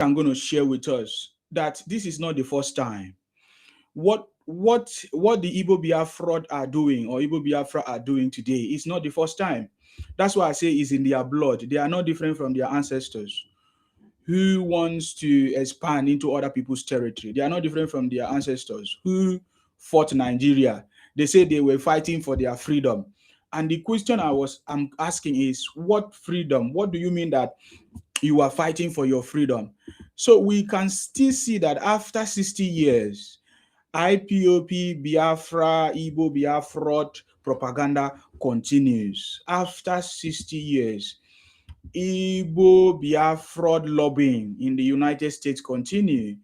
I'm going to share with us that this is not the first time. What the Igbo Biafra are doing or Igbo Biafra are doing today is not the first time. That's why I say it's in their blood. They are not different from their ancestors who wants to expand into other people's territory. They are not different from their ancestors who fought Nigeria. They say they were fighting for their freedom. And the question I'm asking is, what freedom? What do you mean that you are fighting for your freedom? So we can still see that after 60 years, IPOP, Biafra, Igbo Biafra propaganda continues. After 60 years, Igbo Biafra lobbying in the United States continue.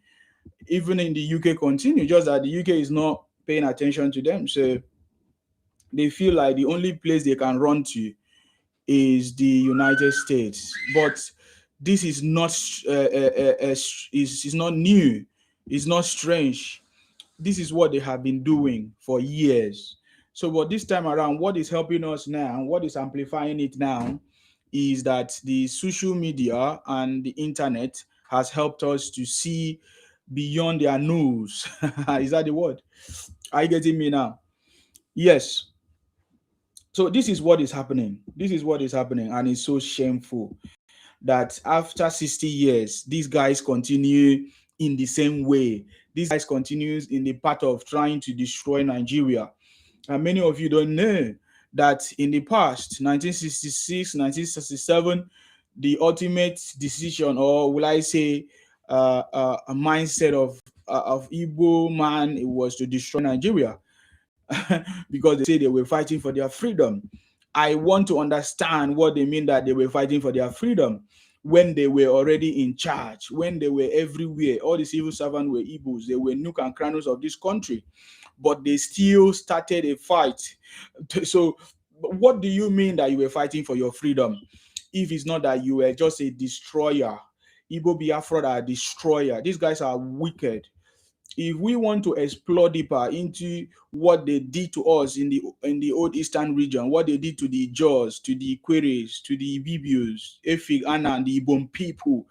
Even in the UK continue, just that the UK is not paying attention to them. So they feel like the only place they can run to is the United States. But this is not is not new. It's not strange. This is what they have been doing for years. So, but this time around, what is helping us now, what is amplifying it now, is that the social media and the internet has helped us to see beyond their nose. Is that the word? Are you getting me now? Yes. So this is what is happening. This is what is happening, and it's so shameful that after 60 years, these guys continue in the same way. These guys continues in the path of trying to destroy Nigeria. And many of you don't know that in the past, 1966, 1967, the ultimate decision, or will I say, a mindset of Igbo man, it was to destroy Nigeria because they say they were fighting for their freedom. I want to understand what they mean that they were fighting for their freedom when they were already in charge, when they were everywhere. All the civil servants were Igbos. They were nook and crannies of this country, but they still started a fight. So what do you mean that you were fighting for your freedom if it's not that you were just a destroyer? Igbo Biafra are a destroyer. These guys are wicked. If we want to explore deeper into what they did to us in the old eastern region, what they did to the Jaws, to the Queries, to the Bibios, Efik, Anna, and the Ibom people,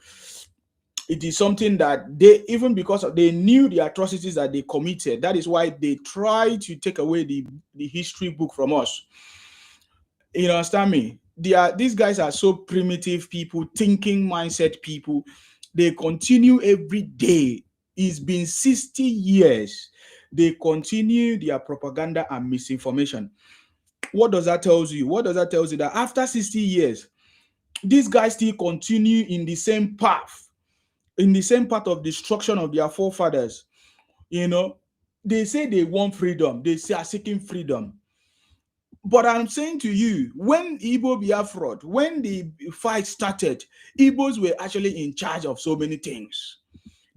it is something that they, even because they knew the atrocities that they committed, that is why they tried to take away the history book from us. You understand me? These guys are so primitive people, thinking mindset people. They continue every day. It's been 60 years. They continue their propaganda and misinformation. What does that tell you? What does that tell you? That after 60 years, these guys still continue in the same path, in the same path of destruction of their forefathers. You know, they say they want freedom. They say are seeking freedom. But I'm saying to you, when Igbo Biafra, when the fight started, Igbos were actually in charge of so many things.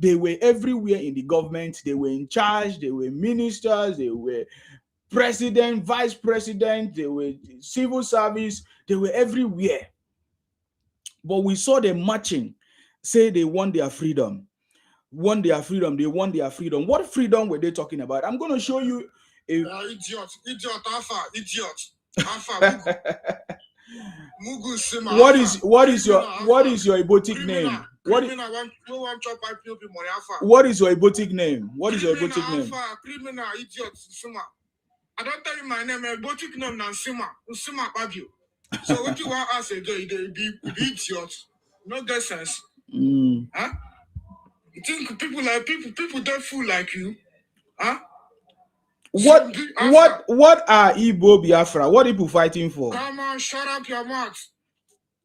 They were everywhere in the government. They were in charge. They were ministers. They were president, vice president. They were civil service. They were everywhere. But we saw them marching, say they want their freedom. Want their freedom. They want their freedom. What freedom were they talking about? I'm going to show you. Idiot, Alpha, idiot, Alpha. What is your Ibotic name? What is your Ibotic name? What is your Ibotic name? Criminal idiot, Suma. I don't tell you my name. Ibotic name now, Suma Babio. So what you want us to do? The idiot, no get sense. Huh? You think people don't fool like you? Huh? What are Igbo Biafra? What are people fighting for? Come on, shut up your mouth.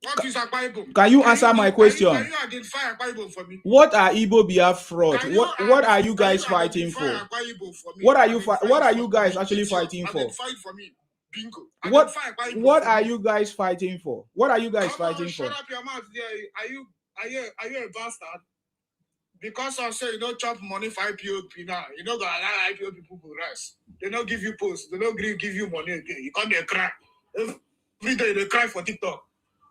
What is a Bible? Can you answer my question? Can you identify a Bible for me? What are Igbo Biafra? What are you guys fighting for? What are you guys actually fighing for? For me. Bingo. What are you guys fighting for? What are you guys fighting for? Shut up your mouth there. Are you a bastard? Because I say you don't chop money for IPOP now. You know that IPOP people rest. They don't give you posts. They don't give you money again. You can't cry. Every day they cry for TikTok.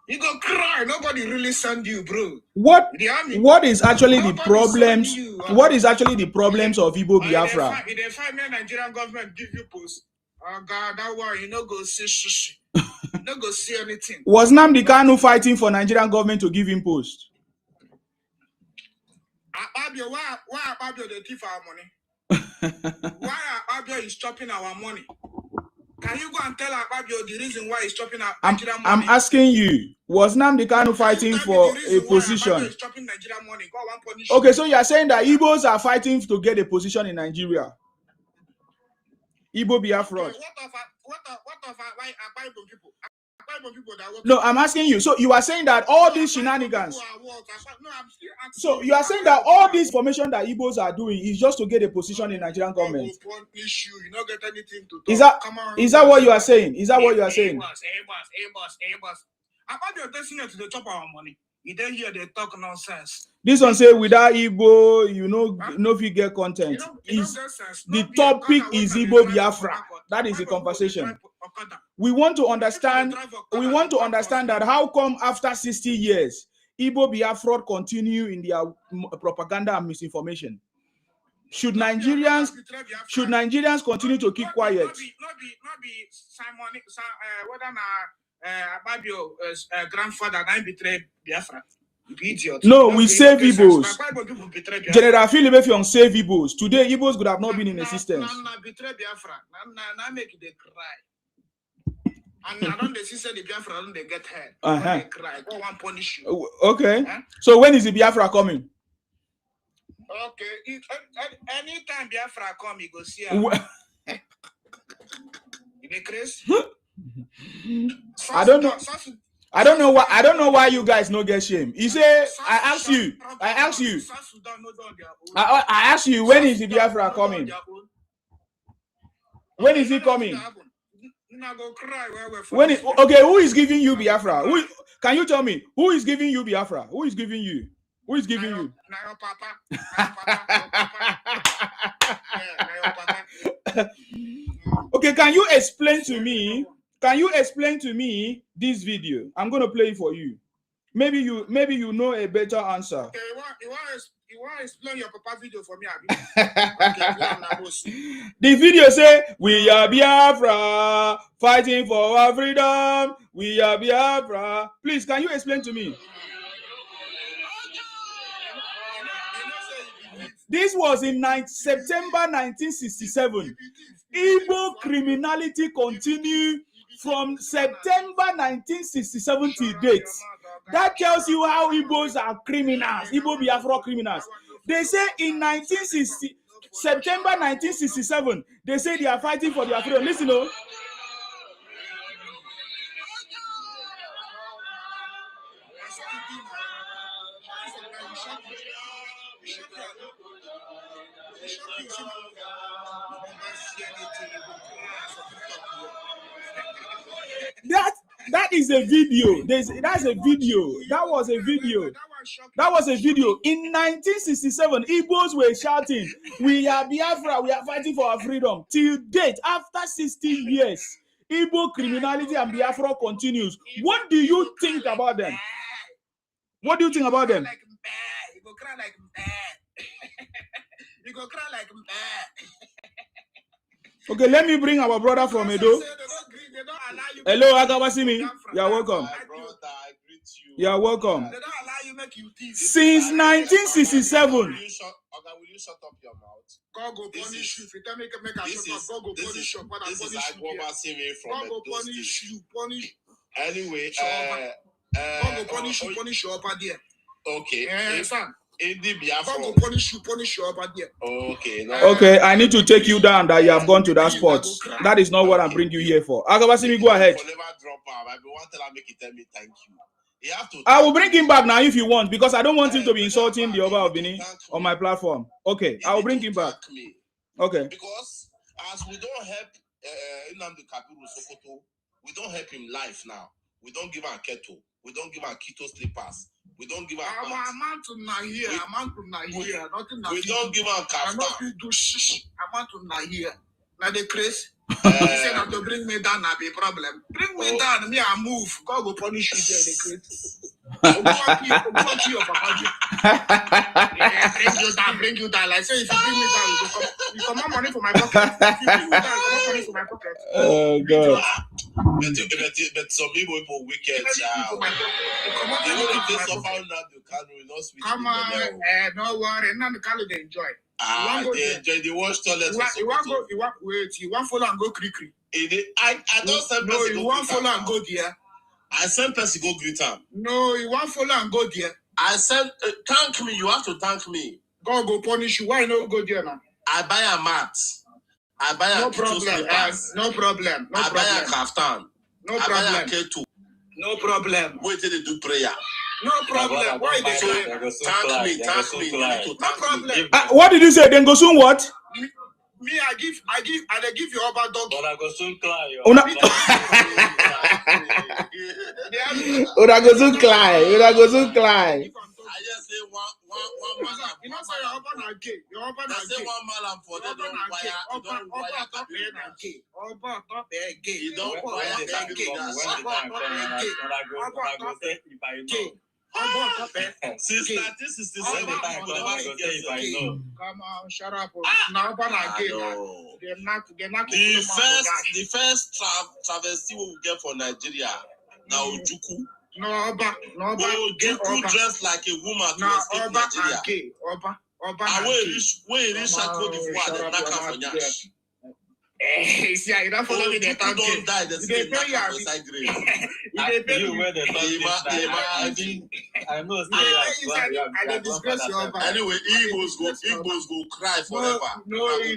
You go cry. Nobody really send you, bro. What is actually the problems? What is actually the problems of Igbo Biafra? If they find me, Nigerian government give you posts. Oh God, that one you no go see shishi. You no go see anything. Was Nnamdi Kanu fighting for Nigerian government to give him post? Akpabio, why Akpabio they thief our money? Why Akpabio is chopping our money? Can you go and tell Akpabio the reason why he's chopping our Nigerian money? I'm asking you, was Nnamdi Kanu fighting for a position? Is chopping Nigerian money? God want punish Okay, so you are saying that Igbos are fighting to get a position in Nigeria? Igbo Biafra. Okay, what of why Akpabio people? People that No, I'm asking you. So you are saying that all these shenanigans. So you are saying that all this information that Igbos are doing is just to get a position in Nigerian government. Is that what you are saying? Is that what you are saying? Akpabio listening to the chop our money. You don't hear they talk nonsense. This one say without Igbo, no if you get content. The topic is Igbo Biafra. That is the conversation. We want to understand that how come after 60 years, Igbo Biafra continue in their propaganda and misinformation? Should Nigerians continue to keep quiet? Not be Simon, Akpabio's grandfather that betrayed Biafra. Idiot. No, we save Igbos. General Philip Effiong save Igbos. Today, Igbos could have not been in existence. Betray Biafra. Now make they cry. And I don't see the Biafra, don't they get hurt. They cry. Go one punish you. Okay. So when is the Biafra coming? Okay. Anytime Biafra come, you go see her. You be crazy? I don't know why you guys no get shame. You say I ask you. I ask you, when is the Biafra coming? When is he coming? Okay, who is giving you Biafra? Can you tell me who is giving you Biafra? Who is giving you? Who is giving you? Okay, can you explain to me? Can you explain to me this video? I'm going to play it for you. Maybe you know a better answer. Okay, you want to explain your papa video for me? The video say, we are Biafra, fighting for our freedom. We are Biafra. Please, can you explain to me? This was in September 1967. Igbo criminality continued from September 1967 till date. That tells you how Igbos are criminals, Igbo Biafra criminals. They say in September 1967, they say they are fighting for their freedom. Listen, oh. That is a video. That's a video. That was a video. That was a video. In 1967, Igbos were shouting, we are Biafra, we are fighting for our freedom. Till date, after 60 years, Igbo criminality and Biafra continues. What do you think about them? What do you think about them? You go cry like you go cry like Okay, let me bring our brother from Edo. Hello, Agawasimi. You're welcome. You are welcome. They don't allow you make you teeth. Since 1967. Will you shut up your mouth? God go punish you. If you tell me make a shut up, God go punish you. This is Agawasimi from God go punish you. Punish. Anyway, God go punish you up there. Okay. Son. God go punish you up there. Okay. Okay, I need to take you down that you have gone to that spot. That is not what I'm bringing you here for. Agawasimi, go ahead. Thank you. I will bring him back now if you want, because I don't want him to be insulting the Oba of Benin on my platform. Okay, I will bring him back. Okay. Because as we don't help Nnamdi Kabiru Sokoto, we don't help him life now. We don't give him keto. We don't give him keto slippers. We don't give him amount to not here. We don't give him I'm not do shish. Amount to not here. Now the craze. He said that to bring me down, not be a problem. Bring me down, me I move. God will punish you there. The craze. Bring you down. Like say, if you bring me down, you come on money for my pocket. If you bring me down, you come on money for my pocket. Oh God. But some people wicked, child. They know if they suffer now, you not switch. Come on, no worry, none of the enjoy. They enjoy the wash toilet. You want follow and go creek. I don't send No, you want follow and go there. I send person go greet him. No, you want follow and go there. I said, thank me. You have to thank me. God go punish you. Why not go there now? I buy a mat. I buy No a problem. No problem. No I problem. buy a kaftan. No I buy a problem. K2. No problem. Wait till they do prayer. No problem. Why they say? Thank me. You need to No thank me. problem. What did you say? Then go soon what? Me, I give, and I give you over dog. But I go soon cry. Una go soon cry. Una go soon cry. I just say one man. You know, say your husband are gay. Your husband I are say gay. one man for they don't wire. You don't wire cabinet. You don't wire the cabinet. Since 1967, Come on, shut up. Now, husband are gay. They're not. The first travesty we will get for Nigeria now Ojuku. No, Ojuku dressed like a woman to escape Nigeria. And when he reach Cote d'Ivoire, they knock am for nyash. See, you don't follow me. They Ojuku don't die. They say knock am for inside grave. You where the I know. Anyway, Igbos go cry forever. No, they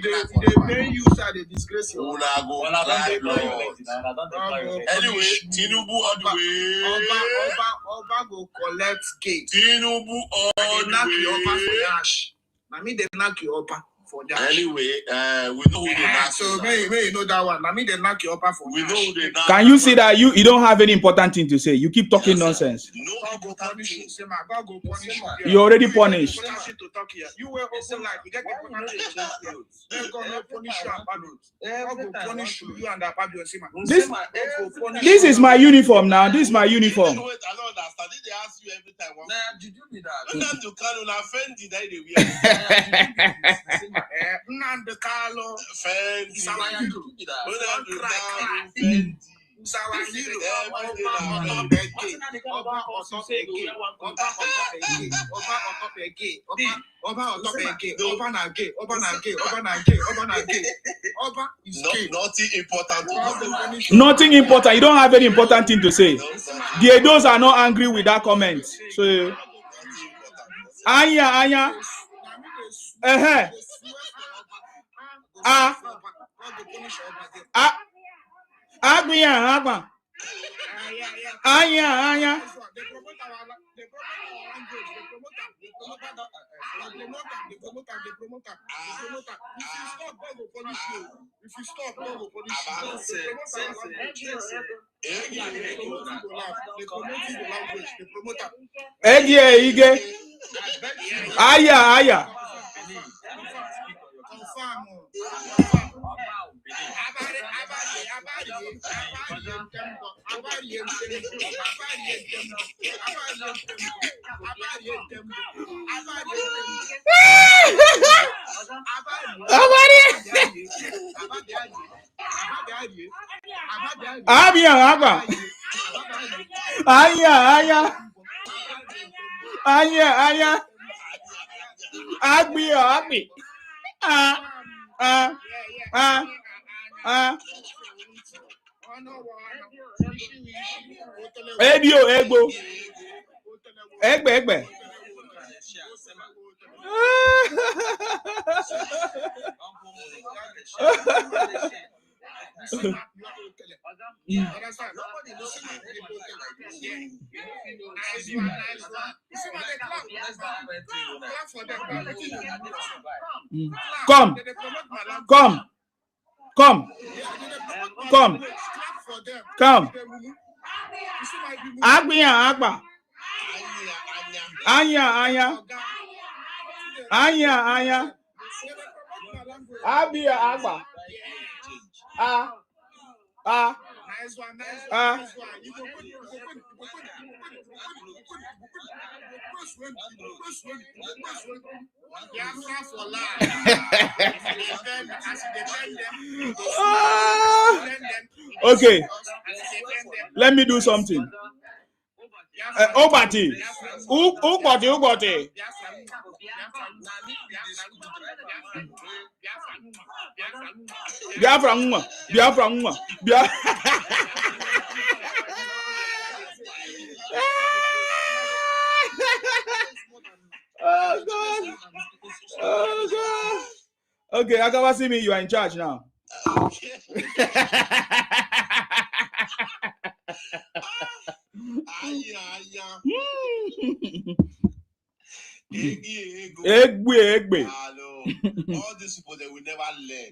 pay you, sir. They disgrace you. Una go cry, Lord. Anyway, Tinubu all the way. Oba go collect gate. Tinubu all the Knock you over for way. dash. I mean, they knock you over for dash. Anyway, we know who they knock. So may you know that one. I mean, they knock you over for We dash. know who they knock. Can you see that you don't have any important thing to say? You keep talking Yes, sir. nonsense. No God go important punish you. thing. Say, my God go punish you. You already punished. To talk here. You were open like you get the punishment. Then God will punish you and Pablo. God will punish you and Pablo. This is my uniform now. This is my uniform. Wait, I don't understand. Did they ask you every time? Did you do that? You can't offend that they wear. Nande Carlo. Fendi. Nothing important. Nothing important. You don't have any important thing to say. The Edos are not angry with that comment. So, Anya. Agba. Anya. If you stop, God will punish you. The promoter. Ige. Aya. Confirm. Anya. Agbi. Egbo. Egbe. Come. Agba. Anya. Abia Agba. Nice one. Okay. Let me do something. Obati. Ubati. Biafra Nwa. Biafra Nwa. Oh God. Oh God. Okay, Akawasi me, you are in charge now. Egbe. All these people, they will never learn.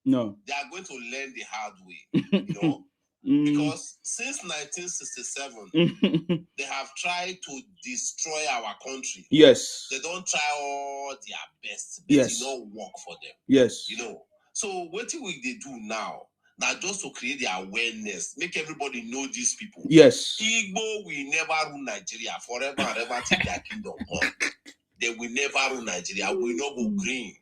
No. They are going to learn the hard way, you know. Because since 1967, they have tried to destroy our country. Yes. They don't try all their best, but yes. it don't work for them. Yes. You know. So what will they do now? Now just to create the awareness, make everybody know these people. Yes. Igbo will never rule Nigeria forever and ever till their kingdom come. They will never rule Nigeria. We not go green.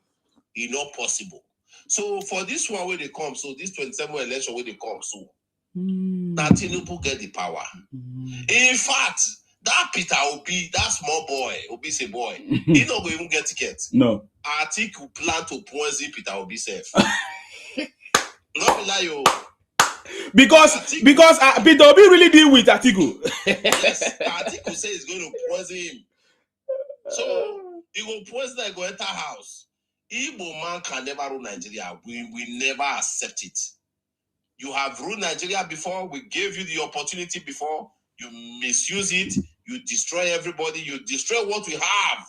It's not possible. So for this one where they come, so this 27 election where they come, so that Tinubu get the power. In fact, that Peter Obi, that small boy, Obi's a boy, he not going to even get ticket. No. Atiku plan to poison Peter Obi self. Not be lie, yo. Because Peter Obi really deal with Atiku. Yes, Atiku say he's going to poison him. So he will poison that go enter house. Igbo man can never rule Nigeria. We will never accept it. You have ruled Nigeria before. We gave you the opportunity before. You misuse it. You destroy everybody. You destroy what we have.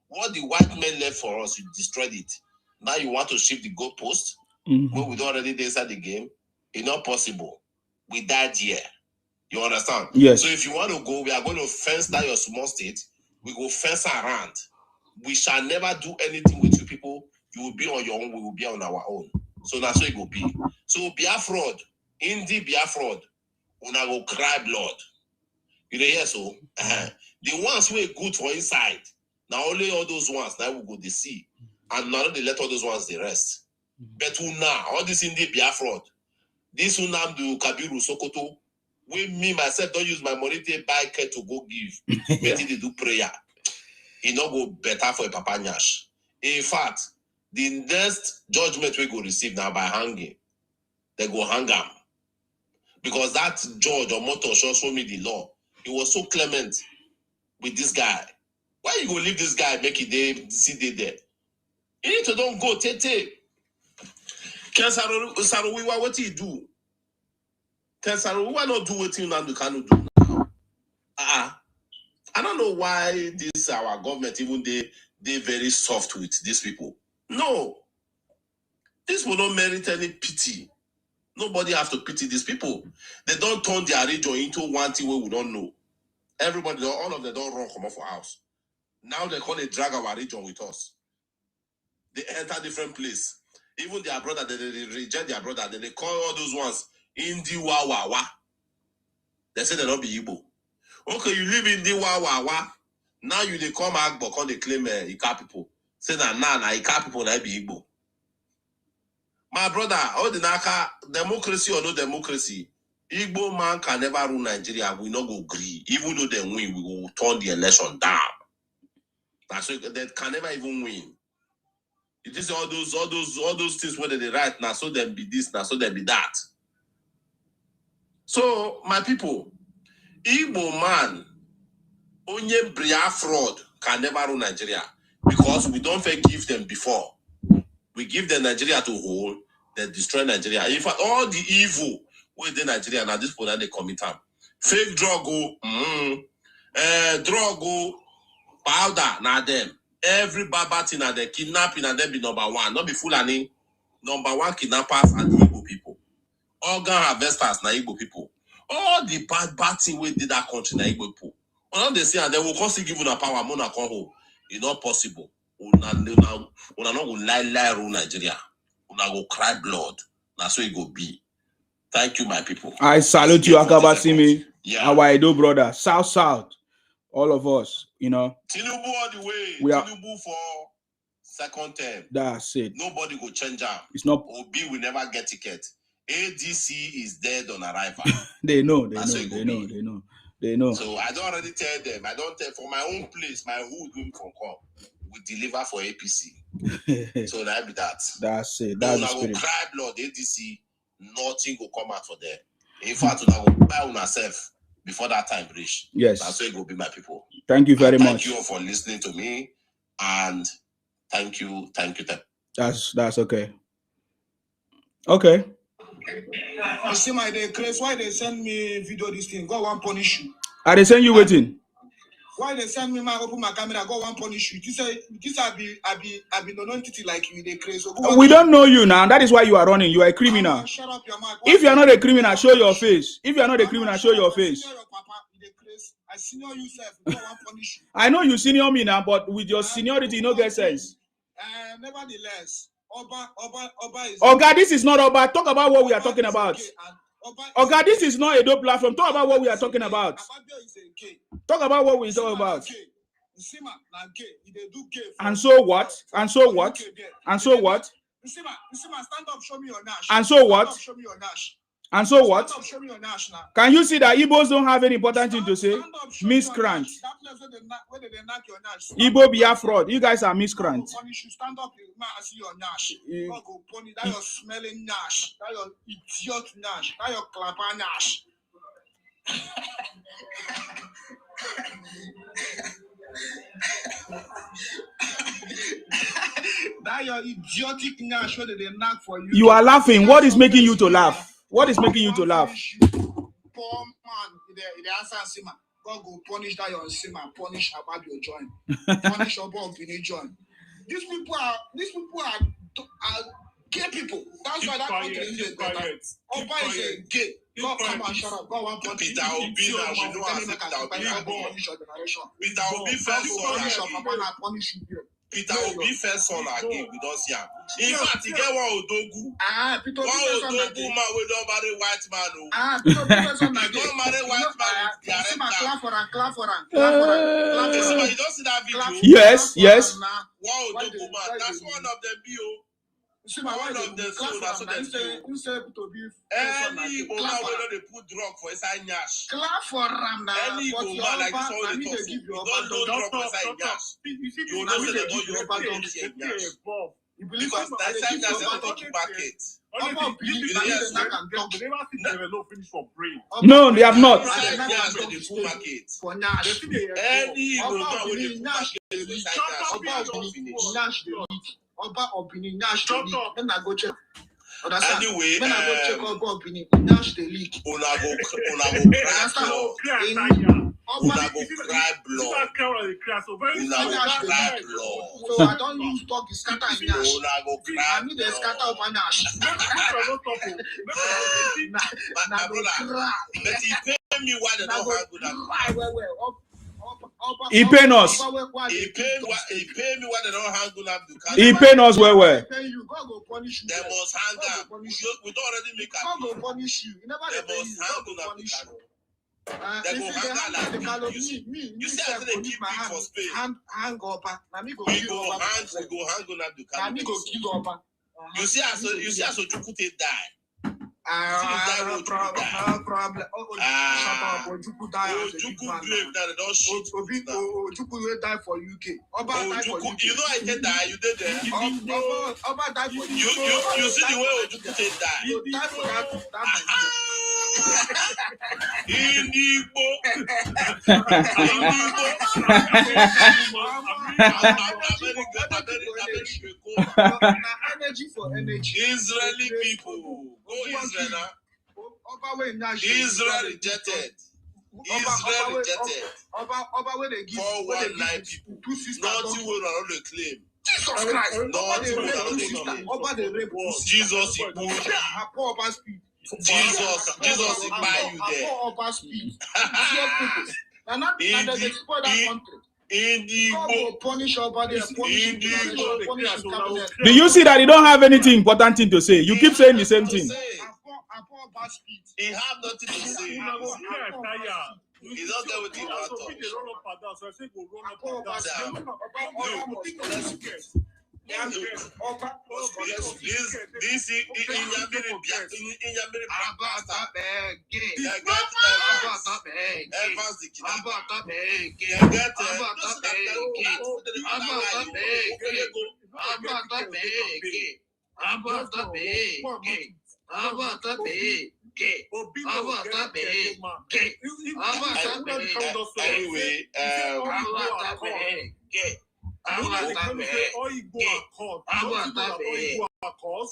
What the white men left for us, you destroyed it. Now you want to shift the goalpost? When we don't already inside the game? It's not possible. We died here. You understand? Yes. So if you want to go, we are going to fence down your small state. We go fence around. We shall never do anything with you people. You will be on your own. We will be on our own. So that's how it will be. So Biafra, Indie Biafra, una go cry blood. You know, yes, so the ones who are good for inside, now only all those ones now will go to see. And now they let all those ones the rest. But now, all this Indie Biafra, this Unamdu Kabiru Sokoto, when me myself don't use my money to buy care to go give. But they do prayer. It not go better for a Papa Nyash. In fact, the next judgment we go receive now by hanging. They go hang him. Because that judge or motor show me the law. He was so clement with this guy. Why you go leave this guy make it see there? You need to don't go tete. Can Saruwiwa what he do? Can Saruwiwa not do what you cannot do now? I don't know why this our government even they very soft with these people. No, this will not merit any pity. Nobody have to pity these people. They don't turn their region into one thing where we don't know. Everybody, all of them don't run come off our house. Now they call it drag our region with us. They enter different place. Even their brother, they reject their brother. Then they call all those ones Indi Wawawa. They say they don't be Igbo. Okay, you live in the Wawawa. Now you they come back, but they claim Ika people. Say that nah, Ika people na be Igbo. My brother, all the Naka, democracy or no democracy, Igbo man can never rule Nigeria. We not go agree. Even though they win, we will turn the election down. That's why they can never even win. It is all those things where they write now, so then be this, now so then be that. So my people, Igbo man, onye Biafra can never rule Nigeria because we don't forgive them before. We give them Nigeria to hold, they destroy Nigeria. In fact, all the evil within Nigeria now this point they commit them. Fake drug, powder, now them. Every bad thing na the kidnapping and them be number one. Not be Fulani. Number one kidnappers and Igbo people. Organ harvesters na Igbo people. All the bad thing we did that country na Igbo people. When they say and they will constantly give you a power, mona come home. It's not possible. Una not go lie rule Nigeria. Una go cry blood. That's what it go be. Thank you, my people. I salute you, Akabasimi. Yeah. Our Edo brother. South. All of us, you know. Tinubu all the way. We are, Tinubu for second term. that's it. Nobody go change up. It's not. Obi will never get ticket. ADC is dead on arrival. They know. So I don't already tell them. I don't tell for my own place, my hood will from come. We deliver for APC. So that be that. That's it. That's the spirit. spirit. Go cry blood ADC, nothing will come out for them. In fact, we will buy on ourselves before that time reach. Yes. That's why it will be my people. Thank you very much. Thank you all for listening to me. And thank you. That's okay. Okay. I see my day, Chris. Why they send me video this thing? God want punish you. Are they saying you waiting? Why they send me open my camera? God want punish you. This I be no entity like you. They crazy. We don't know you now. That is why you are running. You are a criminal. Shut up your mouth. If you are not a criminal, show your face. If you are not a criminal, show your face. I senior you, sir. God want punish you. I know you senior me now, but with your seniority, you no get sense. Nevertheless, Oba is. Oga, this is not Oba. Talk about what we are talking about. Oga, this is not a dope platform. Talk about what we are talking about. Talk about what we talk about. And so what? And so what? And so what? Stand up, show me your nash. And so what? Show me your nash. And so what? Show me your nash now. Can you see that Igbos don't have any important thing to say? Miscreant. Igbo Biafra. You guys are miscreant. Stand up, man. I see your nash. God go punish that your smelling nash. That your idiot nash. That your clapper nash. That your idiotic nash. Whether they knock for you. You are laughing. What is making you to laugh? What is making you to laugh? Poor man, the answer Sima. God go punish that your Sima, punish about your joint, punish about your joint. These people are gay people. That's why that country is better. Oba is a gay. God come and shut up. God want punish. Peter Obi now we know as Peter Obi first punish you. Peter Obi first son again, we don't see him. In fact, he get one Odogu. Peter One Odogu man we don't marry white man. Peter Obi son again. Don't marry white man. Clap for him. You don't see that video? Yes. One Odogu man. That's one of them. One of them. So that's what they do. Any Igbo man wey they put drug for inside nyash. Clap for him now. Any Igbo man like this one they talk. You don't know drug for inside nyash. You know say they don't use drug for inside nyash. Because that's a talking market. No, they have not. For nyash. Any Igbo man wey they put market for inside nyash. Oba opinion Nash the leak. Then I go check. Anyway, when I go check Oba opinion Nash the leak. Una go cry blood. So I don't use dog scatter in Nash. Una go cry. I need a scatter of Nash. My brother, but he pay me why they don't have good. He pay us. He pay me what they don't hang on. He pay us well. God go punish you. They must hang up. We don't already make God go punish you. They must hang on. They go hang out like you see how they keep it for Spain. Hang up. We go hang on the You see how Ojukwu die. No problem. Ojukwu die. Ojukwu grave that they don't shoot. Ojukwu will die for UK. Oba die for UK. You know I can die. You did there. Oba die for UK. You see the way Ojukwu die. You die for that. Igbo. Energy for energy. Israeli people. Go Israel. Israel rejected. Israel rejected. Oba where they give 419 people. Nothing will not claim. Jesus Christ. Nothing will not claim. Oba the rape. Jesus is Oba speed. Jesus is by you there. Oba speed. And not they destroy that country. In the punish our body, punish do you see that he don't have anything important thing to say? You keep saying the same thing. He have nothing to say. He don't get what he wants.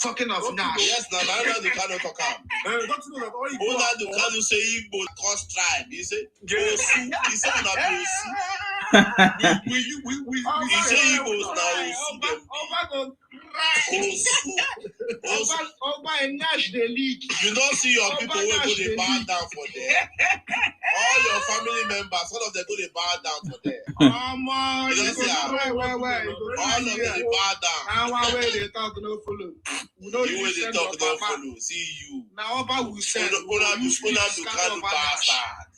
Fucking of Nash. Yes, now the kind of talk. Una the kind of say Igbo cause tribe. He say Osu. He say una be Osu. We say Igbos now Osu. Oba and Nash the league. You don't see your people who go they bow down for there. All your family members, all of them go they bow down for there. Man, You don't see how all of them they bow down. Now where they talk no follow. We don't You will listen they to talk don't Papa. follow. See you. Now Oba will say, Una do kalu bastard.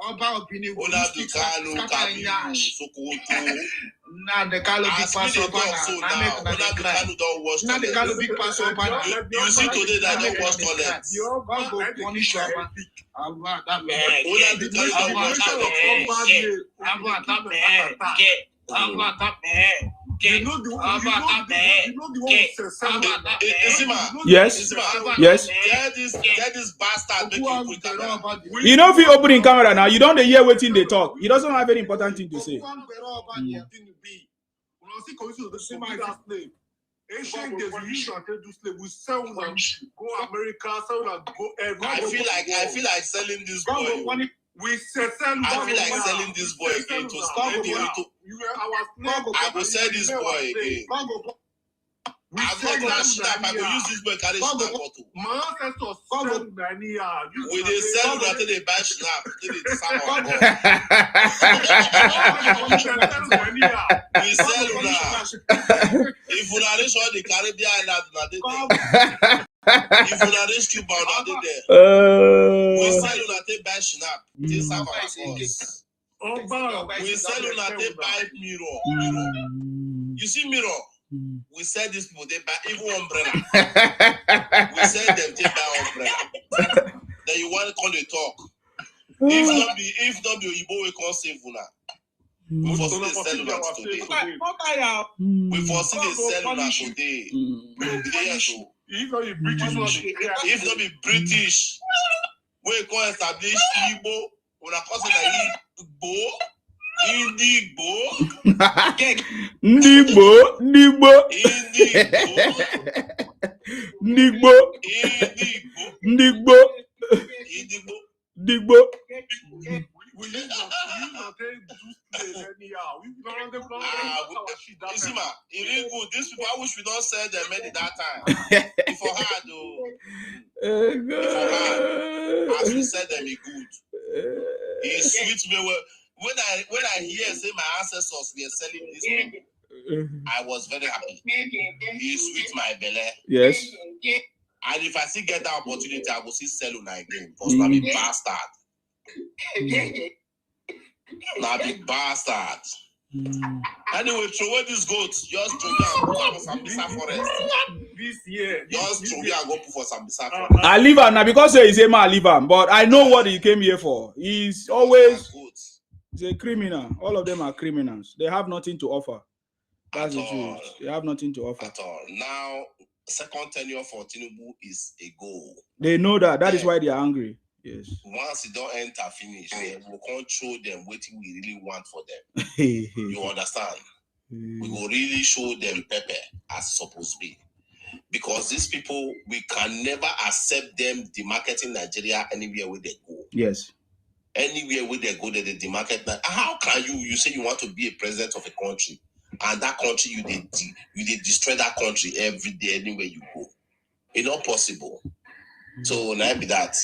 Oba opinion will Una do speak kalu kabi. Nash. Sokoto. Now the Kalu big As we pass dey up talk so now, una do kalu don't wash now the toilet. Kalu big pass up You see today that I don't wash toilet. God go punish you. About that man. Una do kalu don't wash toilet. About that man. About that man. You know the one who Isima. Yes. Isima. Yes. Get this bastard make you put that. You know if you open in camera now, you don't hear waiting they talk. He doesn't have any important thing to say. Ancient days, we used to attend to slave. We sell them, go America, sell them, go everywhere. I feel like selling this boy. We sell. I feel like selling this boy again to stop the to. I will sell this boy again. I got that snap. I will use this boy carry snap bottle. My ancestors sell Nania. We dey sell una till they buy snap, till they snap on God. We sell una. If una reach all the Caribbean island, una dey there. If una reach Cuba, una dey there. We sell una till buy snap, till serve our cause. We sell una till buy mirror. You see mirror? We sell these people, they buy even umbrella. We sell them, they buy umbrella. Then you want to call a talk. If not be Igbo, we can't save una. We foresee they sell una today. We foresee they sell una today. If not be British, we can establish Igbo. Una cause it Igbo. Isima, it is good. These people, I wish we don't sell them many that time. If for hard though. If for hard, as we sell them, it good. It sweet me when I hear say my ancestors were selling this people, I was very happy. It sweet my belly. Yes. And if I still get that opportunity, I will still sell una again. Because now big bastard. Now big bastard. Anyway, throw away this goat. Just throw me and go for Sambisa forest. This year. Just throw me and go for Sambisa forest. I leave him now because he's a man. I leave him, but I know what he came here for. He's always. He's a criminal. All of them are criminals. They have nothing to offer. That's the truth. They have nothing to offer. At all. Now, second tenure for Tinubu is a goal. They know that. That is why they are angry. Yes. Once you don't enter, finish. We can't show them what we really want for them. You understand? We will really show them pepper as supposed to be. Because these people, we can never accept them demarketing Nigeria anywhere where they go. Yes. Anywhere where they go, they demarket. How can you say you want to be a president of a country, and that country you did destroy that country every day anywhere you go? It's not possible. So now be that.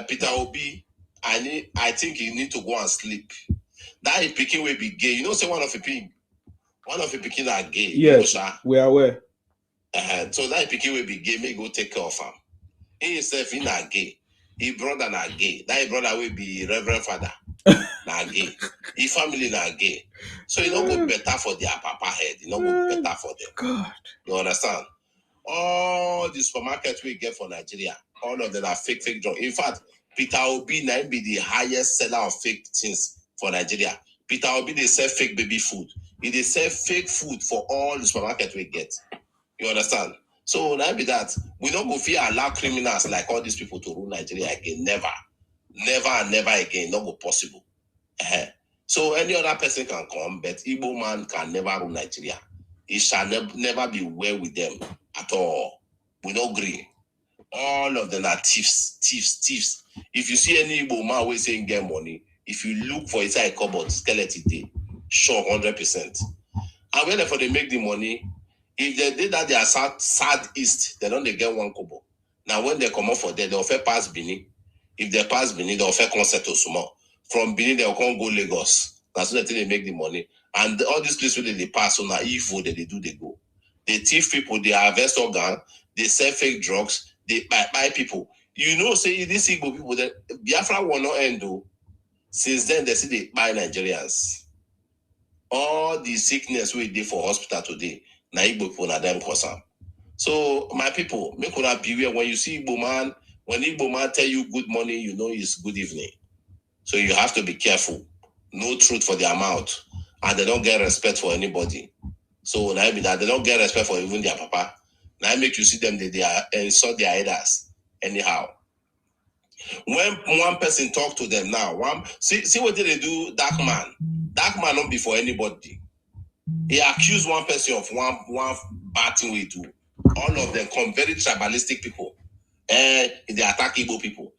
Peter Obi, I think you need to go and sleep. That picking will be gay. You know, say one of the picking are gay. Yes, we are aware. So that picking will be gay. May go take care of him. He himself, he not gay. His brother not gay. That brother will be Reverend Father. na gay. If family na gay. So you don't go better for their papa head. You don't go better for them. God. You understand? All the supermarket we get for Nigeria, all of them are fake drugs. In fact, Peter Obi now be the highest seller of fake things for Nigeria. Peter Obi, they sell fake baby food. They sell fake food for all the supermarket we get. You understand? So now be that. We don't go fear allow criminals like all these people to rule Nigeria again. Never. Never and never again. Not go possible. So any other person can come, but Igbo man can never rule Nigeria. It shall never be well with them at all. We don't agree. All of them are thieves. If you see any Igbo man always saying get money, if you look for inside cupboard, skeleton day, sure 100%. And whenever they make the money, if they did that they are southeast, they don't they get 1 kobo. Now when they come up for that, they'll offer pass Benin. If they pass Benin, they'll offer concert to Sumo. From Benin, they'll come go Lagos. That's when they make the money. And all these places where they pass on are evil that they go. They thief people, they harvest organ, they sell fake drugs, they buy people. You know, say these Igbo people that Biafra will not end though. Since then, they see they buy Nigerians. All the sickness we did for hospital today, na Igbo people na them cause am. So my people, make una beware when you see Igbo man. When Igbo man tell you good morning, you know it's good evening. So you have to be careful. No truth for their mouth, and they don't get respect for anybody. So now be that they don't get respect for even their papa. Now make you see them they are insult their elders anyhow. When one person talk to them now, see what did they do? Dark man not before anybody. He accused one person of one bad thing we do. All of them come very tribalistic people. They attack Igbo people.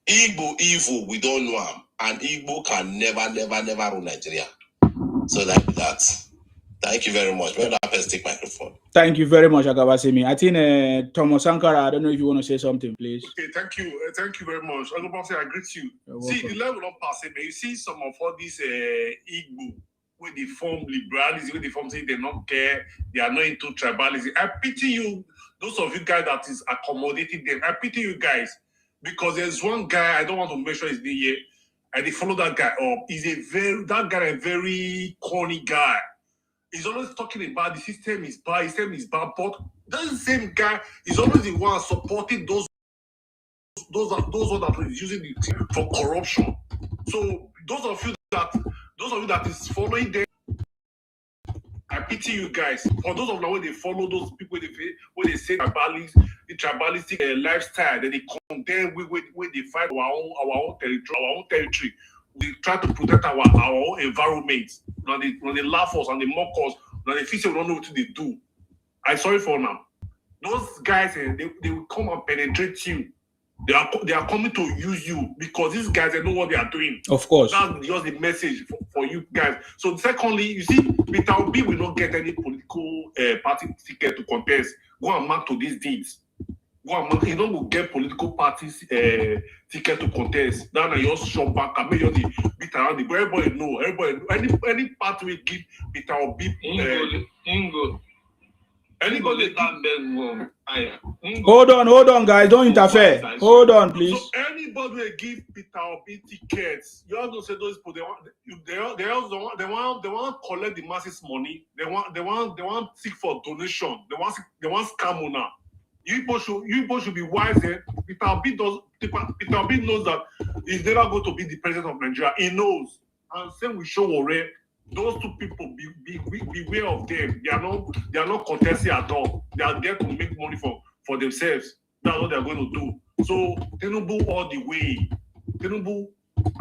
Igbo evil, we don't know him. And Igbo can never rule Nigeria. So that. Thank you very much. When that person take microphone. Thank you very much, Agabasemi. I think Thomas Sankara, I don't know if you want to say something, please. Okay, thank you very much. Agabasemi, I greet you. See, the level of passing, you see some of all these Igbo, where they form liberalism, where they form saying they don't care, they are not into tribalism. I pity you, those of you guys that is accommodating them. I pity you guys. Because there's one guy, I don't want to mention his name yet, and they follow that guy up. That guy a very corny guy. He's always talking about the system is bad, but that same guy is always the one supporting those that are using the team for corruption. So those of you that is following them, I pity you guys. For those of them when they follow those people, when they say the tribalistic lifestyle, then they condemn when they fight our own territory. We try to protect our own environment. When they laugh us and they mock us, when they feel we don't know what they do. I'm sorry for now. Those guys, they will come and penetrate you. They are coming to use you because these guys, they know what they are doing. Of course. That's just the message for you guys. So secondly, you see, Peter Obi will not get any political party ticket to contest. Go and mark to these deeds. He don't get political parties ticket to contest. Now you just shop back and make the beat around the everybody know. Any party will give Peter Obi anybody Hold on, guys. Don't interfere. Hold on, please. So anybody will give Peter Obi tickets. You all know say those people they want to collect the masses money. They want seek for donation. They want scam now. You people should be wise. Peter Obi knows that he's never going to be the president of Nigeria. He knows. And same with Showore. Those two people, beware of them. They are not contesting at all. They are there to make money for themselves. That's what they are going to do. So Tinubu all the way. Tinubu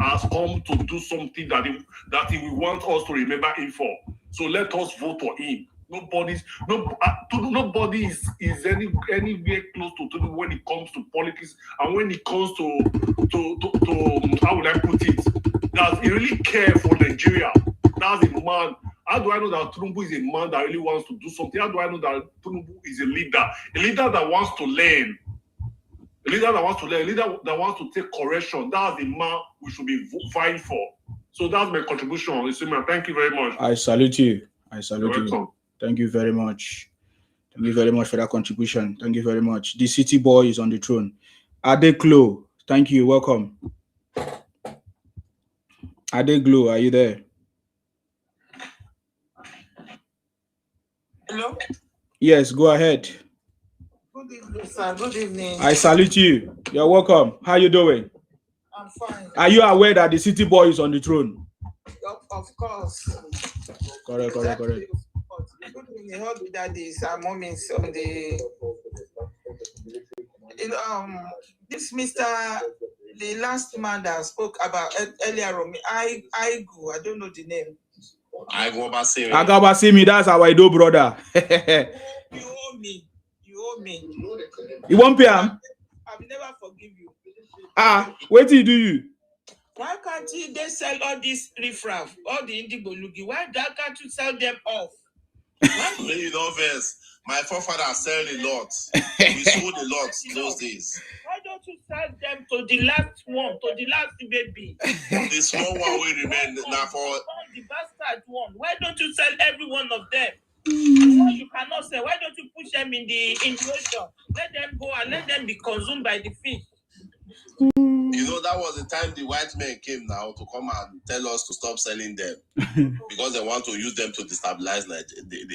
has come to do something that he will want us to remember him for. So let us vote for him. Nobody is anywhere close to Tinubu when it comes to politics and when it comes to how would I put it? Does he really care for Nigeria? That's a man. How do I know that Tinubu is a man that really wants to do something? How do I know that Tinubu is a leader? A leader that wants to learn. A leader that wants to take correction. That's the man we should be vying for. So that's my contribution. Thank you very much. I salute you. Thank you very much. Thank you very much for that contribution. Thank you very much. The city boy is on the throne. Adeklo, Thank you. Welcome. Adeglo, are you there? Hello? Yes, go ahead. Good evening, sir. Good evening. I salute you. You're welcome. How you doing? I'm fine. Are you aware that the city boy is on the throne? Of course. Correct. Good evening. How did that is our moments on the this Mr. The last man that spoke about earlier on me, I don't know the name. Agabasimi, that's our Ido brother. You owe me. You won't pay him? I will never forgive you. What do you? Why can't they sell all this riffraff, all the Indigo Lugi? Why can't you sell them off? You know, first, my forefathers sell a lot. We sold a lot those days. Why don't you sell them to the last one, to the last baby? The small one will remain now for the bastard one. Why don't you sell every one of them? Why you cannot sell? Why don't you push them in the ocean? Let them go and let them be consumed by the fish. You know, that was the time the white men came now to come and tell us to stop selling them because they want to use them to destabilize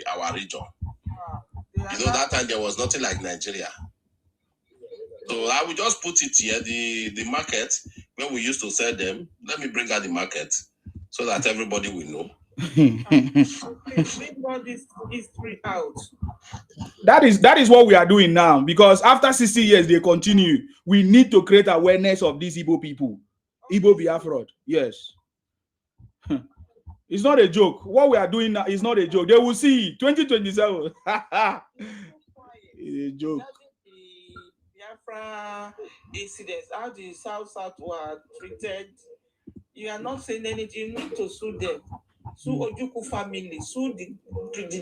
our region. You know, that time there was nothing like Nigeria. So I will just put it here, the market where we used to sell them. Let me bring out the market so that everybody will know. Bring all this history out. That is what we are doing now, because after 60 years they continue. We need to create awareness of these Igbo people. Igbo Biafra. Yes. It's not a joke. What we are doing now is not a joke. They will see 2027. It's a joke. The Biafra incidents, how the South were treated. You are not saying anything. You need to sue them. Sue Ojuku family, sue the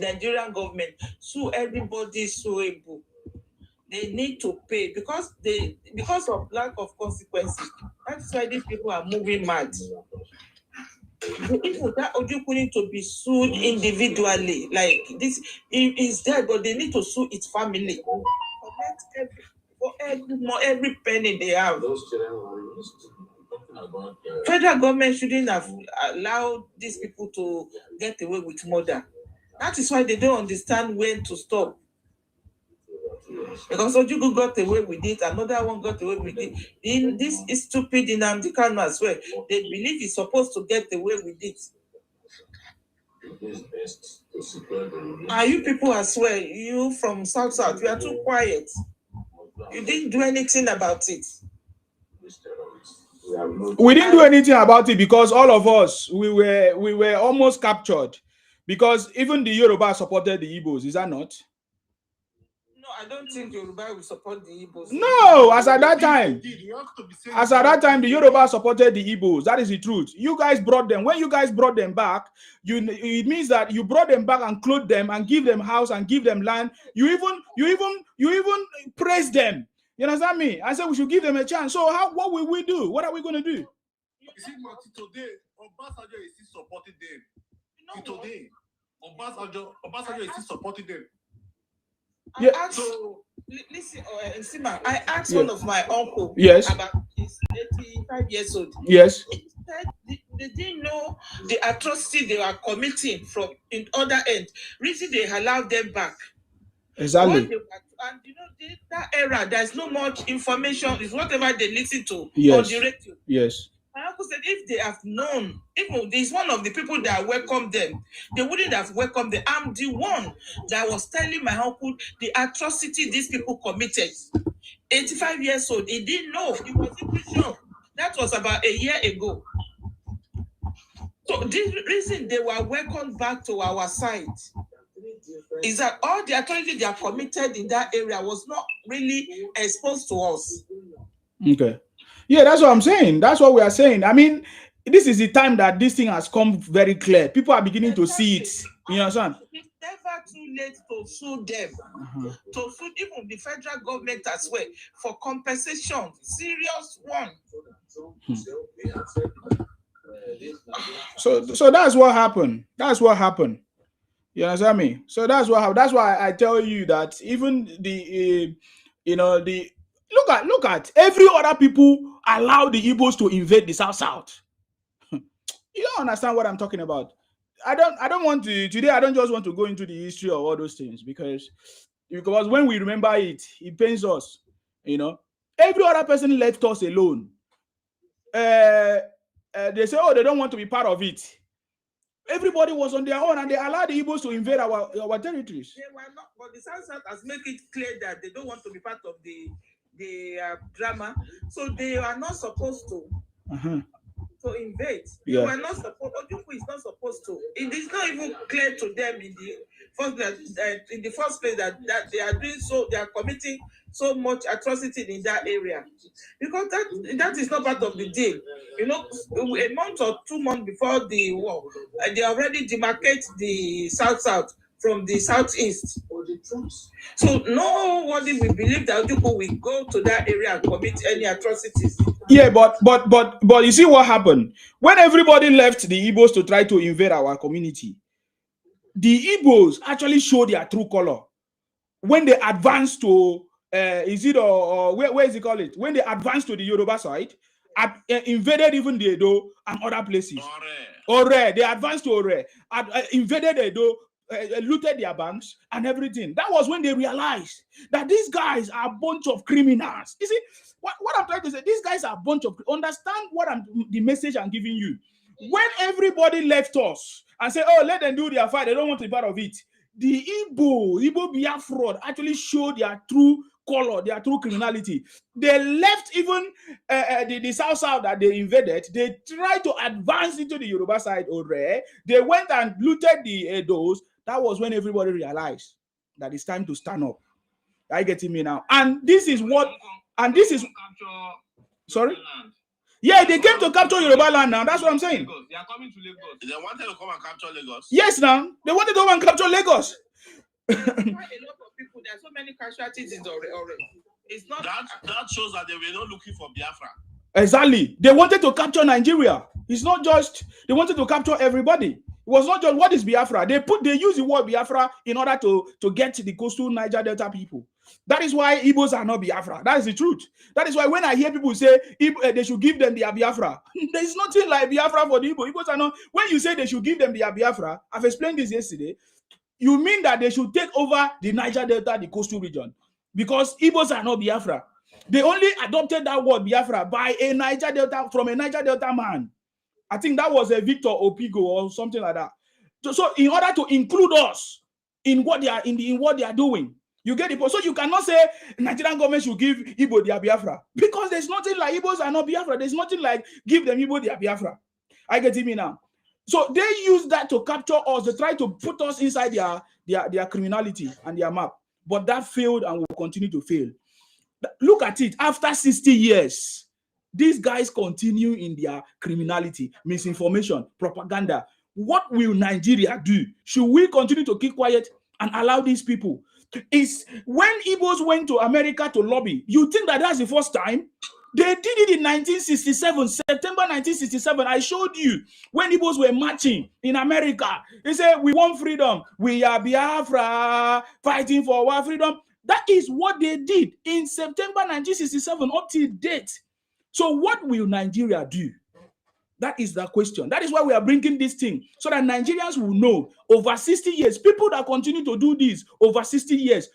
Nigerian government, sue everybody suable. They need to pay because of lack of consequences. That's why these people are moving mad. The people that Ojuku need to be sued individually. Like this, he is dead, but they need to sue its family. For every penny they have. Federal government shouldn't have allowed these people to get away with murder. That is why they don't understand when to stop. Because Ojugu got away with it, another one got away with it. This is stupid in Amdikano as well. They believe he's supposed to get away with it. Are you people as well? You from South, you are too quiet. You didn't do anything about it. We didn't do anything about it because all of us, we were almost captured. Because even the Yoruba supported the Igbos, is that not? No, I don't think Yoruba will support the Igbos. No, as at that time, the Yoruba supported the Igbos. That is the truth. You guys brought them. When you guys brought them back, it means that you brought them back and clothed them and give them house and give them land. You even praise them. You understand me? I said we should give them a chance. So what will we do? What are we going to do? You see, today, Obasanjo is still supporting them. Today, Obasanjo is still supporting them. Listen, Sima, I asked one of my uncle about his 85 years old. Yes. He said they didn't know the atrocity they were committing from in other end. Reason they allowed them back. Exactly. And you know, that era, there's no much information. It's whatever they listen to on the radio. Yes. My uncle said if they have known, even this one of the people that welcomed them, they wouldn't have welcomed them. I'm the one that was telling my uncle the atrocity these people committed. 85 years old, he didn't know. He was even sure. That was about a year ago. So the reason they were welcomed back to our side is that all the atrocity they are committed in that area was not really exposed to us. Okay. Yeah, that's what I'm saying. That's what we are saying. I mean, this is the time that this thing has come very clear. People are beginning to see it. You understand? It's never too late to sue them. To sue even the federal government as well for compensation. Serious one. So that's what happened. That's what happened. You understand me? So that's what happened. That's why I tell you that even the Look at every other people allow the Igbos to invade the South. You don't understand what I'm talking about. I don't want to today. I don't just want to go into the history of all those things because when we remember it, it pains us. You know, every other person left us alone. They say, oh, they don't want to be part of it. Everybody was on their own, and they allowed the Igbos to invade our territories. They were not, but the South has made it clear that they don't want to be part of the drama, so they are not supposed to. To invade. Yeah. You are not supposed. Ojukwu is not supposed to. It is not even clear to them in the first place that they are doing so. They are committing so much atrocity in that area because that is not part of the deal. You know, a month or 2 months before the war, they already demarcate the south from the southeast. So nobody will believe that people will go to that area and commit any atrocities. Yeah, but you see what happened when everybody left the Igbos to try to invade our community. The Igbos actually show their true color when they advanced to where is it called it? When they advanced to the Yoruba side, invaded even the Edo and other places. Ore. They advanced to Ore, invaded Edo, looted their banks and everything. That was when they realized that these guys are a bunch of criminals. You see, what I'm trying to say, these guys are a bunch of, understand the message I'm giving you. When everybody left us and said, oh, let them do their fight, they don't want to be part of it. The Igbo Biafra actually showed their true color, their true criminality. They left even the south that they invaded. They tried to advance into the Yoruba side, Ore. They went and looted the Edos. That was when everybody realized that it's time to stand up. Are you getting me now? And this is what, and this is, sorry? Yeah, they came to capture Yoruba land now. That's what I'm saying. They are coming to Lagos. They wanted to come and capture Lagos. Yes, now. They wanted to come and capture Lagos. Quite a lot of people, there are so many casualties already. It's not that shows that they were not looking for Biafra. Exactly. They wanted to capture Nigeria. It's not just they wanted to capture everybody. It was not just what is Biafra. They use the word Biafra in order to get the coastal Niger Delta people. That is why Igbos are not Biafra. That is the truth. That is why when I hear people say they should give them their Biafra, there is nothing like Biafra for the Igbo. Igbos are not. When you say they should give them their Biafra, I've explained this yesterday. You mean that they should take over the Niger Delta, the coastal region, because Igbos are not Biafra. They only adopted that word Biafra by a Niger Delta from a Niger Delta man. I think that was a Victor Opigo or something like that. So in order to include us in what they are in what they are doing, you get it. So you cannot say Nigerian government should give Igbo their Biafra because there's nothing like Igbos are not Biafra. There's nothing like give them Igbo their Biafra. I get it now. So they use that to capture us. They try to put us inside their criminality and their map. But that failed and will continue to fail. Look at it. After 60 years, these guys continue in their criminality, misinformation, propaganda. What will Nigeria do? Should we continue to keep quiet and allow these people? Is when Igbos went to America to lobby, you think that that's the first time? They did it in 1967, September 1967. I showed you when Igbos were marching in America. They said, we want freedom. We are Biafra, fighting for our freedom. That is what they did in September 1967 up to date. So what will Nigeria do? That is the question. That is why we are bringing this thing, so that Nigerians will know over 60 years, people that continue to do this over 60 years,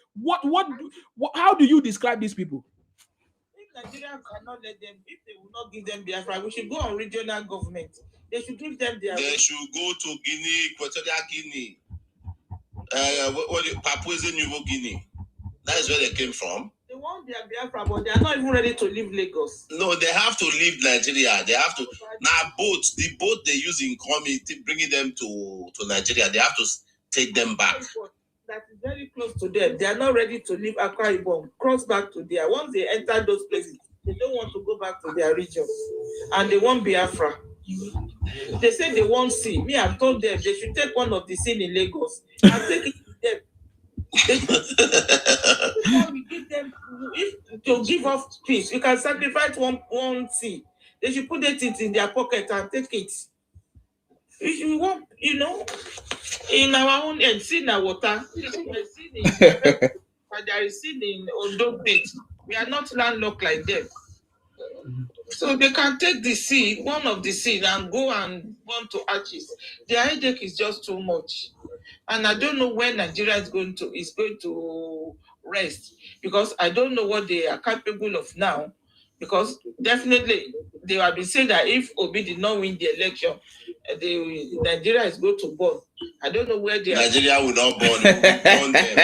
how do you describe these people? If Nigeria cannot let them, if they will not give them Biafra, we should go on regional government. They should give them their. They should go to Guinea, Equatorial Guinea, Papua New Guinea. That is where they came from. They want their Biafra, but they are not even ready to leave Lagos. No, they have to leave Nigeria. They have to. Now, the boat they use in coming, bringing them to Nigeria, they have to take them back. That is very close to them. They are not ready to leave Akwa Ibom, cross back to there. Once they enter those places, they don't want to go back to their region. And they want Biafra. They say they won't see. Me, I've told them they should take one of the scene in Lagos and take it to them. We give them, to give off peace, you can sacrifice one seed. They should put it in their pocket and take it. If you want, in our own end, see in our water, there is sin in Ondo State. We are not landlocked like them. So they can take the seed, one of the seed, and go and want to arches. Their headache is just too much. And I don't know when Nigeria is going to rest, because I don't know what they are capable of now. Because definitely they have been saying that if Obi did not win the election, Nigeria is going to burn. I don't know where they are. Nigeria will not burn. We will burn them.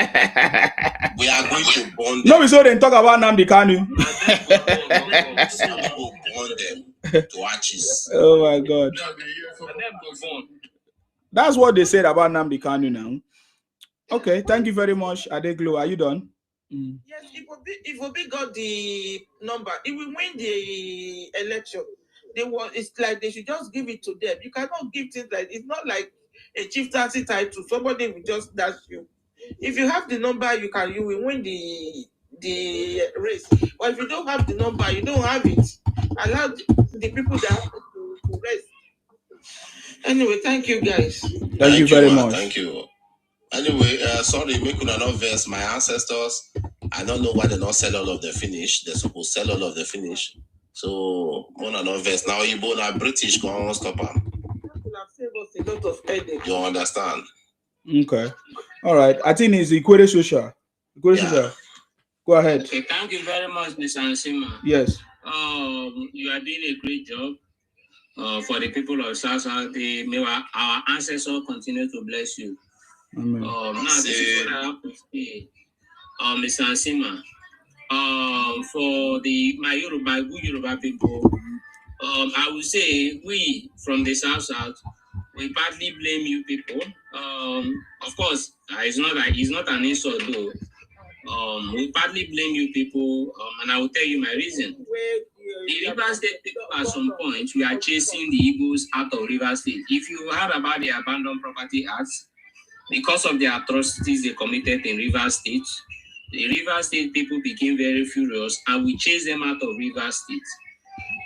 We are going to burn them. No, we saw them talk about Nnamdi Kanu. We will burn them to ashes. Oh my God. That's what they said about Nnamdi Kanu now. Okay, thank you very much, Adeglo. Are you done? Yes, if Obi got the number, he will win the election. It's like they should just give it to them. You cannot give things like, it's not like a chieftaincy title. Somebody will just dash you. If you have the number, you will win the race. But if you don't have the number, you don't have it. Allow the people that have to rest. Anyway, thank you guys. Thank you very much. Thank you. Anyway, sorry, make una not verse. My ancestors, I don't know why they not sell all of the finish. They're supposed to sell all of the finish. So, una not verse. Now, Igbo na British, go on, stop them. A lot of headache. You understand? Okay. All right. I think it's Equator Social. Social. Go ahead. Okay, thank you very much, Mr. Ansima. Yes. You are doing a great job. For the people of South, may our ancestors continue to bless you. Amen. Now this is what I have to say, Mr. Ansima. For my good Yoruba people, I would say we from the South, we partly blame you people. Of course, it's not an insult though. We partly blame you people, and I will tell you my reason. The River State people, at some point, we are chasing the Igbos out of River State. If you heard about the Abandoned Property Acts, because of the atrocities they committed in River State, the River State people became very furious, and we chased them out of River State.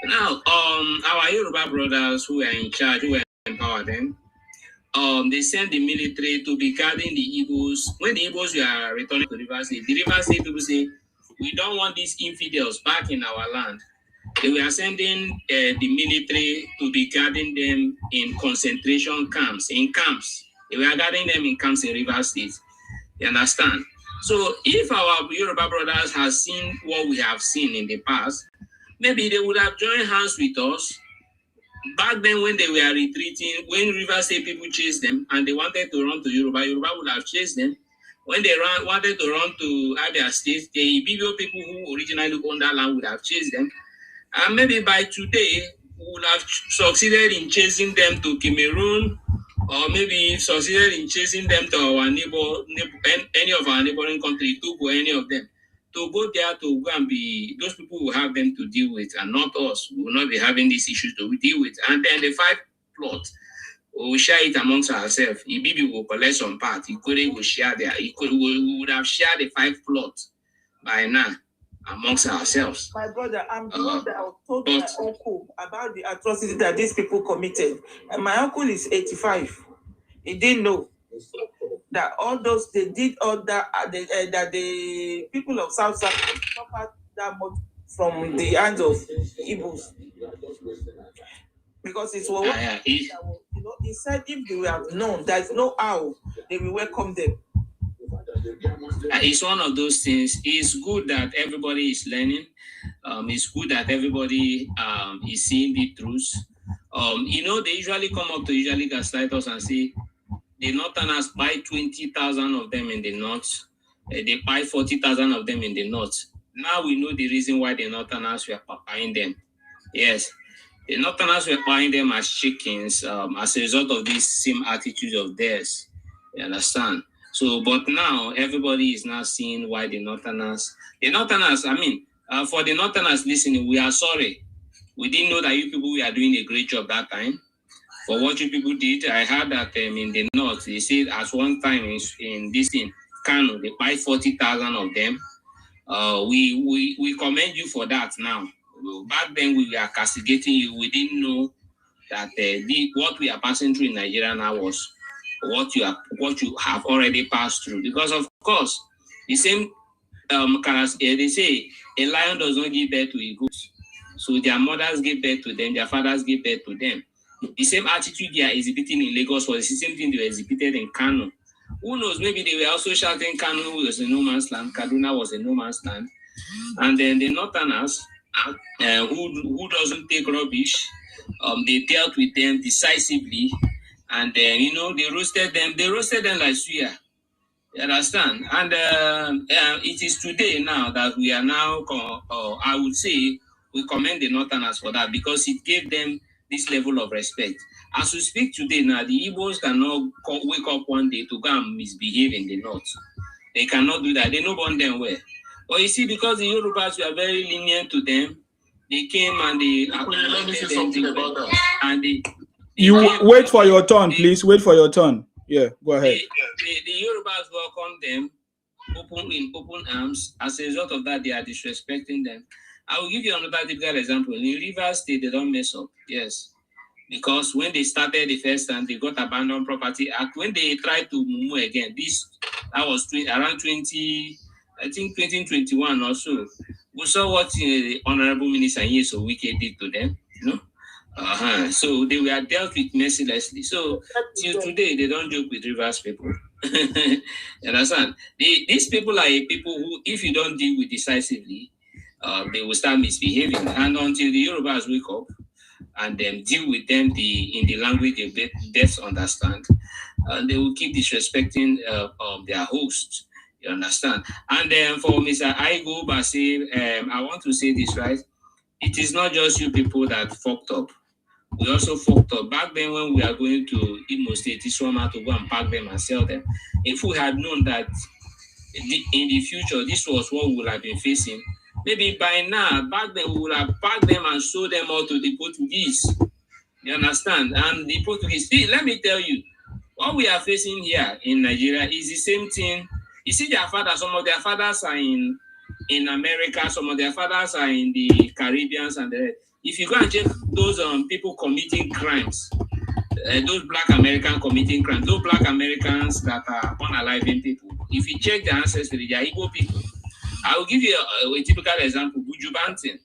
Now, our Yoruba brothers who are in charge, who empower them, they sent the military to be guarding the Igbos. When the Igbos were returning to River State, the River State people say, we don't want these infidels back in our land. They were sending the military to be guarding them in concentration camps, They were guarding them in camps in River State. You understand? So if our Yoruba brothers have seen what we have seen in the past, maybe they would have joined hands with us. Back then when they were retreating, when River State people chased them and they wanted to run to Yoruba would have chased them. When they wanted to run to Abia State, the Ibibio people who originally owned that land would have chased them. And maybe by today, we would have succeeded in chasing them to Cameroon, or maybe succeeded in chasing them to our any of our neighboring countries, Togo, any of them. To go there to go and be, those people will have them to deal with, and not us. We will not be having these issues to deal with. And then the 5 plots, we will share it amongst ourselves. Ibibi will collect some part. Ikore will share we would have shared the 5 plots by now amongst ourselves. My brother, I'm the one that told my uncle about the atrocity that these people committed. And my uncle is 85. He didn't know that all those, they did all that, that the people of South suffered that much from the hands of Igbos. Because it's what he said, if they have known, there's no how they will welcome them. It's one of those things. It's good that everybody is learning. It's good that everybody is seeing the truth. They usually come up to gaslight us and say, the Northerners buy 20,000 of them in the North. They buy 40,000 of them in the North. Now we know the reason why the Northerners were buying them. Yes, the Northerners were buying them as chickens as a result of this same attitude of theirs. You understand? So, but now everybody is now seeing why the Northerners, for the Northerners listening, we are sorry. We didn't know that you people were doing a great job that time. For what you people did, I heard that in the North, they said at one time in this in Kano, they buy 40,000 of them. We commend you for that now. Back then, we were castigating you. We didn't know that what we are passing through in Nigeria now was what you have already passed through. Because of course, the same they say a lion does not give birth to a goat. So their mothers give birth to them, their fathers give birth to them. The same attitude they are exhibiting in Lagos was the same thing they were exhibited in Kano. Who knows, maybe they were also shouting Kano was a no man's land, Kaduna was a no man's land. And then the Northerners, who doesn't take rubbish, they dealt with them decisively. And then, they roasted them like suya. You understand? And it is today now that we are now, I would say, we commend the Northerners for that because it gave them this level of respect. As we speak today now, the Igbos cannot wake up one day to go and misbehave in the North. They cannot do that. They know born them well. But you see, because the Yorubas were very lenient to them, they came and they... Let me say something about that. And wait for your turn, please. Wait for your turn. Yeah, go ahead. The Yorubas welcome them in open arms. As a result of that, they are disrespecting them. I will give you another typical example. In Rivers State, they don't mess up. Yes. Because when they started the first time, they got Abandoned Property Act. When they tried to move again, that was around 2021 or so. We saw what the Honorable Minister Nyeso Wike did to them, So they were dealt with mercilessly. So till today, they don't joke with Rivers people. You understand? These people are people who, if you don't deal with decisively, they will start misbehaving. And until the Yorubas wake up and then deal with them in the language they best understand, they will keep disrespecting their hosts. You understand? And then for Mr. Igbo Biafra, I want to say this, right? It is not just you people that fucked up. We also fucked up. Back then when we are going to Imo State, Iswama to go and pack them and sell them. If we had known that in the future, this was what we would have been facing, maybe by now, back then, we would have packed them and sold them all to the Portuguese. You understand? And the Portuguese, let me tell you, what we are facing here in Nigeria is the same thing. You see their fathers, some of their fathers are in America, some of their fathers are in the Caribbean, and if you go and check those people committing crimes, those Black Americans committing crimes, those Black Americans that are unaliving people, if you check their ancestry, they are Igbo people. I will give you a typical example. Buju Banton.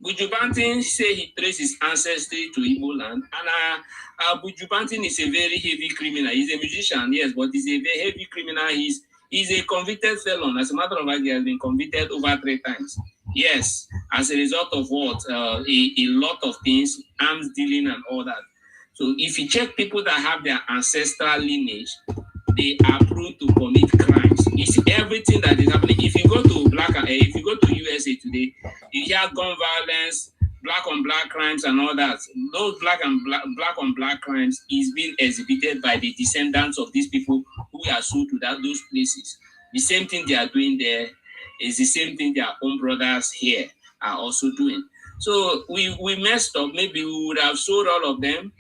Buju Banton say he traced his ancestry to Igbo land, and Buju Banton is a very heavy criminal. He's a musician, yes, but he's a very heavy criminal. He's a convicted felon. As a matter of fact, he has been convicted over 3 times. Yes, as a result of what? A lot of things, arms dealing and all that. So if you check people that have their ancestral lineage, they are prone to commit crimes. It's everything that is happening. If you go to USA today, you hear gun violence, black on black crimes, and all that. Those black on black crimes is being exhibited by the descendants of these people who are sold to those places. The same thing they are doing there is the same thing their own brothers here are also doing. So we messed up. Maybe we would have sold all of them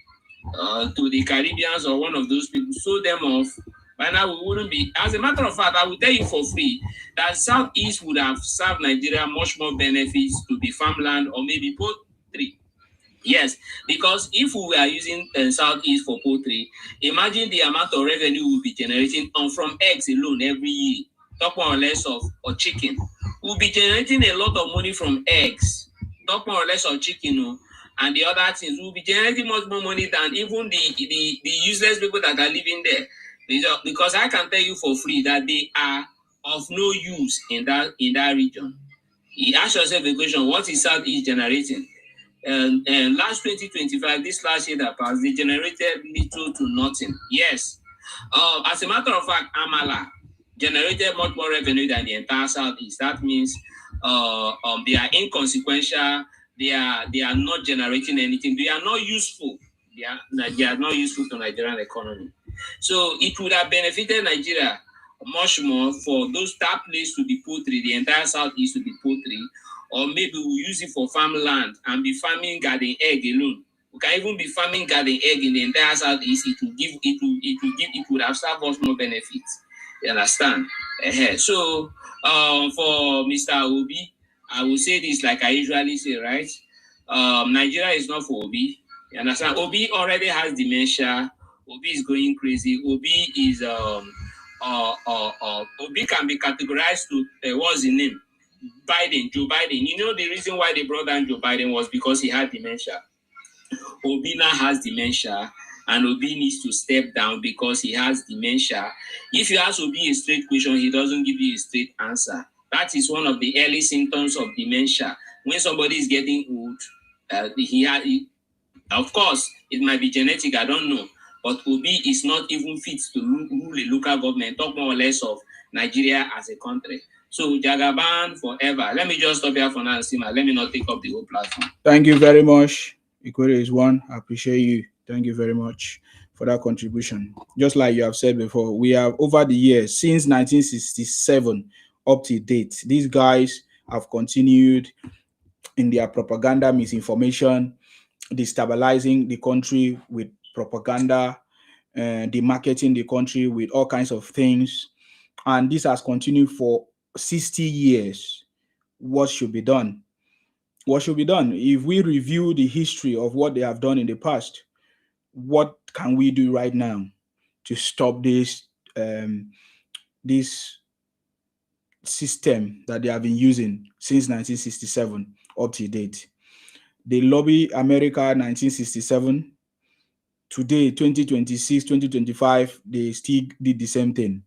to the Caribbeans or one of those people, sold them off. By now we wouldn't be. As a matter of fact, I will tell you for free that Southeast would have served Nigeria much more benefits to be farmland or maybe poultry. Yes, because if we were using Southeast for poultry, imagine the amount of revenue we'll be generating from eggs alone every year. Talk more or less of chicken. We'll be generating a lot of money from eggs. Talk more or less of chicken, and the other things. We'll be generating much more money than even the useless people that are living there. Because I can tell you for free that they are of no use in that region. You ask yourself the question, what is Southeast generating? And last 2025, this last year that passed, they generated little to nothing. Yes. As a matter of fact, Amala generated much more revenue than the entire Southeast. That means they are inconsequential. They are not generating anything. They are not useful. They are not useful to Nigerian economy. So it would have benefited Nigeria much more for that place to be poultry, the entire Southeast to be poultry, or maybe we'll use it for farmland and be farming garden egg alone. We can even be farming garden egg in the entire Southeast. It would have served us more benefits. You understand? So for Mr. Obi, I will say this like I usually say, right? Nigeria is not for Obi. You understand? Obi already has dementia. Obi is going crazy. Obi is Obi can be categorized to what's his name? Joe Biden. You know the reason why they brought down Joe Biden was because he had dementia. Obi now has dementia, and Obi needs to step down because he has dementia. If you ask Obi a straight question, he doesn't give you a straight answer. That is one of the early symptoms of dementia. When somebody is getting old, of course, it might be genetic, I don't know. But Obi is not even fit to rule a local government, talk more or less of Nigeria as a country. So Jagaban forever. Let me just stop here for now, Sima. Let me not take up the whole platform. Thank you very much. Equity is one. I appreciate you. Thank you very much for that contribution. Just like you have said before, we have over the years, since 1967 up to date, these guys have continued in their propaganda, misinformation, destabilizing the country with propaganda, demarketing the country with all kinds of things. And this has continued for 60 years. What should be done? What should be done? If we review the history of what they have done in the past, what can we do right now to stop this this system that they have been using since 1967 up to date? They lobby America 1967. Today, 2026, 2025, they still did the same thing.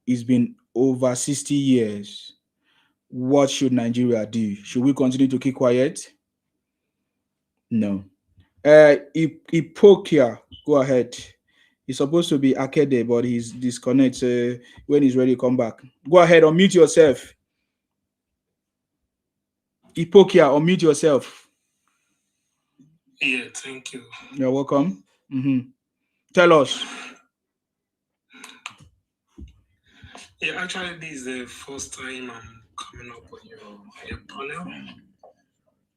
It's been over 60 years. What should Nigeria do? Should we continue to keep quiet? No. Ipokia, go ahead. He's supposed to be Akede, but he's disconnected. When he's ready, come back. Go ahead, unmute yourself. Ipokia, unmute yourself. Yeah, thank you. You're welcome. Tell us. Yeah, actually, this is the first time I'm coming up on your panel.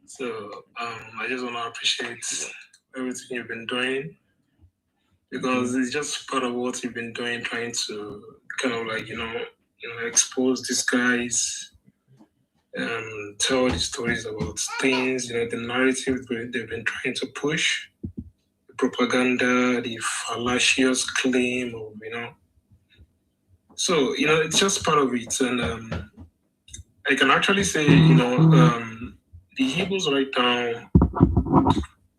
So I just want to appreciate everything you've been doing, because it's just part of what you've been doing, trying to kind of like, expose these guys, tell the stories about things, the narrative they've been trying to push, the propaganda, the fallacious claim of, So, it's just part of it. And I can actually say, the Hebrews right now,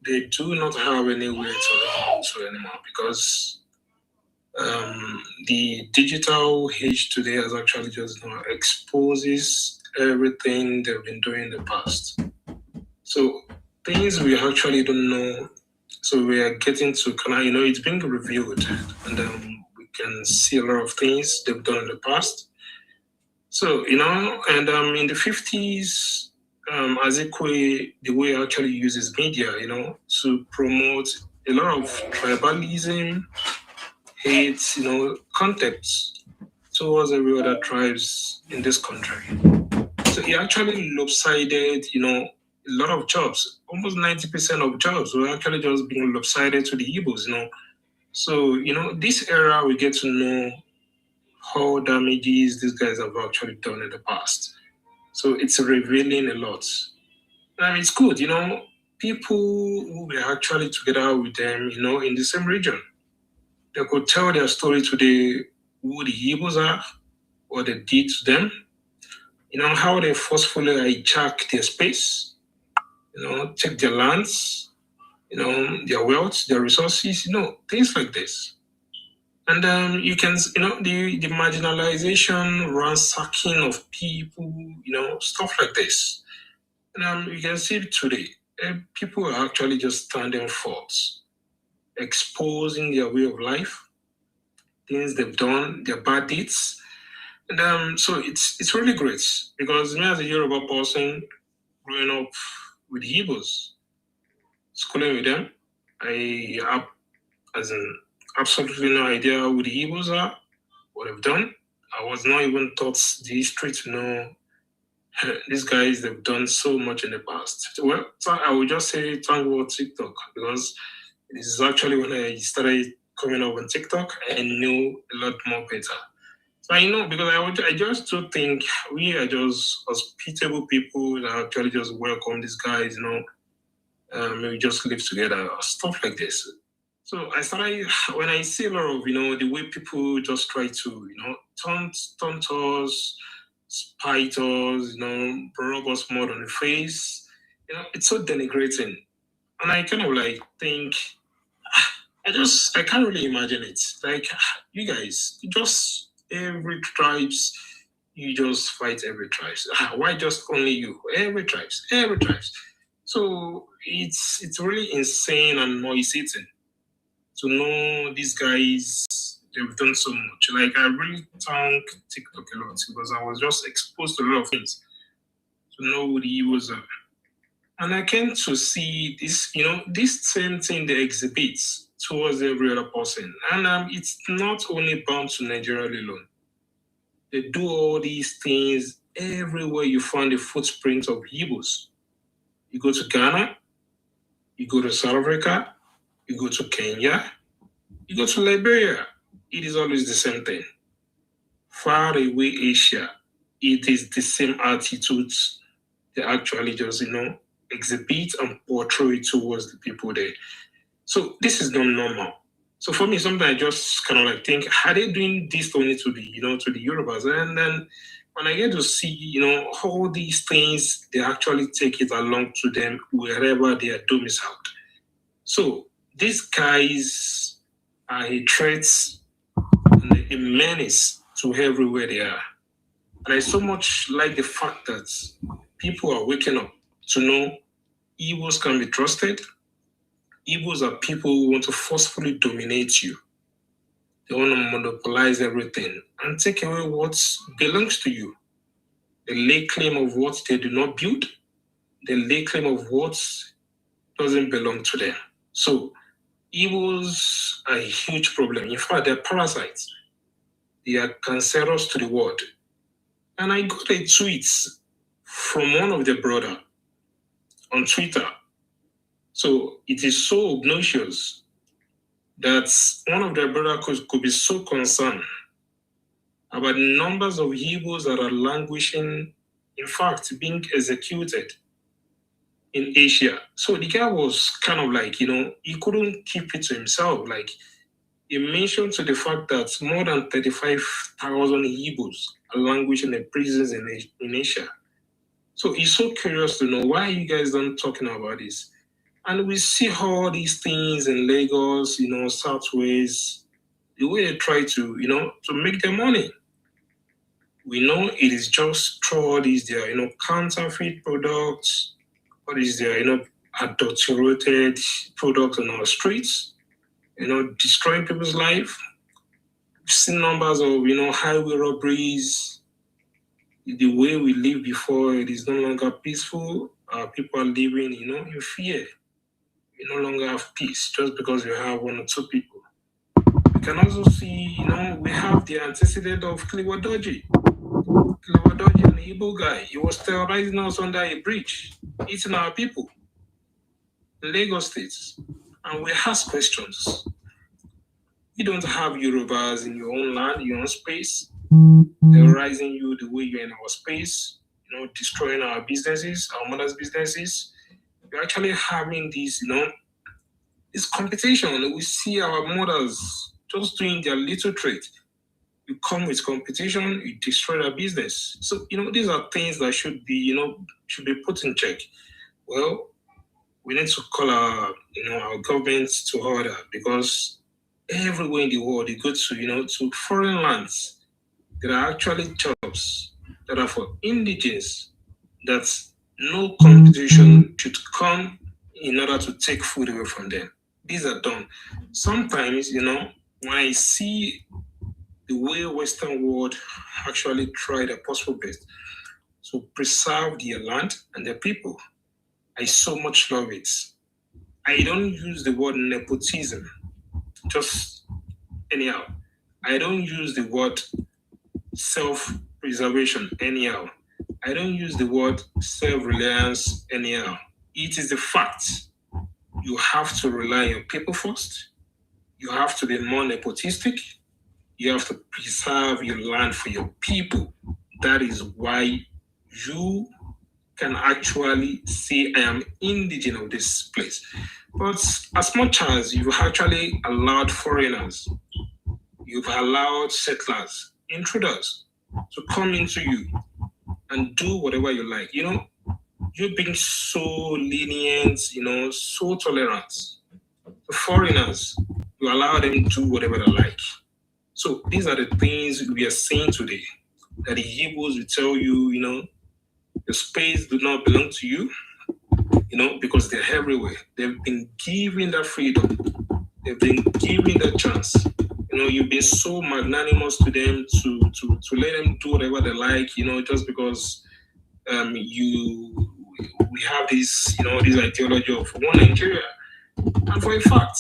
they do not have anywhere to anymore, because the digital age today has actually just exposes everything they've been doing in the past. So things we actually don't know. So we are getting to it's being reviewed, and we can see a lot of things they've done in the past. So, and in the 50s, Azekwe, the way he actually uses media, to promote a lot of tribalism, hate, concepts towards every other tribes in this country. So he actually lopsided, a lot of jobs. Almost 90% of jobs were actually just being lopsided to the Igbos, So, this era, we get to know how damages these guys have actually done in the past. So it's revealing a lot. I mean, it's good, people who were actually together with them, in the same region. They could tell their story today, who the Igbos are, what they did to them, how they forcefully hijack their space, take their lands, their wealth, their resources, things like this. And you can, the marginalization, ransacking of people, stuff like this. And you can see today, people are actually just standing forth, exposing their way of life, things they've done, their bad deeds. And so it's really great, because me as a Yoruba person, growing up with Igbos, schooling with them, I have absolutely no idea who the Igbos are, what they've done. I was not even taught the history to know these guys, they've done so much in the past. Well, so I would just say thank God TikTok, because this is actually when I started coming up on TikTok, I knew a lot more better. So I know, because I just do think we are just hospitable people that actually just welcome these guys, maybe just live together, stuff like this. So I started, when I see a lot of, the way people just try to, taunt us, spite us, rub us mud on the face, it's so denigrating. And I kind of like think, I can't really imagine it. Like, you guys, every tribes, you just fight every tribes. Why just only you? Every tribes. So it's really insane and noise-eating to know these guys, they've done so much. Like, I really thank TikTok a lot because I was just exposed to a lot of things to know who the Igbos are. And I came to see this, this same thing they exhibit towards every other person. And it's not only bound to Nigeria alone. They do all these things everywhere you find the footprints of Igbos. You go to Ghana, you go to South Africa, you go to Kenya, you go to Liberia, it is always the same thing. Far away Asia, it is the same attitudes they actually just, exhibit and portray towards the people there. So this is not normal. So for me, sometimes I just kind of like think, are they doing this only to the, to the Yorubas? And then when I get to see, all these things, they actually take it along to them wherever they are domiciled. So these guys are a threat and a menace to everywhere they are. And I so much like the fact that people are waking up to know Igbos can be trusted. Igbos are people who want to forcefully dominate you. They want to monopolize everything and take away what belongs to you. They lay claim of what they do not build. They lay claim of what doesn't belong to them. So Igbos are a huge problem. In fact, they're parasites. They are cancerous to the world. And I got a tweet from one of their brother on Twitter. So it is so obnoxious that one of their brothers could be so concerned about the numbers of Igbos that are languishing, in fact, being executed in Asia. So the guy was kind of like, he couldn't keep it to himself. Like, he mentioned to the fact that more than 35,000 Igbos are languishing in prisons in Asia. So he's so curious to know why you guys don't talking about this. And we see all these things in Lagos, Southwest, the way they try to, to make their money. We know it is just through all these their, counterfeit products, all these their, adulterated products on our streets, destroying people's life. We've seen numbers of, highway robberies. The way we lived before, it is no longer peaceful. People are living, in fear. We no longer have peace just because we have one or two people. We can also see, we have the antecedent of Kliwadoji. Kliwadoji, an Igbo guy, he was terrorizing us under a bridge, eating our people in Lagos State. And we ask questions. You don't have Yorubas in your own land, your own space, terrorizing you the way you're in our space, destroying our businesses, our mother's businesses. We're actually having this, this competition. We see our mothers just doing their little trade. You come with competition, you destroy their business. So, these are things that should be put in check. Well, we need to call our government to order, because everywhere in the world, you go to, to foreign lands, there are actually jobs that are for indigenous, that no competition should come in order to take food away from them. These are done. Sometimes, when I see the way Western world actually try their possible best to preserve their land and their people, I so much love it. I don't use the word nepotism, just anyhow. I don't use the word self-preservation anyhow. I don't use the word self-reliance anyhow. It is the fact. You have to rely on your people first. You have to be more nepotistic. You have to preserve your land for your people. That is why you can actually say I am indigenous of this place. But as much as you've actually allowed foreigners, you've allowed settlers, intruders to come into you and do whatever you like, you've been so lenient, so tolerant to foreigners. You allow them to do whatever they like. So these are the things we are saying today, that the Igbos will tell you, the space do not belong to you, because they're everywhere. They've been given that freedom. They've been given that chance. You've been so magnanimous to them to let them do whatever they like, just because we have this, this ideology of one Nigeria. And for a fact,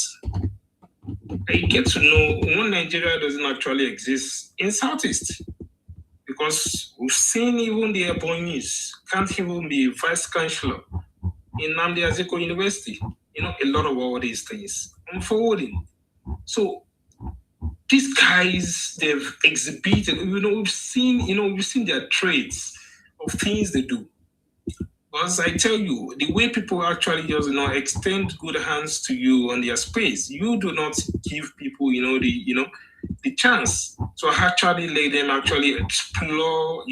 I get to know one Nigeria doesn't actually exist in Southeast. Because we've seen even the Ebonyis can't even be vice chancellor in Nnamdi Azikiwe University. A lot of all these things unfolding. So these guys, they've exhibited, we've seen their traits of things they do. Because I tell you, the way people actually just, extend good hands to you on their space, you do not give people, the chance to actually let them actually explore,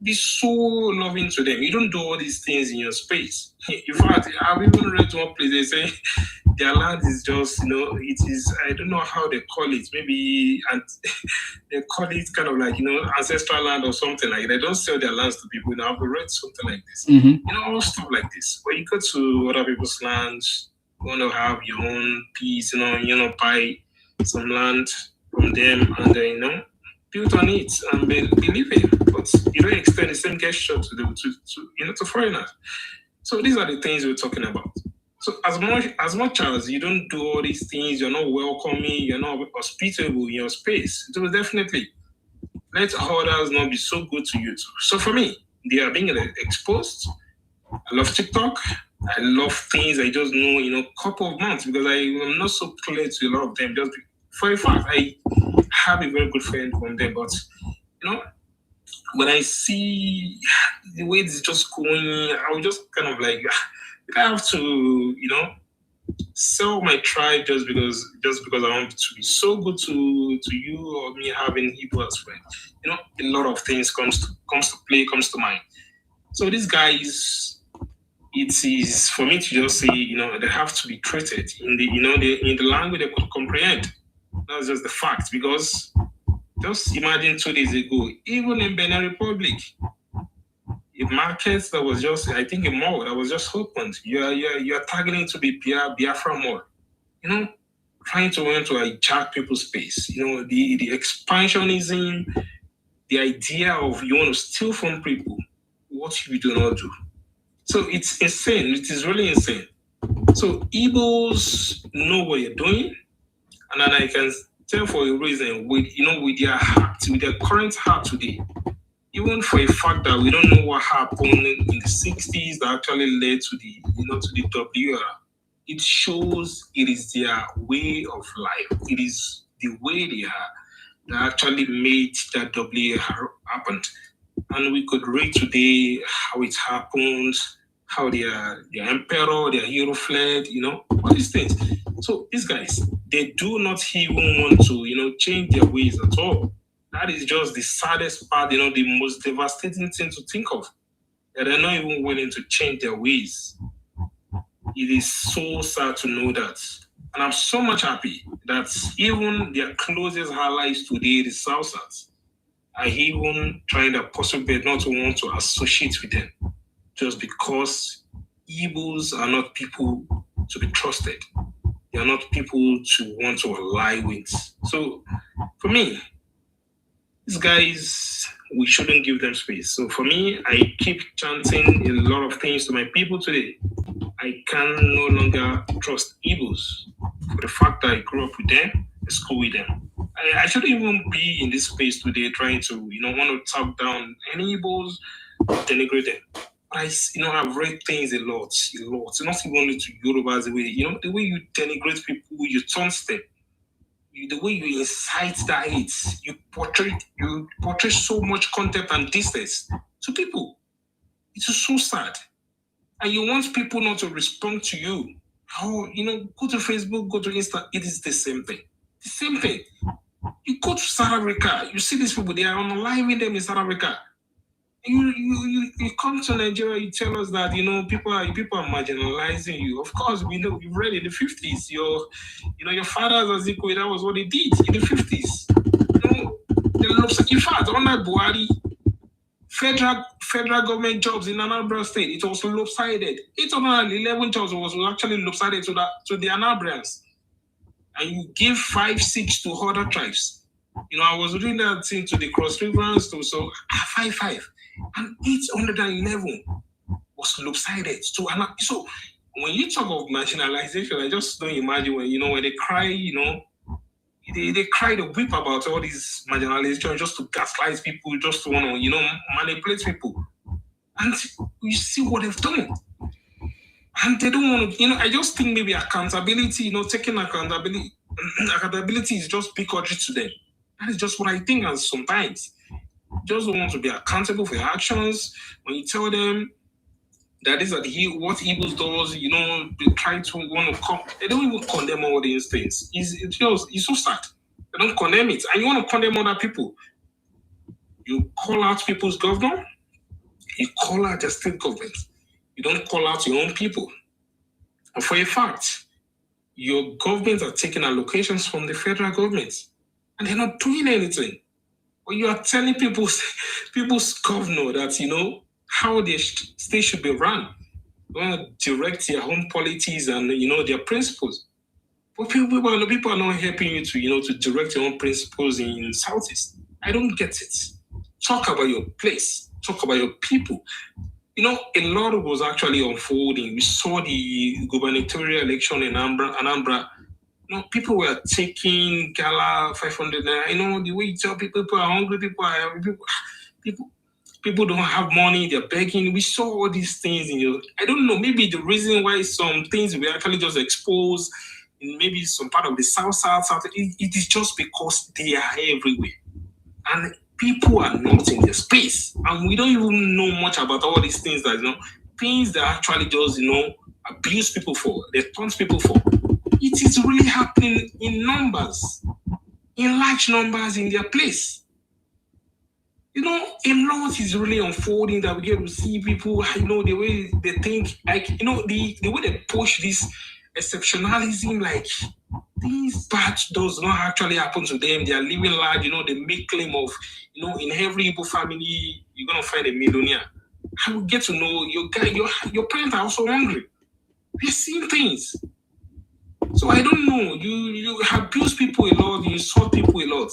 be so loving to them. You don't do all these things in your space. In fact, I've even read one place, they say their land is just, it is, I don't know how they call it, maybe, and they call it kind of like, ancestral land or something like that. They don't sell their lands to people. I've read something like this. Mm-hmm. All stuff like this. When you go to other people's lands, you want to have your own piece, buy some land from them and, build on it and believe it. But you don't extend the same gesture to foreigners. So these are the things we're talking about. So as much as you don't do all these things, you're not welcoming, you're not hospitable in your space, so definitely let others not be so good to you too. So for me, they are being exposed. I love TikTok. I love things I just know in a couple of months because I am not so clear to a lot of them. Just for a fact, I have a very good friend from them, but when I see the way it's just going, I will just kind of like, I have to, sell my tribe just because I want to be so good to you or me having Igbo as friends. A lot of things comes to mind. So these guys, it is for me to just say, they have to be treated in the language they could comprehend. That's just the fact, because just imagine 2 days ago, even in Benin Republic, a market that was just, I think a mall that was just opened, you're targeting to be Biafra mall, trying to want to hijack people's space, the expansionism, the idea of you want to steal from people, what you do not do. So it's insane. It is really insane. So Igbos know what you're doing, and then I can tell for a reason with their heart, with their current heart today, even for a fact that we don't know what happened in the 60s that actually led to the WR, it shows it is their way of life. It is the way they are that actually made that WR happen. And we could read today how it happened, how their emperor, their hero fled, all these things. So these guys, they do not even want to, change their ways at all. That is just the saddest part, the most devastating thing to think of. That they're not even willing to change their ways. It is so sad to know that. And I'm so much happy that even their closest allies today, the Souths, are even trying their possible best not to want to associate with them. Just because Igbos are not people to be trusted. They are not people to want to ally with. So for me, these guys, we shouldn't give them space. So for me, I keep chanting a lot of things to my people today. I can no longer trust Igbos for the fact that I grew up with them, I school with them. I shouldn't even be in this space today trying to, want to talk down any Igbos, denigrate them. I've read things a lot, not even only to Yorubas, the way you denigrate people, you taunt them, the way you incite that hate, you portray so much contempt and distance to people. It's so sad. And you want people not to respond to you. How, go to Facebook, go to Insta, it is the same thing. The same thing. You go to South Africa, you see these people, they are unaliving them in South Africa. You come to Nigeria, you tell us that people are marginalizing you. Of course, we know, we've read in the 50s. Your fathers Azikiwe, that was what they did in the 50s. In fact, under Buhari, federal government jobs in Anambra State, it was lopsided. 811 jobs was actually lopsided to the Anabrians, and you give 5-6 to other tribes. I was reading that thing to the Cross Rivers, so 5-5, and 811 was lopsided to another. So when you talk of marginalization, I just don't imagine when they cry, they cry to weep about all these marginalization just to gaslight people, just to want to manipulate people, and you see what they've done. And they don't want to, I just think maybe accountability, taking accountability is just bigotry to them. That is just what I think. And sometimes you just don't want to be accountable for your actions. When you tell them that is what Igbos does, they try to want to come. They don't even condemn all these things. It's so sad. They don't condemn it. And you want to condemn other people. You call out people's governor. You call out the state government. You don't call out your own people. And for a fact, your governments are taking allocations from the federal government, and they're not doing anything. But you are telling people's governor that, how their state should be run. You want to direct their own policies and, their principles. But people are not helping you to direct your own principles in Southeast. I don't get it. Talk about your place. Talk about your people. A lot was actually unfolding. We saw the gubernatorial election in Anambra. People were taking gala 500 naira. The way you tell people are hungry, people don't have money, they're begging. We saw all these things I don't know, maybe the reason why some things were actually just exposed in maybe some part of the south, it is just because they are everywhere. And people are not in the space. And we don't even know much about all these things things that actually just, abuse people for, they taunt people for. It is really happening in numbers, in large numbers in their place. A lot is really unfolding that we get to see people, the way they think, the way they push this exceptionalism, things bad does not actually happen to them. They are living large, they make claim of, in every Igbo family, you're going to find a millionaire. I will get to know your parents are also hungry. They're seeing things. So I don't know. You abuse people a lot, you insult people a lot,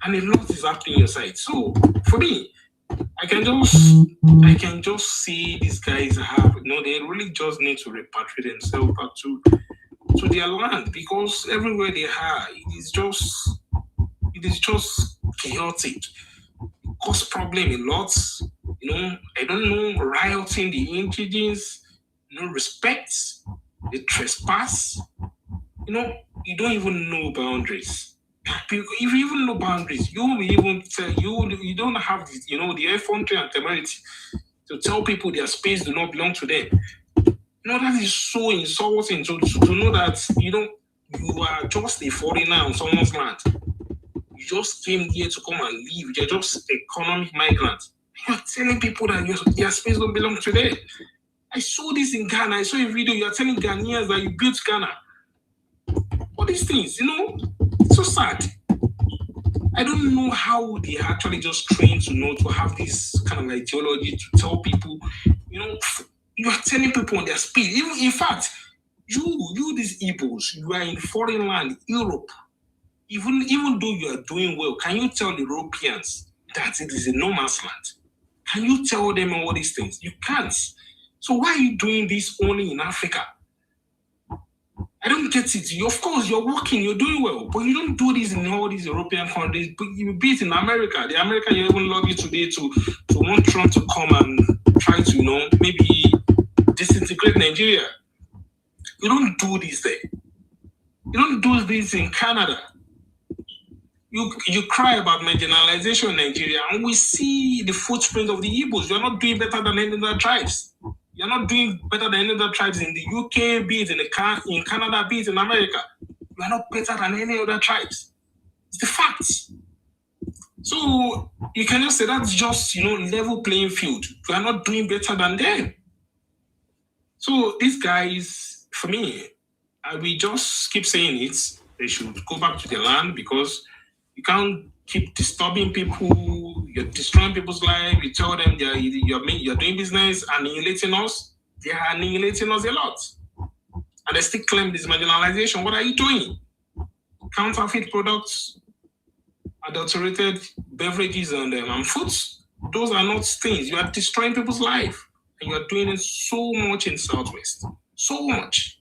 and a lot is happening on your side. So for me, I can just see these guys have, they really just need to repatriate themselves back to their land, because everywhere they are, it is just chaotic. It causes problem a lot. I don't know, rioting the indigents, respect, they trespass. You don't even know boundaries. If you even know boundaries, you don't have the effrontery and temerity to tell people their space do not belong to them. That is so insulting to know that you are just a foreigner on someone's land. You just came here to come and live. You're just economic migrant. You're telling people that your space don't belong to them. I saw this in Ghana. I saw a video. You're telling Ghanaians that you built Ghana. All these things, it's so sad. I don't know how they actually just trained to have this kind of ideology to tell people, you are telling people on their speed. Even, in fact, you these Igbos, you are in foreign land, Europe. Even though you are doing well, can you tell the Europeans that it is a no man's land? Can you tell them all these things? You can't. So why are you doing this only in Africa? I don't get it. Of course, you're working, you're doing well, but you don't do this in all these European countries. But you be it in America. The American you even love you today to want Trump to come and try to, maybe disintegrate Nigeria. You don't do this there. You don't do this in Canada. you cry about marginalization in Nigeria, and we see the footprint of the Igbos. You're not doing better than any other tribes. You're not doing better than any other tribes in the UK, be it in Canada, be it in America. You're not better than any other tribes. It's the facts. So you can just say that's just level playing field. You are not doing better than them. So these guys, for me, I will just keep saying it. They should go back to their land, because you can't keep disturbing people. You're destroying people's lives. You tell them you're doing business, annihilating us. They are annihilating us a lot. And they still claim this marginalization. What are you doing? Counterfeit products, adulterated beverages, and foods. Those are not things. You are destroying people's life. And you are doing it so much in Southwest. So much.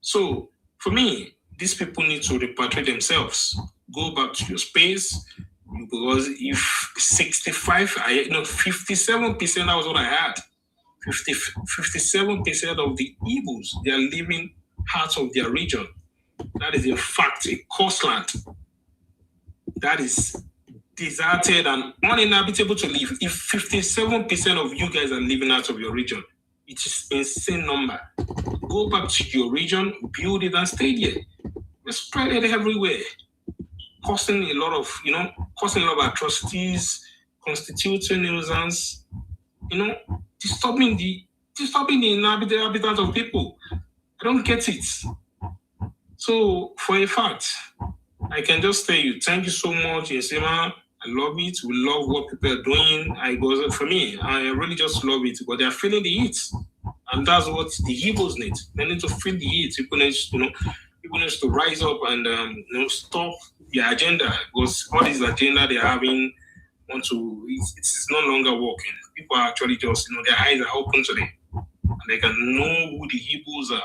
So, for me, these people need to repatriate themselves. Go back to your space. Because if 57%, that was what I had. 57% of the Igbos, they are living out of their region. That is, in fact, a coastland that is deserted and uninhabitable to live. If 57% of you guys are living out of your region, it is an insane number. Go back to your region, build it, and stay there. Just spread it everywhere, causing a lot of atrocities, constituting nuisance, disturbing the inhabitants of people. I don't get it. So, for a fact, I can just tell you, thank you so much, Yesima. I love it. We love what people are doing. For me, I really just love it. But they are feeling the heat. And that's what the Igbos need. They need to feel the heat. People need to rise up and stop their agenda. Because all this agenda they are having, it's no longer working. People are actually just, their eyes are open to them. And they can know who the Igbos are.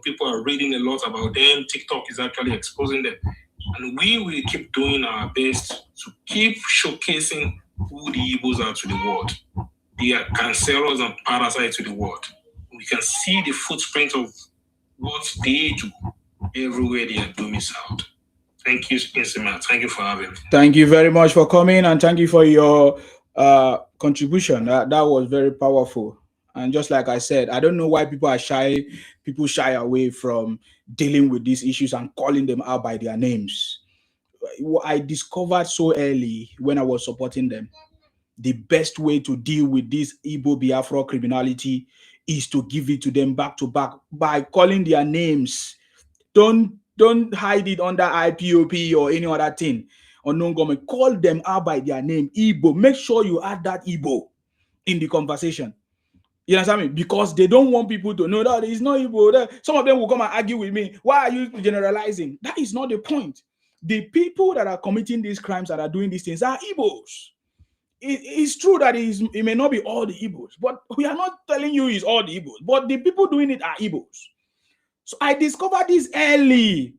People are reading a lot about them. TikTok is actually exposing them. And we will keep doing our best to keep showcasing who the Igbos are to the world. They are cancerous and parasites to the world. We can see the footprint of what they do everywhere they are domiciled. Thank you, Insima. Thank you for having me. Thank you very much for coming, and thank you for your contribution. That was very powerful. And just like I said, I don't know why people shy away from dealing with these issues and calling them out by their names. I discovered so early when I was supporting them, the best way to deal with this Igbo Biafra criminality is to give it to them back to back by calling their names. Don't hide it under IPOP or any other thing. Unknown government. Call them out by their name, Igbo. Make sure you add that Igbo in the conversation. You understand me? Because they don't want people to know that it's not Igbo. Some of them will come and argue with me. Why are you generalizing? That is not the point. The people that are committing these crimes that are doing these things are Igbos. It's true that it may not be all the Igbos, but we are not telling you it's all the Igbos. But the people doing it are Igbos. So I discovered this early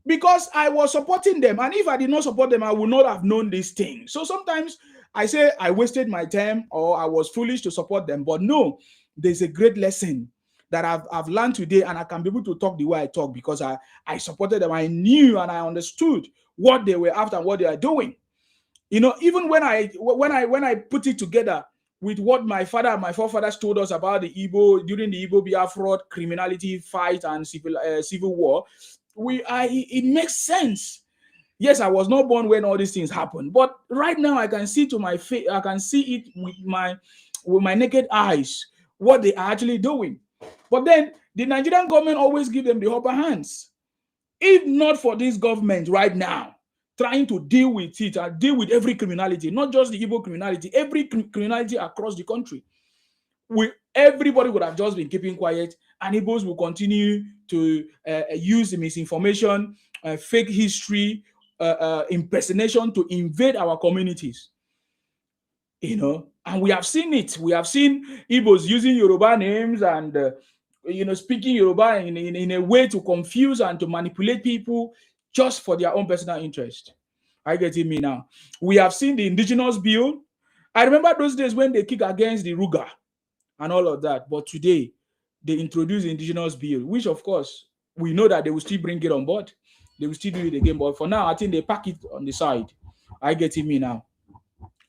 because I was supporting them. And if I did not support them, I would not have known this thing. So sometimes I say I wasted my time or I was foolish to support them. But no, there's a great lesson that I've learned today, and I can be able to talk the way I talk because I supported them. I knew and I understood what they were after and what they are doing. Even when I put it together with what my father and my forefathers told us about the Igbo during the Igbo Biafra criminality fight and civil war, it makes sense. Yes, I was not born when all these things happened, but right now I can see to my face, I can see it with my naked eyes what they are actually doing. But then the Nigerian government always give them the upper hands. If not for this government right now trying to deal with it and deal with every criminality, not just the Igbo criminality, every criminality across the country, everybody would have just been keeping quiet, and Igbos will continue to use the misinformation, fake history, impersonation to invade our communities. And we have seen it. We have seen Igbos using Yoruba names and speaking Yoruba in a way to confuse and to manipulate people just for their own personal interest. I get it me now. We have seen the indigenous bill. I remember those days when they kick against the Ruga and all of that. But today, they introduce the indigenous bill, which of course, we know that they will still bring it on board. They will still do it again. But for now, I think they pack it on the side. I get me now.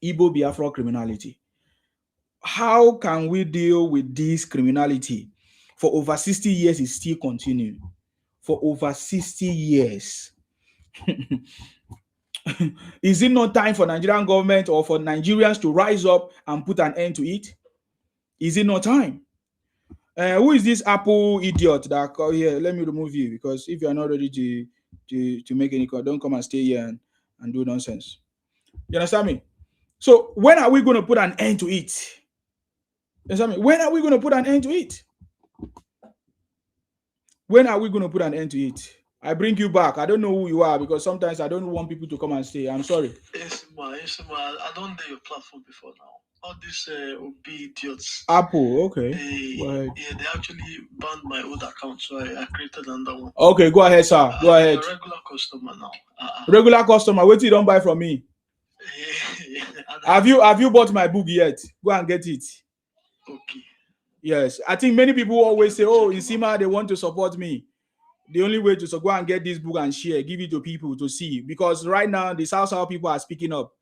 Igbo Biafra criminality. How can we deal with this criminality? For over 60 years, it still continues. For over 60 years. Is it not time for Nigerian government or for Nigerians to rise up and put an end to it? Is it not time? Who is this Apple idiot that call here? Let me remove you, because if you are not ready to make any call, don't come and stay here and do nonsense. You understand me? So when are we going to put an end to it? You understand me? When are we going to put an end to it? When are we going to put an end to it? I bring you back. I don't know who you are, because sometimes I don't want people to come and stay. I'm sorry. Yes, I don't know your platform before now. All these Obi idiots. Apple, okay. They actually banned my old account, so I created another one. Okay, go ahead, sir. Go ahead. I'm a regular customer now. Regular customer. Wait till you don't buy from me. Have you bought my book yet? Go and get it. Okay. Yes, I think many people always say, "Oh, in Sima they want to support me." The only way to go and get this book and share, give it to people to see, because right now the South people are speaking up.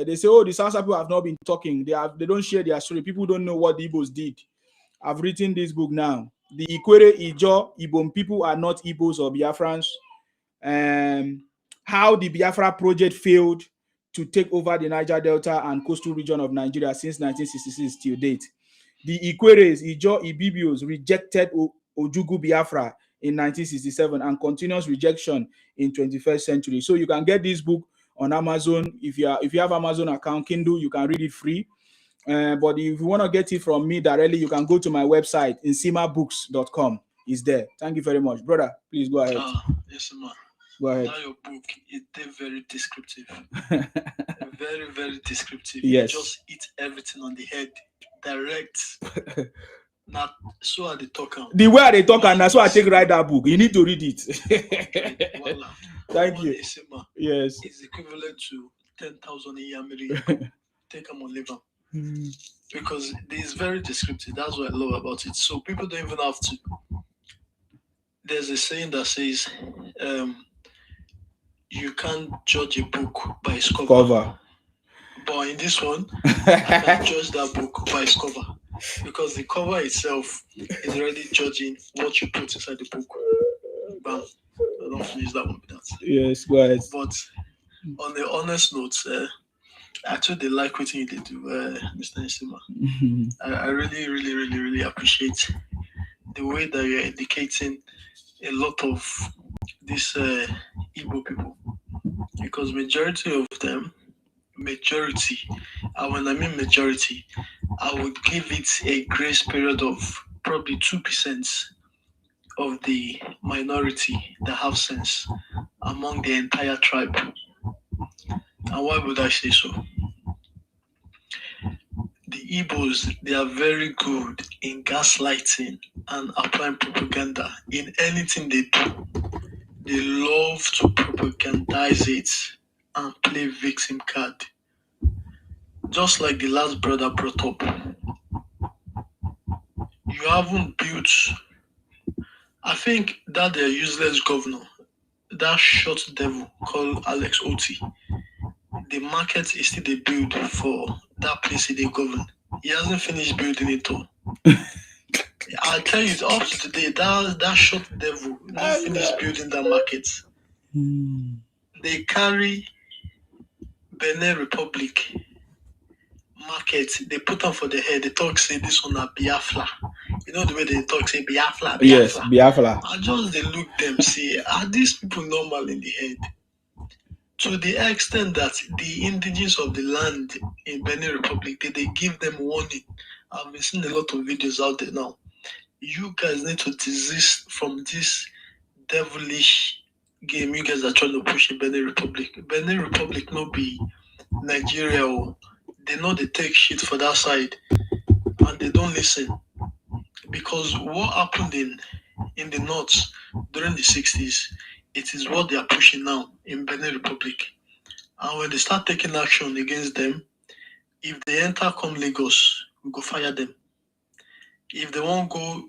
They say, "Oh, the South people have not been talking. They don't share their story. People don't know what the Igbos did." I've written this book now. The Ikwere Ijo Ibom people are not Igbos or Biafrans. How the Biafra project failed to take over the Niger Delta and coastal region of Nigeria since 1966 till date. The Ikweres, Ijo, Ibibios rejected Ojugu Biafra in 1967 and continuous rejection in 21st century. So you can get this book on Amazon. If you have Amazon account, Kindle, you can read it free. But if you want to get it from me directly, you can go to my website, insimabooks.com. It's there. Thank you very much. Brother, please go ahead. Yes, man. Go ahead. Now your book is very descriptive. Very, very descriptive. Yes. You just hit everything on the head. Direct. Not so are they talking. The way they talk, and that's why I take write that book. You need to read it. Voila. Thank you. Yes. It's equivalent to 10,000 a year. Take them on liver. Because it's very descriptive. That's what I love about it. So people don't even have to. There's a saying that says, you can't judge a book by its cover. But in this one, I can judge that book by its cover. Because the cover itself is already judging what you put inside the book. Bam. I don't finish that one with that. Yes, go ahead. But on the honest note, actually, they like what you do, Mr. Nsima. I really, really, really, really appreciate the way that you're educating a lot of these Igbo people. Because majority of them, and when I mean majority, I would give it a grace period of probably 2% of the minority that have sense among the entire tribe. And why would I say so? The Igbos, they are very good in gaslighting and applying propaganda in anything they do. They love to propagandize it and play victim card. Just like the last brother brought up. You haven't built, I think that their useless governor, that short devil called Alex Oti, the market is still the build for that place they govern. He hasn't finished building it all. I'll tell you, up to today, that short devil not finished building that market. They carry Benin Republic market, they put them for the head. They talk, say this one a Biafra. You know the way they talk, say Biafra. Yes, Biafra. I just they look them, say, are these people normal in the head? To the extent that the indigenous of the land in Benin Republic, they give them warning. I've been seeing a lot of videos out there now. You guys need to desist from this devilish game you guys are trying to push in Benin Republic. Benin Republic no be Nigeria. Or they know they take shit for that side and they don't listen. Because what happened in the north during the 60s, it is what they are pushing now in Benin Republic. And when they start taking action against them, if they enter come Lagos, we go fire them. If they won't go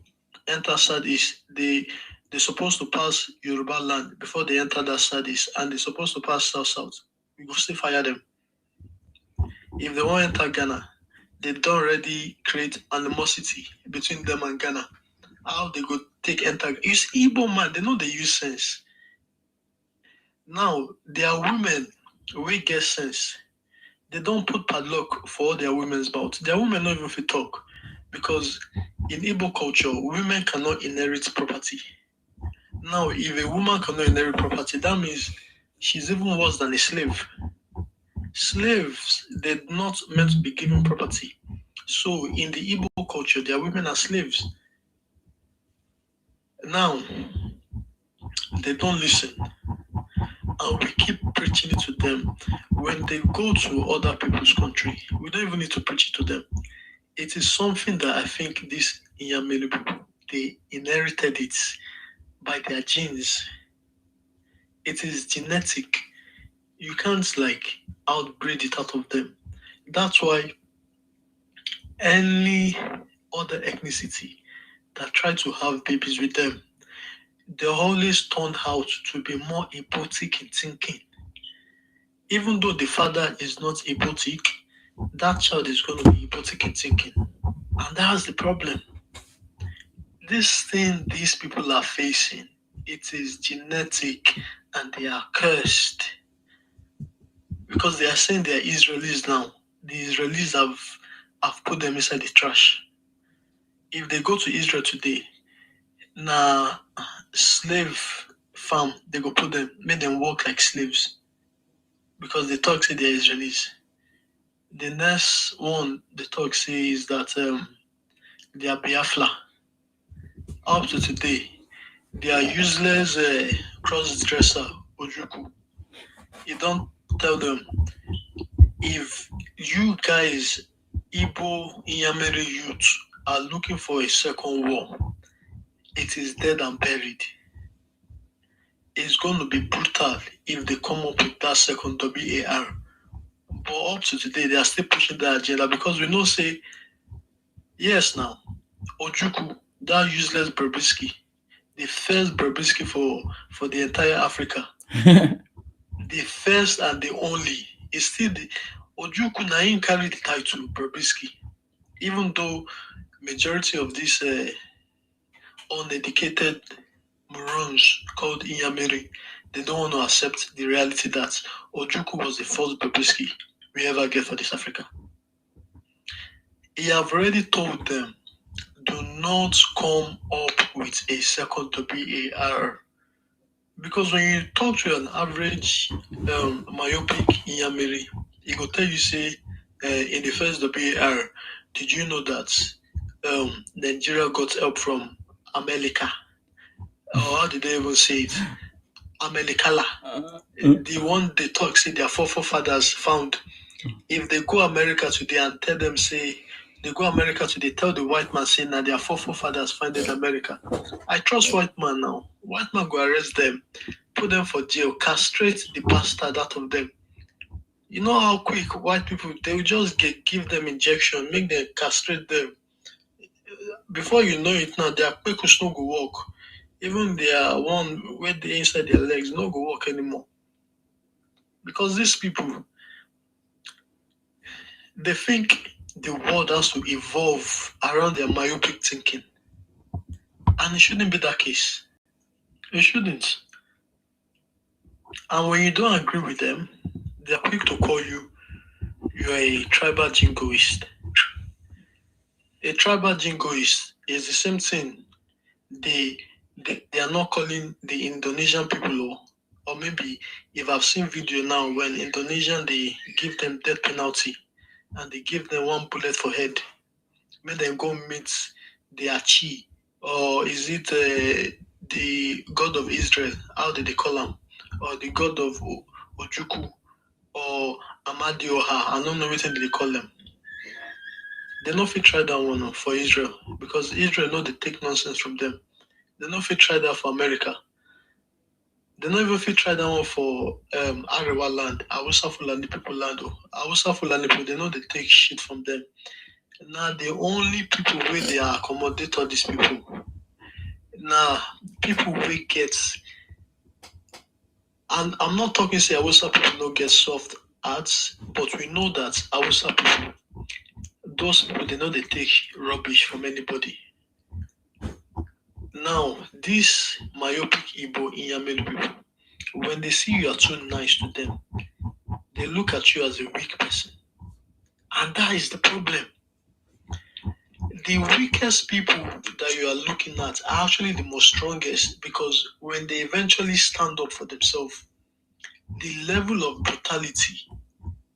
enter Southeast, they they're supposed to pass Yoruba land before they enter that studies, and they're supposed to pass South. We go still fire them. If they want to enter Ghana, they don't already create animosity between them and Ghana. How they go take enter? It's Igbo man, they know they use sense. Now, there are women who get sense. They don't put padlock for their women's mouth. Their women don't even fit talk. Because in Igbo culture, women cannot inherit property. Now, if a woman cannot inherit property, that means she's even worse than a slave. Slaves, they're not meant to be given property. So, in the Igbo culture, their women are slaves. Now, they don't listen. And we keep preaching it to them. When they go to other people's country, we don't even need to preach it to them. It is something that I think these Inyamele people, they inherited it by their genes. It is genetic. You can't outbreed it out of them. That's why any other ethnicity that try to have babies with them, they always turned out to be more epotic in thinking. Even though the father is not epotic, that child is going to be epotic in thinking. And that's the problem. This thing these people are facing, it is genetic and they are cursed. Because they are saying they are Israelis now. The Israelis have put them inside the trash. If they go to Israel today, slave farm, they go put them, make them work like slaves. Because they talk say they are Israelis. The next one they talk say is that they are Biafra. Up to today, they are useless cross-dresser, Ojuku. You don't tell them, if you guys, Igbo Inyamere youth, are looking for a second war, it is dead and buried. It's going to be brutal if they come up with that second WAR. But up to today, they are still pushing the agenda because we know, say, yes now, Ojuku, that useless Berbisky, the first Berbisky for the entire Africa, the first and the only, is still the Ojuku Nain carried the title Berbisky, even though majority of these uneducated morons called Inyamere, they don't want to accept the reality that Ojuku was the first Berbisky we ever get for this Africa. He have already told them, do not come up with a second WAR. Because when you talk to an average myopic Inyamere, he will tell you, say, in the first WAR, did you know that Nigeria got help from America? Or how did they even say it? Americala. The one they talk, say their forefathers found. If they go America today and tell them, say, they go America today, tell the white man, say, now their forefathers find in America. I trust white man now. White man go arrest them, put them for jail, castrate the bastard out of them. You know how quick white people, they will just give them injection, make them castrate them. Before you know it now, their quickness no go walk. Even their one where they inside their legs no go walk anymore. Because these people, they think the world has to evolve around their myopic thinking. And it shouldn't be that case. It shouldn't. And when you don't agree with them, they're quick to call you a tribal jingoist. A tribal jingoist is the same thing. They are not calling the Indonesian people, or maybe if I've seen video now when Indonesian, they give them death penalty and they give them one bullet for head. Make them go meet the Achi, or is it the God of Israel? How did they call him? Or the God of Ojuku, or Amadioha? I don't know what they call them. They not fit try that one for Israel, because Israel know they take nonsense from them. They not fit try that for America. They not even fit try that one for Arewa land, Hausa Fulani people land. Hausa Fulani people, they know they take shit from them. Now the only people where they are accommodate all these people Now, people will get, and I'm not talking say Hausa people don't get soft hearts, but we know that Hausa people, those people, they know they take rubbish from anybody. Now, these myopic Igbo Inyamelu people, when they see you are too nice to them, they look at you as a weak person. And that is the problem. The weakest people that you are looking at are actually the most strongest, because when they eventually stand up for themselves, the level of brutality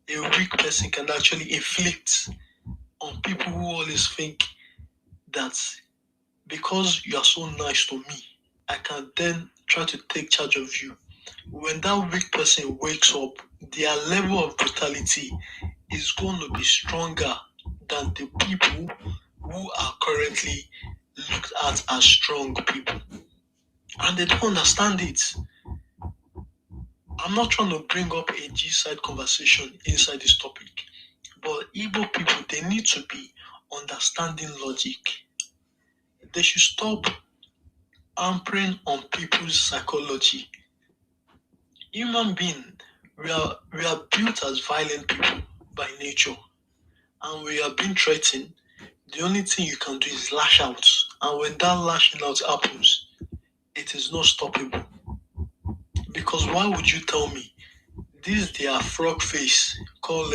a weak person can actually inflict on people who always think that because you are so nice to me, I can then try to take charge of you. When that weak person wakes up, their level of brutality is going to be stronger than the people who are currently looked at as strong people. And they don't understand it. I'm not trying to bring up a G-side conversation inside this topic, but Igbo people, they need to be understanding logic. They should stop hampering on people's psychology. Human beings, we are built as violent people by nature, and we are being threatened. The only thing you can do is lash out, and when that lashing out happens, it is not stoppable. Because why would you tell me this their frog face called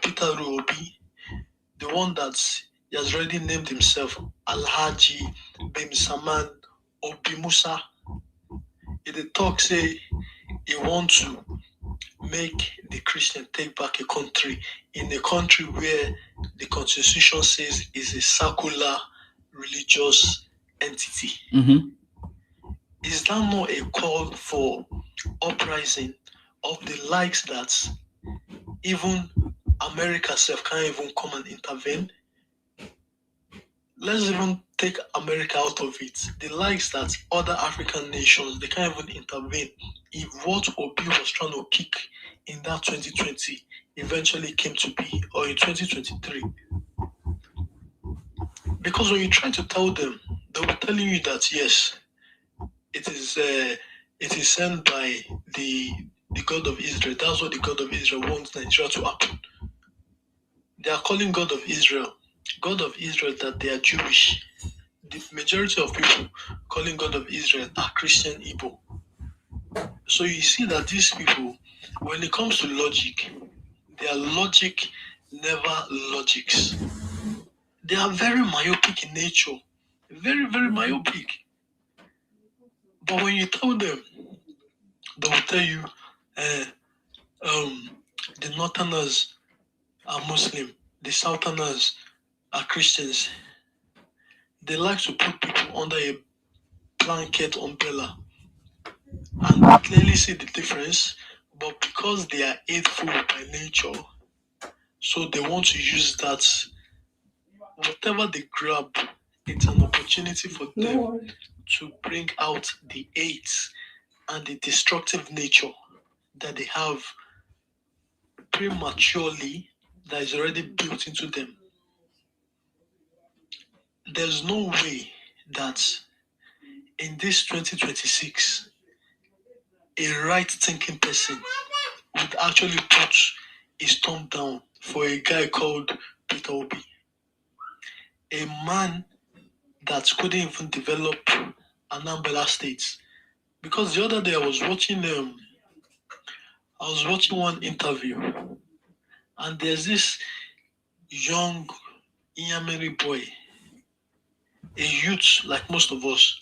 Peter Obi, the one that he has already named himself Alhaji bin Saman Obi Musa? He talk say he want to make the Christian take back a country, in a country where the constitution says is a secular religious entity. Mm-hmm. Is that not a call for uprising of the likes that even America self can't even come and intervene? Let's even take America out of it. The likes that other African nations, they can't even intervene if what Obi was trying to kick in that 2020 eventually came to be, or in 2023. Because when you try to tell them, they'll be telling you that yes, it is sent by the God of Israel. That's what the God of Israel wants Nigeria to happen. They are calling God of Israel that they are Jewish. The majority of people calling God of Israel are Christian Igbo. So you see that these people, when it comes to logic, their logic never logics. They are very myopic in nature. Very, very myopic. But when you tell them, they will tell you, the Northerners are Muslim, the Southerners are Christians. They like to put people under a blanket umbrella, and we clearly see the difference. But because they are hateful by nature, so they want to use that. Whatever they grab, it's an opportunity for them to bring out the hate and the destructive nature that they have prematurely, that is already built into them. There's no way that in this 2026, a right-thinking person would actually put his thumb down for a guy called Peter Obi, a man that couldn't even develop Anambra State. Because the other day I was watching one interview, and there's this young Inyamiri boy, a youth like most of us.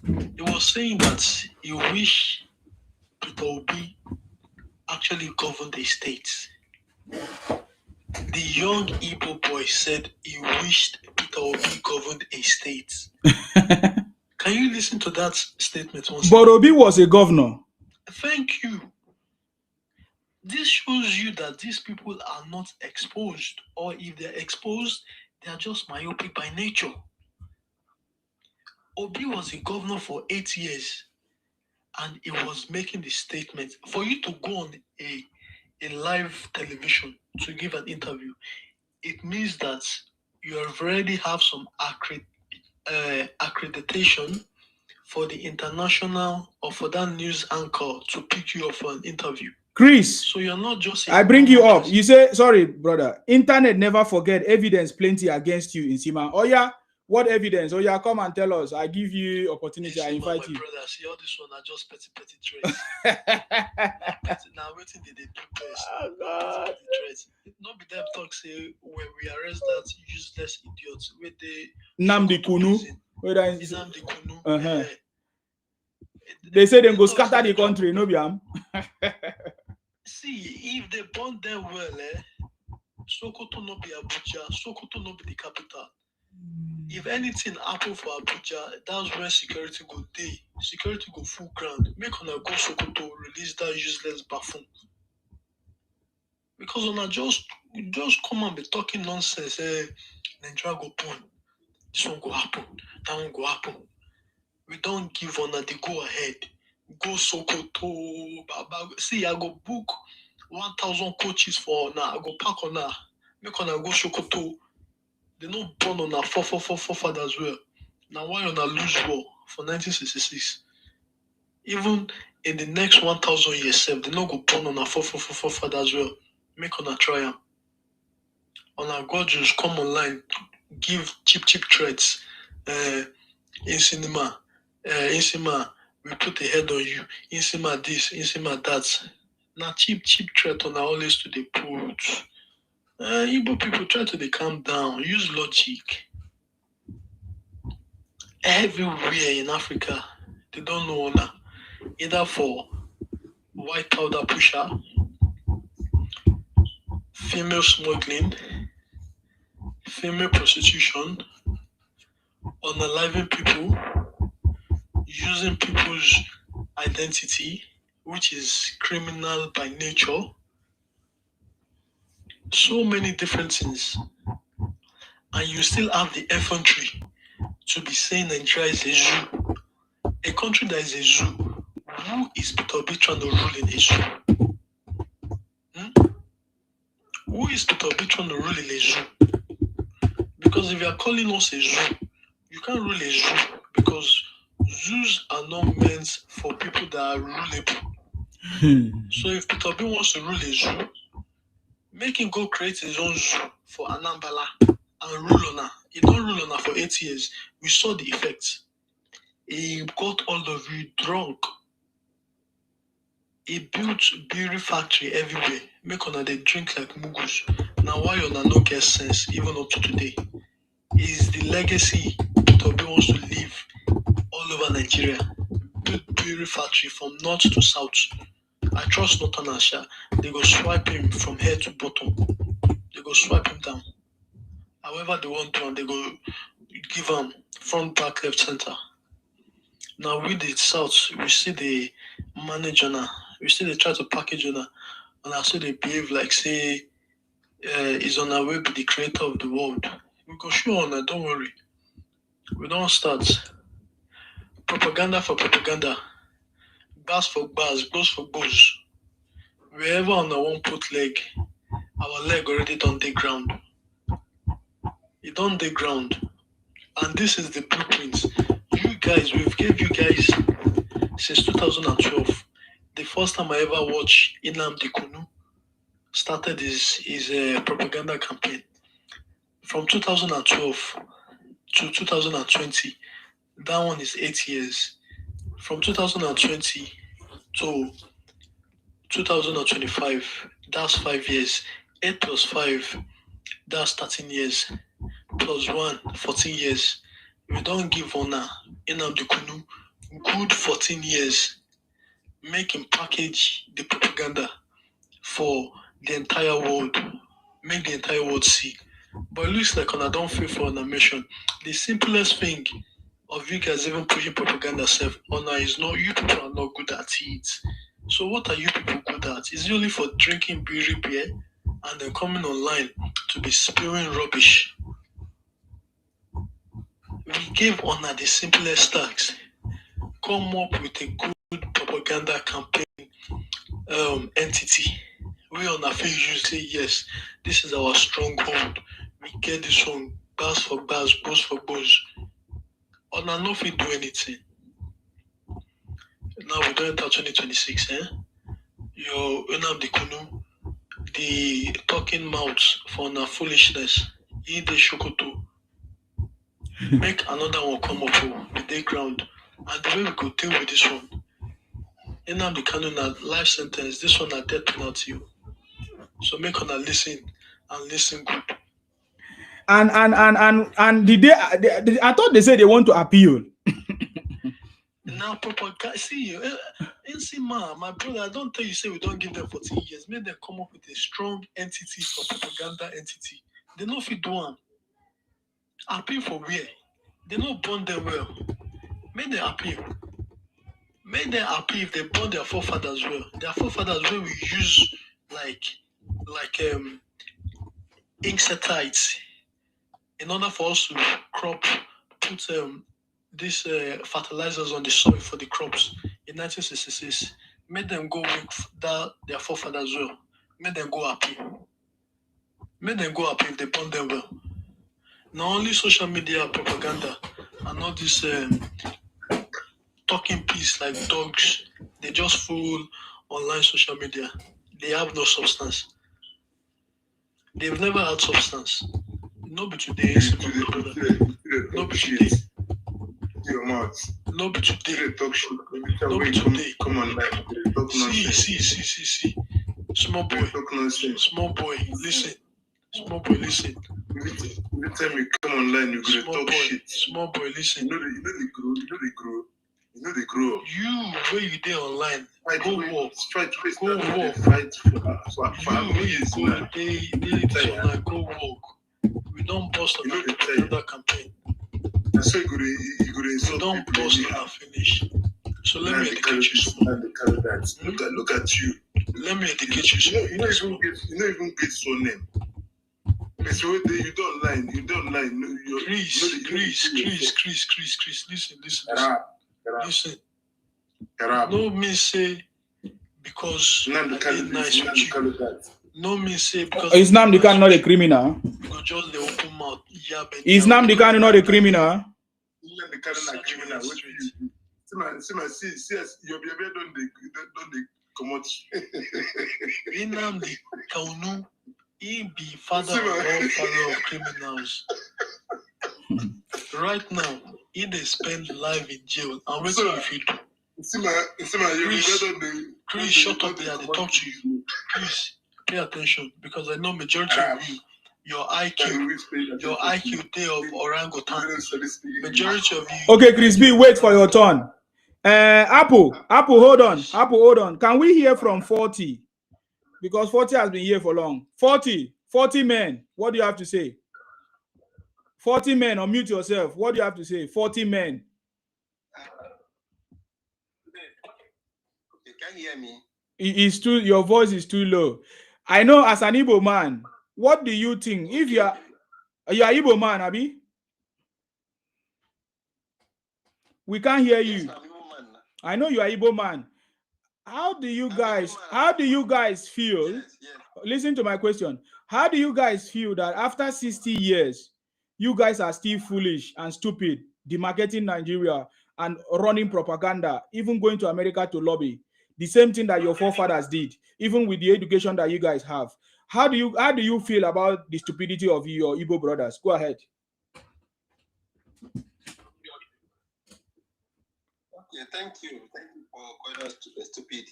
He was saying that he wish Peter Obi actually governed the state. The young Igbo boy said he wished Peter Obi governed a state. Can you listen to that statement once? But Obi was a governor. Thank you. This shows you that these people are not exposed, or if they're exposed, they are just myopic by nature. Obi was a governor for 8 years, and he was making the statement. For you to go on a live television to give an interview, it means that you already have some accreditation for the international or for that news anchor to pick you up for an interview. Chris, so you're not just. I bring you up. You say, sorry, brother. Internet never forget. Evidence plenty against you in Sima. Oh yeah, what evidence? Oh yeah, come and tell us. I give you opportunity. I invite you. Brother, see all this one are just petty traits. Now waiting did they do best. Oh God. Not be them talk say when we arrest that useless idiots with the Namdi Kunu. Namdi Kunu. They say they go scatter the country, no biam. See, if they burn them well, Sokoto no be Abuja, Sokoto no be the capital. If anything happen for Abuja, that's where security go day. Security go full ground. Make on a go Sokoto release that useless buffoon. Because on a just come and be talking nonsense. Nigeria go burn. This one go happen. That one go happen. We don't give on the go ahead. Go Sokoto. See, I go book 1,000 coaches for now. I go park on now. Make on a go Sokoto. They no born on a 4 as well. Now why on a lose war for 1966? Even in the next 1,000 years, they no go born on a 4 as well. Make on a try. On a gorgeous come online, give cheap threats. In cinema, we put a head on you. In cinema this, in cinema that. Now cheap threat on always to the put. Igbo people try to calm down, use logic. Everywhere in Africa, they don't know now. Either for white powder pusher, female smuggling, female prostitution, unaliving people, using people's identity, which is criminal by nature. So many different things. And you still have the infantry to be saying Nigeria is a zoo. A country that is a zoo. Who is Peter Obi trying to rule in a zoo? Who is Peter Obi trying to rule in a zoo? Because if you are calling us a zoo, you can't rule a zoo because zoos are not meant for people that are rulable. So if Peter Obi wants to rule a zoo, make him go create his own zoo for Anambra and rule on her. He don't rule on her for 8 years. We saw the effects. He got all of you drunk. He built beer factory everywhere. Make on they drink like mugus. Now why on no get sense even up to today? Is the legacy Peter Obi wants to live all over Nigeria. Build beer factory from north to south. I trust Northern Asia. They go swipe him from head to bottom. They go swipe him down. However they want to, and they go give him front, back, left, center. Now with the south, we see they manage on her. We see they try to package on her. And I see they behave like say is on our way to the creator of the world. We go show on her, don't worry. We don't start. Propaganda for propaganda. Bars for bars, blows for blows. Wherever on the one put leg, our leg already done the ground. It done the ground. And this is the blueprint. You guys, we've gave you guys since 2012. The first time I ever watched Nnamdi Kanu started his propaganda campaign. From 2012 to 2020, that one is 8 years. From 2020 to 2025, that's 5 years. 8 plus 5, that's 13 years. Plus 1, 14 years. We don't give honor Nnamdi Kanu good 14 years. Make him package the propaganda for the entire world. Make the entire world see. But it looks like I don't feel for an mission. The simplest thing of you guys even pushing propaganda self honor is not, you people are not good at it. So what are you people good at? It's only for drinking beer and then coming online to be spewing rubbish. We gave honor the simplest task. Come up with a good propaganda campaign entity. We on our face you say yes, this is our stronghold. We get this one, bars for bars, bows for bows. On a no fit do anything. Now we don't enter 2026, Your the Kunu, the talking mouths for na foolishness. In the Shokoto. Make another one come up with the ground. And the way we could deal with this one. The canon a life sentence, this one a death penalty. So make on a listen and listen good. And I thought they said they want to appeal. Now, propaganda. See, man, my brother, I don't tell you, say we don't give them 14 years. Make them come up with a strong entity for propaganda entity. They know if you do one. Appeal for where? They don't burn them well. Make them appeal. Make them appeal if they burn their forefathers well. Their forefathers will we use like insecticides in order for us to put these fertilizers on the soil for the crops in 1966. Made them go with their forefathers well. Made them go happy. Made them go happy if they burn them well. Not only social media propaganda and all this talking piece like dogs, they just fool online social media. They have no substance. They've never had substance. No be today, no be today. Your mouth. No be today. Talk shit. No be today. Come on, like, talk nonsense. See. Small boy. Talk nonsense. Small boy, listen. Small boy, listen. Every time you come online, you gonna talk shit. Small boy, listen. You know they grow. You where you there online, go walk. Fight for you go walk. We don't bust on another campaign. So you go We don't bust on and finish. So let me educate you some more. Look at you. Let me educate you some more. You don't even get so name. So you don't lie. No, Chris, listen. No me say because I did nice with you. No me say because Is Nnamdi Kanu not a criminal? you go just the open mouth. Is Nnamdi Kanu not a criminal? the kind of criminal. See, your baby don't they come out. Nnamdi Kanu, he be father of all father of criminals. Right now, he they spend life in jail. And wait till if you do. Chris, shut up there. They talk to you. Please pay attention because I know majority of you, your IQ day of orangutan. Majority of you. Okay, Chris B, wait for your turn. Apple, hold on. Can we hear from 40? Because 40 has been here for long. 40 men. What do you have to say? 40 men, unmute yourself. What do you have to say? 40 men. Can you hear me? Your voice is too low. I know as an Igbo man, what do you think? If you are Igbo man, Abi? We can't hear you. Yes, I know you are Igbo man. How do you guys feel? Yes. Listen to my question. How do you guys feel that after 60 years, you guys are still foolish and stupid, demarketing Nigeria and running propaganda, even going to America to lobby? The same thing that your forefathers did, even with the education that you guys have. How do you feel about the stupidity of your Igbo brothers? Go ahead. Okay, thank you for calling us stupid.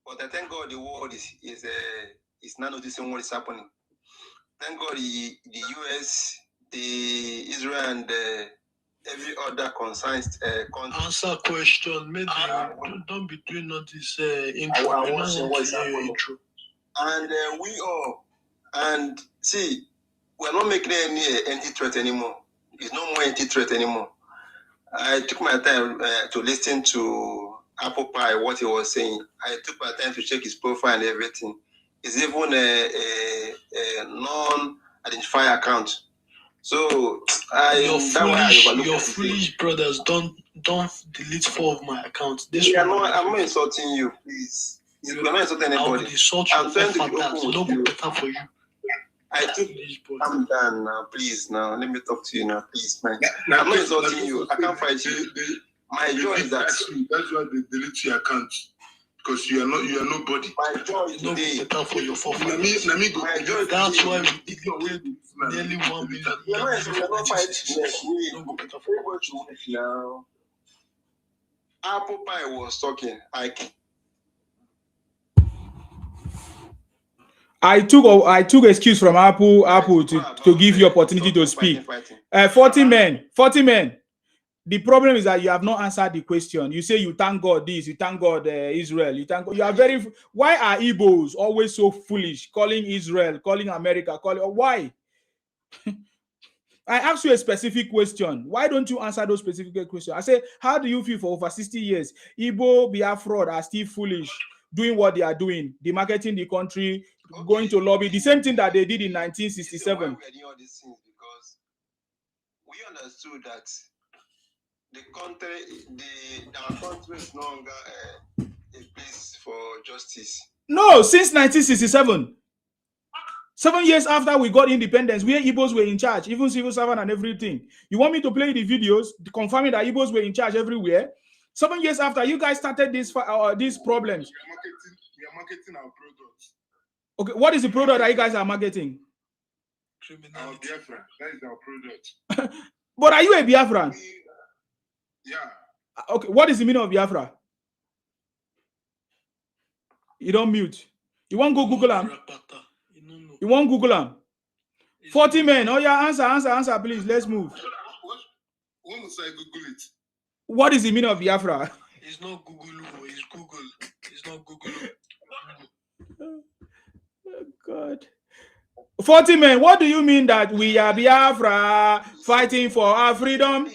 But I thank God the world is not noticing what is happening. Thank God the US, the Israel, and every other concerned country. Answer question. Maybe don't be doing all this intro. And we all, and see, we're not making any anti-threat anymore. It's no more anti-threat anymore. I took my time to listen to Apple Pie, what he was saying. I took my time to check his profile and everything. It's even a non-identified account. So your foolish brothers don't delete 4 of my accounts. I'm not insulting you, please. We're not insulting anybody. I will insult you. No be better for you. I took calm down now, please. Now let me talk to you now, please, man. Now, I'm not insulting you. I can't fight you. My joy is that that's why they delete your account. Because you are nobody. my joy today. For your That's why we deleted nearly 1 million. You're not fighting. Now, Apple Pie was talking. I took excuse from Apple to give you opportunity to speak. 40 men. The problem is that you have not answered the question. You say you thank God this, you thank God Israel, you thank God. You are very. Why are Igbos always so foolish, calling Israel, calling America, why? I asked you a specific question. Why don't you answer those specific questions? I say, how do you feel for over 60 years? Igbo Biafra are still foolish, doing what they are doing, demarketing the country, going to lobby, the same thing that they did in 1967. Why we are doing all these things? Because we understood that our country is no longer a place for justice. No, since 1967. 7 years after we got independence, where Igbos were in charge, even civil servant and everything. You want me to play the videos confirming that Igbos were in charge everywhere? 7 years after you guys started these problems. We are marketing our products. Okay, what is the product that you guys are marketing? Our Biafra. That is our product. But are you a Biafran? Yeah. Okay, what is the meaning of Biafra? You don't mute. You want to go Google them? You want Google them? 40 men. Oh yeah, answer, please. Let's move. When must I Google it? What is the meaning of Biafra? It's not Google, it's Google. It's not Google. Oh, God. 40 men, what do you mean that we are Biafra fighting for our freedom?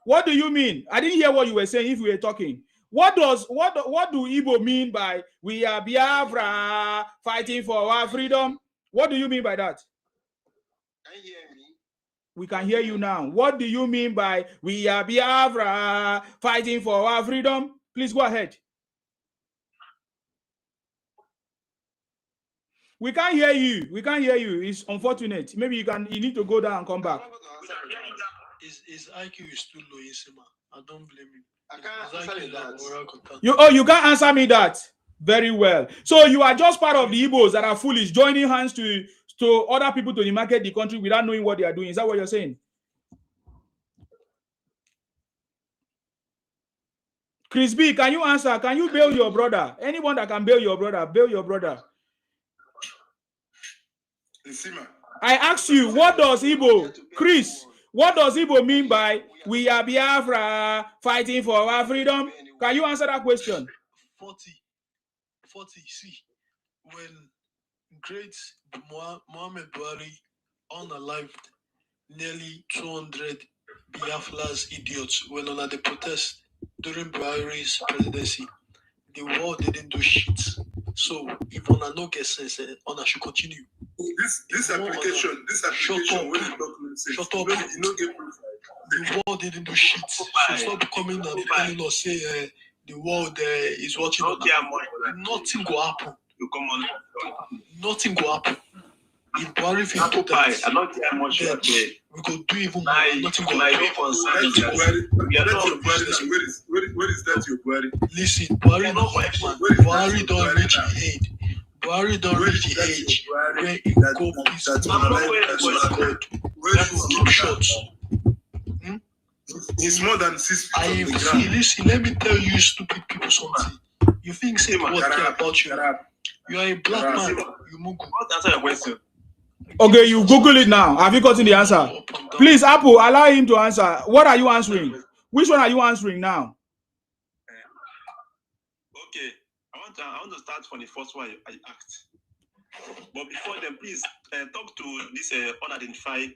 What do you mean? I didn't hear what you were saying if we were talking. What do Igbo mean by we are Biafra fighting for our freedom? What do you mean by that? Can you hear me? We can hear you now. What do you mean by we are Biafra fighting for our freedom? Please go ahead. We can't hear you. We can't hear you. It's unfortunate. Maybe you need to go down and come back. His IQ is too low, Isima. I don't blame him. I can't answer that. You can't answer me that. Very well. So you are just part of the Igbos that are foolish, joining hands to other people to demarket the country without knowing what they are doing. Is that what you're saying? Chris B, can you answer? Can you bail your brother? Anyone that can bail your brother, bail your brother. I asked you, what does Igbo, Chris, what does Igbo mean by we are Biafra fighting for our freedom? Can you answer that question? 40, see, when great Muhammad Buhari unalived nearly 200 Biafra's idiots when on the protest during Buhari's presidency, the world didn't do shit. So if on no get sense, on should continue. This application, where the documents say, shut up. You know, the world didn't do shit. So stop coming and telling us say the world is watching. Nothing will happen. Nothing will happen. If Buhari feel to that, we could do even more. Nothing will happen. Where is that your Buhari? Listen, Buhari no white man. Buhari don't reach the age. Buhari don't reach the age where he go peace. Where he keep short. It's more than 6 feet on the ground. Listen, let me tell you stupid people something. You think say what care about you? You are a black man. You mugu. Answer your question. Okay, you Google it now. Have you gotten the answer? Please, Apple, allow him to answer. What are you answering? Which one are you answering now? Okay, I want to start from the first one I asked. But before then, please talk to this unidentified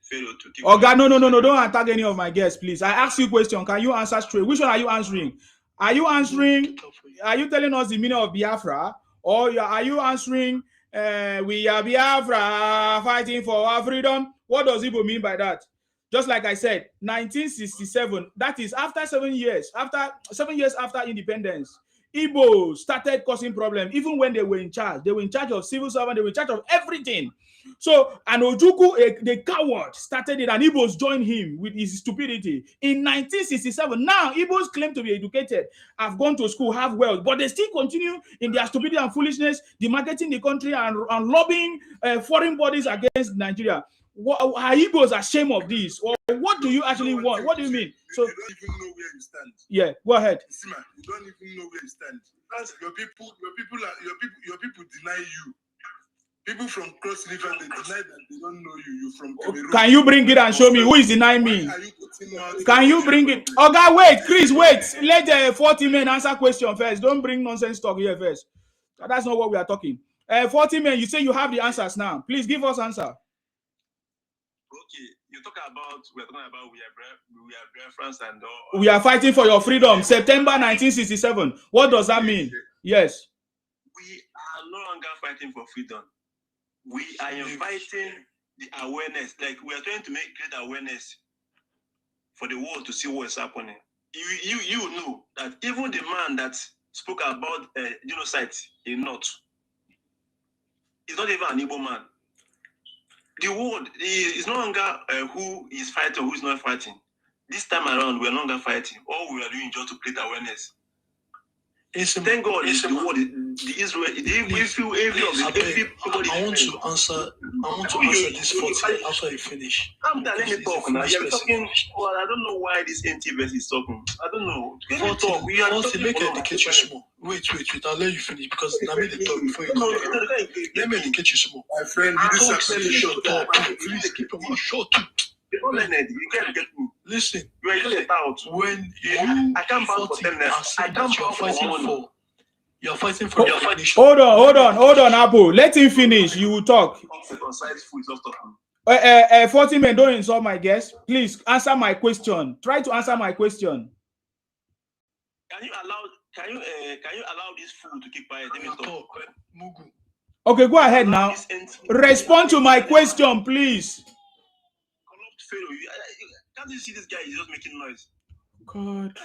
fellow to keep. Oh God, no, don't attack any of my guests, please. I asked you a question. Can you answer straight? Which one are you answering? Are you answering? Are you telling us the meaning of Biafra, or are you answering? We are Biafra fighting for our freedom. What does Igbo mean by that? Just like I said, 1967. That is after 7 years. After 7 years after independence, Igbo started causing problems even when they were in charge. They were in charge of civil servant, they were in charge of everything. So, and Ojukwu, the coward, started it, and Igbos joined him with his stupidity. In 1967, now Igbos claim to be educated, have gone to school, have wealth, but they still continue in their stupidity and foolishness, demarketing the country and lobbying foreign bodies against Nigeria. Are Igbos ashamed of this? Or what do you actually want? What do you mean? So, you don't even know where you stand. Yeah, go ahead. Sima, you don't even know where you stand. Your people deny you. People from Cross River, they deny that they don't know you. You're from Cameroon. Can you bring it and show me who is denying me? Can you bring it? Oh God, wait, Chris, wait. Let the 40 men answer question first. Don't bring nonsense talk here first. That's not what we are talking. 40 men, you say you have the answers now. Please give us answer. Okay, we're talking about we are Biafrans and all. We are fighting for your freedom. September 1967. What does that mean? Yes. We are no longer fighting for freedom. We are inviting the awareness. Like we are trying to create awareness for the world to see what is happening. You know that even the man that spoke about genocide in North is not even an Igbo man. The world is no longer who is fighting, who is not fighting. This time around, we are no longer fighting. All we are doing is just to create awareness. Thank God, the world, the Israel, I want to answer this 40 after you finish. Let me talk now. You're talking. Well, I don't know why this anti-verse is talking. I don't know. Let me talk. We are not make educate you small. Wait. I'll let you finish because I made the talk before you go. Let me educate you small. My friend, this is short talk. Please keep your mouth short. You can't get me. Listen, you are just about when you I can't bow for them. I can't you're fighting for. You're fighting for your fighting. Hold on, Abu. Let him finish. You will talk. 40 men, don't insult my guest. Please answer my question. Try to answer my question. Can you allow this fool to keep quiet? Let me talk. Okay, go ahead now. Respond to my question, please. Can't you see this guy is just making noise? God.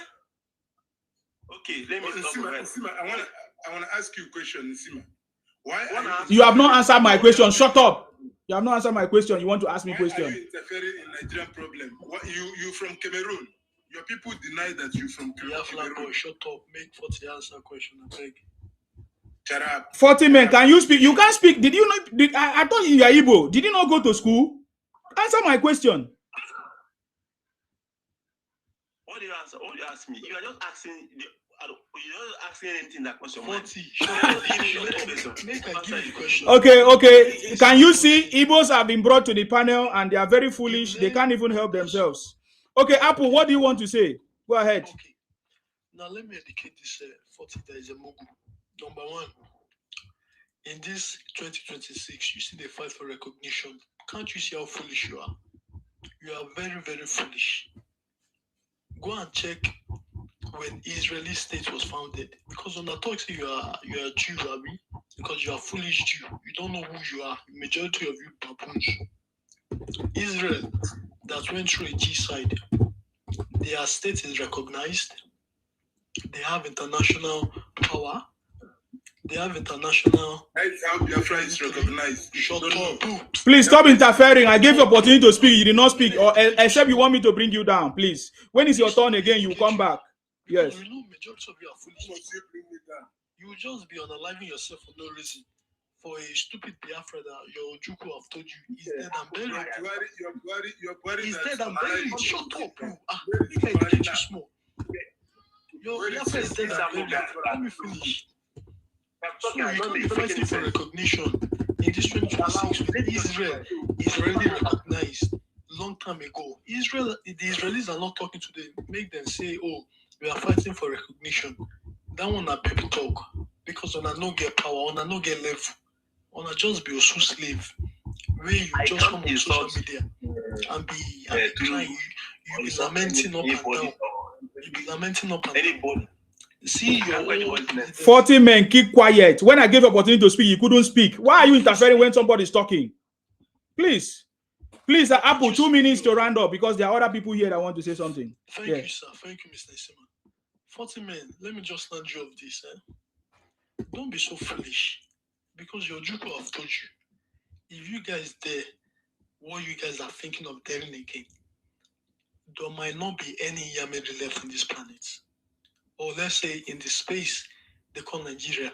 Okay, let me talk. Sima, I want to ask you a question, Sima. Why you have not answered my question? Shut up. You have not answered my question. You want to ask me a question? Why are you interfering in Nigerian problem? You from Cameroon? Your people deny that you from Cameroon. Shut up. Make 40 answer question. I beg. Shut up. 40 men, can you speak? You can't speak. Did you not? I thought you were Igbo. Did you not go to school? Answer my question. What do you answer? What do you ask me? You are just asking. You're not asking anything that question. 40. Okay. Can you see Igbos have been brought to the panel and they are very foolish? They can't even help themselves. Okay, Apple, what do you want to say? Go ahead. Okay. Now let me educate this 40 that is a Mugu. Number one, in this 2026, you see the fight for recognition. Can't you see how foolish you are? You are very, very foolish. Go and check when Israeli state was founded. Because when I talk to you are Jew, Abi, because you are foolish Jew. You don't know who you are. Majority of you baboons. Israel that went through a G-side, their state is recognized. They have international power. They have international. That's how Biafra is recognized. Shut up. Please stop interfering. I gave you opportunity to speak. You did not speak, or except you want me to bring you down. Please. When it's your turn again, you come back. Yes. You know, majority of you are foolish. You will just be unaliving yourself for no reason. For a stupid Biafra that your Ojukwu have told you is dead and buried. He's dead and buried. Shut up. If I educate you small. Your Biafra is dead and buried. Let me finish. So you can't be fighting for recognition in this 2026 with Israel is already recognized long time ago. The Israelis are not talking to them, make them say, oh, we are fighting for recognition. That one a baby talk. Because when I no get power, when I no get level, when I just be a slave, where you just come on social media and be crying, you be lamenting up and down. You be lamenting up and down. See your 40 men, keep quiet. When I gave opportunity to speak, you couldn't speak. Why are you interfering when somebody's talking? Please, Apple, 2 minutes to round up because there are other people here that want to say something. Thank you, sir. Thank you, Mr. Sima. 40 men, let me just nudge you of this. Don't be so foolish. Because your Juku have told you. If you guys dare what you guys are thinking of daring again, there might not be any Yamedi left on this planet. Or let's say in the space they call Nigeria.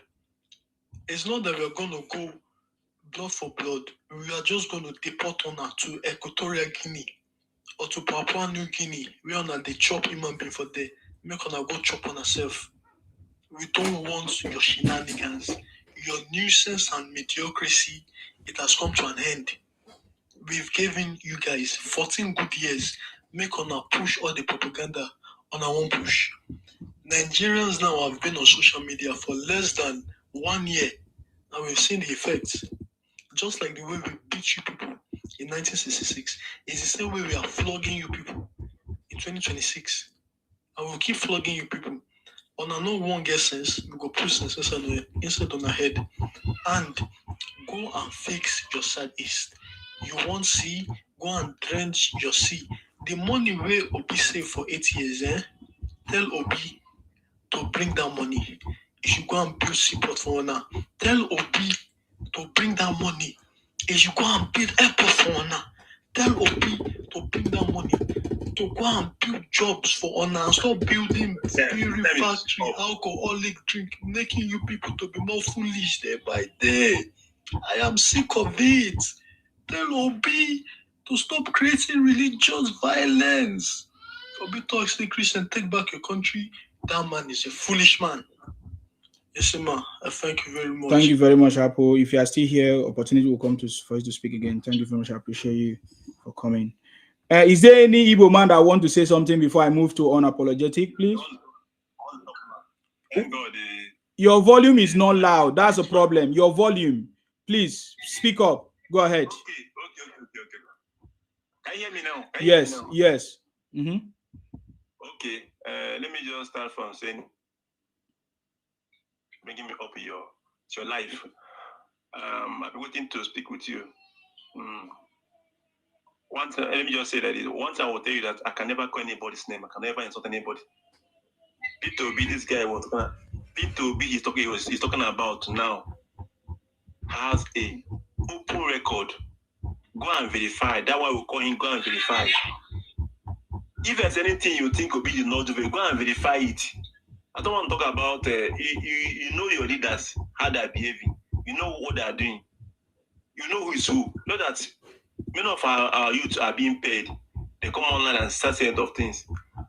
It's not that we're going to go blood for blood. We are just going to deport on her to Equatorial Guinea or to Papua New Guinea. We are not the chop human being for there. Make her go chop on herself. We don't want your shenanigans. Your nuisance and mediocrity, it has come to an end. We've given you guys 14 good years. Make on our push all the propaganda on our own push. Nigerians now have been on social media for less than 1 year, and we've seen the effects. Just like the way we beat you people in 1966, it's the same way we are flogging you people in 2026. And we'll keep flogging you people. On a no one get sense, we go put sense inside on our head and go and fix your southeast. You won't see, go and drench your sea. The money where Obi saved for 8 years, tell Obi to bring that money. You should go and build seaport for now. Tell Obi to bring that money. You should go and build airport for now. Tell Obi to bring that money. To go and build jobs for honor and stop building beer factory, alcoholic drink, making you people to be more foolish day by day. I am sick of it. Tell Obi to stop creating religious violence. Obi talks to Christian, take back your country. That man is a foolish man. Yes, ma. Thank you very much. Thank you very much, Apple. If you are still here, opportunity will come for you to speak again. Thank you very much. I appreciate you for coming. Is there any Igbo man that want to say something before I move to unapologetic, please? Your volume is not loud. That's a problem. Your volume. Please speak up. Go ahead. Okay. Can you hear me now? Yes. Mm-hmm. Okay. Let me just start from saying, bringing me up your life. I've been waiting to speak with you. Once, let me just say that once I will tell you that I can never call anybody's name. I can never insult anybody. P2B, this guy was P2B. He's talking about now has a open record. Go and verify. That's why we call him. Go and verify. If there's anything you think Obi did not do, go and verify it. I don't want to talk about you know your leaders, how they're behaving. You know what they're doing. You know who is who. Know that many of our youth are being paid. They come online and start saying of things.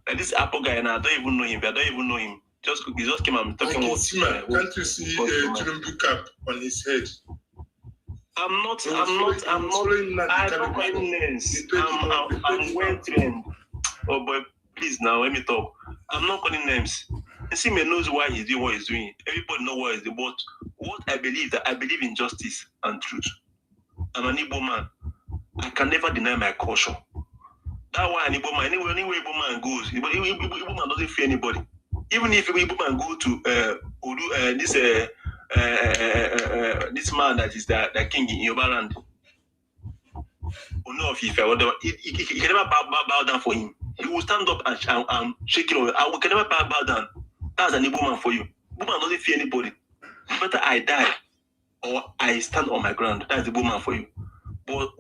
Like this Apple guy, and I don't even know him. I don't even know him. He just came and talking about. Can't you see Tinubu cap on his head? I'm not. I don't call names. I'm well trained. Oh boy, please now let me talk. I'm not calling names. Nsime knows why he's doing what he's doing. Everybody knows what he's doing. But what I believe in justice and truth. I'm an Igbo man. I can never deny my culture. That's why an Igbo man, anywhere Igbo man goes, Igbo man doesn't fear anybody. Even if Igbo man go to this man that is the king in Yoruba land, he can never bow down for him. He will stand up and shake it. I can never bow down. That's an Igbo man for you. Igbo man doesn't fear anybody. Whether I die or I stand on my ground, that's the Igbo man for you. But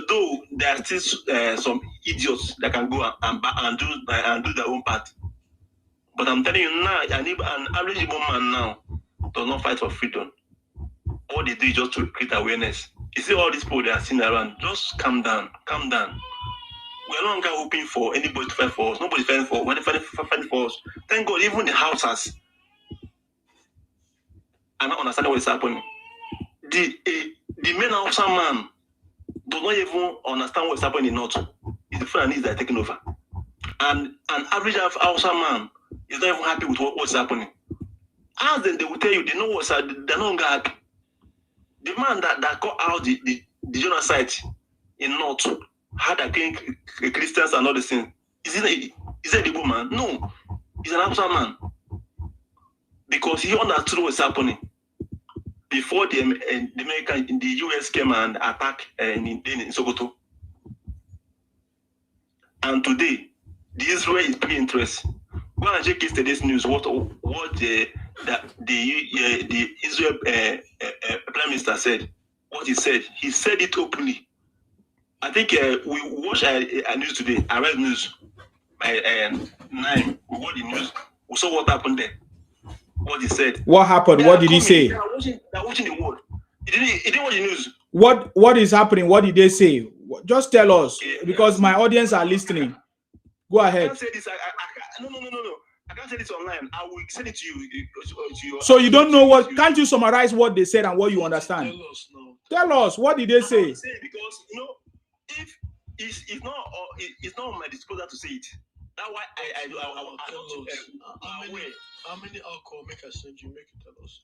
though there are still some idiots that can go and do their own part. But I'm telling you now, an average Igbo man now does not fight for freedom. All they do is just to create awareness. You see all these people that are sitting around, just calm down. We're no longer hoping for anybody to fight for us. Nobody's fighting for us. We're fighting for us. Thank God, even the houses are not understanding what is happening. The main Hausa man does not even understand what's happening in the north. It's the Fulanis that are taking over. And an average Hausa man is not even happy with what's happening. Ask them, they will tell you, they know they're no longer happy. The man that got out the genocide in north, had against Christians and all the things. Is it a Igbo man? No. He's an Hausa man. Because he understood what's happening. Before the American in the US came and attacked in Sokoto. And today, the Israel is paying interest. When I check yesterday's news, what the Israel Prime Minister said, what he said it openly. I think we watched a news today, I read news by 9. We watched the news. We saw what happened there. What he said. What happened? What did he say? They're watching the world. He didn't watch the news. What is happening? What did they say? Just tell us, because my audience are listening. Go ahead. I can't say this. No. I can't say this online. I will send it to you. So you don't know what? Can't you summarize what they said and what you understand? Tell us. What did they say? Because if it's not on my disposal to say it. That's why how many alcohol make I send you? Make it tell us.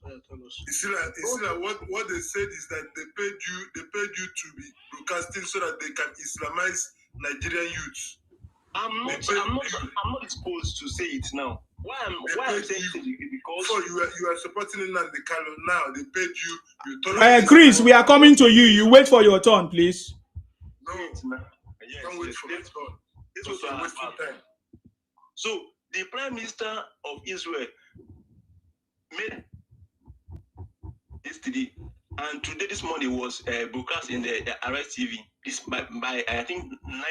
You see that what they said is that they paid you to be broadcasting so that they can Islamize Nigerian youths. I'm not disposed to say it now. Why I'm saying it? Because so you are supporting Nnamdi Kanu now. They paid you. Chris, we are coming to you. You wait for your turn, please. No, don't wait for my turn. This was a wasting time. So the Prime Minister of Israel made this today, and today this morning was broadcast in the Arrest TV. This by I think 9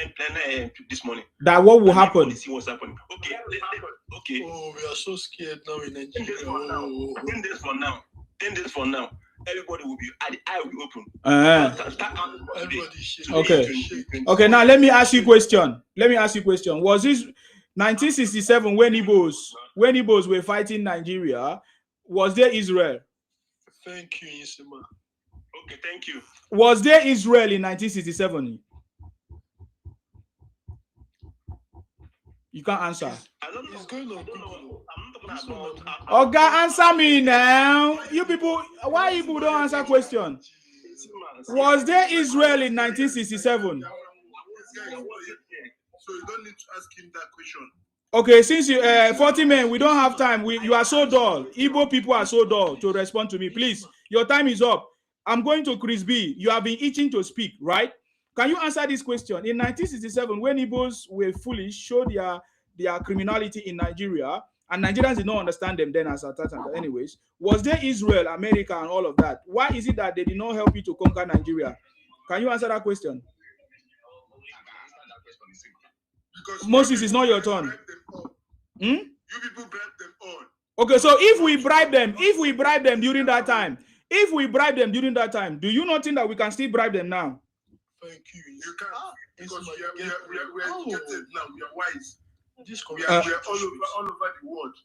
a.m. this morning. That what will happen? See what's happening. Okay. Oh, we are so scared now in Nigeria. 10 days from now. Everybody will be the eye will be open. Okay. Now let me ask you a question. Was this 1967 when Igbos were fighting Nigeria? Was there Israel? Thank you, Isima. Okay, thank you. Was there Israel in 1967? You can't answer. I don't know. Okay, answer me now. You people, why you people don't answer question? Was there Israel in 1967? So you don't need to ask him that question. Okay, since you 40 men, we don't have time. You are so dull. Igbo people are so dull to respond to me. Please, your time is up. I'm going to Chris B. You have been itching to speak, right? Can you answer this question? In 1967, when Igbos were foolish, showed their criminality in Nigeria, and Nigerians did not understand them then as attackers. Anyways, was there Israel, America, and all of that? Why is it that they did not help you to conquer Nigeria? Can you answer that question? Because Moses, it's not your turn. You people bribe them all. Okay, so if we bribe them during that time, do you not think that we can still bribe them now? Thank you. You can't. Because we are educated now. We are wise. We are all over the world.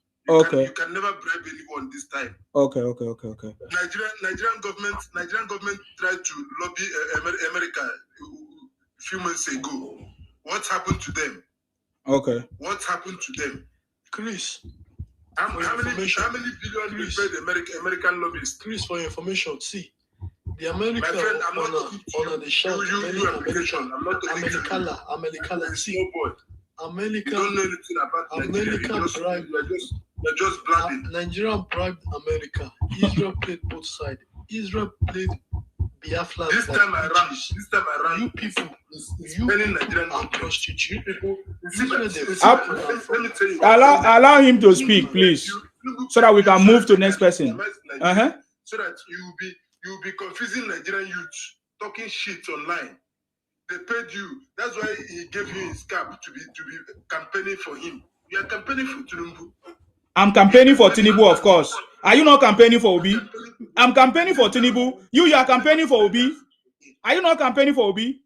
You can never bribe anyone this time. Okay. Nigerian government tried to lobby America a few months ago. What happened to them? Okay. What happened to them? Chris, how many billion we paid American lobbyists? Chris, for your information, see, the American my friend, I'm not on the show. I'm not Americana. See, America. You don't know anything about Nigeria. You're just blabbing. Nigeria bribed America. Israel played both sides. Israel played Biafra. This time around, you people, Nigerian prostitute. Allow him to speak, please, so that we can move to the next person. So that you'll be confusing Nigerian youth, talking shit online. They paid you. That's why he gave you his cap to be campaigning for him. You are campaigning for Tinubu. I'm campaigning for Tinubu, of course. Are you not campaigning for Obi? I'm campaigning for Tinubu. You are campaigning for Obi. Are you not campaigning for Obi?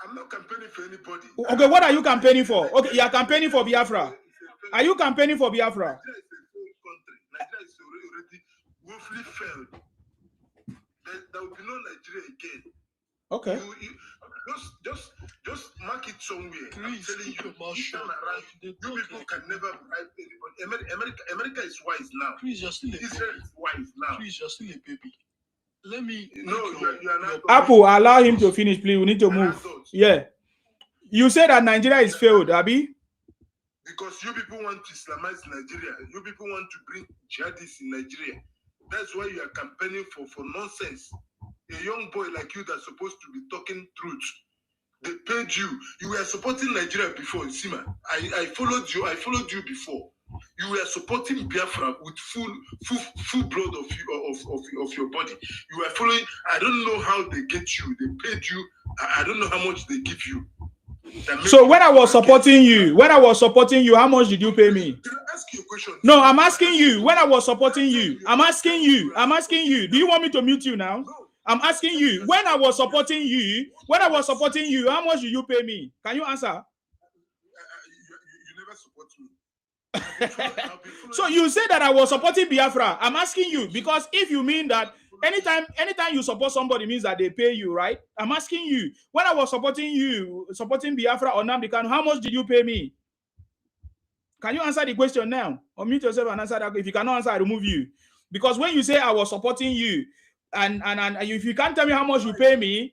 I'm not campaigning for anybody. Okay, what are you campaigning for? Okay, you are campaigning for Biafra. Are you campaigning for Biafra? Nigeria is already woefully failed. There will be no Nigeria again. Okay. Just mark it somewhere. I'm telling you, you people can never bribe anybody. America is wise now. Israel is wise now. You're still a baby. Let me. No, you are not. Apple, allow him to finish, please. We need to move. Yeah. You said that Nigeria is failed, Abi? Because you people want to Islamize Nigeria. You people want to bring jihadists in Nigeria. That's why you are campaigning for nonsense. A young boy like you that's supposed to be talking truth. They paid you. You were supporting Nigeria before, Sima. I followed you before. You were supporting Biafra with full blood of your body. You were following. I don't know how they get you. They paid you. I don't know how much they give you. So when I was supporting you, how much did you pay me? Can I ask you a question? No, I'm asking you. When I was supporting you, I'm asking you. Do you want me to mute you now? No. I'm asking you. When I was supporting you, how much did you pay me? Can you answer? You never support me. So you say that I was supporting Biafra. I'm asking you because if you mean that anytime you support somebody means that they pay you, right? I'm asking you. When I was supporting Biafra or Nnamdi Kanu, how much did you pay me? Can you answer the question now? Or mute yourself and answer that. If you cannot answer, I remove you. Because when you say I was supporting you, and if you can't tell me how much you pay me,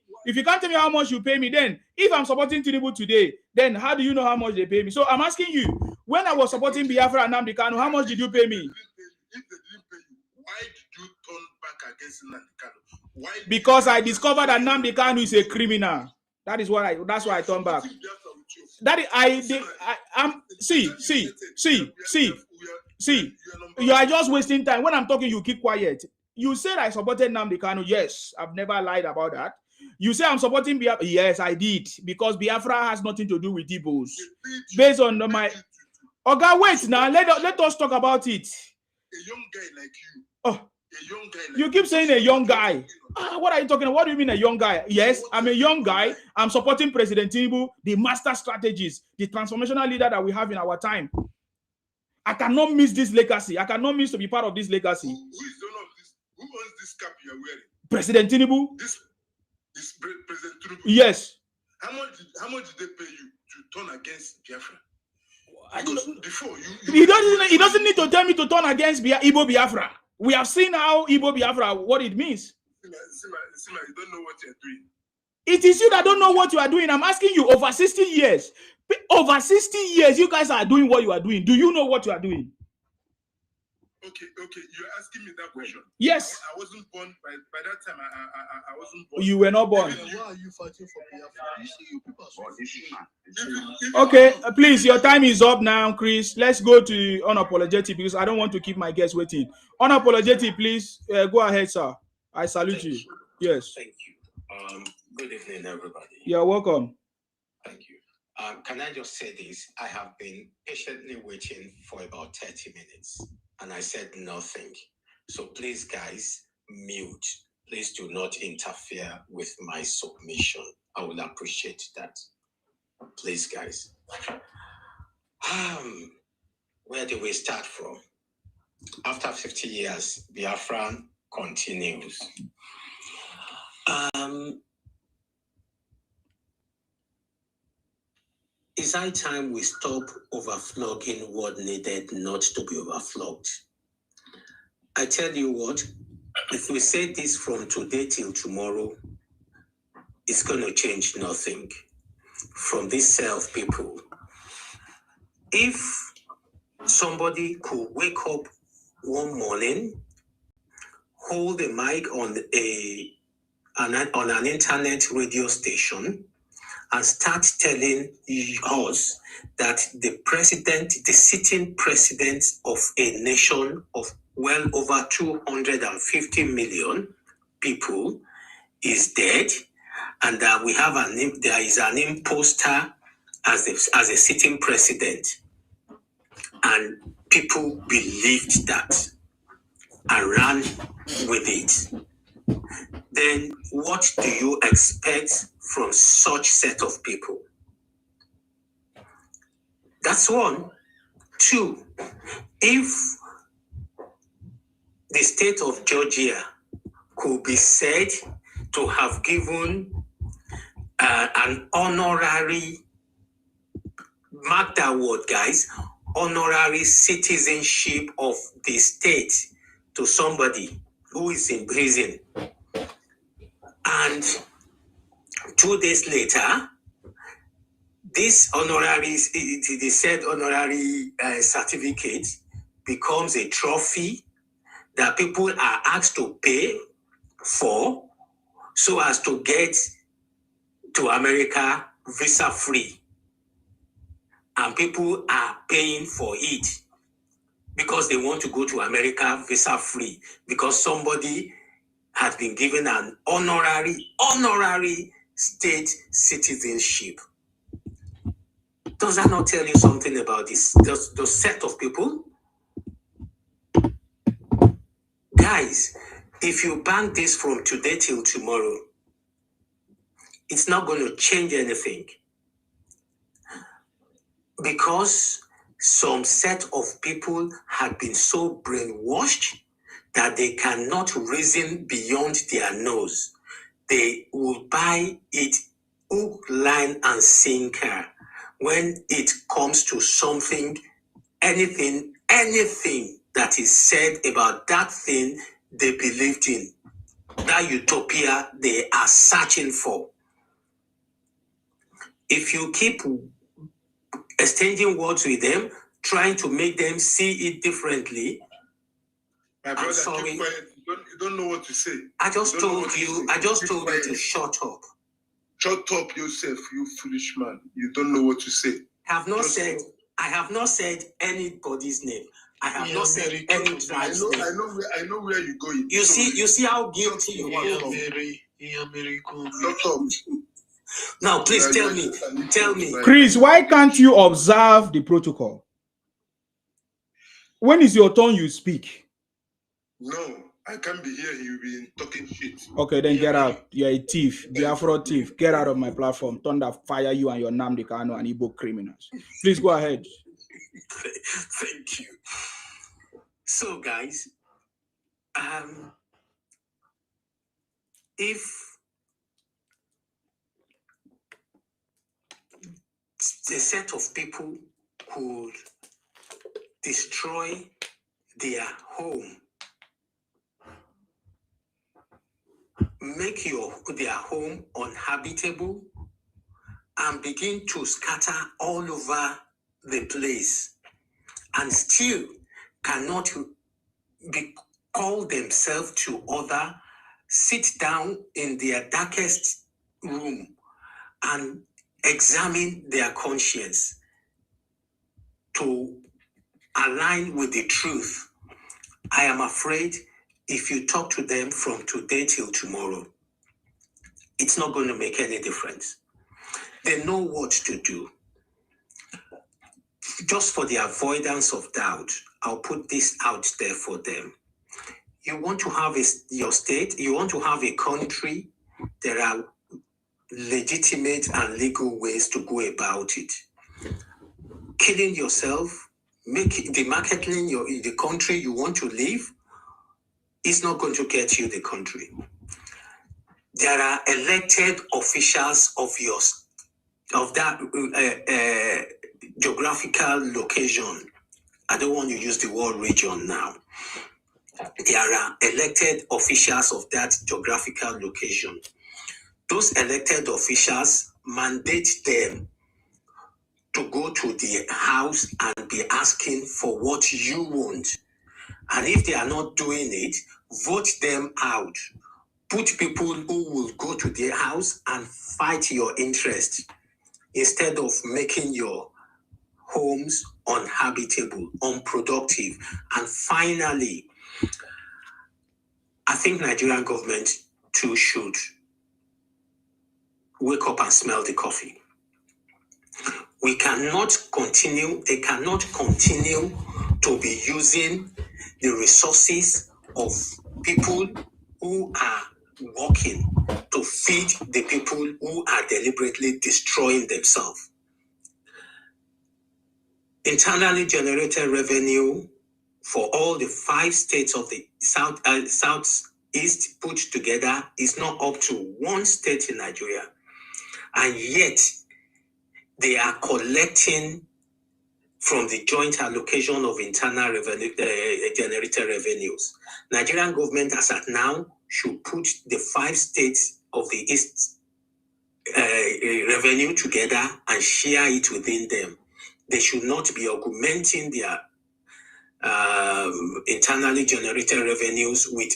then if I'm supporting Tinubu today, then how do you know how much they pay me? So I'm asking you, when I was supporting Biafra and Nnamdi Kanu, how much did you pay me? If they didn't pay you, why did you turn back against Nnamdi Kanu? Why? Because I discovered that Nnamdi Kanu is a criminal. That's why I turned back. See, you are just wasting time. When I'm talking, you keep quiet. You said I supported Nnamdi Kanu. Yes, I've never lied about that. You say I'm supporting Biafra. Yes, I did. Because Biafra has nothing to do with Igbos. Based on my... Oga, wait now. Let us talk about it. A young guy like you. Oh, a young guy like you keep saying a young guy. What are you talking about? What do you mean a young guy? Yes, I'm a young guy. I'm supporting President Tinubu, the master strategist, the transformational leader that we have in our time. I cannot miss this legacy. I cannot miss to be part of this legacy. Who is the owner of this? Who owns this cap you are wearing? President Tinubu. This President Tinubu. Yes. How much did they pay you to turn against Biafra? Because before he doesn't need to tell me to turn against Igbo Biafra. We have seen how Igbo Biafra, what it means. Sima, you don't know what you're doing. It is you that don't know what you are doing. I'm asking you, over 60 years. Over 60 years, you guys are doing what you are doing. Do you know what you are doing? Okay. You're asking me that question. Yes. I wasn't born by that time. I wasn't born. You were not born. Why are you fighting for Biafra? You see, you people are so okay, please, your time is up now, Chris. Let's go to unapologetic because I don't want to keep my guests waiting. Unapologetic, please. Go ahead, sir. I salute you. Yes. Thank you. Good evening, everybody. You're welcome. Thank you. Can I just say this? I have been patiently waiting for about 30 minutes and I said nothing. So please, guys, mute. Please do not interfere with my submission. I will appreciate that. Please, guys. Where do we start from? After 50 years, Biafra continues. It's high time we stop overflogging what needed not to be overflogged. I tell you what, if we say this from today till tomorrow, it's going to change nothing. From this self, people, if somebody could wake up one morning, hold a mic on an internet radio station, and start telling us that the sitting president of a nation of well over 250 million people is dead, and that there is an imposter as a sitting president, and people believed that and ran with it, then what do you expect from such set of people? That's one. Two, if the state of Georgia could be said to have given an honorary, mark that word, guys, honorary citizenship of the state to somebody who is in prison, and 2 days later, this honorary, the said honorary certificate becomes a trophy that people are asked to pay for so as to get to America visa free. And people are paying for it. because they want to go to America visa free, because somebody has been given an honorary state citizenship. Does that not tell you something about this? The set of people? Guys, if you bank this from today till tomorrow, it's not going to change anything. Because some set of people have been so brainwashed that they cannot reason beyond their nose. They will buy it hook, line, and sinker when it comes to something, anything that is said about that thing they believed in, that utopia they are searching for. If you keep exchanging words with them, trying to make them see it differently, my brother, keep quiet. You don't know what to say. I just told you to shut up. Shut up yourself, you foolish man. You don't know what to say. I have not said anybody's name. I have not said any tribe's name. I know where you're going. You see how guilty you are. Shut up. Now, please tell me. Chris, why can't you observe the protocol? When is your turn, you speak. No, I can't be here. You've been talking shit. Okay, then get out. You're a thief, Biafra thief. Get out of my platform. Thunder, fire you and your Nnamdi Kanu and Igbo criminals. Please go ahead. Thank you. So, guys, if the set of people could destroy their home, make their home uninhabitable, and begin to scatter all over the place, and still cannot call themselves to order, sit down in their darkest room and examine their conscience to align with the truth. I am afraid if you talk to them from today till tomorrow, it's not going to make any difference. They know what to do. Just for the avoidance of doubt, I'll put this out there for them. You want to have your state, you want to have a country, there are legitimate and legal ways to go about it. Killing yourself, demarketing the country you want to live, is not going to get you the country. There are elected officials of that geographical location. I don't want to use the word region now. There are elected officials of that geographical location. Those elected officials mandate them to go to the house and be asking for what you want. And if they are not doing it, vote them out. Put people who will go to their house and fight your interest instead of making your homes uninhabitable, unproductive. And finally, I think Nigerian government too should wake up and smell the coffee. They cannot continue to be using the resources of people who are working to feed the people who are deliberately destroying themselves. Internally generated revenue for all the 5 states of the Southeast put together is not up to 1 state in Nigeria. And yet, they are collecting from the joint allocation of internal revenue, generated revenues. Nigerian government, as at now, should put the 5 states of the East revenue together and share it within them. They should not be augmenting their internally generated revenues with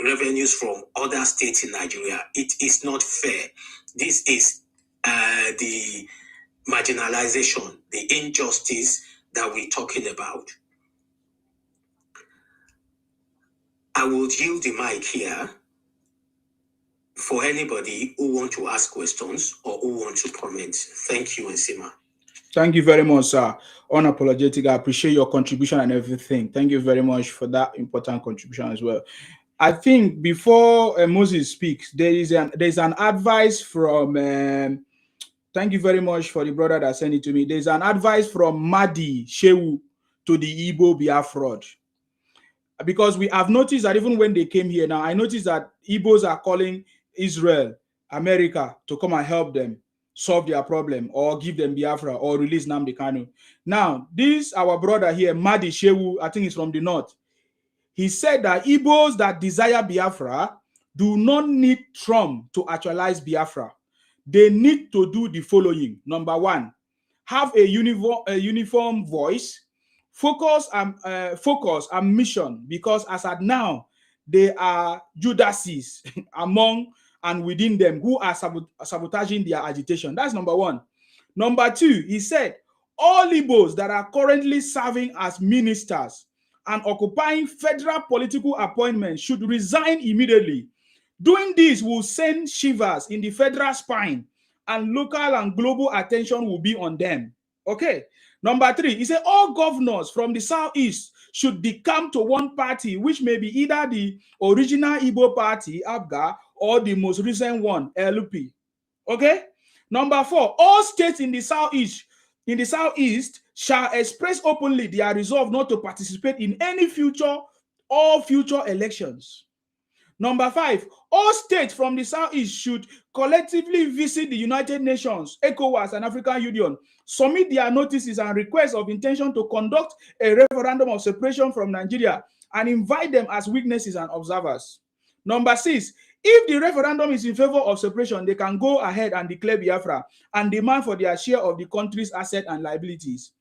revenues from other states in Nigeria. It is not fair. This is the marginalization, the injustice that we're talking about. I will yield the mic here for anybody who want to ask questions or who want to comment. Thank you, Nsima. Thank you very much, sir. Unapologetic. I appreciate your contribution and everything. Thank you very much for that important contribution as well. I think before Moses speaks, there's an advice from. Thank you very much for the brother that sent it to me. There's an advice from Madi Shehu to the Igbo Biafra. Because we have noticed that even when they came here now, I noticed that Igbos are calling Israel, America to come and help them solve their problem or give them Biafra or release Nnamdi Kanu. Now, this our brother here, Madi Shehu, I think he's from the north. He said that Igbos that desire Biafra do not need Trump to actualize Biafra. They need to do the following. Number one, have a uniform voice, focus and mission, because as at now, they are Judases among and within them who are sabotaging their agitation. That's number one. Number two, he said, all Igbos that are currently serving as ministers and occupying federal political appointments should resign immediately. Doing this will send shivers in the federal spine, and local and global attention will be on them. Okay. Number three, he said all governors from the southeast should decamp to one party, which may be either the original Igbo party, ABGA, or the most recent one, LP. Okay. Number four, all states in the southeast shall express openly their resolve not to participate in any future elections. Number five, all states from the southeast should collectively visit the United Nations, ECOWAS, and African Union, submit their notices and requests of intention to conduct a referendum of separation from Nigeria, and invite them as witnesses and observers. Number six, if the referendum is in favor of separation, they can go ahead and declare Biafra and demand for their share of the country's assets and liabilities.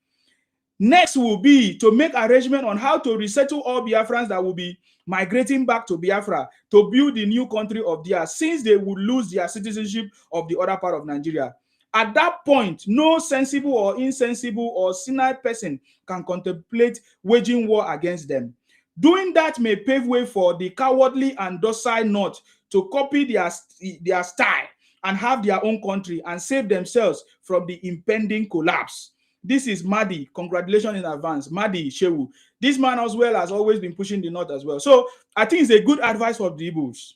Next will be to make arrangement on how to resettle all Biafrans that will be migrating back to Biafra to build the new country of theirs, since they would lose their citizenship of the other part of Nigeria. At that point, no sensible or insensible or senile person can contemplate waging war against them. Doing that may pave way for the cowardly and docile North to copy their style and have their own country and save themselves from the impending collapse. This is Madi. Congratulations in advance. Madi Shehu. This man as well has always been pushing the North as well. So I think it's a good advice for the Igbos.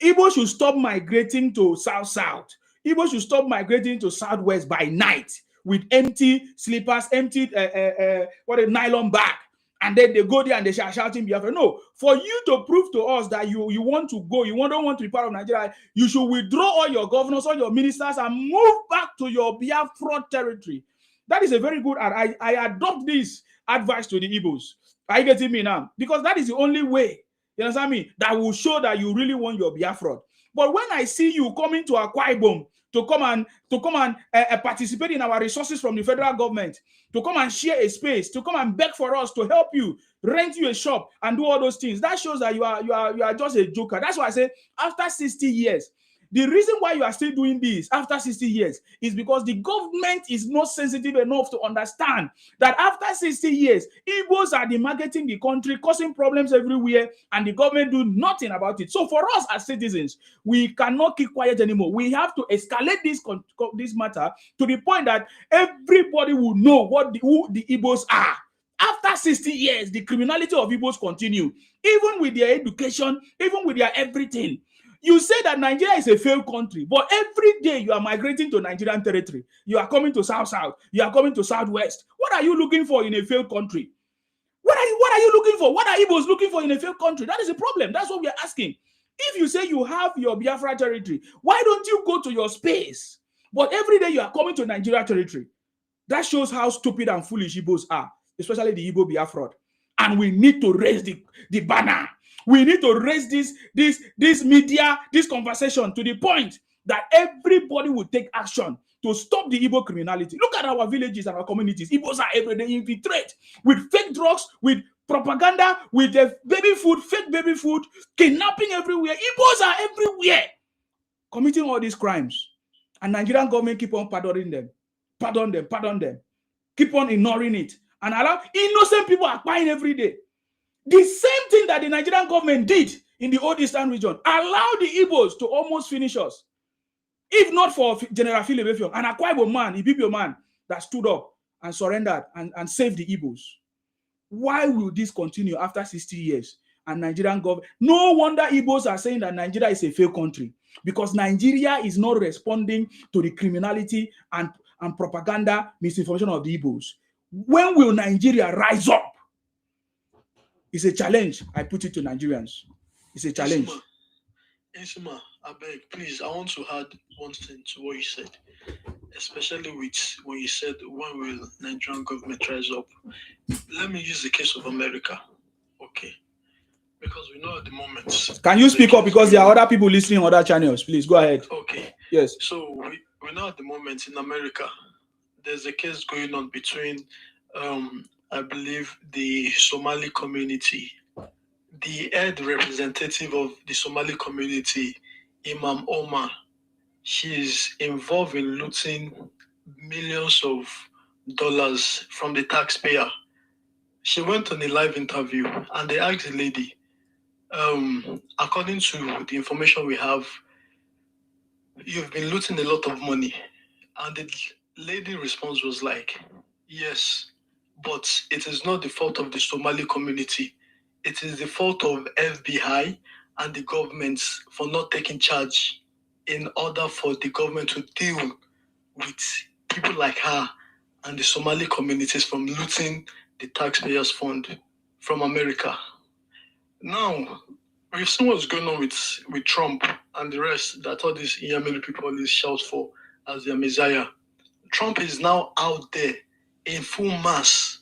Igbos should stop migrating to South-South. Igbos should stop migrating to Southwest by night with empty slippers, empty nylon bag. And then they go there and they start shouting Biafra. No, for you to prove to us that you want to go, you don't want to be part of Nigeria, you should withdraw all your governors, all your ministers, and move back to your Biafra territory. That is a very good, I adopt this advice to the Igbos. Are you getting me now? Because that is the only way, you understand me, that will show that you really want your Biafra. But when I see you coming to Akwa Ibom to come and participate in our resources from the federal government, to come and share a space, to come and beg for us to help you, rent you a shop, and do all those things, that shows that you are just a joker. That's why I say after 60 years, the reason why you are still doing this after 60 years is because the government is not sensitive enough to understand that after 60 years, Igbos are demarketing the country, causing problems everywhere, and the government do nothing about it. So for us as citizens, we cannot keep quiet anymore. We have to escalate this matter to the point that everybody will know who the Igbos are. After 60 years, the criminality of Igbos continue, even with their education, even with their everything. You say that Nigeria is a failed country, but every day you are migrating to Nigerian territory. You are coming to South-South. You are coming to Southwest. What are you looking for in a failed country? What are you looking for? What are Igbos looking for in a failed country? That is a problem. That's what we are asking. If you say you have your Biafra territory, why don't you go to your space? But every day you are coming to Nigeria territory. That shows how stupid and foolish Igbos are, especially the Igbo Biafra. And we need to raise the banner. We need to raise this media, this conversation to the point that everybody will take action to stop the Igbo criminality. Look at our villages and our communities. Igbos are every day infiltrated with fake drugs, with propaganda, with baby food, fake baby food, kidnapping everywhere. Igbos are everywhere committing all these crimes. And Nigerian government keep on pardoning them. Pardon them. Keep on ignoring it. And allow innocent people are dying every day. The same thing that the Nigerian government did in the old Eastern region, allow the Igbos to almost finish us. If not for General Philip Effiong, an Akwa Ibom man, Ibibio man that stood up and surrendered and saved the Igbos. Why will this continue after 60 years? And Nigerian government, no wonder Igbos are saying that Nigeria is a failed country, because Nigeria is not responding to the criminality and propaganda, misinformation of the Igbos. When will Nigeria rise up? It's a challenge. I put it to Nigerians. It's a challenge. Isma, I beg, please, I want to add one thing to what you said, especially with when you said, when will Nigerian government rise up? Let me use the case of America, okay? Because we know at the moment. Can you speak up, because there are other people listening on other channels? Please go ahead. Okay. Yes. So we know at the moment in America, there's a case going on between, I believe, the Somali community. The head representative of the Somali community, Imam Omar, she's involved in looting millions of dollars from the taxpayer. She went on a live interview and they asked the lady, according to the information we have, you've been looting a lot of money. And the lady response was like, yes, but it is not the fault of the Somali community. It is the fault of FBI and the government for not taking charge in order for the government to deal with people like her and the Somali communities from looting the taxpayers' fund from America. Now, we've seen what's going on with Trump and the rest that all these Yamili people always shout for as their messiah. Trump is now out there in full mass.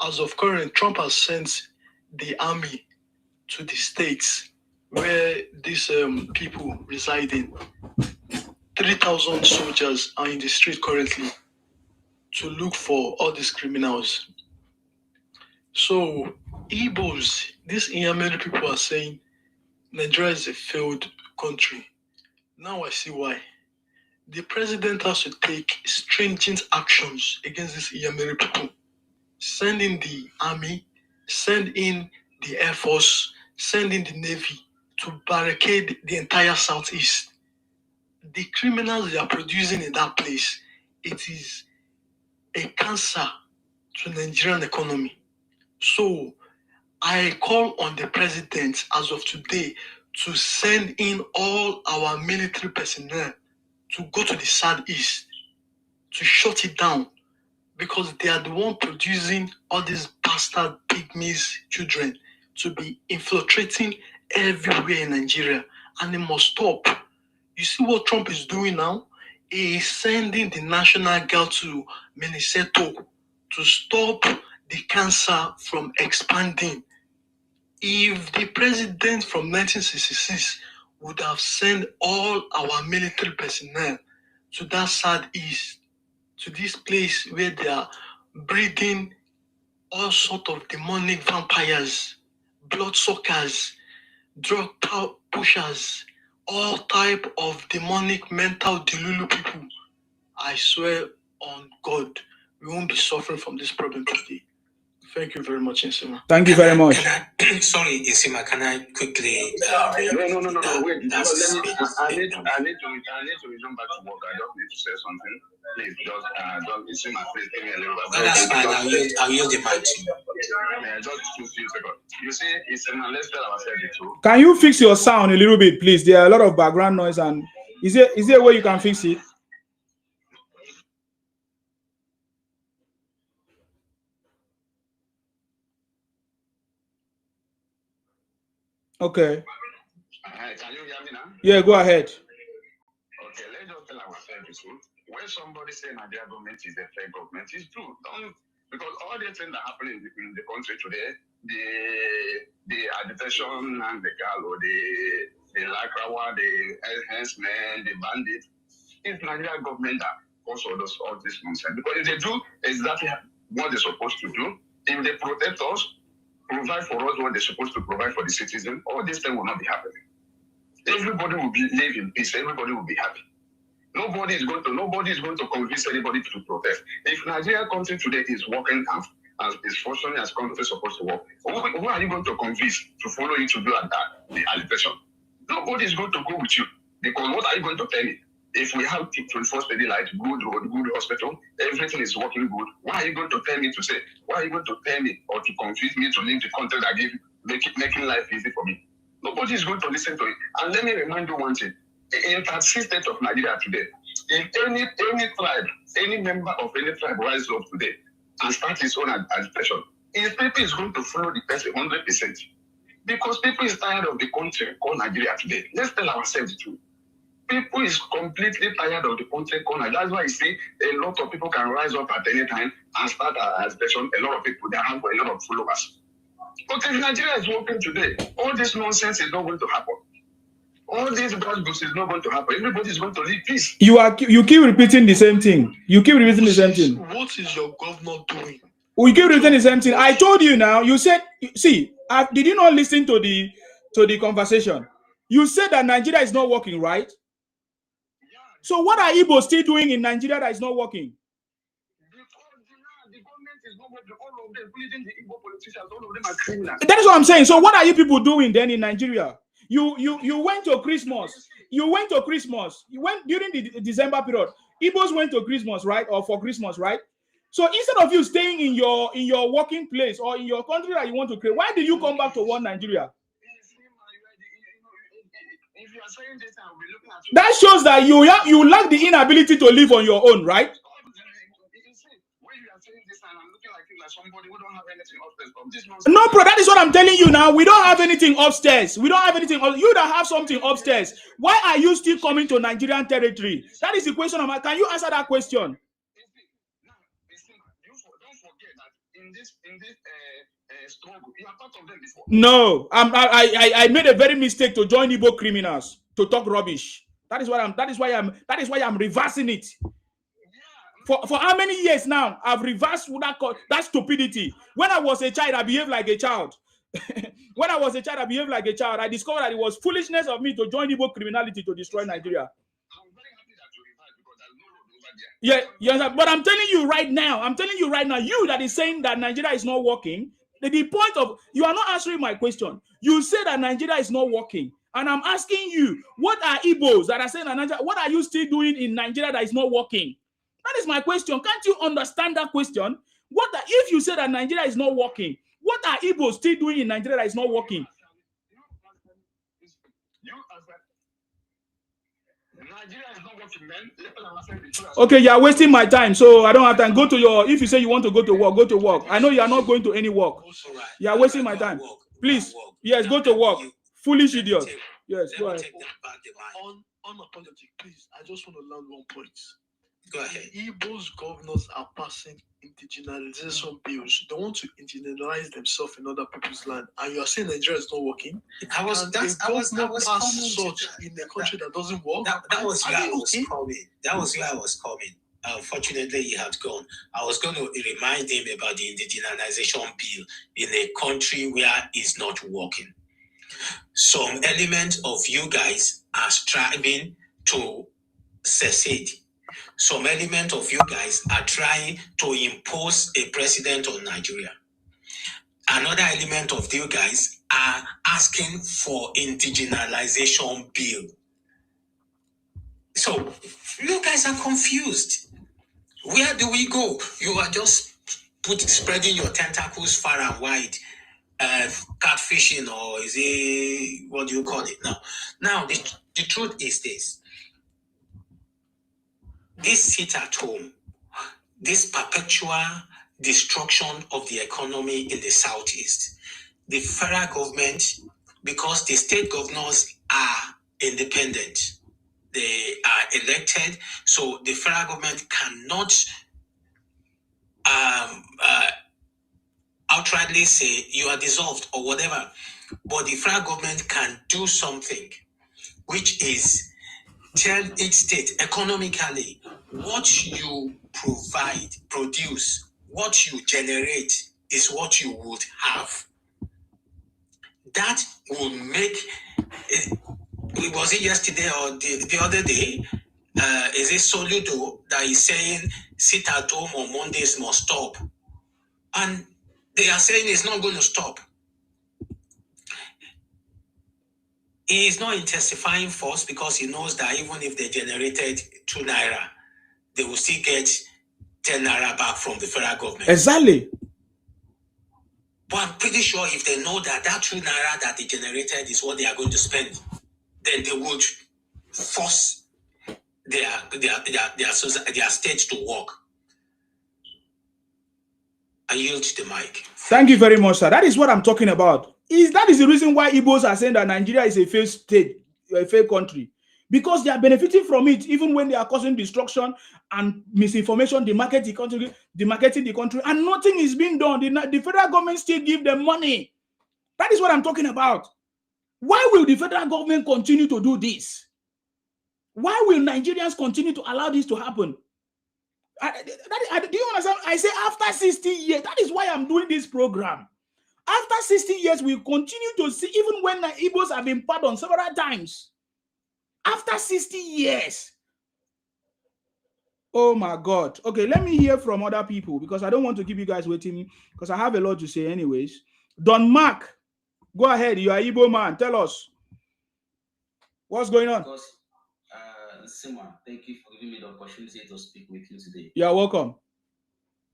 As of current, Trump has sent the army to the states where these people reside in. 3,000 soldiers are in the street currently to look for all these criminals. So, Igbos, these Inyamere people are saying Nigeria is a failed country. Now I see why. The president has to take stringent actions against these Inyamere people. Send in the army, send in the Air Force, send in the Navy to barricade the entire Southeast. The criminals they are producing in that place, it is a cancer to the Nigerian economy. So I call on the president as of today to send in all our military personnel to go to the Southeast to shut it down, because they are the one producing all these bastard pygmies children to be infiltrating everywhere in Nigeria, and it must stop. You see what Trump is doing now? He is sending the National Guard to Minnesota to stop the cancer from expanding. If the president from 1966 would have sent all our military personnel to that Southeast, to this place where they are breeding all sorts of demonic vampires, bloodsuckers, drug pushers, all type of demonic mental delulu people, I swear on God, we won't be suffering from this problem today. Thank you very much, Insima. Thank you very much. Sorry, Insima, can I quickly? No. Wait, I need to resume back to work. I just need to say something. Please, don't Insima, please give me a little bit. That's fine. I'll use the mic to you. Just 2 seconds. You see, Insima, let's tell ourselves the truth. Can you fix your sound a little bit, please? There are a lot of background noise, and is there a way you can fix it? Okay. Can you hear me now? Yeah, go ahead. Okay, let's just tell ourselves the truth. When somebody says Nigeria government is a fair government, it's true. Because all the things that happen in the country today, the agitation and the gallo, the lacrawa, the enhancement, the bandit, it's Nigeria government that causes all this nonsense. Because if they do exactly what they're supposed to do, if they protect us, provide for us what they're supposed to provide for the citizen, all these things will not be happening. Everybody will live in peace. Everybody will be happy. Nobody is going to convince anybody to protest. If Nigeria country today is working as is functioning as country is supposed to work. Who are you going to convince to follow you to do the agitation? Nobody is going to go with you, because what are you going to tell me? If we have 24 steady light, good road, good hospital, everything is working good, why are you going to tell me to say? Why are you going to tell me or to confuse me to leave the content I give, making life easy for me? Nobody is going to listen to it. And let me remind you one thing. In 36 states of Nigeria today, if any tribe, any member of any tribe rises up today and starts his own agitation, his people is going to follow the person 100%. Because people is tired of the country called Nigeria today. Let's tell ourselves the truth. People is completely tired of the country called Nigeria. That's why you see a lot of people can rise up at any time and start an agitation. A lot of people, they have a lot of followers. But if Nigeria is working today, all this nonsense is not going to happen. All these bad books is not going to happen. Everybody is going to live peace. You keep repeating the same thing. You keep repeating the same thing. What is your governor doing? We keep repeating the same thing. I told you now. You said, see, did you not listen to the conversation? You said that Nigeria is not working, right? Yeah. So what are Igbo still doing in Nigeria that is not working? Because the government is not working. All of them, including the Igbo politicians, all of them are criminals. That is what I'm saying. So what are you people doing then in Nigeria? You went to Christmas. You went to Christmas. You went during the December period. Igbos went to Christmas, right? Or for Christmas, right? So instead of you staying in your working place or in your country that you want to create, why did you come back to one Nigeria? If you are saying this, and we're looking at that shows that you lack the inability to live on your own, right? When you are saying this, and I'm looking like somebody who don't have anything upstairs. No, bro, that is what I'm telling you now. We don't have anything upstairs. We don't have anything. You that have something upstairs. Why are you still coming to Nigerian territory? That is the question. Can you answer that question? Don't forget that in this struggle, you are part of them before. No, I made a very mistake to join Igbo criminals to talk rubbish. That is why I'm reversing it. For how many years now I've reversed that stupidity. When I was a child, I behaved like a child. When I was a child, I behaved like a child. I discovered that it was foolishness of me to join Igbo criminality to destroy Nigeria. I'm very happy that you revised, because there's no road over there. Yeah, but I'm telling you right now, you that is saying that Nigeria is not working, the point of, you are not answering my question. You say that Nigeria is not working. And I'm asking you, what are Igbos that are saying that Nigeria, what are you still doing in Nigeria that is not working? That is my question. Can't you understand that question? If you say that Nigeria is not working, what are Igbos still doing in Nigeria that is not working? Nigeria is not working, man. Okay, you are wasting my time, so I don't have time. Go to your, if you say you want to go to work, go to work. I know you are not going to any work. You are wasting my time. Please, yes, go to work. Foolish idiot. Yes, go ahead. Unapologetic, please. I just want to learn one point. Go ahead. Igbo's governors are passing indigenization bills. They want to indigenize themselves in other people's land, and you are saying Nigeria is not working. I was coming in a country that doesn't work. That was where I was coming. That was where I was coming. Unfortunately, he had gone. I was going to remind him about the indigenization bill in a country where it's not working. Some elements of you guys are striving to secede. Some element of you guys are trying to impose a president on Nigeria. Another element of you guys are asking for indigenization bill. So you guys are confused. Where do we go? You are just spreading your tentacles far and wide. Catfishing, or is it, what do you call it now? Now, the truth is this. This sit at home, this perpetual destruction of the economy in the southeast, the federal government, because the state governors are independent, they are elected, so the federal government cannot outrightly say you are dissolved or whatever, but the federal government can do something, which is tell each state economically what you produce, what you generate is what you would have. That will make it. Was it yesterday or the other day? Is it Soludo that is saying sit at home on Mondays must stop? And They are saying it's not going to stop. He is not intensifying force because he knows that even if they generated 2 naira, they will still get 10 naira back from the federal government. Exactly. But I'm pretty sure if they know that that 2 naira that they generated is what they are going to spend, then they would force their state to work. I yield the mic. Thank you very much, sir. That is what I'm talking about. That is the reason why Igbos are saying that Nigeria is a failed state, a failed country. Because they are benefiting from it, even when they are causing destruction and misinformation, demarketing the country, and nothing is being done. The federal government still give them money. That is what I'm talking about. Why will the federal government continue to do this? Why will Nigerians continue to allow this to happen? Do you understand? I say after 60 years, that is why I'm doing this program. After 60 years, we continue to see, even when the Igbos have been pardoned several times. After 60 years. Oh my God. Okay, let me hear from other people because I don't want to keep you guys waiting because I have a lot to say anyways. Don Mark, go ahead. You are Igbo man. Tell us. What's going on? Sima, thank you for giving me the opportunity to speak with you today. You're welcome.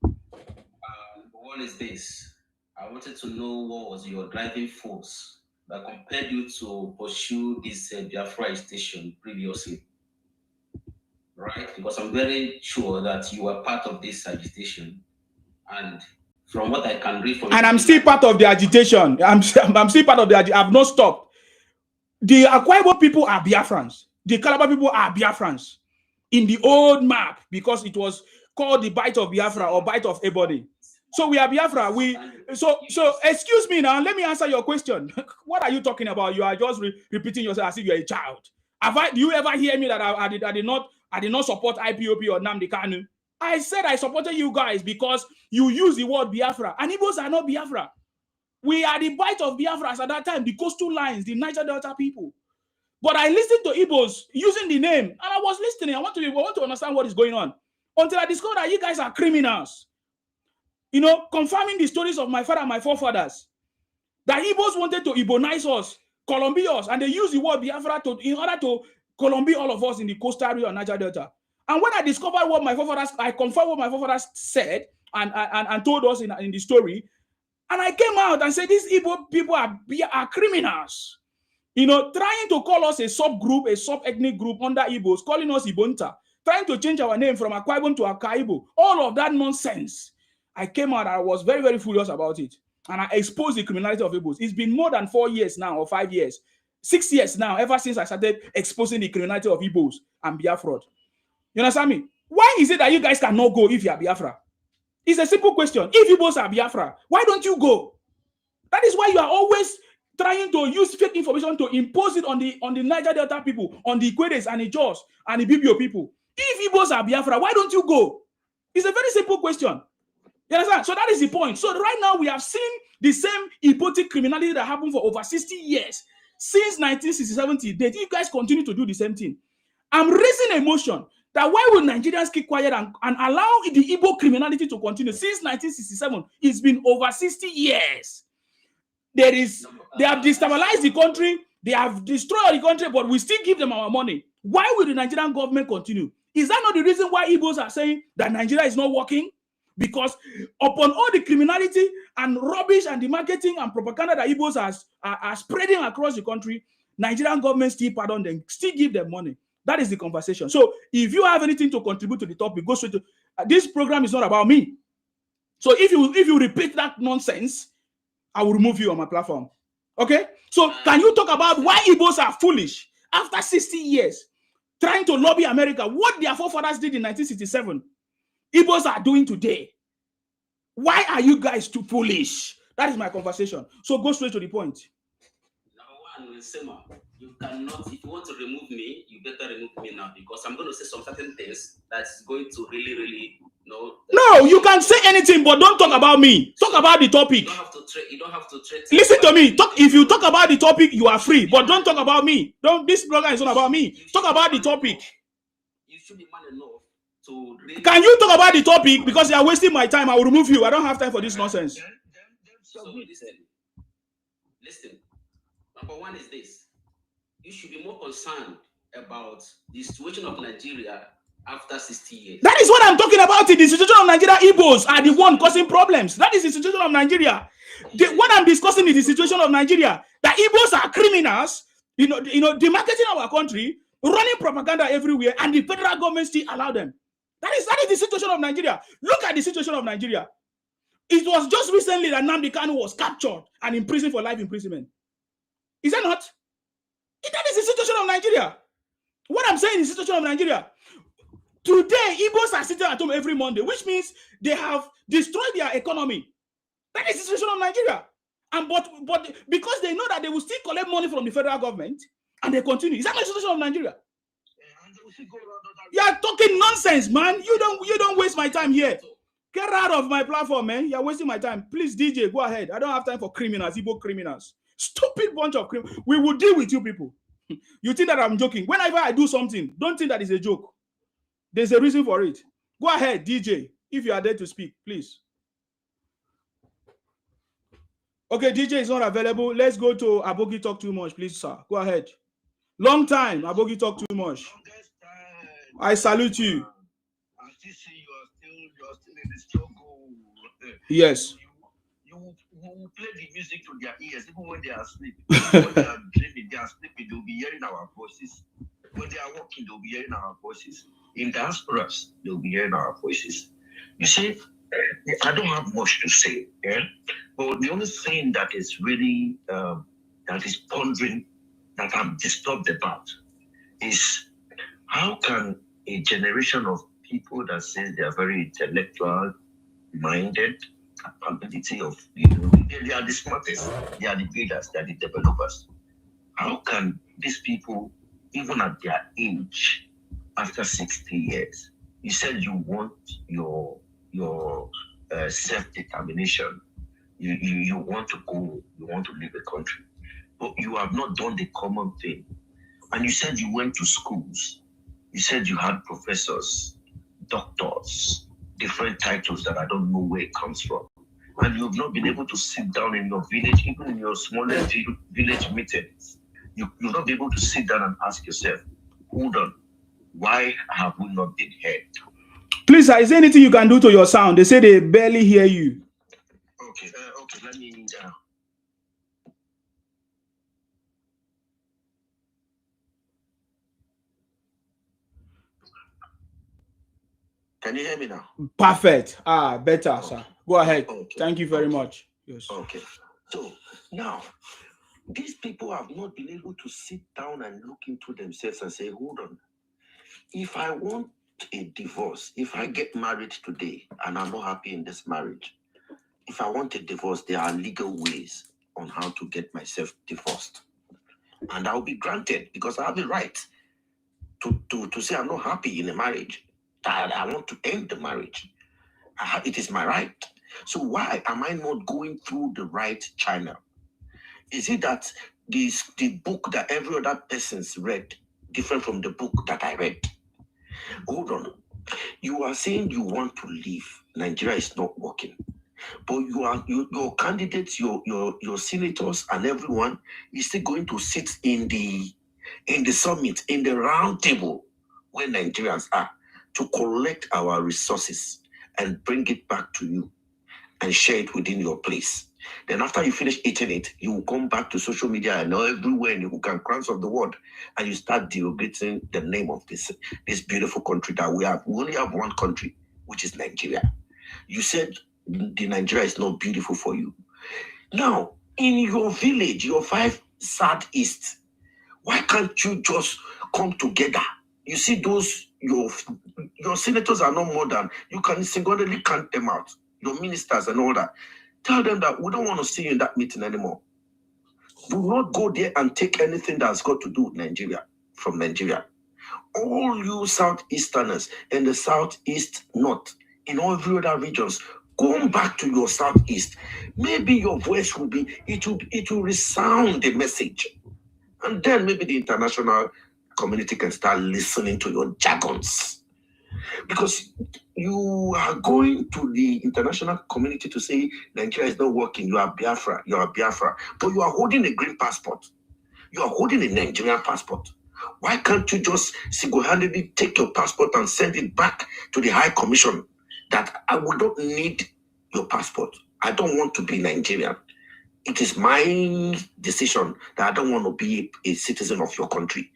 One is this. I wanted to know what was your driving force that compelled you to pursue this Biafra agitation previously, right? Because I'm very sure that you were part of this agitation, and from what I can read from, and I'm still part of the agitation. I'm still part of the agitation. I've not stopped. The Akwa Ibom people are Biafrans. The Calabar people are Biafrans in the old map because it was called the Bite of Biafra or Bite of Ebony. So we are Biafra. So excuse me now. Let me answer your question. What are you talking about? You are just repeating yourself as if you're a child. Do you ever hear me that I did not support IPOP or Nnamdi Kanu? I said I supported you guys because you use the word Biafra, and Igbos are not Biafra. We are the Bite of Biafra at that time, the coastal lines, the Niger Delta people. But I listened to Igbos using the name, and I was listening. I want to understand what is going on until I discovered that you guys are criminals. You know, confirming the stories of my father and my forefathers. That Igbos wanted to Igbonize us, Columbia us, and they used the word Biafra in order to Columbia all of us in the coastal area of Niger Delta. And when I discovered what my forefathers, I confirmed what my forefathers said and told us in the story, and I came out and said these Igbo people are criminals. You know, trying to call us a subgroup, a sub-ethnic group under Igbos, calling us Ibonta, trying to change our name from Akwa Ibom to Akaibo, all of that nonsense. I came out, I was very, very furious about it. And I exposed the criminality of Igbos. It's been more than 4 years now, or 5 years, 6 years now, ever since I started exposing the criminality of Igbos and Biafra. You understand me? Why is it that you guys cannot go if you are Biafra? It's a simple question. If Igbos are Biafra, why don't you go? That is why you are always trying to use fake information to impose it on the Niger Delta people, on the Ikwedes and the Jaws and the Bibio people. If Igbos are Biafra, why don't you go? It's a very simple question. You understand? So that is the point. So right now we have seen the same hypocritic criminality that happened for over 60 years. Since 1967 to date, you guys continue to do the same thing. I'm raising a motion that why will Nigerians keep quiet and allow the Igbo criminality to continue? Since 1967, it's been over 60 years. They have destabilized the country, they have destroyed the country, but we still give them our money. Why will the Nigerian government continue? Is that not the reason why Igbos are saying that Nigeria is not working? Because upon all the criminality and rubbish and the marketing and propaganda that Igbos are spreading across the country, Nigerian government still pardon them, still give them money. That is the conversation. So if you have anything to contribute to the topic, go straight to this program is not about me. So if you repeat that nonsense, I will remove you on my platform. Okay? So can you talk about why Igbos are foolish after 60 years trying to lobby America? What their forefathers did in 1967, Igbos are doing today. Why are you guys too foolish? That is my conversation. So go straight to the point. Number one, Sema, you cannot, if you want to remove me, you better remove me now because I'm going to say some certain things that's going to really, No, you can say anything, but don't talk about me. Talk about the topic. You don't have to treat. Listen to me. If you talk about the topic, you are free, but don't talk about me. This program is not about me. Talk about the topic. You should be man enough to. Can you talk about the topic? Because you are wasting my time. I will remove you. I don't have time for this nonsense. So listen. Number one is this: you should be more concerned about the situation of Nigeria after 60 years. That is what I'm talking about. In the situation of Nigeria, Igbos are the one causing problems. That is the situation of Nigeria. What I'm discussing is the situation of Nigeria. That Igbos are criminals, demarketing our country, running propaganda everywhere, and the federal government still allow them. That is the situation of Nigeria. Look at the situation of Nigeria. It was just recently that Nnamdi Kanu was captured and imprisoned for life imprisonment. Is that not? That is the situation of Nigeria. What I'm saying is the situation of Nigeria. Today, Igbos are sitting at home every Monday, which means they have destroyed their economy. That is the situation of Nigeria. And but because they know that they will still collect money from the federal government, and they continue. Is that the situation of Nigeria? You are talking nonsense, man. You don't waste my time here. Get out of my platform, man. You're wasting my time. Please, DJ, go ahead. I don't have time for criminals, Igbo criminals. Stupid bunch of criminals. We will deal with you people. You think that I'm joking? Whenever I do something, don't think that it's a joke. There's a reason for it. Go ahead, DJ, if you are there to speak, please. Okay, DJ is not available. Let's go to Abogi Talk Too Much, please, sir. Go ahead. Long time, Abogi Talk Too Much. I salute you. I still see you're still in the struggle. Yes. You play the music to their ears, even when they are asleep. When they are dreaming, they are sleeping, they'll be hearing our voices. When they are walking, they'll be hearing our voices. In diasporas, they'll be hearing our voices. You see, I don't have much to say, yeah? But the only thing that is really, that is pondering, that I'm disturbed about, is how can a generation of people that say they are very intellectual, minded, capability of, they are the smartest, they are the builders, they are the developers. How can these people, even at their age, after 60 years, you said you want your self-determination, you want to go, you want to leave the country, but you have not done the common thing. And you said you went to schools, you said you had professors, doctors, different titles that I don't know where it comes from. And you've not been able to sit down in your village, even in your smallest village meetings. You'll not be able to sit down and ask yourself, hold on, why have we not been heard? Please, is there anything you can do to your sound? They say they barely hear you. Okay, let me... Can you hear me now? Perfect. Better, okay. Sir. Go ahead. Okay. Thank you very much. Yes. Okay. So now, these people have not been able to sit down and look into themselves and say, hold on, if I want a divorce, if I get married today and I'm not happy in this marriage, if I want a divorce, there are legal ways on how to get myself divorced. And I'll be granted because I have the right to say I'm not happy in a marriage. I want to end the marriage. It is my right. So why am I not going through the right channel? Is it that the book that every other person's read different from the book that I read? Hold on. You are saying you want to leave. Nigeria is not working. But your candidates, your senators and everyone is still going to sit in the summit, in the round table where Nigerians are, to collect our resources and bring it back to you and share it within your place. Then after you finish eating it, you will come back to social media and everywhere in the hook and crowns of the world, and you start derogating the name of this beautiful country that we have. We only have one country, which is Nigeria. You said the Nigeria is not beautiful for you. Now, in your village, your 5 southeast, why can't you just come together? You see those, your senators are not more than, you can singularly count them out, your ministers and all that. Tell them that we don't want to see you in that meeting anymore. Do not go there and take anything that's got to do with Nigeria, from Nigeria. All you Southeasterners and the Southeast North, in all every other regions, go back to your Southeast. Maybe your voice will be, it will resound the message. And then maybe the international community can start listening to your jargons. Because you are going to the international community to say Nigeria is not working. You are Biafra. You are Biafra. But you are holding a green passport. You are holding a Nigerian passport. Why can't you just single-handedly take your passport and send it back to the High Commission that I would not need your passport? I don't want to be Nigerian. It is my decision that I don't want to be a citizen of your country.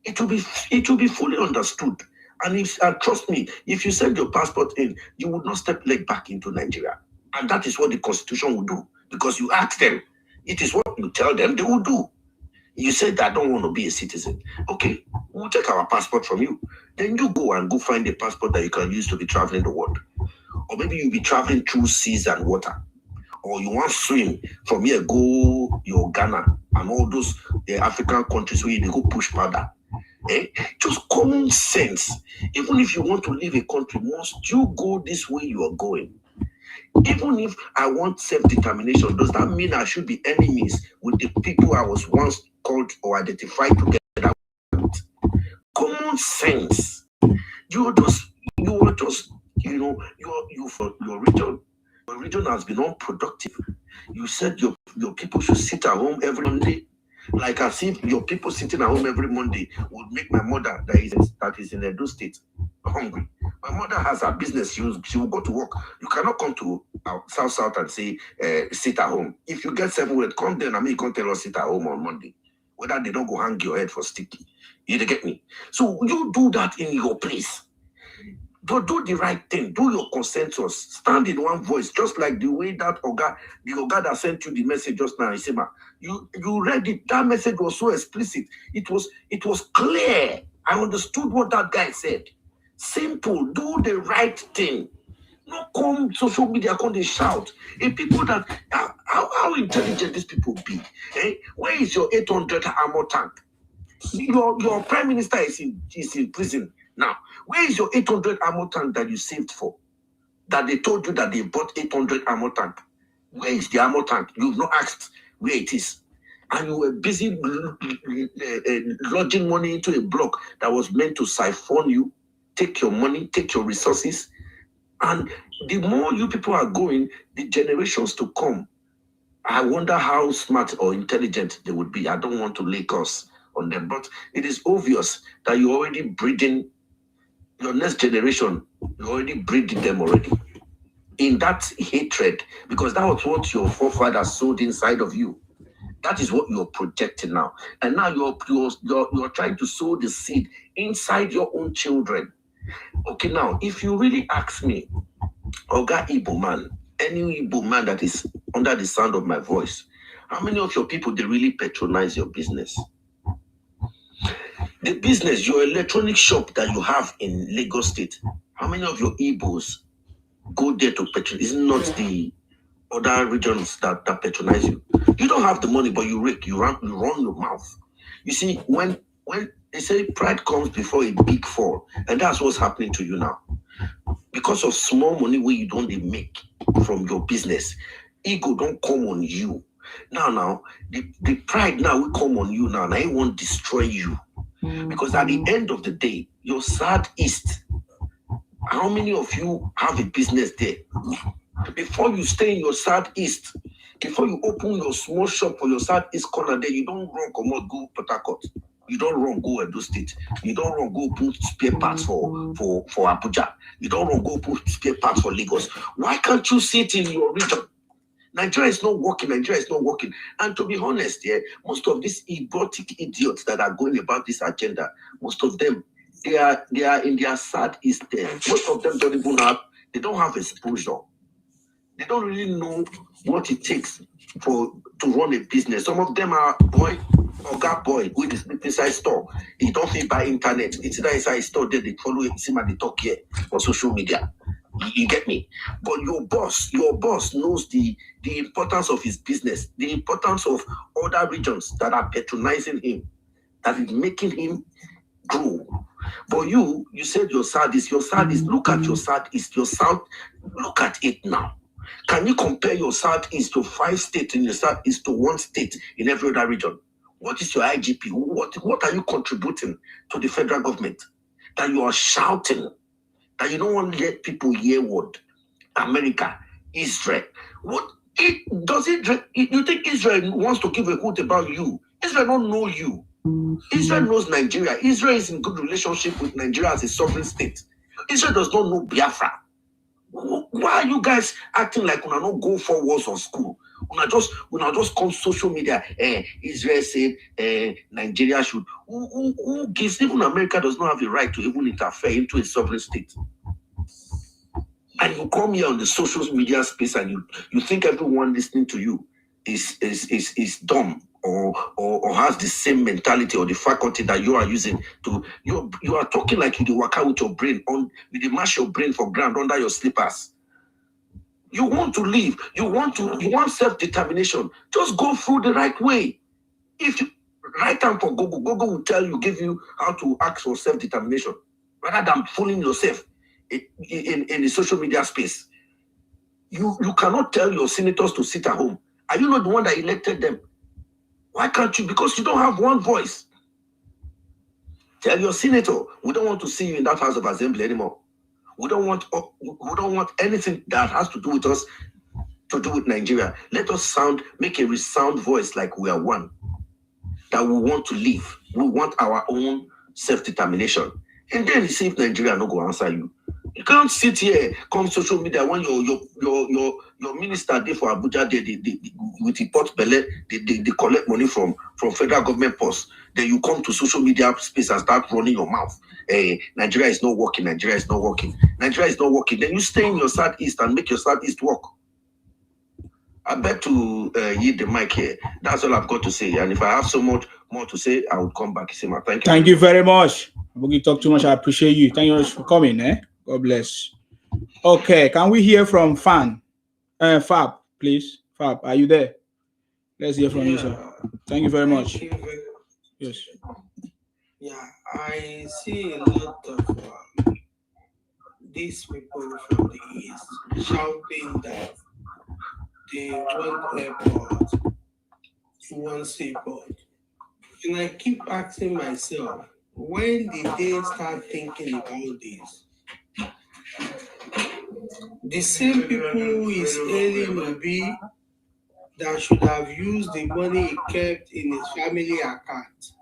It will be fully understood. And trust me, if you send your passport in, you would not step leg back into Nigeria. And that is what the Constitution will do, because you ask them. It is what you tell them they will do. You said that I don't want to be a citizen. Okay, we'll take our passport from you. Then you go find a passport that you can use to be traveling the world. Or maybe you'll be traveling through seas and water. Or you want to swim from here, go your Ghana and all those African countries where they go push powder. Just common sense. Even if you want to leave a country, must you go this way you are going? Even if I want self-determination, does that mean I should be enemies with the people I was once called or identified together with? Common sense. Your region. Your region has been unproductive. You said your people should sit at home every Monday. Like as if your people sitting at home every Monday would make my mother that is in Edo State hungry. My mother has her business. She will go to work. You cannot come to South and say sit at home. If you get 7 words, come then. You can't tell us sit at home on Monday. Whether they don't go hang your head for sticky. You get me? So you do that in your place. But do the right thing. Do your consensus. Stand in one voice, just like the way that the Oga that sent you the message just now, Isema. You read it. That message was so explicit. It was clear. I understood what that guy said. Simple. Do the right thing. Not come social media, come they shout. People that how intelligent these people be. Where is your 800 armor tank? Your prime minister is in prison now. Where is your 800 armor tank that you saved for? That they told you that they bought 800 armor tank. Where is the armor tank? You've not asked where it is. And you were busy lodging money into a block that was meant to siphon you, take your money, take your resources. And the more you people are going, the generations to come, I wonder how smart or intelligent they would be. I don't want to lay curse on them, but it is obvious that you're already breeding your next generation. You're already breeding them already in that hatred, because that was what your forefathers sowed inside of you. That is what you're projecting now, and now you're trying to sow the seed inside your own children. Okay, now if you really ask me, Oga Igbo man, any Igbo man that is under the sound of my voice, how many of your people they really patronize your business? The business, your electronic shop that you have in Lagos State, how many of your Igbos go there to patronize? Is it not the other regions that patronize you? You don't have the money, but you rake, you run your mouth. You see, when they say pride comes before a big fall, and that's what's happening to you now. Because of small money where you don't make from your business, ego don't come on you. Now, the pride now will come on you now. Now it won't destroy you. Because at the end of the day, your Southeast, how many of you have a business there? Before you stay in your Southeast, before you open your small shop for your Southeast corner there, you don't run come out, go Port Harcourt. You don't run go Edo State. You don't run go put spare parts for Abuja. You don't run go put spare parts for Lagos. Why can't you sit in your region? Nigeria is not working. And to be honest, most of these erotic idiots that are going about this agenda, most of them, they are in their Southeast there. Most of them they don't have exposure. They don't really know what it takes to run a business. Some of them are Oga boy with the sleep inside store. He don't fit buy internet. It's not inside store there. They follow him and they talk here on social media. You get me? But your boss knows the importance of his business, the importance of other regions that are patronizing him, that is making him grow. But you said your Southeast. Look at your Southeast. Your South, look at it now. Can you compare your Southeast to 5 states in your Southeast to 1 state in every other region? What is your IGP? What are you contributing to the federal government that you are shouting that you don't want to let people hear what America, Israel. What does it? You think Israel wants to give a hoot about you? Israel don't know you. Israel knows Nigeria. Israel is in good relationship with Nigeria as a sovereign state. Israel does not know Biafra. Why are you guys acting like when I not go for wars on school? When I just come social media, Israel said Nigeria should. Who gives? Even America does not have the right to even interfere into a sovereign state. And you come here on the social media space and you think everyone listening to you is dumb or has the same mentality or the faculty that you are using to you are talking like you work out with your brain on you mash your brain for ground under your slippers. You want to live, you want self-determination. Just go through the right way. If you write down for Google will give you how to ask for self-determination rather than fooling yourself in the social media space. You cannot tell your senators to sit at home. Are you not the one that elected them? Why can't you? Because you don't have one voice. Tell your senator, we don't want to see you in that House of Assembly anymore. We don't want anything that has to do with us to do with Nigeria. Let us make a resound voice like we are one. That we want to live. We want our own self-determination. And then you see if Nigeria no go answer you. You can't sit here, come social media when your minister there for Abuja, they with the pot belly, they collect money from federal government posts. Then you come to social media space and start running your mouth. Nigeria is not working. Nigeria is not working. Nigeria is not working. Then you stay in your southeast and make your southeast work. I bet to yield the mic here. That's all I've got to say. And if I have so much more to say, I will come back. Thank you. Thank you very much. You talk too much. I appreciate you. Thank you very much for coming. God bless. Okay, can we hear from Fab, please? Fab, are you there? Let's hear from you, sir. Thank you very much. Yes. Yeah, I see a lot of these people from the east shouting that they want airport, they want seaport. And I keep asking myself, when did they start thinking about this? The same people who is hailing Obi that should have used the money he kept in his family account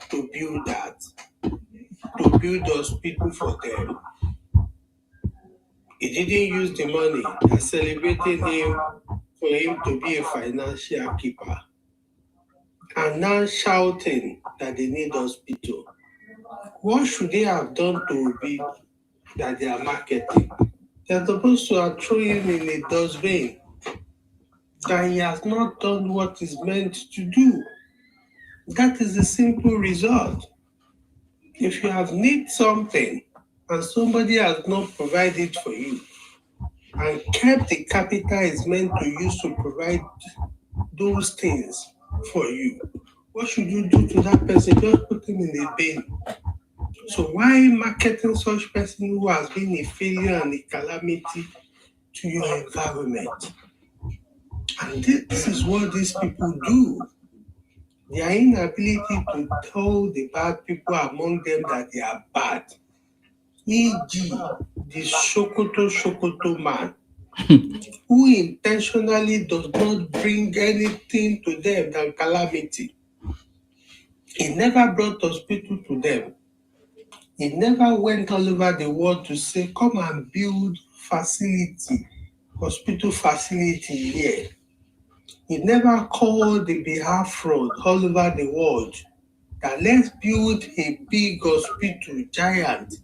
to build that, to build hospital for them. He didn't use the money and celebrated him for him to be a financial keeper. And now shouting that they need hospital. What should they have done to Obi that they are marketing? They're supposed to have thrown him in a dustbin. That he has not done what is meant to do. That is the simple result. If you have need something and somebody has not provided for you and kept the capital is meant to use to provide those things for you, what should you do to that person? Just put him in a bin. So why marketing such person who has been a failure and a calamity to your environment? And this is what these people do. Their inability to tell the bad people among them that they are bad. E.g., the Shokoto man, who intentionally does not bring anything to them than calamity. He never brought hospital to them. He never went all over the world to say, come and build hospital facility here. He never called the Biafra all over the world that let's build a big hospital giant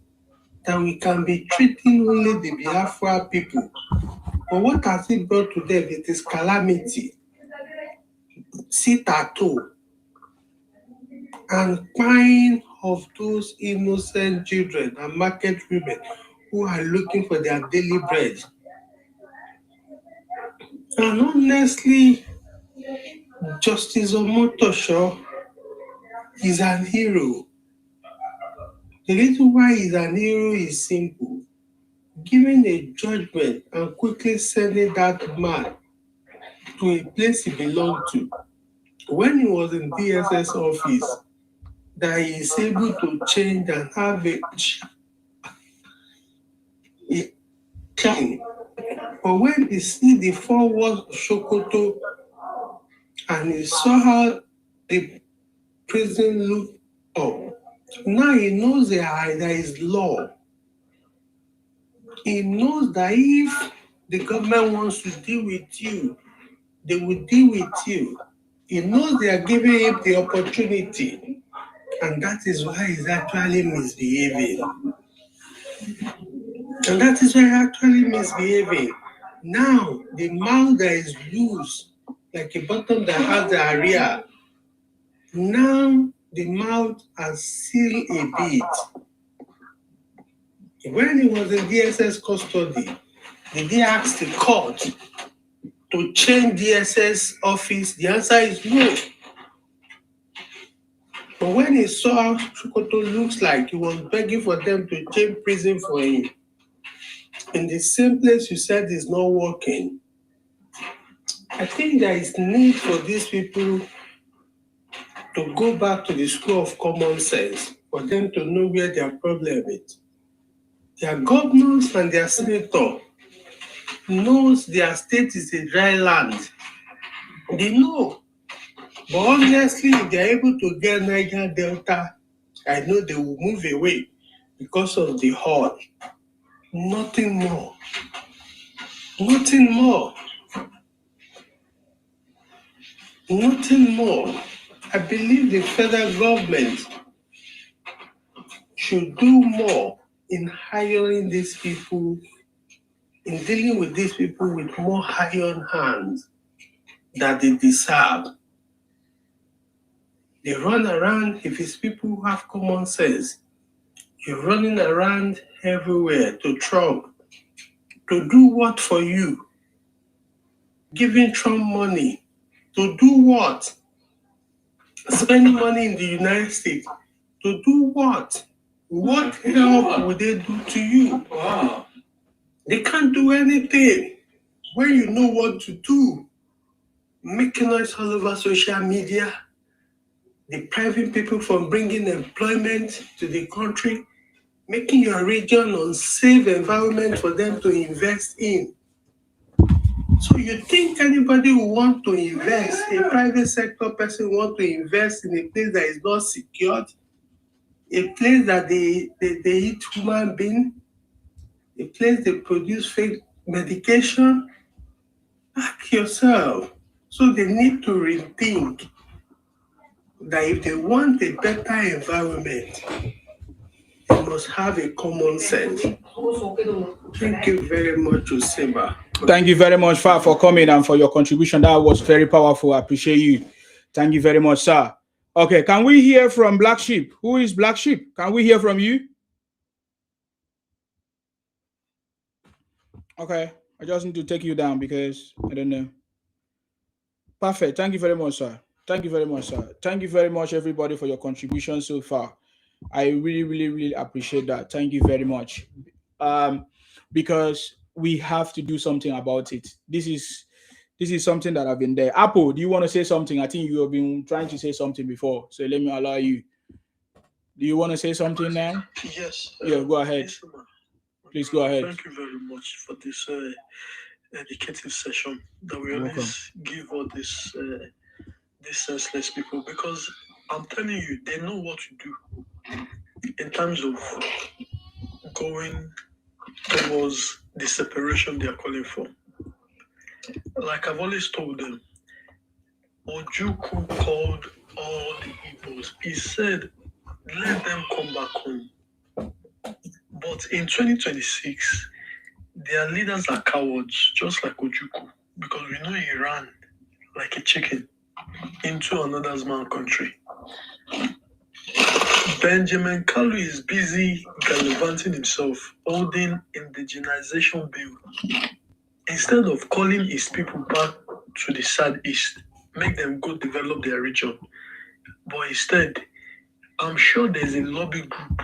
that we can be treating only the Biafra people. But what has it brought to them? It is calamity, sit at home, and crying of those innocent children and market women who are looking for their daily bread. And honestly, Justice Omotosho is an hero. The reason why he's an hero is simple. Giving a judgment and quickly sending that man to a place he belonged to. When he was in DSS office, that he is able to change and have But when he see the 4 walls of Sokoto and he saw how the prison looked up, now he knows there is law. He knows that if the government wants to deal with you, they will deal with you. He knows they are giving him the opportunity, and that is why he's actually misbehaving. And that is why he's actually misbehaving. Now, the mouth that is loose, like a bottom that has the area, now the mouth has sealed a bit. When he was in DSS custody, did he ask the court to change DSS office? The answer is no. But when he saw how Sokoto looks like, he was begging for them to change prison for him. In the same place you said is not working. I think there is need for these people to go back to the school of common sense, for them to know where their problem is. Their governors and their senator knows their state is a dry land. They know. But honestly, if they're able to get Niger Delta, I know they will move away because of the hall. Nothing more. Nothing more. Nothing more. I believe the federal government should do more in hiring these people, in dealing with these people with more iron hands that they deserve. They run around, if it's people who have common sense, you're running around everywhere to Trump. To do what for you? Giving Trump money. To do what? Spending money in the United States. To do what? What help would they do to you? Wow. They can't do anything. When you know what to do, making noise all over social media, depriving people from bringing employment to the country, making your region unsafe environment for them to invest in. So you think anybody who want to invest, a private sector person want to invest in a place that is not secured, a place that they eat human being, a place they produce fake medication? Ask yourself. So they need to rethink that if they want a better environment, they must have a common sense. Thank you very much, Oseba. Thank you very much, Fa, for coming and for your contribution. That was very powerful. I appreciate you. Thank you very much, sir. Okay, can we hear from Black Sheep? Who is Black Sheep? Can we hear from you? Okay, I just need to take you down because I don't know. Perfect. Thank you very much, sir. Thank you very much, sir. Thank you very much, everybody, for your contribution so far. I really, really, really appreciate that. Thank you very much. Because we have to do something about it. This is something that I've been there. Apple, do you want to say something? I think you have been trying to say something before, so let me allow you. Do you want to say something now? Yes. Yeah, go ahead. Please go ahead. Thank you very much for this educative session that we always give all these senseless people, because I'm telling you, they know what to do in terms of going towards the separation they are calling for. Like I've always told them, Ojukwu called all the Igbos. He said, let them come back home. But in 2026, their leaders are cowards, just like Ojukwu, because we know he ran like a chicken into another man's country. Benjamin Kalu is busy gallivanting himself, holding indigenization bill. Instead of calling his people back to the southeast, make them go develop their region. But instead, I'm sure there's a lobby group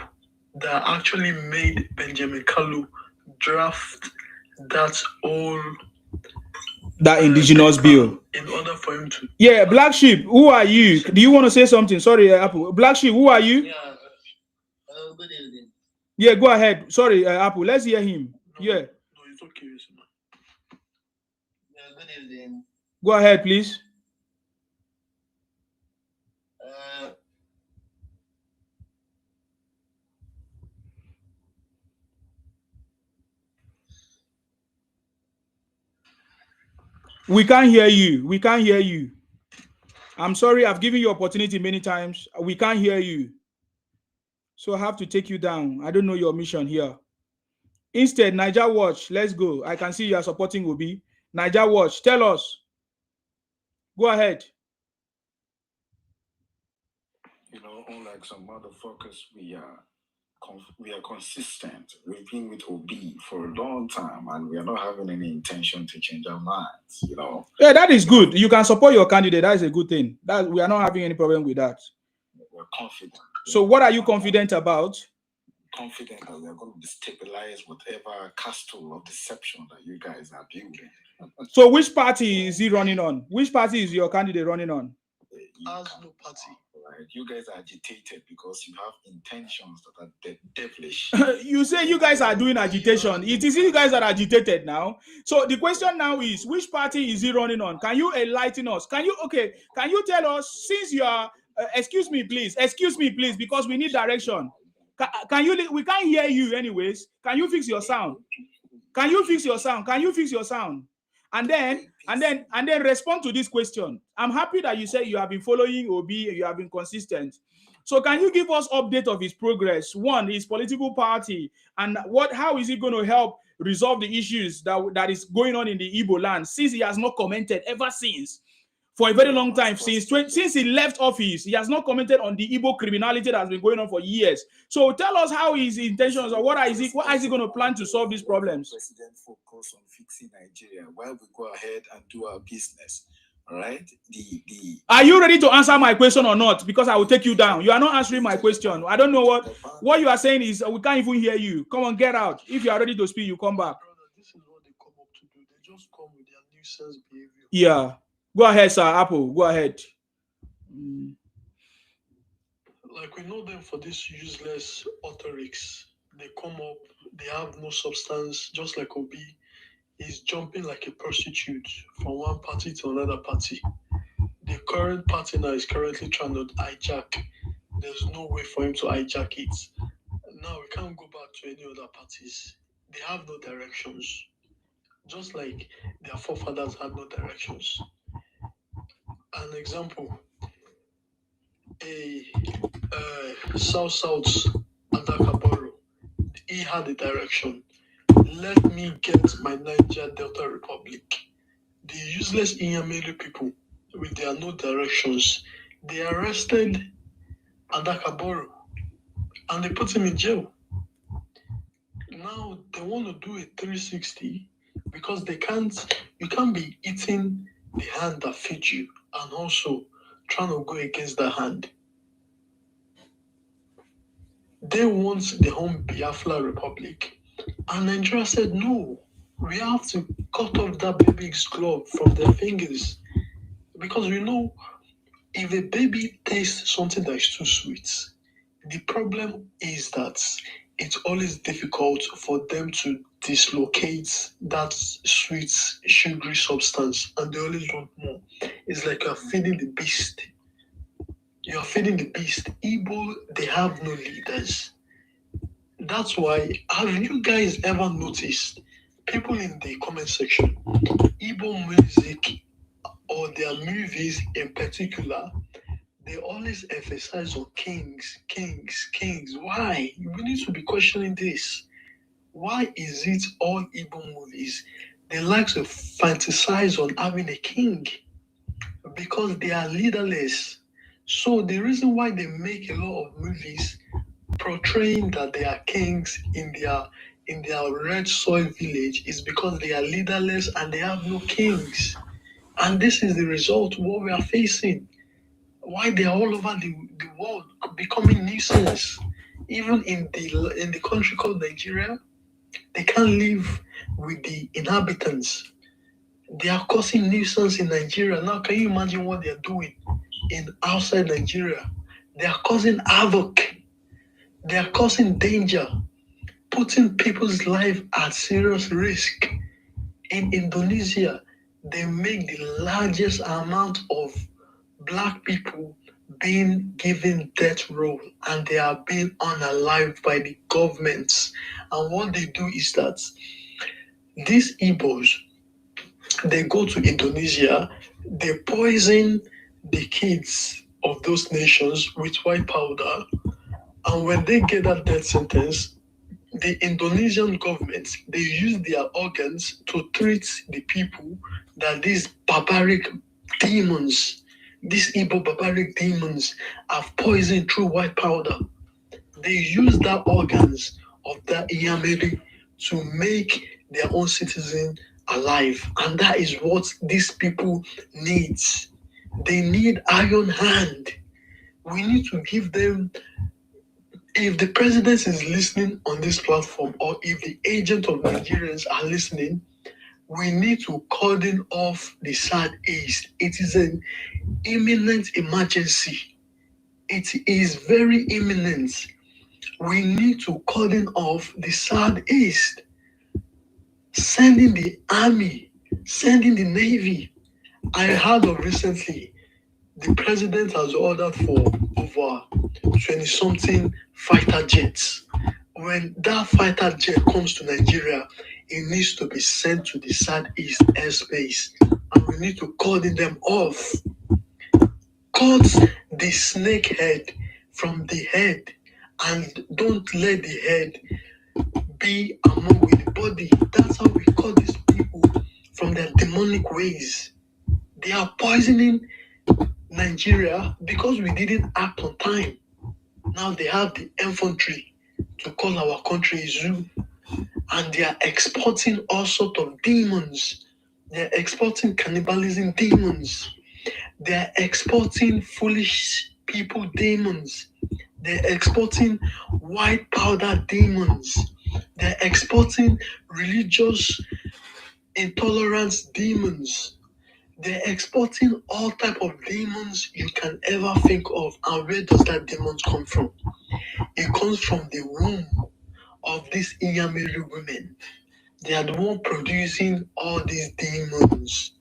that actually made Benjamin Kalu draft that indigenous bill in order for him to. Yeah, Black Sheep, who are you? Do you want to say something? Sorry, Apple. Black Sheep, who are you? Good evening. Yeah, go ahead. Sorry, Apple. Let's hear him. Yeah. so curious, man. Good evening. Go ahead, please. We can't hear you. We can't hear you. I'm sorry, I've given you opportunity many times. We can't hear you. So I have to take you down. I don't know your mission here. Instead, Niger Watch, let's go. I can see you are supporting Obi. Niger Watch, tell us. Go ahead. You know, unlike some motherfuckers, we are consistent. We've been with Obi for a long time, and we are not having any intention to change our minds. You know. Yeah, that is good. You can support your candidate. That is a good thing. That we are not having any problem with that. We're confident. So, what are you confident about? Confident that we are going to destabilize whatever castle of deception that you guys are building. So, which party is he running on? Which party is your candidate running on? As no party. Right. You guys are agitated because you have intentions that are devilish. You say you guys are doing agitation. It is you guys that are agitated now. So the question now is, which party is he running on? Can you enlighten us? Can you tell us, since you are excuse me please, because we need direction. We can't hear you anyways. Can you fix your sound? And then respond to this question. I'm happy that you say you have been following Obi, you have been consistent. So can you give us update of his progress? One, his political party, and how is he going to help resolve the issues that is going on in the Igbo land, since he has not commented ever since. For a very long time, since he left office, he has not commented on the Igbo criminality that has been going on for years. So tell us how his intentions, or what is he going to plan to solve these problems? President focus on fixing Nigeria while we go ahead and do our business. All right. Are you ready to answer my question or not? Because I will take you down. You are not answering my question. I don't know what you are saying is we can't even hear you. Come on, get out. If you are ready to speak, you come back. This is what they come up to do. They just come with their nuisance behavior. Yeah. Go ahead, sir. Apple. Go ahead. Like, we know them for this useless rhetorics. They come up, they have no substance, just like Obi is jumping like a prostitute from one party to another party. The current party now is currently trying to hijack. There's no way for him to hijack it. Now we can't go back to any other parties. They have no directions. Just like their forefathers had no directions. An example, a South Adakaboro, he had a direction. Let me get my Niger Delta Republic. The useless Inyamere people with their no directions, they arrested Adakaboro and they put him in jail. Now they want to do a 360 because you can't be eating the hand that feeds you and also trying to go against the hand. They want the home Biafra Republic. And Nigeria said, no, we have to cut off that baby's glove from their fingers. Because we know if a baby tastes something that is too sweet, the problem is that it's always difficult for them to dislocate that sweet, sugary substance, and they always want more. It's like you're feeding the beast. You're feeding the beast. Igbo, they have no leaders. That's why, have you guys ever noticed people in the comment section, Igbo music or their movies in particular, they always emphasize on kings. Why? We need to be questioning this. Why is it all Igbo movies, they like to fantasize on having a king? Because they are leaderless. So the reason why they make a lot of movies portraying that they are kings in their red soil village is because they are leaderless and they have no kings. And this is the result of what we are facing. Why they are all over the world becoming nuisance. Even in the country called Nigeria, they can't live with the inhabitants. They are causing nuisance in Nigeria. Now, can you imagine what they are doing outside Nigeria? They are causing havoc. They are causing danger. putting people's life at serious risk. In Indonesia, they make the largest amount of black people being given death row, and they are being unalived by the governments. And what they do is that these Igbos, they go to Indonesia, they poison the kids of those nations with white powder, and when they get that death sentence, the Indonesian government, they use their organs to treat the people that these barbaric demons, these Igbo barbaric demons, have poisoned through white powder. They use the organs of that Iyameri to make their own citizen alive. And that is what these people need. They need iron hand. We need to give them. If the president is listening on this platform, or if the agent of Nigerians are listening, we need to cordon off the Southeast. It is an imminent emergency. It is very imminent. We need to cordon off the Southeast. Sending the army, sending the navy. I heard of recently, the president has ordered for over 20-something fighter jets. When that fighter jet comes to Nigeria, it needs to be sent to the Southeast airspace, and we need to cordon them off. Cut the snake head from the head, and don't let the head be among with the body. That's how we cut these people from their demonic ways. They are poisoning Nigeria because we didn't act on time. Now they have the infantry to call our country a zoo, and they are exporting all sorts of demons. They're exporting cannibalism demons. They're exporting foolish people demons. They're exporting white powder demons. They're exporting religious intolerance demons. They're exporting all type of demons you can ever think of. And where does that demons come from? It comes from the womb of these Iyamiri women. They are the one producing all these demons.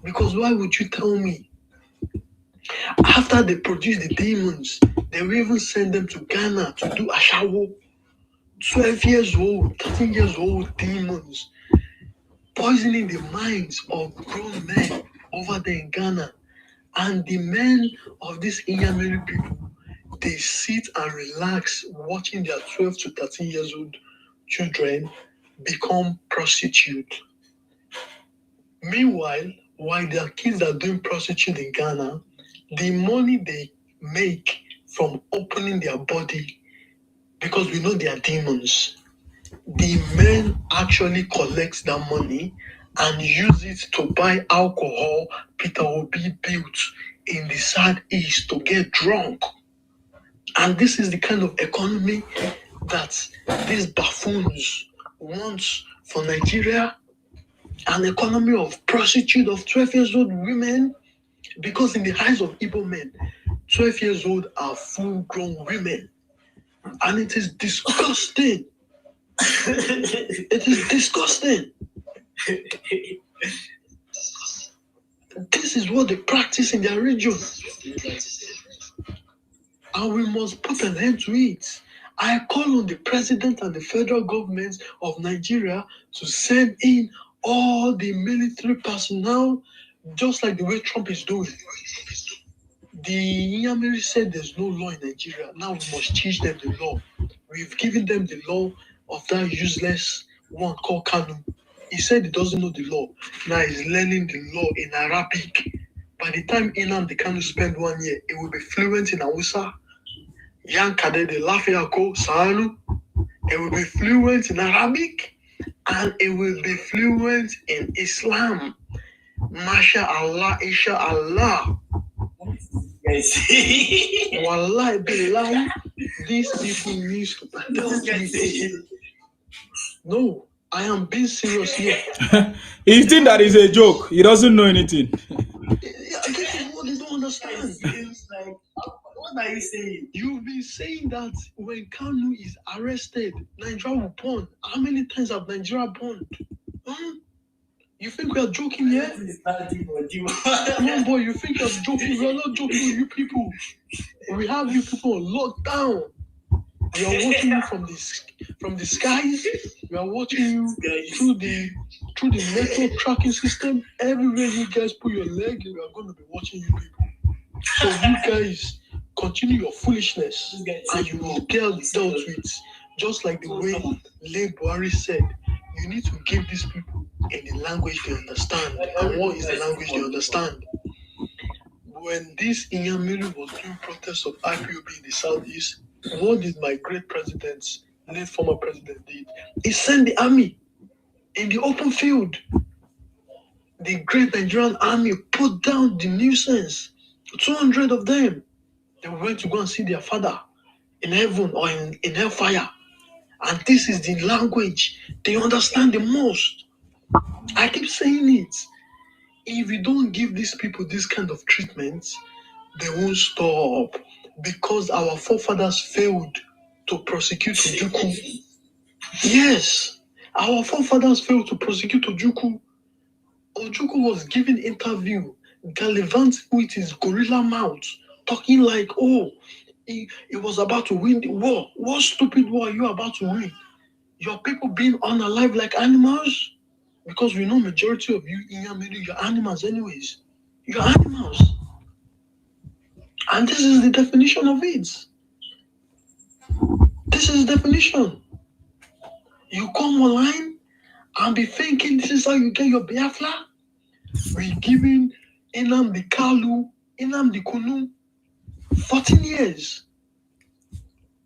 Because why would you tell me? After they produce the demons, they will even send them to Ghana to do ashawo. 12 years old, 13 years old demons, poisoning the minds of grown men over there in Ghana. And the men of these Iyamiri people, they sit and relax watching their 12 to 13 years old children become prostitutes. Meanwhile, while their kids are doing prostitute in Ghana, the money they make from opening their body, because we know they are demons, the men actually collect that money and use it to buy alcohol Peter Obi built in the Southeast to get drunk. And this is the kind of economy that these buffoons want for Nigeria. An economy of prostitute of 12 years old women, because in the eyes of Igbo men, 12 years old are full-grown women. And it is disgusting. It is disgusting. This is what they practice in their region. And we must put an end to it. I call on the president and the federal government of Nigeria to send in all the military personnel, just like the way Trump is doing. The Iyamiri said there's no law in Nigeria. Now we must teach them the law. We've given them the law of that useless one called Kanu. He said he doesn't know the law. Now he's learning the law in Arabic. By the time Nnamdi Kanu spend 1 year, he will be fluent in Hausa. Yan Kadede Lafiako Sanu. He will be fluent in Arabic, and he will be fluent in Islam. Masha Allah, Isha Allah. Wallahi Billah, these people need to adopt. No, I am being serious here. He thinks that is a joke. He doesn't know anything. This is what they don't understand. What are you saying? You've been saying that when Kanu is arrested, Nigeria will burn. How many times have Nigeria burned? You think we are joking here? No, boy, you think you're joking? We are not joking with you people. We have you people on lockdown. We are watching you from the skies. We are watching you through the network tracking system. Everywhere you guys put your leg, we are going to be watching you people. So you guys continue your foolishness, and you will get dealt with. Just like the way Late Buhari said, you need to give these people in the language they understand. And what is the language they understand? When this Inyamiru was doing protests of IPOB in the southeast, what did my great president, late former president, did? He sent the army in the open field. The great Nigerian army put down the nuisance. 200 of them. They went to go and see their father in heaven or in hellfire. And this is the language they understand the most. I keep saying it. If you don't give these people this kind of treatment, they won't stop. Because our forefathers failed to prosecute Ojukwu. Yes, our forefathers failed to prosecute Ojukwu. Ojukwu was giving interview, gallivant with his gorilla mouth, talking like, he was about to win the war. What stupid war are you about to win? Your people being unalive like animals? Because we know majority of you in your middle, you're animals anyways. You're animals. And this is the definition of it. This is the definition. You come online and be thinking this is how you get your Biafra? We're giving Nnamdi Kalu, Nnamdi Kanu 14 years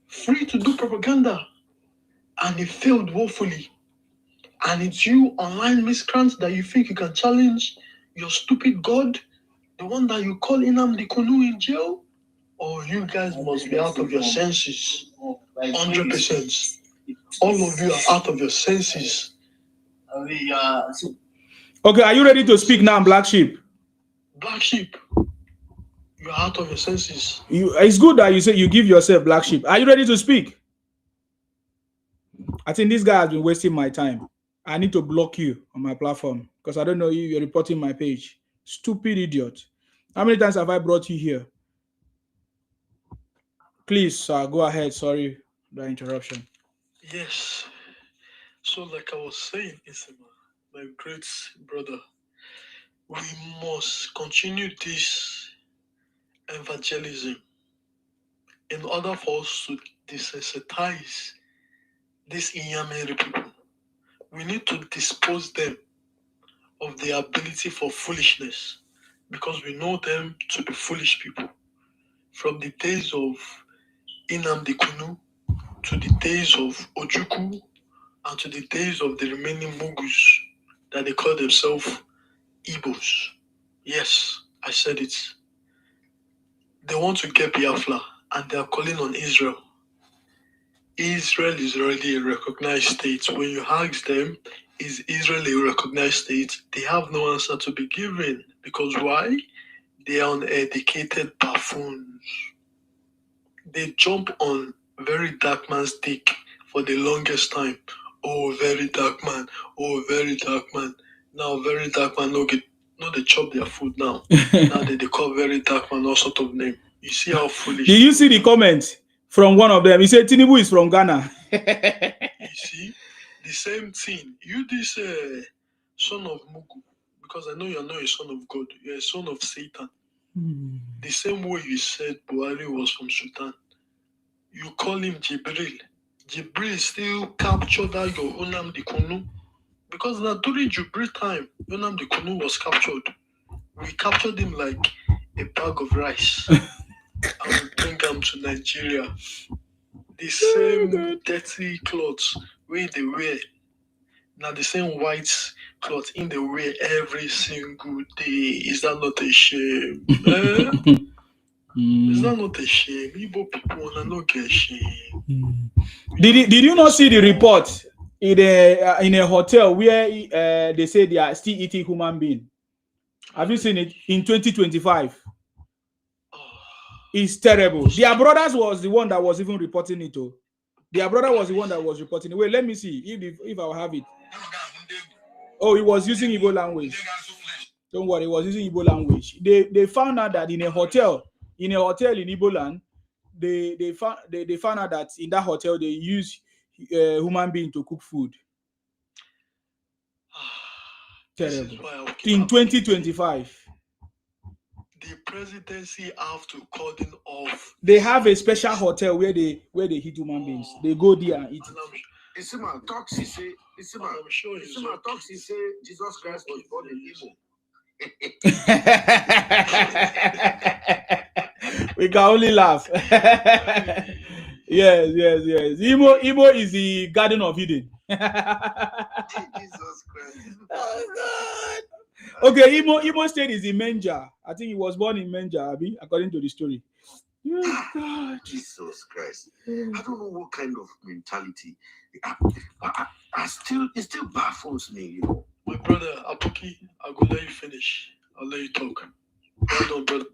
free to do propaganda, and it failed woefully. And it's you online miscreants that you think you can challenge your stupid God, the one that you call Nnamdi Kanu in jail? Or you guys must be out of your senses. 100%. All of you are out of your senses. Okay, are you ready to speak now, Black Sheep? Black Sheep, you're out of your senses. It's good that you say you give yourself Black Sheep. Are you ready to speak? I think this guy has been wasting my time. I need to block you on my platform because I don't know you're reporting my page. Stupid idiot. How many times have I brought you here? Please, go ahead. Sorry the interruption. Yes. So like I was saying, Isama, my great brother, we must continue this evangelism in order for us to desensitize these Inyamere people. We need to dispose them of their ability for foolishness because we know them to be foolish people. From the days of Nnamdi Kanu to the days of Ojukwu and to the days of the remaining Mugus that they call themselves Igbos. Yes, I said it. They want to get Biafra and they are calling on Israel. Israel is already a recognized state. When you ask them, is Israel a recognized state? They have no answer to be given. Because why? They are uneducated buffoons. They jump on very dark man's dick for the longest time. Oh, very dark man. Oh, very dark man. Now, very dark man, they chop their food now. Now they call very dark man all sort of name. You see how foolish. Did you see the comment from one of them? He said Tinubu is from Ghana. You see, the same thing. You this son of Mugu, because I know you're not a son of God. You're a son of Satan. The same way you said Buhari was from Sudan. You call him Jibril. Jibril still captured that your Nnamdi Kanu. Because now during Jibril time, Nnamdi Kanu was captured. We captured him like a bag of rice. And we bring him to Nigeria. The same dirty clothes where they wear. Now the same white clothes in the wear every single day. Is that not a shame? Is that not a shame? Igbo people wanna not get shame. Did you not see the report in a hotel where they say they are still eating human being? Have you seen it in 2025? is terrible. Their brothers was the one that was even reporting it. Oh. Their brother was the one that was reporting it. Wait, let me see if I'll have it. Oh, he was using Igbo language. Don't worry, he was using Igbo language. They found out that in a hotel in Igbo land, they found out that in that hotel they use human being to cook food. Terrible. In 2025. The presidency have to cordon off. They have a special hotel where they eat human beings. They go there and eat it. Isima talks, he say, Isima talks, he say, Jesus Christ was born in Igbo. We can only laugh. Yes. Igbo is the Garden of Eden. Jesus Christ. Oh, God. Okay, Igbo state is in Menja. I think he was born in Menja, Abi, according to the story. Oh, God. Jesus Christ. I don't know what kind of mentality. It still baffles me, you know. My brother, Apoki, I'll go let you finish. I'll let you talk. Hold on, brother.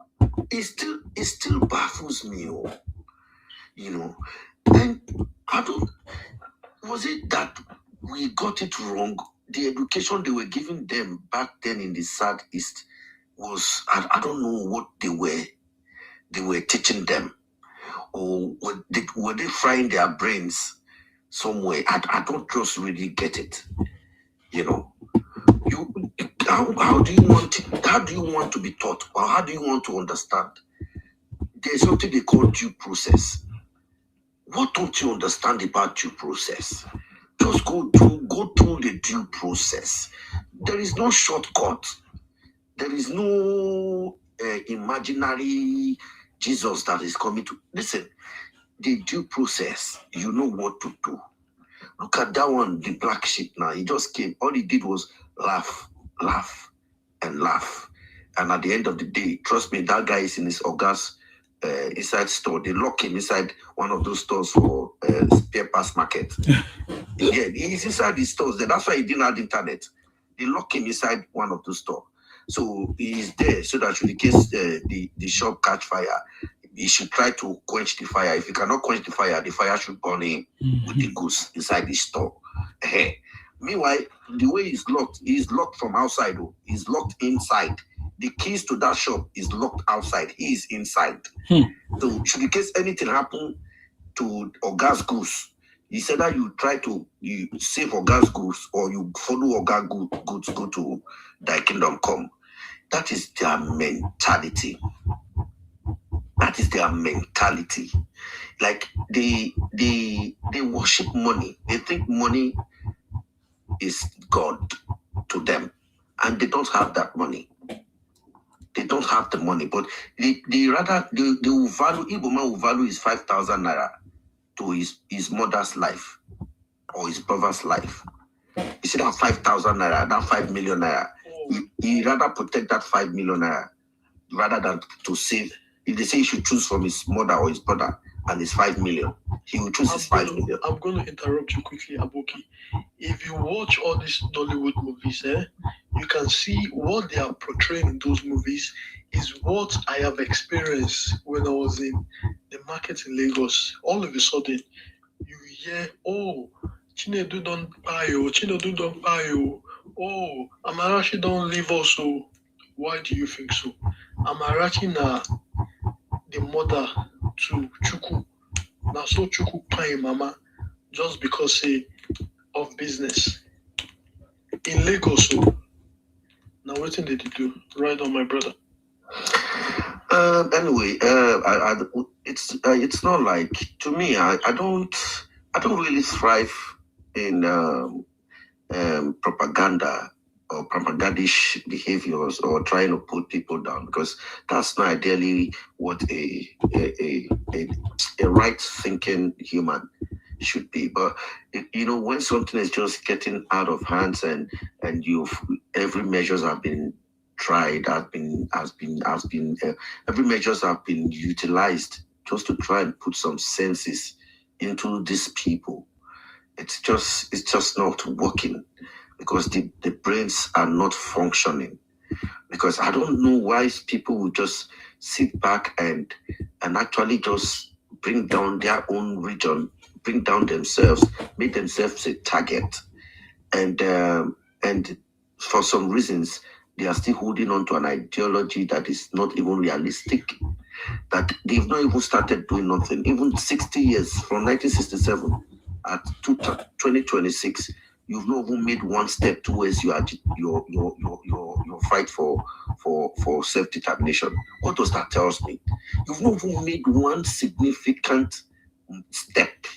It still baffles me, you know. And was it that we got it wrong? The education they were giving them back then in the Southeast was, I don't know what they were teaching them, or were they frying their brains somewhere? I don't just really get it, you know. How do you want to be taught, or how do you want to understand? There's something they call due process. What don't you understand about due process? Just go through the due process. There is no shortcut. There is no imaginary Jesus that is coming to listen. The due process, you know what to do. Look at that one, the black sheep now. He just came. All he did was laugh, and laugh. And at the end of the day, trust me, that guy is in his August inside store. They lock him inside one of those stores for spare parts market. Yeah, he's inside the stores. That's why he didn't have internet. They lock him inside one of those stores. So he's there so that in case the shop catch fire, he should try to quench the fire. If he cannot quench the fire should burn him with the goods inside the store. Meanwhile, the way he's locked from outside. He's locked inside. The keys to that shop is locked outside. He is inside. So should in case anything happen to Oga's goods, he said that you try to save Oga's goods or you follow Oga's goods go to thy kingdom come. That is their mentality. Like they worship money. They think money is God to them, and they don't have that money. They don't have the money, but they will value. Igbo man will value his 5,000 naira to his mother's life or his brother's life. You see that 5,000 naira, that 5 million naira. He rather protect that 5 million naira rather than to save. If they say he should choose from his mother or his brother and his 5 million, he will choose his 5 million. I'm going to interrupt you quickly, Aboki. If you watch all these Nollywood movies, you can see what they are portraying in those movies is what I have experienced when I was in the market in Lagos. All of a sudden, you hear, oh, Chinedu don't buy you, Chinedu don't buy you. Oh, Amarachi don't leave us. So why do you think so? Amarachi na the mother to Chuku. Now so Chuku pay mama just because of business. In Lagos, so now what did they do? Right on, my brother. Anyway, it's not like, to me, I don't really thrive in propaganda or propagandish behaviors or trying to put people down, because that's not ideally what a right thinking human should be. But when something is just getting out of hands and every measures have been tried, every measures have been utilized just to try and put some senses into these people. It's just not working, because the brains are not functioning. Because I don't know why people will just sit back and actually just bring down their own region, bring down themselves, make themselves a target, and for some reasons they are still holding on to an ideology that is not even realistic, that they've not even started doing nothing. Even 60 years from 1967 at 2026, you've not even made one step towards your fight for self-determination. What does that tell me? You've not even made one significant step,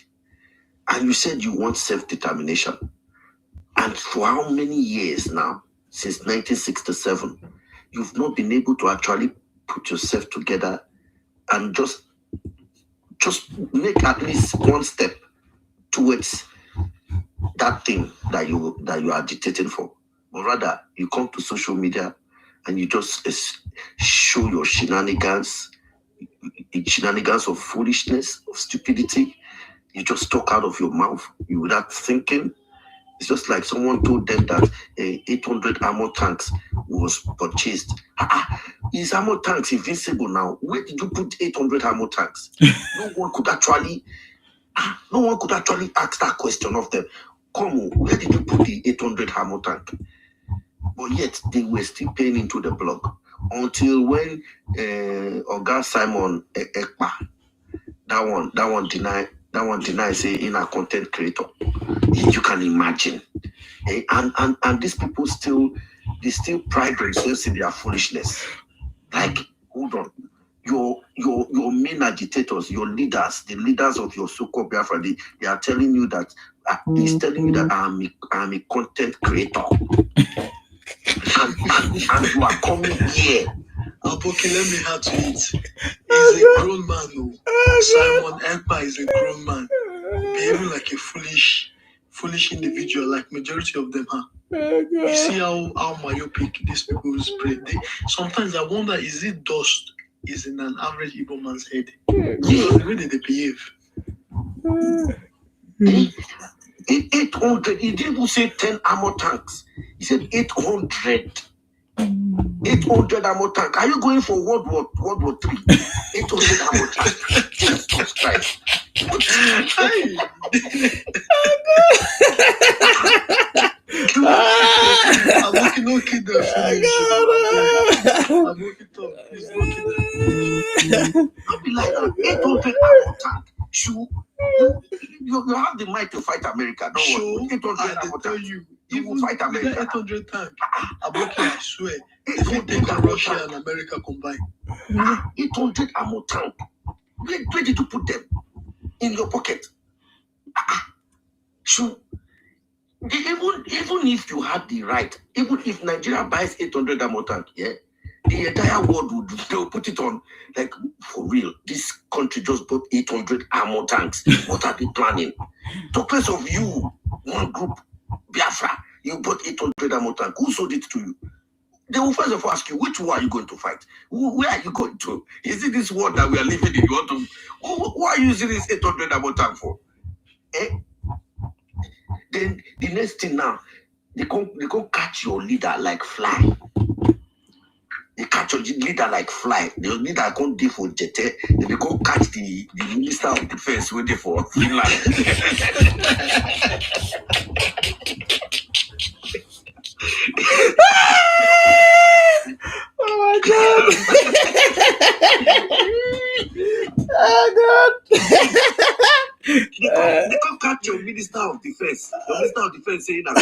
and you said you want self-determination. And for how many years now, since 1967, you've not been able to actually put yourself together and just make at least one step towards that thing that you are agitating for. But rather, you come to social media and you just show your shenanigans of foolishness, of stupidity. You just talk out of your mouth, you without thinking. It's just like someone told them that 800 armor tanks was purchased. Is armor tanks invincible now? Where did you put 800 armor tanks? No one could actually ask that question of them. Come, where did you put the 800 armor tank? But yet they were still paying into the blog until when Oga Simon Ekpa, that one deny say in a content creator. You can imagine. And these people still pride themselves in their foolishness. Like, hold on. Your main agitators, your leaders, the leaders of your so-called Biafra, they are telling you that he's telling you that I'm a content creator. and you are coming here. Aboki, let me add to it. He's a grown man. Simon Ekpa is a grown man, behaving like a foolish individual, like majority of them are. You see how myopic these people spread. Sometimes I wonder, is it dust is in an average Igbo man's head? The way they behave. 800. He didn't even say 10 armor tanks. He said 800. 800 armor tank. Are you going for World War III? 800 armor tank. Jesus Christ. I'm looking okay there. I'm looking top. He's looking there. Don't be like that. 800 armor tank. You have the might to fight America. Don't worry. 800 armor tank. You will fight America. 800 tank. Aboki, I swear. If you take Russia and America combined. 800 armor tank. Where did you put them? In your pocket. Sure. Even if you had the right, even if Nigeria buys 800 armor tank, yeah, the entire world they'll put it on, like, for real, this country just bought 800 armor tanks. What are they planning? Talk less of you, one group, Biafra, you bought 800 armor tank. Who sold it to you? They will first of all ask you, which war are you going to fight? Where are you going to? Is it this war that we are living in? You want to? Who are you using this 800 armor tank for? Then the next thing now, they come catch your leader like fly. They catch your leader like fly. The leader can't do for Jete. Then they come catch the Minister of Defense waiting for Finland. Oh my God! Oh God! They come catch your Minister of Defense. Your Minister of Defense saying that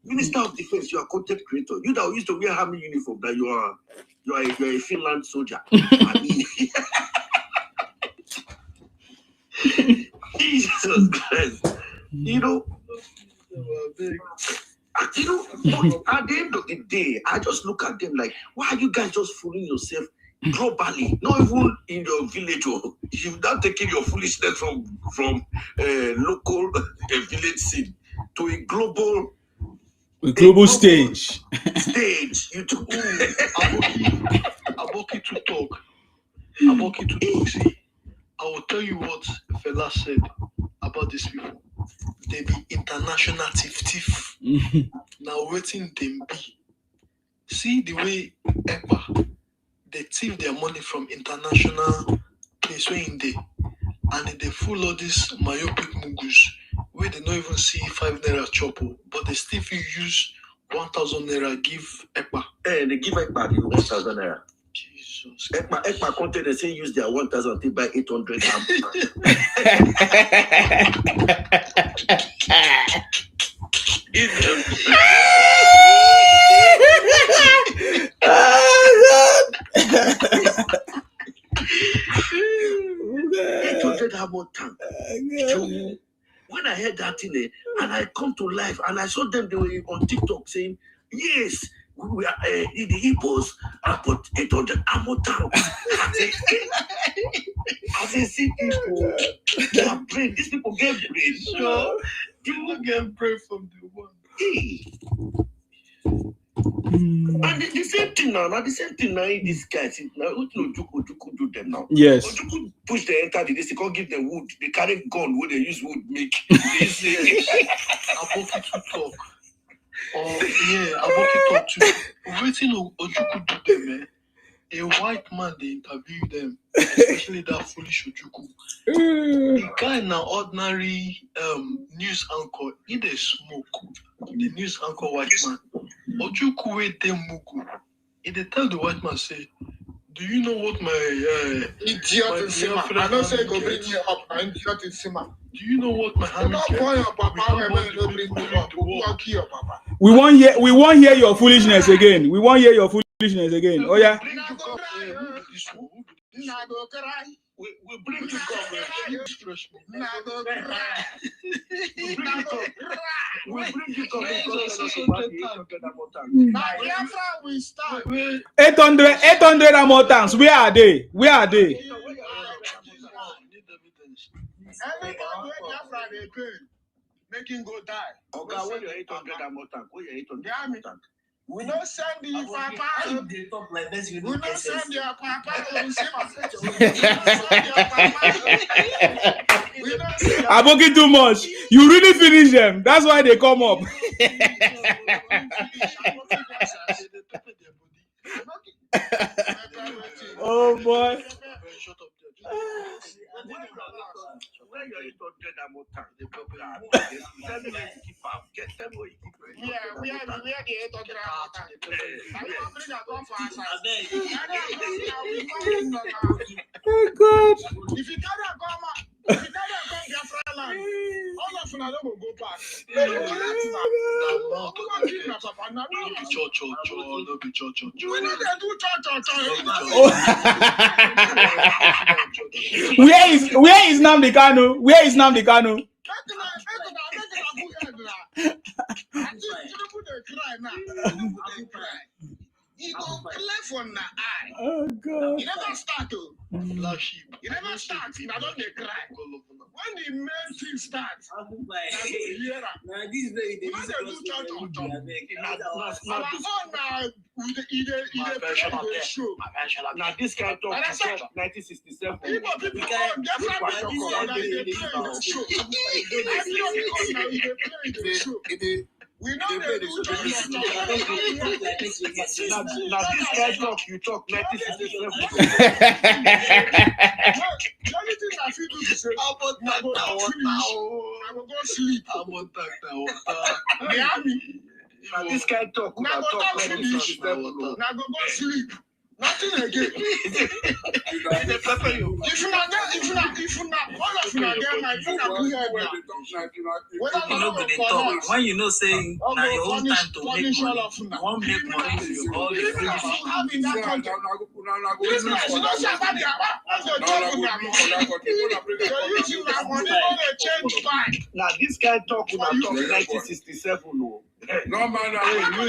Minister of Defense, you are content creator. You that used to wear army uniform, that you are a Finland soldier. I mean, Jesus Christ. You know, at the end of the day, I just look at them like, why are you guys just fooling yourself globally? Not even in your village. You've now taken your foolishness from local village scene to a global stage. You took Aboki to talk. See, I will tell you what Fela said about these people. They be international thief. Now waiting them be. See the way EPA, they thief their money from international place where in there, and they full of this myopic mugus where they don't even see 5 naira chopo, but they still use 1,000 naira give EPA. They give EPA the 1,000 naira. Jesus. EPA content they say use their 1,000 to buy 800 So when I heard that thing, and I come to life, and I saw them, they were on TikTok saying, yes, we are the Igbos are put 800 ammo tank. As I see people, they are praying. These people get brain. Sure, people get brain from the one. And the same thing now, these guys, now Ojuku do them now. Yes. Ojuku push the enter the they can't give them wood. They carry gun where they use wood make. They say, Aboki to talk. Aboki talk too. Waiting Ojuku do them, eh? A white man, they interview them, especially that foolish Ojuku. The guy now ordinary news anchor, he dey smoke. The news anchor white man. Ojuku wait them mugu. He dey tell the white man say, do you know what my idiot in Sima? I don't say go bring me up. I'm idiot in Sima. Do you know what my hand don't call your papa when you bring me up. Who will kill your papa? We won't hear your foolishness again. We won't hear your foolishness again. Oh yeah. We bring you cover. You stretch me. We bring you cover. 800 and more tanks. Where are they? Where are they? Every time we Biafra they pay, make him go die. Okay, when you're 800 and more tank, when you're 800 and more tank. We don't send the papa. We don't send your papa. Aboki too much. You really finish them. That's why they come up. Oh boy. When you're 800 and more tank, they probably are. Tell me where you keep up. Tell me where you keep up. Yeah, we are the 800 Oh God. If you carry a come Biafra land, all of them will go back. Where is Nnamdi Kanu? Where is Nnamdi Kanu? He go play for na eye. Oh God. He never start to. He never starts. He don't cry. When the main thing starts, our own show. Now this guy talk 1967. We know they do now this guy talk, you talk 1967. The only thing I feel to say, I will go sleep. Now this guy talk, now go talk finish. Now go sleep. Nothing again. If you not, all of you are there, my friend, when you know saying now your own time to make money, you won't make money, you all the now this guy talk 1967. No man, when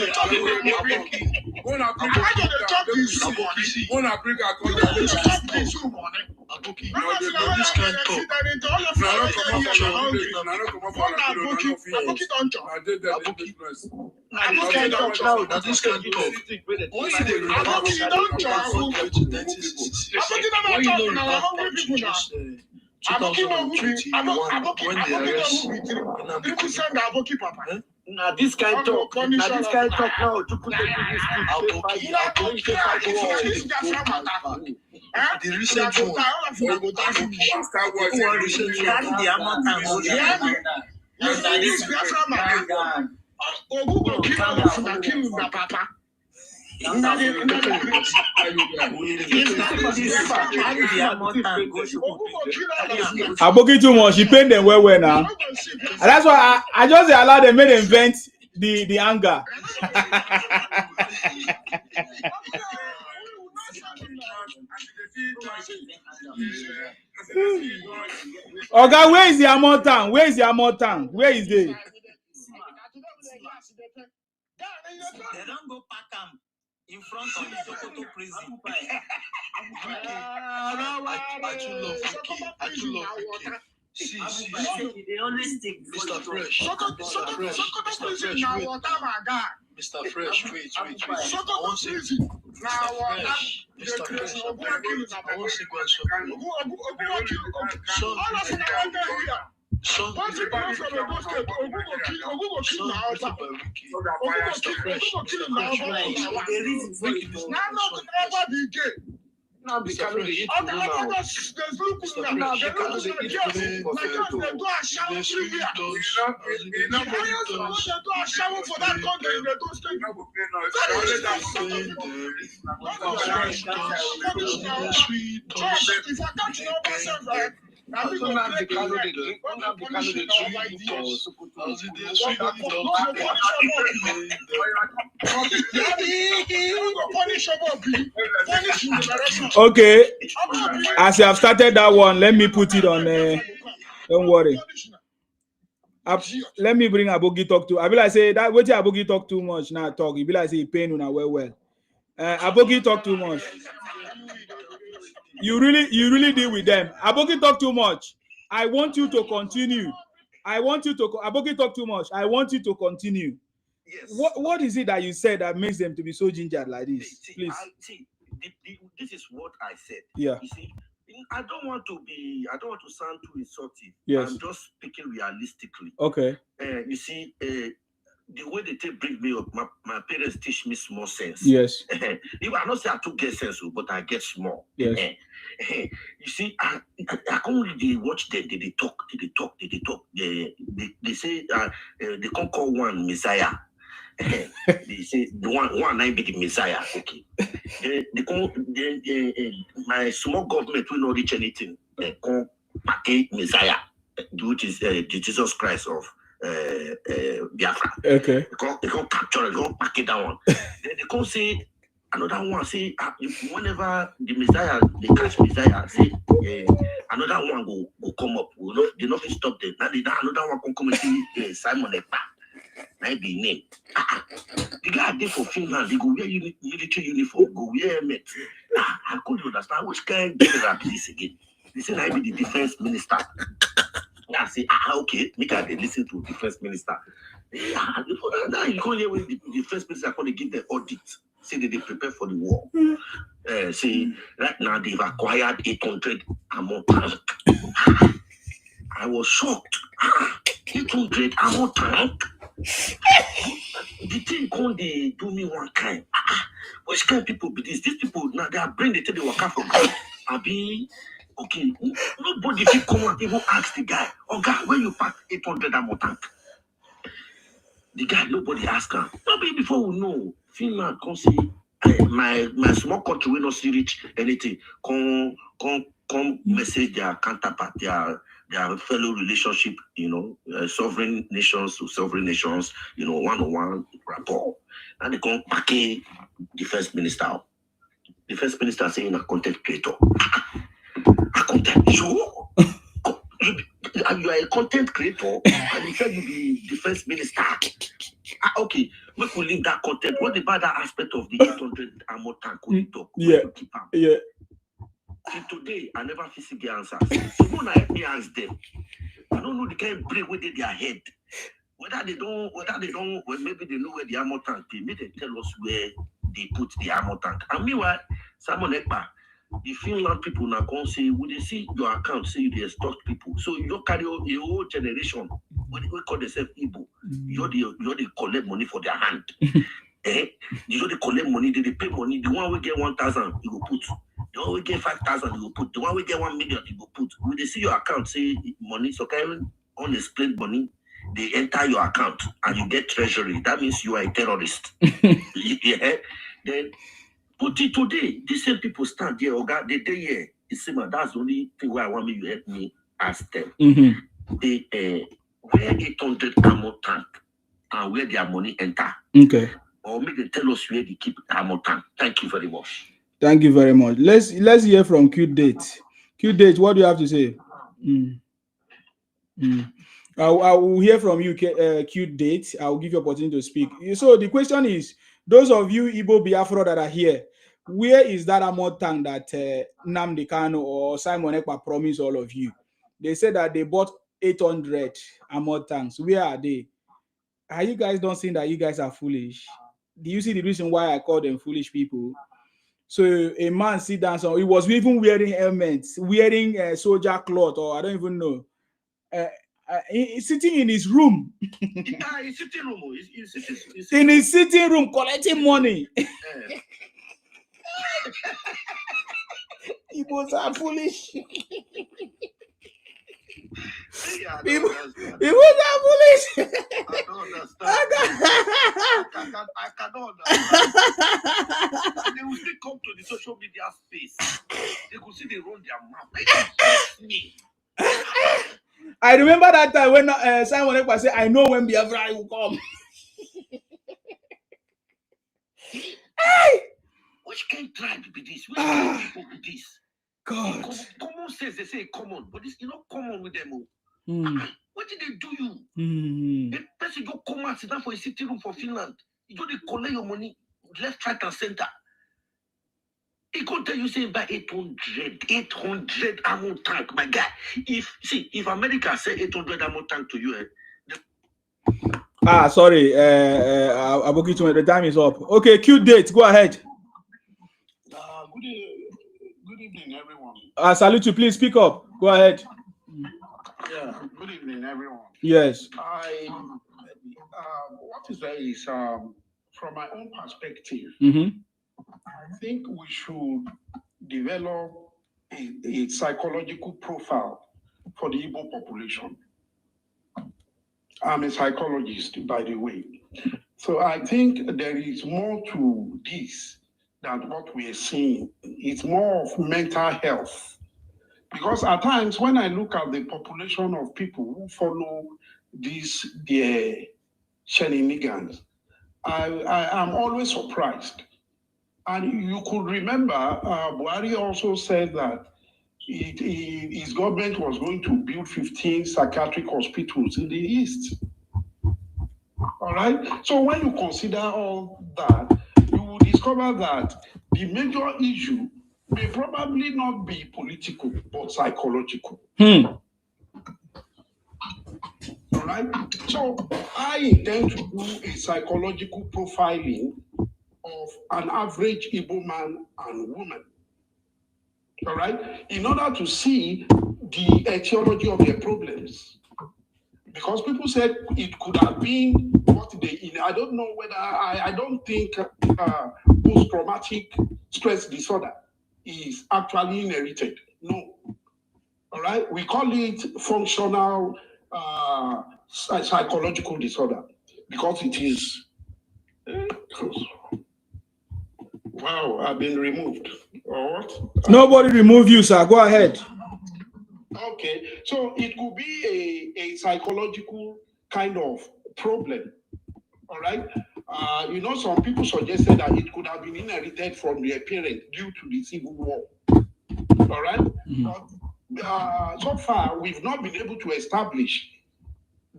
they arrest Now this guy talk. Now this guy talk now to put the recent one. Aboki too much. He paid them well now. And that's why I just allowed them make them vent the anger. Oga, where is the Amotan? Where is the Amotan? Where is they? They don't go pack them in front of the Sokoto prison. I too love Vicky. I too love Vicky. See. They only stick. Mr. Fresh. Mr. Fresh, wait. Mr. Fresh. I want to see Now the candidate Okay, as you have started that one, let me put it on. Don't worry. Let me bring Abogi talk to. I be like say that. What Abogi talk too much now? Talk. He be like say he pain una well. Abogi talk too much. You really deal with them. Abogi talk too much. I want you to continue. Abogi talk too much. I want you to continue. Yes. What is it that you said that makes them to be so gingered like this? Please. This is what I said. Yeah. You see, I don't want to sound too insulting. Yes. I'm just speaking realistically. Okay. You see, the way they bring me up, my parents teach me small sense. Yes. Even I not say I took get sense, but I get small. Yes. You see, I can't really watch them. They talk. They say they can't call one Messiah. They say the one I be the Messiah. Okay. My small government will not reach anything. They can't package Messiah, which is the Jesus Christ of Biafra. Okay. They can't capture it. They can't pack it down. Then they can't say another one. Say whenever the Messiah they catch Messiah, say another one go come up. They not stop them. Now another one can come and say Simon Ekpa. Might be name. The guy did for Finland, they go wear military uniform, go wear helmet. I couldn't understand which kind of general this again. They say I be the defense minister. I say, okay, make I listen to defense minister. Now you go here with the defense minister going to give the audit. Say that they prepare for the war. Say right now they've acquired 800 ammo tank. I was shocked. 800 ammo tank. The thing can't they do me one kind. Which kind of people be this? These people now they are bring the table work for God. I be okay. Nobody can come and even ask the guy, oh God, where you pack 800 ammo tank? The guy, nobody ask him. Maybe before we know, Finland come say my small country will not see reach anything. Come message their counterpart, their fellow relationship, sovereign nations to sovereign nations, one-on-one rapport. And they come package the first minister. The first minister saying a content creator. A content show? You are a content creator and you said you be the first minister. Okay, we could leave that content. What about that aspect of the 800 ammo tank? Yeah. Till today, I never physically answer. So when I help me ask them, I don't know the kind of brain where they their head. Whether they don't, well, maybe they know where the ammo tank is. Maybe they tell us where they put the ammo tank. And meanwhile, Simon Ekpa, the Finland people now come say, when they see your account, say you extort people. So you don't carry a whole generation, when we call themselves Igbo, you're the collect money for their hand. You know they collect money, they pay money. The one we get 1,000, you go put. The one we get 5,000, you go put. The one we get 1 million, you go put. When they see your account, say money, so carrying unexplained money, they enter your account and you get treasury. That means you are a terrorist. Yeah. Then put it today. These same people stand there, they here. You see, man, that's the only thing why I want you to help me ask them. They where 800 ammo tank and where their money enter. Okay. Or make them tell us where they keep ammo tank. Thank you very much. Thank you very much. Let's hear from Q Date. Q Date, what do you have to say? I will hear from you, Q Date. I will give you opportunity to speak. So the question is, those of you Igbo Biafra that are here, where is that ammo tank that Nnamdi Kanu or Simon Ekpa promised all of you? They said that they bought 800 ammo tanks. Where are they? Are you guys don't think that you guys are foolish? Do you see the reason why I call them foolish people? So a man sit down, so he was even wearing helmets, wearing soldier cloth, or I don't even know. He's sitting in his room. He's sitting room. He's in his sitting room collecting money. Igbos are foolish. People are foolish. I don't understand. I cannot understand. They will still come to the social media space. They could see they run their mouth. Me. I remember that time when Simon Ekpa said, I know when Biafra will come. Hey! Which kind of tribe be this? Which kind of people be this? God. Common says they say common, but it's not common with them. What did they do you? The person go come out, sit down for a sitting room for Finland. You don't collect your money left, right, and center. He could tell you say by 800 ammo tank, my guy. If America say 800 ammo tank to you, sorry, Abokito, the time is up. Okay, Q Date, go ahead. Good evening, everyone. Salute you, please speak up. Go ahead. Yeah, good evening, everyone. Yes. What is there is from my own perspective, I think we should develop a psychological profile for the Igbo population. I'm a psychologist, by the way. So I think there is more to this than what we are seeing. It's more of mental health. Because at times when I look at the population of people who follow their shenanigans, I am always surprised. And you could remember, Buhari also said that his government was going to build 15 psychiatric hospitals in the East. All right? So when you consider all that, you will discover that the major issue may probably not be political, but psychological. All right? So I intend to do a psychological profiling of an average Igbo man and woman. All right? In order to see the etiology of their problems. Because people said it could have been what they, I don't know whether, I don't think post-traumatic stress disorder is actually inherited. No. All right? We call it functional psychological disorder because it is. Wow, I've been removed. Or what? Nobody remove you, sir. Go ahead. Okay, so it could be a psychological kind of problem. All right. Some people suggested that it could have been inherited from their parents due to the Civil War. All right. But, so far, we've not been able to establish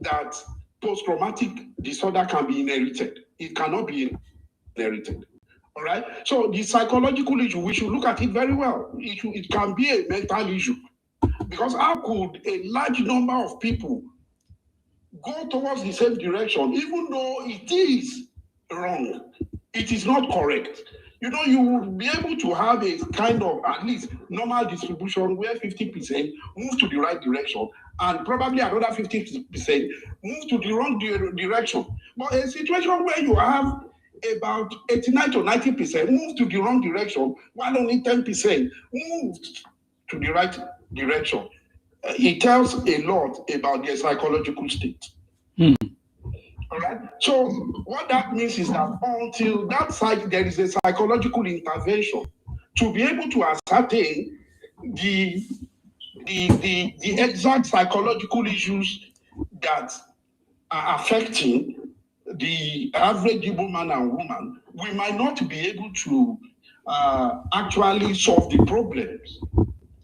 that post-traumatic disorder can be inherited. It cannot be inherited. All right. So the psychological issue, we should look at it very well. It can be a mental issue. Because how could a large number of people go towards the same direction, even though it is wrong? It is not correct. You know, you will be able to have a kind of at least normal distribution where 50% move to the right direction and probably another 50% move to the wrong direction. But a situation where you have about 89 to 90% move to the wrong direction, while only 10% move to the right direction, it tells a lot about their psychological state. All right. So what that means is that until that side, there is a psychological intervention to be able to ascertain the exact psychological issues that are affecting the average Igbo man and woman. We might not be able to actually solve the problems.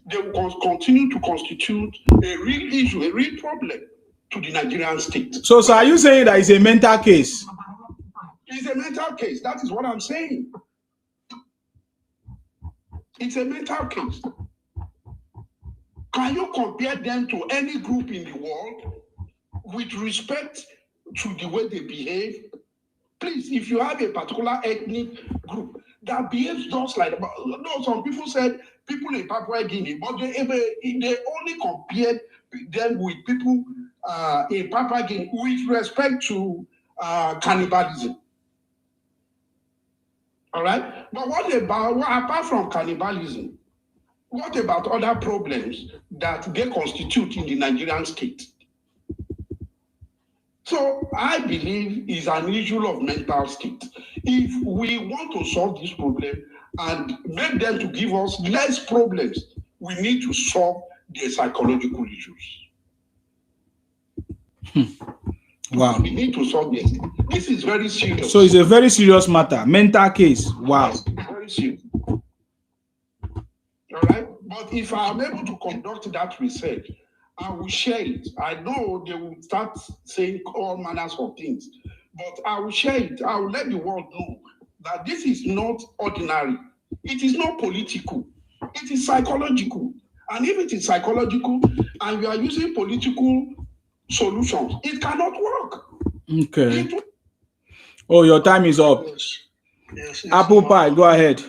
They will continue to constitute a real issue, a real problem to the Nigerian state. So are you saying that it's a mental case? It's a mental case. That is what I'm saying. It's a mental case. Can you compare them to any group in the world with respect to the way they behave? Please, if you have a particular ethnic group that behaves just like, no, some people said people in Papua Guinea, but they only compared them with people in Papua Guinea with respect to cannibalism. All right? But apart from cannibalism, what about other problems that they constitute in the Nigerian state? So I believe it's an issue of mental state. If we want to solve this problem and make them to give us less problems, we need to solve their psychological issues. Wow. We need to solve this. This is very serious. So it's a very serious matter. Mental case. Wow. Very serious. All right. But if I'm able to conduct that research, I will share it. I know they will start saying all manners of things, but I will share it. I will let the world know that this is not ordinary. It is not political. It is psychological. And if it is psychological and you are using political solutions, it cannot work. Okay. Oh, your time is up. Yes, Apple pie, go ahead.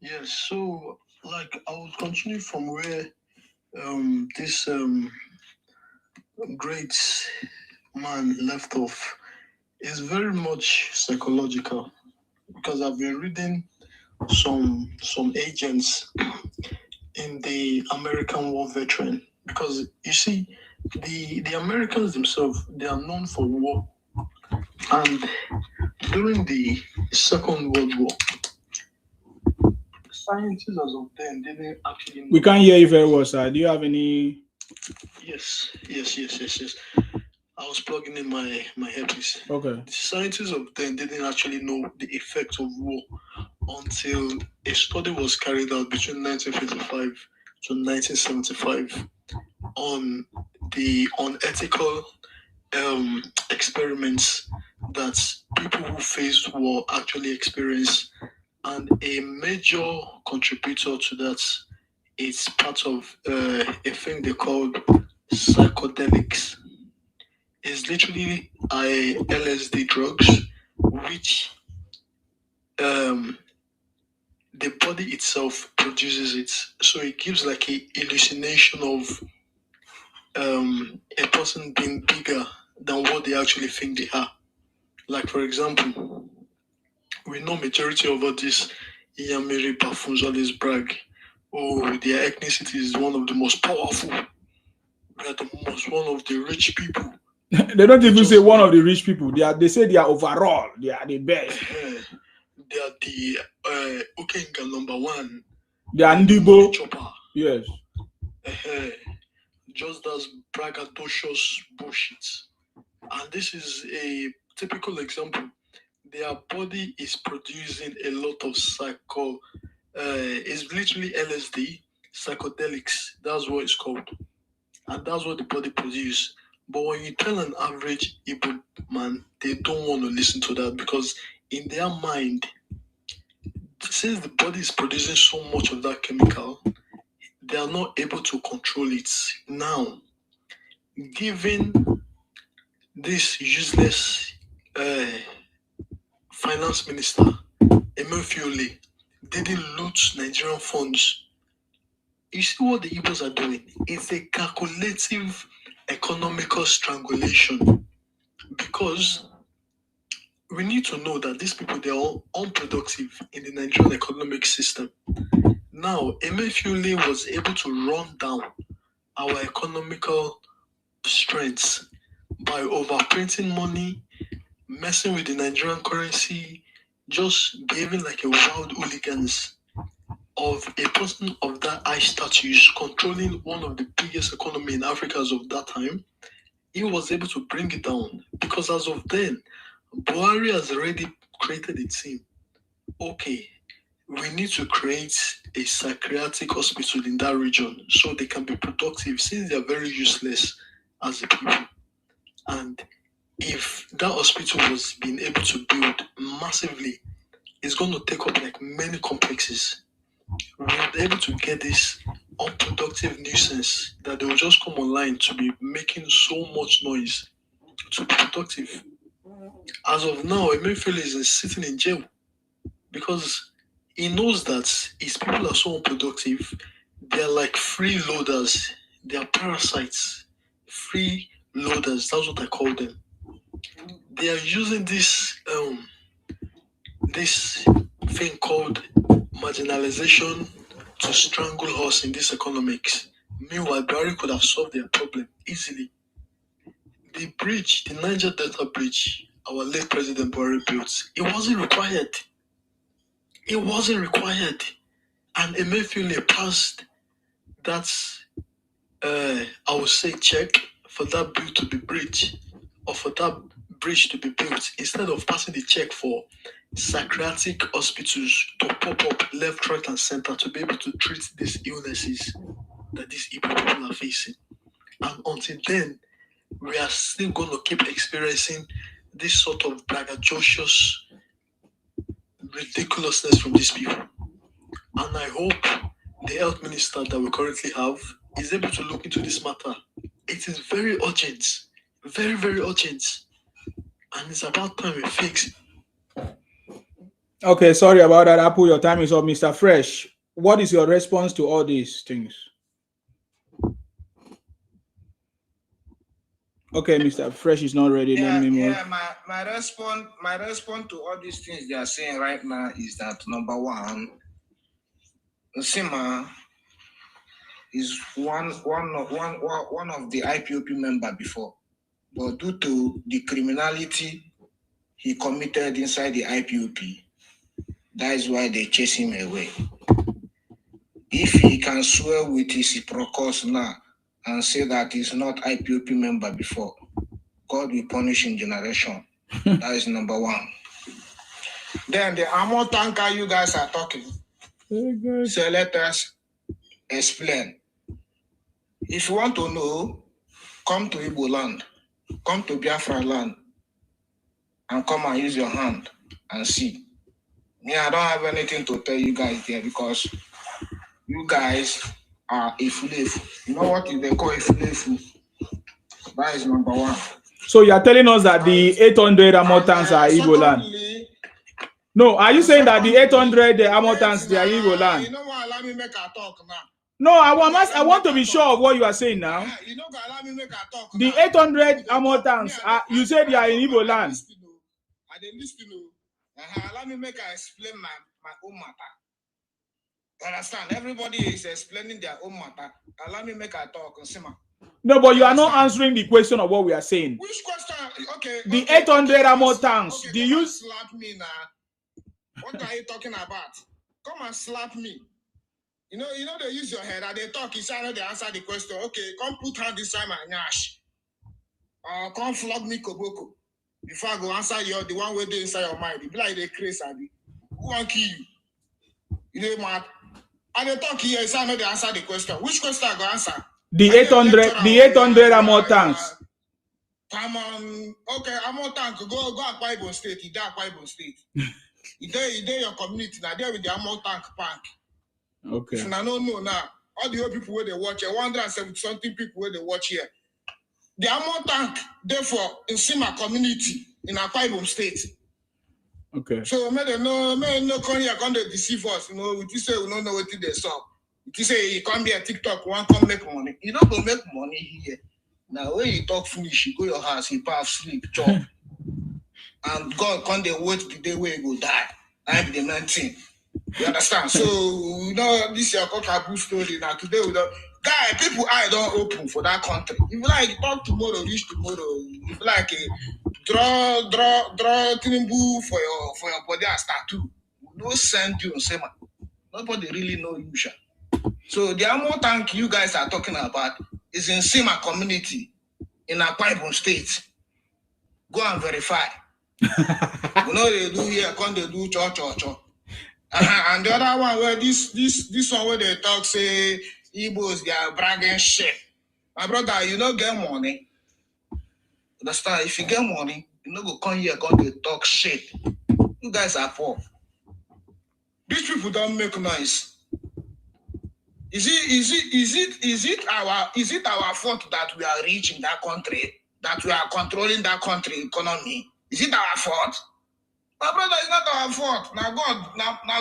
Yes, so like I will continue from where this great man left off. Is very much psychological because I've been reading some agents in the American war veteran, because you see the Americans themselves, they are known for war, and during the Second World War, scientists as of then didn't actually know. We can't hear you very well, sir. Do you have any? Yes. I was plugging in my headpiece. Okay. The scientists of then didn't actually know the effects of war until a study was carried out between 1955 to 1975 on the unethical experiments that people who faced war actually experience. And a major contributor to that is part of a thing they called psychedelics. It's literally LSD drugs, which the body itself produces it. So it gives like a hallucination of a person being bigger than what they actually think they are. Like, for example, we know majority of all these Yamiri buffoons always brag, oh, their ethnicity is one of the most powerful. We are one of the rich people. They don't even say one of the rich people. They say they are overall. They are the best. They are the Okenga number one. They are Ndibo. Yes. Just as braggadocious bullshit. And this is a typical example. Their body is producing a lot of it's literally LSD, psychedelics. That's what it's called. And that's what the body produces. But when you tell an average Igbo man, they don't want to listen to that, because in their mind, since the body is producing so much of that chemical, they are not able to control it. Now, given this useless finance minister a Emefiele didn't loot Nigerian funds. You see what the Igbos are doing? It's a calculative economical strangulation, because we need to know that these people, they're all unproductive in the Nigerian economic system. Now, Emefiele was able to run down our economical strengths by overprinting money, messing with the Nigerian currency, just behaving like a wild hooligans. Of a person of that high status controlling one of the biggest economy in Africa as of that time, he was able to bring it down, because as of then, Buhari has already created a team. Okay, we need to create a psychiatric hospital in that region so they can be productive, since they are very useless as a people. And if that hospital was being able to build massively, it's going to take up like many complexes. We are able to get this unproductive nuisance that they will just come online to be making so much noise to be productive. As of now, Emefiele is sitting in jail because he knows that his people are so unproductive. They are like freeloaders. They are parasites. Freeloaders, that's what I call them. They are using this thing called marginalization to strangle us in this economics. Meanwhile, Buhari could have solved their problem easily. The bridge, the Niger Delta Bridge, our late President Buhari built, it wasn't required. It wasn't required. And Emefiele passed that, I would say, check for that bill to be bridge, or for that bridge to be built, instead of passing the check for psychiatric hospitals to pop up left, right, and center to be able to treat these illnesses that these Igbo people are facing. And until then, we are still going to keep experiencing this sort of braggadocious ridiculousness from these people. And I hope the health minister that we currently have is able to look into this matter. It is very urgent, very, very urgent. And it's about time we fix it. Okay, sorry about that, Apple. Your time is up, Mr. Fresh. What is your response to all these things? Okay, Mr. Fresh is not ready. Let me move. Yeah, my response to all these things they are saying right now is that, number one, Nsima is one of the IPOP member before, but due to the criminality he committed inside the IPOP, that is why they chase him away. If he can swear with his procos now and say that he's not IPOP member before, God will punish in generation. That is number one. Then the ammo tanker you guys are talking. So let us explain. If you want to know, come to Igbo land, come to Biafra land, and come and use your hand and see. Me, I don't have anything to tell you guys there, because you guys are Ifulefu. You know what they call Ifulefu? That is number one. So you are telling us that the 800 ammo tanks are Igbo land? No, are you saying that the 800 ammo tanks they are Igbo land? You know what? Allow me make a talk now. No, I want to be sure of what you are saying now. You know, allow me make a talk. The 800 ammo tanks, you said they are in Igbo land. I didn't listen to. Allow me make I explain my own matter. You understand? Everybody is explaining their own matter. Allow me make a talk. No, but you are not answering the question of what we are saying. Which question? Okay. The 800 ammo tanks. Okay, do you slap me now? What are you talking about? Come and slap me. You know they use your head and they talk. You say I know they answer the question. Okay, come put hand inside my nyash. Come flog me koboko. Before I go answer the one way they inside your mind. You be like they crazy, Abi. Who want kill you? You know mad? And they talk here. You say I know they answer the question. Which question I go answer? The 800 ammo tanks. Come on. Okay, ammo tank. Go Akwa Ibom State. You dey Akwa Ibom State. You dey your community. Now there with the ammo tank park. Okay. If I don't know now, all the old people where they watch here, 170 something people where they watch here. The ammo tank, therefore, in Sima community in Akwa Ibom State. Okay. So may no come here, come they deceive us. You know, we say we don't know what they saw. You say you come here TikTok, one come make money. You don't go make money here. Now when you talk finish, you go your house, you pass sleep, chop. And God come they wait the day where you go die. I be the 19. You understand? So you know this your cockaboo story. Now today we don't guy, people eye don't open for that country. If you like talk tomorrow, reach tomorrow. If you like draw Tinubu for your body as tattoo. No send you say man. Nobody really know you, sha. So the amount tank you guys are talking about is in Sima community in Akwa Ibom State. Go and verify. You know they do here, come they do cho. And the other one where this one where they talk say Igbos they are bragging shit. My brother, you don't get money. Understand? If you get money, you know go come here, come they talk shit. You guys are poor. These people don't make noise. Is it our fault that we are rich in that country, that we are controlling that country economy? Is it our fault? My brother, it's not our fault. Now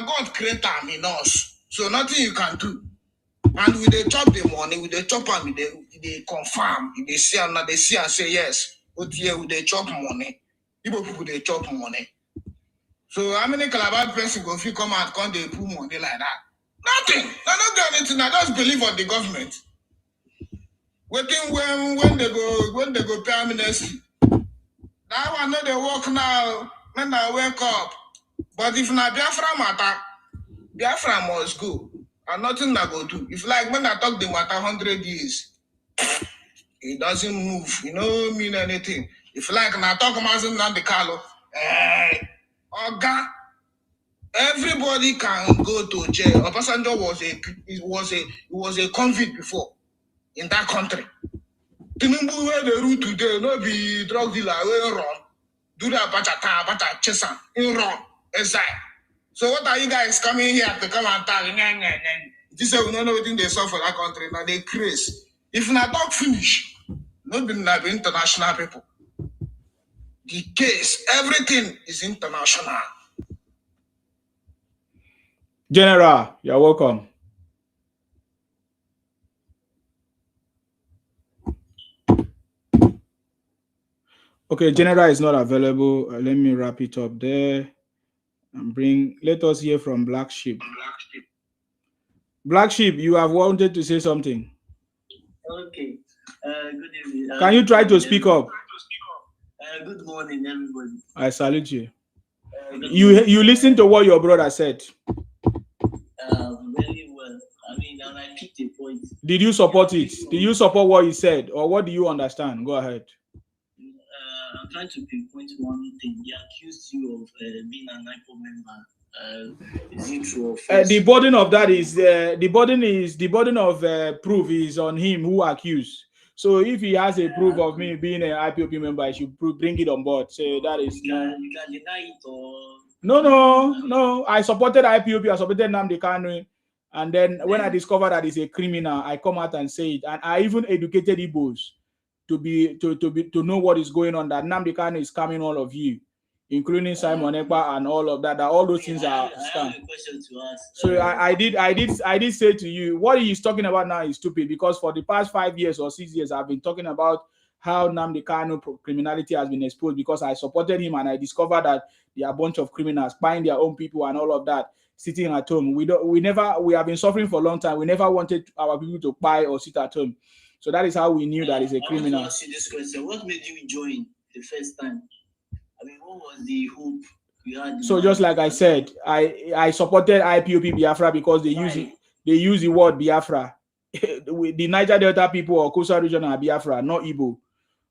God created them in us. So nothing you can do. And we they chop the money, we they chop and they confirm, they see and they see and say yes. But here we they chop money. Igbo people they chop money. So how many Calabar person go if you come out come they put money like that? Nothing. They don't do anything. I just believe on the government. Waiting when they go pay amnesty. That one know they work now. When I wake up. But if na Biafra matter, Biafra must go. And nothing I go do. If like when I talk the matter 100 years, it doesn't move. You know mean anything. If like when I talk Mazin Nandekalo, Oga, everybody can go to jail. Obasanjo was a convict before in that country. Tinubu where the route today, no be drug dealer, we run. Do that bacha chesan, in run, inside. So what are you guys coming here to come and tell? This is we don't know what they saw for that country. Now they crazy. If not talk finish, not be like international people. The case, everything is international. General, you're welcome. Okay, General is not available. Let me wrap it up there and let us hear from Black Sheep. Black Sheep, you have wanted to say something. Okay. Good evening. Can you try to speak up? Good morning, everybody. I salute you. You listen to what your brother said. Very well. I mean, and I picked a point. Did you support it? Did you support what he said, or what do you understand? Go ahead. I'm trying to pinpoint one thing. They accused you of being an IPO member. Is it true or false? The burden of that is the burden of proof is on him who accused. So if he has a proof of me being an IPOP member, I should bring it on board. So that is you can deny it or no. I supported IPOP. I supported Nnamdi Kanu, and then when I discovered that he's a criminal, I come out and say it. And I even educated Igbos to know what is going on. That Nnamdi Kanu is scamming all of you, including Simon Ekpa and all of that. That all those things are scam. So I did say to you, what he's talking about now is stupid, because for the past 5 years or 6 years, I've been talking about how Nnamdi Kanu criminality has been exposed, because I supported him and I discovered that there are a bunch of criminals buying their own people and all of that, sitting at home. We have been suffering for a long time. We never wanted our people to buy or sit at home. So that is how we knew that he's a criminal. I want to ask you this question. What made you join the first time? I mean, what was the hope you had? So just like I said, I supported IPOP Biafra because they use the word Biafra. The Niger Delta people or coastal region are Biafra, not Igbo.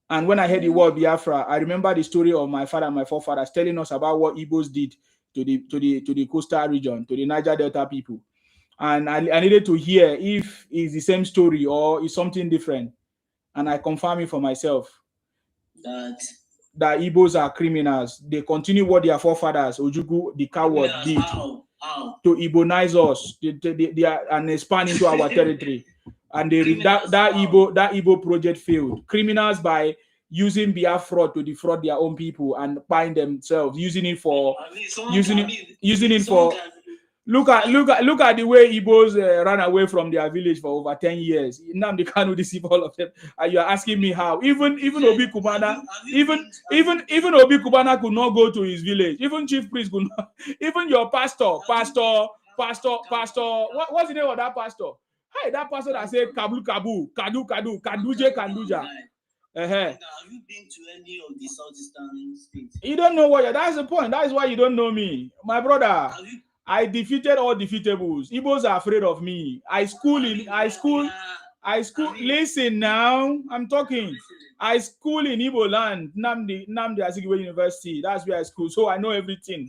And when I heard the word Biafra, I remember the story of my father and my forefathers telling us about what Igbos did to the coastal region, to the Niger Delta people. And I needed to hear if it's the same story or it's something different. And I confirm it for myself. That Igbos are criminals. They continue what their forefathers, Ojukwu, the coward, did to Igbonize us. They are and expand into our territory. And that Igbo project failed. Criminals by using Biafra to defraud their own people and buying themselves, using it for Look at the way Igbos ran away from their village for over 10 years. Nnamdi Kanu deceive all of them. And you're asking me how? Even Obi Kubana, even Obi Kubana could not go to his village. Even Chief Priest could not. Even your pastor. What's the name of that pastor? Hey, that pastor that said Kabu Kabu, Kadu Kadu, Kaduje Kanduja. Have you been to any of the southeastern states? You don't know what. That's the point. That is why you don't know me, my brother. I defeated all defeatables. Igbos are afraid of me. I school. Listen now, I'm talking. I school in Igbo land, Nnamdi Azikiwe University. That's where I school, so I know everything.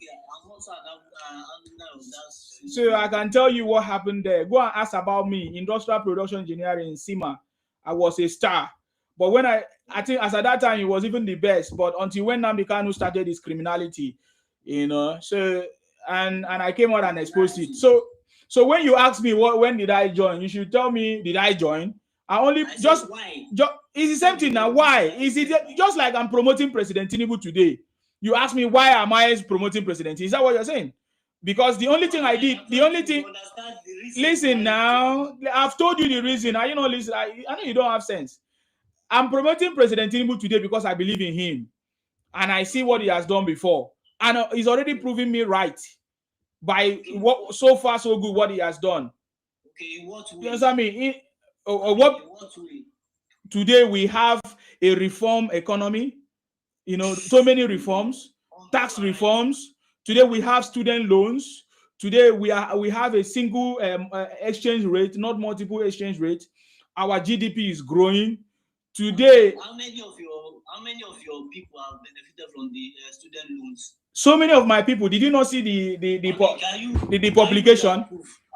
So I can tell you what happened there. Go and ask about me. Industrial production engineering in Sima. I was a star. But when I think as at that time it was even the best. But until when Nnamdi Kanu started his criminality, you know. So and I came out and exposed it. So when you ask me when did I join, you should tell me did I join? It's the same thing now. Why? Is it just like I'm promoting President Tinubu today? You ask me why am I promoting President? Is that what you're saying? Because the only thing I did, listen now, I've told you the reason. Are you not listening? I know you don't have sense. I'm promoting President Tinubu today because I believe in him and I see what he has done before. And he's already proving me right by what so far so good what he has done. Okay, what way? You understand me? Today we have a reform economy, you know, so many reforms, tax reforms. Today we have student loans. Today we have a single exchange rate, not multiple exchange rate. Our GDP is growing. Today, how many of your people have benefited from the student loans? So many of my people. Did you not see the publication?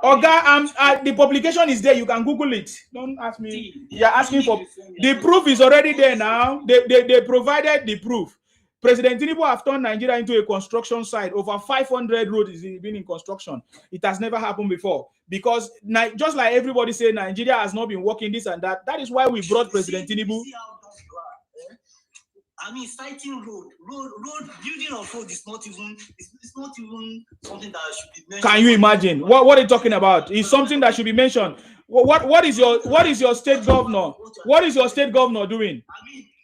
The publication is there. You can Google it. Don't ask me. You're asking for the proof is already there now. They provided the proof. President Tinubu have turned Nigeria into a construction site. Over 500 roads is been in construction. It has never happened before because just like everybody say, Nigeria has not been working this and that. That is why we brought President Tinubu. I mean, citing road building of road is not even something that should be mentioned. Can you imagine what are you talking about? It's something that should be mentioned. What is your state governor? What is your state governor doing?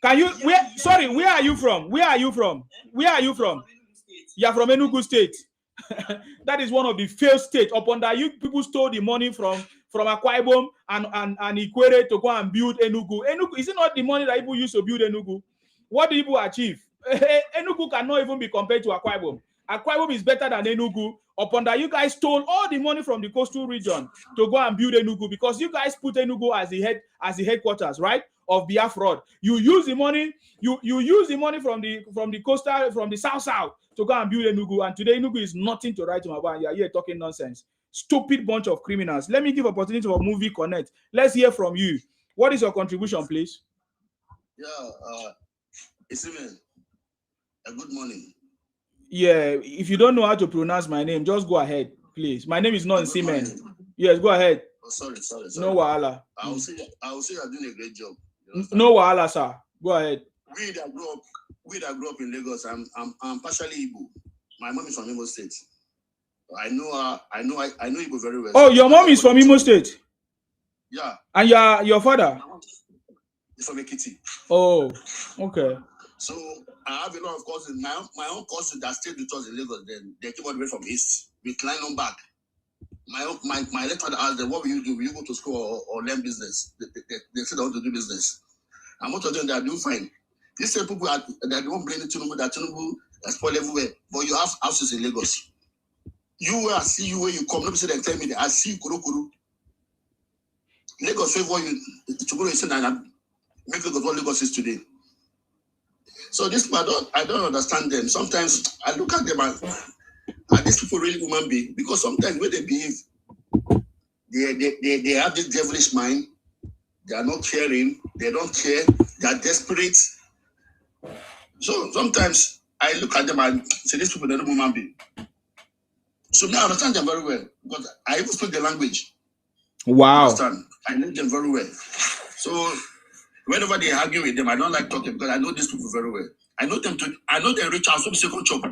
Can you where are you from? Where are you from? You are from Enugu State. That is one of the failed states. Upon that, you people stole the money from Akwa Ibom and Ikwere to go and build Enugu. Enugu, is it not the money that people used to build Enugu? What do people achieve? Enugu cannot even be compared to Akwa Ibom. Akwa Ibom is better than Enugu. Upon that, you guys stole all the money from the coastal region to go and build Enugu because you guys put Enugu as the headquarters, right, of Biafra. You use the money. You use the money from the coastal, from the south to go and build Enugu. And today Enugu is nothing to write about. You are here talking nonsense. Stupid bunch of criminals. Let me give opportunity for Movie Connect. Let's hear from you. What is your contribution, please? Yeah. Isimen, good morning. Yeah, if you don't know how to pronounce my name, just go ahead, please. My name is not Simen. Yes, go ahead. Oh, sorry. No wahala. I will say you're doing a great job. No wahala, sir. Go ahead. We that grew up in Lagos, I'm partially Igbo. My mom is from Imo State. I know Igbo very well. Oh, your mom is from Imo State? Yeah. And your father? He's from Ekiti. Oh, okay. So I have a lot of cousins. My own cousin that stayed with us in Lagos, then they came all the way from East. We climbed on back. My late father asked them, what will you do? Will you go to school or learn business? They said they want to do business. And most of them, they are doing fine. These same people that don't blame Tinubu, that Tinubu has spoiled everywhere. But you have houses in Lagos. I see you where you come. Nobody say they tell me that I see Kuru. Lagos favor you. Tomorrow you say that make Lagos what Lagos is today. So this I don't understand them. Sometimes I look at them and are these people really human beings? Because sometimes when they behave, they have this devilish mind. They are not caring. They don't care. They are desperate. So sometimes I look at them and say these people are not human beings. So now I understand them very well because I even speak the language. Wow. I understand. I know them very well. So Whenever they argue with them, I don't like talking because I know these people very well. I know them reach out some second chop.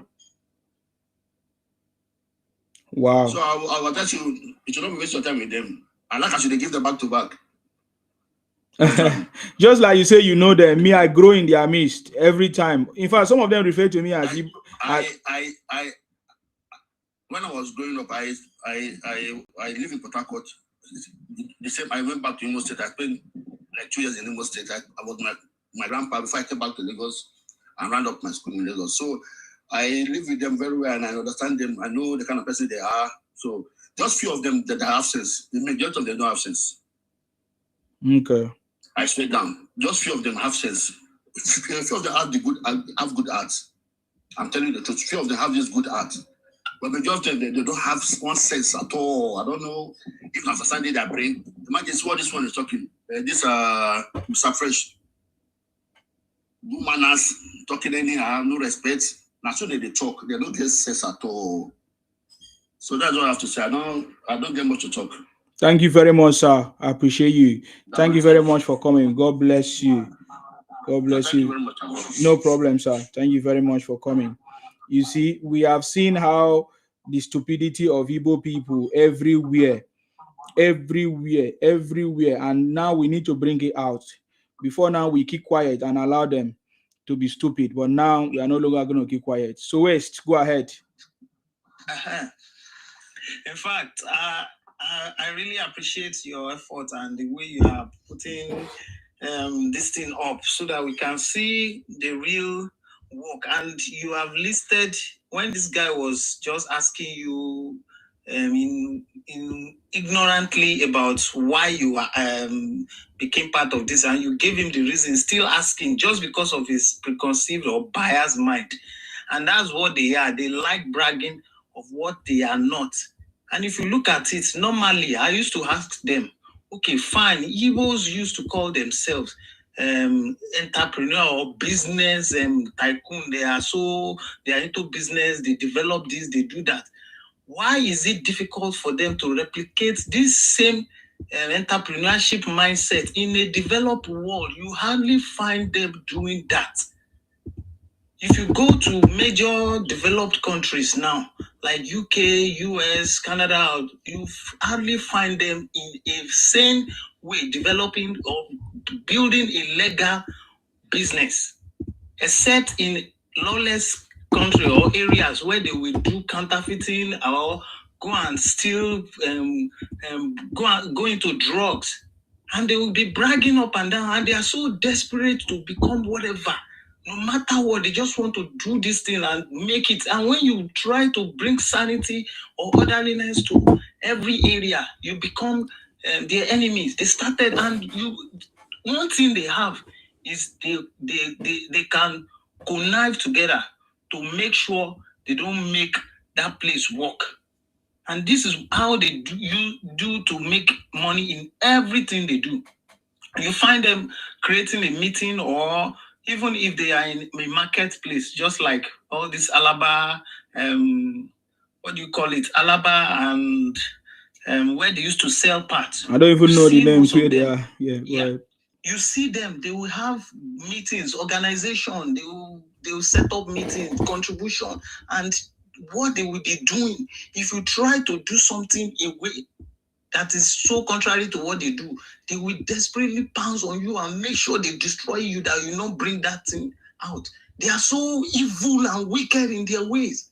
Wow. So I will tell you, you should not waste your time with them. I like I should give them back to back. Just like you say, you know them. Me, I grow in their midst every time. In fact, some of them refer to me as when I was growing up, I live in Port Harcourt. The same. I went back to Imo State. I spent like 2 years in Imo State. I was my grandpa before I came back to Lagos and ran up my school in Lagos. So I live with them very well and I understand them. I know the kind of person they are. So just few of them that have sense. The majority of them don't have sense. Okay. I swear down. Just few of them have sense. Few of them have good art. I'm telling you the truth. Few of them have this good art. But majority of them, they don't have one sense at all. I don't know if I'm understanding their brain. Imagine what this one is talking. This Mr. Fresh. No manners, talking anyhow, no respect. Now so they talk. They don't get sense at all. So that's what I have to say. I don't get much to talk. Thank you very much, sir. I appreciate you. Thank you very much for coming. God bless you. God bless you. Thank you very much. No problem, sir. Thank you very much for coming. You see, we have seen how the stupidity of Igbo people everywhere, and now we need to bring it out. Before now, we keep quiet and allow them to be stupid, but now we are no longer going to keep quiet. So, West, go ahead. In fact, I really appreciate your effort and the way you are putting this thing up so that we can see the real work. And you have listed when this guy was just asking you in ignorantly about why you became part of this, and you gave him the reason, still asking just because of his preconceived or biased mind. And that's what they are. They like bragging of what they are not. And if you look at it, normally I used to ask them, okay, fine, Igbos used to call themselves entrepreneur or business tycoon. They are into business, they develop this, they do that. Why is it difficult for them to replicate this same entrepreneurship mindset in a developed world? You hardly find them doing that. If you go to major developed countries now, like UK, US, Canada, you hardly find them in a sane way developing or building a legal business, except in lawless country or areas where they will do counterfeiting or go and steal, go into drugs, and they will be bragging up and down, and they are so desperate to become whatever. No matter what, they just want to do this thing and make it. And when you try to bring sanity or orderliness to every area, you become their enemies. They started, and one thing they have is they can connive together to make sure they don't make that place work. And this is how they do to make money in everything they do. You find them creating a meeting, or even if they are in a marketplace, just like all this Alaba, what do you call it? Alaba and where they used to sell parts. I don't even know the names where they are. Yeah. Right. You see them, they will have meetings, organization, they will set up meetings, contribution, and what they will be doing. If you try to do something a way that is so contrary to what they do, they will desperately pounce on you and make sure they destroy you, that you not bring that thing out. They are so evil and wicked in their ways.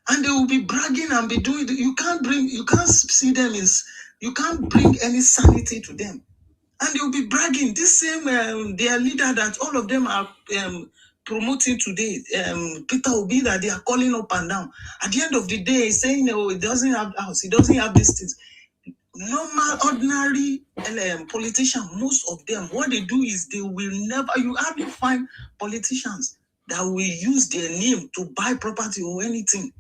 And they will be bragging and be doing it. You can't see them you can't bring any sanity to them. And they will be bragging. This same, their leader that all of them are promoting today, Peter Obi, that they are calling up and down. At the end of the day, saying, oh, he doesn't have house, he doesn't have these things. Normal, ordinary politicians, most of them, what they do is you hardly find politicians that will use their name to buy property or anything.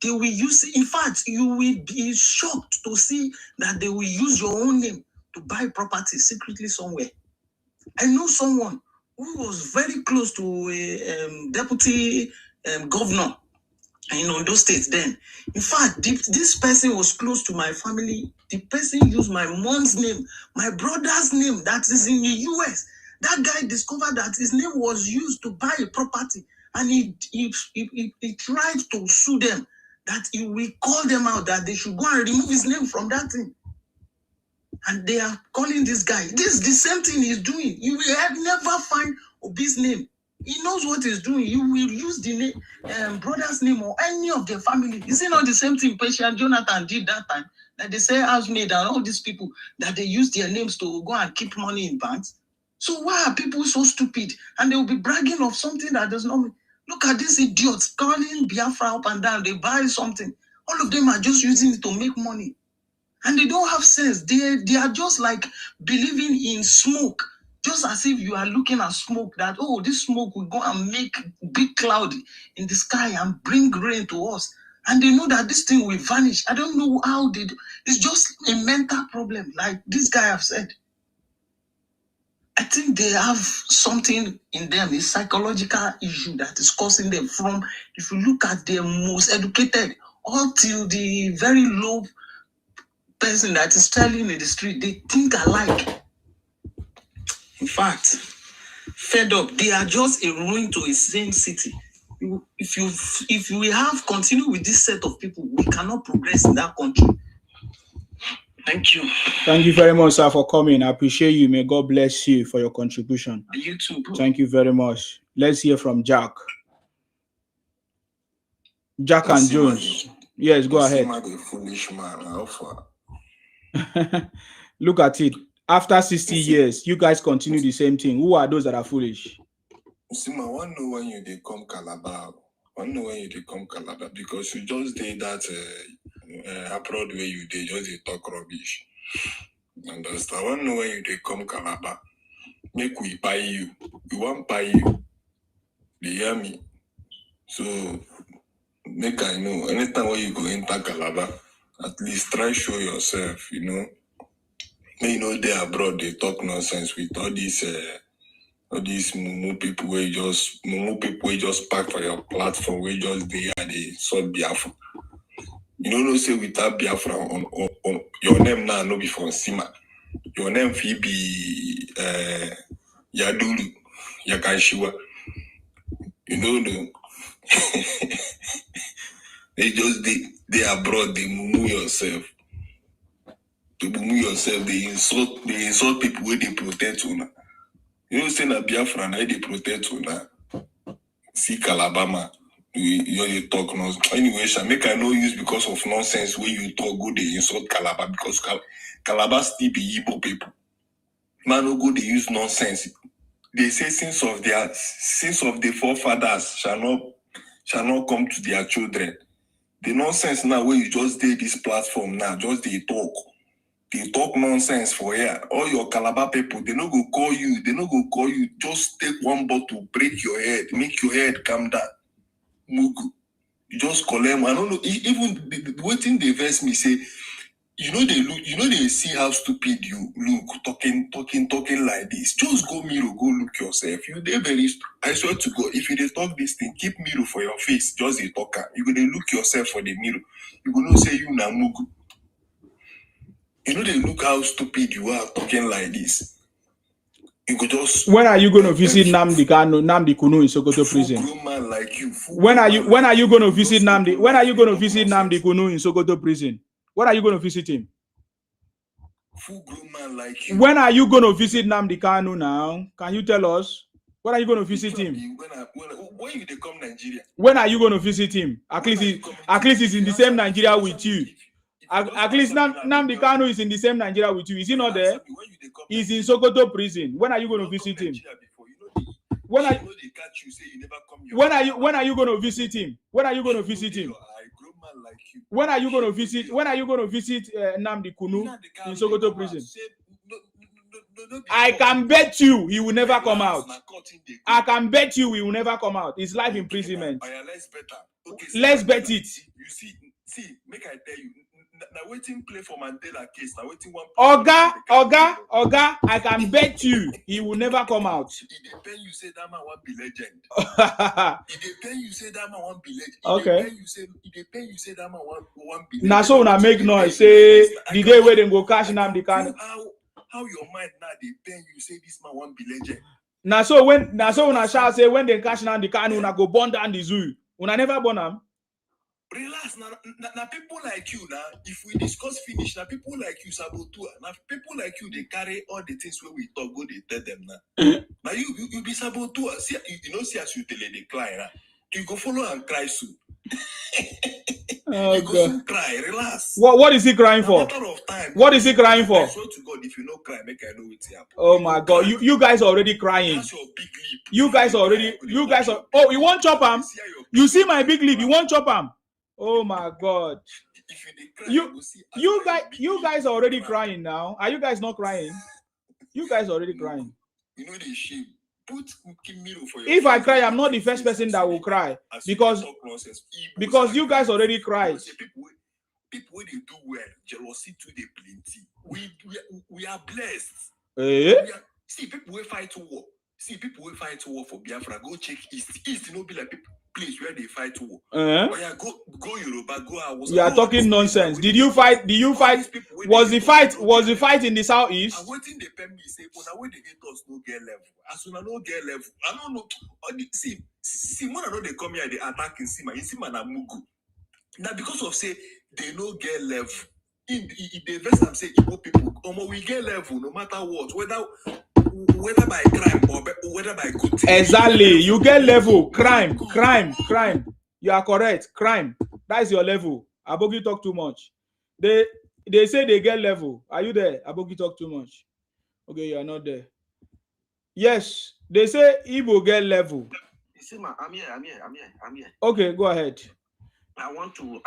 They will use, in fact, you will be shocked to see that they will use your own name to buy property secretly somewhere. I know someone who was very close to a deputy governor in Ondo State then. In fact, this person was close to my family. The person used my mom's name, my brother's name that is in the US. That guy discovered that his name was used to buy a property, and he tried to sue them, that he will call them out, that they should go and remove his name from that thing. And they are calling this guy. This is the same thing he's doing. You will never find Obi's name. He knows what he's doing. You will use the name, brother's name or any of their family. Is it not the same thing Pesha Jonathan did that time? That they say housemaid and all these people, that they use their names to go and keep money in banks. So why are people so stupid? And they will be bragging of something that does not mean. Look at these idiots calling Biafra up and down. They buy something. All of them are just using it to make money. And they don't have sense. They are just like believing in smoke. Just as if you are looking at smoke, that, oh, this smoke will go and make big cloud in the sky and bring rain to us. And they know that this thing will vanish. I don't know how they do. It's just a mental problem, like this guy have said. I think they have something in them, a psychological issue that is causing them from, if you look at the most educated, all till the very low person that is telling in the street, they think alike. In fact, fed up, they are just a ruin to a same city. If we have continued with this set of people, we cannot progress in that country. Thank you. Thank you very much, sir, for coming. I appreciate you. May God bless you for your contribution. You too, bro. Thank you very much. Let's hear from Jack. Jack and Jones. Yes, go ahead. The foolish man, Alpha. Look at it. After 60 years, you guys continue the same thing. Who are those that are foolish? See, I want to know when you come Calabar. I want to know when you come Calabar, because you just did that abroad where you did, just they talk rubbish. Understand? I want to know when you come Calabar. Make we buy you. We won't buy you. They hear me. So make I know. Anytime when you go enter Calabar, at least try show yourself, you know. You know, they abroad, they talk nonsense with all these mumu people where you just pack for your platform, where you just they and they sort Biafra. You know, say without Biafra on your name now, no be from Sima. Your name fee be Yadulu, Yakanshiwa. You know, no. They just they abroad, they mumu yourself. To mumu yourself, they insult people where they protect you now. You know, say na Biafra na they protect you now. See Calabama, you talk nonsense. Anyway, make I no use because of nonsense where you talk go they insult Calabar, because Calabar still be Igbo people. Man no go they use nonsense. They say sins of the forefathers shall not come to their children. The nonsense now where you just did this platform now, just they talk nonsense for here. All your Calabar people, they no go call you. Just take one bottle, break your head, make your head calm down. Mugu. You just call them. I don't know. Even the waiting they verse me say, they see how stupid you look, talking like this. Just go mirror, go look yourself. I swear to God, if you dey talk this thing, keep mirror for your face. Just a talker. You gonna look yourself for the mirror. You gonna say you na mugu. You know they look how stupid you are talking like this. You could just. When are you going to visit Namdi Kunu in Sokoto prison? Man like you. When are you going to visit Namdi? When are you going to visit Namdi Kunu in Sokoto prison? When are you going to visit him? Full grown man like you. When are you going to visit Namdi Kanu now? Can you tell us? When are you going to visit him? When you come Nigeria? When are you going to visit him? At least he's in the same Nigeria with you. At least Namdi Kanu is in the same Nigeria with you. Is he not there? He's in Sokoto prison. When are you going to visit him? When are you going to visit him? When are you going to visit him? When are you going to visit Namdi Kunu in Sokoto prison? I can bet you he will never come out. I can bet you he will never come out. It's life imprisonment. Let's bet it. You see, make I tell you. Now waiting play for Mandela case. Now waiting one. Oga, I can bet you he will never come out. It depends. You say that man won't be legend. It depends. You say that man won't be legend. Okay. It depends. You say that man won't be legend. Now so when I make noise, say the day where they go cash Namdi Kanu. how your mind now they pen you say this man won't be legend. Now so when I shall say when they cash down the car, una go burn down the zoo. Una never burn them. Relax, now people like you now. If we discuss finish, now people like you saboteur. Now people like you they carry all the things where we talk go they tell them now. Now you be saboteur. See you know see as you tell the client, you go follow and cry soon. Oh, you go God. soon cry. Relax. What is he crying for? Matter of time. What is he crying for? I swear to God, if you no cry, make I know what's happening. Oh my God, you guys are already crying. That's your big lip. You guys are already. You guys are. Oh, you want chop him? You see my big lip? You want chop him? Oh my God. You guys are already crying now. Are you guys not crying? You guys are already crying. You know the shame. Put mirror for your If I cry, I'm not the first person that will cry because you guys already cried. People when they do well, jealousy too they plenty. We are blessed. See people will fight war. See people will fight war for Biafra. Go check East. East no be like place where they fight war. Oh yeah, go Yoruba, go Hausa. You are talking nonsense. Did you fight? Was the fight in the southeast? I'm waiting the pen me say, when I wait the haters no get level. As soon as no get level, I don't know. See, when I know they come here, they attack in Sima na Mugu. Now because of say they no get level. In the verse I'm saying Igbo people, we get level no matter what, whether by crime or whether by good thing. Exactly, you get level. Crime. You are correct. Crime. That is your level. Abogi talk too much. They say they get level. Are you there? Abogi talk too much. Okay, you are not there. Yes, they say Igbo get level. You see, I'm here. Okay, go ahead. I want to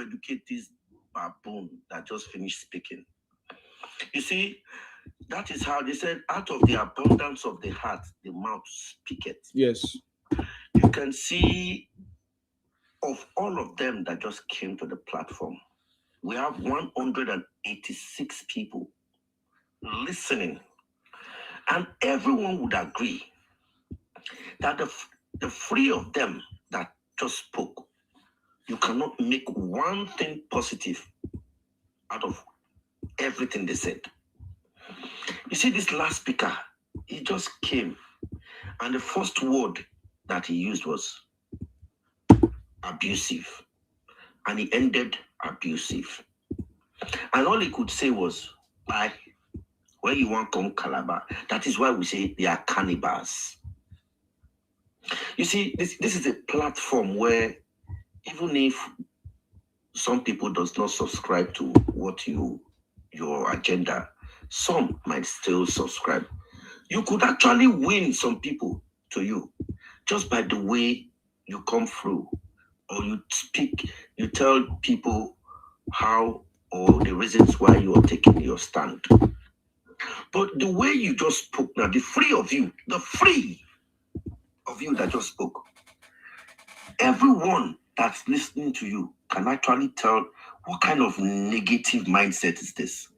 educate this baboon that just finished speaking. You see, that is how they said, out of the abundance of the heart, the mouth speaketh. Yes. You can see of all of them that just came to the platform, we have 186 people listening. And everyone would agree that the three of them that just spoke, you cannot make one thing positive out of everything they said. You see, this last speaker, he just came, and the first word that he used was abusive, and he ended abusive. And all he could say was, where you want to come Calabar? That is why we say they are cannibals. You see, this is a platform where even if some people does not subscribe to what your agenda, some might still subscribe. You could actually win some people to you just by the way you come through, or you speak, you tell people how or the reasons why you are taking your stand. But the way you just spoke now, the three of you that just spoke, everyone that's listening to you can actually tell what kind of negative mindset is this.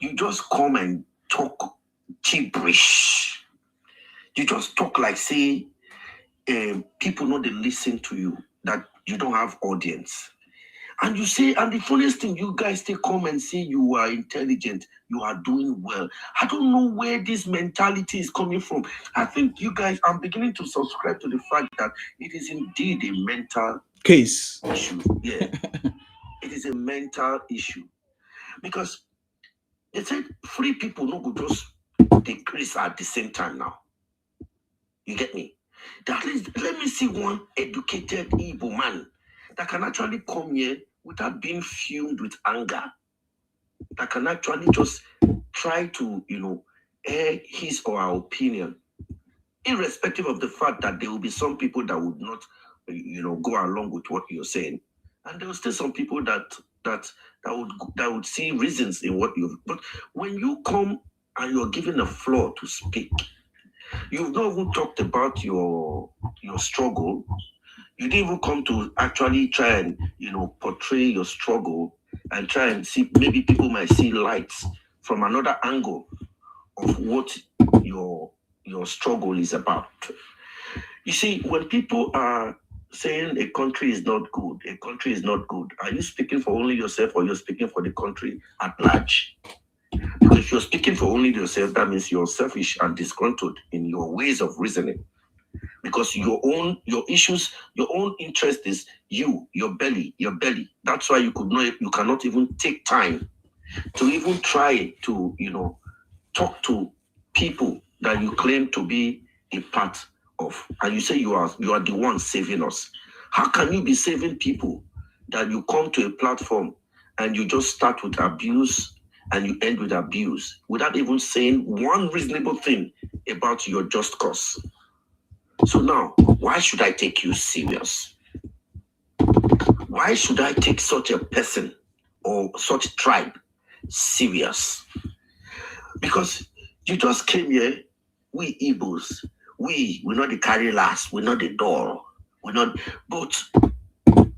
You just come and talk gibberish. You just talk like, say, people know they listen to you, that you don't have audience. And you say, and the funniest thing, you guys still come and say you are intelligent, you are doing well. I don't know where this mentality is coming from. I think you guys, I'm beginning to subscribe to the fact that it is indeed a mental case issue. Yeah, it is a mental issue. Because they said 3 people no go just decrease at the same time now. You get me? That is, let me see one educated Igbo man that can actually come here without being fumed with anger, that can actually just try to, air his or her opinion, irrespective of the fact that there will be some people that would not, go along with what you're saying, and there will still some people that would see reasons in what you've. But when you come and you're given a floor to speak, you've not even talked about your struggle. You didn't even come to actually try and, portray your struggle and try and see, maybe people might see lights from another angle of what your struggle is about. You see, when people are saying a country is not good, are you speaking for only yourself or you're speaking for the country at large? Because if you're speaking for only yourself, that means you're selfish and disgruntled in your ways of reasoning. Because your issues, your own interest is your belly. That's why you cannot even take time to even try to, talk to people that you claim to be a part of, and you say you are the one saving us. How can you be saving people that you come to a platform and you just start with abuse and you end with abuse without even saying one reasonable thing about your just cause? So now, why should I take you serious? Why should I take such a person or such tribe serious? Because you just came here, we Igbos, we not the carry last, we not the door, we not. But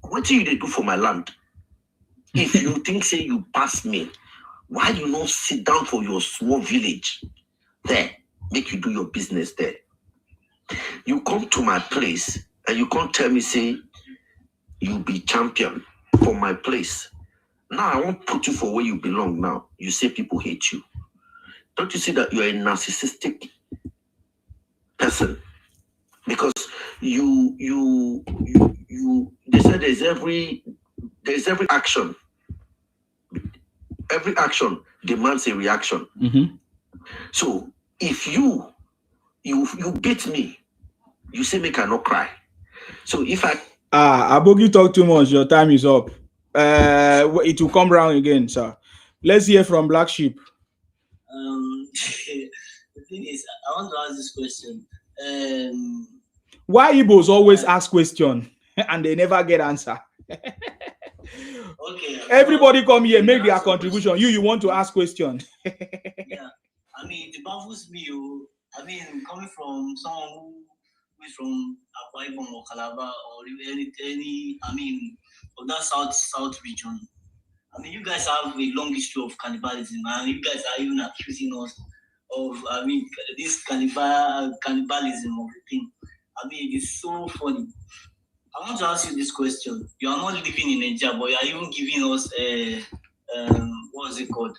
what do you do for my land? If you think say you pass me, why you not sit down for your small village there, make you do your business there? You come to my place and you can't tell me say you be champion for my place. Now I won't put you for where you belong. Now you say people hate you. Don't you see that you're a narcissistic person? Because you they said there's every action. Every action demands a reaction. Mm-hmm. So if you beat me, you say make I not cry. So if I Abogi talk too much, your time is up. It will come round again, sir. Let's hear from Black Sheep. The thing is, I want to ask this question. Why Igbos always ask question and they never get answer? Okay. Everybody come here, make their contribution. You want to ask question. Yeah, I mean, it baffles me. I mean, coming from someone who is from Akwa Ibom or Calabar or any, I mean, of that south region. I mean, you guys have a long history of cannibalism, and you guys are even accusing us of, I mean, this cannibalism of the thing. I mean, it's so funny. I want to ask you this question. You are not living in Nigeria, but you are even giving us what is it called?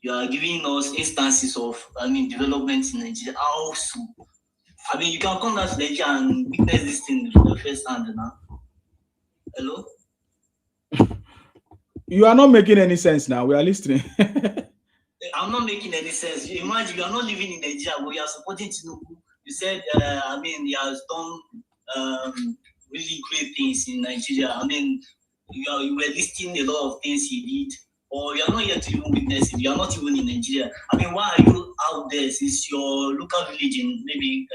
You are giving us instances of, I mean, developments in Nigeria. How so? I mean, you can come down to Nigeria and witness this thing from the first hand now. Hello? You are not making any sense now. We are listening. I'm not making any sense. You imagine you are not living in Nigeria, but you are supporting Tinubu. You said, I mean, he has done really great things in Nigeria. I mean, you were listing a lot of things he did, or you are not yet to even witness it. You are not even in Nigeria. I mean, why are you out there since your local village in maybe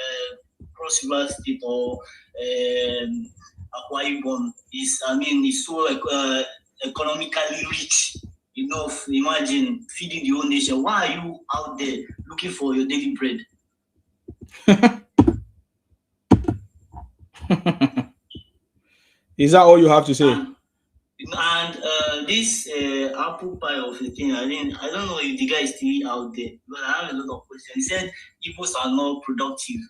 Cross River State or Akwa Ibom is, I mean, is so economically rich enough, imagine feeding the whole nation. Why are you out there looking for your daily bread? Is that all you have to say? And this apple pie of a thing, I don't know if the guy is still out there, but I have a lot of questions. He said Igbos are not productive.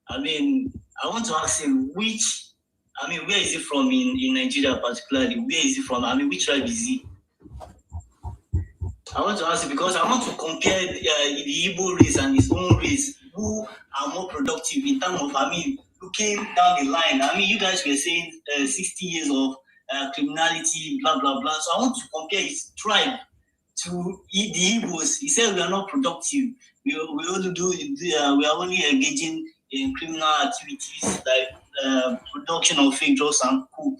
I mean, I want to ask him where is he from in Nigeria particularly? Where is he from? I mean, which tribe is he? I want to ask you because I want to compare the Igbo race and his own race, who are more productive in terms of, I mean, looking down the line. I mean, you guys were saying 60 years of criminality, blah, blah, blah. So I want to compare his tribe to the Igbos. He said we are not productive. We are only engaging in criminal activities like production of fake drugs and cool.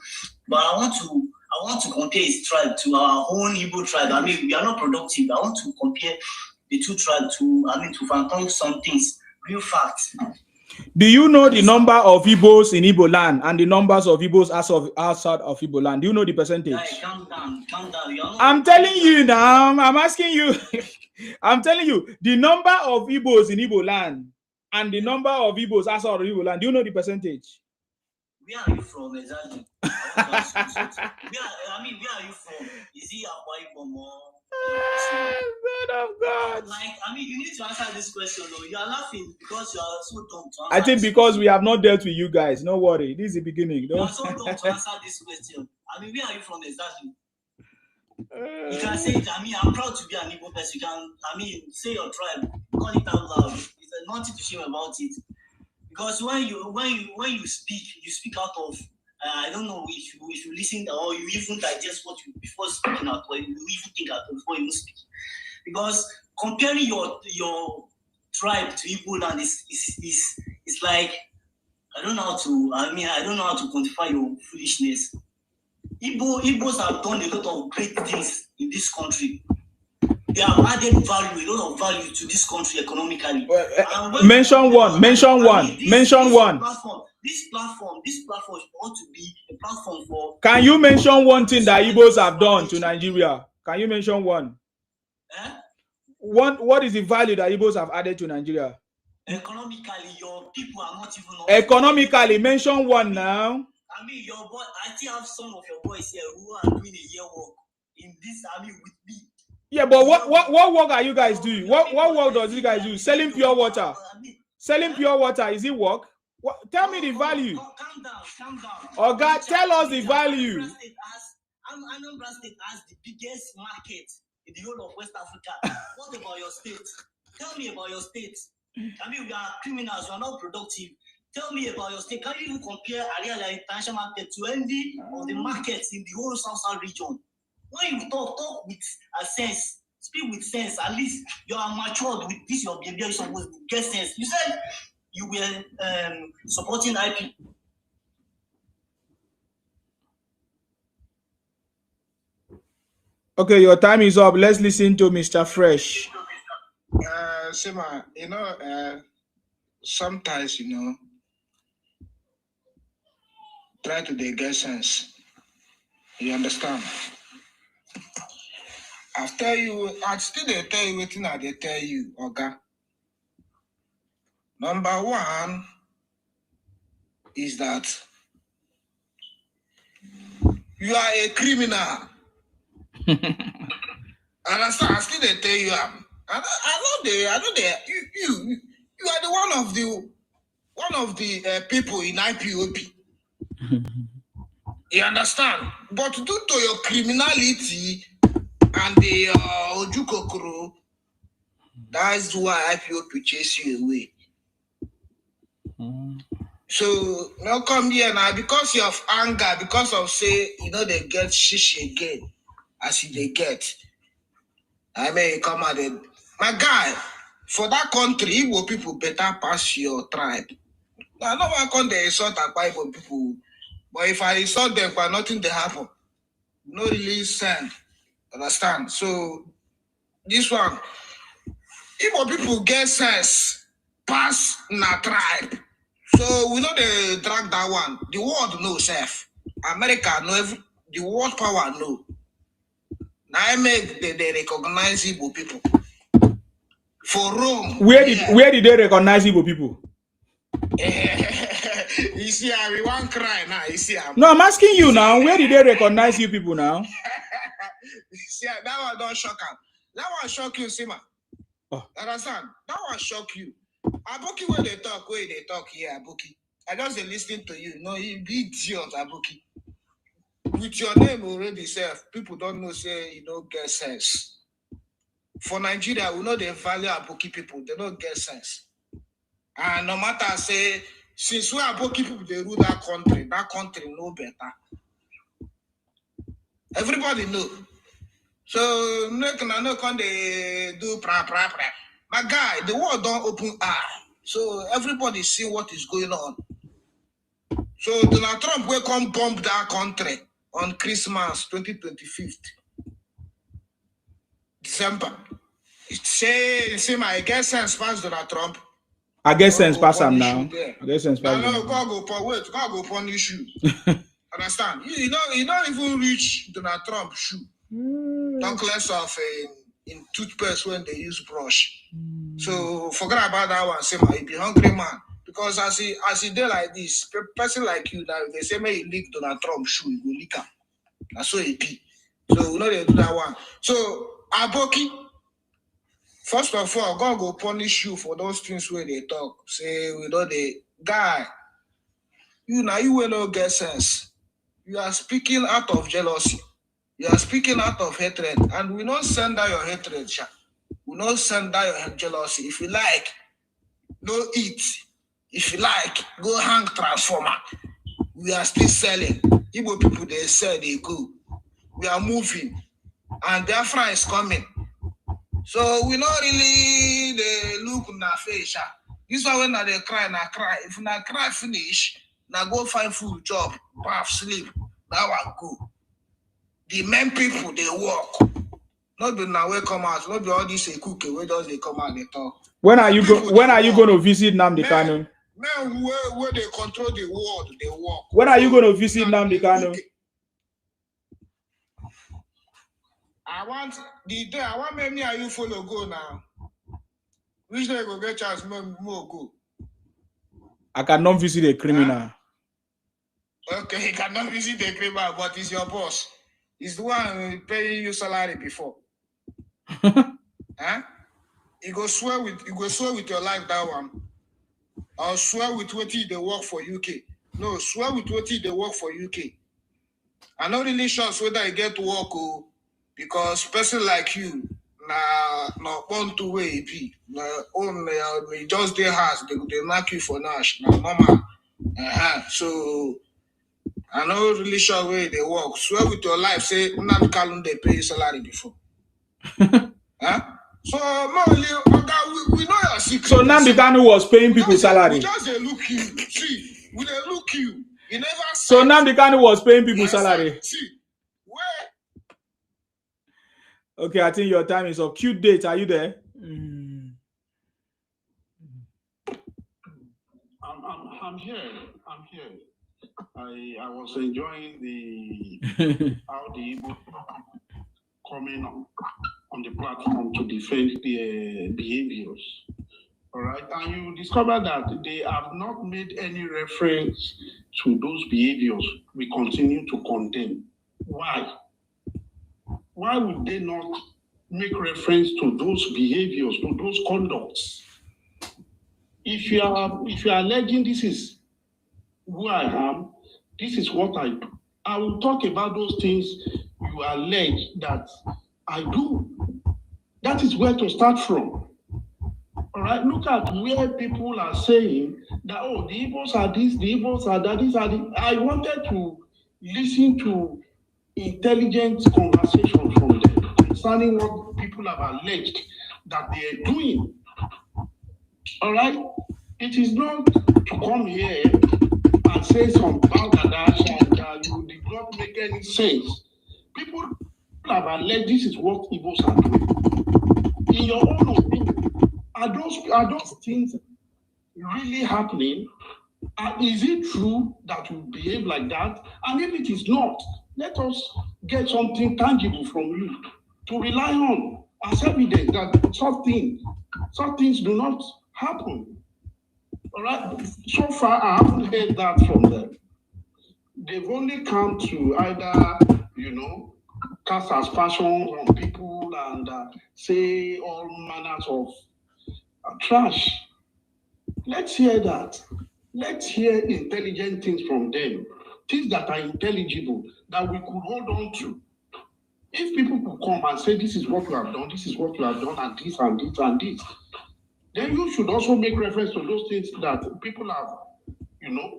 But I want to compare his tribe to our own Igbo tribe. I mean, we are not productive. I want to compare the two tribes to find some things, real facts. Do you know the number of Igbos in Igbo land and the numbers of Igbos outside of Igbo land? Do you know the percentage? Guy, calm down. I'm telling you now. I'm asking you. I'm telling you the number of Igbos in Igbo land and the number of Igbos outside of Igbo land. Do you know the percentage? Where are you from exactly? Where are you from? Is he Akwa Ibom or? God of God. Like, I mean, you need to answer this question though. You are laughing because you are so dumb to answer. I think because we have not dealt with you guys. No worry. This is the beginning. You are so dumb to answer this question. I mean, where are you from exactly? You can say it. I mean, I'm proud to be an Igbo person. You can, I mean, say your tribe, call it out loud. There's nothing to shame about it. Because when you speak out of I don't know if you listen or you even digest what you before speaking out, or you even think out before you speak. Because comparing your tribe to Igbo land is like I don't know how to quantify your foolishness. Igbos have done a lot of great things in this country. They have added value, a lot of value to this country economically. Mention one. This platform ought to be a platform for. Can you mention one thing that Igbos have done to Nigeria? Can you mention one? What is the value that Igbos have added to Nigeria? Economically, your people are not even. Economically, mention one now. I mean, your boy. I still have some of your boys here who are doing a year work in this army with me. Yeah, but what work are you guys doing? What work does you guys do? Selling pure water. Selling pure water, is it work? Tell me the value. Calm down. Oh God, tell us the value. Anambra State has the biggest market in the whole of West Africa. What about your state? Tell me about your state. I mean, we are criminals. We are not productive. Tell me about your state. Can you even compare Ariel international market to any of the markets in the whole South region? When you talk with a sense, speak with sense. At least you are matured with this. Your behavior is supposed to get sense. You said you were supporting IP. Okay, your time is up. Let's listen to Mr. Fresh. Sima, sometimes, try to get sense. You understand? I still they tell you what they tell you, okay? Number one is that you are a criminal. Understand? I still they tell you I know you are the one of the people in IPOB. You understand? But due to your criminality and the Ojukokoro, that's why IPOB chase you away. So now come here now because of anger, because of say they get shishi again, as they get. I mean, come out and my guy for that country, Igbo people better pass your tribe. Now, no one can they insult Igbo people, but if I insult them, but nothing they happen. No really send. Understand? So this one, Igbo people get sense, pass na tribe. So we know they drag that one. The world knows self. America know the world power know. Now I make they recognize Igbo people. For Rome. Where did they recognize Igbo people? You see, I want cry now. You see, no, I'm asking you now. Where did they recognize you people now? See, that one don't shock him. That one shock you, Sima. Oh. Understand? That one shock you. Aboki, where they talk here, Aboki. I just listening to you. No, you be idiot, Aboki. With your name already, self, people don't know, say, you don't get sense. For Nigeria, we know they value Aboki people. They don't get sense. And no matter, say, since we Aboki people, they rule that country know better. Everybody know. So, no can they do pra. My guy, the world don't open eye. So, everybody see what is going on. So, Donald Trump will come bomb that country on Christmas 2025. December. Say my guess sense pass Donald Trump. I guess sense pass him now. I guess sense pass. No, God go punish you. Understand? You don't even reach Donald Trump shoe. Talk less of in toothpaste when they use brush. So forget about that one. Say my be hungry man. Because as he did like this, person like you now, they say may you lick Donald Trump shoe, you go lick him. That's so it be. So we know they do that one. So Aboki, first of all, God go punish you for those things where they talk. Say we know the guy. You will not get sense. You are speaking out of jealousy. You are speaking out of hatred, and we don't send out your hatred, Sha. We don't send out your jealousy. If you like, no eat. If you like, go hang transformer. We are still selling. Igbo people, they sell, they go. We are moving. And Biafra is coming. So we not really they look na face. Sha. This is when they cry, na cry. If na cry finish, na go find food, job, bath, sleep. That one go. The men people they work. Not be now we come out. Not be all this a cook. We just they come out they talk. When are you going to visit Nnamdi Kanu? Men where they control the world, they work. When are you going to visit Nnamdi Kanu? I want the day. I want me and you follow go now. Which day go get chance more go? I cannot visit a criminal. Okay, he cannot visit the criminal, but he's your boss. He's the one paying you salary before. Huh? You go swear with your life that one. Or swear with what they work for UK. No, swear with what they work for UK. I'm not really sure whether I get to work because person like you not want to way be only just their house they knock you for Nash now mama. So I'm not really sure where they work. Swear with your life, say Nnamdi Kanu they pay you salary before. Huh? So we know your secret. So Nnamdi Kanu was paying people salary. We just look you. See, we look you. You never. So Nnamdi Kanu was paying people salary. See, where? Okay, I think your time is up. Cute date, are you there? I'm here. I'm here. I was enjoying the how the Igbo coming on the platform to defend their behaviors. All right, and you discover that they have not made any reference to those behaviors we continue to condemn. Why? Why would they not make reference to those behaviors, to those conducts? If you are alleging this is who I am, this is what I do, I will talk about those things you allege that I do. That is where to start from. All right, look at where people are saying that, oh, the Igbos are this, the Igbos are that, these are the. I wanted to listen to intelligent conversation from them concerning what people have alleged that they are doing. All right, it is not to come here and say some balderdash and you did not make any sense. People have alleged this is what Igbos are doing. In your own opinion, are those things really happening? Is it true that you behave like that? And if it is not, let us get something tangible from you to rely on as evidence that such things do not happen. All right. So far, I haven't heard that from them. They've only come to either, cast aspersions on people and say all manners of trash. Let's hear that. Let's hear intelligent things from them, things that are intelligible, that we could hold on to. If people could come and say, this is what we have done, this is what we have done, and this and this and this, then you should also make reference to those things that people have,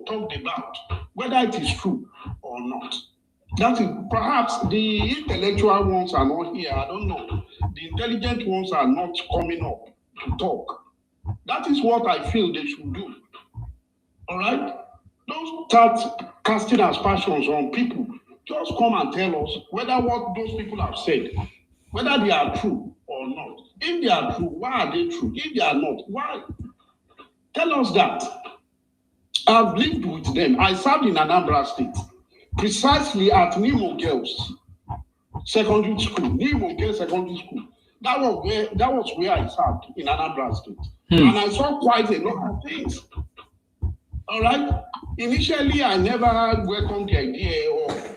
talked about, whether it is true or not. That is, perhaps the intellectual ones are not here, I don't know. The intelligent ones are not coming up to talk. That is what I feel they should do. All right? Don't start casting aspersions on people. Just come and tell us whether what those people have said, whether they are true or not. If they are true, why are they true? If they are not, why? Tell us that. I've lived with them. I served in Anambra State, precisely at Nemo Girls Secondary School, Nemo Girls Secondary School. That was where I served in Anambra State. And I saw quite a lot of things. All right? Initially, I never welcomed the idea of,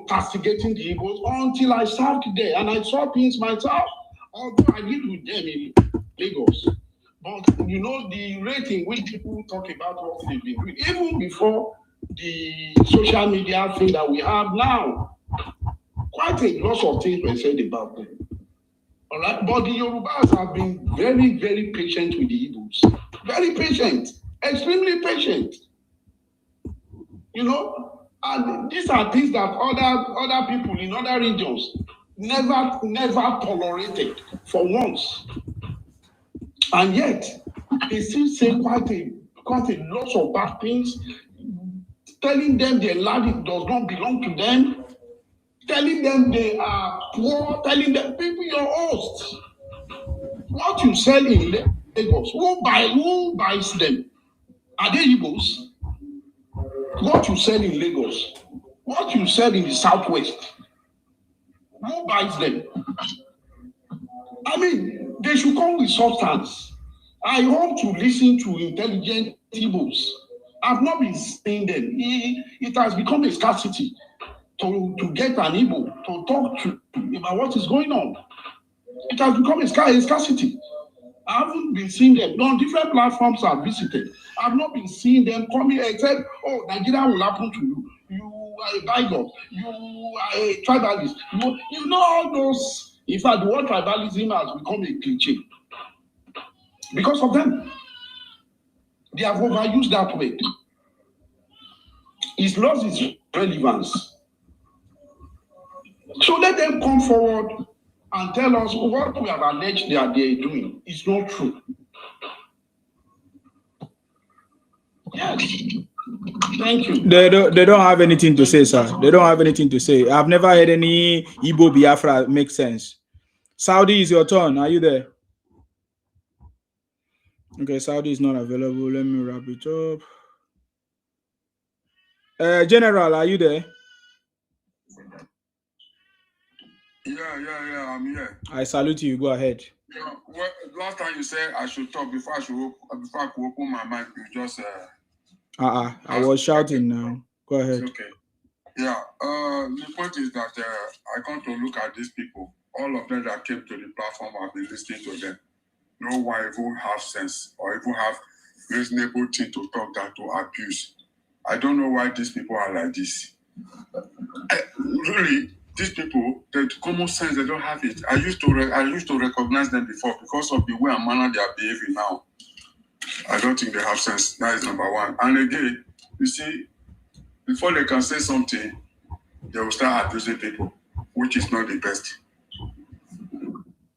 castigating the Igbos until I served there and I saw things myself. Although I lived with them in Lagos. But, the rate in which people talk about what they've been doing, even before the social media thing that we have now, quite a lot of things were said about them. All right, but the Yorubas have been very, very patient with the Igbos. Very patient, extremely patient. You know, and these are things that other people in other regions never tolerated for once. And yet, they still say quite a lot of bad things, telling them their land does not belong to them, telling them they are poor, telling them people your host. What you sell in Lagos, who buys them? Are they Igbos? What you sell in Lagos, what you sell in the Southwest, who buys them? I mean, they should come with substance. I hope to listen to intelligent Igbos. I've not been seeing them. It has become a scarcity to get an Igbo to talk to about what is going on. It has become a scarcity. I haven't been seeing them on different platforms I've visited. I've not been seeing them coming except, oh, Nigeria will happen to you. You are a bigot. You are a tribalist. You know all those. In fact, the word tribalism has become a cliche because of them. They have overused that word. It's lost its relevance. So let them come forward and tell us what we have alleged that they are doing is not true. Yes. Thank you. They don't have anything to say, sir. They don't have anything to say. I've never heard any Igbo Biafra make sense. Saudi, is your turn. Are you there? Okay, Saudi is not available. Let me wrap it up. General, are you there? Yeah, I'm here. I salute you. Go ahead. Yeah, well, last time you said I should talk before I could open my mic. You just I was shouting now. Go ahead. It's okay. Yeah. The point is that I come to look at these people. All of them that came to the platform, I've been listening to them. No one even have sense or even have reasonable thing to talk that to abuse. I don't know why these people are like this. Really, these people, the common sense, they don't have it. I used to recognize them before because of the way and manner they are behaving now. I don't think they have sense. That is number one. And again, you see, before they can say something, they will start abusing people, which is not the best.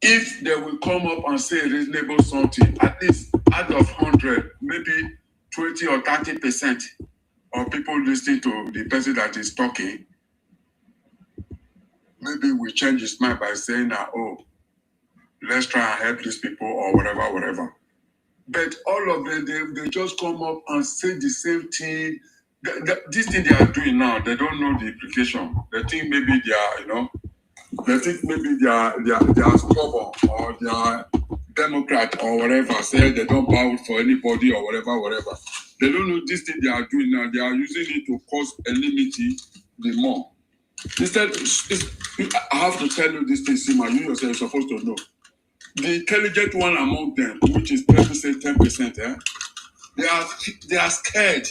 If they will come up and say reasonable something, at least out of 100, maybe 20 or 30% of people listening to the person that is talking, maybe we change his mind by saying that, oh, let's try and help these people or whatever. But all of them, they just come up and say the same thing. This thing they are doing now, they don't know the implication. They think maybe they are, they think maybe they are stubborn or they are Democrat or whatever. Say they don't bow for anybody or whatever. They don't know this thing they are doing now. They are using it to cause enmity the more. Instead, I have to tell you this thing, Sima, you yourself are supposed to know. The intelligent one among them, which is, let me say 10%, they are scared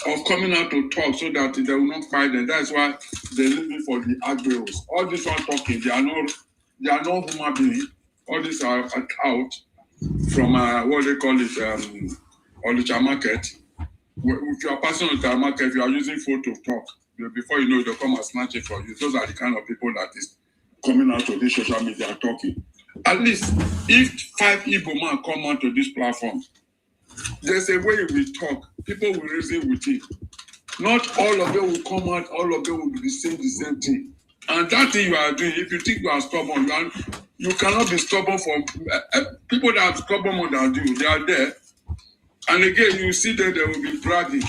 of coming out to talk so that they will not fight them. That's why they're looking for the agros. All this one talking, they are not human beings. All these are out from what they call it, Onitsha market. If you are passing on the market, if you are using phone to talk, before you know, they'll come and snatch it from you. Those are the kind of people that is coming out to this social media and talking. At least, if 5 Igbo men come onto this platform, there's a way we talk. People will reason with it. Not all of them will come out, all of them will be saying the same thing. And that thing you are doing, if you think you are stubborn, you cannot be stubborn for people that are stubborn more than you. They are there. And again, you see that they will be bragging.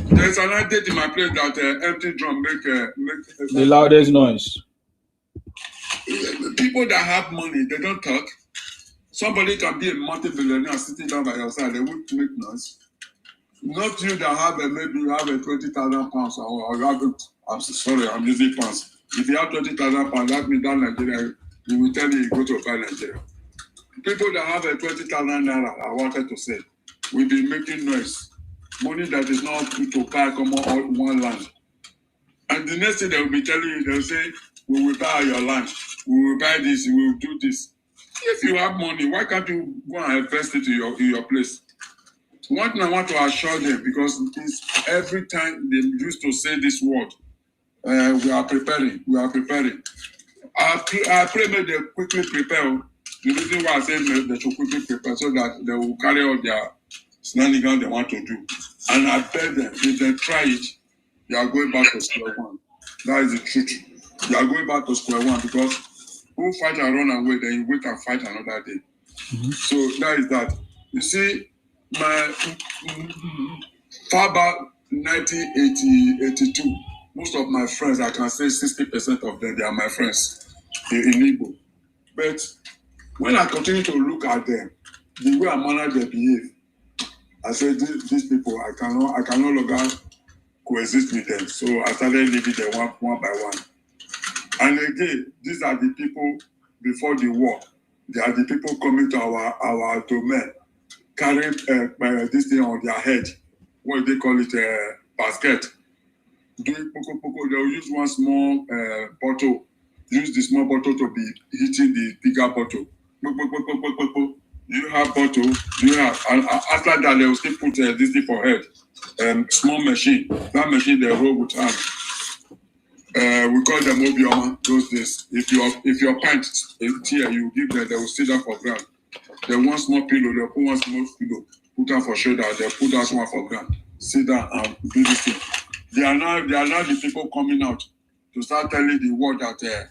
There's another date in my place that empty drum make the loudest noise. People that have money, they don't talk. Somebody can be a multi-billionaire sitting down by your side, they won't make noise. Not you that have maybe you have 20,000 pounds or you have I'm sorry, I'm using pounds. If you have 20,000 pounds, that means that Nigeria, you will tell you go to buy Nigeria. People that have 20,000 naira, I wanted to say, will be making noise. Money that is not to buy come on one land. And the next thing they will be telling you, they'll say, we will buy your land, we will buy this, we will do this. If you have money, why can't you go and invest it in your place? One thing I want to assure them, because it's every time they used to say this word, we are preparing. I pray that they quickly prepare. The reason why I say they should quickly prepare so that they will carry out their shenanigans they want to do. And I bet them, if they try it, they are going back to square one. That is the truth. They are going back to square one because who fight and run away, then you wait and fight another day. So that is that. You see, my far back 1982, most of my friends, I can say 60% of them, they are my friends in Igbo. But when I continue to look at them, the way I manage their behave, I said, these people, I can no longer coexist with them. So I started leaving them one by one. And again, these are the people before the war. They are the people coming to our domain, carrying this thing on their head. What do they call it? Basket. Doing poko. They will use one small bottle. Use the small bottle to be hitting the bigger bottle. You have bottle. You have. And after that, they will still put this thing for head. Small machine. That machine they roll with hand. We call them Obioma those days. If your pint tear, you give them, they will sit down for ground. They want small pillow, they put one small pillow, put down for shoulder, they put that one for ground, sit down and do this thing. They are now the people coming out to start telling the world that they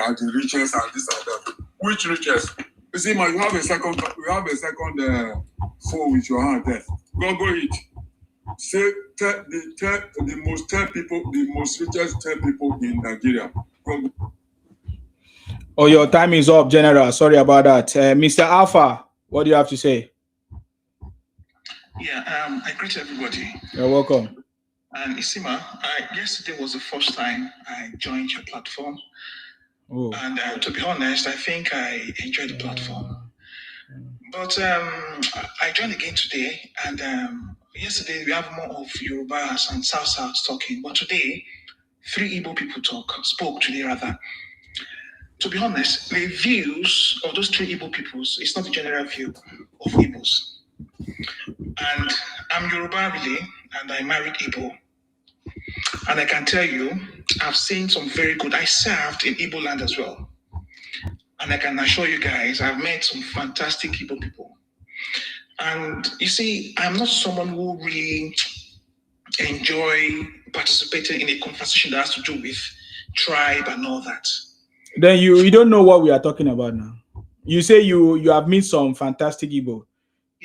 are the richest and this and that. Which richest? You see, man, you have a second phone with your hand there. Go eat. Say the most 10 people, the most richest 10 people in Nigeria. Oh, your time is up, General. Sorry about that. Mr. Alpha, what do you have to say? Yeah, I greet everybody. You're welcome. And Isima, yesterday was the first time I joined your platform. Oh. And to be honest, I think I enjoyed the platform. But I joined again today, and yesterday we have more of Yorubas and South talking, but today 3 Igbo people spoke today rather. To be honest, the views of those 3 Igbo peoples is not the general view of Igbos. And I'm Yoruba really, and I married Igbo. And I can tell you, I've seen some very good. I served in Igbo land as well. And I can assure you guys, I've met some fantastic Igbo people. And you see, I'm not someone who really enjoy participating in a conversation that has to do with tribe and all that. Then you don't know what we are talking about now. You say you have met some fantastic Igbo.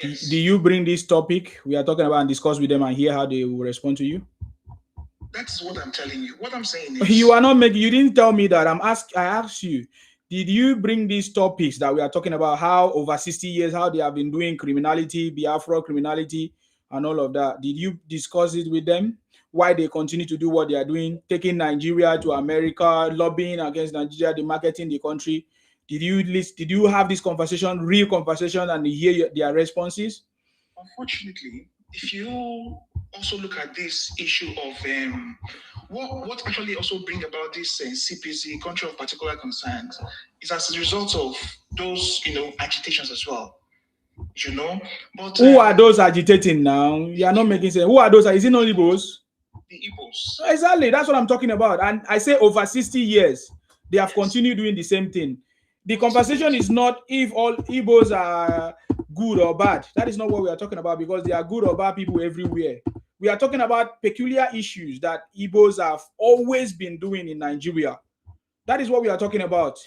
Yes. Do you bring this topic we are talking about and discuss with them and hear how they will respond to you? That's what I'm telling you. What I'm saying is, you are not making. You didn't tell me that. I asked you. Did you bring these topics that we are talking about? How over 60 years, how they have been doing criminality, Biafra criminality, and all of that? Did you discuss it with them? Why they continue to do what they are doing, taking Nigeria to America, lobbying against Nigeria, demarketing the country? Did you have this conversation, real conversation, and hear their responses? Unfortunately, if you also look at this issue of what actually also bring about this CPC, country of particular concerns, is as a result of those agitations as well. But who are those agitating now? You are not making sense. Who are those? Is it not Igbos? The Igbos. Exactly, that's what I'm talking about. And I say over 60 years, they have continued doing the same thing. The conversation is not if all Igbos are good or bad. That is not what we are talking about, because there are good or bad people everywhere. We are talking about peculiar issues that Igbos have always been doing in Nigeria. That is what we are talking about.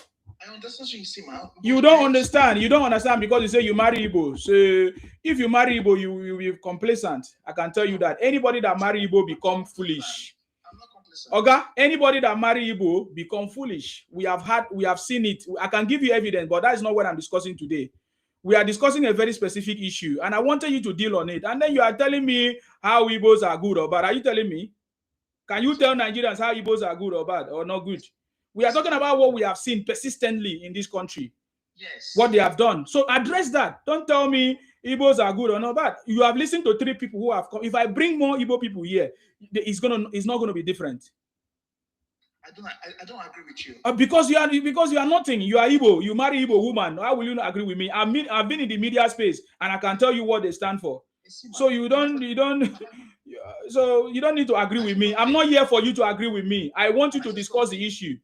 I understand you see, man. You don't understand. You don't understand because you say you marry Igbo. So if you marry Igbo, you will be complacent. I can tell you that. Anybody that marry Igbo become foolish. I'm not complacent. Okay? Anybody that marry Igbo become foolish. We have seen it. I can give you evidence, but that is not what I'm discussing today. We are discussing a very specific issue, and I wanted you to deal on it. And then you are telling me how Igbos are good or bad. Are you telling me? Can you tell Nigerians how Igbos are good or bad or not good? We are talking about what we have seen persistently in this country. Yes. What they have done. So address that. Don't tell me Igbos are good or not bad. You have listened to 3 people who have come. If I bring more Igbo people here, it's not going to be different. I don't agree with you. Because you are nothing. You are Igbo. You marry Igbo woman. How will you not agree with me? I've been in the media space and I can tell you what they stand for. So you don't so you don't need to agree with me. I'm not here for you to agree with me. I want you to discuss the issue.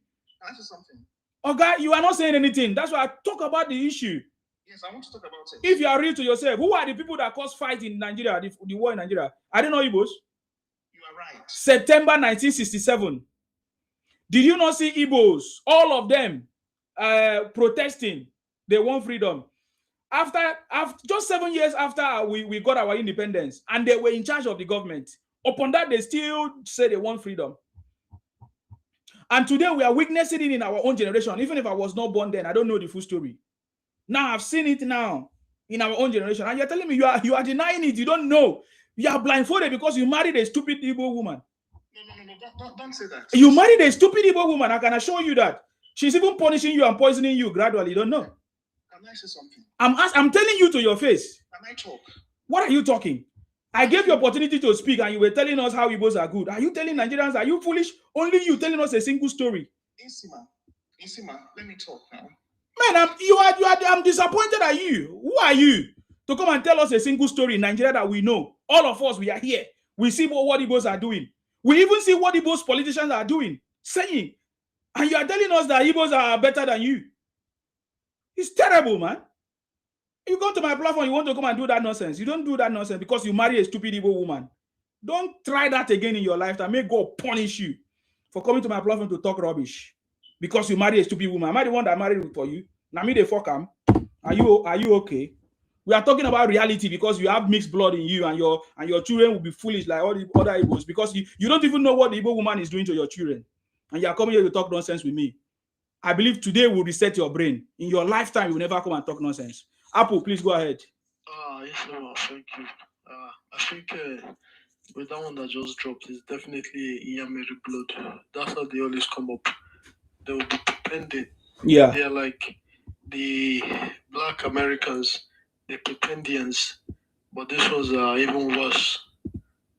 Answer something. Okay, you are not saying anything. That's why I talk about the issue. Yes, I want to talk about it. If you are real to yourself, who are the people that caused fight in Nigeria, the war in Nigeria? I don't know Igbos. You are right. September 1967. Did you not see Igbos, all of them, protesting? They want freedom. After just 7 years after we got our independence, and they were in charge of the government. Upon that, they still say they want freedom. And today we are witnessing it in our own generation. Even if I was not born then, I don't know the full story. Now I've seen it now in our own generation, and you're telling me you are denying it. You don't know. You are blindfolded because you married a stupid Igbo woman. No, don't say that. You married a stupid Igbo woman. I can assure you that she's even punishing you and poisoning you gradually. You don't know. Can I say something? I'm telling you to your face. Can I talk? What are you talking? I gave you opportunity to speak, and you were telling us how Igbos are good. Are you telling Nigerians? Are you foolish? Only you telling us a single story. Isima, let me talk now. Man, I'm disappointed at you. Who are you to come and tell us a single story in Nigeria that we know? All of us, we are here. We see what Igbos are doing. We even see what Igbos politicians are doing, saying. And you are telling us that Igbos are better than you. It's terrible, man. You go to my platform, you want to come and do that nonsense. You don't do that nonsense because you marry a stupid Igbo woman. Don't try that again in your lifetime. May God punish you for coming to my platform to talk rubbish because you marry a stupid woman. Am I the one that married for you? Now me the fuck am. Are you okay? We are talking about reality because you have mixed blood in you, and your children will be foolish like all the other Igbos because you don't even know what the Igbo woman is doing to your children, and you are coming here to talk nonsense with me. I believe today will reset your brain. In your lifetime, you will never come and talk nonsense. Apple, please go ahead. Yes, no, thank you. I think with that one that just dropped, is definitely Iyameri blood. That's how they always come up. They will be pretending. Yeah. They're like the Black Americans, the pretendians, but this ones are even worse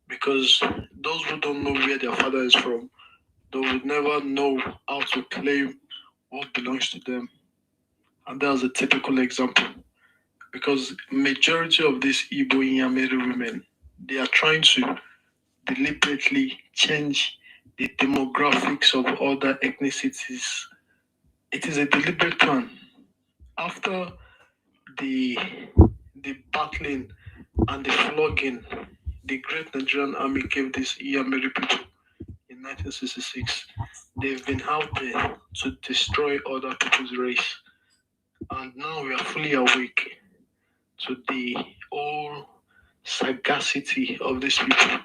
because those who don't know where their father is from, they would never know how to claim what belongs to them. And that's a typical example. Because majority of these Igbo Inyamere women, they are trying to deliberately change the demographics of other ethnicities. It is a deliberate plan. After the battling and the flogging the great Nigerian army gave these Inyamere people in 1966, they've been out there to destroy other people's race. And now we are fully awake to the whole sagacity of these people.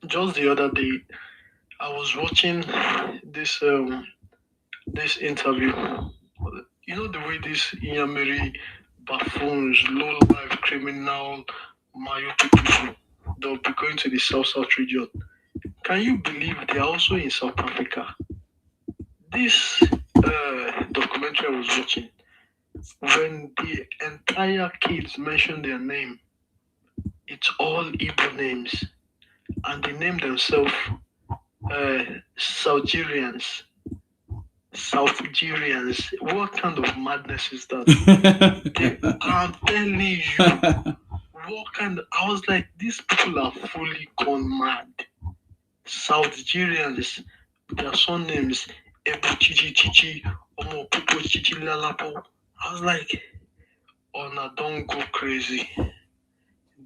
Just the other day, I was watching this interview. You know the way these Inyamere buffoons, low-life criminal, myopic people, they'll be going to the South region. Can you believe they are also in South Africa? This documentary I was watching, when the entire kids mention their name, it's all Igbo names, and they name themselves Southgerians. What kind of madness is that? I'm telling you, what kind of, I was like, these people are fully gone mad. Southgerians, their son names Ebu Chichi, Omo Pupo Chichi Lalapo. I was like, oh, now don't go crazy.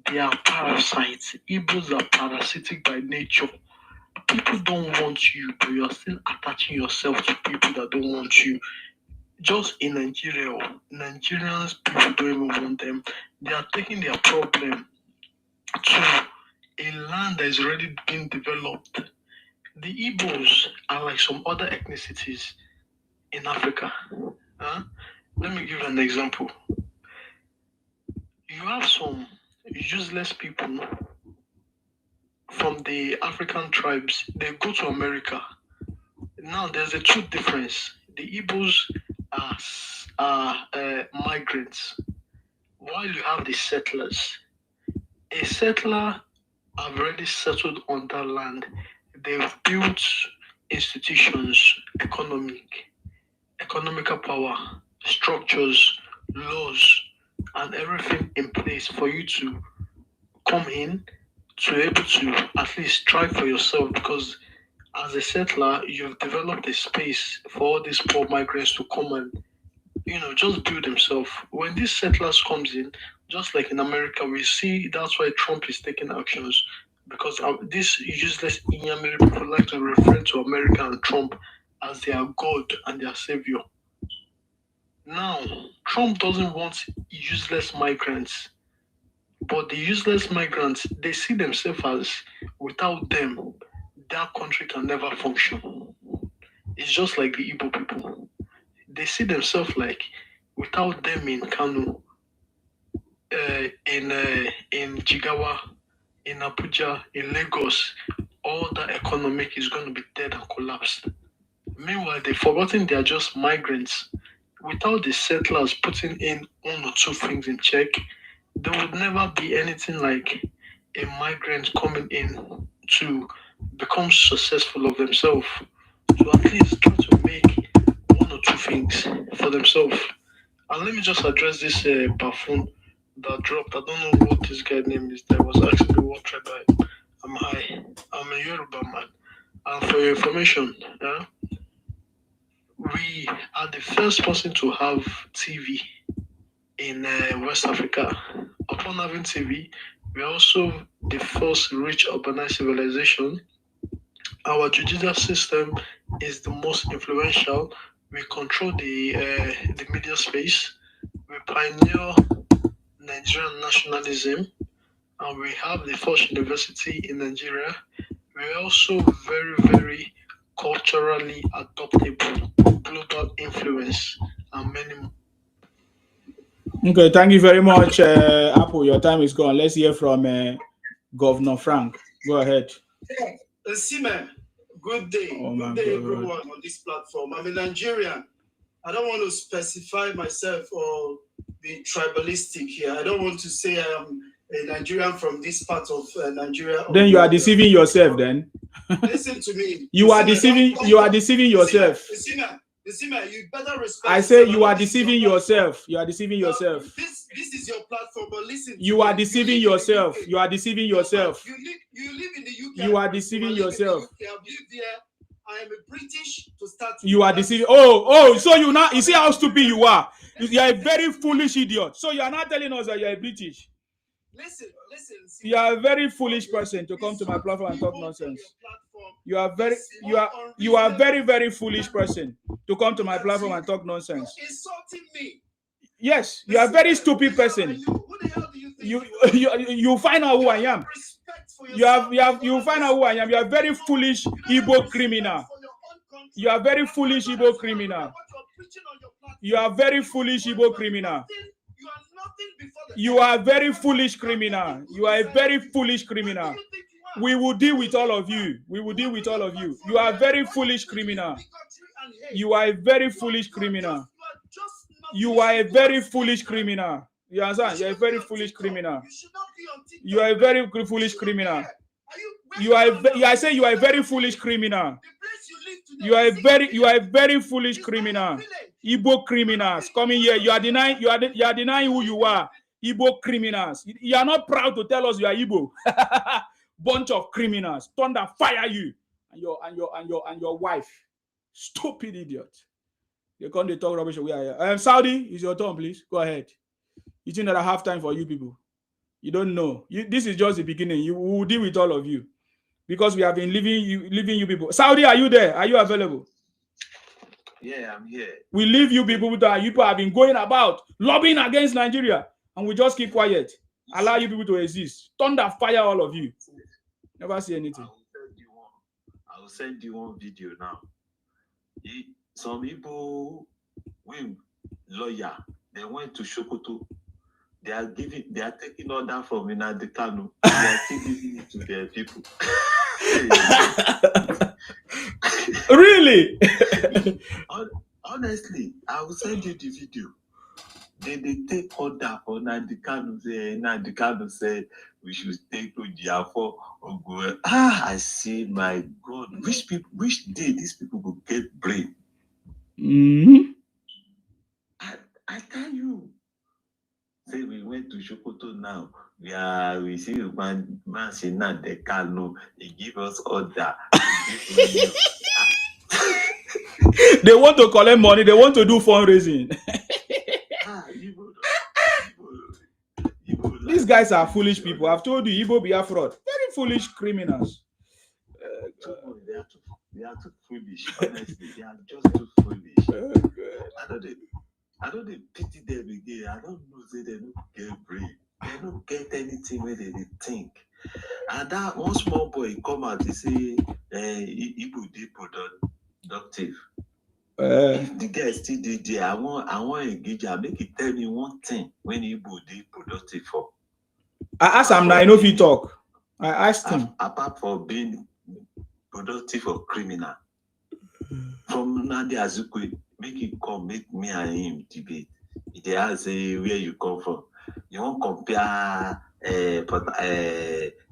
They are parasites. Igbos are parasitic by nature. People don't want you, but you're still attaching yourself to people that don't want you. Just in Nigeria, Nigerians, people don't even want them. They are taking their problem to a land that is already being developed. The Igbos are like some other ethnicities in Africa. Let me give you an example. You have some useless people from the African tribes. They go to America. Now there's a true difference. The Igbos are migrants, while you have the settlers. A settler have already settled on that land. They've built institutions, economical power, structures, laws, and everything in place for you to come in to be able to at least try for yourself, because as a settler, you've developed a space for all these poor migrants to come and just build themselves. When these settlers comes in, just like in America, we see that's why Trump is taking actions, because these useless Inyamiri people like to refer to America and Trump as their God and their savior. Now, Trump doesn't want useless migrants, but the useless migrants, they see themselves as without them, that country can never function. It's just like the Igbo people. They see themselves like without them in Kanu, in Jigawa, in Abuja, in Lagos, all that economic is going to be dead and collapsed. Meanwhile, they've forgotten they are just migrants. Without the settlers putting in one or two things in check, there would never be anything like a migrant coming in to become successful of themselves, to at least try to make one or two things for themselves. And let me just address this buffoon that dropped. I don't know what this guy's name is. That was actually what tribe I'm high. I'm a Yoruba man. And for your information, we are the first person to have TV in West Africa. Upon having TV, we are also the first rich urbanized civilization. Our judicial system is the most influential. We control the media space. We pioneer Nigerian nationalism, and we have the first university in Nigeria. We're also very, very culturally adoptable, global influence, and many more. Okay, thank you very much, Apple. Your time is gone. Let's hear from Governor Frank. Go ahead. Sime, good day. Good day, everyone on this platform. I'm a Nigerian. I don't want to specify myself or be tribalistic here. I don't want to say I'm a Nigerian from this part of Nigeria. Then you are deceiving yourself. Then listen to me. You are deceiving yourself. Sime, you better respect. I say you are deceiving yourself. You are deceiving yourself. This is your platform, but listen. You are deceiving yourself. You are deceiving yourself. You live in the UK. You are deceiving yourself. I've lived there. I am a British to start. You are deceiving. Oh, so you see how stupid you are. You are a very foolish idiot. So you are not telling us that you are a British. Listen. You are a very foolish person to come to my platform and talk nonsense. You are very, very foolish person to come to my platform and talk nonsense. You're insulting me. Yes, you are a very stupid person. Who the hell do you think You find out who I am. You find out who I am. You are a very foolish Igbo criminal. You are very foolish Igbo criminal. You are very foolish Igbo criminal. You are a very foolish criminal. You are a very foolish criminal. We will deal with all of you. We will deal with all of you. You are a very foolish criminal. You are a very foolish criminal. You are a very foolish criminal. You understand? You are a very foolish criminal. You are a very foolish criminal. I say you are a very foolish criminal. You are a very foolish criminal. Igbo criminals coming here. You are denying who you are. Igbo criminals. You are not proud to tell us you are Igbo. Bunch of criminals. Thunder fire you and your wife. Stupid idiot. They come to talk rubbish. We are here. Saudi, is your turn, please. Go ahead. You think that I have time for you people? You don't know. This is just the beginning. We will deal with all of you because we have been leaving you people. Saudi, are you there? Are you available? Yeah, I'm here. We leave you people that you have been going about lobbying against Nigeria, and we just keep quiet. Allow you people to exist. Thunder fire all of you. Never see anything. I will send you one video now. Some people, lawyer, they went to Sokoto. They are taking order from Nnamdi Kanu. They are still giving it to their people. Really? Honestly, I will send you the video. Then they take order for Nandikano say we should take to Jafo or go. I say, my God, which day these people will get brain? I tell you. Say we went to Sokoto now. We see man saying that they can't know. He give us order. They want to collect money. They want to do fundraising. These guys are foolish people. I've told you, Igbo Biafra, very foolish criminals. They are too foolish. Honestly, they are just too foolish. I don't pity them again. I don't know say they don't get brain. They don't get anything where they think. And that one small boy come out, he say, Igbo dey productive. If the guy still did there, I want engage. I make it tell me one thing when Igbo dey productive for. I asked him now, I know if he talk. I asked him. Apart from being productive or criminal, from Nandi Azukwe, make it come, make me and him debate. They ask where you come from. You won't compare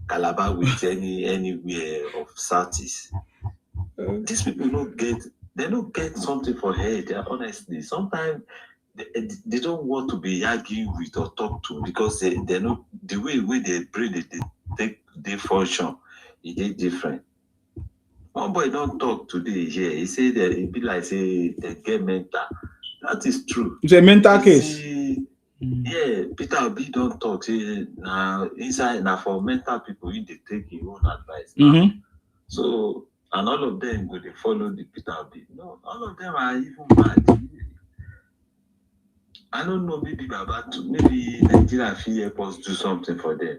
Calabar with anywhere of Southeast. These people don't get something for head. Honestly, sometimes they don't want to be arguing with or talk to because they know the way they bring they function. It is different. One boy don't talk today here. He said that it be like say they get mental. That is true. It's a mental case. Yeah, Peter Obi don't talk. Say now inside now for mental people, they take your own advice. So and all of them go they follow the Peter Obi. No, all of them are even mad. I don't know, maybe Nigeria feel help us do something for them.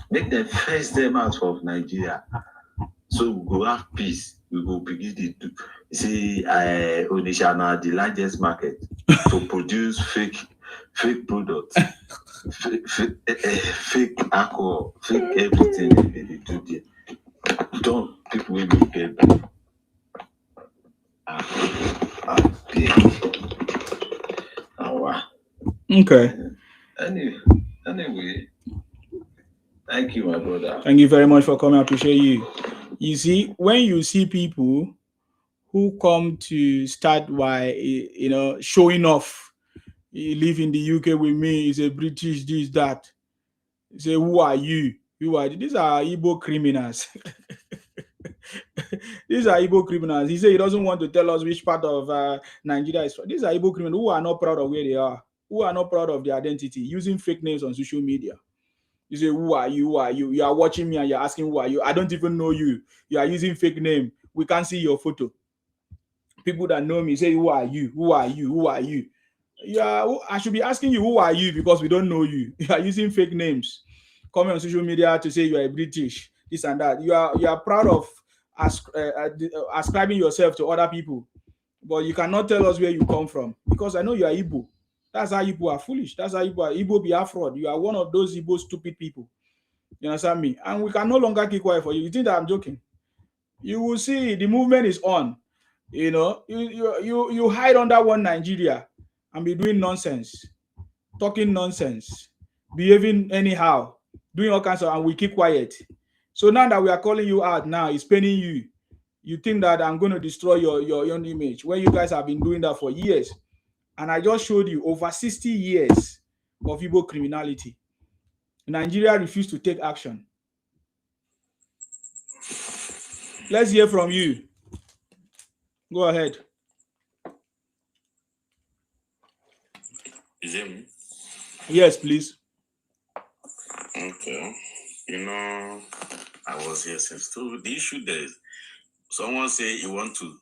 Make them face them out of Nigeria. So we go have peace. We go begin to do. See, Onisha now the largest market to produce fake products, fake alcohol, fake everything they do there. Don't people will get Okay. Anyway, thank you, my brother. Thank you very much for coming. I appreciate you. You see, when you see people who come to start by, showing off, he live in the UK with me, he's a British, this, that. You say, who are you? Who are you? These are Igbo criminals. These are Igbo criminals. He said he doesn't want to tell us which part of Nigeria is from. These are Igbo criminals who are not proud of where they are, who are not proud of their identity, using fake names on social media. You say, who are you? Who are you? You are watching me and you're asking, who are you? I don't even know you. You are using fake name. We can't see your photo. People that know me say, who are you? Who are you? Who are you? Yeah, I should be asking you, who are you? Because we don't know you. You are using fake names. Coming on social media to say you are British, this and that. You are proud of ascribing yourself to other people, but you cannot tell us where you come from because I know you are Igbo. That's how Igbo are foolish. That's how Igbo are. Igbo Biafra. You are one of those Igbo stupid people. You understand me? And we can no longer keep quiet for you. You think that I'm joking? You will see the movement is on. You hide under one Nigeria and be doing nonsense, talking nonsense, behaving anyhow, doing all kinds of, and we keep quiet. So now that we are calling you out now, it's paining you. You think that I'm going to destroy your own image when you guys have been doing that for years. And I just showed you over 60 years of Igbo criminality. Nigeria refused to take action. Let's hear from you. Go ahead. Is it me? Yes, please. Okay. I was here since. So the issue there is someone say you want to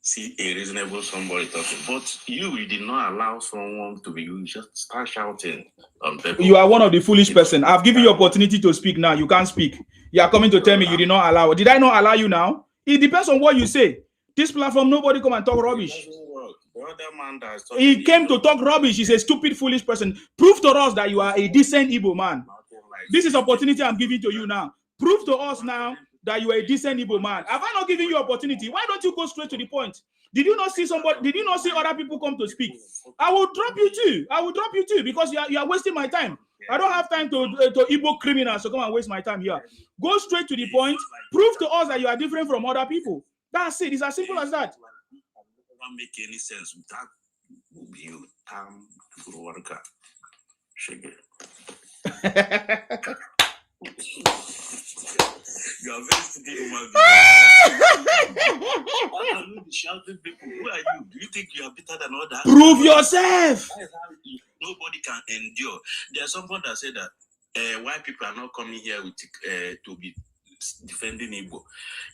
see a reasonable somebody talking, but you did not allow someone to be, you just start shouting on people. You are one of the foolish person. I've given you opportunity to speak now. You can't speak. You are coming to tell me you did not allow. Did I not allow you now? It depends on what you say. This platform, nobody come and talk rubbish. He came to talk rubbish. He's a stupid, foolish person. Prove to us that you are a decent Igbo man. This is opportunity I'm giving to you now. Prove to us now that you are a decent Igbo man. Have I not given you opportunity? Why don't you go straight to the point? Did you not see somebody? Did you not see other people come to speak? I will drop you too. I will drop you too because you are wasting my time. I don't have time to Igbo criminals to come and waste my time here. Go straight to the point. Prove to us that you are different from other people. That's it. It's as simple as that. It doesn't make any sense without you. You are very stupid human being. Shouting people. Who are you? Do you think you are better than others? Prove yourself. Nobody can endure. There's someone that said that why people are not coming here with to be defending Igbo.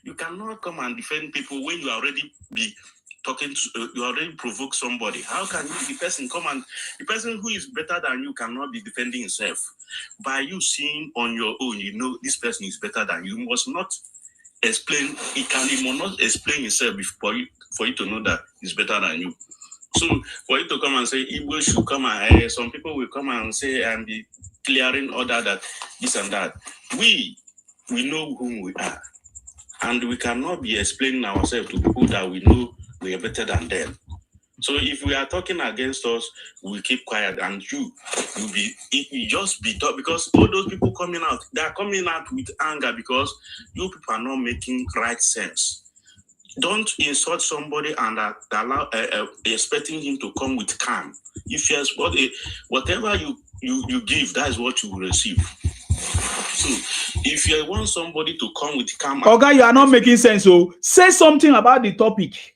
You cannot come and defend people when you already be talking to, you already provoke somebody. How can you, the person come and the person who is better than you cannot be defending himself? By you seeing on your own, you know this person is better than you. You must not explain. He must not explain himself for you to know that he's better than you. So for you to come and say Igbo should come and some people will come and say and be clearing order that this and that. We know whom we are, and we cannot be explaining ourselves to people that we know we are better than them. So if we are talking against us, we keep quiet, and you just be talk because all those people coming out, they are coming out with anger because you people are not making right sense. Don't insult somebody and allow expecting him to come with calm. If yes, whatever you give, that is what you will receive. So if you want somebody to come with calm, okay, you are not making sense. So say something about the topic.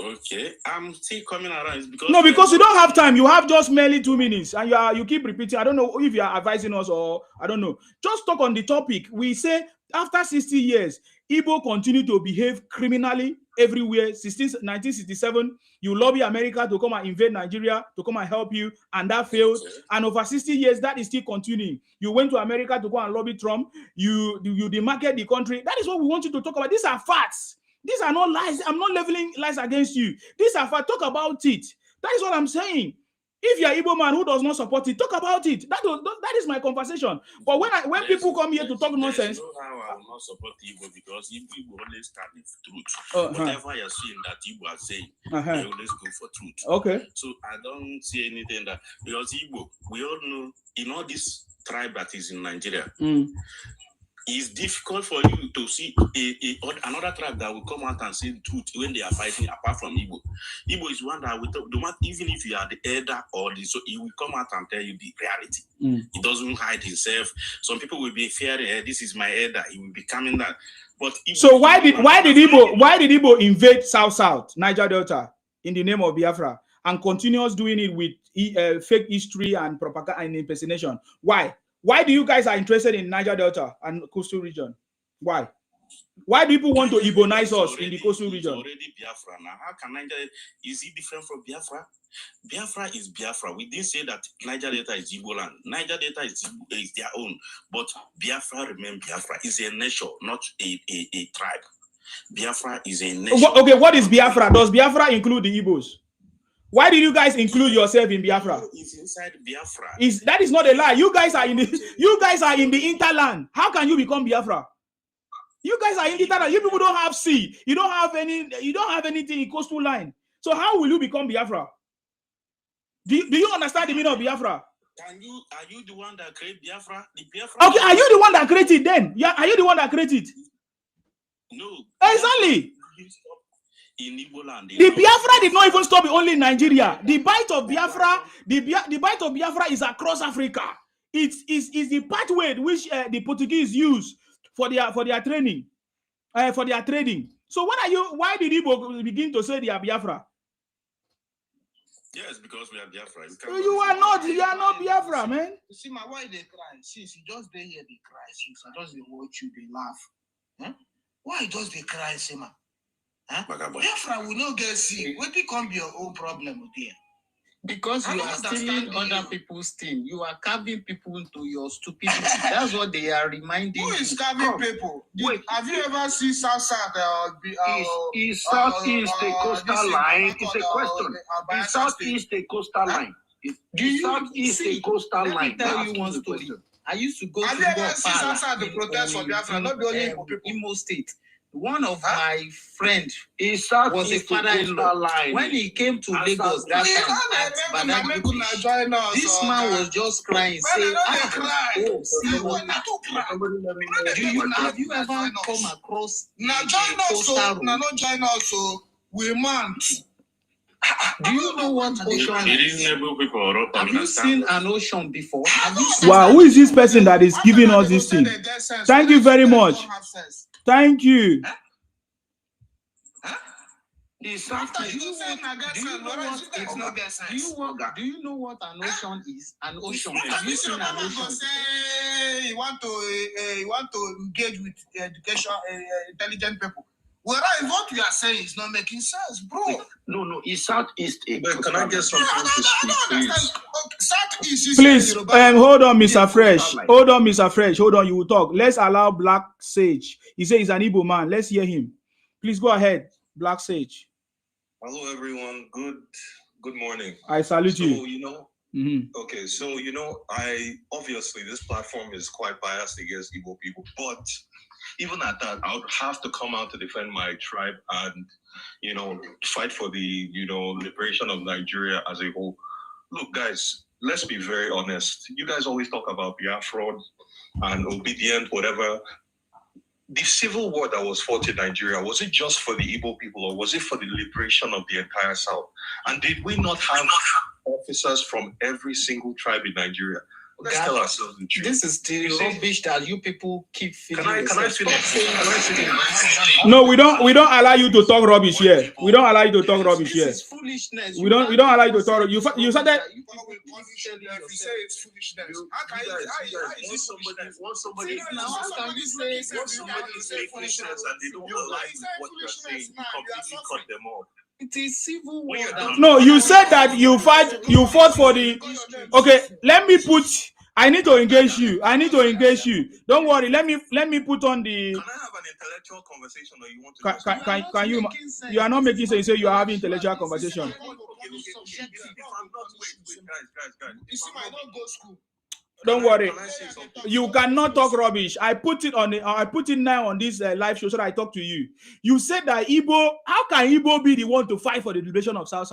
Okay, I'm still coming around. Because you don't have time. You have just merely 2 minutes, and you keep repeating. I don't know if you are advising us or I don't know. Just talk on the topic. We say after 60 years, Igbo continue to behave criminally everywhere. 1967, you lobby America to come and invade Nigeria to come and help you, and that failed. Okay. And over 60 years, that is still continuing. You went to America to go and lobby Trump. You demarket the country. That is what we want you to talk about. These are facts. These are not lies. I'm not leveling lies against you. These are facts. Talk about it. That is what I'm saying. If you're an Igbo man who does not support it, talk about it. That is my conversation. But when people come here to talk nonsense, you know how I will not support Igbo because Igbo always stand the truth. Whatever you're seeing that Igbo are saying, they always go for truth. Okay. So I don't see anything that because Igbo, we all know in all this tribe that is in Nigeria. It's difficult for you to see another tribe that will come out and say the truth when they are fighting apart from Igbo. Igbo is one that will talk, even if you are the elder or so he will come out and tell you the reality. He doesn't hide himself. Some people will be fearing, this is my elder. He will be coming that. But Igbo, so why did Igbo invade South Niger Delta in the name of Biafra and continues doing it with fake history and propaganda and impersonation? Why? Why do you guys are interested in Niger Delta and coastal region? Why? Why do people want to Igbonize us in the coastal region? Already Biafra now. How can Niger is it different from Biafra? Biafra is Biafra. We didn't say that Niger Delta is Igbo land. Niger Delta is their own, but Biafra remains Biafra. It's a nation, not a tribe. Biafra is a nation. Okay, what is Biafra? Does Biafra include the Igbos? Why did you guys include yourself in Biafra? It's inside Biafra. That is not a lie. You guys are in the interland. How can you become Biafra? You guys are in the interland. You people don't have sea. You don't have anything in coastal line. So how will you become Biafra? Do you understand the meaning of Biafra? Are you the one that created Biafra? The Biafra. Okay, are you the one that created it then? Yeah, are you the one that created it? No. Exactly. In Igbo land, the Biafra did not even stop only in Nigeria. The bite of Biafra, the bite of Biafra is across Africa. It's the pathway which the Portuguese use for their training, for their trading. So why did Igbo begin to say they are Biafra? Yes, because we are Biafra. You are not Biafra, man. You see, why they cry? Since you just they hear they cry, since I just they watch you, they laugh. Huh? Why just they cry, Sima? Huh? Biafra will not get sick. What can be your own problem with them? Because you are stealing other people's thing. You are carving people into your stupidity. That's what they are reminding you. Who is carving people? Have you ever seen South? Is Southeast a coastal line? It's a question. Is Southeast a coastal line? Is Southeast a coastal line? Let me tell you one story. I used to go Have to you ever seen outside the protest for Biafra? Not the only Igbo people. Imo State. One of my friend was a East father-in-law. line. When he came to Lagos that time, this man was just crying, saying, "Oh, see what? Have you ever come across now join us, so now not join us, so we man. Do you know what ocean is? Have you seen an ocean before? Wow, who is this person that is giving us this thing? Thank you very much. Thank you. Do you know what an ocean is? An ocean. Have you seen an ocean? You want to engage with education, intelligent people. Whereas what we are saying is not making sense, bro. No, it's Southeast. But can I get something to speak, please? Southeast. Please, hold on, Mr. Fresh. Hold on, Mr. Fresh. Hold on, you will talk. Let's allow Black Sage. He says he's an Igbo man. Let's hear him. Please go ahead, Black Sage. Hello, everyone. Good morning. I salute you. So, you know, okay, so, you know, obviously this platform is quite biased against Igbo people, but even at that, I would have to come out to defend my tribe and, you know, fight for the, you know, liberation of Nigeria as a whole. Look, guys, let's be very honest. You guys always talk about Biafra and obedient, whatever. The civil war that was fought in Nigeria, was it just for the Igbo people or was it for the liberation of the entire South? And did we not have officers from every single tribe in Nigeria? Let's tell ourselves the truth. This is the rubbish that you people keep feeling. Can I finish? No, we don't allow you to talk rubbish here. We don't allow you to talk rubbish here. This is foolishness. We don't allow you to talk. You said that. If you say it's foolishness, how can you say foolishness and they don't align with what you're saying, you completely cut them off. It is civil war. No, you said that you fought for the. Okay, let me put. I need to engage you. Don't worry. Let me put on the. Can I have an intellectual conversation, or you want to? Can you? You are not making sense. You say you are having intellectual conversation. If I'm not, wait, guys. You see, I don't go school. Don't worry. You cannot talk rubbish. I put it now on this live show so that I talk to you. You said that Igbo. How can Igbo be the one to fight for the liberation of South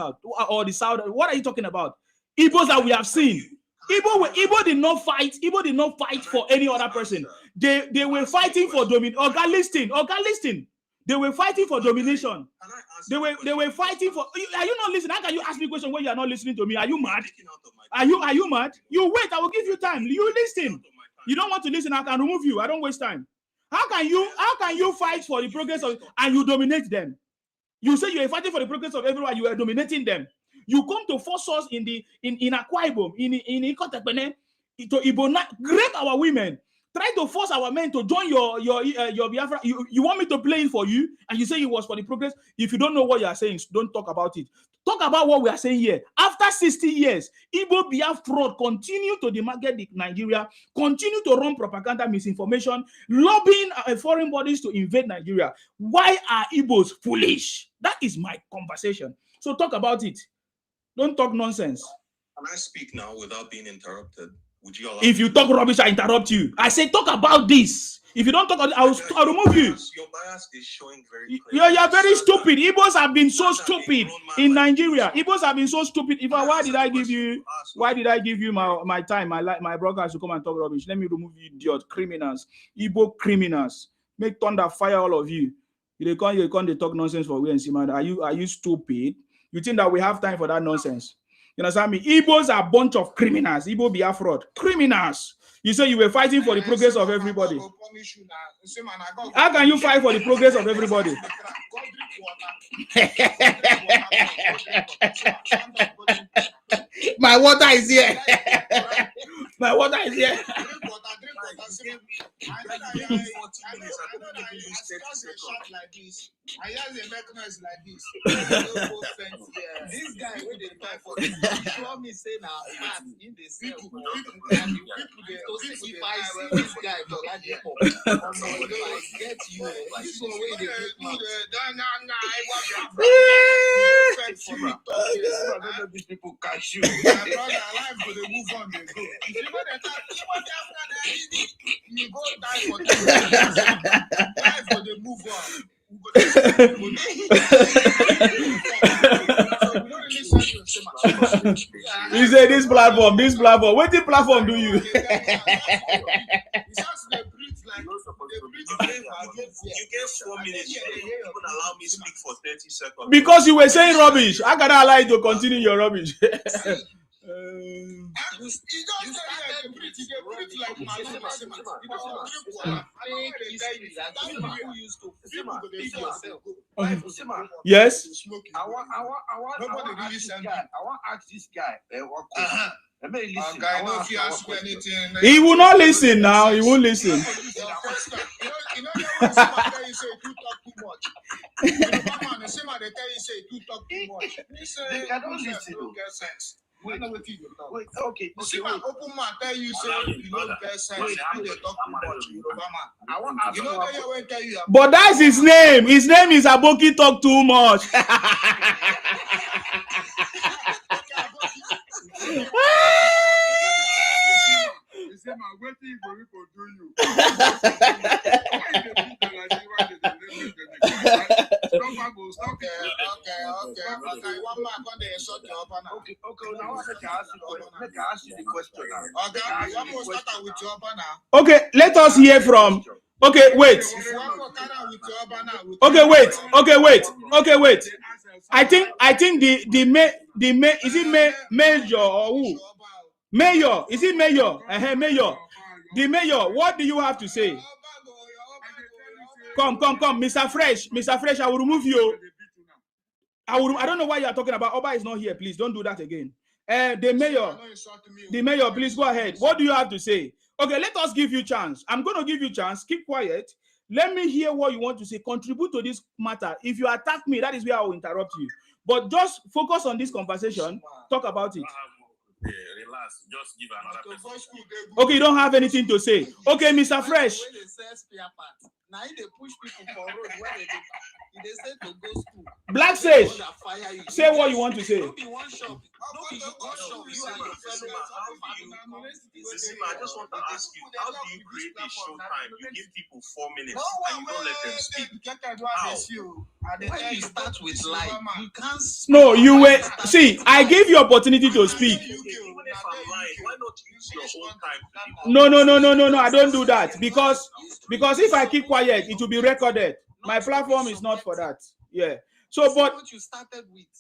or the South? What are you talking about? Igbos that we have seen. Igbo did not fight. Igbo did not fight for any other person. They were fighting for domination. Listen. They were fighting for domination. They were fighting for. Are you not listening? How can you ask me a question when you are not listening to me? Are you mad? Are you mad? You wait. I will give you time. You listen. You don't want to listen. I can remove you. I don't waste time. How can you fight for the progress of and you dominate them? You say you are fighting for the progress of everyone. You are dominating them. You come to force us in Akwa Ibom, in Ikotepene, to Ibona, rape our women. Try to force our men to join your Biafra. You want me to play it for you, and you say it was for the progress. If you don't know what you are saying, don't talk about it. Talk about what we are saying here. After 60 years, Igbo Biafra continue to demarket Nigeria, continue to run propaganda, misinformation, lobbying foreign bodies to invade Nigeria. Why are Igbos foolish? That is my conversation. So talk about it. Don't talk nonsense. Can I speak now without being interrupted? Would you allow if you talk rubbish, I interrupt you. I say talk about this. If you don't talk, I'll remove you. Your bias is showing very clearly. You're very stupid. Igbos have been so stupid in Nigeria. Igbos have been so stupid. Why did I give you my time, my broadcast to come and talk rubbish? Let me remove you, idiot criminals, Igbo criminals. Make thunder fire all of you. You can't talk nonsense for we and see, man. Are you stupid? You think that we have time for that nonsense? You understand me? Igbos are a bunch of criminals. Igbo Biafra criminals. You say you were fighting for the progress of everybody. How can you fight for the progress of everybody? My water is here. My water is here. This guy when they talk for this, tell me say now in the same if I see this guy for that get you this one way they make effect for me. I don't know these people catch you. My brother, life go dey move on, they go. If you know the time, you go die for 10 years. Life go dey move on. He said this platform. What the platform do you? You get 4 minutes. You even allow me to speak for 30 seconds. Because you were saying rubbish. I gotta allow you to continue your rubbish. Yes. I want to ask this guy. He will not listen now. He won't listen. They cannot listen. Wait, okay. See, my open mouth tell you say you don't get sense. You dey talk too much, Yoruba man. You know that you won't tell you. But that's his name. His name is Aboki Talk Too Much. Okay, let us hear from. Okay, wait. Okay, wait. I think the is it Major or who? Mayor, is it Mayor? Mayor. The Mayor, what do you have to say? Come, Mr. Fresh, I will remove you. I don't know why you are talking about. Oba is not here. Please don't do that again. The mayor, please go ahead. What do you have to say? Okay, let us give you chance. I'm going to give you chance. Keep quiet. Let me hear what you want to say. Contribute to this matter. If you attack me, that is where I will interrupt you. But just focus on this conversation. Talk about it. Yeah, relax. Just give another person. Okay, you don't have anything to say. Okay, Mr. Fresh. Now they push people for road where they say to go school. Black Sage, say what you want to say. I just want to ask you, how do you create a show time? You give people 4 minutes and you don't let them speak. When you start with life, you can't. No, you were. See, I gave you opportunity to speak. Even if I'm lying, why not use your own time? No. I don't do that because if I keep quiet, it will be recorded. My platform is not for that. Yeah. So,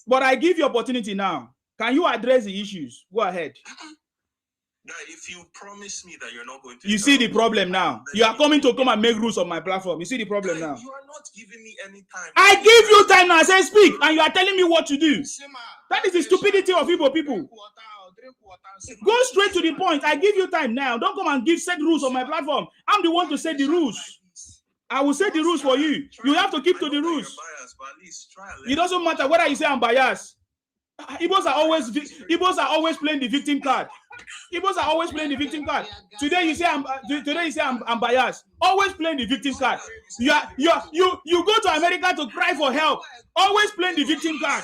but I give you opportunity now. Can you address the issues? Go ahead. Now, if you promise me that you're not going to, you see the problem now. You are coming to come and make rules on my platform. You see the problem now. You are not giving me any time. I give you time now. I say speak, and you are telling me what to do. That is the stupidity of Igbo people. Go straight to the point. I give you time now. Don't come and set rules on my platform. I'm the one to set the rules. I will set the rules for you. You have to keep to the rules. It doesn't matter whether you say I'm biased. Igbos are always playing the victim card. Igbos are always playing the victim card. Today you say I'm biased. Always playing the victim card. You go to America to cry for help. Always playing the victim card.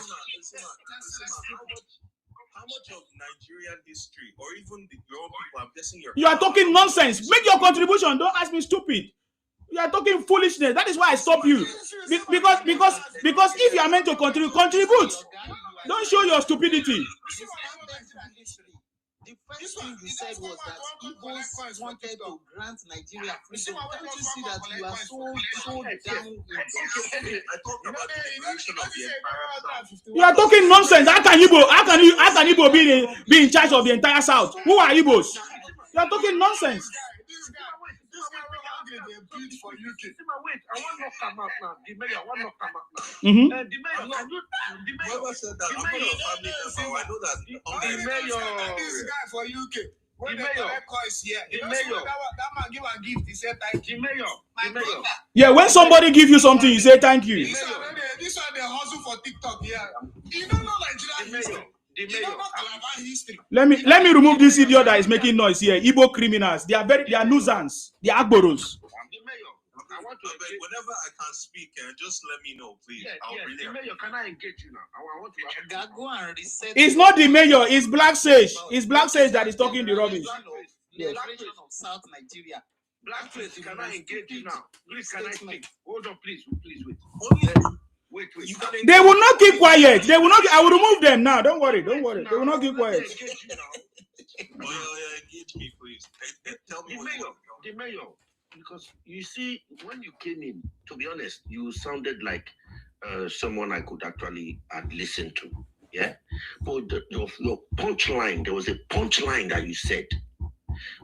How much of Nigerian history or even the young people, I'm guessing you are talking nonsense. Make your contribution. Don't ask me stupid. You are talking foolishness. That is why I stop you. Because if you are meant to contribute. Don't show your stupidity. The first thing you said was that Igbos wanted to grant Nigeria freedom. Can't you see that you are so down in this? I talked about the liberation of the entire South. You are talking nonsense. How can Igbo be in charge of the entire South? Who are Igbos? You are talking nonsense. Wait, I want to come up now. The mayor, I want to come up now. The mayor, this guy for UK. When the mayor is here, that man give a gift. He said thank you. The mayor. Yeah, when somebody gives you something, you say thank you. This one they hustle for TikTok. Yeah, you don't know Nigeria history. Let me remove this idiot that is making noise here. Igbo criminals. They are nuisance. They are Agboros. want to. Whenever I can speak, just let me know, please. The mayor, can I engage you now? I want to. Go and reset. It's not the mayor. It's Black Sage. It's Black Sage that is talking the rubbish. The liberation of South Nigeria. Blackface, can I engage you now? Please, can I speak? Hold on, please wait. Wait. They will not keep quiet. They will not. I will remove them now. Don't worry. They will not keep quiet. Engage me, please. Tell me the mayor. Because you see, when you came in, to be honest, you sounded like someone I could actually listen to. Yeah, but your punchline, there was a punchline that you said.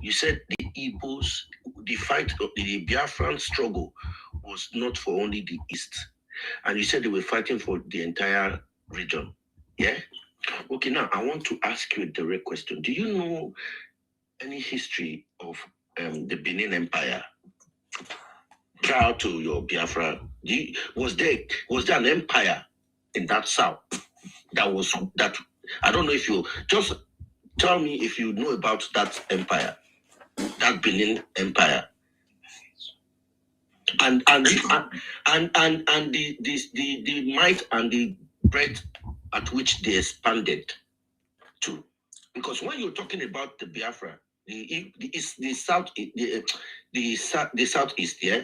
You said the Igbos, the fight of the Biafran struggle was not for only the East. And you said they were fighting for the entire region. Yeah? Okay, now I want to ask you a direct question. Do you know any history of the Benin Empire prior to your Biafra? Was there an empire in that south that I don't know if you just tell me if you know about that empire, that Benin Empire, and the might and the breadth at which they expanded to. Because when you're talking about the Biafra, the southeast, yeah,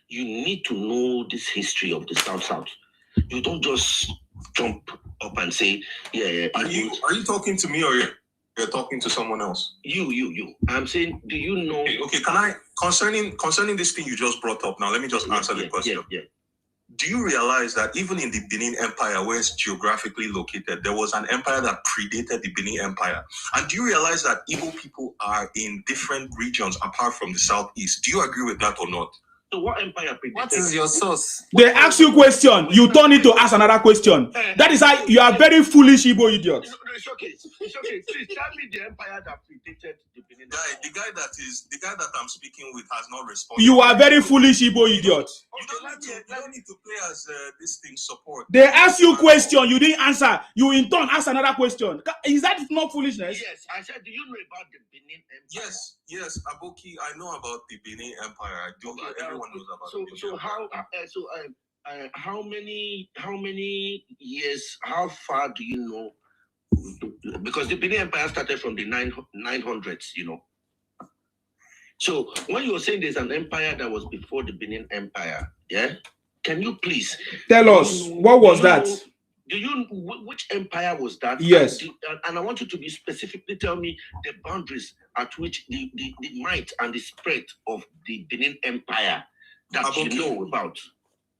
you need to know this history of the south. You don't just jump up and say, yeah. Are you talking to me or you're talking to someone else? You. I'm saying, do you know? Okay. Can I concerning this thing you just brought up now? Let me just answer the question. Yeah. Do you realize that even in the Benin Empire, where it's geographically located, there was an empire that predated the Benin Empire? And do you realize that Igbo people are in different regions apart from the southeast? Do you agree with that or not? So what empire predated? What is your source? They ask you question, you turn it to ask another question. That is how you are very foolish Igbo idiot. It's okay. Please tell me the empire that predated the Benin Empire. The guy that I'm speaking with has not responded. You are very foolish Igbo idiot. You don't need to play as this thing support. They ask you question, you didn't answer. You in turn ask another question. Is that not foolishness? Yes, I said, do you know about the Benin Empire? Yes, Aboki, I know about the Benin Empire. I do. Everyone knows about the Benin Empire. How many years? How far do you know? Because the Benin Empire started from the 900s, you know. So when you're saying there's an empire that was before the Benin Empire, yeah, can you please tell us what was that? Do you which empire was that? Yes. And I want you to be specifically tell me the boundaries at which the might and the spread of the Benin Empire that Aboki, you know about.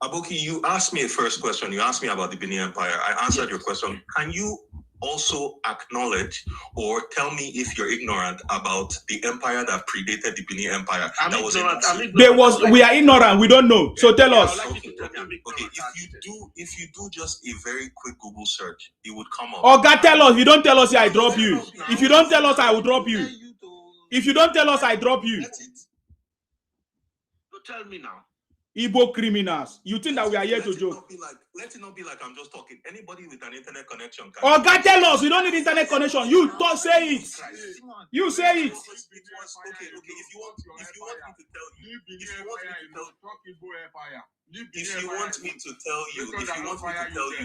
Aboki, you asked me a first question. You asked me about the Benin Empire. I answered your question. Can you also acknowledge or tell me if you're ignorant about the empire that predated the Benin Empire? We are ignorant. We don't know. So tell us. Okay. If you do just a very quick Google search, it would come up. Oh God, tell us. If you don't tell us, I drop you. If you don't tell us, I will drop you. If you don't tell us, I drop you. Don't tell me now. Igbo criminals. You think that we are here to joke? Let it not be like I'm just talking. Anybody with an internet connection can. Oh God, tell us. We don't need internet connection. You don't say it. You say it. Okay. If you want me to tell you,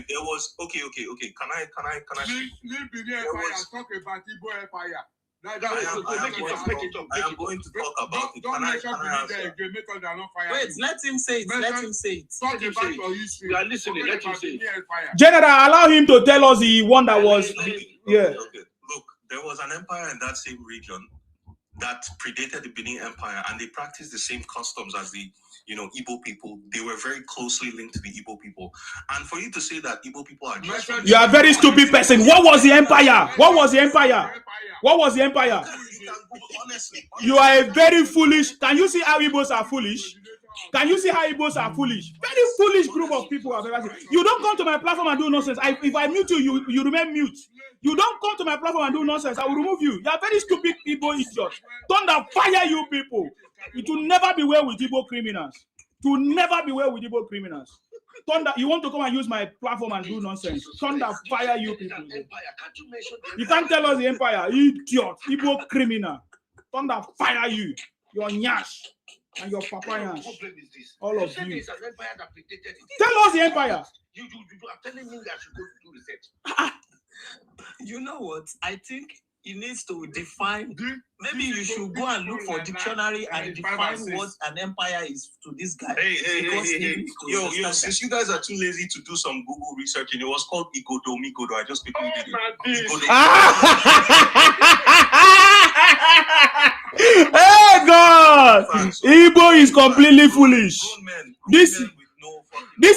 there was okay. Can I speak? Talk about Igbo Empire. I am going to talk about it. Wait, let him say it. Talk about your history. You are listening. Let him say it. General, allow him to tell us the one that was. Yeah. Okay. Look, there was an empire in that same region that predated the Benin Empire, and they practiced the same customs as the Igbo people. They were very closely linked to the Igbo people. And for you to say that Igbo people are just... You are a very stupid person. What was the empire? You are a very foolish... Can you see how Igbos are foolish? Very foolish group of people I've ever seen. You don't come to my platform and do nonsense. If I mute you, you remain mute. You don't come to my platform and do nonsense. I will remove you. You are very stupid Igbo idiots. Thunder fire you people. It will never be well with Igbo criminals. Thunder, you want to come and use my platform and do nonsense. Thunder fire you people. You can't tell us the empire. Idiot. Igbo criminal. Thunder fire you. You're nyash. and your papayans. What problem is this? All of said you. It's an empire that predated it. Tell us the empire. You are telling me that I should go to do research. You know what? I think he needs to define. Maybe you should go and look for dictionary and define what an empire is to this guy. Hey. Yo, since you guys are too lazy to do some Google research, and it was called Igodo. I just quickly did it. Hey God! Igbo is completely foolish. This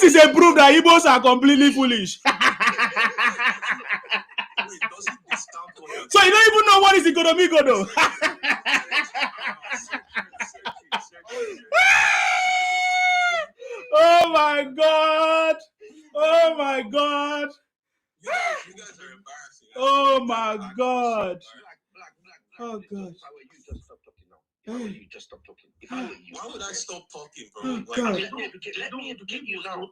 is a proof that Igbos are completely foolish. So you don't even know what is Igodo. Oh my God! Oh my God! You guys are embarrassing. Oh my God! Oh God! You just stop talking. If I were you, Why would I stop talking, bro? Oh, Like, God. Let me educate you now.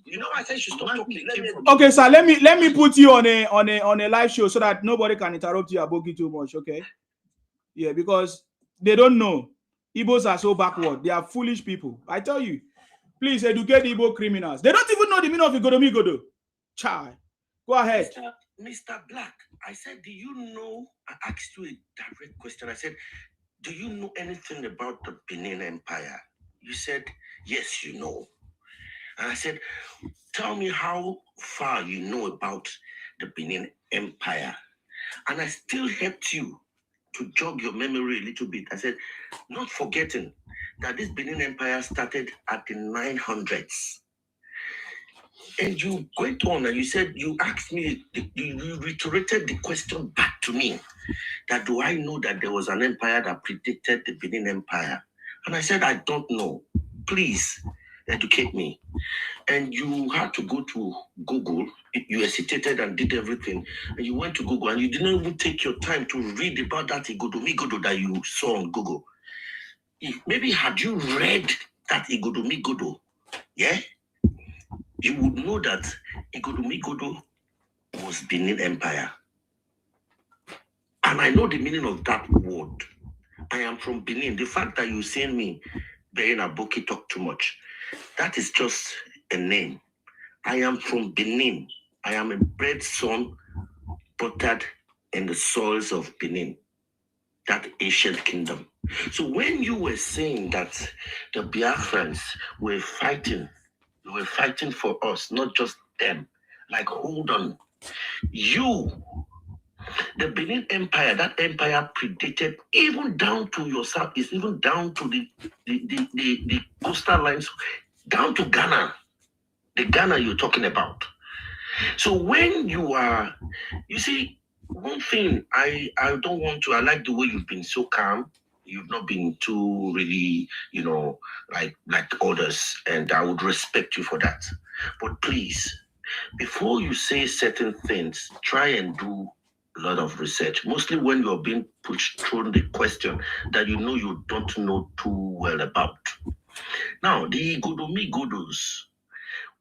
You know, I said you should stop talking. Okay, sir. Let me put you on a live show so that nobody can interrupt you about it too much. Okay? Yeah, because they don't know. Igbos are so backward. They are foolish people. I tell you. Please educate Igbo criminals. They don't even know the meaning of Igodo. Child. Go ahead. Mr. Black, I said, do you know? I asked you a direct question. I said, do you know anything about the Benin Empire? You said, yes, you know. And I said, tell me how far you know about the Benin Empire. And I still helped you to jog your memory a little bit. I said, not forgetting that this Benin Empire started at the 900s. And you went on and you said, you asked me, you reiterated the question back to me, that do I know that there was an empire that predated the Benin Empire? And I said, I don't know. Please educate me. And you had to go to Google. You hesitated and did everything. And you went to Google and you didn't even take your time to read about that Igodo that you saw on Google. Maybe had you read that Igodo, yeah, you would know that Igodo was Benin Empire. And I know the meaning of that word. I am from Benin. The fact that you send me Benin Aboki talk too much, that is just a name. I am from Benin. I am a bred son, buttered in the soils of Benin, that ancient kingdom. So when you were saying that the Biafrans were fighting, they were fighting for us, not just them. Like, hold on. The Benin Empire, that empire predated even down to your south, is even down to the coastal lines, down to Ghana. The Ghana you're talking about. So when you see, one thing I don't want to, I like the way you've been so calm. You've not been too really, like others, and I would respect you for that. But please, before you say certain things, try and do a lot of research. Mostly when you're being thrown the question that you don't know too well about. Now, the Godos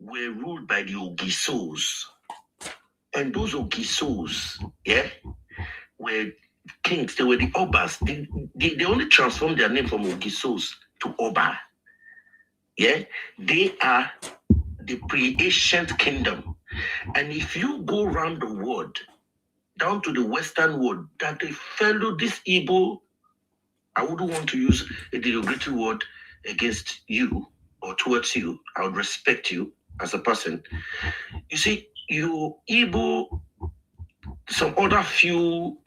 were ruled by the Ogisos. And those Ogisos, were kings. They were the Obas. They only transformed their name from Ogisos to Oba. Yeah? They are the pre-ancient kingdom. And if you go around the world, down to the Western world, that they follow this Igbo, I wouldn't want to use a derogatory word against you or towards you. I would respect you as a person. You see, you Igbo, some other few,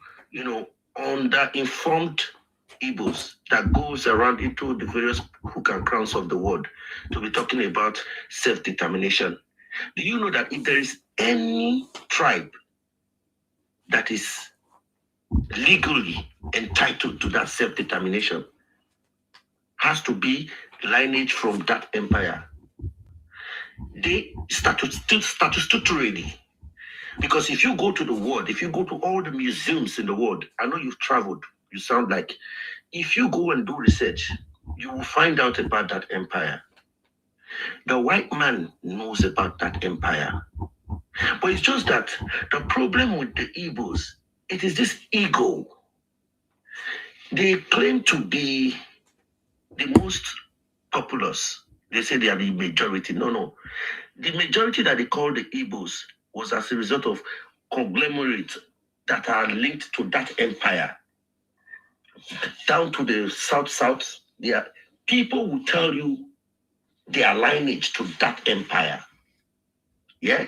under-informed Igbos that goes around into the various hook and crowns of the world to be talking about self-determination. Do you know that if there is any tribe that is legally entitled to that self-determination, has to be lineage from that empire? They statutorily. Because if you go to the world, if you go to all the museums in the world, I know you've traveled, you sound like, if you go and do research, you will find out about that empire. The white man knows about that empire. But it's just that the problem with the Igbos, it is this ego. They claim to be the most populous. They say they are the majority. No. The majority that they call the Igbos was as a result of conglomerates that are linked to that empire. Down to the south, people will tell you their lineage to that empire. Yeah.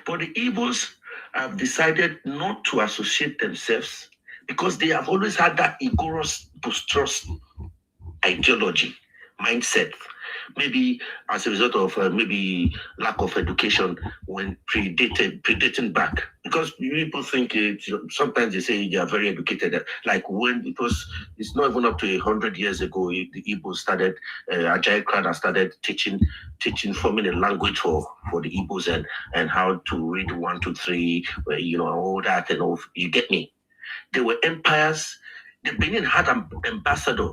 But the Igbos have decided not to associate themselves because they have always had that rigorous post-trust ideology, mindset. Maybe as a result of maybe lack of education when predating back. Because people think sometimes they say they are very educated. Like when it's not even up to 100 years ago, the Igbos started, Ajay Krada started teaching, forming a language for the Igbos and how to read 1, 2, 3, all that and all. You get me? There were empires. The Benin had an ambassador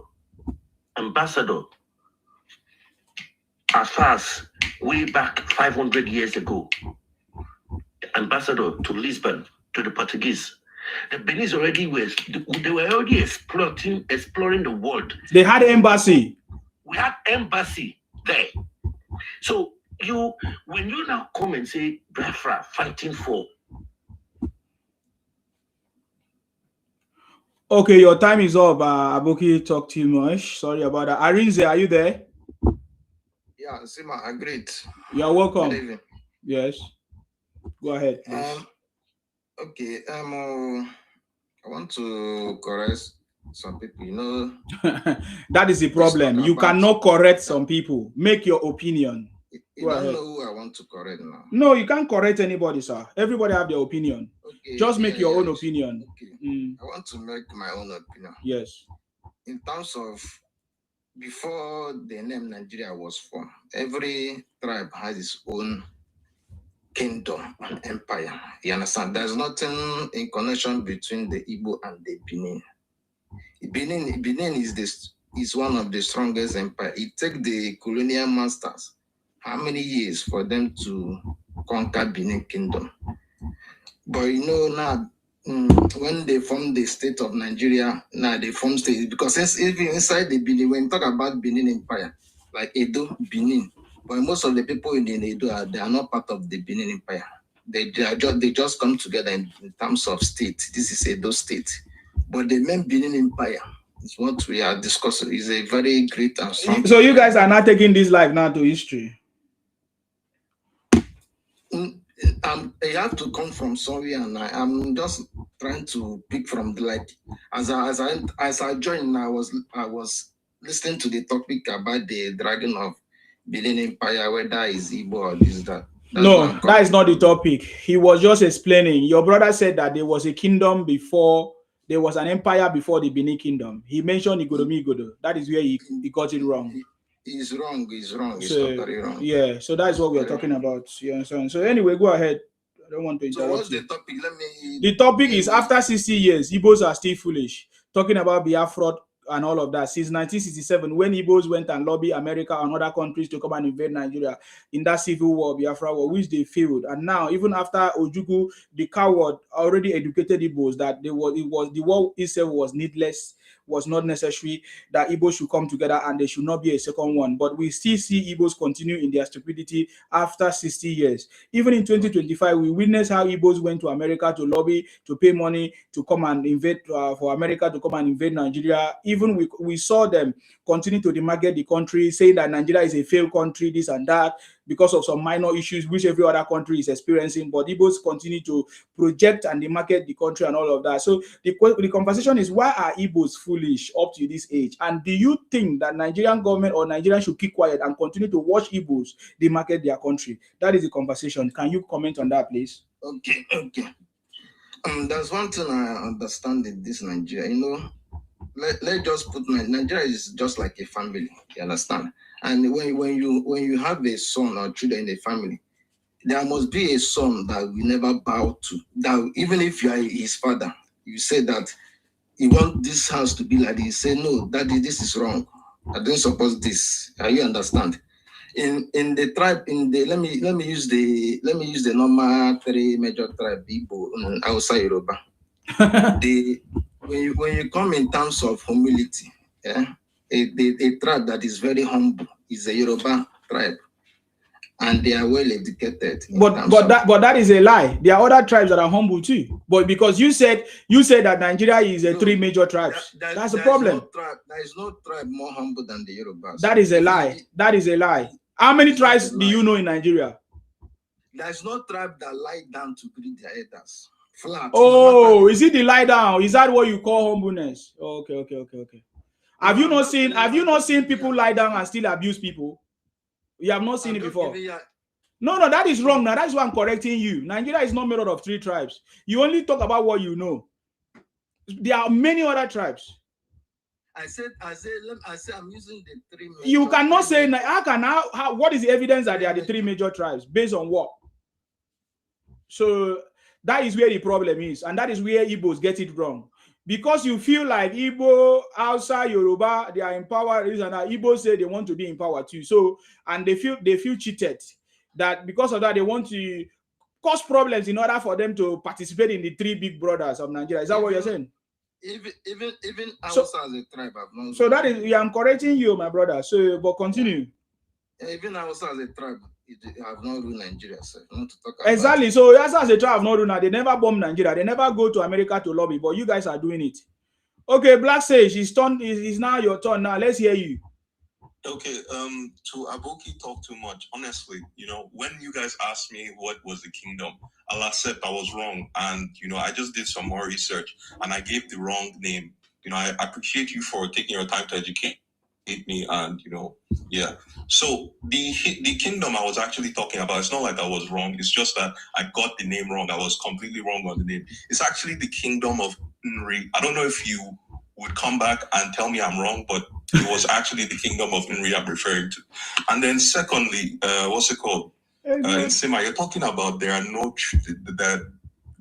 as far as way back 500 years ago, ambassador to Lisbon, to the Portuguese. The Benin they were already exploring the world. They had embassy. We had embassy there. So when you now come and say Biafra fighting for. Okay, your time is up. Aboki talked too much. Sorry about that. Arinze, are you there? Yeah, Sima, agreed. You're welcome. Good evening. Yes. Go ahead, please. Okay. I want to correct some people. That is the problem. You cannot correct some people. Make your opinion. You don't know who I want to correct now. No, you can't correct anybody, sir. Everybody have their opinion. Okay, just make your own opinion. Okay. I want to make my own opinion. Yes. In terms of before the name Nigeria was formed, every tribe has its own kingdom and empire. You understand? There's nothing in connection between the Igbo and the Benin. Benin is one of the strongest empire. It takes the colonial masters how many years for them to conquer Benin Kingdom? But now, when they formed the state of Nigeria, now they form state because even inside the Benin, when you talk about Benin Empire, like Edo, Benin, but most of the people in Edo they are not part of the Benin Empire. They just come together in terms of state. This is Edo state, but the main Benin Empire is what we are discussing. Is a very great and strong. So you guys are not taking this life now to history. You have to come from somewhere, and I'm just trying to pick from the as I joined, I was listening to the topic about the dragon of Benin Empire, whether it's Igbo or this that. No, that is not the topic. He was just explaining. Your brother said that there was a kingdom before, there was an empire before the Benin Kingdom. He mentioned Igodo. That is where he got it wrong. He's wrong. He's totally wrong. Yeah, so that's what we're talking about. You understand? So anyway, go ahead. I don't want to interrupt. So what's the topic? The topic is after 60 years, Igbos are still foolish. Talking about Biafra and all of that. Since 1967, when Igbos went and lobbied America and other countries to come and invade Nigeria in that civil war, Biafra war, which they failed. And now, even after Ojukwu, the coward, already educated Igbos that the war itself was needless, was not necessary, that Igbos should come together and there should not be a second one. But we still see Igbos continue in their stupidity after 60 years. Even in 2025, we witnessed how Igbos went to America to lobby, to pay money, to come and invade, for America to come and invade Nigeria. Even we saw them continue to demarket the country, saying that Nigeria is a failed country, this and that, because of some minor issues which every other country is experiencing. But Igbos continue to project and demarket the country and all of that. So the conversation is, why are Igbos foolish up to this age? And do you think that Nigerian government or Nigerians should keep quiet and continue to watch Igbos demarket their country? That is the conversation. Can you comment on that, please? Okay. There's one thing I understand in this Nigeria. Let's just put Nigeria is just like a family. You understand? And when you have a son or children in a family, there must be a son that will never bow to. That even if you are his father, you say that you want this house to be like this. You say, no, Daddy, this is wrong. I don't support this. You understand? In the tribe, let me use the normal 3 major tribe, Igbo, outside Yoruba. When you come in terms of humility, yeah, a tribe that is very humble is the Yoruba tribe, and they are well educated. But that is a lie. There are other tribes that are humble too. But because you said that Nigeria is three major tribes, that's the problem. There is no tribe more humble than the Yorubas. That is a lie. That is a lie. How many tribes do you know in Nigeria? There's no tribe that lie down to greet their elders. Flat. Oh, is it the lie down? Is that what you call humbleness? Okay. Have you not seen people lie down and still abuse people? You have not seen it before. No, that is wrong. Now that's why I'm correcting you. Nigeria is not made out of three tribes. You only talk about what you know. There are many other tribes. I said I'm using the three major. You cannot say how what is the evidence that they are the three major tribes? Based on what? So that is where the problem is, and that is where Igbos get it wrong. Because you feel like Igbo, Hausa, Yoruba, they are in power, and Igbos say they want to be in power too. So, and they feel cheated. That because of that, they want to cause problems in order for them to participate in the three big brothers of Nigeria. Is that what you're saying? Even Hausa as a tribe, so that is, I'm correcting you, my brother. So, but continue. Even Hausa as a tribe, have not ruled Nigeria, sir. Not to talk about exactly. It. So as a tribe have not ruled. They never bomb Nigeria. They never go to America to lobby. But you guys are doing it. Okay, Black Sage, it's now your turn. Now let's hear you. Okay, to Aboki talk too much. Honestly, when you guys asked me what was the kingdom, I'll accept I was wrong. And, I just did some more research and I gave the wrong name. I appreciate you for taking your time to educate me and, yeah. So the kingdom I was actually talking about, it's not like I was wrong. It's just that I got the name wrong. I was completely wrong on the name. It's actually the kingdom of Nri. I don't know if you would come back and tell me I'm wrong, but it was actually the kingdom of Nri I'm referring to. And then secondly, what's it called? In Sima, you're talking about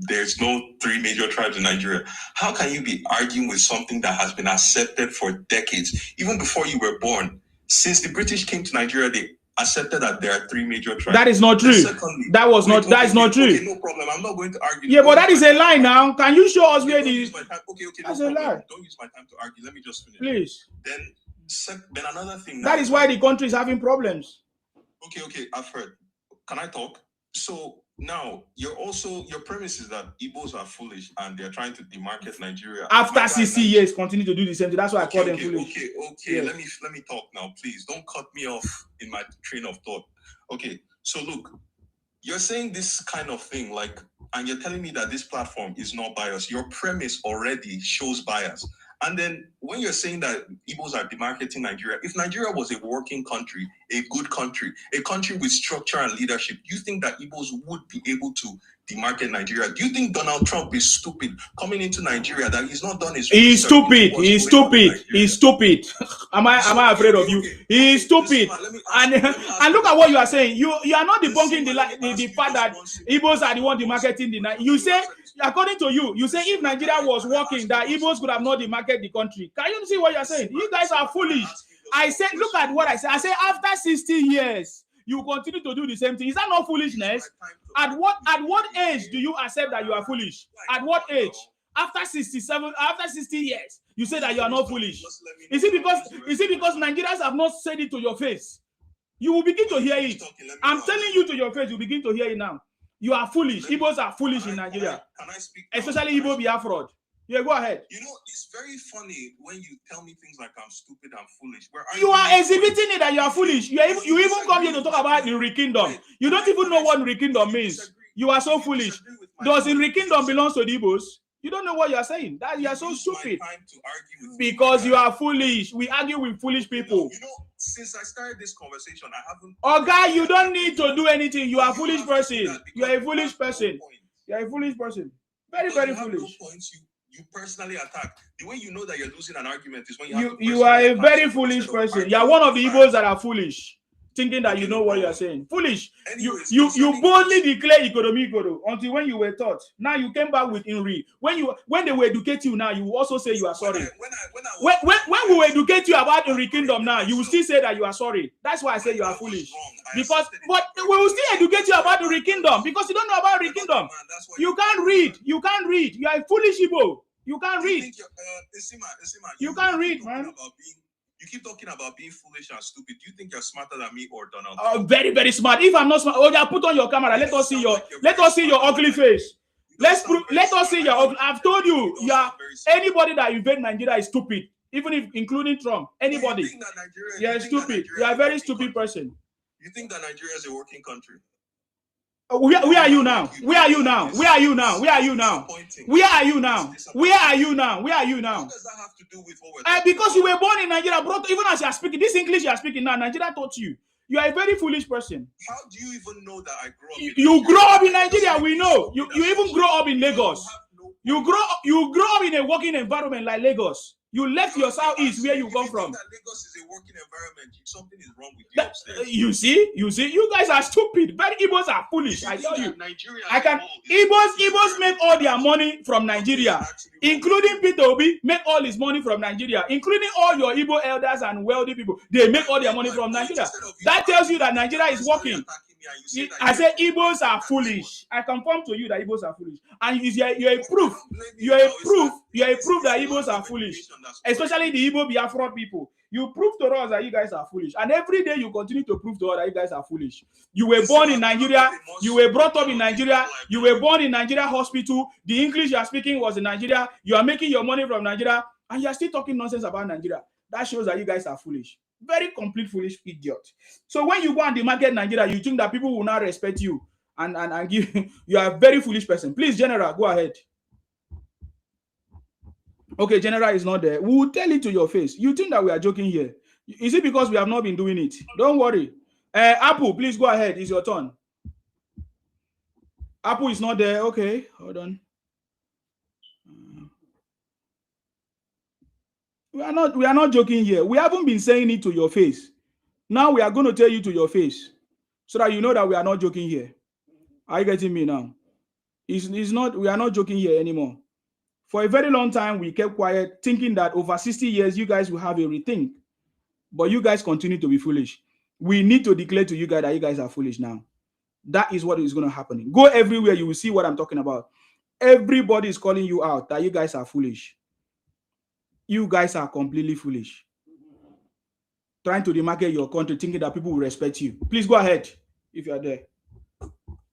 there's no three major tribes in Nigeria. How can you be arguing with something that has been accepted for decades, even before you were born? Since the British came to Nigeria, they accepted that there are three major tribes. That is not true. Secondly, that is not true. Okay, no problem. I'm not going to argue. Yeah, but that is a lie now. Can you show us where the... Okay, that's a lie. Don't use my time to argue. Let me just finish. Please. Then another thing. That is why the country is having problems. Okay, I've heard. Can I talk? So now your premise is that Igbos are foolish and they're trying to demarket Nigeria. After 60 years, continue to do the same thing. That's why I call them foolish. Okay. Yes. Let me talk now, please. Don't cut me off in my train of thought. Okay, so look, you're saying this kind of thing, and you're telling me that this platform is not biased. Your premise already shows bias. And then when you're saying that Igbos are demarketing Nigeria, if Nigeria was a working country, a good country, a country with structure and leadership, do you think that Igbos would be able to demarket Nigeria? Do you think Donald Trump is stupid coming into Nigeria, that he's not done his research? He's stupid. He's stupid. He's stupid. Am I afraid of you? He's stupid. And look at what you are saying. You are not debunking the fact that Igbos are the one demarketing the Nigeria. You say, according to you say if Nigeria was working, that Igbos could have not demarketed the country. Can you see what you're saying? You guys are foolish. I said, look at what I said. I said after 60 years, you continue to do the same thing. Is that not foolishness? At what age do you accept that you are foolish? At what age? After 67, after 60 years, you say that you are not foolish. Is it because Nigerians have not said it to your face? You will begin to hear it. I'm telling you to your face, you begin to hear it now. You are foolish. Igbos are foolish in Nigeria. Can I speak? Especially Igbo Biafra. Yeah, go ahead. It's very funny when you tell me things like I'm stupid and foolish. You are exhibiting it that you are foolish. You even come here to talk about the Nri Kingdom. You don't even know what Nri Kingdom means. You are so foolish. Does the Nri Kingdom belong to the Igbos? You don't know what you are saying. That you are so stupid. Because you are foolish. We argue with foolish people. Since I started this conversation, I haven't. Oh, guy, you don't need to do anything. You are a foolish person. You are a foolish person. You are a foolish person. Very, very foolish. You personally attack. The way you know that you're losing an argument is when you are a very foolish person. You are one of the Igbos that are foolish, thinking that you know what you are saying. Foolish. You boldly declare economy until when you were taught. Now you came back with Nri. When they will educate you now, you will also say you are sorry. When we will educate you about Nri Kingdom now, you will still say that you are sorry. That's why I say you are foolish. But we will still educate you about Nri Kingdom because you don't know about Nri Kingdom. You can't read. You can't read. You are a foolish Igbo. You can't read. You can't read, man. You keep talking about being foolish and stupid. Do you think you're smarter than me or Donald Trump? Very, very smart. If I'm not smart, oh yeah, put on your camera. Let us see your ugly face. Let us see your ugly. I've told you, anybody that invade Nigeria is stupid. Even if including Trump. Anybody. You're stupid. You are a very stupid person. You think that Nigeria is a working country? Where are you now? Where are you now? Where are you now? Where are you now? Where are you now? Where are you now? Where are you now? What does that have to do with what we're talking because you were born in Nigeria, bro. Even as you are speaking, this English you are speaking now, Nigeria taught you. You are a very foolish person. How do you even know that I grew up in You grow up in Nigeria, we know. You even grow up in Lagos. You grow up in a working environment like Lagos. You left your southeast where you come from. That Lagos is a working environment. Something is wrong with you upstairs. You see, you guys are stupid. Very Igbos are foolish. I tell you. Igbos make all their money from Nigeria, including Peter Obi, make all his money from Nigeria, including all your Igbo elders and wealthy people. They make all their money from Nigeria. That tells you that Nigeria is working. I say Igbos are foolish. I confirm to you that Igbos are foolish, and you're a proof. You're a proof that Igbos are foolish, especially the Igbo Biafra people. You prove to us that you guys are foolish, and every day you continue to prove to us that you guys are foolish. You were born in Nigeria. You were brought up in Nigeria. You were born in Nigeria hospital. The English you are speaking was in Nigeria. You are making your money from Nigeria, and you are still talking nonsense about Nigeria. That shows that you guys are foolish. Very complete foolish idiot. So when you go on the market Nigeria, you think that people will not respect you and give you are a very foolish person. Please, General, go ahead. Okay, General is not there. We will tell it to your face. You think that we are joking here? Is it because we have not been doing it? Don't worry. Apple, please go ahead. It's your turn. Apple is not there. Okay, hold on. We are not joking here. We haven't been saying it to your face. Now we are going to tell you to your face so that you know that we are not joking here. Are you getting me now? We are not joking here anymore. For a very long time, we kept quiet, thinking that over 60 years, you guys will have a rethink. But you guys continue to be foolish. We need to declare to you guys that you guys are foolish now. That is what is going to happen. Go everywhere, you will see what I'm talking about. Everybody is calling you out that you guys are foolish. You guys are completely foolish. Trying to demarket your country, thinking that people will respect you. Please go ahead if you are there.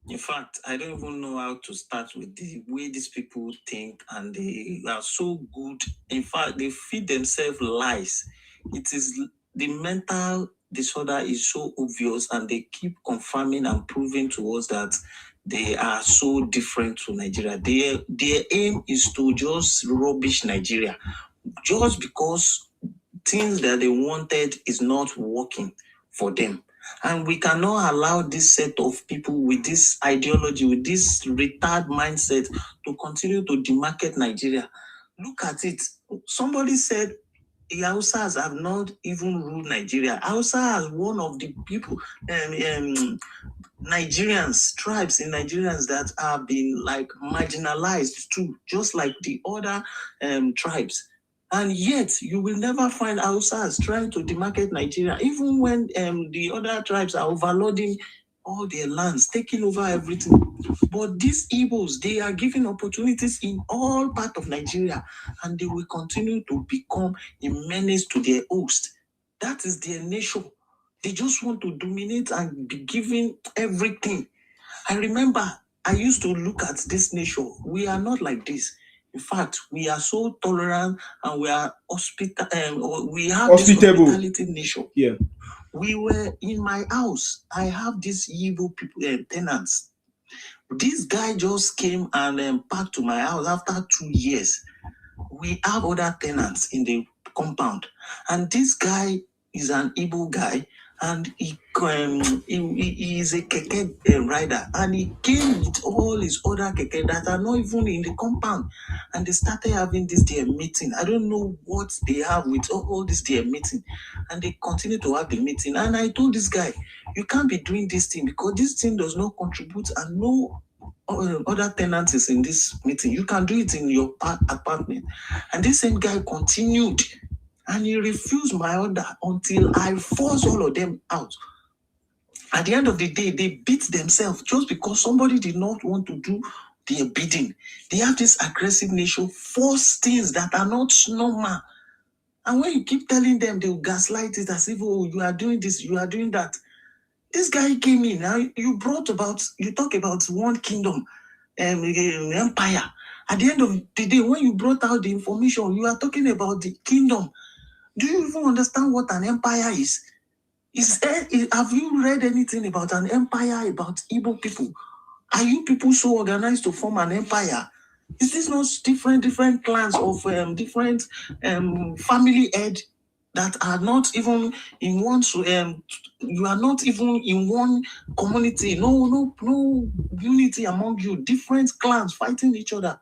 In fact, I don't even know how to start with the way these people think, and they are so good. In fact, they feed themselves lies. It is the mental disorder is so obvious, and they keep confirming and proving to us that they are so different to Nigeria. Their aim is to just rubbish Nigeria, just because things that they wanted is not working for them. And we cannot allow this set of people with this ideology, with this retarded mindset to continue to demarket Nigeria. Look at it. Somebody said the Hausas have not even ruled Nigeria. Hausa is one of the people, Nigerians, tribes in Nigerians that have been like marginalized too, just like the other tribes. And yet, you will never find Hausas trying to demarket Nigeria, even when the other tribes are overloading all their lands, taking over everything. But these Igbos, they are given opportunities in all parts of Nigeria, and they will continue to become a menace to their host. That is their nature. They just want to dominate and be given everything. I remember, I used to look at this nation. We are not like this. In fact, we are so tolerant and we are we have this hospitality nation. Yeah. We were in my house. I have these evil people, tenants. This guy just came and packed to my house after 2 years. We have other tenants in the compound, and this guy is an Igbo guy, and he is a keke rider, and he came with all his other keke that are not even in the compound, and they started having this their meeting. I don't know what they have with all this their meeting, and they continue to have the meeting. And I told this guy, you can't be doing this thing because this thing does not contribute, and no other tenants is in this meeting. You can do it in your apartment. And this same guy continued, and he refused my order until I forced all of them out. At the end of the day, they beat themselves just because somebody did not want to do their bidding. They have this aggressive nature, force things that are not normal. And when you keep telling them, they will gaslight it as if, oh, you are doing this, you are doing that. This guy came in. Now you talk about one kingdom, empire. At the end of the day, when you brought out the information, you are talking about the kingdom. Do you even understand what an empire is? Have you read anything about an empire, about Igbo people? Are you people so organized to form an empire? Is this not different clans of different family head that are not even in one? You are not even in one community. No unity among you. Different clans fighting each other.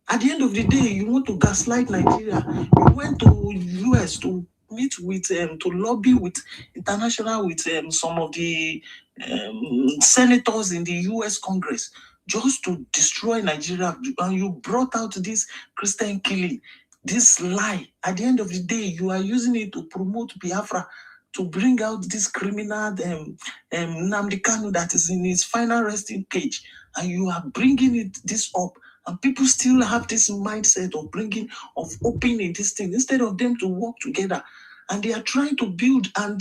At the end of the day, you want to gaslight Nigeria. You went to US to meet with to lobby with some of the senators in the US Congress just to destroy Nigeria, and you brought out this Christian killing, this lie. At the end of the day, you are using it to promote Biafra, to bring out this criminal Nnamdi Kanu that is in his final resting cage, and you are bringing this up. And people still have this mindset of opening this thing instead of them to work together. And they are trying to build, and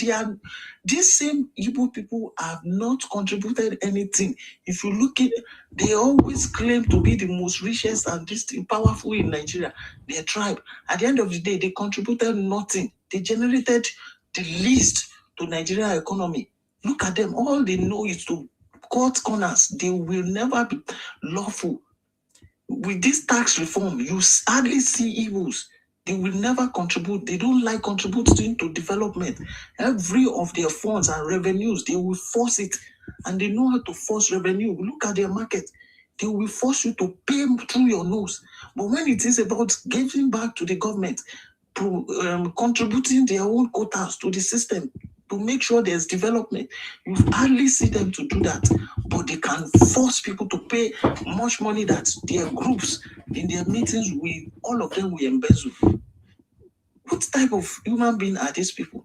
these same Igbo people have not contributed anything. If you look at, they always claim to be the most richest and powerful in Nigeria, their tribe. At the end of the day, they contributed nothing. They generated the least to Nigeria economy. Look at them. All they know is to cut corners. They will never be lawful. With this tax reform, you hardly see evils. They will never contribute. They don't like contributing to development. Every of their funds and revenues, they will force it. And they know how to force revenue. Look at their market. They will force you to pay through your nose. But when it is about giving back to the government, contributing their own quotas to the system, to make sure there's development, you hardly see them to do that. But they can force people to pay much money that their groups in their meetings, all of them will embezzle. What type of human being are these people?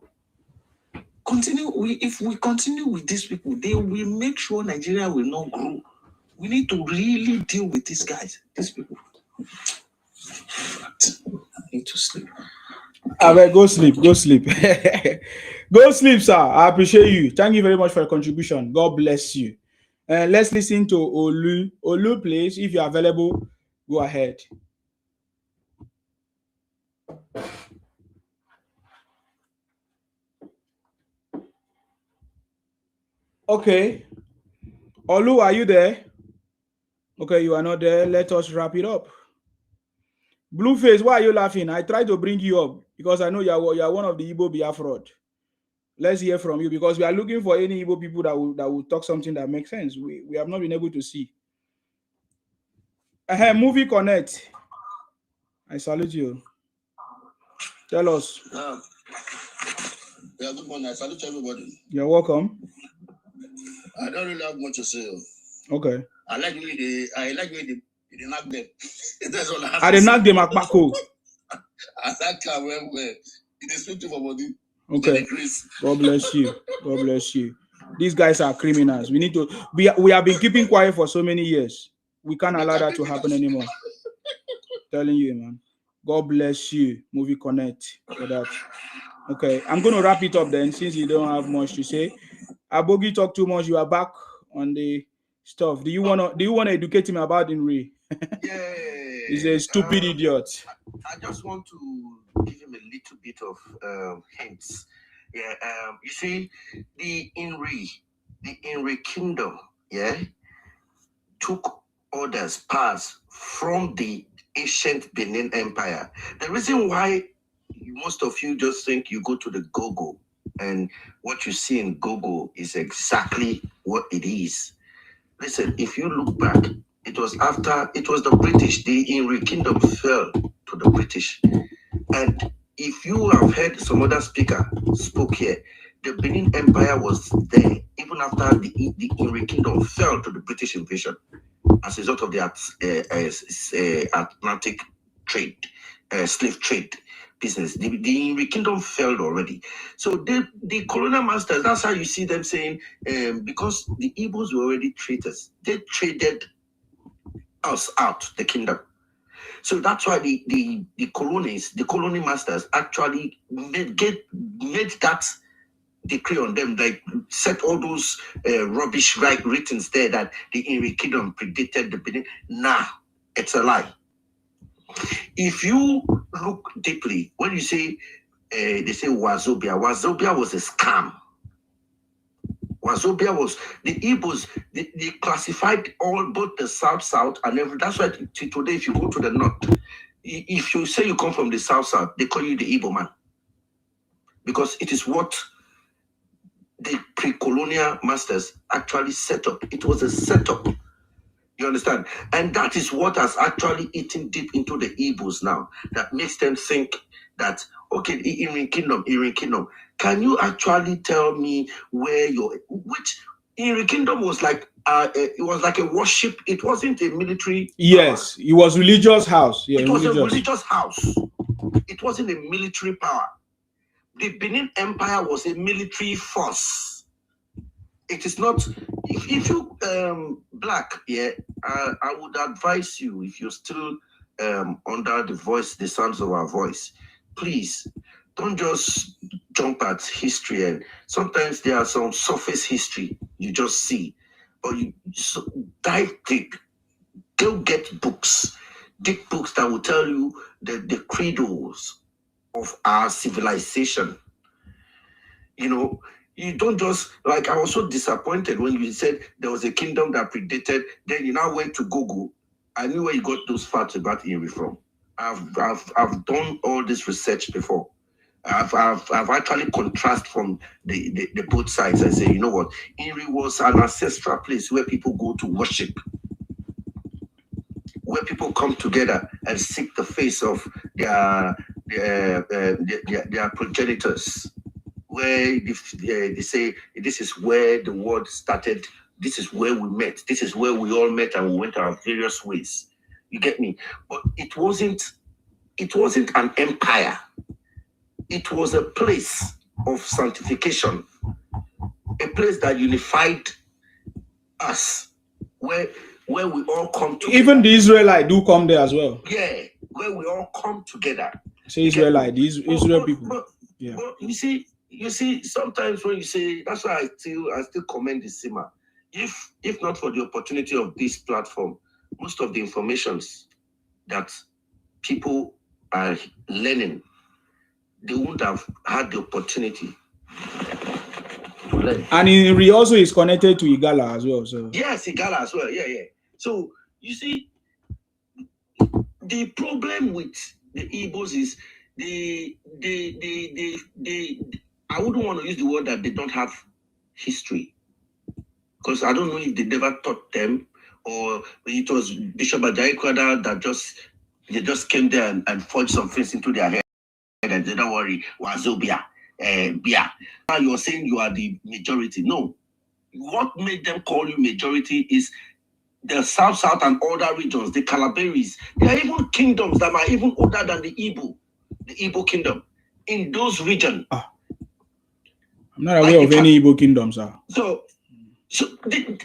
If we continue with these people, they will make sure Nigeria will not grow. We need to really deal with these guys, these people. I need to sleep. Go sleep. Go sleep, sir. I appreciate you. Thank you very much for your contribution. God bless you. Let's listen to Olu. Olu, please, if you're available, go ahead. Okay. Olu, are you there? Okay, you are not there. Let us wrap it up. Blueface, why are you laughing? I tried to bring you up because I know you are one of the Igbo Biafra. Let's hear from you, because we are looking for any Igbo people that will talk something that makes sense. We have not been able to see. Movie Connect. I salute you. Tell us. Yeah, good morning. I salute everybody. You're welcome. I don't really have much to say. Okay. I like the way they knock them. That's all I have I to say. knock them at Bako. I like how well it is sweet for body. Okay. God bless you. God bless you. These guys are criminals. We need to. We have been keeping quiet for so many years. We can't allow that to happen anymore. Telling you, man. God bless you. Movie Connect for that. Okay, I'm going to wrap it up then, since you don't have much to say. Abogi talk too much. You are back on the stuff. Do you want to educate him about Inri? Yeah. He's a stupid idiot. I just want to give him a little bit of hints. Yeah. You see, the Inri kingdom, yeah, took orders passed from the ancient Benin Empire. The reason why most of you just think you go to the Gogo and what you see in Gogo is exactly what it is. Listen, if you look back, it was the British, the Inri kingdom fell to the British. And if you have heard some other speaker spoke here, the Benin Empire was there even after the Inri kingdom fell to the British invasion as a result of the Atlantic trade, slave trade business. The Inri kingdom failed already. So the colonial masters, that's how you see them saying, because the Igbos were already traitors, they traded us out, the kingdom. So that's why the colonies, the colony masters actually made that decree on them, like set all those rubbish writings there that the Inri Kingdom predated the Benin. Nah, it's a lie. If you look deeply, when you say they say Wazobia was a scam. Wazobia was the Igbos. They classified both the south and everything. That's why today, if you go to the north, if you say you come from the south, they call you the Igbo man, because it is what the pre-colonial masters actually set up. It was a setup. You understand? And that is what has actually eaten deep into the Igbos now. That makes them think that, okay, Irin Kingdom. Can you actually tell me where which Irin Kingdom was like? It was like a worship. It wasn't a military. Yes, it was religious house. Yeah, it was a religious house. It wasn't a military power. The Benin Empire was a military force. It is not. If you black, I would advise you, if you're still under the sounds of our voice, please don't just jump at history. And sometimes there are some surface history you just see, but you dive deep. Go get books, deep books that will tell you the credos of our civilization. You know, you don't just, like, I was so disappointed when you said there was a kingdom that predated, then you now went to Google. I knew where you got those facts about Inri from. I've done all this research before. I've actually contrast from the both sides and say, you know what, Inri was an ancestral place where people go to worship, where people come together and seek the face of their progenitors. Where they say this is where the world started, this is where we met, this is where we all met and we went our various ways. You get me? But it wasn't an empire. It was a place of sanctification, a place that unified us, where we all come together. Even the Israelites do come there as well. Yeah, where we all come together. Say Israelite, these Israel people. But you see, sometimes when you say, that's why I still commend the SIMA. If not for the opportunity of this platform, most of the informations that people are learning, they wouldn't have had the opportunity to learn. And Inri also is connected to Igala as well. So yes, Igala as well. Yeah. So you see, the problem with the Igbos is I wouldn't want to use the word that they don't have history, because I don't know if they never taught them, or it was Bishop Ajayi that just came there and forged some things into their head and said, don't worry, Wazobia, Bia. Now you're saying you are the majority. No. What made them call you majority is the South and other regions, the Calabaris. There are even kingdoms that are even older than the Igbo kingdom in those regions. I'm not aware of any Igbo kingdoms, sir. So there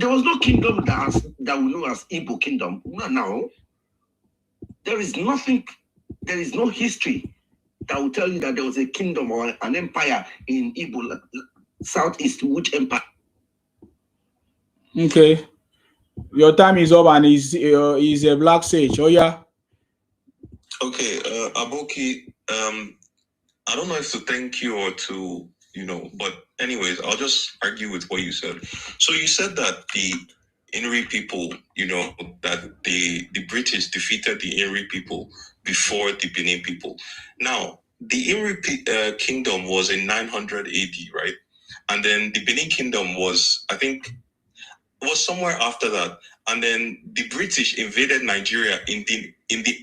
was no kingdom that we know as Igbo kingdom. No. There is nothing, there is no history that will tell you that there was a kingdom or an empire in Igbo Southeast. Which empire? Okay. Your time is up, and is a black sage. Oh yeah. Okay, Aboki, I don't know if to thank you or to, but anyways, I'll just argue with what you said. So you said that the Inri people, that the British defeated the Inri people before the Benin people. Now, the Inri kingdom was in 900 AD, right? And then the Benin kingdom was, I think, was somewhere after that. And then the British invaded Nigeria in the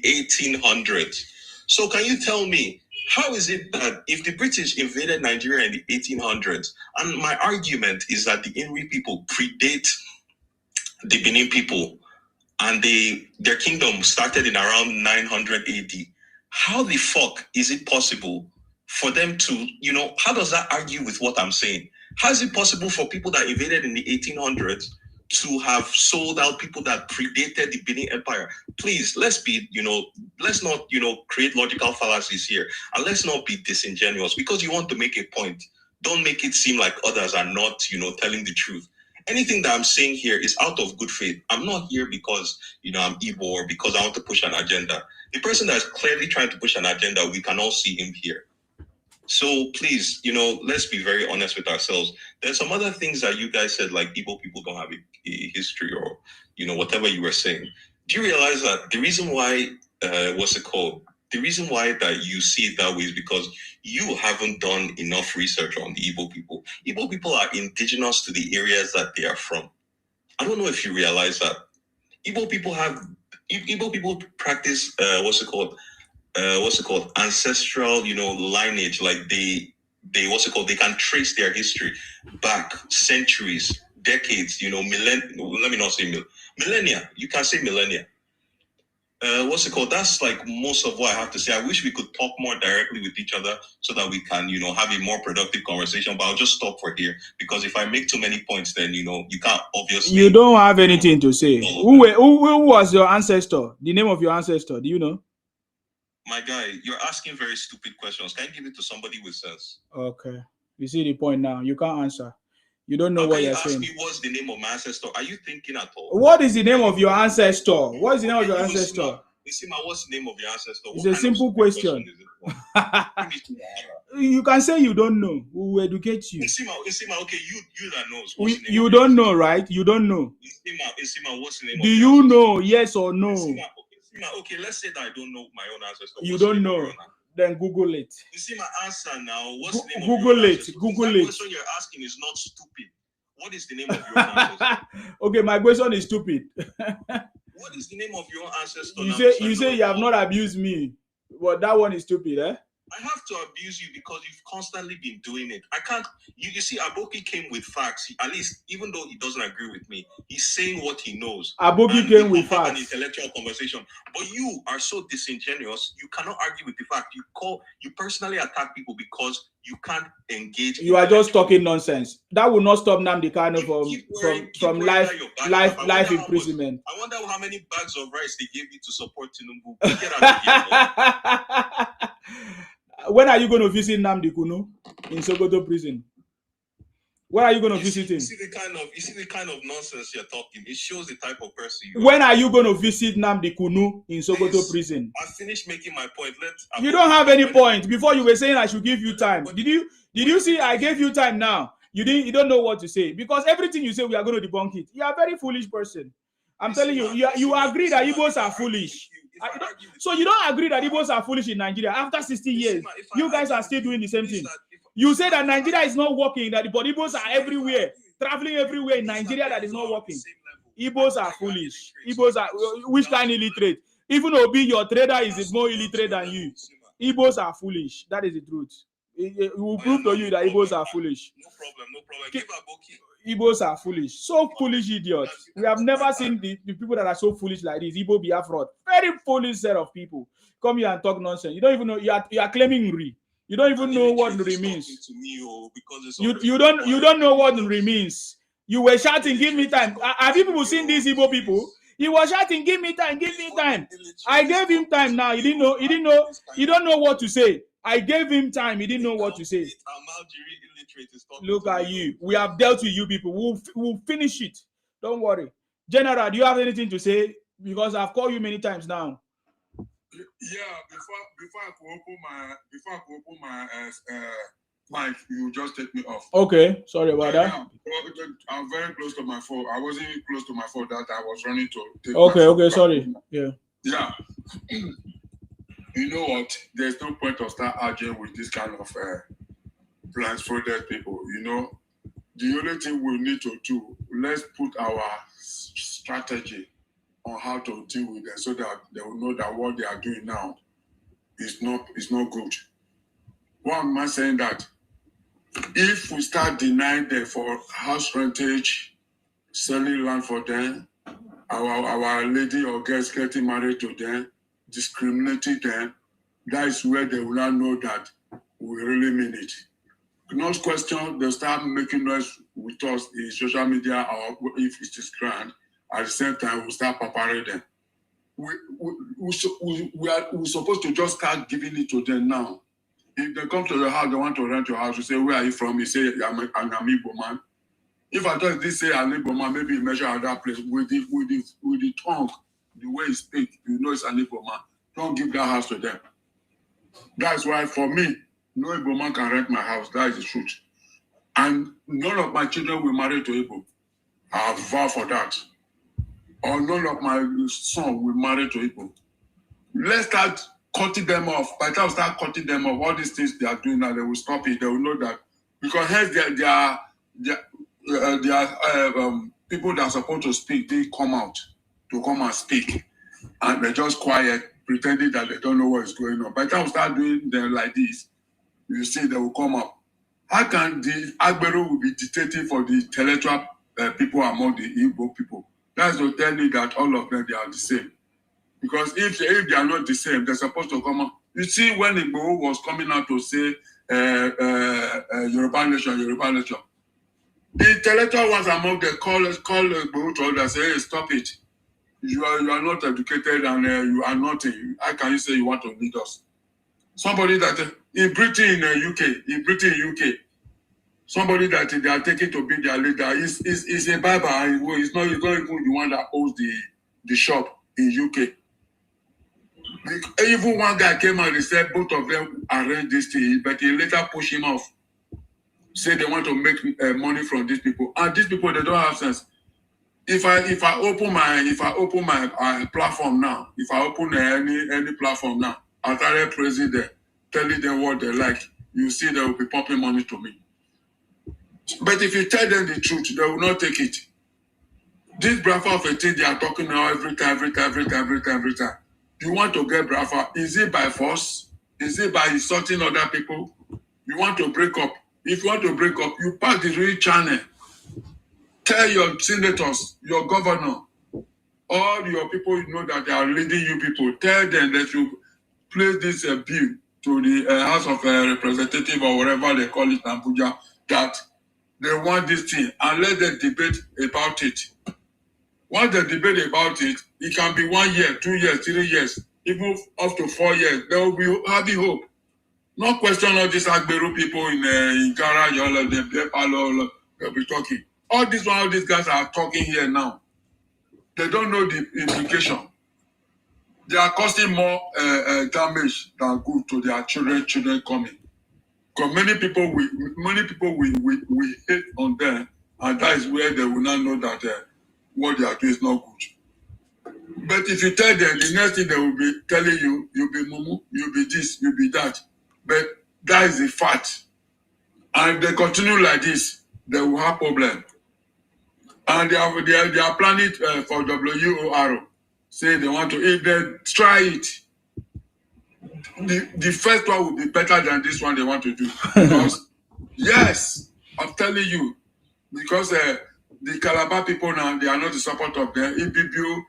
1800s. So can you tell me, how is it that if the British invaded Nigeria in the 1800s, and my argument is that the Inri people predate the Benin people, and their kingdom started in around 900 AD, how the fuck is it possible for them to, how does that argue with what I'm saying? How is it possible for people that invaded in the 1800s to have sold out people that predated the Benin Empire. Please, let's not, create logical fallacies here. And let's not be disingenuous. Because you want to make a point, don't make it seem like others are not, telling the truth. Anything that I'm saying here is out of good faith. I'm not here because, I'm Igbo or because I want to push an agenda. The person that's clearly trying to push an agenda, we can all see him here. So please, let's be very honest with ourselves. There's some other things that you guys said, like Igbo people don't have a history or, whatever you were saying. Do you realize that the reason why, the reason why that you see it that way is because you haven't done enough research on the Igbo people. Igbo people are indigenous to the areas that they are from. I don't know if you realize that. Igbo people practice, ancestral, lineage. Like they can trace their history back centuries, decades, let me not say millennia. You can say millennia. That's like most of what I have to say. I wish we could talk more directly with each other so that we can, have a more productive conversation. But I'll just stop for here because if I make too many points, then you can't obviously. You don't have anything to say. Who was your ancestor? The name of your ancestor? Do you know? My guy, you're asking very stupid questions. Can you give it to somebody with sense? Okay. You see the point now. You can't answer. You don't know what you're saying. Me what's the name of my ancestor? Are you thinking at all? What is the name of your ancestor? What is the name of your ancestor? Isima, what's the name of your ancestor? It's a simple question. You can say you don't know. We will educate you. Isima, okay, you that knows. You don't know, right? You don't know. Isima, what's the name Do you know? Yes or no? Okay, let's say that I don't know my own ancestor. You don't know. Then Google it. You see my answer now. What's the name Google of your it. ancestor? Google The it. question you're asking is not stupid. What is the name of your ancestor? Okay, my question is stupid. What is the name of your ancestor? You say you have not abused me, but that one is stupid, eh? I have to abuse you because you've constantly been doing it. I can't. You see, Aboki came with facts. At least, even though he doesn't agree with me, he's saying what he knows. Aboki came with facts. An intellectual conversation, but you are so disingenuous. You cannot argue with the fact. You personally attack people because you can't engage. You are just talking nonsense. That will not stop Nnamdi Kanu from life imprisonment. I wonder how many bags of rice they gave you to support Tinubu. Get out of here. When are you going to visit Nnamdi Kanu in Sokoto prison? When are you going to visit him? You see the kind of nonsense you're talking. It shows the type of person you are. When are you going to visit Nnamdi Kanu in Sokoto prison? I finished making my point. You don't have any point. Before you were saying I should give you time. Did you see I gave you time now? You don't know what to say because everything you say we are going to debunk it. You are a very foolish person. I'm telling you, you agree that Igbos are foolish. So you don't agree that Igbos are foolish in Nigeria after 60 years. You guys are still doing the same thing. You say that Nigeria is not working, that the Igbos are everywhere, traveling everywhere in Nigeria that is not working. Igbos are foolish. Igbos are, which kind of illiterate? Even Obi, your trader, is more illiterate than you. Igbos are foolish. That is the truth. It will prove to you that Igbos are foolish. No problem. Igbos are foolish. So foolish idiots. We have never seen the people that are so foolish like this. Igbo Biafra. Very foolish set of people. Come here and talk nonsense. You don't even know. You are claiming Nri. You don't even know what Nri means. You don't know what Nri means. You were shouting, give me time. Have you people seen these Igbo people? He was shouting, give me time, give me time. I gave him time now. He didn't know. He don't know what to say. I gave him time. He didn't know what to say. Look at you. We have dealt with you people. We'll finish it. Don't worry. General, do you have anything to say? Because I've called you many times now. Yeah, before I could open my mic, you just take me off. Okay, sorry about that. I'm very close to my phone. I wasn't even close to my phone that I was running to take Okay, sorry. Yeah. You know what? There's no point of start arguing with this kind of blindfolded people. You know, the only thing we need to do, let's put our strategy on how to deal with them so that they will know that what they are doing now is not good. Why am I saying that? If we start denying them for house rentage, selling land for them, our lady or girls getting married to them, discriminating them, that is where they will not know that we really mean it. not question, they'll start making noise with us in social media, or if it is grand. At the same time, we'll start preparing them. We're supposed to just start giving it to them now. If they come to your house, they want to rent your house, you say, where are you from? You say, I'm an Igbo man. If I thought this say an Igbo man, maybe you measure at that place with the tongue, the way he speaks, you know it's an Igbo man. Don't give that house to them. That's why for me, no Igbo man can rent my house. That is the truth. And none of my children will marry to Igbo. I vow for that. Or none of my son will marry to Igbo. Let's start cutting them off. By the time we start cutting them off, all these things they are doing now, they will stop it. They will know that. Because hence they are people that are supposed to speak, they come out to come and speak. And they're just quiet, pretending that they don't know what is going on. By the time we start doing them like this, you see they will come up. How can the Agbero will be dictating for the intellectual people among the Igbo people? That's to tell you that all of them, they are the same. Because if they are not the same, they're supposed to come up. You see, when Igbo was coming out to say Yoruba nation, the intellectual ones among them call Igbo to others, say, hey, stop it. You are not educated and you are nothing. How can you say you want to lead us? Somebody that in Britain, UK, somebody that they are taking to be their leader is a barber. He's not even the one that owns the shop in UK. Even one guy came out and said both of them arranged this thing, but he later pushed him off. Say they want to make money from these people, and these people, they don't have sense. If I open my platform now, if I open any platform now, I started praising them, telling them what they like, you see they will be pumping money to me. But if you tell them the truth, they will not take it. This Biafra of a thing they are talking now every time. You want to get Biafra? Is it by force? Is it by insulting other people? You want to break up? If you want to break up, you pass the real channel. Tell your senators, your governor, all your people you know that they are leading you people, tell them that you place this bill to the House of Representatives or whatever they call it in Abuja, that they want this thing, and let them debate about it. Once they debate about it, it can be 1 year, 2 years, 3 years, even up to 4 years. They will be having hope. No question all these Agberu people in Gara, all of them, they'll be talking. All these guys are talking here now. They don't know the implication. They are causing more damage than good to their children coming. Because many people will hate on them, and that is where they will not know that what they are doing is not good. But if you tell them, the next thing they will be telling you, you'll be mumu, you'll be this, you'll be that. But that is the fact. And if they continue like this, they will have problem. And they are planning for WOR. Say they want to, if they try it, the first one will be better than this one they want to do. Because, yes, I'm telling you, because the Calabar people now, they are not the support of them. Ibibu,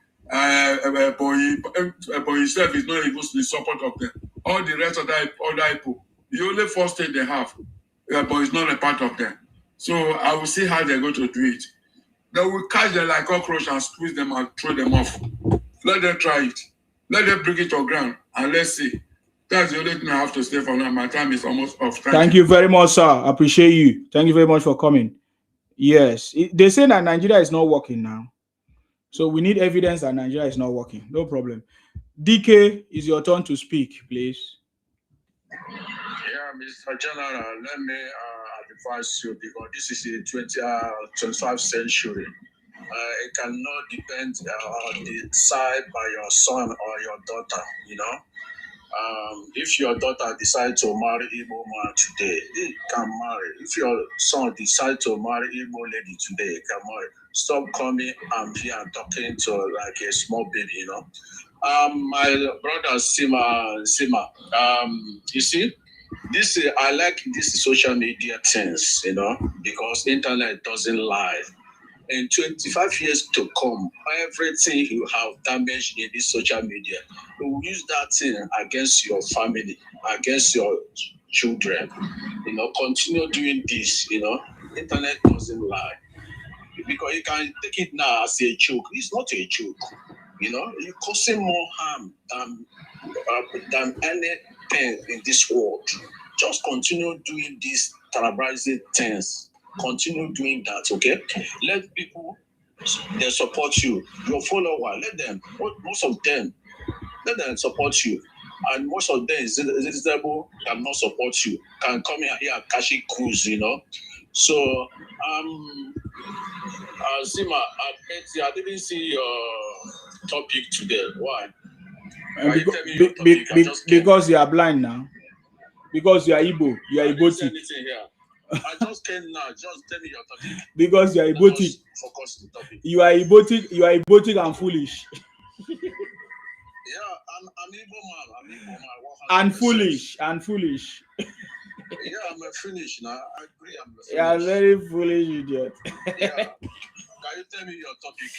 Boy himself is not even the support of them. All the rest of the other people, the only first thing they have, but it's not a part of them. So I will see how they're going to do it. They will catch them like cockroach and squeeze them and throw them off. Let them try it. Let them bring it to ground and let's see. That's the only thing I have to say for now. My time is almost off. Thank you very much, sir. I appreciate you. Thank you very much for coming. Yes, they say that Nigeria is not working now. So we need evidence that Nigeria is not working. No problem. DK, is your turn to speak, please. Yeah, Mr. General, let me advise you, because this is the 21st century. It cannot depend on the side by your son or your daughter, you know. If your daughter decides to marry Igbo man today, he can marry. If your son decides to marry Igbo lady today, he can marry. Stop coming and here and talking to like a small baby, you know. My brother Sima, you see, this I like this social media things, you know, because internet doesn't lie. In 25 years to come, everything you have damaged in this social media, you will use that thing against your family, against your children. Continue doing this. Internet doesn't lie. Because you can take it now as a joke. It's not a joke. You're causing more harm than anything in this world. Just continue doing these terrorizing things. Continue doing that, okay? Let people, they support you. Your follower, let them, most of them, let them support you. And most of them, Zizabo cannot support you. Can come here and cash it cruise, So, Zima, I didn't see your topic today. Why? Because you are blind now. Because you are Igbo. You are Igbo. I just came now. Just tell me your topic. Because you are Igbo. Focus the topic. You are Igbo. You are Igbo and foolish. Yeah, I'm Igbo man. And foolish. And foolish. Yeah, I'm a Finnish now. I agree. I'm a Finnish. You are very foolish, idiot. Yeah. Can you tell me your topic?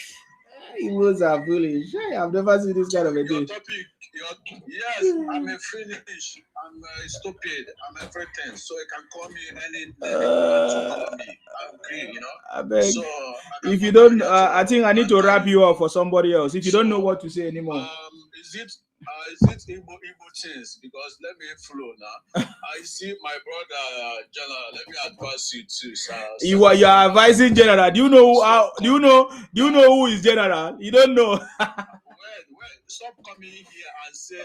Igbos are foolish. I've never seen this kind of a thing. Your topic. Yes, I'm a Finnish. I'm stupid. I'm everything. So you can call me any name you want to call me. I'm green, I beg. So if you don't, I think I need to wrap you up for somebody else. If you don't know what to say anymore. Is it Igbo things? Because let me flow now. I see my brother General. Let me advise you too, sir. You are advising General. Do you know Do you know who is General? You don't know. Well, stop coming here and say,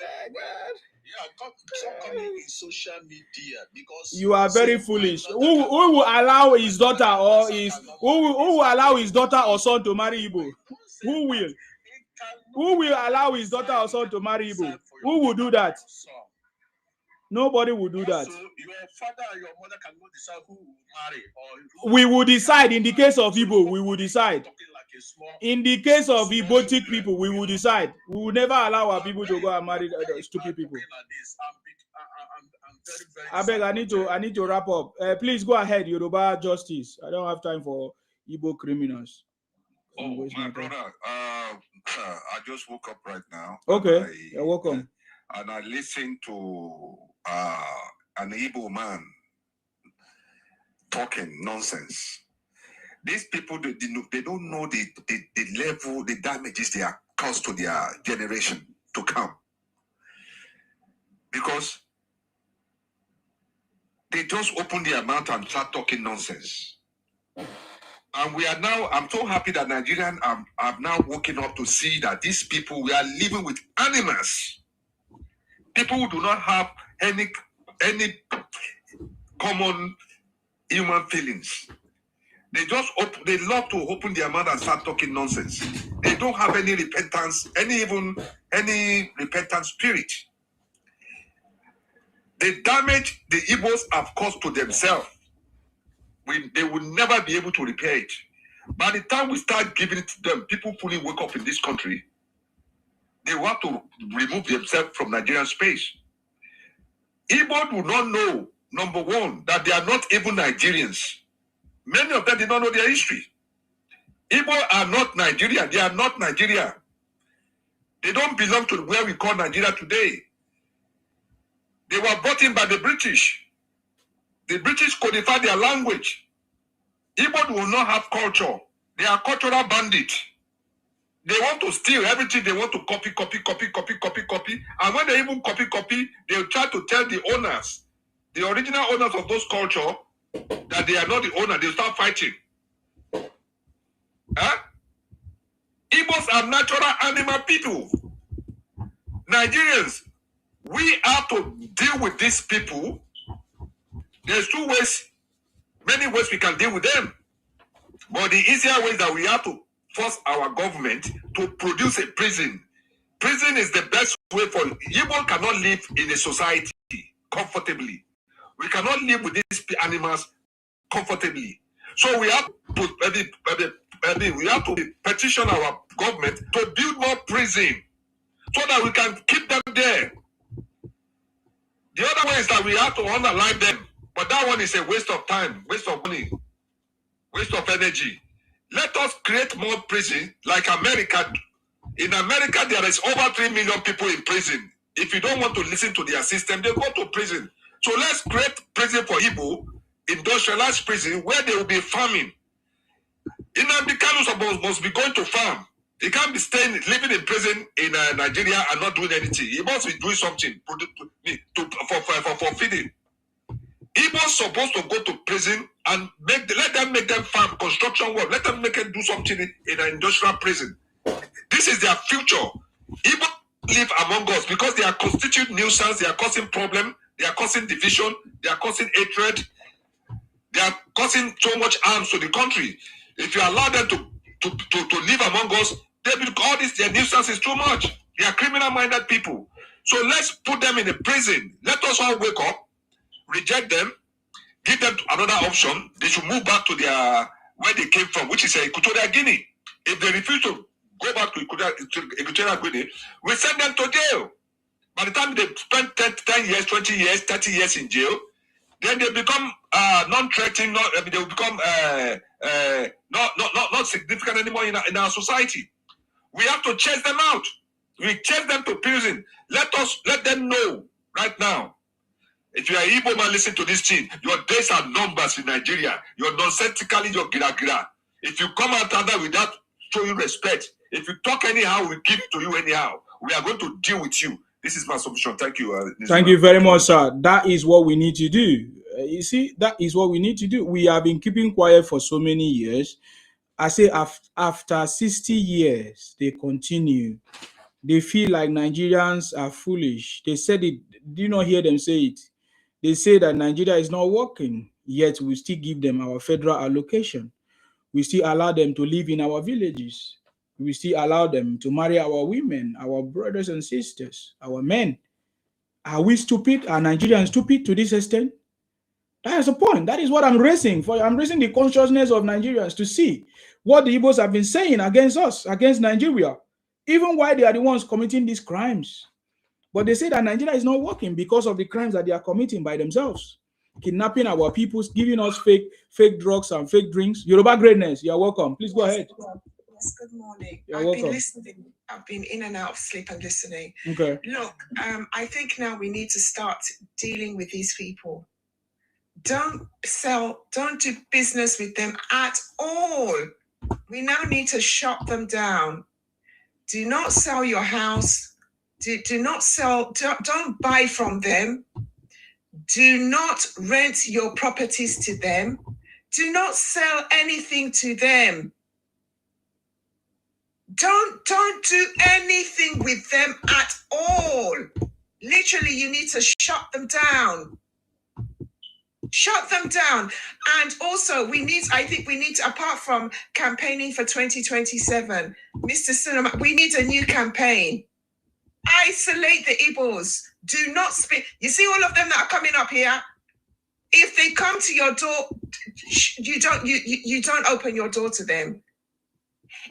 stop coming in social media because you are very foolish. Who will allow his daughter or who will allow his daughter or son to marry Igbo? Who will? Who will allow his daughter or son to marry Igbo? Who will do that? Nobody will do that. Your father and your mother cannot decide who will marry. We will decide. In the case of Igbo, we will decide. In the case of Igbotic people, we will decide. We will never allow our people to go and marry stupid people. I beg, I need to wrap up. Please go ahead, Yoruba Justice. I don't have time for Igbo criminals. Oh, my brother, I just woke up right now. Okay, you're welcome. And I listened to an Igbo man talking nonsense. These people, they don't know the level, the damages they are caused to their generation to come. Because they just open their mouth and start talking nonsense. And we are now, I'm so happy that Nigerians have now woken up to see that these people, we are living with animals. People who do not have any common human feelings. They love to open their mouth and start talking nonsense. They don't have any repentance, any repentant spirit. The damage the Igbos have caused to themselves, they will never be able to repair it. By the time we start giving it to them, people fully wake up in this country. They want to remove themselves from Nigerian space. Igbo do not know, number one, that they are not even Nigerians. Many of them did not know their history. Igbo are not Nigeria. They are not Nigeria. They don't belong to where we call Nigeria today. They were brought in by the British. The British codified their language. Igbo will not have culture. They are cultural bandits. They want to steal everything. They want to copy. And when they even copy, they'll try to tell the owners, the original owners of those culture, that they are not the owner. They'll start fighting. Huh? Igbos are natural animal people. Nigerians, we have to deal with these people. There's many ways we can deal with them. But the easier way is that we have to force our government to produce a prison. Prison is the best way for Igbo cannot live in a society comfortably. We cannot live with these animals comfortably. So we have to petition our government to build more prison so that we can keep them there. The other way is that we have to underline them, but that one is a waste of time, waste of money, waste of energy. Let us create more prison like America. In America, there is over 3 million people in prison. If you don't want to listen to their system, they go to prison. So let's create prison for Igbo, industrialized prison where they will be farming. Nnamdi Kanu must be going to farm. He can't be living in prison in Nigeria and not doing anything. He must be doing something for feeding. Igbo's supposed to go to prison and let them make them farm, construction work. Let them make them do something in an industrial prison. This is their future. Igbo live among us because they are constituting nuisance. They are causing problem. They are causing division. They are causing hatred. They are causing so much harm to the country. If you allow them to live among us, they will all this their nuisance is too much. They are criminal-minded people. So let's put them in a prison. Let us all wake up, reject them, give them another option. They should move back to their where they came from, which is Equatorial Guinea. If they refuse to go back to Equatorial Guinea, we send them to jail. By the time they spend 10 years, 20 years, 30 years in jail, then they become non-threatening. They will become not significant anymore in our society. We have to chase them out. We chase them to prison. Let them know right now. If you are Igbo man, listen to this thing. Your days are numbers in Nigeria. You're nonsensically your gira. If you come out there without showing respect, if you talk anyhow, we give it to you anyhow. We are going to deal with you. This is my submission. Thank you. Thank you very much, sir. That is what we need to do. You see, that is what we need to do. We have been keeping quiet for so many years. I say after 60 years, they continue. They feel like Nigerians are foolish. They said it. Do you not hear them say it? They say that Nigeria is not working, yet we still give them our federal allocation. We still allow them to live in our villages. We still allow them to marry our women, our brothers and sisters, our men. Are we stupid? Are Nigerians stupid to this extent? That is the point. That is what I'm raising for. I'm raising the consciousness of Nigerians to see what the Igbos have been saying against us, against Nigeria, even while they are the ones committing these crimes. But they say that Nigeria is not working because of the crimes that they are committing by themselves. Kidnapping our people, giving us fake drugs and fake drinks. Yoruba greatness, you're welcome. Please go ahead. Yes, good morning. You're welcome. Been listening. I've been in and out of sleep and listening. Okay. Look, I think now we need to start dealing with these people. Don't do business with them at all. We now need to shut them down. Do not sell your house. Don't buy from them. Do not rent your properties to them. Do not sell anything to them. Don't do anything with them at all. Literally, you need to shut them down. Shut them down. And also, I think we need to, apart from campaigning for 2027, Mr. Cinema, we need a new campaign. Isolate the Igbos. Do not speak. You see all of them that are coming up here? If they come to your door, you don't open your door to them.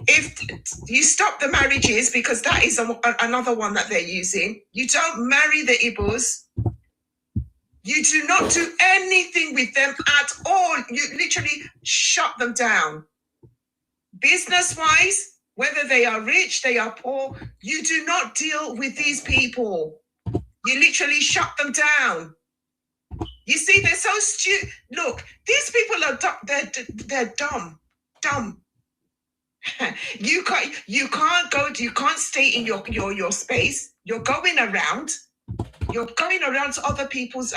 If you stop the marriages, because that is another one that they're using, you don't marry the Igbos. You do not do anything with them at all. You literally shut them down. Business-wise, whether they are rich, they are poor, you do not deal with these people. You literally shut them down. You see, they're so stupid. Look, these people are they're dumb. You can't stay in your space. You're going around to other people's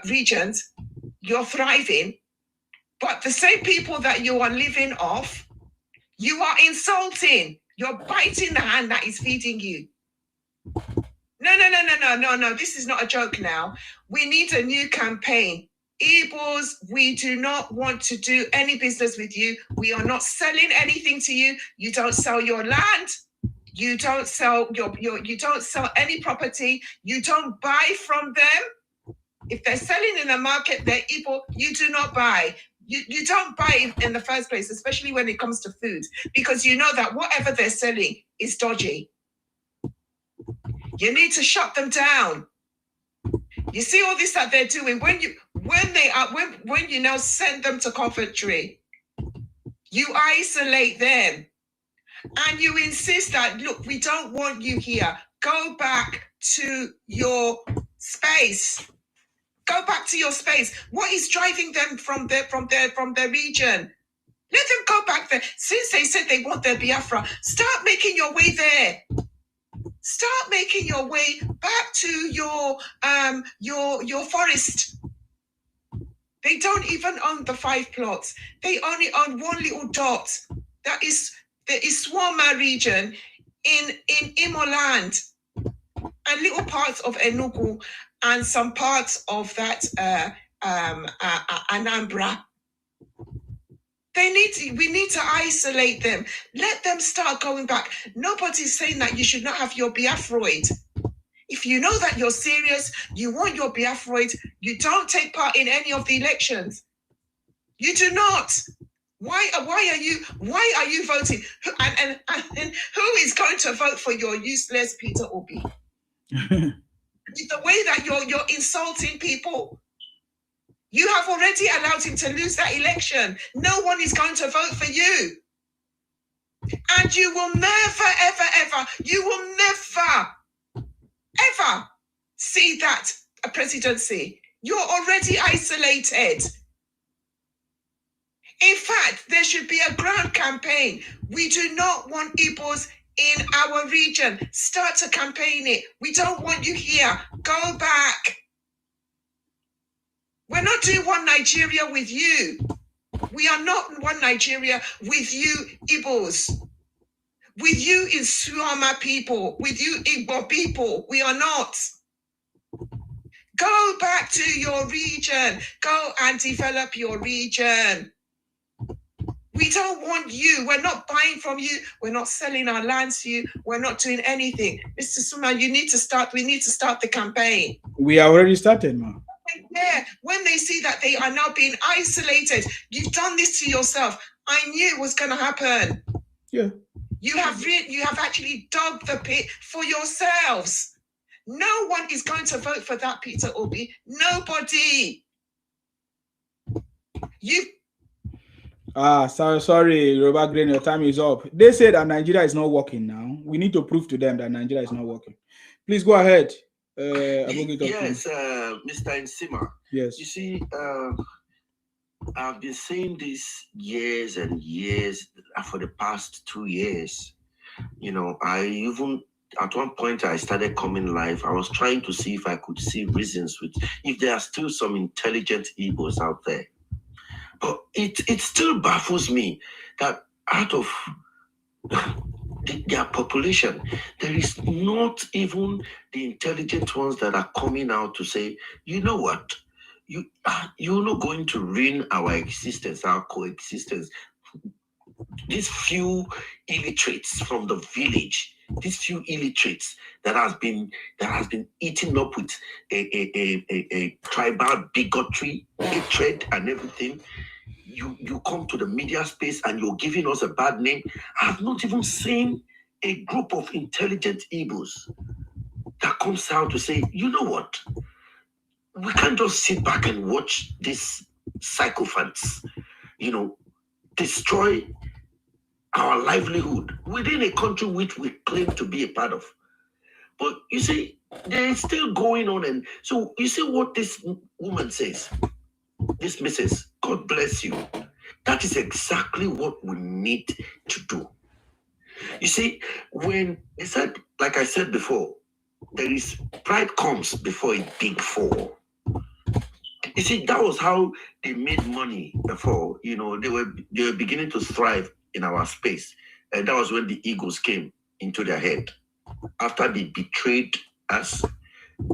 regions. You're thriving, but the same people that you are living off, you are insulting. You're biting the hand that is feeding you. No. This is not a joke now. We need a new campaign. Igbos, we do not want to do any business with you. We are not selling anything to you. You don't sell your land. You don't sell you don't sell any property. You don't buy from them. If they're selling in the market, they're Igbo. You do not buy. You don't buy in the first place, especially when it comes to food, because you know that whatever they're selling is dodgy. You need to shut them down. You see all this that they're doing when you now send them to Coventry, you isolate them and you insist that, look, we don't want you here. Go back to your space. Go back to your space. What is driving them from their region? Let them go back there. Since they said they want their Biafra, start making your way there. Start making your way back to your forest. They don't even own the 5 plots. They only own one little dot. That is the Iswama region in Imoland and little parts of Enugu and some parts of that Anambra. We need to isolate them. Let them start going back. Nobody's saying that you should not have your Biafroid. If you know that you're serious, you want your Biafroid, you don't take part in any of the elections. You do not. Why are you voting? And who is going to vote for your useless Peter Obi? The way that you're insulting people. You have already allowed him to lose that election. No one is going to vote for you. And you will never, ever, ever, ever see that a presidency. You're already isolated. In fact, there should be a ground campaign. We do not want Igbos in our region. Start to campaign it. We don't want you here. Go back. We're not doing one Nigeria with you. We are not one Nigeria with you, Igbos. With you Isuama people. With you Igbo people. We are not. Go back to your region. Go and develop your region. We don't want you. We're not buying from you. We're not selling our lands to you. We're not doing anything. Mr. Suma, we need to start the campaign. We are already started, ma. Yeah, when they see that they are now being isolated, you've done this to yourself. I knew it was going to happen. Yeah. You have actually dug the pit for yourselves. No one is going to vote for that Peter Obi. Nobody. Sorry, Robert Green, your time is up. They say that Nigeria is not working now. We need to prove to them that Nigeria is not working. Please go ahead. Yes, Mr. Nsima. Yes. You see, I've been saying this years and years for the past 2 years. You know, at one point I started coming live. I was trying to see if I could see reasons if there are still some intelligent Igbos out there. But it still baffles me that out of their population, there is not even the intelligent ones that are coming out to say, you know what, you're not going to ruin our existence, our coexistence. These few illiterates from the village, these few illiterates that has been eaten up with a tribal bigotry, hatred, and everything. You come to the media space and you're giving us a bad name. I have not even seen a group of intelligent Igbos that comes out to say, you know what? We can't just sit back and watch these sycophants, destroy our livelihood within a country which we claim to be a part of. But you see, they're still going on. And so you see what this woman says, this Mrs. God bless you. That is exactly what we need to do. You see, when they said, like I said before, there is pride comes before a big fall. You see, that was how they made money before. They were beginning to thrive in our space. And that was when the egos came into their head. After they betrayed us,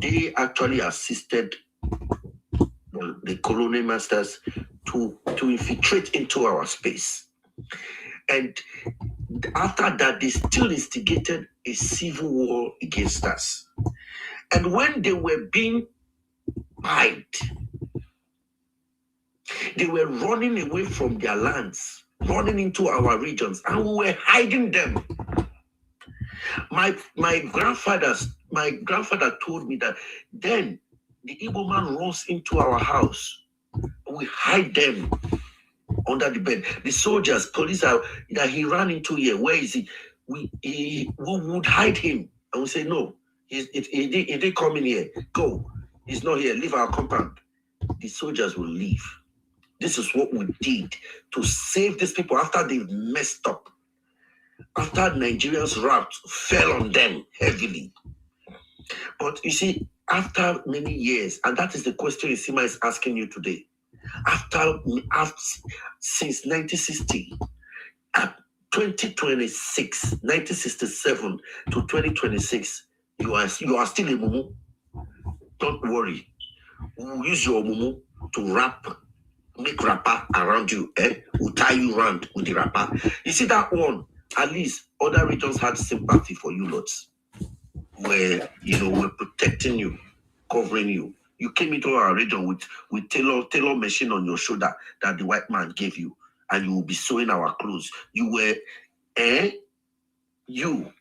they actually assisted the colonial masters to infiltrate into our space. And after that, they still instigated a civil war against us. And when they were being pied, they were running away from their lands, running into our regions, and we were hiding them. My grandfather told me that then the Igbo man runs into our house. We hide them under the bed. The soldiers, police that he ran into here. Where is he? We would hide him, and we say no. He didn't come in here. Go. He's not here. Leave our compound. The soldiers will leave. This is what we did to save these people after they've messed up. After Nigerians' wrath fell on them heavily. But you see, after many years, and that is the question Isima is asking you today. Since 1960, 2026, 1967 to 2026, you are still a mumu. Don't worry. We'll use your mumu to wrap, make rapper around you. We'll tie you around with the rapper. You see that one? At least other regions had sympathy for you lots. Where, we're protecting you, covering you. You came into our region with tailor machine on your shoulder that the white man gave you, and you will be sewing our clothes. You were, you.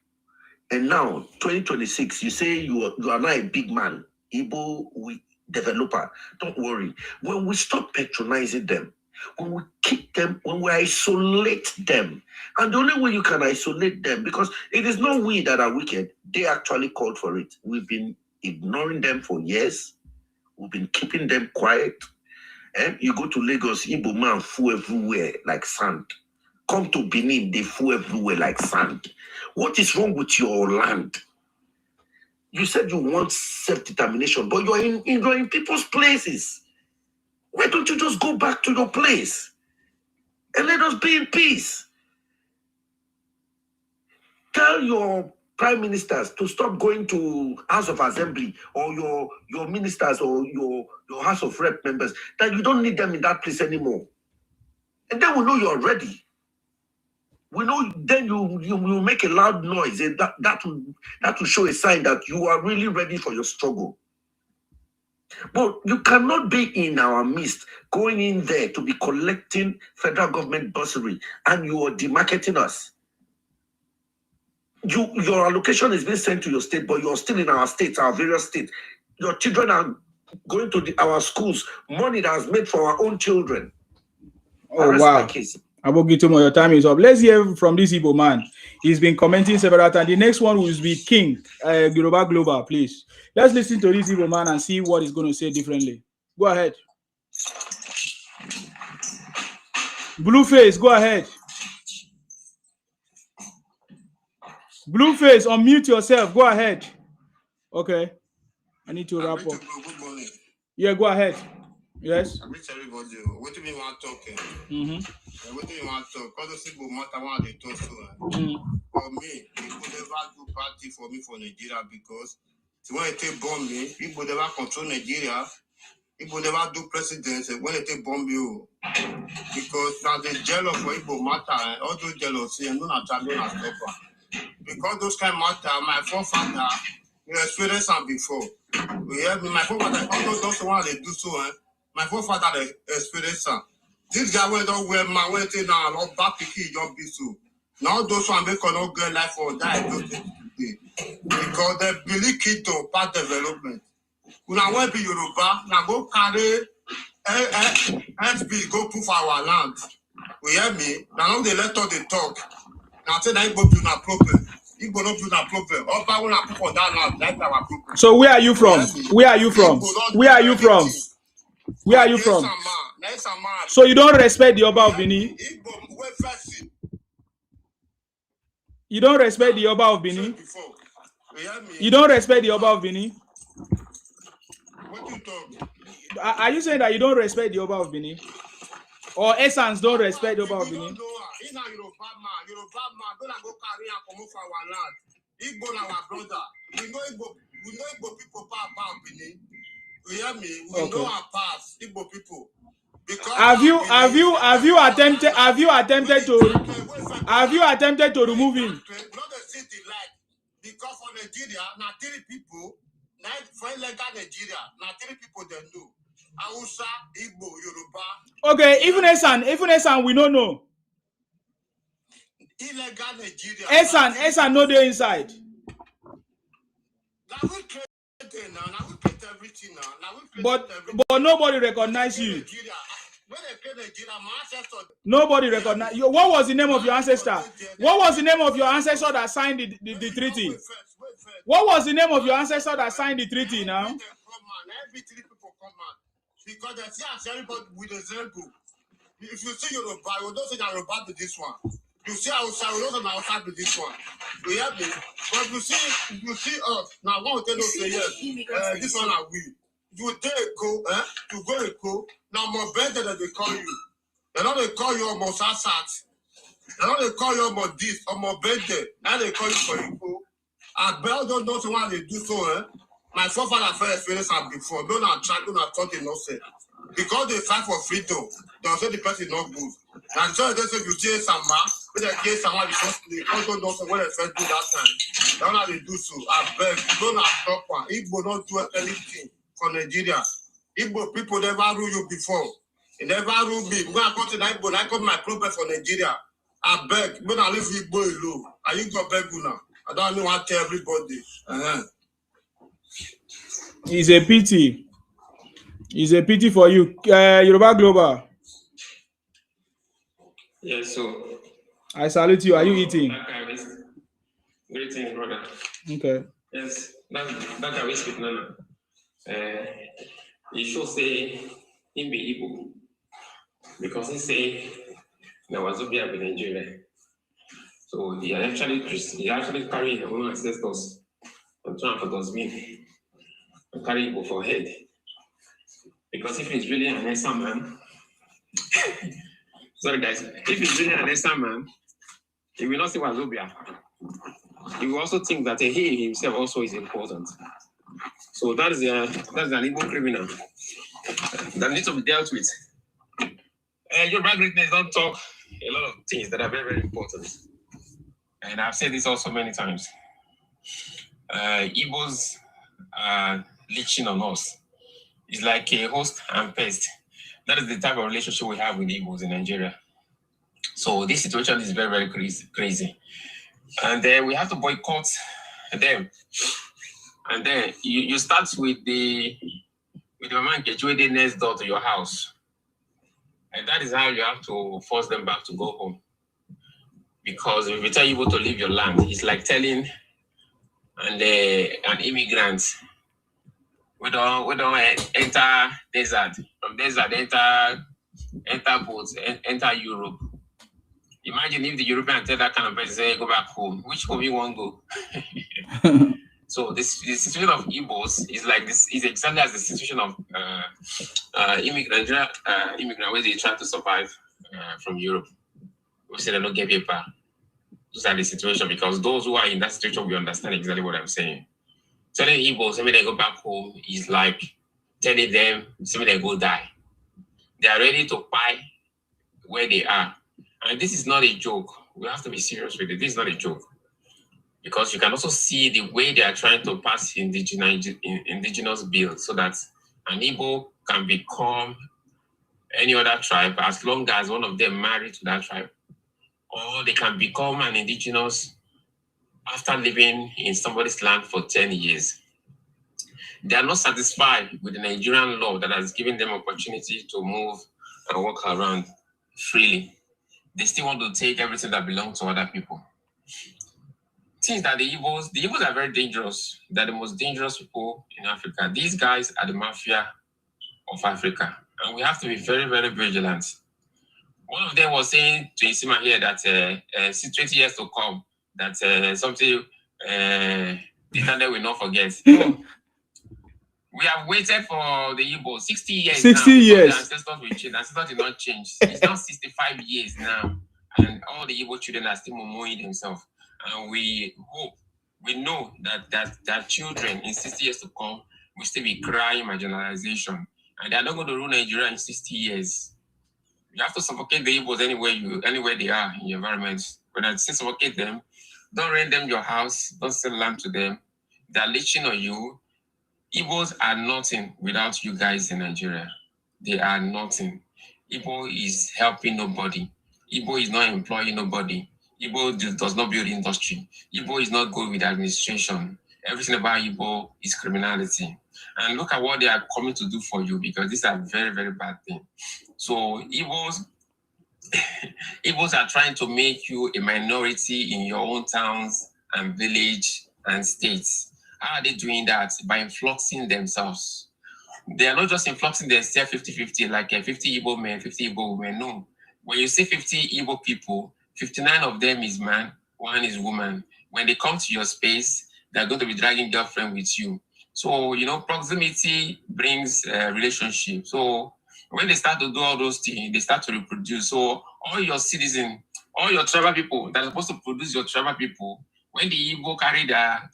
And now, 2026, you say you are not a big man, Igbo developer. Don't worry. When we stop patronizing them, when we kick them, when we isolate them, and the only way you can isolate them, because it is not we that are wicked, they actually called for it. We've been ignoring them for years. We've been keeping them quiet. You go to Lagos, Igbo man fool everywhere like sand. Come to Benin, they fool everywhere like sand. What is wrong with your land? You said you want self-determination, but you're in people's places. Why don't you just go back to your place and let us be in peace? Tell your prime ministers to stop going to House of Assembly or your ministers or your House of Rep members, that you don't need them in that place anymore. And then we know you're ready. We know then you will make a loud noise. And that will show a sign that you are really ready for your struggle. But you cannot be in our midst, going in there to be collecting federal government bursary, and you are demarketing us. Your allocation is being sent to your state, but you're still in our states, our various states. Your children are going to our schools, money that is made for our own children. Oh, wow. Abogitomo, your time is up. Let's hear from this Igbo man. He's been commenting several times. The next one will be King, Yoruba Global, please. Let's listen to this Igbo man and see what he's going to say differently. Go ahead. Blueface, go ahead. Blueface, unmute yourself. Go ahead. Okay. I need to wrap up. Good morning. Yeah, go ahead. Yes. I wish everybody. What do you want to talk? What do you want to talk? Because the people matter when they talk to. For me, people never do party for me for Nigeria because when they bomb me, people never control Nigeria. People never do president when they bomb you. Because now the jealous for people matter. All those jealousy and no champion as stopper. Because those kind matter, my forefather, you experienced them before. You hear me? My forefather, all those one they do so. My forefather experienced them. This guy went on where my way to now, not back to key, don't be so. Now those one make no good life for that. Because they believe keto part development. When I went to Yoruba, now go carry SB, go proof our land. You hear me? Now they let us they talk. Now say that Igbo do not problem. Igbo not do not problem. Oba will not put on that land. That's our problem. So where are you from? Where are you from? Where are you from? Where are you from? So you don't respect the Oba of Benin? You don't respect the Oba of Benin? You don't respect the Oba of Benin? What you talk? Are you saying that you don't respect the Oba of Benin? Or Essence don't respect the Oba of Benin? He's not Yoruba man, don't go carry and come off our land. Igbo na our brother. We know Igbo people about Benin. You hear me? We know our past, Igbo people. Have you attempted to remove him? Because for Nigeria, now 3 people, for illegal Nigeria, now 3 people they do. Hausa, Igbo, Yoruba. Okay, even Esan, we don't know. Illegal Nigeria. Esan no dey inside. Now we create everything now. But nobody recognize you. Nobody recognize you. What was the name of your ancestor? What was the name of your ancestor that signed the treaty? What was the name of your ancestor that signed the treaty now? every three people come out. Because they see as everybody with a zero go. If you see Yoruba, you don't say that Yoruba be this one. You see outside, you don't say that outside be this one. You hear me? But you see us, now one will tell us say yes, this one are we. You take a go, you go and go. Now more better than they call you. They don't they call you almost assat. They don't they call you almost this, almost better. Now they call you for you. I Bell don't know why they do so, My forefather first experience had before. Don't attract, don't talk in no sense. Because they fight for freedom, they'll say the person is not good. And so they say if you chase some man, when they chase someone, they don't know what they first do that time. That's how they do so. I beg, don't stop one. Igbo don't do anything for Nigeria. Igbo people never rule you before. They never rule me. When I come to Igbo, I come my problem for Nigeria. I beg, when I leave Igbo alone, I ain't got beg you now. I don't know what to tell everybody. It's a pity. It's a pity for you. Yoruba Global. Yes, so I salute you. Are you eating? Greeting, brother. Okay. Yes, that guy we speak now. He should say him be Igbo because he say there was Obi in Nigeria. So he actually carry his own ancestors and try for dustbin and carry Igbo for head. Because if he's really an Esa man, sorry guys, if he's really an Esa man, he will not see Wazobia. He will also think that he himself also is important. So that's an Igbo criminal that needs to be dealt with. Your greatness don't talk a lot of things that are very, very important. And I've said this also many times. Igbos are leeching on us. It's like a host and pest. That is the type of relationship we have with Igbos in Nigeria. So this situation is very, very crazy. And then we have to boycott them. And then you start with the man Kechwede next door to your house. And that is how you have to force them back to go home. Because if you tell people to leave your land, it's like telling an immigrant, we don't enter desert. From desert, enter boats, enter Europe. Imagine if the European tell that kind of person, say, go back home. Which home you want to go? So the situation of Igbos is like this, is exactly as the situation of immigrant where they try to survive from Europe. We say they don't get paper. Those are the situation, because those who are in that situation will understand exactly what I'm saying. Telling Igbos, maybe they go back home is like telling them, maybe they go die. They are ready to buy where they are. And this is not a joke. We have to be serious with it. This is not a joke. Because you can also see the way they are trying to pass indigenous bill so that an Igbo can become any other tribe as long as one of them married to that tribe. Or they can become an indigenous after living in somebody's land for 10 years. They are not satisfied with the Nigerian law that has given them opportunity to move and walk around freely. They still want to take everything that belongs to other people. Things that the Igbos are very dangerous. They're the most dangerous people in Africa. These guys are the mafia of Africa. And we have to be very, very vigilant. One of them was saying to Isima here that 20 years to come, that something the internet will not forget. No. We have waited for the Igbo 60 years 60 now. years. The ancestors will change. The ancestors did not change. It's now 65 years now. And all the Igbo children are still momoing themselves. And we hope, we know that children in 60 years to come will still be crying marginalization. And they're not going to rule Nigeria in 60 years. You have to suffocate the Igbos anywhere they are in your environment. When I say suffocate them, don't rent them your house, don't sell land to them. They're leeching on you. Igbos are nothing without you guys in Nigeria. They are nothing. Igbo is helping nobody. Igbo is not employing nobody. Igbo does not build industry. Igbo is not good with administration. Everything about Igbo is criminality. And look at what they are coming to do for you, because these are very, very bad things. So Igbos are trying to make you a minority in your own towns and village and states. How are they doing that? By influxing themselves. they are not just influxing themselves 50-50, like 50 Igbo men, 50 Igbo women. No. When you see 50 Igbo people, 59 of them is man, 1 is woman. When they come to your space, they're going to be dragging girlfriend with you. So, proximity brings relationship. So when they start to do all those things, they start to reproduce. So all your citizens, all your tribal people that are supposed to produce your tribal people, when the Igbo carry that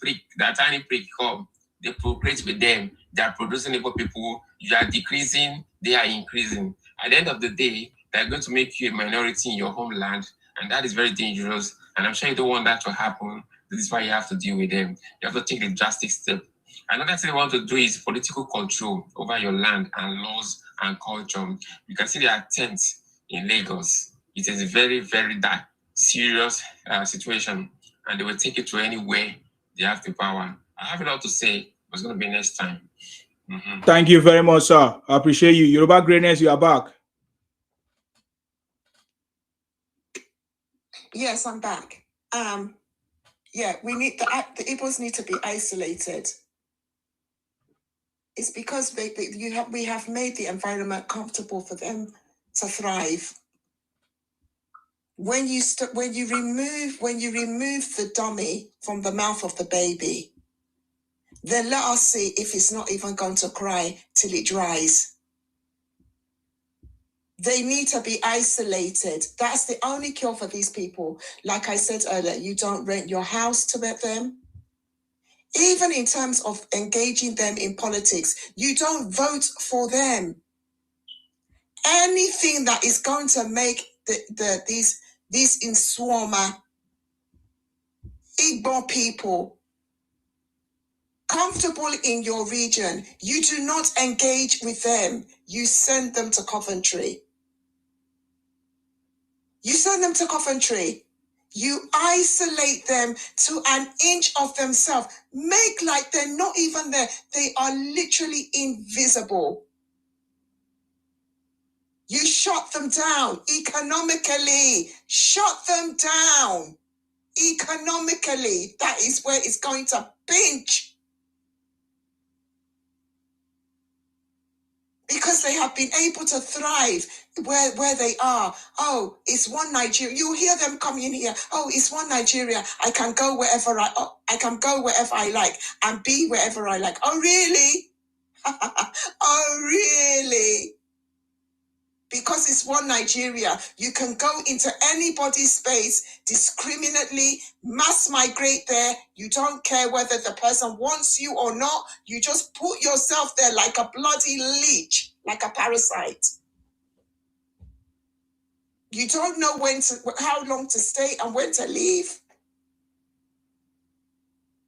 tiny prick come, they procreate with them. They are producing Igbo people. You are decreasing, they are increasing. At the end of the day, they're going to make you a minority in your homeland, and that is very dangerous. And I'm sure you don't want that to happen. This is why you have to deal with them. You have to take a drastic step. Another thing they want to do is political control over your land and laws and culture. You can see the attempt in Lagos. It is a very, very serious situation, and they will take it to anywhere they have the power. I have a lot to say, but it's going to be next time. Thank you very much, sir. I appreciate you. Yoruba Greatness, you are back. Yes, I'm back. Yeah, we need the Igbos need to be isolated. It's because we have made the environment comfortable for them to thrive. When you remove the dummy from the mouth of the baby, then let us see if it's not even going to cry till it dries. They need to be isolated. That's the only cure for these people. Like I said earlier, you don't rent your house to them. Even in terms of engaging them in politics, you don't vote for them. Anything that is going to make these Inswama Igbo people comfortable in your region, you do not engage with them. You send them to Coventry. You isolate them to an inch of themselves. Make like they're not even there. They are literally invisible. You shut them down economically. Shut them down economically. That is where it's going to pinch. Because they have been able to thrive where they are. Oh, it's one Nigeria. You hear them coming in here. Oh, it's one Nigeria. I can go wherever I like and be wherever I like. Oh, really? Oh, really? Because it's one Nigeria, you can go into anybody's space discriminately, mass migrate there. You don't care whether the person wants you or not. You just put yourself there like a bloody leech, like a parasite. You don't know how long to stay and when to leave.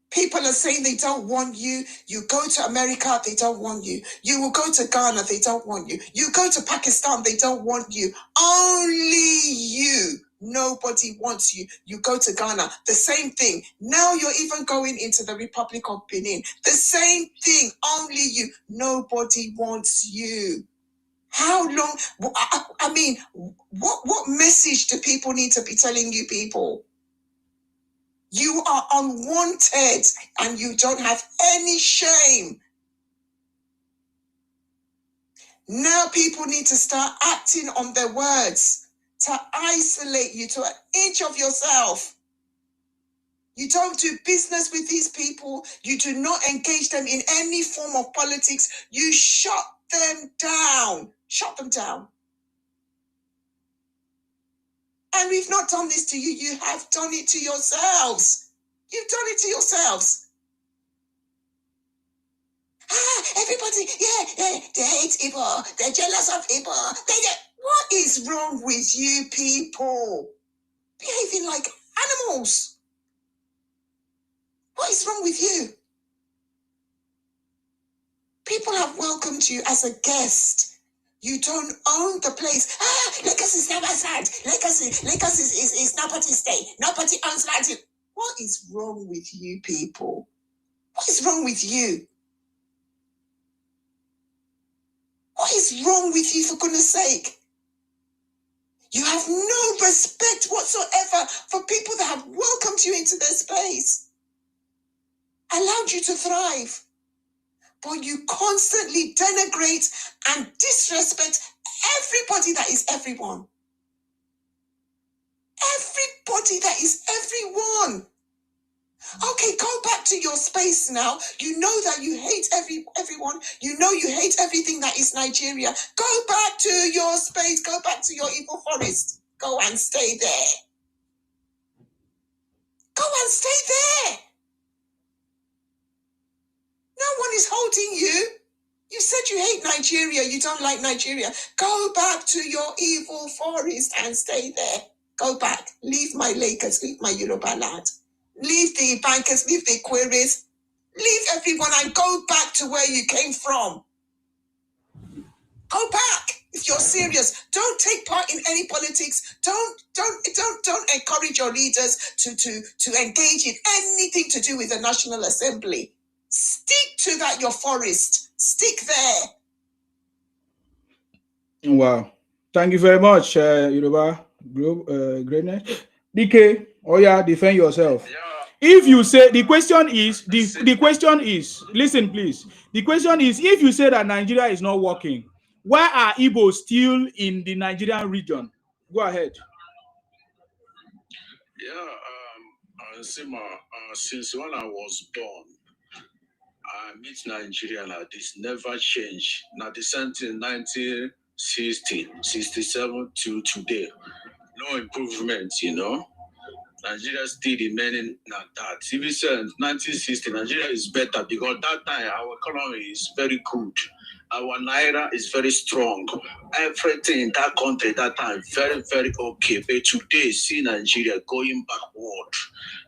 People are saying they don't want you. You go to America, they don't want you. You will go to Ghana, they don't want you. You go to Pakistan, they don't want you. Only you. Nobody wants you. You go to Ghana, the same thing. Now you're even going into the Republic of Benin. The same thing, only you. Nobody wants you. How long? I mean, what message do people need to be telling you people? You are unwanted and you don't have any shame. Now people need to start acting on their words to isolate you to an inch of yourself. You don't do business with these people. You do not engage them in any form of politics. You shut them down. Shut them down. And we've not done this to you. You have done it to yourselves. You've done it to yourselves. Everybody, they hate Igbo. They're jealous of Igbo. What is wrong with you people? Behaving like animals. What is wrong with you? People have welcomed you as a guest. You don't own the place. Lagos is never sad. Lagos is nobody's stay. Nobody owns land. What is wrong with you people? What is wrong with you? What is wrong with you, for goodness sake? You have no respect whatsoever for people that have welcomed you into their space, allowed you to thrive. but you constantly denigrate and disrespect everybody that is everyone. Everybody that is everyone. Okay, go back to your space now. You know that you hate everyone. You know you hate everything that is Nigeria. Go back to your space. Go back to your evil forest. Go and stay there. Go and stay there. No one is holding you. You said you hate Nigeria. You don't like Nigeria. Go back to your evil forest and stay there. Go back. Leave my Lakers. Leave my Yoruba land. Leave the bankers. Leave the queries. Leave everyone and go back to where you came from. Go back if you're serious. Don't take part in any politics. Don't encourage your leaders to engage in anything to do with the National Assembly. Stick to that, your forest. Stick there. Wow. Thank you very much, Yoruba greatness. DK, oh yeah, defend yourself. If you say the question is, listen please. The question is, if you say that Nigeria is not working, why are Igbo still in the Nigerian region? Go ahead. Yeah, Sima, since when I was born, I meet Nigeria like this, never change. Now the same thing 1960, 67 to today. No improvement, you know. Nigeria still remaining like that. If you say 1960, Nigeria is better because that time our economy is very good. Our naira is very strong. Everything in that country that time very, very okay. But today, see Nigeria going backward.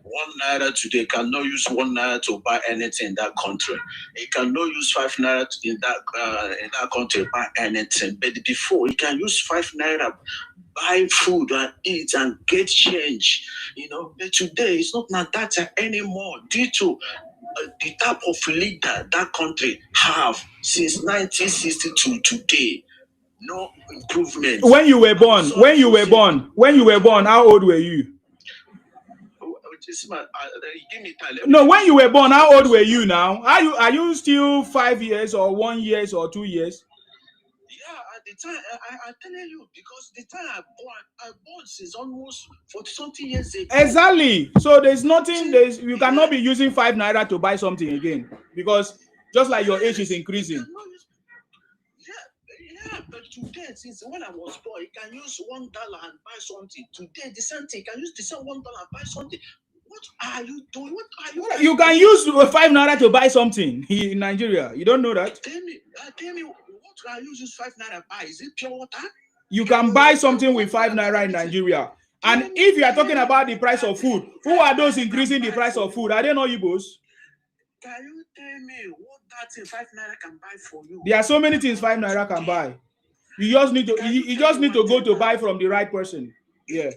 1 naira today cannot use 1 naira to buy anything in that country. It cannot use 5 naira in that country to buy anything. But before, it can use 5 naira buy food and eat and get change, you know. But today it's not like that anymore due to the type of leader that country have since 1962 today. No improvement. When you were born, how old were you? No, when you were born, how old were you now? Are you still 5 years or 1 year or 2 years? The time I telling you, because the time I born since almost 40-something years ago. Exactly. So there's nothing. You cannot be using 5 naira to buy something again, because just like your age is increasing. Yeah, but today, since when I was born, you can use $1 and buy something. Today, the same thing, you can use the same $1 and buy something. What are you doing? What are you? You can use 5 naira to buy something in Nigeria. You don't know that? Tell me, what are you use 5 naira buy? Is it pure water? You can buy something with 5 naira in Nigeria. And if you are talking about the price of food, who are those increasing the price of food? Are they not Igbos? Can you tell me what that 5 naira can buy for you? There are so many things 5 naira can buy. You just need to go to buy from the right person. Yeah.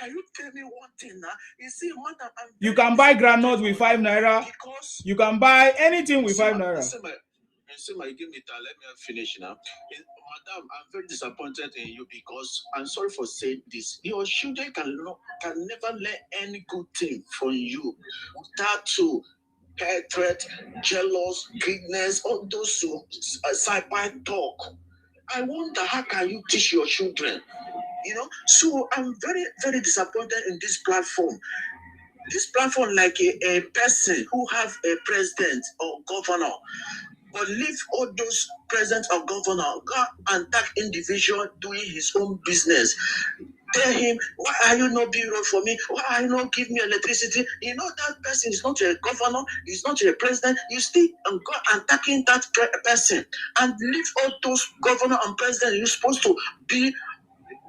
Can you tell me one thing now? You see, madam, you can buy granules with 5 naira. You can buy anything with 5 naira. You give me time. Let me finish now. Madam, I'm very disappointed in you because I'm sorry for saying this. Your children can never learn any good thing from you. Without to hatred, jealous, greediness, all those side-by talk. I wonder how can you teach your children? You know, so I'm very, very disappointed in this platform. This platform, like a person who have a president or governor, but leave all those presidents or governor, go and tag individual doing his own business. Tell him, why are you not being road for me? Why are you not giving me electricity? You know that person is not a governor, he's not a president. You still go and attacking that person and leave all those governor and president you're supposed to be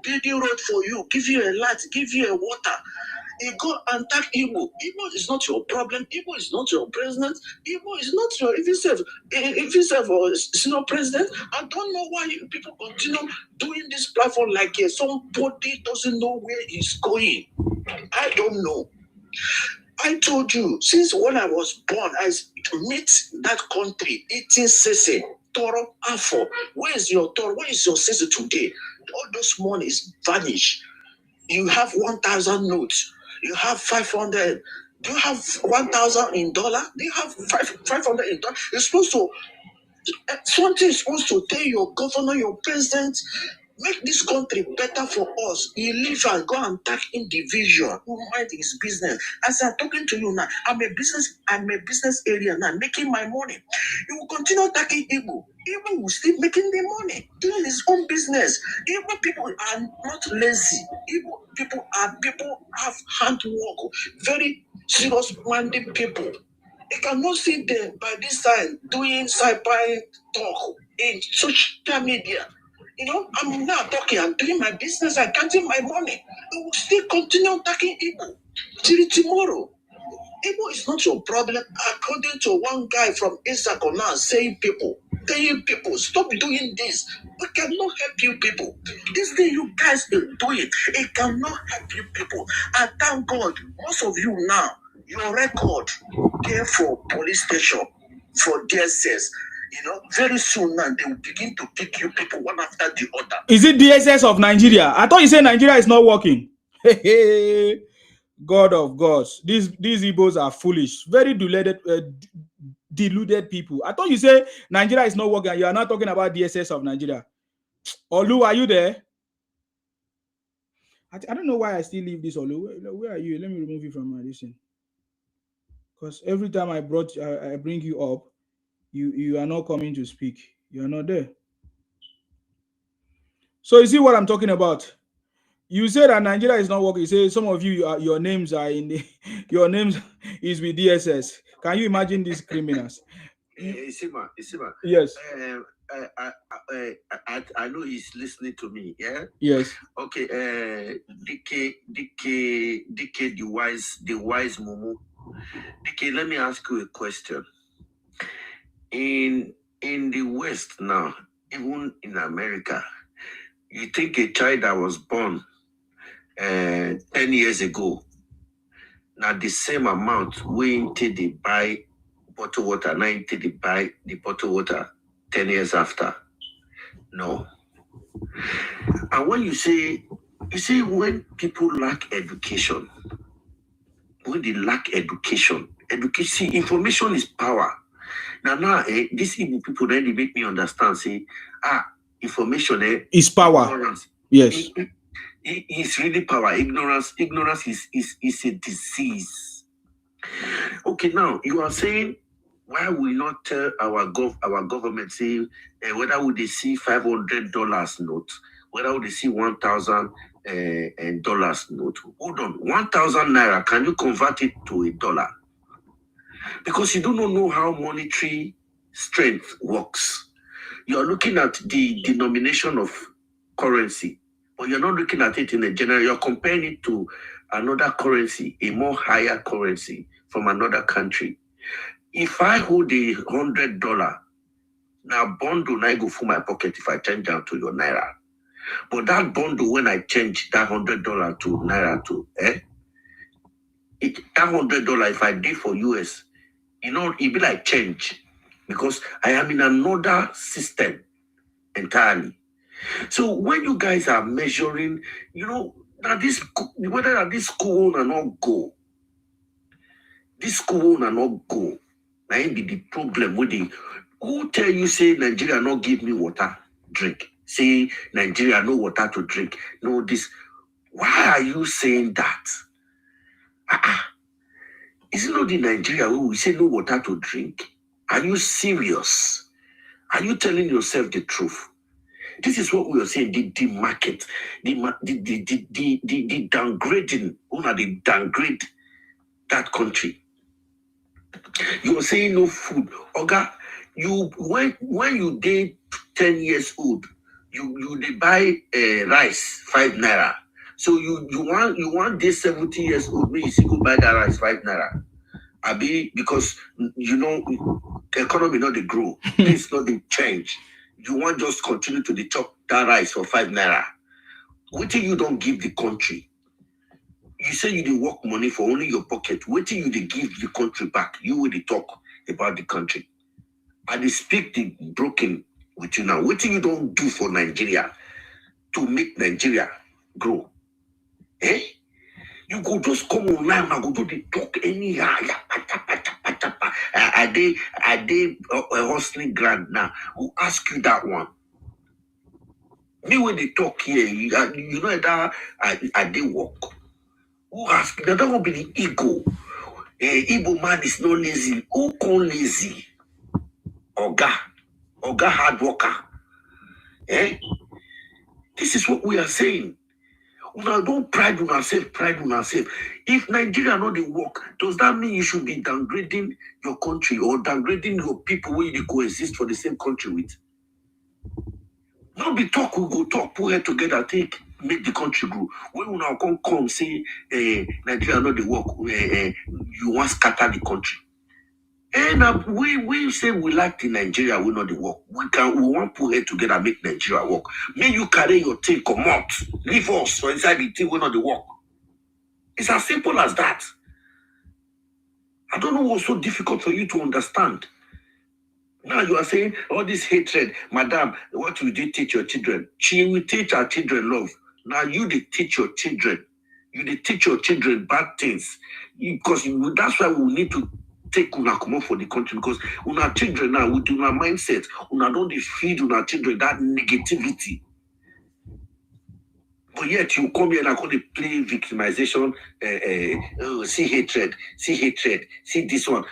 building road for you, give you a light, give you a water. You go and attack Igbo. Igbo is not your problem. Igbo is not your president. Igbo is not your, if you serve or senior president. I don't know why you people continue doing this platform like somebody doesn't know where he's going. I don't know. I told you, since when I was born, I meet that country, eating sese, toro, afo. Where is your toro? Where is your sese today? All those monies vanish. You have 1,000 notes. You have 500. Do you have 1,000 in dollar? Do you have 500 in dollar? You're supposed to, something is supposed to tell your governor, your president, make this country better for us. You leave and go and attack individual who mind his business. As I'm talking to you now, I'm a business area now, making my money. You will continue attacking Igbo. Igbo will still making the money, doing his own business. Igbo people are not lazy. Igbo people have hard work, very serious minded people. You cannot see them by this time doing cyber talk in social media. You know, I'm now talking, I'm doing my business, I'm counting my money. You will still continue attacking Igbo till tomorrow. Igbo is not your problem, according to one guy from Isako now saying people, stop doing this. We cannot help you people. This thing you guys are doing, it cannot help you people. And thank God, most of you now, your record there for police station, for DSS, you know, very soon now they will begin to pick you people one after the other. Is it DSS of Nigeria? I thought you said Nigeria is not working. God of gods, these Igbos are foolish, very deluded people. I thought you said Nigeria is not working. You are not talking about DSS of Nigeria. Olu, are you there? I don't know why I still leave this. Olu, where are you? Let me remove you from my listen. Because every time I bring you up, you are not coming to speak. You are not there. So you see what I'm talking about? You say that Nigeria is not working. You say some of you, your names are in the, your names is with DSS. Can you imagine these criminals? Isima. Yes. I know he's listening to me. Yeah. Yes. Okay. DK, the wise Mumu. DK, let me ask you a question. In the West now, even in America, you think a child that was born 10 years ago, now the same amount when they buy bottled water, now they buy the bottled water 10 years after? No. And when you say when people lack education, when they lack education, see, information is power. Now, these Igbo people, then they make me understand, say, information is power. Ignorance. Yes. It's really power. Ignorance is a disease. Okay, now you are saying, why will not tell our government, say, whether would they see $500 note, whether would they see $1,000 note? Hold on, 1,000 naira, can you convert it to a dollar? Because you do not know how monetary strength works. You are looking at the denomination of currency, but you're not looking at it in a general. You're comparing it to another currency, a more higher currency from another country. If I hold $100, now bundle, I go for my pocket if I change down to your naira. But that bundle, when I change that $100 to naira to, that $100, if I did for US, you know, it be like change, because I am in another system entirely. So when you guys are measuring, you know, that this, whether that this school will not go, now be the problem with the, who tell you say Nigeria not give me water drink, say Nigeria no water to drink, no this. Why are you saying that? Is it not the Nigeria where we say no water to drink? Are you serious? Are you telling yourself the truth? This is what we are saying, the demarket, the downgrading, they downgrade that country. You are saying no food. Oga, you when you did 10 years old, you they buy rice 5 naira. So you want this 70 years old, me you see go buy that rice 5 naira. Because you know the economy not the grow, it's not the change. You want just continue to the chop that rice for 5 naira. What till you don't give the country? You say you did work money for only your pocket. What till you they give the country back? You will talk about the country. And they speak the broken with you now. What till you don't do for Nigeria to make Nigeria grow? You go just come online and go do the talk anyhow. I did a hustling grant now. Who ask you that one? Me when they talk here, you know that I did work. Who ask? That will be the ego. Igbo man is not lazy. Who call lazy? Oga hard worker. This is what we are saying. Una don't pride on ourselves. If Nigeria not the work, does that mean you should be downgrading your country or downgrading your people where you coexist for the same country with? Not be talk, we go talk, put head together, make the country grow. When we now come say Nigeria not the work, you want scatter the country. And we say we like the Nigeria, we not the work. We want put head together, make Nigeria work. May you carry your thing, come out, leave us for inside the thing, we not the work. It's as simple as that. I don't know what's so difficult for you to understand. Now you are saying all this hatred, madam, what will you teach your children? She will teach our children love. Now you they teach your children. You they teach your children bad things. Because that's why we need to take una come for the country. Because our children now, with our mindset, una don't feed our children that negativity. But yet you come here and I call it play victimization, see hatred, see this one.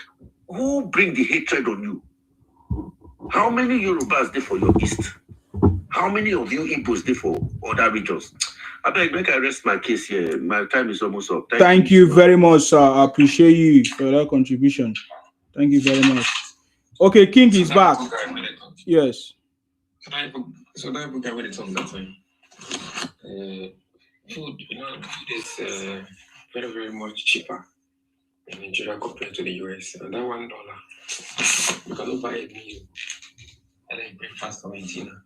Who bring the hatred on you? How many Yorubas there for your east? How many of you Igbos there for other regions? I beg, make I rest my case here. My time is almost up. Thank you very much, sir. I appreciate you for that contribution. Thank you very much. Okay, King is back. Yes. So that book I read it on that time. Food is very, very much cheaper in Nigeria compared to the US. And that $1, you cannot buy a meal and then breakfast or dinner.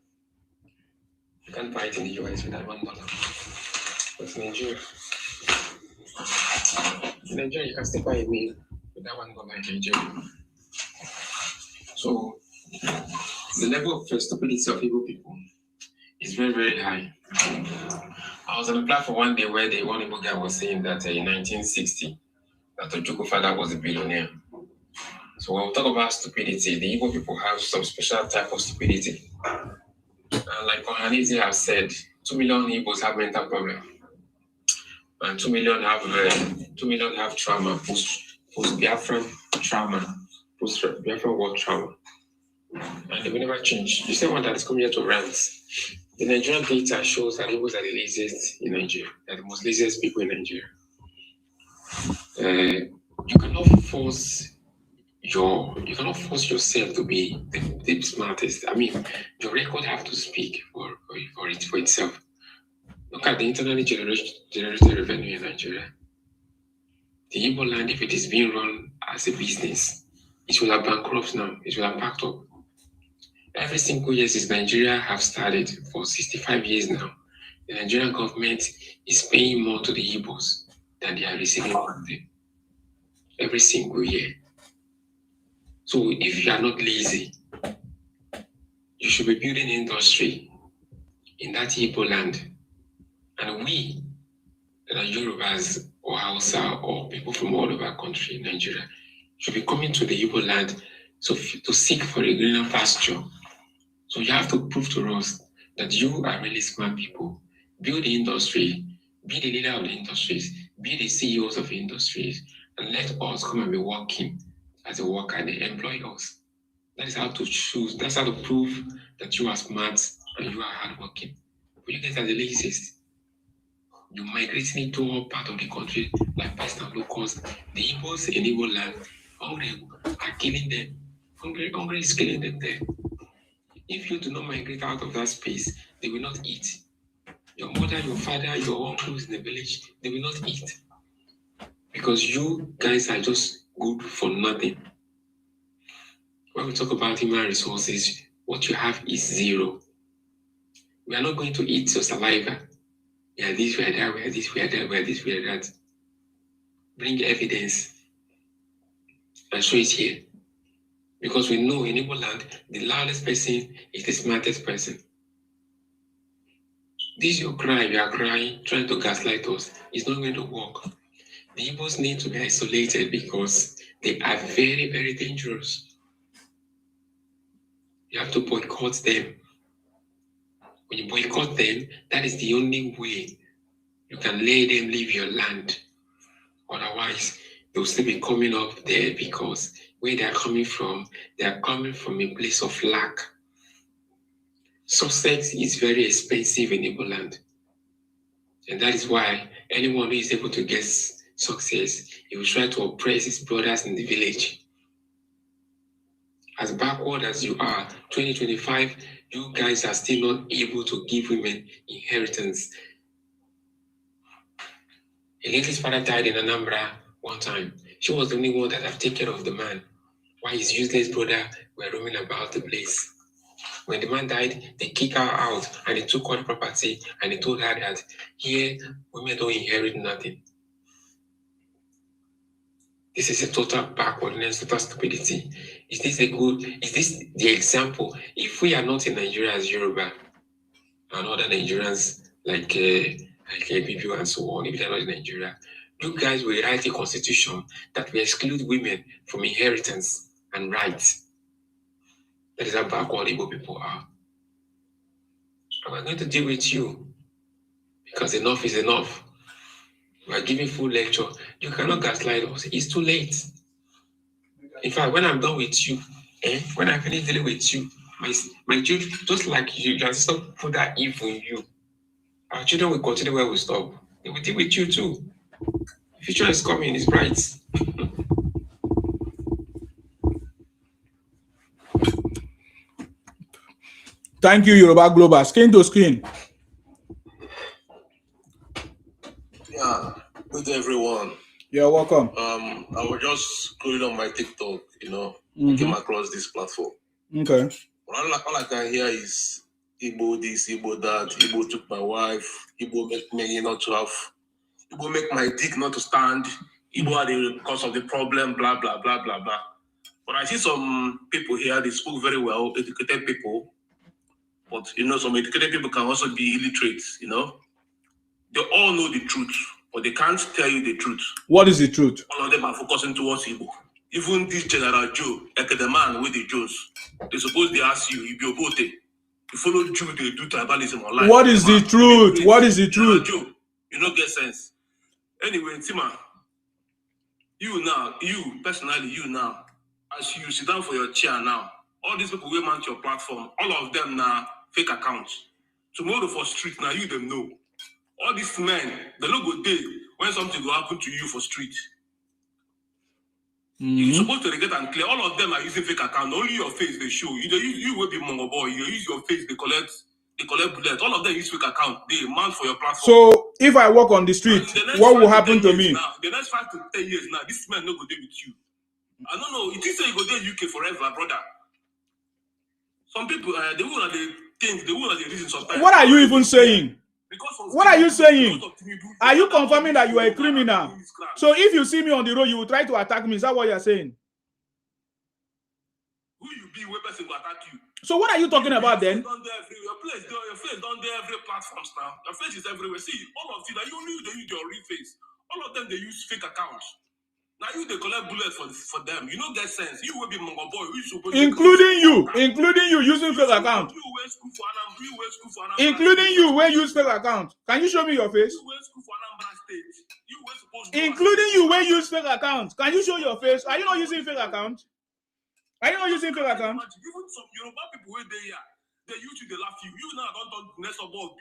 You can't buy it in the US with that $1. But in Nigeria, you can still buy a meal with that $1 in Nigeria. So the level of stupidity of Igbo people is very, very high. I was on a platform one day where the one Igbo guy was saying that in 1960, that Ojuku father was a billionaire. So when we talk about stupidity, the Igbo people have some special type of stupidity. And like Kohanizi has said, 2 million Igbos have mental problems. And 2 million have trauma, post-Biafran trauma, post-Biafran war trauma. And they will never change. The same one that is coming here to rant. The Nigerian data shows that Igbos are the laziest in Nigeria. They're the most laziest people in Nigeria. You cannot force yourself to be the smartest. I mean, your record have to speak for itself. Look at the internally generated revenue in Nigeria. The Igbo land, if it is being run as a business, it will have bankrupt now. It will have packed up. Every single year since Nigeria have started for 65 years now, the Nigerian government is paying more to the Igbos than they are receiving from them. Every single year. So if you are not lazy, you should be building industry in that Igbo land. And we, that are Yorubas or Hausa or people from all over the country, Nigeria, should be coming to the Igbo land to seek for a greener pasture. So you have to prove to us that you are really smart people. Build the industry, be the leader of the industries, be the CEOs of the industries, and let us come and be working as a worker and they employ us. That is how to choose, that's how to prove that you are smart and you are hardworking. But you guys are the laziest. You're migrating into all part of the country like pest and locusts. The Igbos in Igbo land, hungry are killing them. Hungry is killing them there. If you do not migrate out of that space, they will not eat. Your mother, your father, your uncles in the village, they will not eat. Because you guys are just good for nothing. When we talk about human resources, what you have is zero. We are not going to eat your saliva. We are this, we are that, we are this, we are that, we are this, we are that. Bring evidence and show it here. Because we know in Igbo land, the loudest person is the smartest person. This your cry, you are crying, trying to gaslight us. It's not going to work. The Igbos need to be isolated because they are very, very dangerous. You have to boycott them. When you boycott them, that is the only way you can let them leave your land. Otherwise, they'll still be coming up there because where they are coming from a place of lack. Success is very expensive in Igbo land. And that is why anyone who is able to get success, he will try to oppress his brothers in the village. As backward as you are, 2025, you guys are still not able to give women inheritance. A lady's father died in Anambra one time. She was the only one that have taken care of the man, while his useless brother were roaming about the place. When the man died, they kicked her out and they took all the property and they told her that here women don't inherit nothing. This is a total backwardness, total stupidity. Is this the example? If we are not in Nigeria as Yoruba and other Nigerians like BBO and so on, if they're not in Nigeria, you guys will write a constitution that will exclude women from inheritance and rights. That is how backward Igbo people are. And we're going to deal with you because enough is enough. We are giving full lecture. You cannot gaslight us. It's too late. In fact, when I'm done with you, when I finish dealing with you, my children, just like you can stop put that evil in you. Our children will continue where we stop. They will deal with you too. The future is coming, it's bright. Thank you, Yoruba Global. Skin to skin. Yeah, good day, everyone. You're welcome. I was just scrolling on my TikTok, Mhm. came across this platform. Okay. All I can hear is Igbo this, Igbo that, Igbo took my wife, Igbo make me not to have, Igbo make my dick not to stand, Igbo are the cause of the problem, blah, blah, blah, blah, blah. But I see some people here, they spoke very well, educated people. But, some educated people can also be illiterate, They all know the truth, but they can't tell you the truth. What is the truth? All of them are focusing towards Igbo. Even this General Joe, like the man with the Jews, they suppose they ask you, if you're both, you follow Jew, they do tribalism online. What is the truth? What is the truth? Joe, you don't get sense. Anyway, Tima, you personally, as you sit down for your chair now, all these people will mount your platform, all of them now fake accounts. Tomorrow for street, now you them know. All these men, they don't go day when something will happen to you for street. You're supposed to get and clear. All of them are using fake account. Only your face they show. You will be Mongo boy. You use your face, they collect bullet. All of them use fake account. They mount for your platform. So if I walk on the street, what will happen to me? Now, the next 5 to 10 years now, this man no go there with you. I don't know. It is say you go there UK forever, brother. Some people, they will not the things, they will not the reason sometimes. What are you even saying? What are you saying? Are you confirming that you are a criminal? So if you see me on the road, you will try to attack me. Is that what you're saying? Who you be, where person will attack you? So what are you talking about then? Your face down there every platforms now. Your face is everywhere. See, all of you, that you only they use your real face. All of them they use fake accounts. Now you they collect bullets for them. You don't get sense. You will be Mongo boy. Including you using fake account. Including you when use fake account. Can you show me your face? Including you when use fake account. Can you show your face? Are you not using fake account? Are you not using fake account? Even some Yoruba people where they are, they use you, they laugh you. You now don't talk next of all.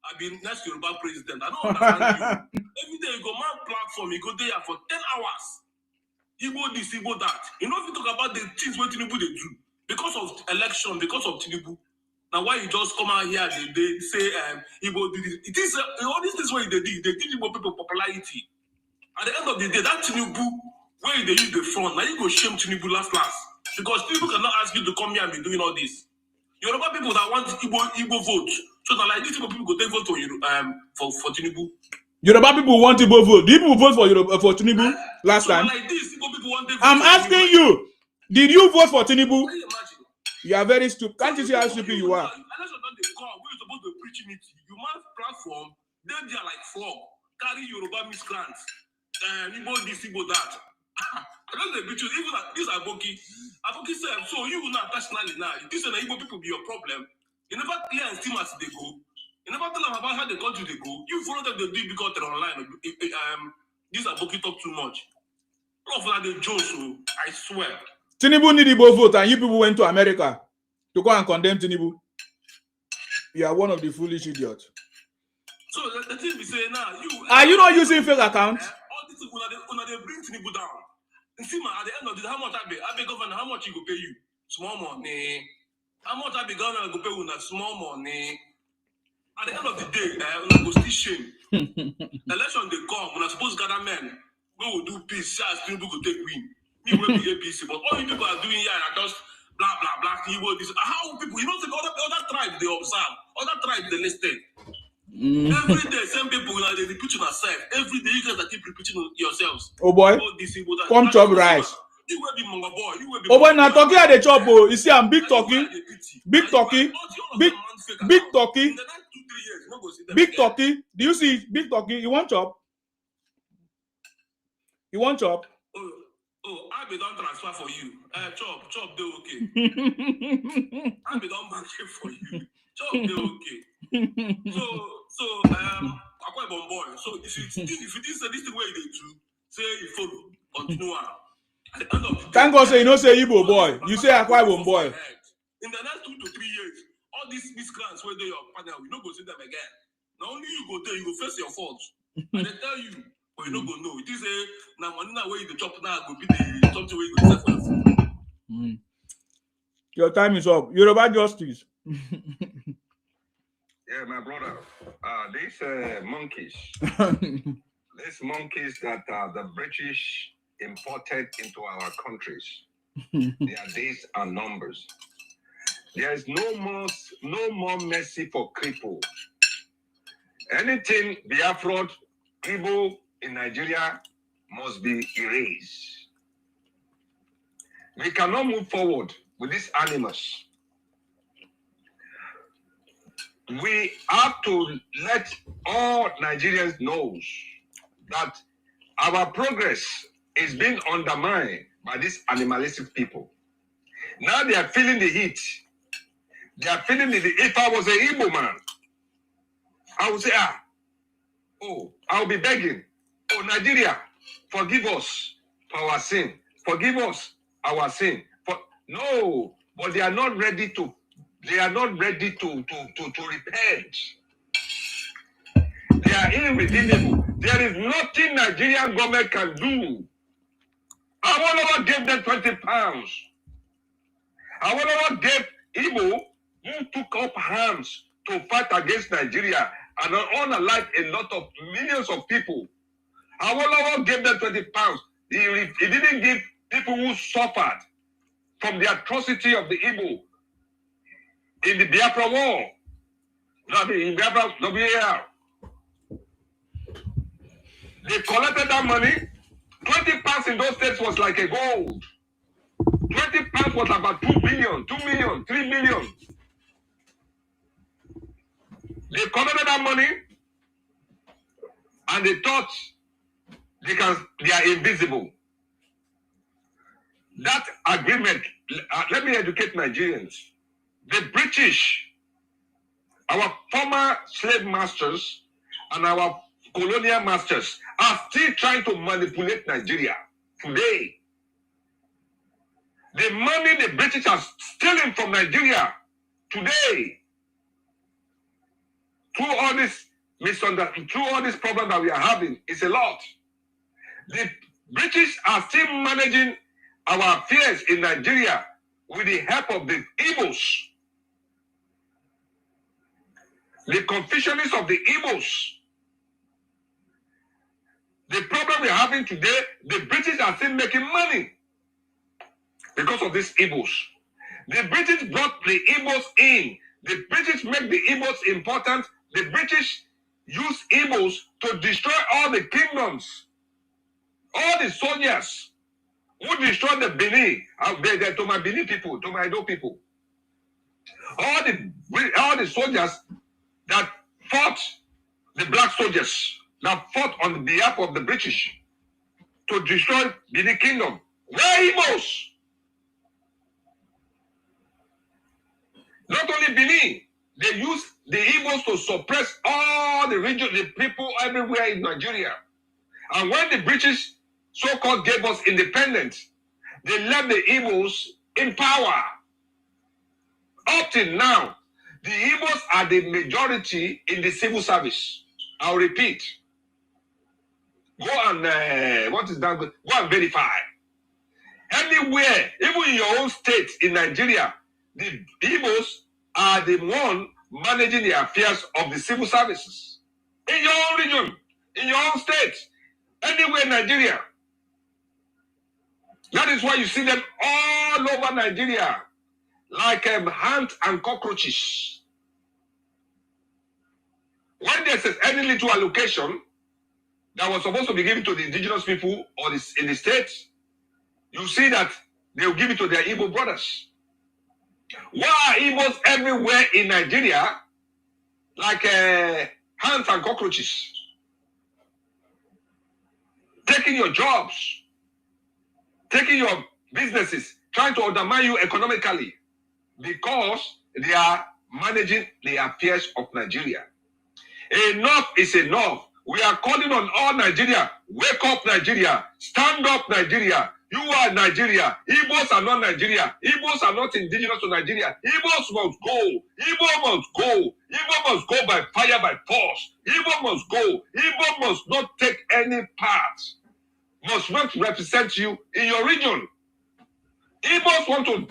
I've been next Yoruba president. I don't understand you. Every day you go man platform, you go there for 10 hours. Igbo this, Igbo that. You know if you talk about the things what Tinubu they do because of election, because of Tinubu. Now why you just come out here they say Igbo did it? It is all these things what they did. They give Igbo people popularity. At the end of the day, that Tinubu where they use the front, now you go shame Tinubu last. Because people cannot ask you to come here and be doing all this. Yoruba people that want Igbo vote. So now like these people go take vote for Tinubu. Yoruba people want Igbo vote. Did people vote for Tinubu last time? Like this, Igbo people want to vote. I'm asking you, did you vote for Tinubu? You are very stupid. Can't you see how stupid you are? Election don't they come. We're supposed to preach unity. You man platform, then they are like frog. Carry Yoruba miscreants. Igbo this, Igbo that. I don't know, even this Aboki said, so you now personally now, this is the Igbo people be your problem. You never clear and steam as they go. You never tell them about how the country they go. You follow them, they do it because they're online. This Aboki talk too much. All of that they joke, so I swear. Tinubu need Igbo vote, and you people went to America to go and condemn Tinubu. You are one of the foolish idiots. So the thing we say now, are you not using fake accounts? All this when they bring Tinubu down. See, man, at the end of the day, how much I be governor, how much he go pay you? Small money. How much I be governor go pay you? Small money. At the end of the day, when I go still shame. Election they come, when I suppose gather men, go do peace, as people go take win. Me will be APC, but all you people are doing here are just blah blah blah. This how people, you know, other tribes they observe, other tribes they listen. Every day, same people they repeat on yourself. Every day, you guys are keep repeating yourselves. Oh boy, come chop rice. You will be Mongo boy. Oh boy, now talking at the chop. Oh, you see, I'm big talking, big talking, big talking, big talking. Do you see big talking? You want chop? You want chop? Oh, I be done transfer for you. Chop, they okay. I be done bank for you. Chop, they okay. So, I quite bon boy. So, if you say this the way they do, say you follow, continue on. At the end of the day, thank God say you know say Igbo boy. You say Akwa Ibom boy. In the next 2 to 3 years, all these miscreants where they your partner, we don't go see them again. Not only you go there, you go face your faults. And they tell you, but you don't go know. It is a now money now where you the chop now go be the something where you go sell for your food. Your time is up. You're about justice. Yeah, my brother. These monkeys, these monkeys that the British imported into our countries, their days are numbers. There is no more mercy for cripple. Anything Biafra, Igbo in Nigeria must be erased. We cannot move forward with these animals. We have to let all Nigerians know that our progress is being undermined by these animalistic people. Now they are feeling the heat. They are feeling the heat. If I was an Igbo man, I would say, I'll be begging, Nigeria, forgive us for our sin. Forgive us our sin. No, but they are not ready to. They are not ready to repent. They are irredeemable. There is nothing Nigerian government can do. Awolowo gave them 20 pounds. Awolowo gave Igbo who took up arms to fight against Nigeria and unalike a lot of millions of people. Awolowo gave them 20 pounds. He didn't give people who suffered from the atrocity of the Igbo in the Biafra war. In Biafra WAR. They collected that money. 20 pounds in those states was like a gold. 20 pounds was about 2 billion, 2 million, 3 million. They collected that money and they thought they are invisible. That agreement, let me educate Nigerians. The British, our former slave masters and our colonial masters are still trying to manipulate Nigeria today. The money the British are stealing from Nigeria today, through all this misunderstanding, through all this problem that we are having, is a lot. The British are still managing our affairs in Nigeria with the help of the Igbos. The Confucianists of the Igbos. The problem we're having today, the British are still making money because of these Igbos. The British brought the Igbos in. The British make the Igbos important. The British use Igbos to destroy all the kingdoms. All the soldiers who destroyed the Benin, to my Benin people, to my Edo people. All the soldiers that fought, the black soldiers that fought on behalf of the British, to destroy Benin Kingdom. Where Igbos? Not only Benin, they use the Igbos to suppress all the region, the people everywhere in Nigeria. And when the British so-called gave us independence, they left the Igbos in power. Up till now, the Igbos are the majority in the civil service. I'll repeat. Go and what is that? Go and verify. Anywhere, even in your own state in Nigeria, the Igbos are the one managing the affairs of the civil services. In your own region, in your own state, anywhere in Nigeria. That is why you see them all over Nigeria, like ants and cockroaches. When there's any little allocation that was supposed to be given to the indigenous people or in the state, you see that they'll give it to their Igbo brothers. Why are Igbos everywhere in Nigeria like ants and cockroaches? Taking your jobs, taking your businesses, trying to undermine you economically because they are managing the affairs of Nigeria. Enough is enough. We are calling on all Nigeria. Wake up, Nigeria. Stand up, Nigeria. You are Nigeria. Igbos are not Nigeria. Igbos are not indigenous to Nigeria. Igbos must go. Igbo must go. Igbo must go by fire, by force. Igbo must go. Igbo must not take any part. Must not represent you in your region. Igbos want to.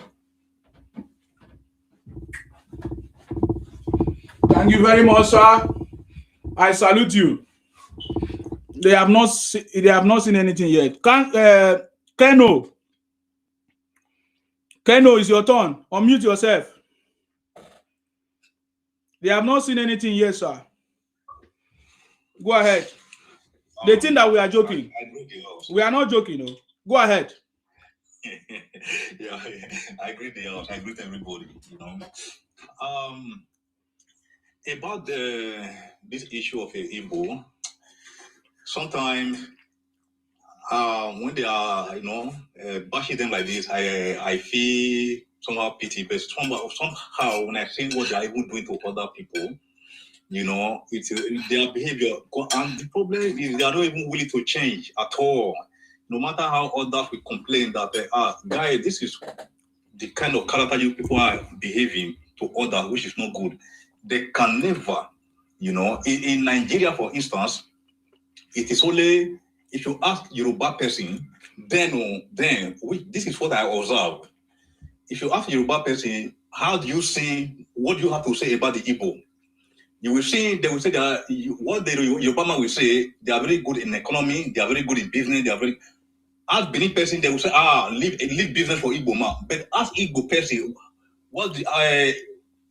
Thank you very much, sir. I salute you. They have not seen anything yet. Keno, it's your turn. Unmute yourself. They have not seen anything yet, sir. Go ahead. They think that we are joking. We are not joking, no. Go ahead. Yeah, I agree. I agree with everybody. You know, about this issue of Igbo. Sometimes when they are, bashing them like this, I feel somehow pity, but somehow when I see what they are even doing to other people, it's their behavior. And the problem is they are not even willing to change at all. No matter how others will complain that, guy, this is the kind of character you people are behaving to others, which is not good. They can never, in Nigeria, for instance, it is only if you ask Yoruba person, then this is what I observe. If you ask Yoruba person, how do you see, what do you have to say about the Igbo? You will see, they will say that what the Yoruba man will say, they are very good in economy, they are very good in business, they are very. As Benin person, they will say, leave business for Igbo man. But as Igbo person, what I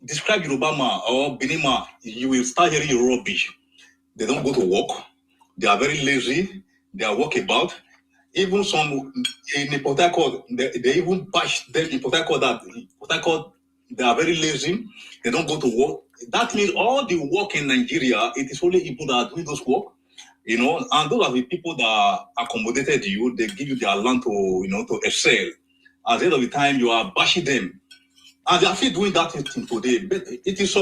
describe Yoruba man or Benin man, you will start hearing rubbish. They don't go to work. They are very lazy. They are walkabout. Even some in Port Harcourt, they even bash them in Port Harcourt that they are very lazy. They don't go to work. That means all the work in Nigeria, it is only people that are doing those work, and those are the people that accommodated you. They give you their land to excel. At the end of the time, you are bashing them. And they are still doing that thing today. But it is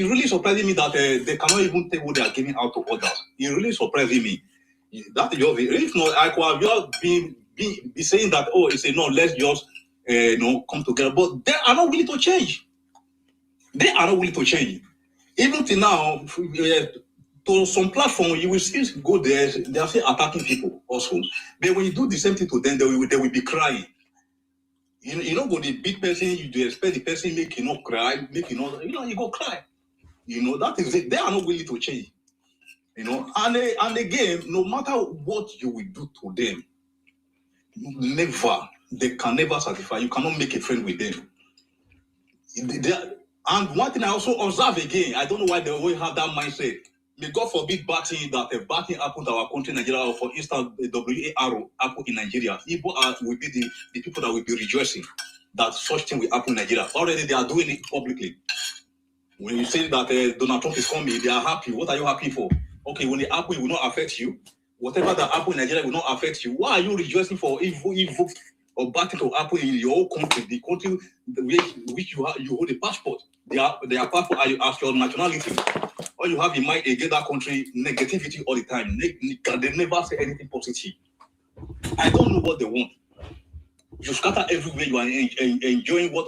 really surprising me that they cannot even take what they are giving out to others. It really surprising me. That is just, if not, I could have just be saying that, let's just come together. But they are not willing to change. They are not willing to change. Even till now, to some platform, you will still go there. They are still attacking people also. But when you do the same thing to them, they will be crying. You know, when the big person, you do expect the person make you not cry, you go cry. That is it. They are not willing to change. And again, no matter what you will do to them, they can never satisfy. You cannot make a friend with them. And one thing I also observe again, I don't know why they always have that mindset. May God forbid bad thing happened to our country, Nigeria, or for instance, the WAR happened in Nigeria. Igbo will be the people that will be rejoicing that such thing will happen in Nigeria. Already they are doing it publicly. When you say that Donald Trump is coming, they are happy. What are you happy for? Okay, when it happens, it will not affect you. whatever that happen in Nigeria will not affect you. Why are you rejoicing for evil or bad thing to happen in your own country, the country which you hold a passport? Their passport as your nationality. All you have in mind against that country, negativity all the time. They never say anything positive. I don't know what they want. You scatter everywhere. You are enjoying what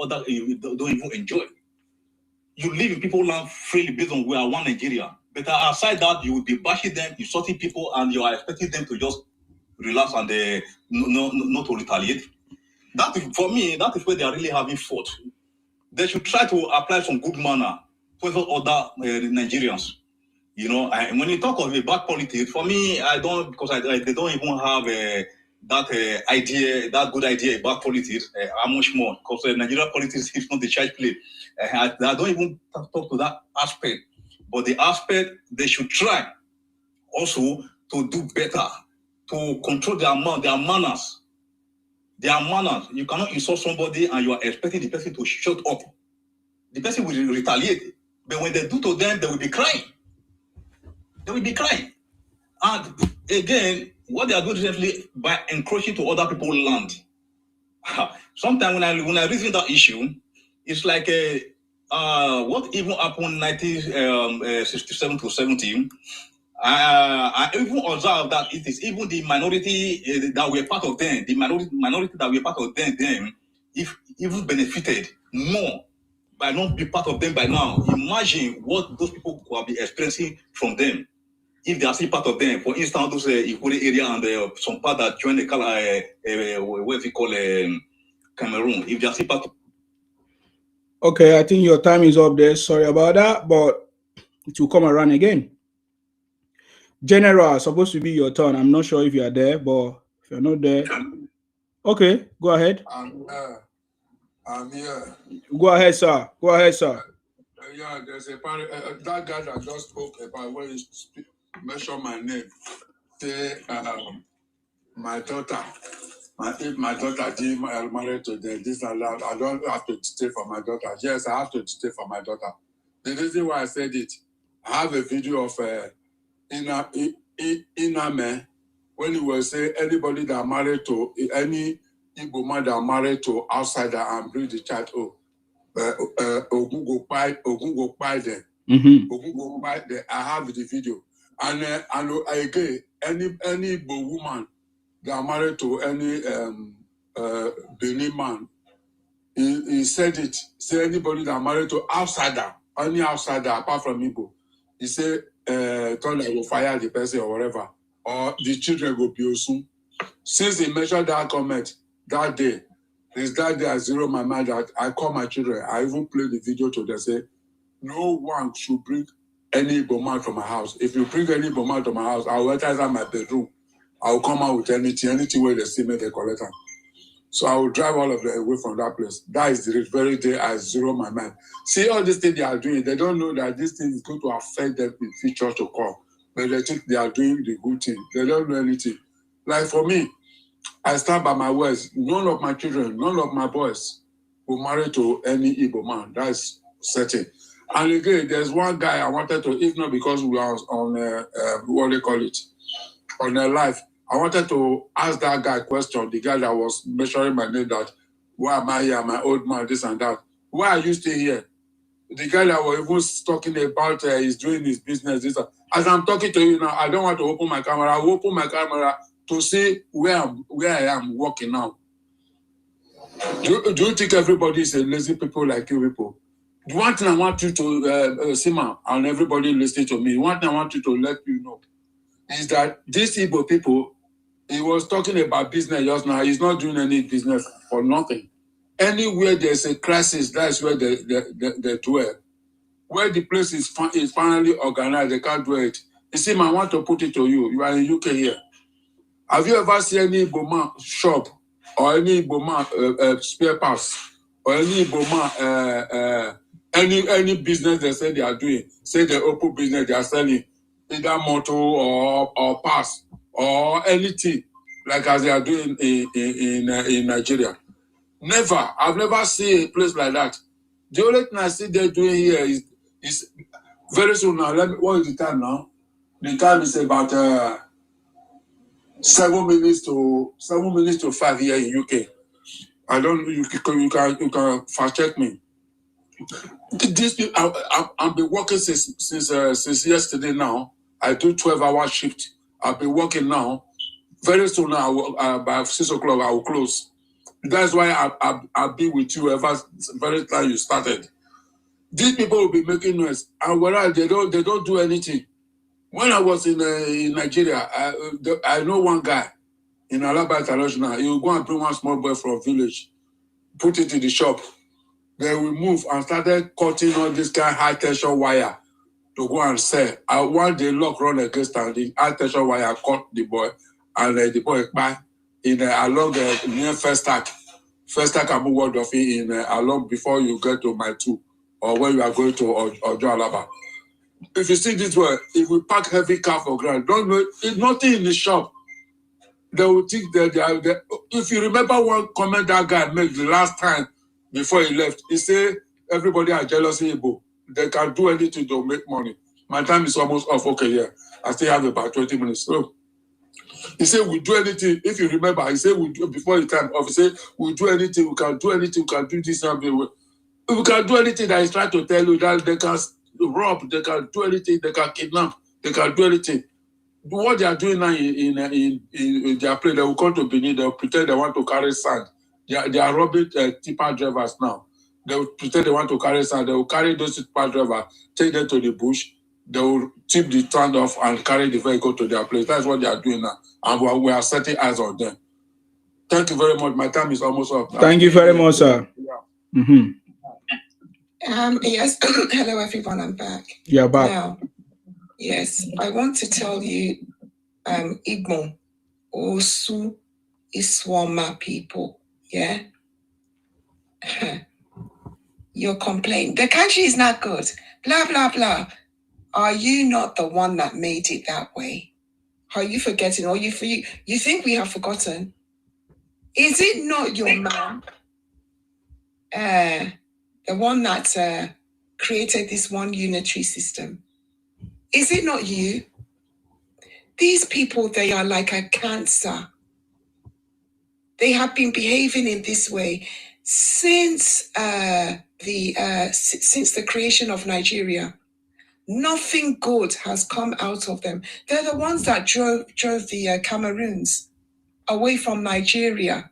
other you don't even enjoy. You live in people's land freely based on we are one Nigeria. But aside that, you will be bashing them, insulting people, and you are expecting them to just relax and not to retaliate. That is, for me, that is where they are really having fault. They should try to apply some good manner towards other Nigerians. You know, when you talk of a bad politics, for me, I don't, because they don't even have that idea, that good idea about politics. How much more? Because Nigerian politics is not the church play. I don't even talk to that aspect. But the aspect, they should try also to do better, to control their manners. Their manners. You cannot insult somebody and you are expecting the person to shut up. The person will retaliate. But when they do to them, they will be crying. They will be crying. And again, what they are doing recently by encroaching to other people's land. Sometimes when I reason that issue, it's like what even happened in 1967 to 70. I even observed that it is even the minority that were part of them, the minority that were part of them, if even benefited more by not being part of them by now. Imagine what those people will be experiencing from them if they are still part of them. For instance, those Ikuri area and some part that join the what is it called Cameroon, if they are still part of. Okay, I think your time is up there. Sorry about that, but it will come around again. General, supposed to be your turn. I'm not sure if you are there, but if you're not there, okay, go ahead. I'm here. Go ahead, sir. Go ahead, sir. Yeah, there's a that guy that just spoke about when he mentioned my name. Say, my daughter. If my daughter did married to this and that, I don't have to stay for my daughter. Yes, I have to stay for my daughter. The reason why I said it, I have a video of Iname when he was saying anybody that married to any Igbo man that married to outsider and bring the child home. Ogun go buy them. Ogun go buy them. I have the video. And again, any Igbo woman that married to any Benin man, he said it. Say anybody that married to outsider, any outsider apart from Igbo, he said, Tony will fire the person or whatever, or the children will be soon. Since he mentioned that comment that day, since that day I zero my mind that I call my children. I even play the video to them, say, no one should bring any Igbo man to my house. If you bring any Igbo man to my house, I will enter inside my bedroom. I will come out with anything where they see me, they collect them. So I will drive all of them away from that place. That is the very day I zero my mind. See all these things they are doing, they don't know that this thing is going to affect them in future to come. But they think they are doing the good thing. They don't know anything. Like for me, I stand by my words. None of my children, none of my boys will marry to any Igbo man. That's certain. And again, there's one guy I wanted to, if not because we are on, what they call it, on their life, I wanted to ask that guy a question, the guy that was measuring my name, that, why am I here, my old man, this and that. Why are you still here? The guy that was even talking about he's doing his business. This. As I'm talking to you now, I don't want to open my camera. I will open my camera to see where I am working now. Do you think everybody is a lazy people like you people? The one thing I want you to, Sima, and everybody listening to me, one thing I want you to let you know is that these Igbo people, he was talking about business just now. He's not doing any business for nothing. Anywhere there's a crisis, that's where they dwell. Where the place is finally organized, they can't do it. You see, I want to put it to you. You are in UK here. Have you ever seen any Igbo man shop or any Igbo man spare parts or any Igbo man any business they say they are doing? Say they open business, they are selling either motor or parts or anything like as they are doing in Nigeria. Never. I've never seen a place like that. The only thing I see they're doing here is very soon now. What is the time now? The time is about 7 minutes to 5 here in UK. I don't. You can fact check me. These people, I've been working since yesterday. Now I do 12-hour shift. I've been working now. Very soon now, by 6 o'clock, I will close. That's why I'll be with you ever very time you started. These people will be making noise, and whereas they don't do anything. When I was in Nigeria, I know one guy in Alaba International. He will go and bring one small boy from village, put it in the shop. Then we move and started cutting all this kind of high tension wire to go and sell. And one day luck run against and the high tension wire caught the boy, and the boy back in along near First Stack Abu Ward of it in along before you get to my 2 or when you are going to Ojo Alaba. If you see this way, if we pack heavy car for ground, don't know it's nothing in the shop. They will think that they if you remember one comment that guy made the last time before he left, he said everybody are jealous of Igbo. They can do anything to make money. My time is almost off. Okay, yeah. I still have about 20 minutes. So he said we do anything. If you remember, he said we do before the time off. He said we do anything, we can do anything, we can do this and that. We can do anything that he's trying to tell you that they can rob, they can do anything, they can kidnap, they can do anything. What they are doing now in their place, they will come to Benin, they will pretend they want to carry sand. They are robbing tipper drivers now. They will pretend they want to carry sand. They will carry those tipper drivers, take them to the bush. They will tip the stand off and carry the vehicle to their place. That's what they are doing now. And we are setting eyes on them. Thank you very much. My time is almost up. Thank you very much, sir. Yeah. Mm-hmm. Yes. Hello, everyone. I'm back. You're back. Now, yes, I want to tell you, Igbo, Osu, Iswama people, yeah? Your complaint. The country is not good. Blah, blah, blah. Are you not the one that made it that way? Are you forgetting? Or you think we have forgotten? Is it not your man? The one that created this one unitary system? Is it not you? These people, they are like a cancer. They have been behaving in this way since the creation of Nigeria. Nothing good has come out of them. They're the ones that drove the Cameroons away from Nigeria.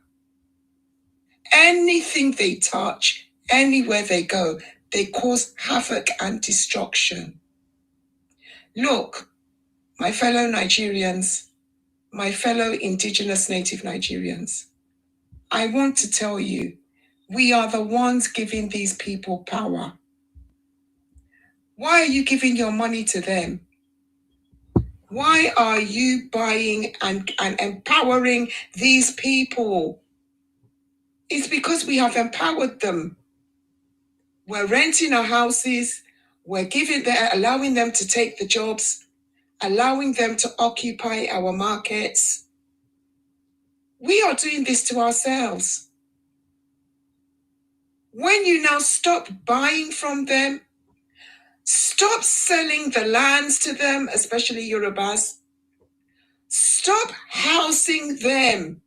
Anything they touch, anywhere they go, they cause havoc and destruction. Look, my fellow Nigerians, my fellow indigenous native Nigerians, I want to tell you, we are the ones giving these people power. Why are you giving your money to them? Why are you buying and empowering these people? It's because we have empowered them. We're renting our houses, we're allowing them to take the jobs, allowing them to occupy our markets. We are doing this to ourselves. When you now stop buying from them, stop selling the lands to them, especially Yorubas, stop housing them.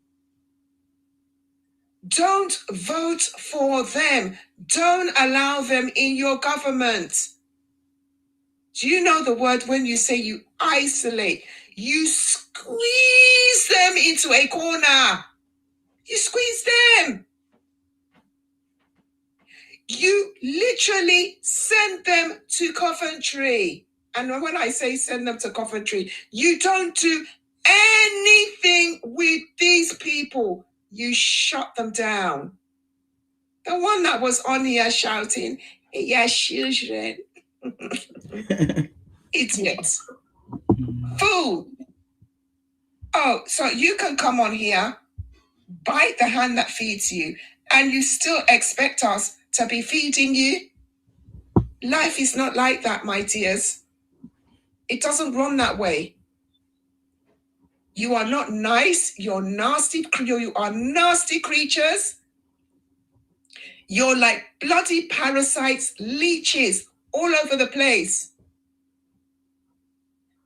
Don't vote for them. Don't allow them in your government. Do you know the word when you say you isolate? You squeeze them into a corner. You squeeze them. You literally send them to Coventry. And when I say send them to Coventry, you don't do anything with these people. You shut them down. The one that was on here shouting, yes, children. Idiot. Fool. Oh, so you can come on here, bite the hand that feeds you, and you still expect us to be feeding you? Life is not like that, my dears. It doesn't run that way. You are not nice. You're nasty. You are nasty creatures. You're like bloody parasites, leeches all over the place.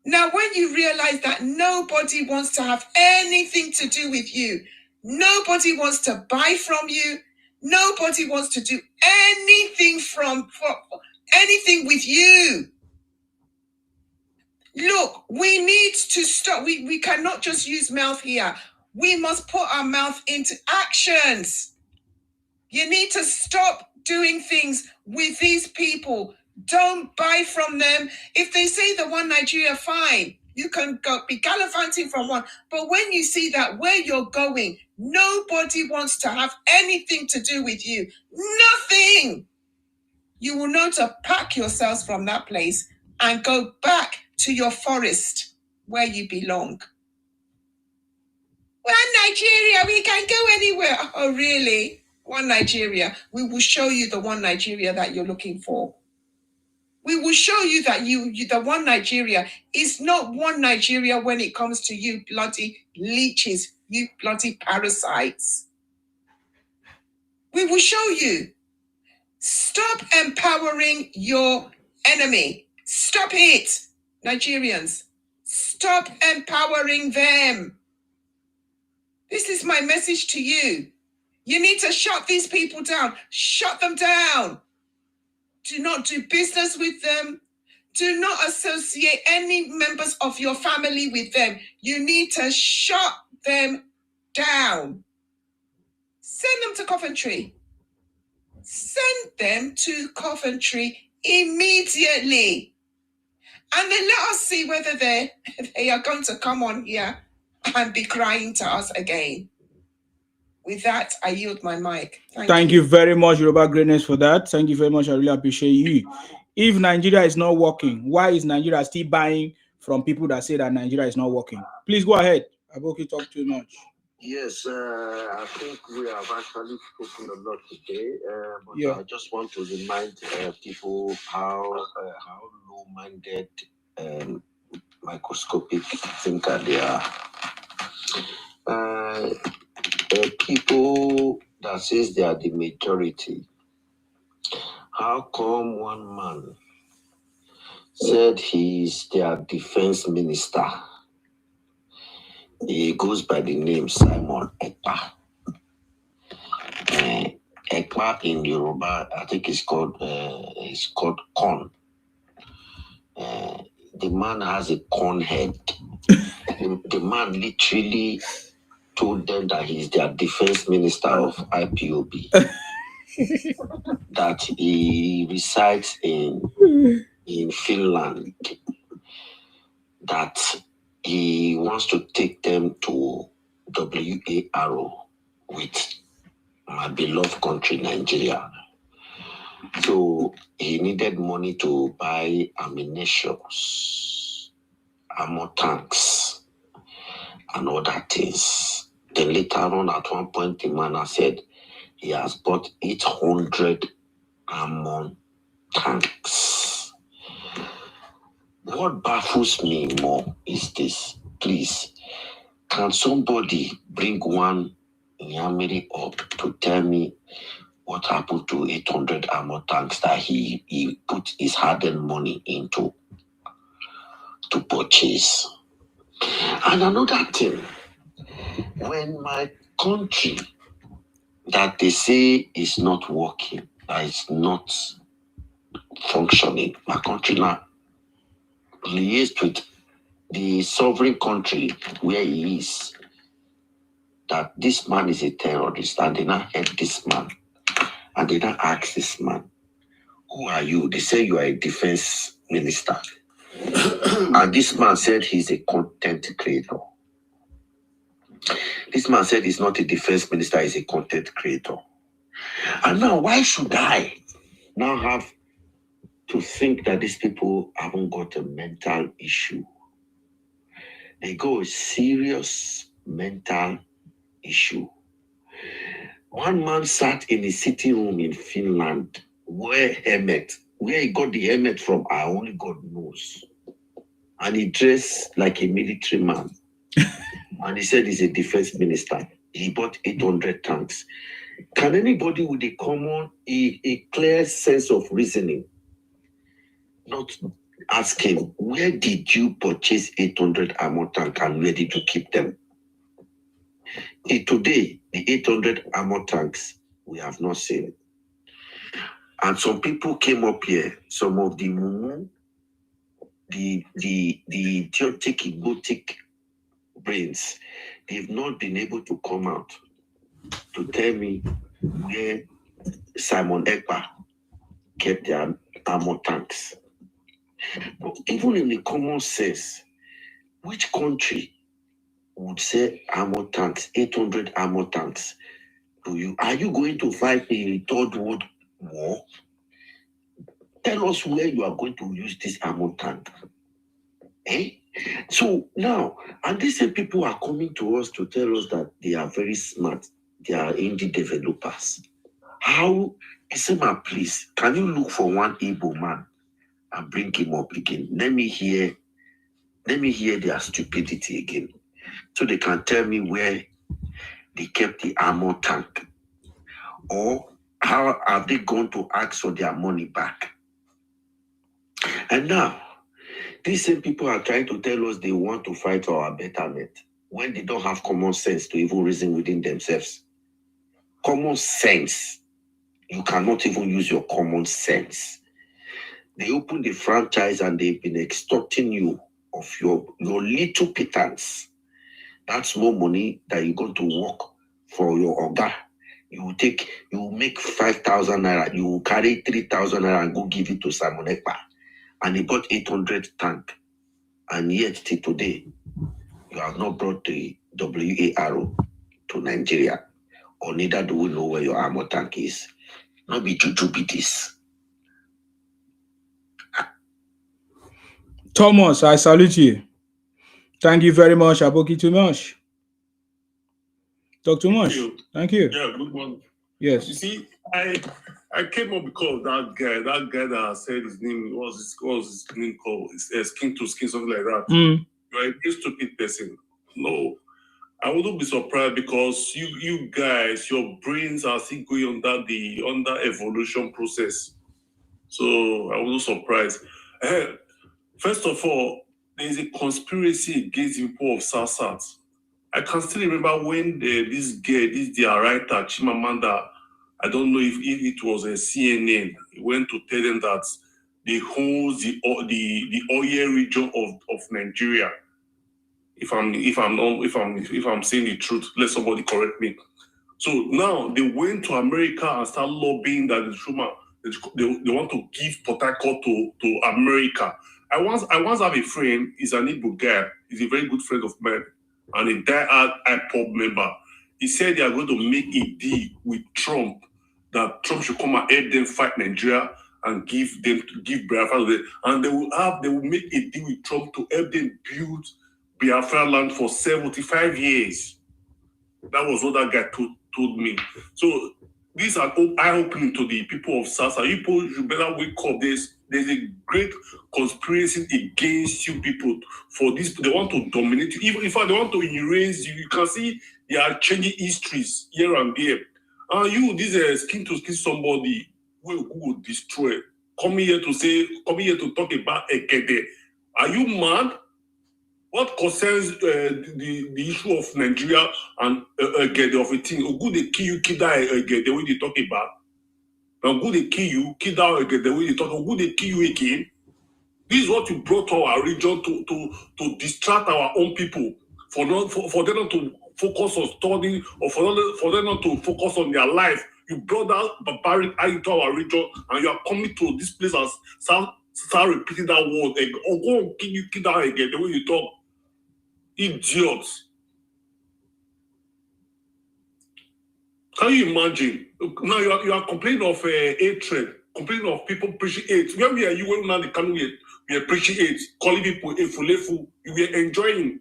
Now, when you realize that nobody wants to have anything to do with you, nobody wants to buy from you, nobody wants to do anything anything with you. Look, we need to stop. We cannot just use mouth here. We must put our mouth into actions. You need to stop doing things with these people. Don't buy from them. If they say the one Nigeria, fine. You can be gallivanting from one. But when you see that where you're going, nobody wants to have anything to do with you. Nothing. You will know to pack yourselves from that place and go back to your forest where you belong. Well, Nigeria, we can go anywhere. Oh, really? One Nigeria. We will show you the one Nigeria that you're looking for. We will show you that the one Nigeria is not one Nigeria when it comes to you bloody leeches, you bloody parasites. We will show you. Stop empowering your enemy. Stop it, Nigerians. Stop empowering them. This is my message to you. You need to shut these people down. Shut them down. Do not do business with them. Do not associate any members of your family with them. You need to shut them down. Send them to Coventry. Send them to Coventry immediately. And then let us see whether they are going to come on here and be crying to us again. With that, I yield my mic. Thank you very much, Yoruba Greatness, for that. Thank you very much. I really appreciate you. If Nigeria is not working, why is Nigeria still buying from people that say that Nigeria is not working? Please go ahead. Aboki, talk too much. Yes, I think we have actually spoken a lot today, but I just want to remind people how low-minded, microscopic thinker they are. People that says they are the majority. How come one man said he's their defense minister? He goes by the name Simon Ekpa. Ekpa in Yoruba, I think it's called corn. The man has a corn head. The man literally told them that he's their defense minister of IPOB. That he resides in Finland. That he wants to take them to WARO with my beloved country, Nigeria. So he needed money to buy ammunition, ammo tanks, and other things. Then later on, at one point, the man has said he has bought 800 ammo tanks. What baffles me more is this. Please, can somebody bring one Yamiri up to tell me what happened to 800 ammo tanks that he put his hard-earned money into to purchase? And another thing, when my country that they say is not working, that is not functioning, my country now liaised with the sovereign country where he is, that this man is a terrorist, and they now hate this man, and they now ask this man, who are you? They say you are a defense minister. And this man said he's a content creator. This man said he's not a defense minister, he's a content creator. And now, why should I now have to think that these people haven't got a mental issue? They got a serious mental issue. One man sat in a sitting room in Finland, where he got the helmet from, I only God knows. And he dressed like a military man. And he said he's a defense minister. He bought 800 tanks. Can anybody with a clear sense of reasoning not ask him, where did you purchase 800 armor tank and where did you keep them? Today, the 800 armor tanks, we have not seen. And some people came up here, some of the mumu, the idiotic, egotic brains, they've not been able to come out to tell me where Simon Ekpa kept their armor tanks. But even in the common sense, which country would say armor tanks, 800 armor tanks? Are you going to fight a third world war? Tell us where you are going to use this armor tank. So now, and these same people are coming to us to tell us that they are very smart. They are indie developers. How, Isema, please, can you look for one Igbo man and bring him up again? Let me hear their stupidity again, so they can tell me where they kept the armor tank, or how are they going to ask for their money back? And now, these same people are trying to tell us they want to fight for our betterment when they don't have common sense to even reason within themselves. Common sense. You cannot even use your common sense. They open the franchise and they've been extorting you of your little pittance. That's more money that you're going to work for your orga. You will make 5,000 naira, you will carry 3,000 naira and go give it to Simon Ekpa. And he bought 800 tank. And yet till today, you have not brought the WARO to Nigeria. Or neither do we know where your armor tank is. Not be juju be this. Thomas, I salute you. Thank you very much, Aboki Tumosh. Dr. Mosh, thank you. Yeah, good morning. Yes. You see, I came up because that guy that said his name was his name called skin to skin, something like that. You're a stupid person. No, I wouldn't be surprised because you guys, your brains are still going under evolution process. So I wasn't surprised. First of all, there is a conspiracy against the people of Sarsat. I can still remember when this their writer, Chimamanda, I don't know if it was a CNN, went to tell them that they hold the oil region of Nigeria. If I'm saying the truth, let somebody correct me. So now they went to America and started lobbying that they want to give Port Harcourt to America. I once have a friend, he's an Igbo guy, he's a very good friend of mine, and a die-hard IPOB member. He said they are going to make a deal with Trump, that Trump should come and help them fight Nigeria and give Biafra, and they will make a deal with Trump to help them build Biafra land for 75 years. That was what that guy told me. So these are eye-opening to the people of Sasa. You people, you better wake up. There's a great conspiracy against you people for this. They want to dominate you. Even if they want to erase you, you can see they are changing histories here and there. And you, this skin to skin somebody who will destroy. Coming here to talk about Ekede. Are you mad? What concerns the issue of Nigeria and Egede of a thing? Ogu they kill you, kill that Egede when they talk about. Now Ogu they kill you, kill that Egede when they talk. Ogu they kill you again. This is what you brought to our region to distract our own people for them not to focus on studying or for them not to focus on their life. You brought that barbaric into our region and you are coming to this place and start repeating that word. Or go and kill that Egede when you talk. Idiots. Can you imagine? Now you are complaining of hatred, complaining of people preaching hate. Where we are you when now the coming we are preaching hate, calling people efulefu. You were enjoying.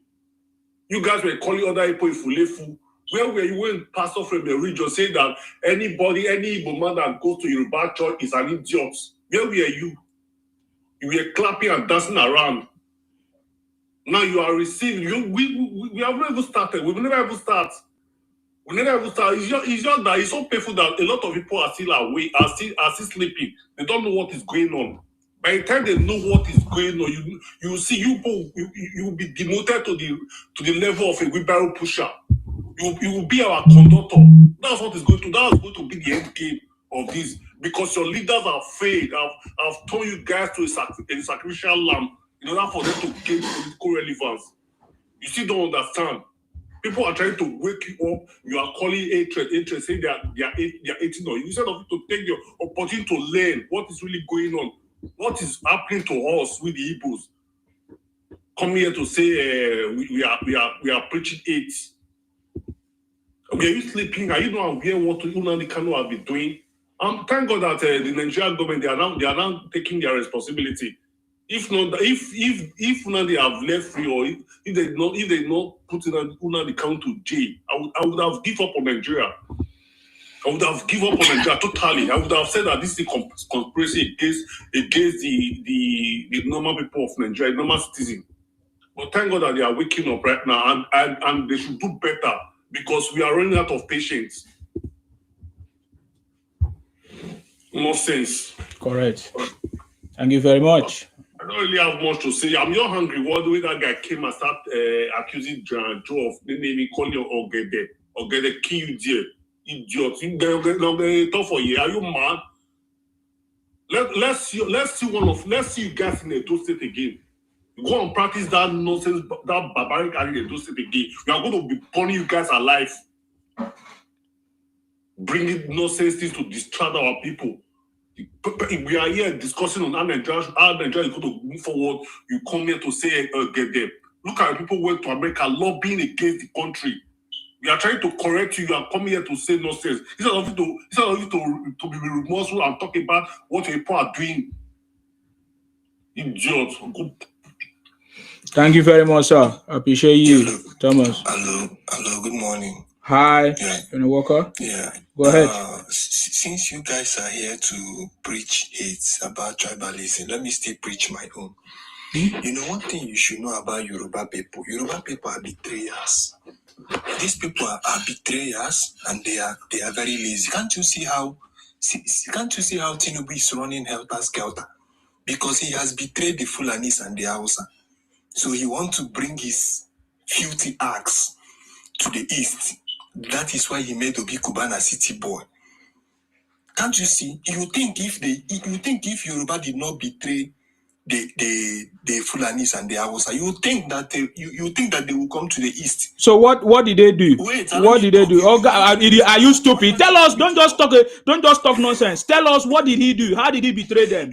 You guys were calling other people efulefu. Where were you when pastor from the region saying that any Igbo man that goes to Yoruba church is an idiot? Where were you? You were clapping and dancing around. Now you are receiving. We have never started. We will never ever start. We never ever start. It's just that it's so painful that a lot of people are still awake, are still sleeping. They don't know what is going on. By the time they know what is going on, you will see you will be demoted to the level of a wheelbarrow pusher. You will be our conductor. That's what is going to. That's going to be the end game of this, because your leaders have failed. Have turned you guys to a sacrificial lamb in order for them to gain political relevance. You still don't understand. People are trying to wake you up. You are calling hatred, saying they are hating on you. Instead of you to take your opportunity to learn what is really going on, what is happening to us with the Igbos. Come here to say we are preaching hate. Okay, are you sleeping? Are you not aware what Unani Kanu have been doing? Thank God that the Nigerian government they are now taking their responsibility. If not, if Unani have left free, or if they not put Unani Kanu to jail, I would have given up on Nigeria. I would have given up on Nigeria totally. I would have said that this is a conspiracy against the normal people of Nigeria, normal citizens. But thank God that they are waking up right now, and they should do better, because we are running out of patience. Nonsense. Correct. Thank you very much. I don't really have much to say. I'm not hungry. What the way that guy came and started accusing Joe of maybe calling you Ogede, kill you there. Idiot. You talk for you. Are you mad? Let's see you guys in Edo State again. Go and practice that nonsense, that barbaric area in Edo State again. We are going to be burning you guys alive. Bringing nonsense things to distract our people. We are here discussing on how Nigeria is going to move forward. You come here to say, get them. Look at people who went to America lobbying against the country. We are trying to correct you. You are coming here to say nonsense. Instead of you to be remorseful and talk about what people are doing. Idiots. Thank you very much, sir. I appreciate you, Thomas. Hello, good morning. Hi, Yeah. Walker. Yeah. Go ahead. Since you guys are here to preach hate about tribalism, let me still preach my own. You know, one thing you should know about Yoruba people are betrayers. These people are betrayers, and they are very lazy. Can't you see how Tinubu is running helter-skelter? Because he has betrayed the Fulanis and the Hausa. So he wants to bring his filthy acts to the east. That is why he made Obi Kubana city boy. Can't you see? You think if Yoruba did not betray the Fulanis and the Hausa, you think that they will come to the east. So what did they do? Wait, what did they do? Oh God, are you stupid? Tell us. Don't just talk nonsense. Tell us, what did he do? How did he betray them?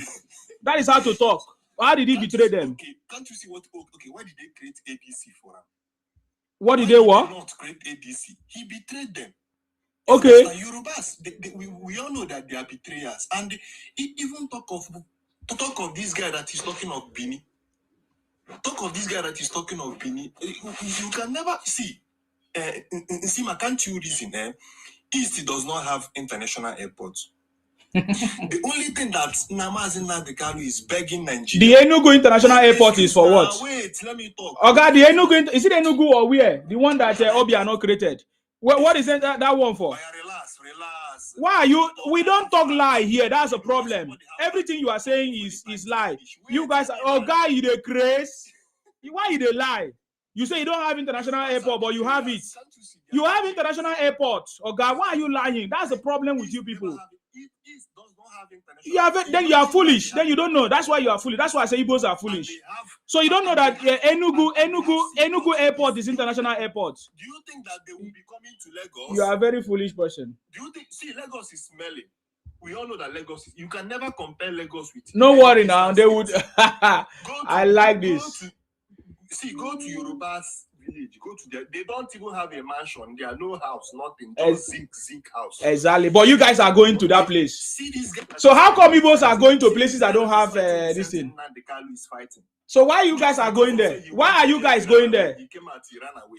That is how to talk. How did he betray them? Okay, can't you see what? Okay, why did they create ADC for him? What did they what? Did not create ADC. He betrayed them. Okay. Yorubas, we all know that they are betrayers, and even talk of this guy that is talking of Bini. Talk of this guy that is talking of Bini. You can never see. Sima, can't you reason? East does not have international airports. The only thing that Namazin Nadekalu is begging Nigeria. The Enugu International Airport is for what? Wait, let me talk. Okay, the Enugu, is it Enugu or where? The one that Obiano created. What is that one for? Relax. Why are you? We don't talk lie here. That's a problem. Everything you are saying is lie. You guys, guy, you the craze. Why you the lie? You say you don't have international airport, but you have it. You have international airports. God, why are you lying? That's the problem with you people. Then you are foolish. Then you don't know. That's why you are foolish. That's why I say Igbos are foolish. So you don't know that Enugu airport is international airport. Do you think that they will be coming to Lagos? You are a very foolish person. Do you think? See, Lagos is smelling. We all know that Lagos. You can never compare Lagos with. No worry now. They would. I like this. Go to Yoruba's village. Go to there. They don't even have a mansion. There are no house, nothing. Just zinc house. Exactly. But you guys are going to that place. See these guys. So how come Igbos are going to places that don't have this thing? So why you guys are going there? Why are you guys going there?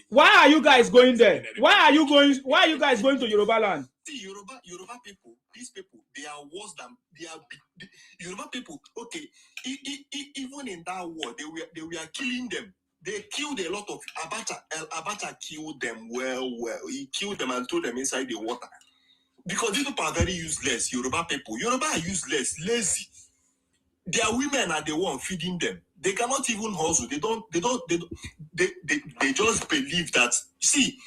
Why are you guys going there? Why are you guys going to Yoruba land? See, Yoruba people, these people, they are worse than Yoruba people. Okay, even in that war, they were killing them. They killed a lot of Abacha killed them well. He killed them and threw them inside the water. Because these people are very useless, Yoruba people. Yoruba are useless, lazy. Their women are the one feeding them. They cannot even hustle. They just believe that. See,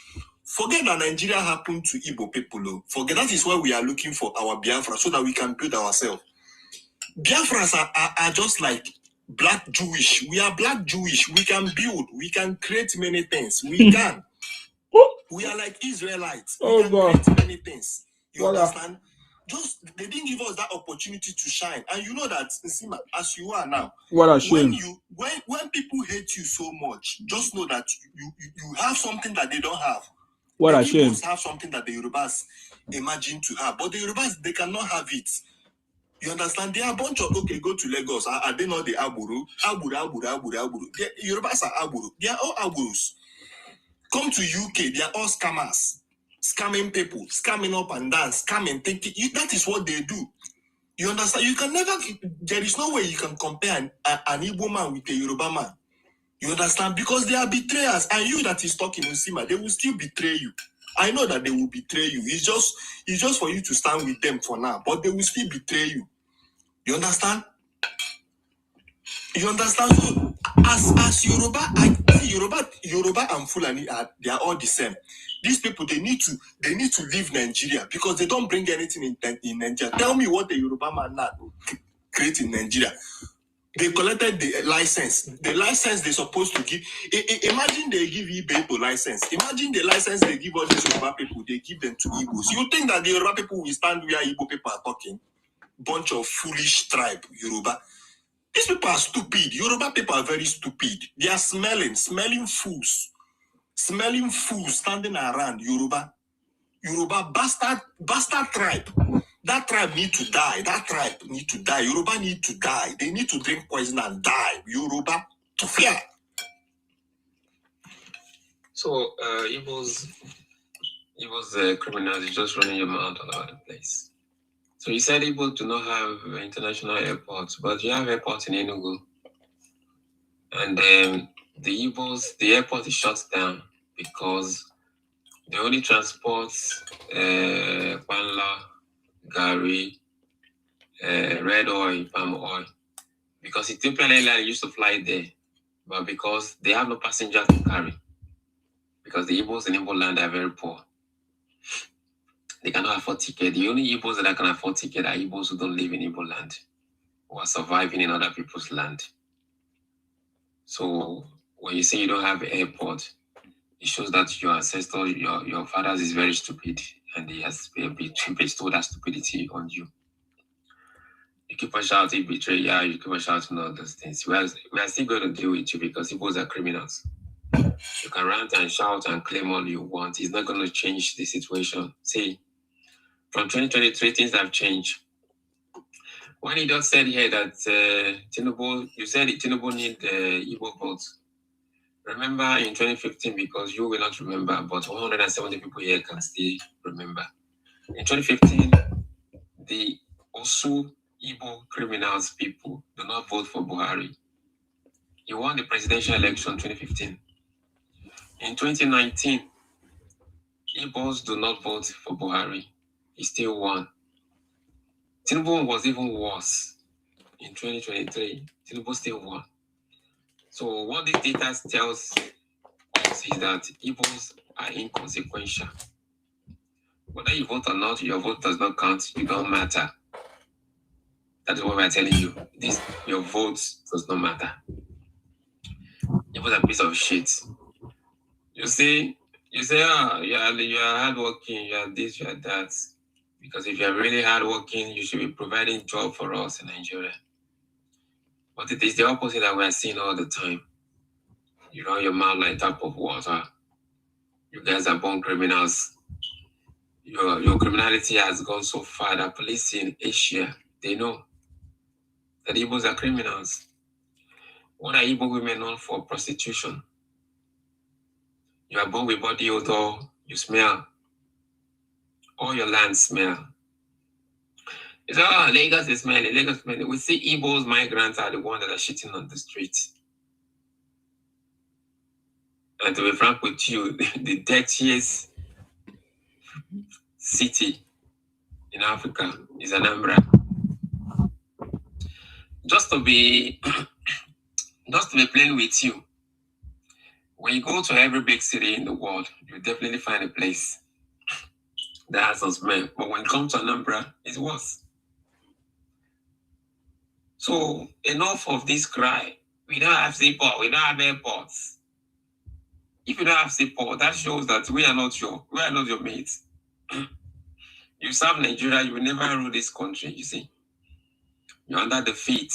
forget that Nigeria happened to Igbo people. Forget that is why we are looking for our Biafra so that we can build ourselves. Biafras are just like black Jewish. We are black Jewish. We can build. We can create many things. We can. We are like Israelites. We can create many things. You understand? Just they didn't give us that opportunity to shine. And you know that, Nsima, as you are now, what a shame. When people hate you so much, just know that you have something that they don't have. What the a shame. Igbos have something that the Yorubas imagine to have, but the Yorubas, they cannot have it. You understand? They are a bunch of, okay, go to Lagos. Are they not the Aburu? Aburu. The Yorubas are Aburu. They are all Aburus. Come to UK, they are all scammers. Scamming people, scamming up and down, scamming, thinking. That is what they do. You understand? You can never, there is no way you can compare an Igbo man with a Yoruba man. You understand? Because they are betrayers. And you that is talking, Usima, they will still betray you. I know that they will betray you. It's just for you to stand with them for now. But they will still betray you. You understand? You understand? So, as Yoruba and Fulani they are all the same. These people they need to leave Nigeria because they don't bring anything in Nigeria. Tell me what the Yoruba man now create in Nigeria. They collected the license. The license they're supposed to give. Imagine they give Igbo license. Imagine the license they give all these Yoruba people. They give them to Igbos. You think that the Yoruba people will stand where Igbo people are talking? Bunch of foolish tribe Yoruba. These people are stupid. Yoruba people are very stupid. They are smelling fools standing around Yoruba bastard tribe. That tribe need to die. Yoruba need to die. They need to drink poison and die. Yoruba to fear. So, Igbo's criminals is just running your mouth all over the place. So you said Igbo do not have international airports, but you have airports in Enugu. And the airport is shut down because they only transport Panla, Gari, red oil, palm oil. Because Ethiopian Airlines used to fly there, but because they have no passengers to carry. Because the Igbos in Igbo land are very poor. They cannot afford ticket. The only Igbos that can afford ticket are Igbos who don't live in Igbo land, who are surviving in other people's land. So when you say you don't have an airport, it shows that your ancestor, your fathers is very stupid, and he has bestowed that stupidity on you. You keep on shouting betrayal, you keep on shouting all those things. We are still going to deal with you because Igbos are criminals. You can rant and shout and claim all you want. It's not going to change the situation. See, from 2023, things have changed. When he just said here that Tinubu, you said Tinubu need Igbo votes. Remember in 2015, because you will not remember, but 170 people here can still remember. In 2015, the Osu Igbo criminals people do not vote for Buhari. He won the presidential election in 2015. In 2019, Igbos do not vote for Buhari. He still won. Tinubu was even worse. In 2023, Tinubu still won. So what this data tells us is that Igbos are inconsequential. Whether you vote or not, your vote does not count. You don't matter. That is what we're telling you. Your vote does not matter. Igbos are a piece of shit. You say, you are hardworking, you are this, you are that. Because if you are really hardworking, you should be providing job for us in Nigeria. But it is the opposite that we are seeing all the time. You run your mouth like tap of water. You guys are born criminals. Your criminality has gone so far that police in Asia, they know that Igbos are criminals. What are Igbo women known for? Prostitution. You are born with body odor, you smell. All your land smell. It's Lagos is smelling, Lagos is smelling. We see Igbos, migrants are the ones that are shitting on the streets. And to be frank with you, the dirtiest city in Africa is Anambra. just to be plain with you, when you go to every big city in the world, you definitely find a place that has some smell. But when it comes to Anambra, it's worse. So enough of this cry. We don't have seaport, we don't have airports. If you don't have seaport, that shows that we are not your mates. You serve Nigeria, you will never rule this country, you see. You're under the feet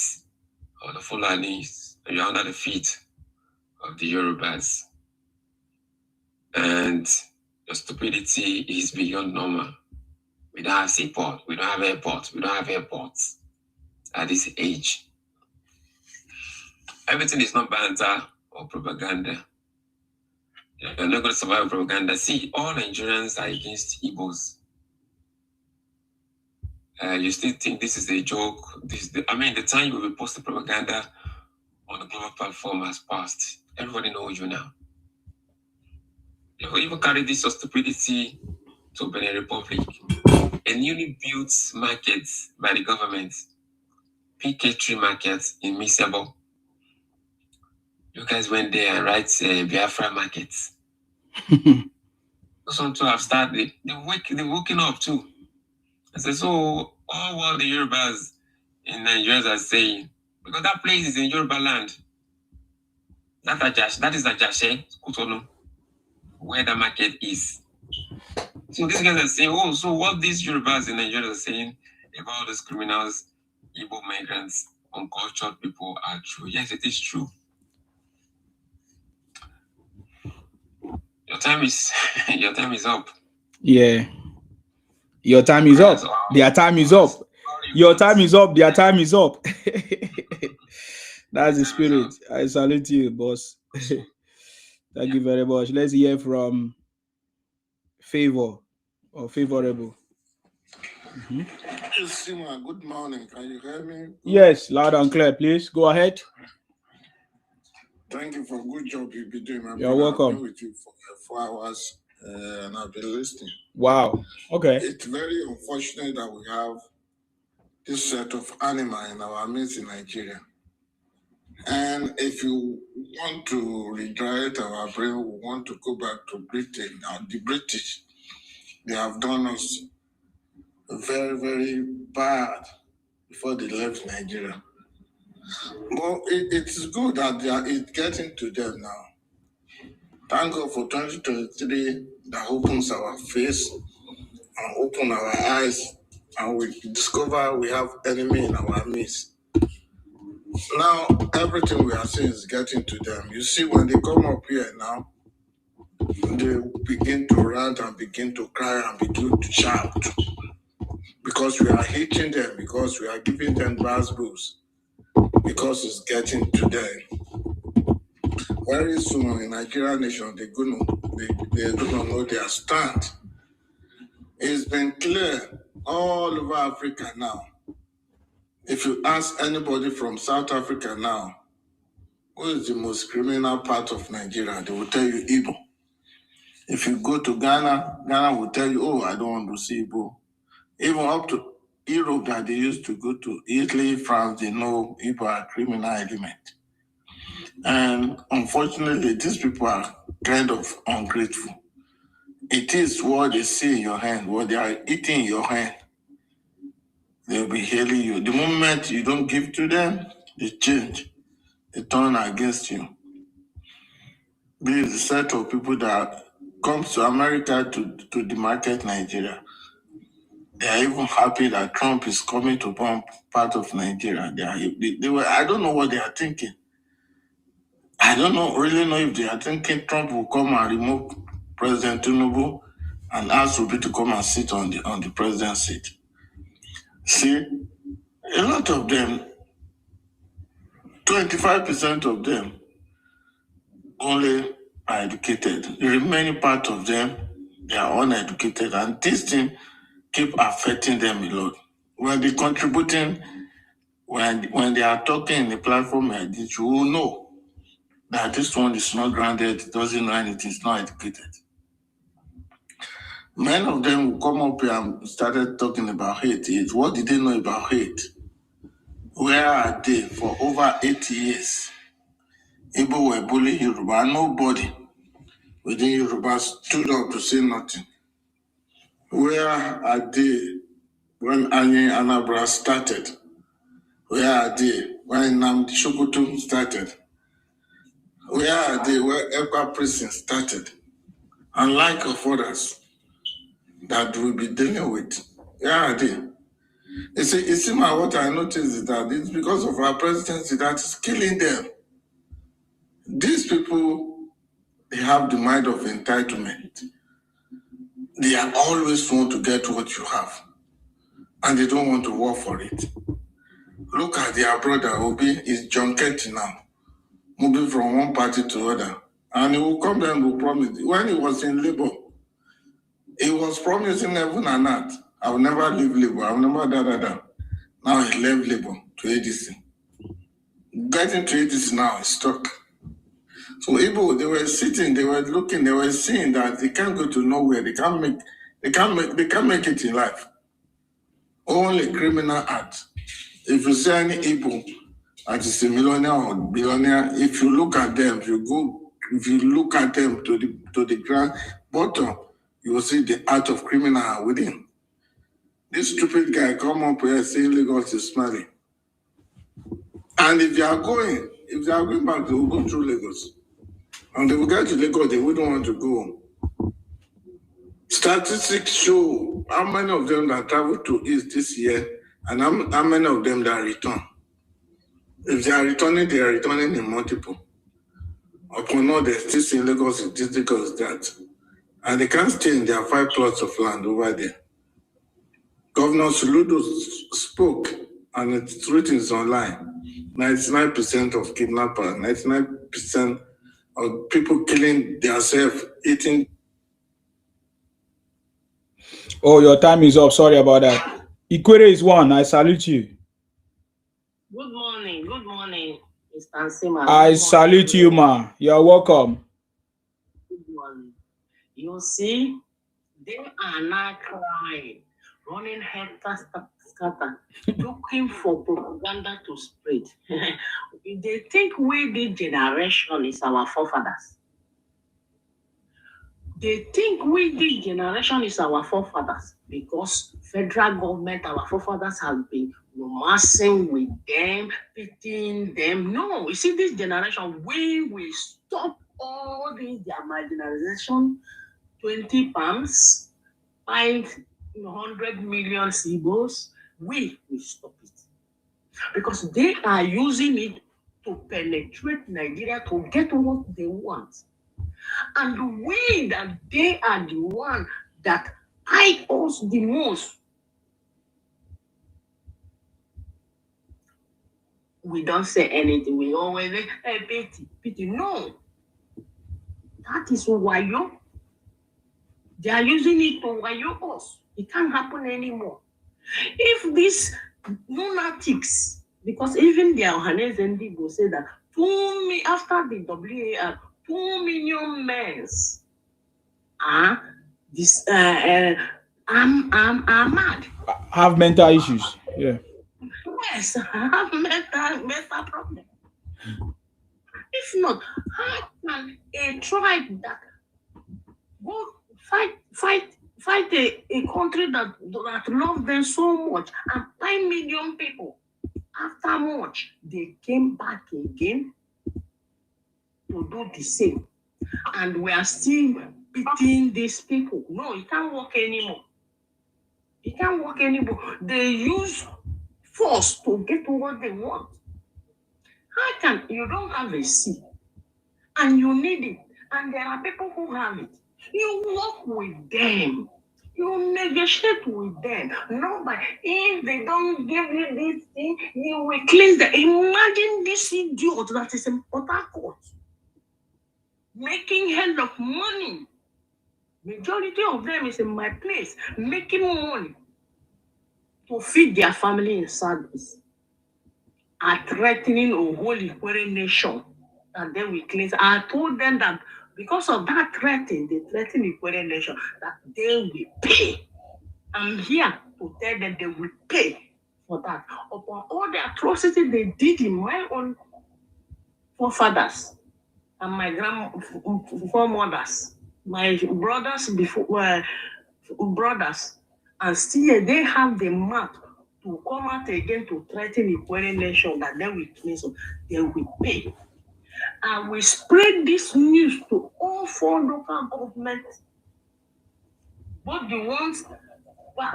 of the Fulanis, and you're under the feet of the Yorubas. And your stupidity is beyond normal. We don't have seaport, we don't have airports, we don't have airports at this age. Everything is not banter or propaganda. You're not going to survive propaganda. See, all Nigerians are against Igbos. You still think this is a joke? The time you will be posting propaganda on the global platform has passed. Everybody knows you now. You will even carry this stupidity to Benin Republic. A newly built market by the government, PK3 market in Misebo. You guys went there and write Biafra markets. Those one too have started. They're waking up too. I said, so all what the Yorubas in Nigeria are saying, because that place is in Yoruba land. That is Ajashe, Kutonu, where the market is. So these guys are saying, oh, so what these Yorubas in Nigeria are saying about these criminals, Igbo migrants, uncultured people are true. Yes, it is true. Your time is up. Yeah. Your time is up. Their time is up. Your time is up. Their time is up. That's the spirit. I salute you, boss. Thank you very much. Let's hear from Favor or Favorable. Yes, Sima, good morning. Can you hear me? Yes, loud and clear, please. Go ahead. Thank you for a good job you've been doing. You're welcome. I've been with you for 4 hours and I've been listening. Wow. Okay. It's very unfortunate that we have this set of animal in our midst in Nigeria. And if you want to redirect our brain, we want to go back to Britain. The British, they have done us very, very bad before they left Nigeria. But it's good that it's getting to them now. Thank God for 2023 that opens our face and open our eyes, and we discover we have enemy in our midst. Now, everything we are seeing is getting to them. You see, when they come up here now, they begin to rant and begin to cry and begin to shout because we are hitting them, because we are giving them bad booze, because it's getting to them. Very soon in Nigerian nation, they're gonna know their stand. It's been clear all over Africa now. If you ask anybody from South Africa now, who is the most criminal part of Nigeria, they will tell you Igbo. If you go to Ghana, Ghana will tell you, oh, I don't want to see Igbo. Even up to Europe that they used to go to, Italy, France, they know Igbo are criminal element. And unfortunately, these people are kind of ungrateful. It is what they see in your hand, what they are eating in your hand. They'll be hailing you. The moment you don't give to them, they change. They turn against you. This is a set of people that comes to America to demarket Nigeria. They are even happy that Trump is coming to bomb part of Nigeria. I don't know what they are thinking. I don't really know if they are thinking Trump will come and remove President Tinubu and ask Obi to come and sit on the president's seat. See, a lot of them, 25% of them only are educated. The remaining part of them, they are uneducated, and this thing keep affecting them a lot. When they're contributing, when they are talking in a platform like this, you will know that this one is not grounded, doesn't know anything, is not educated. Many of them will come up here and started talking about hate. What did they know about hate? Where are they for over 80 years? Igbo were bullying Yoruba. Nobody within Yoruba stood up to say nothing. Where are they when Anye Anabra started? Where are they when Namdi Shokoto started? Where are they where Ekwa prison started? Unlike of others that we'll be dealing with. Where are they? You see, what I noticed is that it's because of our presidency that is killing them. These people, they have the mind of entitlement. They are always want to get what you have, and they don't want to work for it. Look at their brother Obi is junket now, moving from one party to other, and he will come there and will promise. When he was in Labour, he was promising heaven and earth. I will never leave Labour. I will never da. Now he left Labour to ADC. Getting to ADC now is stuck. So Igbo, they were sitting, they were looking, they were seeing that they can't go to nowhere. They can't make it in life. Only criminal act. If you see any Igbo that is a millionaire or billionaire, if you look at them, if you look at them to the ground bottom, you will see the art of criminal within. This stupid guy come up here saying Lagos is smiling. And if they are going back, they will go through Lagos. And they will get to Lagos, they wouldn't want to go. Statistics show how many of them that travel to East this year and how many of them that return. If they are returning in multiple. Upon all, they're still in Lagos, this Lagos, that. And they can't stay in their 5 plots of land over there. Governor Suludo spoke, and it's written online. 99% of kidnappers, 99% of people killing themselves, eating. Oh, your time is up. Sorry about that. Ikwere is one. I salute you. Good morning, Mr. Nsima. I salute you, ma. You're welcome. Good morning. You see, they are not crying, running scatter, looking for propaganda to spread. They think we, the generation, is our forefathers. They think we, the generation, is our forefathers because federal government, our forefathers have been romancing with them, pitying them. No, you see, this generation, we will stop all this their marginalization, 20 pounds, 500 million Igbos. We will stop it because they are using it to penetrate Nigeria to get what they want. And we that they are the one that hide us the most. We don't say anything. We always say, hey, pity. No. That is wayo. They are using it to wayo us. It can't happen anymore. If these lunatics, because even the Ohanes and Igbo say that after the WAR, 2 million men are mad. Have mental issues. Yeah. Yes, have mental problem. If not, how can a tribe that go fight a country that loves them so much and 5 million people, after much, they came back again to do the same. And we are still beating these people. No, it can't work anymore. It can't work anymore. They use force to get what they want. How can you don't have a seat and you need it, and there are people who have it? You work with them. You negotiate with them. No, but if they don't give you this thing, you will cleanse them. Imagine this idiot that is in Port Harcourt making hell of money. Majority of them is in my place making money to feed their family in service, are threatening a whole Ikwere nation, and then we cleanse. I told them that because of that threatening, they threaten Ikwere nation that they will pay. I'm here to tell them they will pay for that. Upon all the atrocity they did in my own forefathers and my grandmothers, my brothers before brothers, and still they have the map to come out again to threaten the foreign nation that they will cleanse them, they will pay. And we spread this news to all 4 local governments, both the ones,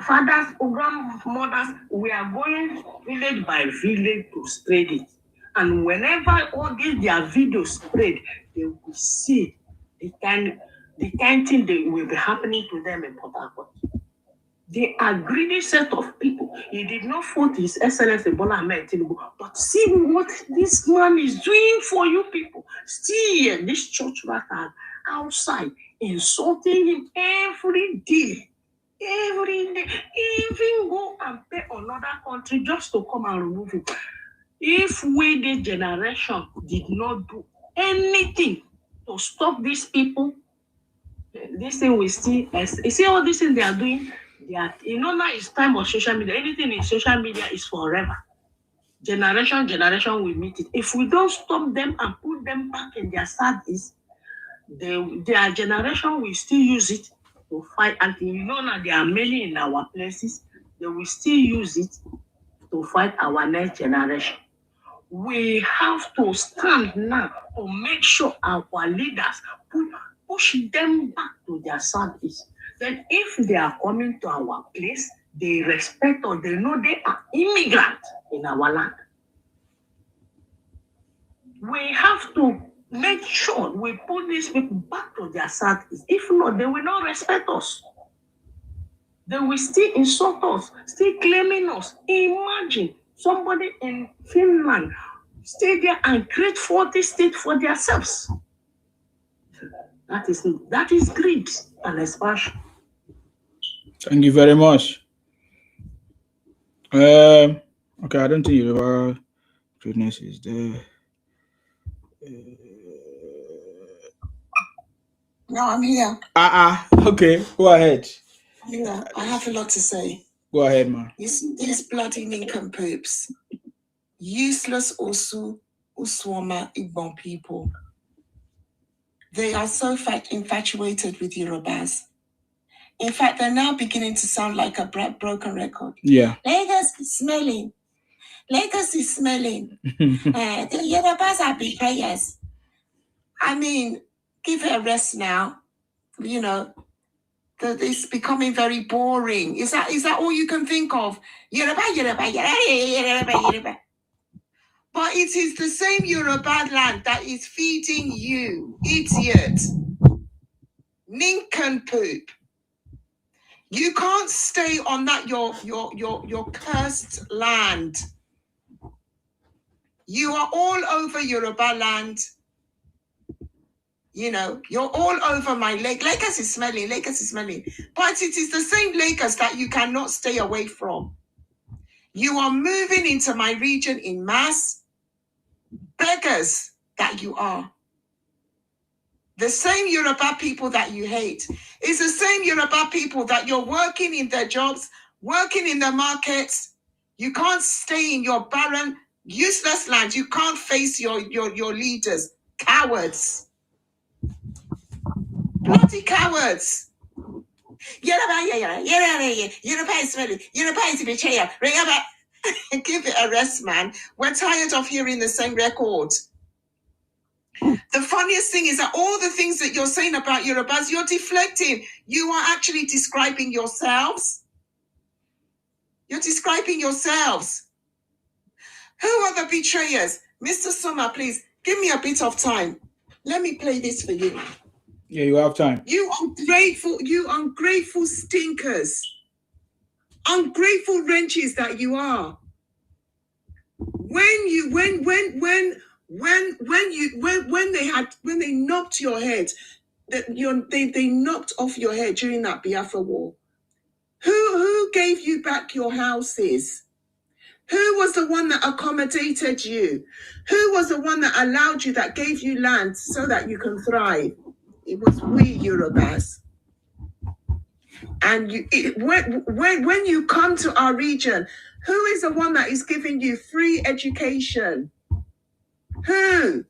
fathers, grandmothers. We are going village by village to spread it. And whenever all these their videos spread, they will see the kind thing that will be happening to them in Port Harcourt. They are greedy set of people. He did not fault His Excellency Bola Ahmed Tinubu, but see what this man is doing for you people. Still, this church rat outside insulting him every day. Every day, even go and pay another country just to come and remove him. If we, the generation, did not do anything to stop these people, this thing will still. You see all these things they are doing. Now it's time of social media. Anything in social media is forever. Generation will meet it. If we don't stop them and put them back in their sadness, their generation will still use it to fight. And now there are many in our places. They will still use it to fight our next generation. We have to stand now to make sure our leaders push them back to their service. Then if they are coming to our place, they respect us. They know they are immigrants in our land. We have to make sure we put these people back to their service. If not, they will not respect us. They will still insult us, still claiming us. Imagine somebody in Finland stay there and create 40 states for themselves. That is greed and expansion. Thank you very much. Okay, I don't think Yoruba greatness is there. No, I'm here. Okay, go ahead. Yeah, I have a lot to say. Go ahead, man. You see these bloody nincompoops, useless Uswama Igbo people. They are so infatuated with Yorubas. In fact, they're now beginning to sound like a broken record. Yeah. Lagos is smelling. Lagos is smelling. The Yorubas are betrayers. I mean, give it a rest now. It's becoming very boring. Is that all you can think of? Yoruba. But it is the same Yoruba land that is feeding you, idiot. Nincompoop. You can't stay on that your cursed land. You are all over Yoruba land. You're all over my lake. Lagos is smelling. But it is the same Lagos that you cannot stay away from. You are moving into my region in mass. Beggars that you are. The same Yoruba people that you hate is the same Yoruba people that you're working in their jobs, working in the markets. You can't stay in your barren, useless land. You can't face your leaders. Cowards. Bloody cowards. Yoruba is smelling. Yoruba is a betrayer. Give it a rest, man. We're tired of hearing the same record. The funniest thing is that all the things that you're saying about Yorubas, you're deflecting. You are actually describing yourselves. You're describing yourselves. Who are the betrayers? Mr. Summer, please, give me a bit of time. Let me play this for you. Yeah, you have time. You ungrateful stinkers. Ungrateful wrenches that you are. When they knocked your head, they knocked off your head during that Biafra war. Who gave you back your houses? Who was the one that accommodated you? Who was the one that allowed you, that gave you land so that you can thrive? It was we Yorubas. And when you come to our region, who is the one that is giving you free education? Who?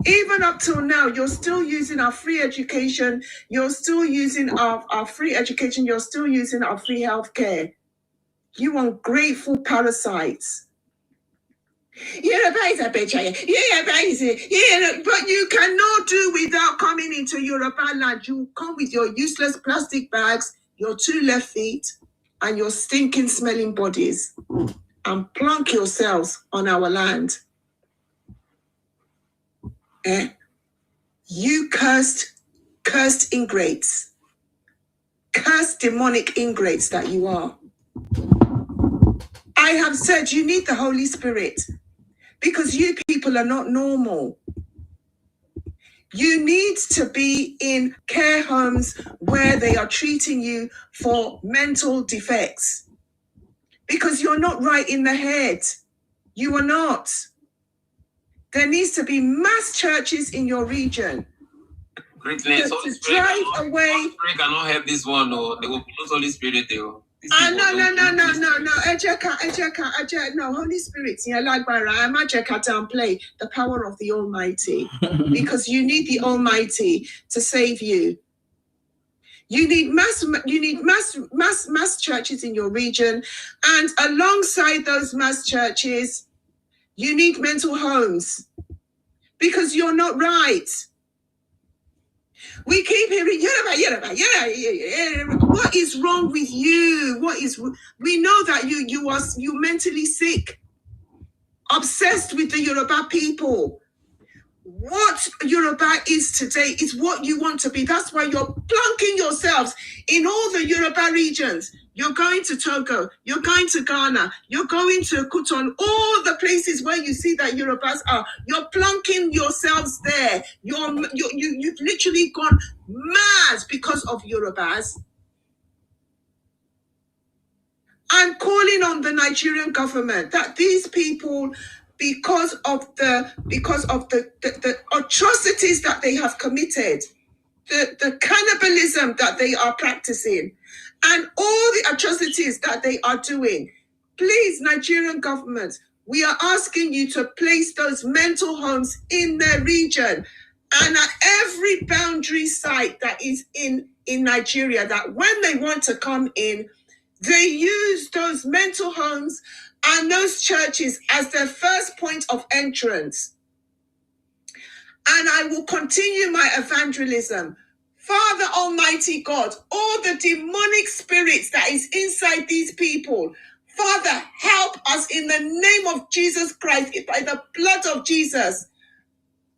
Even up till now, you're still using our free education. You're still using our free education. You're still using our free healthcare. You ungrateful parasites. But you cannot do without coming into Yoruba land. You come with your useless plastic bags, your 2 left feet, and your stinking smelling bodies, and plonk yourselves on our land. You cursed ingrates, cursed demonic ingrates that you are. I have said you need the Holy Spirit because you people are not normal. You need to be in care homes where they are treating you for mental defects because you're not right in the head. You are not. There needs to be mass churches in your region. Greatness, to drive away. Holy Spirit cannot help this one, or they will lose Holy Spirit. No. No, Holy Spirit. I'm not downplay the power of the Almighty because you need the Almighty to save you. You need mass churches in your region, and alongside those mass churches, you need mental homes because you're not right. We keep hearing Yoruba. What is wrong with you? We know that you mentally sick, obsessed with the Yoruba people. What Yoruba is today is what you want to be. That's why you're plunking yourselves in all the Yoruba regions. You're going to Togo, you're going to Ghana, you're going to Kuton, all the places where you see that Yorubas are. You're plunking yourselves there. You've literally gone mad because of Yorubas. I'm calling on the Nigerian government that these people, because of the atrocities that they have committed, the cannibalism that they are practicing, and all the atrocities that they are doing, please, Nigerian government, we are asking you to place those mental homes in their region and at every boundary site that is in Nigeria, that when they want to come in, they use those mental homes and those churches as their first point of entrance. And I will continue my evangelism. Father Almighty God, all the demonic spirits that is inside these people, Father, help us in the name of Jesus Christ, by the blood of Jesus.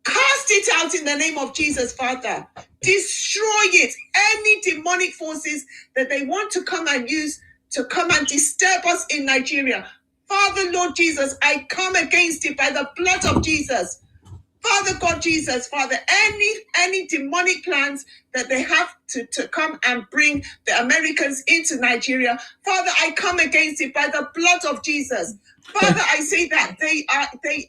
Cast it out in the name of Jesus, Father. Destroy it. Any demonic forces that they want to come and use to come and disturb us in Nigeria. Father, Lord Jesus, I come against it by the blood of Jesus. Father God Jesus, Father, any demonic plans that they have to come and bring the Americans into Nigeria, Father, I come against it by the blood of Jesus. Father, I say that they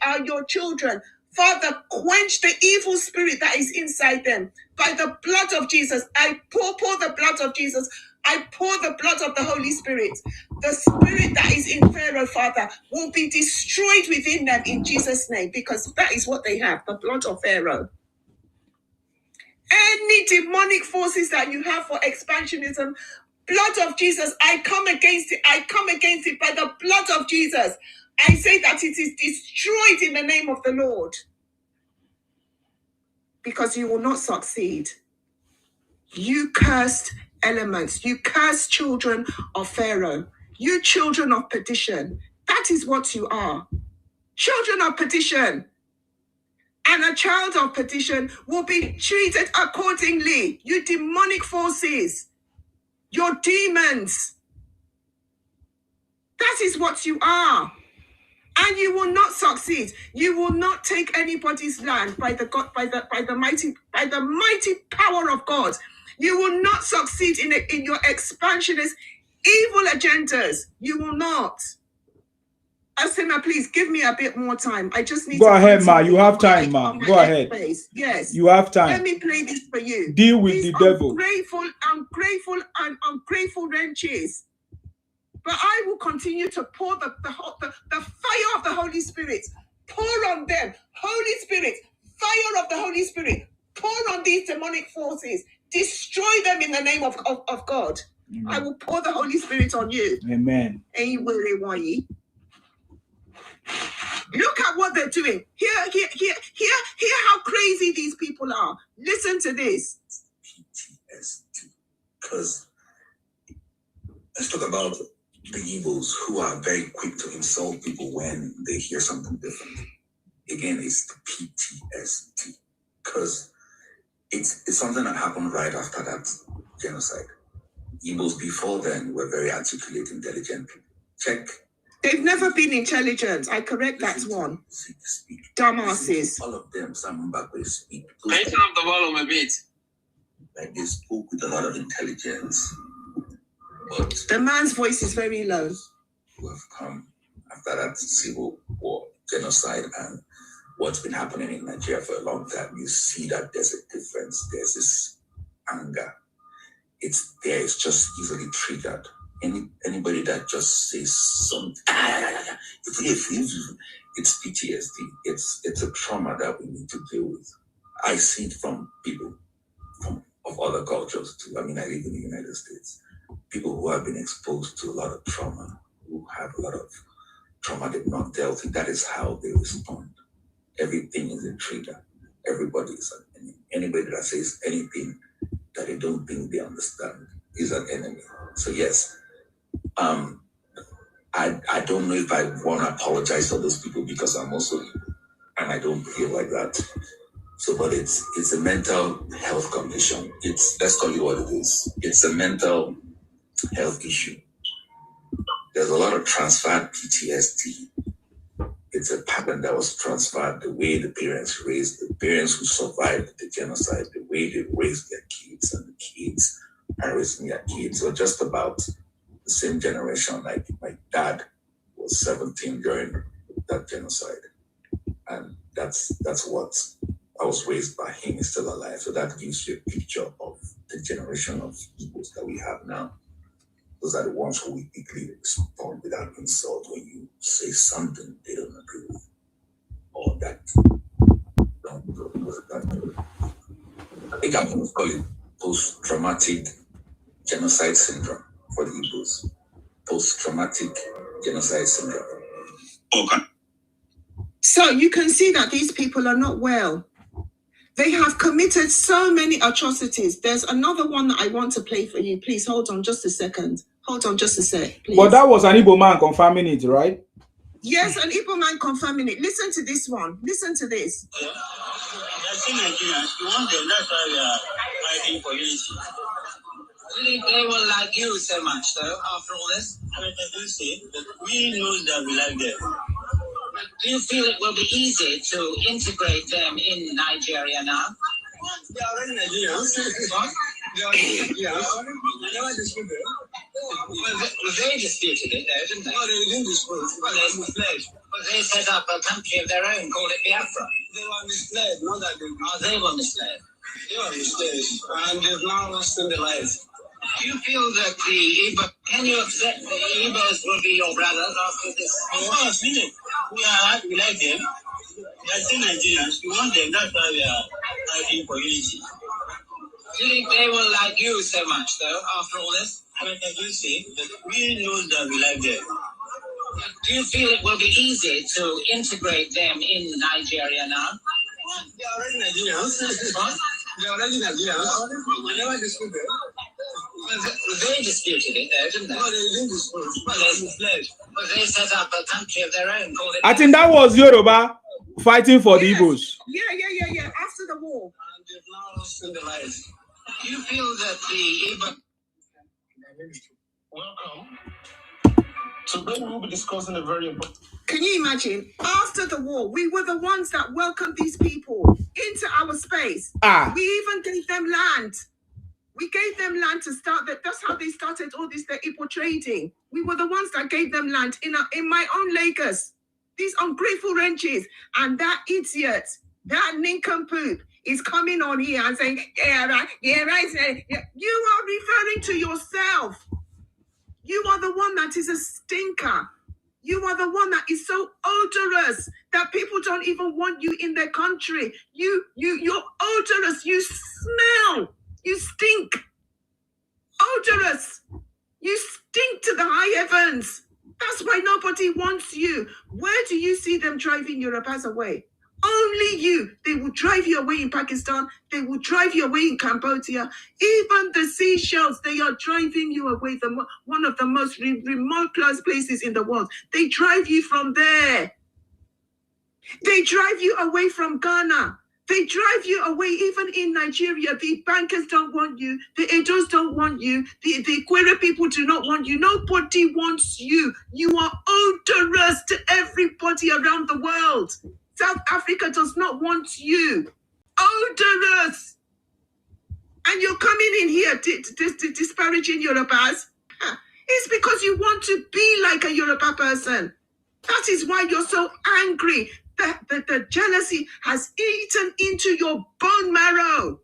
are your children. Father, quench the evil spirit that is inside them by the blood of Jesus. I pour the blood of Jesus. I pour the blood of the Holy Spirit. The spirit that is in Pharaoh, Father, will be destroyed within them in Jesus' name, because that is what they have, the blood of Pharaoh. Any demonic forces that you have for expansionism, blood of Jesus, I come against it. I come against it by the blood of Jesus. I say that it is destroyed in the name of the Lord, because you will not succeed. You cursed elements, you cursed children of Pharaoh, you children of perdition. That is what you are. Children of perdition. And a child of perdition will be treated accordingly. You demonic forces, your demons. That is what you are. And you will not succeed. You will not take anybody's land by the mighty power of God. You will not succeed in your expansionist evil agendas. You will not. Asima, please give me a bit more time. I just need go to ahead, Ma. continue You have on time, my- Ma. on my Go ahead. space. Yes. You have Let time. me play this for you. Deal with These the devil. ungrateful wrenches. But I will continue to pour the fire of the Holy Spirit. Pour on them. Holy Spirit, fire of the Holy Spirit. Pour on these demonic forces. Destroy them in the name of God. Amen. I will pour the Holy Spirit on you. Amen. And you will look at what they're doing. Hear how crazy these people are. Listen to this. Because let's talk about the Igbos who are very quick to insult people when they hear something different. Again, it's the PTSD. Because it's something that happened right after that genocide. Igbos before then were very articulate, intelligent people. Check. They've never been intelligent. I correct that one. Dumbasses. All of them, some Mbakwe speak. Can you turn up the volume a bit? Like they spoke with a lot of intelligence. But the man's voice is very low. Who have come after that civil war, genocide, and what's been happening in Nigeria for a long time, you see that there's a difference. There's this anger. It's there. It's just easily triggered. Anybody that just says something, it's PTSD. It's a trauma that we need to deal with. I see it from people of other cultures too. I mean, I live in the United States. People who have been exposed to a lot of trauma, who have a lot of trauma they've not dealt with. That is how they respond. Everything is a trigger. Everybody is an enemy. Anybody that says anything that they don't think they understand is an enemy. So yes, I don't know if I want to apologize for those people because I'm also, and I don't feel like that. So, but it's a mental health condition. Let's call it what it is. It's a mental health issue. There's a lot of transferred PTSD. It's a pattern that was transferred, the way the parents raised, the parents who survived the genocide, the way they raised their kids, and the kids are raising their kids. So just about the same generation, like my dad was 17 during that genocide. And that's what I was raised by. Him is still alive. So that gives you a picture of the generation of Igbos that we have now. Those are the ones who we quickly respond without insult when you say something they don't agree with. Or that I think I'm going to call it post-traumatic genocide syndrome for the Igbos. Post-traumatic genocide syndrome. Okay. So you can see that these people are not well. They have committed so many atrocities. There's another one that I want to play for you. Please hold on just a second. Hold on just a sec, please. But that was an Igbo man confirming it, right? Yes, an Igbo man confirming it. Listen to this one. Listen to this. You want them, that's why we are fighting for unity. Really, they will like you so much, though, after all this. I mean, I do see that we know that we like them. Do you feel it will be easy to integrate them in Nigeria now? They are already Nigerians. What? They are Nigerians. I never disputed them. Well, they disputed it, though, didn't they? No, they didn't dispute. Well, they set up a country of their own, called it Biafra. They were misled, not that they were. Oh, they were misled. They were misled, and they've now lost in their lives. Do you feel that the Igbo, can you accept the Igbos will be your brothers after this? Of course, we like them. They are still Nigerians. We want them. That's why we are fighting for unity. Do you think they will like you so much, though, after all this? I mean, I do say that we know that we like them. Do you feel it will be easy to integrate them in Nigeria now? They are already Nigerians. They are already Nigerians. We never dispute them. Well, they disputed it, though, didn't they? No, they didn't dispute. Well, they set up a country of their own, called it. I think that was Yoruba fighting for the Igbos. Yeah. After the war. And they've now lost in their lives. Do you feel that the Igbo... Welcome. Today we will be discussing a very important... Can you imagine? After the war, we were the ones that welcomed these people into our space. We even gave them land. We gave them land to start that. That's how they started all this, the Igbo trading. We were the ones that gave them land in my own Lagos. These ungrateful ranches, and that idiot, that nincompoop is coming on here and saying, yeah, right. You are referring to yourself. You are the one that is a stinker. You are the one that is so odorous that people don't even want you in their country. You're odorous. You smell. You stink. Odorous. You stink to the high heavens. That's why nobody wants you. Where do you see them driving Yorubas away? Only you. They will drive you away in Pakistan. They will drive you away in Cambodia. Even the Seychelles, they are driving you away. One of the most remote places in the world. They drive you from there. They drive you away from Ghana. They drive you away even in Nigeria. The bankers don't want you. The Edos don't want you. The Kwere people do not want you. Nobody wants you. You are odorous to everybody around the world. South Africa does not want you. Odorous. And you're coming in here disparaging Yorubas. It's because you want to be like a Yoruba person. That is why you're so angry. The jealousy has eaten into your bone marrow.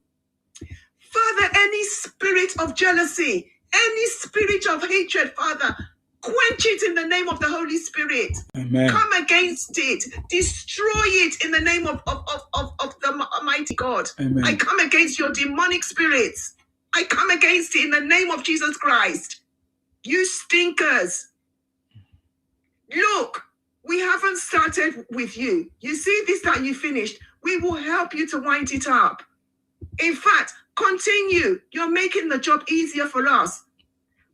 Father, any spirit of jealousy, any spirit of hatred, Father, quench it in the name of the Holy Spirit. Amen. Come against it. Destroy it in the name of the Almighty God. Amen. I come against your demonic spirits. I come against it in the name of Jesus Christ. You stinkers. Look, we haven't started with you. You see this that you finished. We will help you to wind it up. In fact, continue. You're making the job easier for us.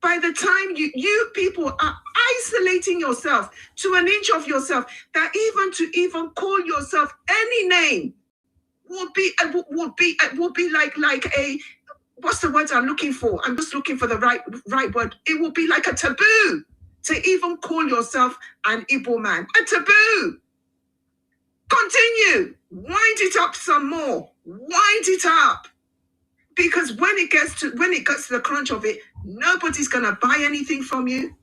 By the time you people are isolating yourself to an inch of yourself, that even call yourself any name will be like a, what's the word I'm looking for? I'm just looking for the right word. It will be like a taboo to even call yourself an Igbo man. A taboo. Continue. Wind it up some more. Wind it up. Because when it gets to the crunch of it, nobody's gonna buy anything from you.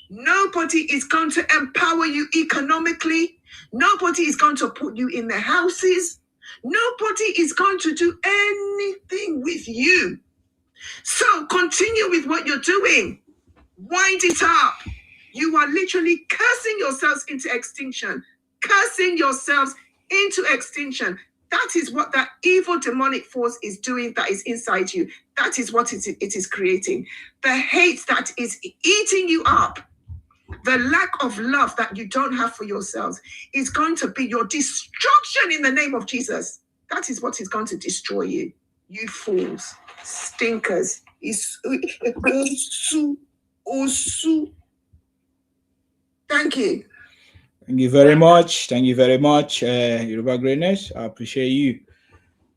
Nobody is going to empower you economically. Nobody is going to put you in their houses. Nobody is going to do anything with you. So continue with what you're doing. Wind it up. You are literally cursing yourselves into extinction. Cursing yourselves into extinction. That is what that evil demonic force is doing that is inside you. That is what it is creating. The hate that is eating you up. The lack of love that you don't have for yourselves is going to be your destruction in the name of Jesus. That is what is going to destroy you. You fools, stinkers. Thank you. Thank you very much. Thank you very much, Yoruba Greatness. I appreciate you.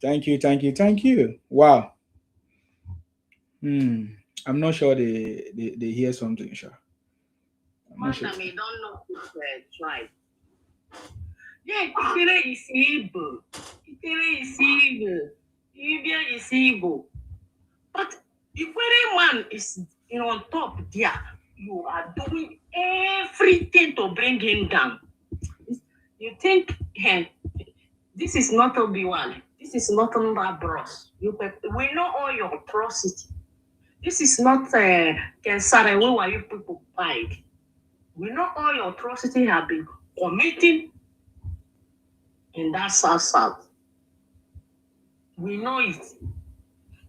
Thank you, thank you, thank you. Wow. I'm not sure they hear something, sure. I'm not sure. They don't know who's tribe. Yeah, Ikere is Igbo. Ikere is Igbo. Ibia is Igbo. But the Ikere man is on top there. You are doing everything to bring him down. You think, hey, this is not Obi-Wan. This is not Bros. We know all your atrocity. This is not Kensare, where were you people fight? We know all your atrocity have been committed in that south. We know it.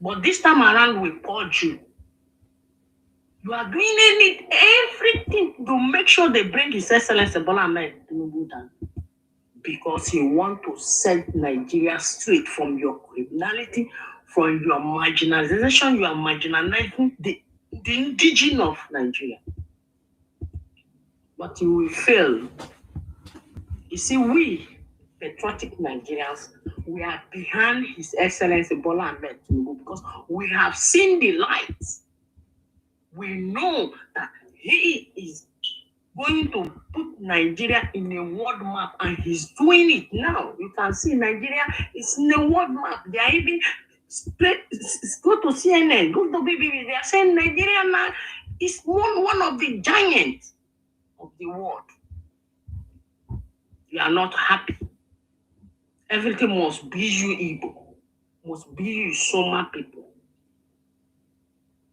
But this time around, we called you. You are doing everything to make sure they bring His Excellency Bola Ahmed Tinubu down. Because you want to set Nigeria straight from your criminality, from your marginalization. You are marginalizing the indigenous of Nigeria. But you will fail. You see, we, patriotic Nigerians, we are behind His Excellency Bola Ahmed Tinubu because we have seen the light. We know that he is going to put Nigeria in a world map, and he's doing it now. You can see Nigeria is in a world map. They are even go to CNN, go to BBC. They are saying Nigeria now It's one of the giants of the world. You are not happy. Everything must be you Igbo. Must be you Soma people.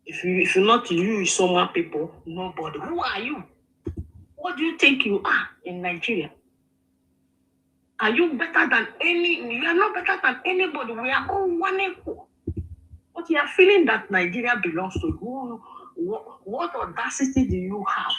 If you're not you Soma people, nobody. Who are you? What do you think you are in Nigeria? Are you better than any? You are not better than anybody. We are all one equal. But you are feeling that Nigeria belongs to you. What audacity do you have?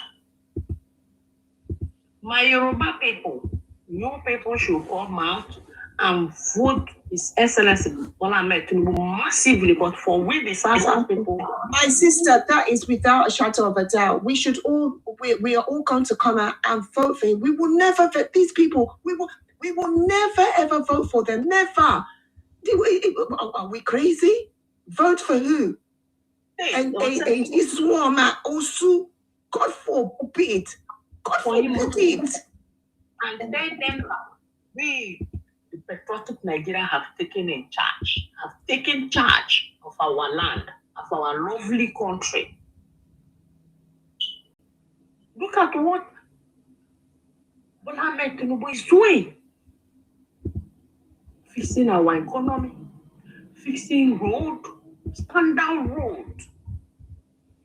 My Yoruba people, your people should come out and vote His Excellency Bola Ahmed Tinubu massively. But for we the South people, My sister, that is without a shadow of a doubt. We should all, we are all going to come out and vote for him. We will never vote these people. We will never ever vote for them. Never. Are we crazy? Vote for who? And it's warm out. Also, God forbid. God forbid. and then we, the patriotic Nigeria, have taken charge of our land, of our lovely country. Look at what Bola Ahmed Tinubu is doing. Fixing our economy, fixing road, standard road,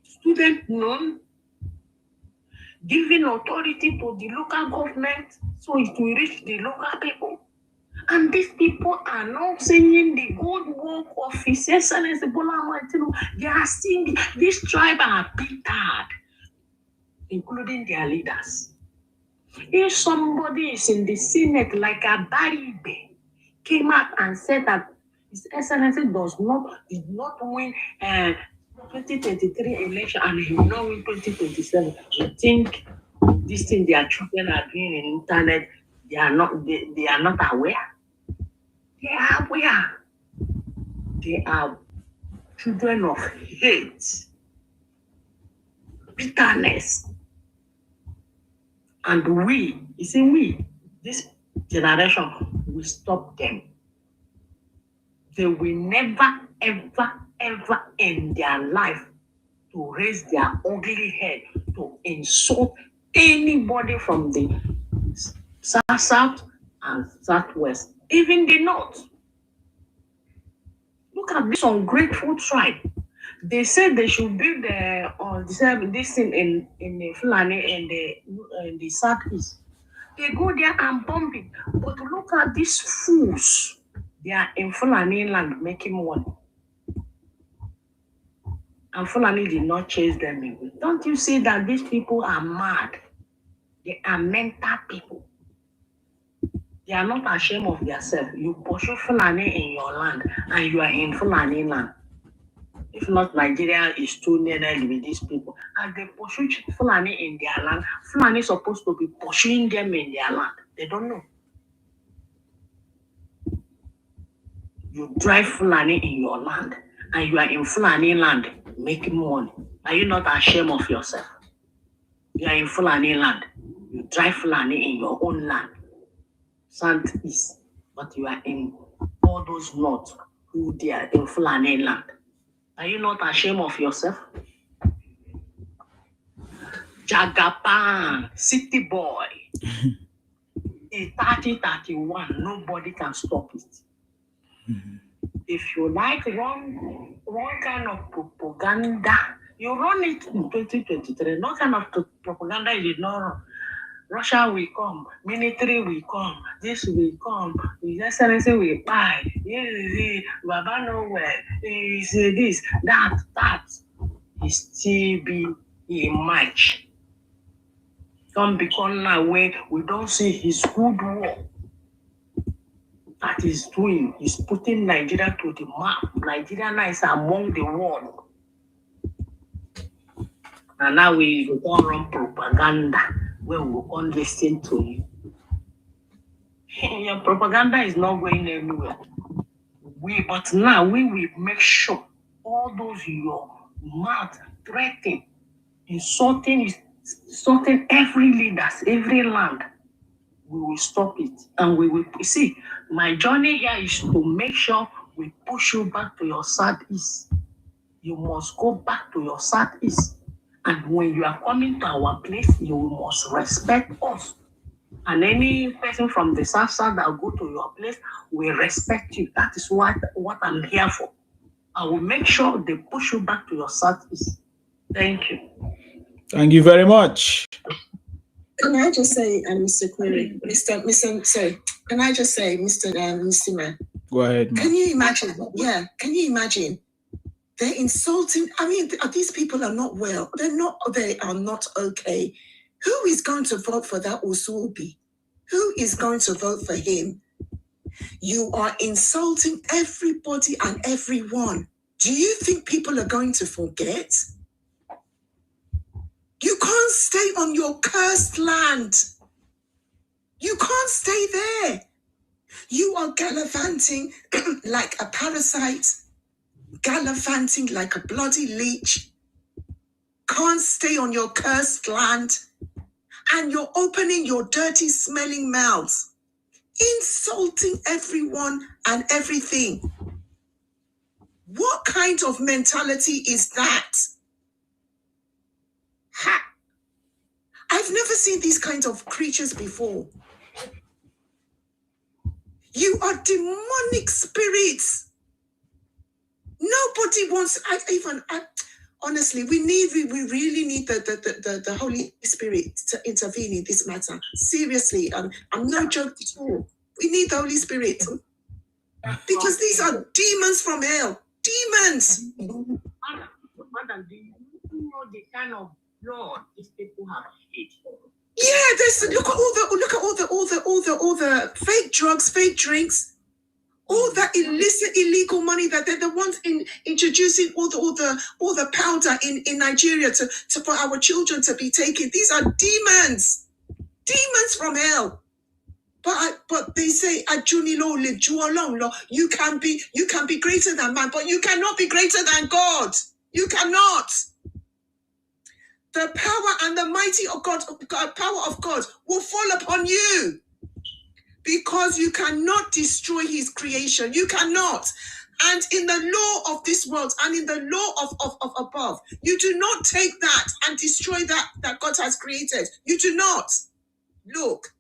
student loan, giving authority to the local government so it will reach the local people. And these people are not saying the good work of His Excellency Bola Ahmed Tinubu. They are seeing this tribe are bittered, including their leaders. If somebody is in the Senate like Abaribe came out and said that His Excellency did not win 2023 election and he will not win 2027, I think this thing their children are doing in internet, they are not aware. They are aware. They are children of hate, bitterness. And we, this generation, will stop them. They will never, ever, ever in their life to raise their ugly head to insult anybody from the south and southwest, even the north. Look at this ungrateful tribe. They said they should build this thing in the Fulani in the southeast. They go there and bomb it. But look at these fools. They are in Fulani land making money. And Fulani did not chase them away. Don't you see that these people are mad? They are mental people. They are not ashamed of themselves. You pursue Fulani in your land and you are in Fulani land. If not, Nigeria is too near with these people. And they pursue Fulani in their land. Fulani is supposed to be pursuing them in their land. They don't know. You drive Fulani in your land and you are in Fulani land making money. Are you not ashamed of yourself? You are in Fulani land. You drive Fulani in your own land. Southeast. But you are in all those north who they are in Fulani land. Are you not ashamed of yourself? Jagaban, city boy. In 3031, nobody can stop it. If you like wrong kind of propaganda, you run it in 2023. No kind of propaganda you did not run. Russia will come, military will come, this will come, His Excellency will buy, Baba nowhere, this, that, he still be a match. Come become now where we don't see his good work that he's doing. He's putting Nigeria to the map. Nigeria now is among the world. And now we don't run propaganda where we won't listen to you. Your propaganda is not going anywhere. But now we will make sure all those your mouth threatening, insulting every leaders, every land, we will stop it. And we will see. My journey here is to make sure we push you back to your southeast. You must go back to your southeast And when you are coming to our place, you must respect us. And any person from the south side that will go to your place will respect you. That is what I'm here for. I will make sure they push you back to your southeast. Thank you. Thank you very much. Can I just say, Mr. Query, can I just say, Mr. Man? Go ahead, man. Can you imagine? Yeah, can you imagine? They're insulting. I mean, these people are not well. They are not okay. Who is going to vote for that Usubi? Who is going to vote for him? You are insulting everybody and everyone. Do you think people are going to forget? You can't stay on your cursed land. You can't stay there. You are gallivanting like a parasite, gallivanting like a bloody leech. Can't stay on your cursed land. And you're opening your dirty, smelling mouths, insulting everyone and everything. What kind of mentality is that? Ha! I've never seen these kinds of creatures before. You are demonic spirits. Nobody wants. Honestly, we really need the Holy Spirit to intervene in this matter. Seriously, I'm no joke at all. We need the Holy Spirit because these are demons from hell. Demons. Madam, do you know the kind of blood these people have hit? Yeah, look at all the fake drugs, fake drinks, all that illicit, illegal money that they're the ones introducing all the powder in Nigeria to for our children to be taken. These are demons from hell. But they say you can be greater than man, but you cannot be greater than God. You cannot. The power and the mighty of God, power of God will fall upon you because you cannot destroy his creation. You cannot. And in the law of this world and in the law of above, you do not take that and destroy that God has created. You do not. Look,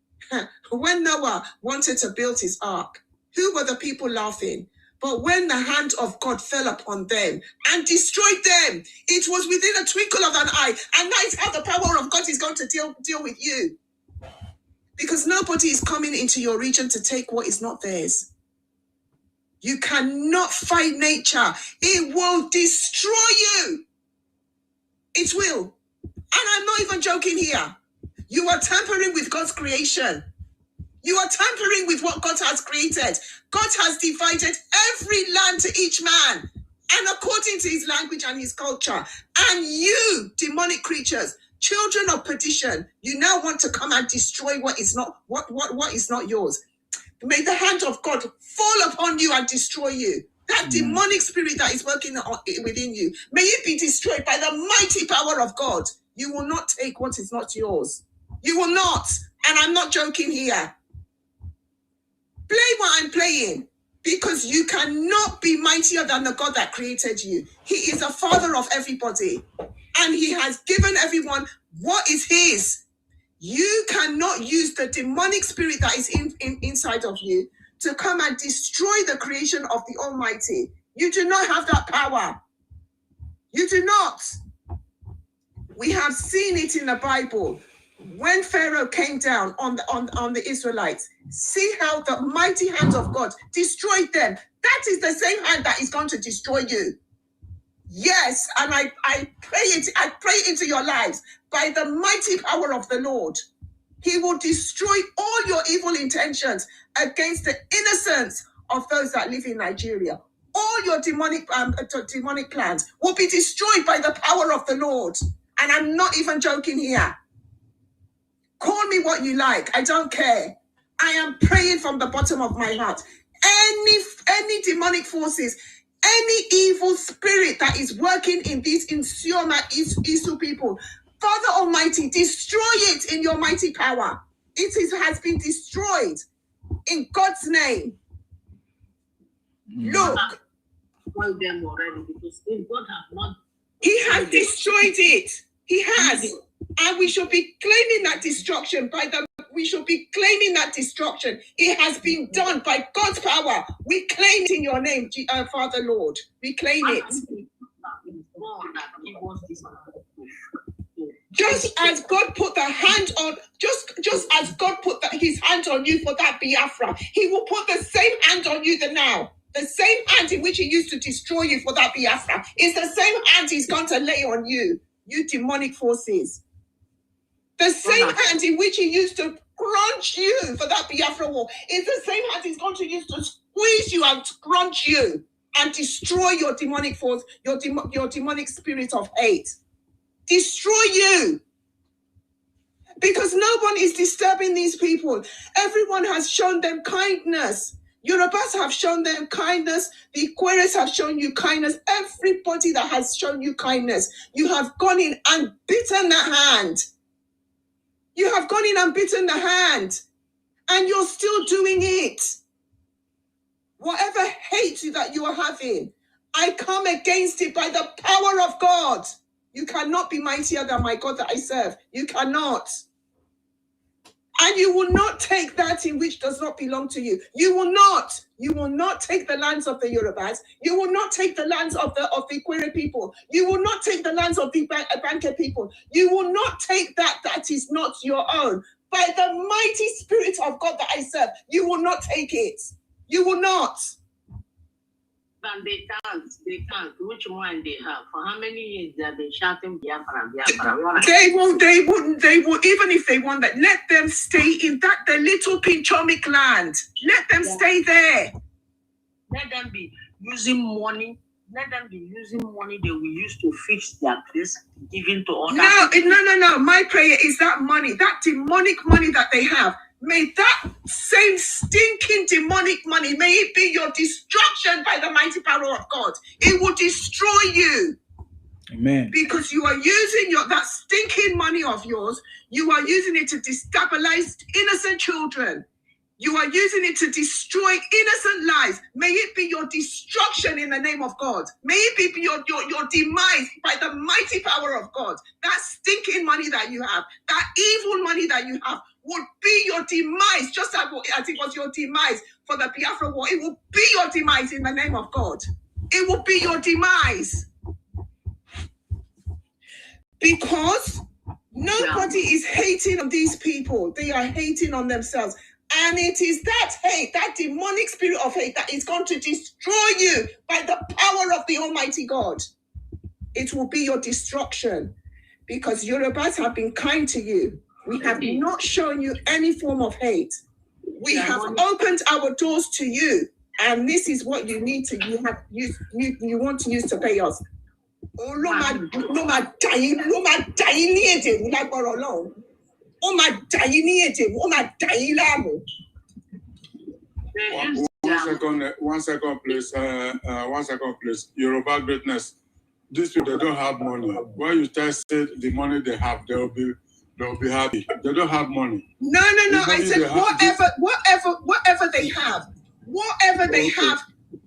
when Noah wanted to build his ark, who were the people laughing? But when the hand of God fell upon them and destroyed them, it was within a twinkle of an eye. And that is how the power of God is going to deal with you. Because nobody is coming into your region to take what is not theirs. You cannot fight nature. It will destroy you. It will. And I'm not even joking here. You are tampering with God's creation. You are tampering with what God has created. God has divided every land to each man, and according to his language and his culture. And you, demonic creatures, children of perdition, you now want to come and destroy what is not yours. May the hand of God fall upon you and destroy you. That demonic spirit that is working within you, may it be destroyed by the mighty power of God. You will not take what is not yours. You will not. And I'm not joking here. Play what I'm playing, because you cannot be mightier than the God that created you. He is the father of everybody, and he has given everyone what is his. You cannot use the demonic spirit that is inside of you to come and destroy the creation of the Almighty. You do not have that power. You do not. We have seen it in the Bible. When Pharaoh came down on the Israelites, see how the mighty hand of God destroyed them. That is the same hand that is going to destroy you. Yes, and I pray into your lives by the mighty power of the Lord. He will destroy all your evil intentions against the innocence of those that live in Nigeria. All your demonic plans will be destroyed by the power of the Lord. And I'm not even joking here. Call me what you like. I don't care. I am praying from the bottom of my heart. Any demonic forces, any evil spirit that is working in these Insioma Isu people, Father Almighty, destroy it in your mighty power. It has been destroyed in God's name. Look. Well, them already, because if God has not. He has destroyed it. He has. And we should be claiming that destruction we should be claiming that destruction. It has been done by God's power. We claim it in your name, Father Lord. We claim it. Just as God put the hand on, just as God put his hand on you for that Biafra, he will put the same hand on you now. The same hand in which he used to destroy you for that Biafra is the same hand he's going to lay on you, you demonic forces. The same hand in which he used to crunch you for that Biafra war is the same hand he's going to use to squeeze you and crunch you and destroy your demonic force, your demonic spirit of hate. Destroy you. Because no one is disturbing these people. Everyone has shown them kindness. Yorubas have shown them kindness. The Ikweres have shown you kindness. Everybody that has shown you kindness, you have gone in and bitten the hand. You have gone in and bitten the hand. And you're still doing it. Whatever hate that you are having, I come against it by the power of God. You cannot be mightier than my God that I serve. You cannot. And you will not take that in which does not belong to you. You will not. You will not take the lands of the Yorubas. You will not take the lands of the Ikwere people. You will not take the lands of the Banker people. You will not take that is not your own. By the mighty spirit of God that I serve, you will not take it. You will not. And they can't. Which one they have? For how many years they have been shouting Biafra, Biafra? They will, even if they want that, let them stay in the little pinchomic land. Let them stay there. Let them be using money. Let them be using money they will use to fix their place, giving to other people. No. My prayer is that money, that demonic money that they have, may that same stinking demonic money, may it be your destruction by the mighty power of God. It will destroy you. Amen. Because you are using that stinking money of yours, you are using it to destabilize innocent children. You are using it to destroy innocent lives. May it be your destruction in the name of God. May it be your demise by the mighty power of God. That stinking money that you have, that evil money that you have, would be your demise, just as it was your demise for the Biafra war. It will be your demise in the name of God. It will be your demise. Because nobody is hating on these people. They are hating on themselves. And it is that hate, that demonic spirit of hate, that is going to destroy you by the power of the Almighty God. It will be your destruction. Because Yorubas have been kind to you. We have not shown you any form of hate. We have opened our doors to you. And this is what you need to, you want to use to pay us. One second, please. 1 second, please. Yoruba greatness. These people, they don't have money. When you test it, the money they have, they'll be happy. They don't have money. No. I said whatever they have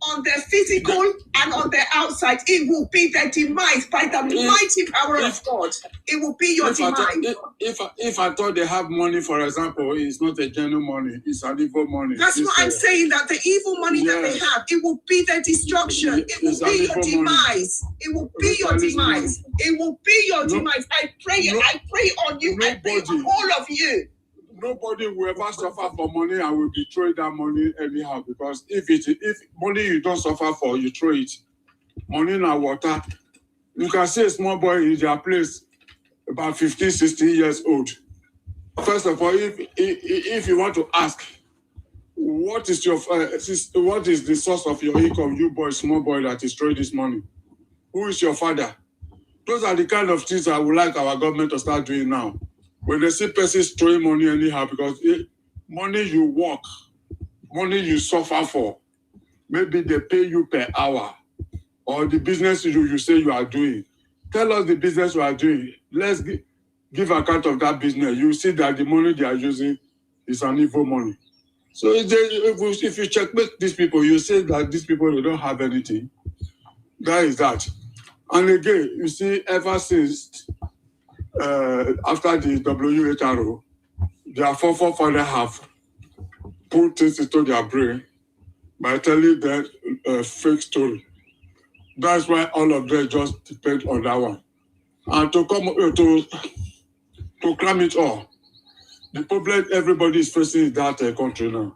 on their physical and on their outside, it will be their demise by the mighty power of God. It will be your demise. If I thought they have money, for example, it's not a genuine money, it's an evil money. That's what I'm saying, that the evil money that they have, it will be their destruction. It will be your demise. It will be your demise. It will be your demise. I pray on you. I pray on all of you. Nobody will ever suffer for money and will betray that money anyhow. Because if money you don't suffer for, you throw it. Money in water. You can see a small boy in their place, about 15, 16 years old. First of all, if you want to ask, what is the source of your income, you boy, small boy that is throwing this money? Who is your father? Those are the kind of things I would like our government to start doing now. When they see persons throwing money anyhow, because money you work, money you suffer for, maybe they pay you per hour, or the business you say you are doing. Tell us the business you are doing. Let's give account of that business. You see that the money they are using is an evil money. So if you checkmate these people, you say that these people, they don't have anything. That is that. And again, you see, ever since after the WHO, their forefathers have put things into their brain by telling them a fake story. That's why all of them just depend on that one. And to come to cram it all, the problem everybody is facing in that country now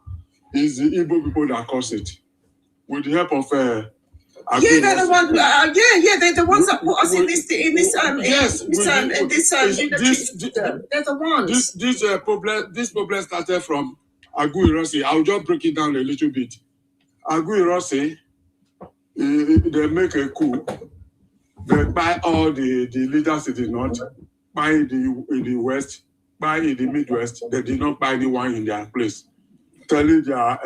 is the Igbo people that cause it. With the help of they're the ones. They're the ones that put us in this. They're the ones. This problem started from Agu Ironsi. I'll just break it down a little bit. Agu Ironsi, they make a coup. They buy all the leaders in the north, buy in the west, buy in the Midwest. They did not buy anyone in their place, telling their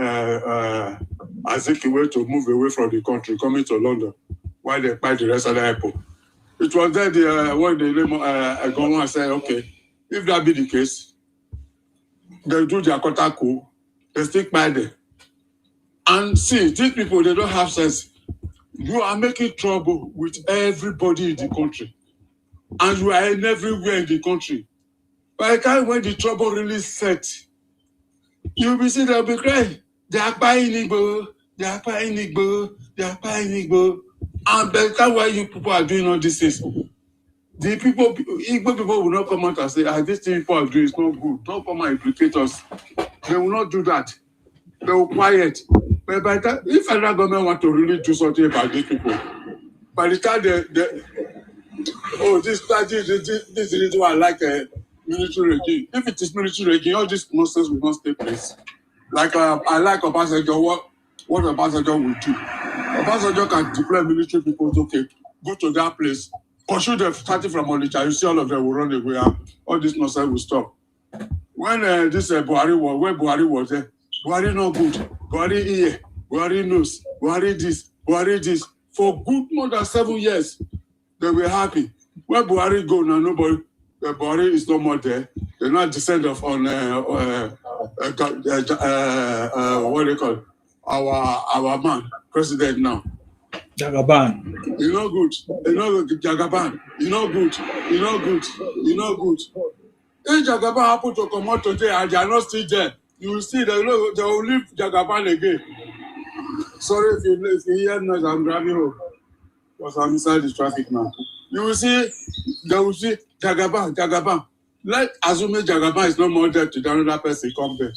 Azikiwe to move away from the country, coming to London, while they buy the rest of the airport. It was then when the government said, okay, if that be the case, they do their quota coup, they stick by them. And see, these people, they don't have sense. You are making trouble with everybody in the country. And you are in everywhere in the country. By the time when the trouble really sets, you'll be seeing they'll be crying. They are buying Igbo, they are buying Igbo, they are buying Igbo. And by the time why you people are doing all these things, the people, Igbo people will not come out and say, this thing people are doing is not good. Don't come and implicate us. They will not do that. They will quiet. But by the time, if federal government want to really do something about these people, by the time this is why I like a military regime. If it is military regime, all this nonsense will not take place. Like I like Obasanjo, what Obasanjo will do. Obasanjo can deploy military people to go to that place, pursue them starting from Onitsha. You see all of them will run away. All this nonsense will stop. When this Buhari was there, Buhari not good. Buhari here, Buhari knows, Buhari this. For good more than 7 years, they were happy. When Buhari go now, nobody, Buhari is no more there. They're not descendants on what do you call it? Our man, president now. Jagaban. You know good. You know Jagaban. You know good. You know good. You know good. If Jagaban happen to come out today and they are not still there, you will see they will leave Jagaban again. Sorry if you hear noise, I'm driving home. Because I'm inside the traffic now. You will see, they will see Jagaban. Let assume Jagaban is no more there to the another person come there.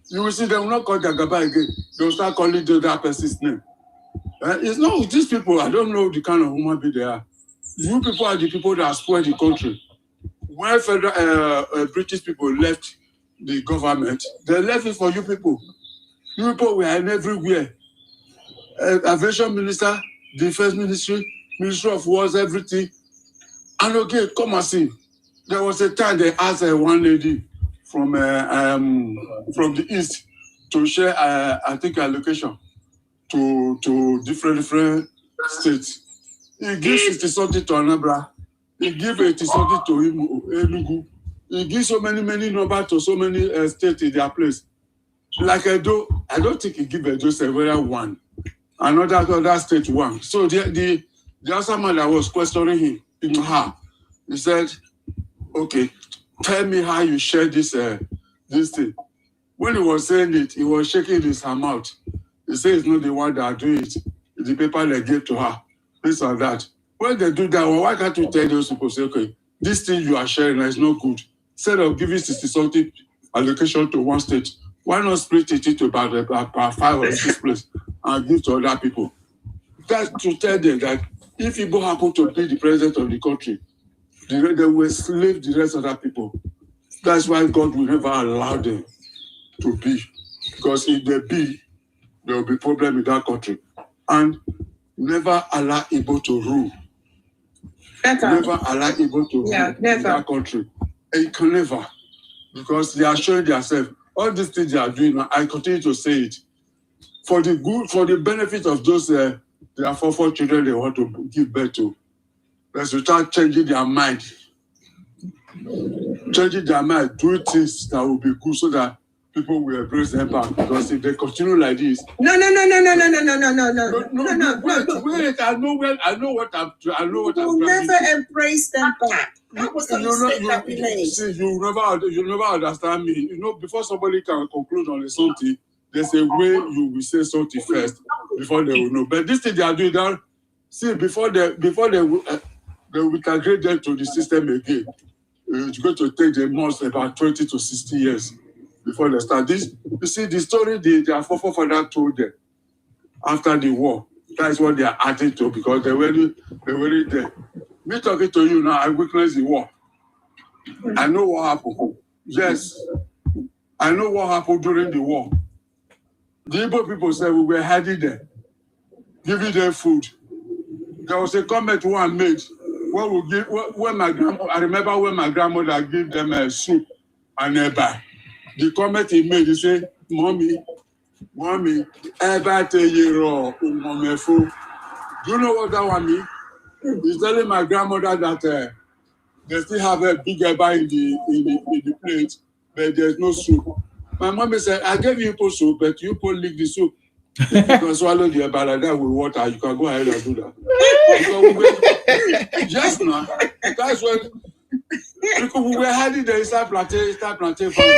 You will see they will not call Jagaban again. They will start calling the other person's name. It's not these people, I don't know the kind of human being they are. You people are the people that spoil the country. When federal British people left the government, they left it for you people. You people were in everywhere. Aviation minister, defense ministry, ministry of wars, everything. And okay, come and see. There was a time they asked one lady from the east to share, I think, a location to different states. He gives 60 something to Anambra. He gives 80 something to Enugu. He gives so many numbers to so many states in their place. Like I don't think he gives just a very one. Another state one. So the other man that was questioning him, he said, okay, tell me how you share this thing. When he was saying it, he was shaking his mouth. He said it's not the one that do it. It's the paper they gave to her. This or that. When they do that, well, why can't you tell those people, say, okay, this thing you are sharing is not good. Instead of giving 60 something allocation to one state, why not split it into about 5 or 6 places and give to other people? That's to tell them that if Igbo happen to be the president of the country, they will slave the rest of the people. That's why God will never allow them to be. Because if they be, there will be problem in that country. And never allow Igbo to rule. Never allow Igbo to rule in that country. It can never. Because they are showing themselves. All these things they are doing, I continue to say it. For the good, for the benefit of those their 4 children they want to give birth to. Let's start changing their mind. Changing their mind, doing things that will be good so that people will embrace them back, because if they continue like this. No. Wait, I know what I'm trying We'll to never do. embrace them back. That was the mistake that we made. See, you never understand me. You know, before somebody can conclude on something, there's a way you will say something first before they will know. But this thing they are doing now, see, before they will integrate them to the system again, it's going to take them most about 20 to 60 years before they start. This, you see, the story their forefather told them after the war. That's what they are adding to, because they were there. Me talking to you now, I witnessed the war. I know what happened. Yes, I know what happened during the war. The Igbo people said we were hiding there, giving them food. There was a comment one made when my grandmother, I remember when my grandmother gave them a soup and a bar. The comment he made, he said, Mommy, eba te yero umomefo. Do you know what that one means? He's telling my grandmother that they still have a big eba in the plate, but there's no soup. My mommy said, I gave you soup, but you lick the soup. If you can swallow the eba like that with water, you can go ahead and do that. Yes, man. That's when because we were hiding the inside plantain farm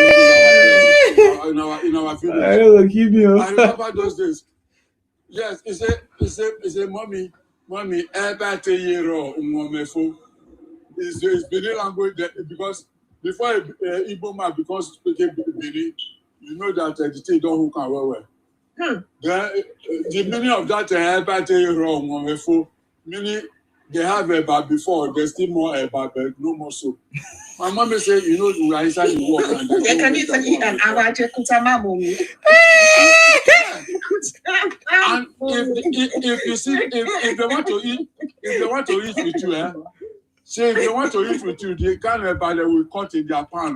in our village. I remember those days. Yes, he said, Mommy, it's Benin language because before Igbo man becomes speaking Benin, you know that the thing don't hook and well. The meaning of that meaning they have about before, there's still more about, but no more so. My mom said, you know, we are inside the work. And they can even eat an araje kutamamumi. And if you see, if they want to eat with you, see, if they want to eat with you, they can't they will cut in their pan.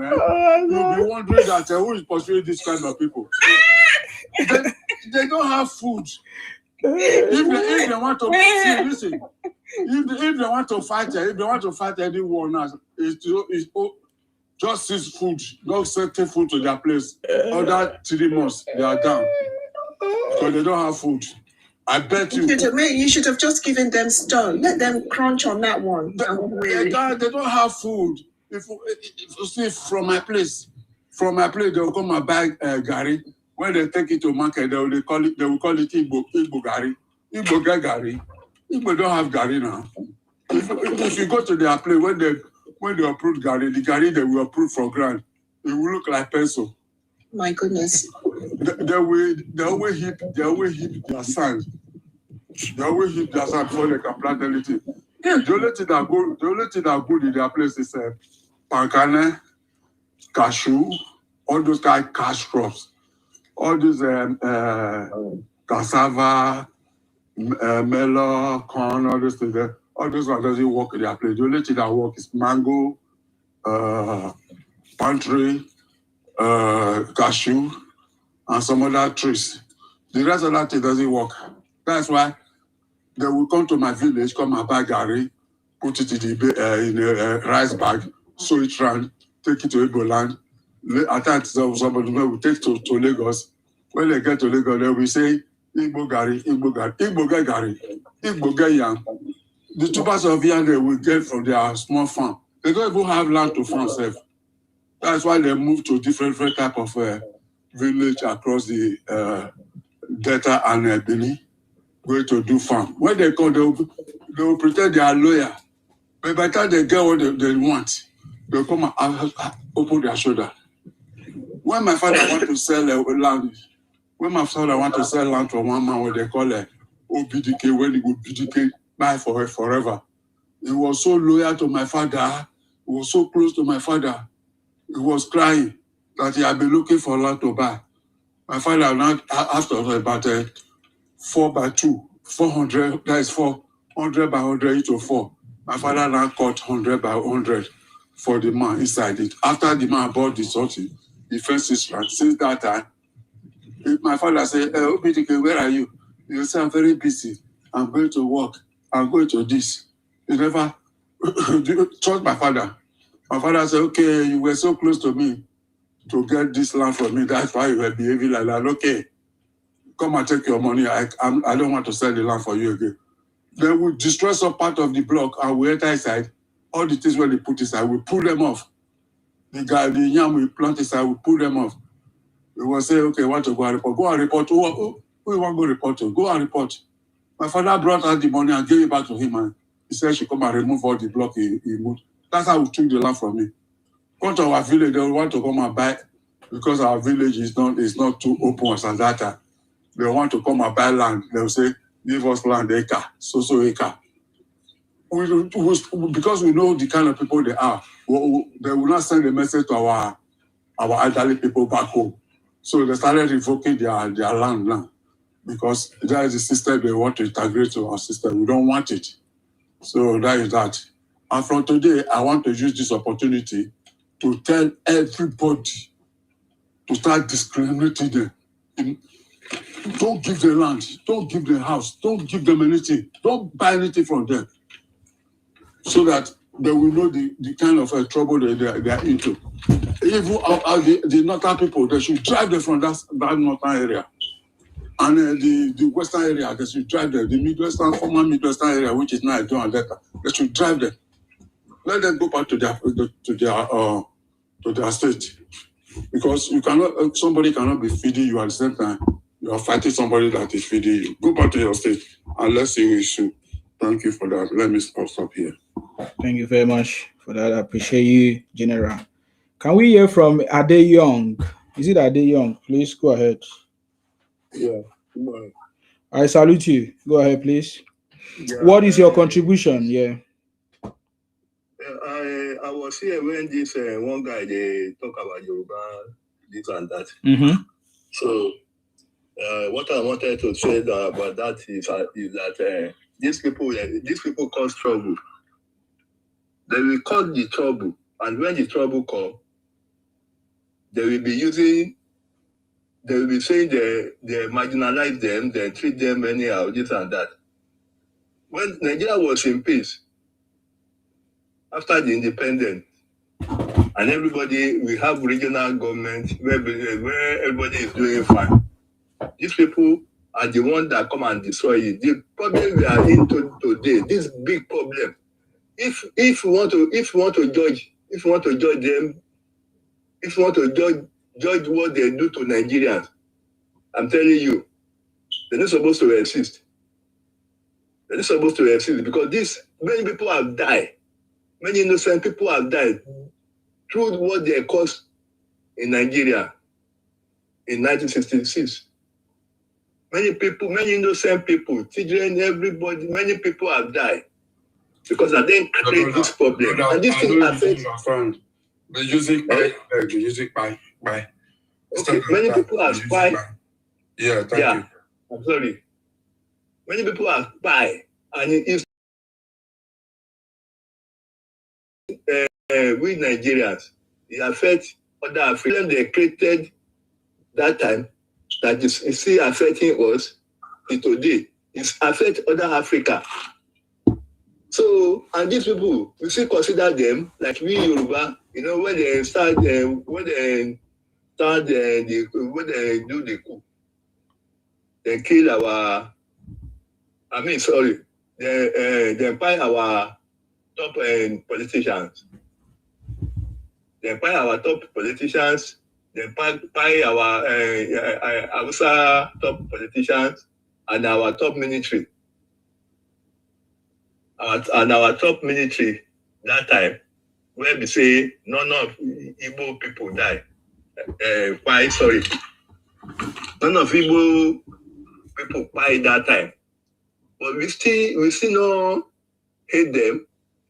You'll be wondering that who is pursuing this kind of people. They don't have food. If they want to see, listen. If they want to fight any war now, it's just seize food, not certain food to their place. Other 3 months, they are down because they don't have food. I bet you. You should have just given them stone. Let them crunch on that one. They don't have food. If you see from my place, they will come and buy gari. When they take it to market, they will call it Igbo gari. Igbo get gari. Igbo don't have gari now. If you go to their place, when they approve gari, the gari they will approve for ground, it will look like pencil. My goodness. They always heap their sand. They always heap their sand before they can plant anything. The only thing that good in their place is pancane, cashew, all those kind of cash crops. All these cassava, melon, corn, all those things there. All those ones doesn't work in their place. The only thing that works is mango, palm tree, cashew, and some other trees. The rest of that thing doesn't work. That's why they will come to my village, come and buy gari, put it in a rice bag, sew it round, take it to Igbo land. At times, somebody will take to Lagos. When they get to Lagos, they will say, Igbo gari, Igbo gari, Igbo get gari, Igbo get yam. The 2 of yam they will get from their small farm. They don't even have land to farm self. That's why they move to different type of village across the Delta and Benin, going to do farm. When they come, they will pretend they are lawyer. But by the time they get what they want, they'll come and open their shoulder. When my father want to sell land, from one man, what they call OBDK, when he would BDK buy for forever, he was so loyal to my father. He was so close to my father. He was crying that he had been looking for land to buy. My father now, after about 4x2, 400, that is 400 by 100 into 4. My father now cut 100 by 100 for the man inside it. After the man bought the something, he fenced his land. Since that time, my father said, OBDK, where are you? You say, I'm very busy. I'm going to work. I'm going to this. He never trust my father. My father said, okay, you were so close to me. to get this land from me. That's why you were behaving like that. Okay, come and take your money. I don't want to sell the land for you again. Then we destroy some part of the block and we enter inside. All the things where they put inside, we pull them off. The yam we plant inside, we pull them off. We will say, okay, want to go and report. Go and report. Who you want to go report to? Go and report. My father brought out the money and gave it back to him, and he said she come and remove all the block he moved. That's how we took the land from me. Come to our village, they want to come and buy because our village is not too open as that time. They want to come and buy land. They will say, give us land acre, so acre. Because we know the kind of people they are, they will not send a message to our elderly people back home. So they started revoking their land now because that is the system they want to integrate to our system. We don't want it. So that is that. And from today, I want to use this opportunity to tell everybody to start discriminating them. Don't give them land, don't give them house, don't give them anything, don't buy anything from them, so that they will know the kind of trouble they are into. Even the northern people, they should drive them from that northern area. And the western area, they should drive them. The Midwestern, former Midwestern area, which is now Edo and Delta, they should drive them. Let them go back to their state. Because you cannot, somebody cannot be feeding you at the same time. You are fighting somebody that is feeding you. Go back to your state and let's see who is who. Thank you for that. Let me stop here. Thank you very much for that. I appreciate you, General. Can we hear from Ade Young? Is it Ade Young? Please go ahead. Yeah. Good morning. I salute you. Go ahead, please. Yeah, what is your contribution? Yeah. I was here when this one guy they talk about Yoruba, this and that. Mm-hmm. So what I wanted to say about that is that these people cause trouble. They will cause the trouble, and when the trouble comes, they will be saying they marginalize them, they treat them anyhow, this and that. When Nigeria was in peace, after the independence, and we have regional government where everybody is doing fine. These people are the ones that come and destroy it. The problem we are into today, this big problem. If we want to judge them, if we want to judge what they do to Nigerians, I'm telling you, they're not supposed to exist. They're not supposed to exist because many people have died. Many innocent people have died through what they caused in Nigeria in 1966. Many innocent people, children, everybody, many people have died because I didn't create this problem. And this thing affects. The music by. Okay, many people have died. Yeah, thank you. I'm sorry. Many people have died, and it is we Nigerians. It affects other Africans. They created that time that is still affecting us today. It's affect other Africa. So, and these people, we still consider them like we Yoruba. You know, when they do the coup, they kill they buy our top politicians. They buy our top politicians. They buy our Hausa top politicians and our top military. And our top military that time, where we say none of Igbo people die. None of Igbo people die that time. But we still not hate them.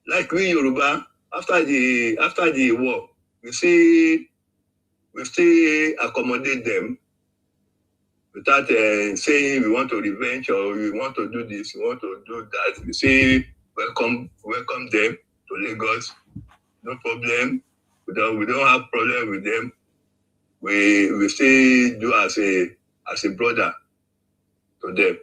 Like we Yoruba, after the war, we still accommodate them without saying we want to revenge or we want to do this, we want to do that. We say welcome them to Lagos. No problem. We don't have problem with them. We still do as a brother to them.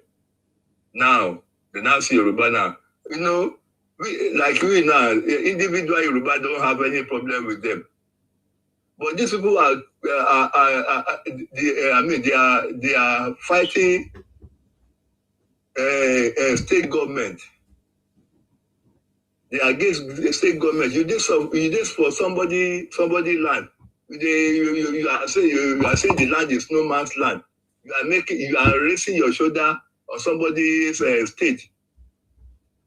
Now they now see Yoruba now. You know, we now, individual Yoruba don't have any problem with them. But these people are they are fighting state government. They are against the state government. You did for somebody land. You are saying the land is no man's land. You are raising your shoulder on somebody's state,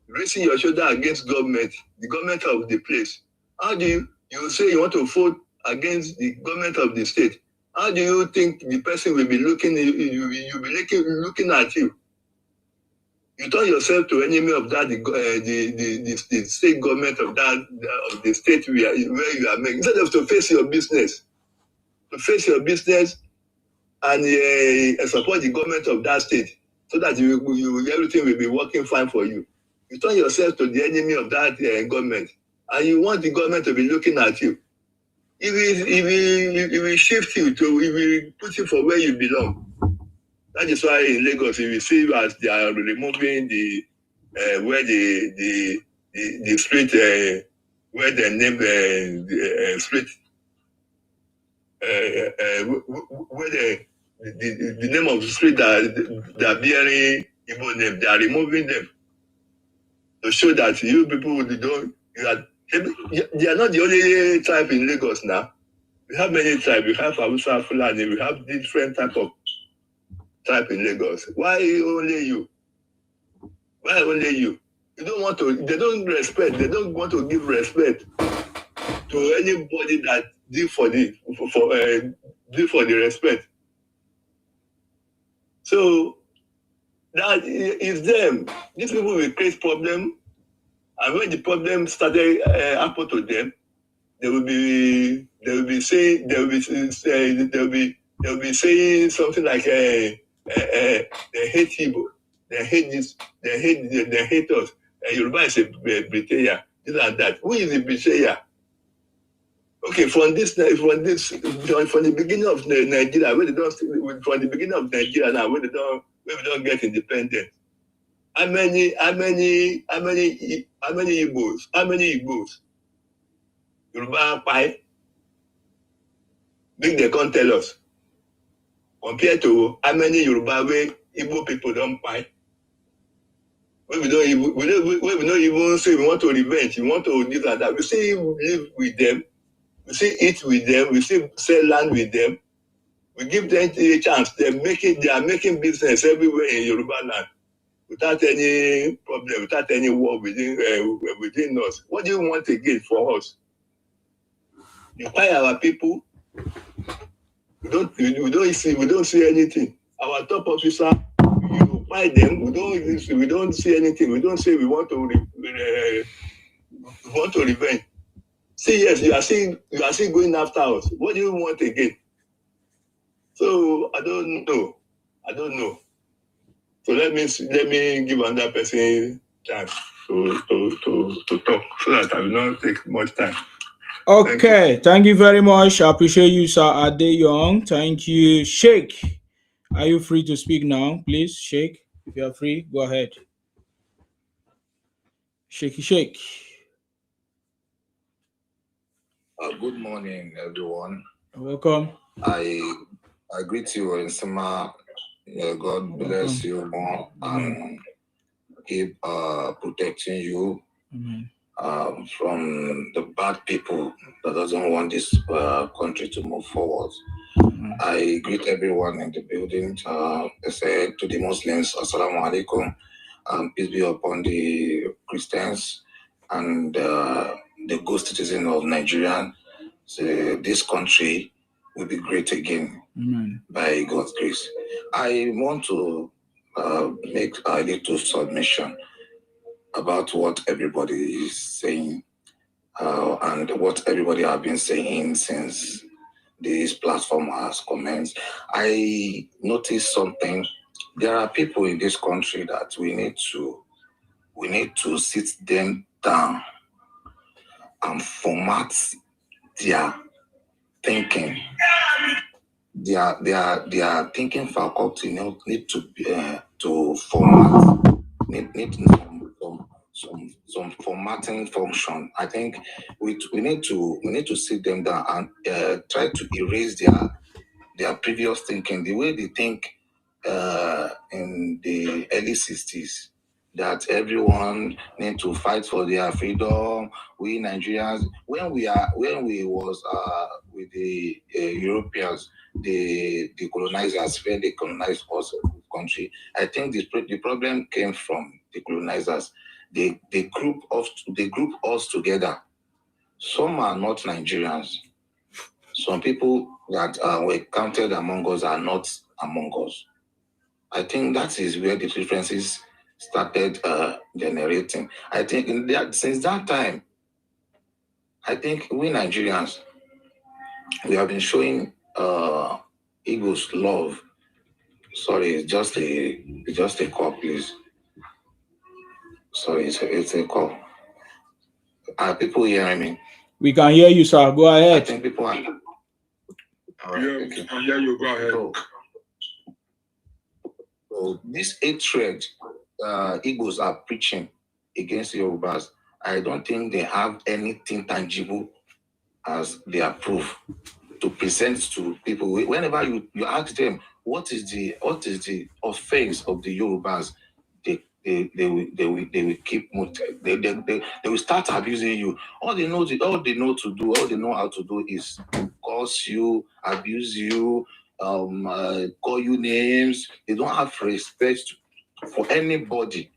raising your shoulder against government, the government of the place. How do you say you want to vote against the government of the state? How do you think the person will be looking at you? You turn yourself to enemy of that the state government of the state where you are making, instead of to face your business, and support the government of that state, so that everything will be working fine for you. You turn yourself to the enemy of that government, and you want the government to be looking at you. If we shift you if we put you for where you belong. That is why in Lagos, you will see as they are removing the where the street where they name the street where the name of the street that are bearing Igbo name, they are removing them to show that you people they are not the only tribe in Lagos now. We have many tribes. We have Hausa, Fulani. We have different type of tribe in Lagos. Why only you? Why only you? You don't want to. They don't respect. They don't want to give respect to anybody that did for the respect. So that is them. These people will create problem, and when the problem started happen to them, they will be saying something like they hate Igbo, they hate this, they hate us. Yoruba is a betrayer, this and that. Who is the betrayer? Okay, from the beginning of Nigeria, from the beginning of Nigeria now, when we don't get independent, how many Igbos? Yoruba pie, big they can't tell us. Compared to how many Yoruba way Igbo people don't pie. We don't even say we want to revenge, we want to do that. We say live with them, we say eat with them, we say sell land with them. We give them a chance. They are making business everywhere in Yoruba land without any problem, without any war within us. What do you want again for us? You buy our people. We don't see anything. Our top officer, you buy them. We don't see anything. We don't say we want to revenge. See, yes, you are still going after us. What do you want again? So I don't know. So let me give another person chance to talk, so that I will not take much time. Okay, thank you very much. I appreciate you, sir Adeyong. Thank you. Sheikh, are you free to speak now? Please, Sheikh, if you are free, go ahead. Sheikh. Good morning, everyone. Welcome. I greet you in Sema. God bless you more and keep protecting you from the bad people that doesn't want this country to move forward. I greet everyone in the building. I say to the Muslims, Assalamu alaikum, peace be upon the Christians and the good citizen of Nigeria. So this country will be great again. Amen. By God's grace. I want to make a little submission about what everybody is saying and what everybody have been saying since this platform has commenced. I noticed something. There are people in this country that we need to sit them down and format their thinking. Their thinking faculty need to format need some formatting function. I think we need to sit them down and try to erase their previous thinking, the way they think in the early 60s, that everyone need to fight for their freedom. We Nigerians, when we was with the Europeans, the colonizers, when they colonized us country, I think the problem came from the colonizers. They group us together. Some are not Nigerians. Some people that were counted among us are not among us. I think that is where the differences started generating. I think since that time, I think we Nigerians, we have been showing Igbo's love. Sorry, it's just a call, please. Sorry, it's a call. Are people hearing me? We can hear you, sir. Go ahead. I think people are. All right, yeah, okay. Yeah, you go ahead. So this hatred Igbos are preaching against Yorubas, I don't think they have anything tangible as their proof to present to people. Whenever you ask them what is the offense of the Yorubas, they will keep they will start abusing you. All they know how to do is curse you, abuse you, call you names. They don't have respect for anybody.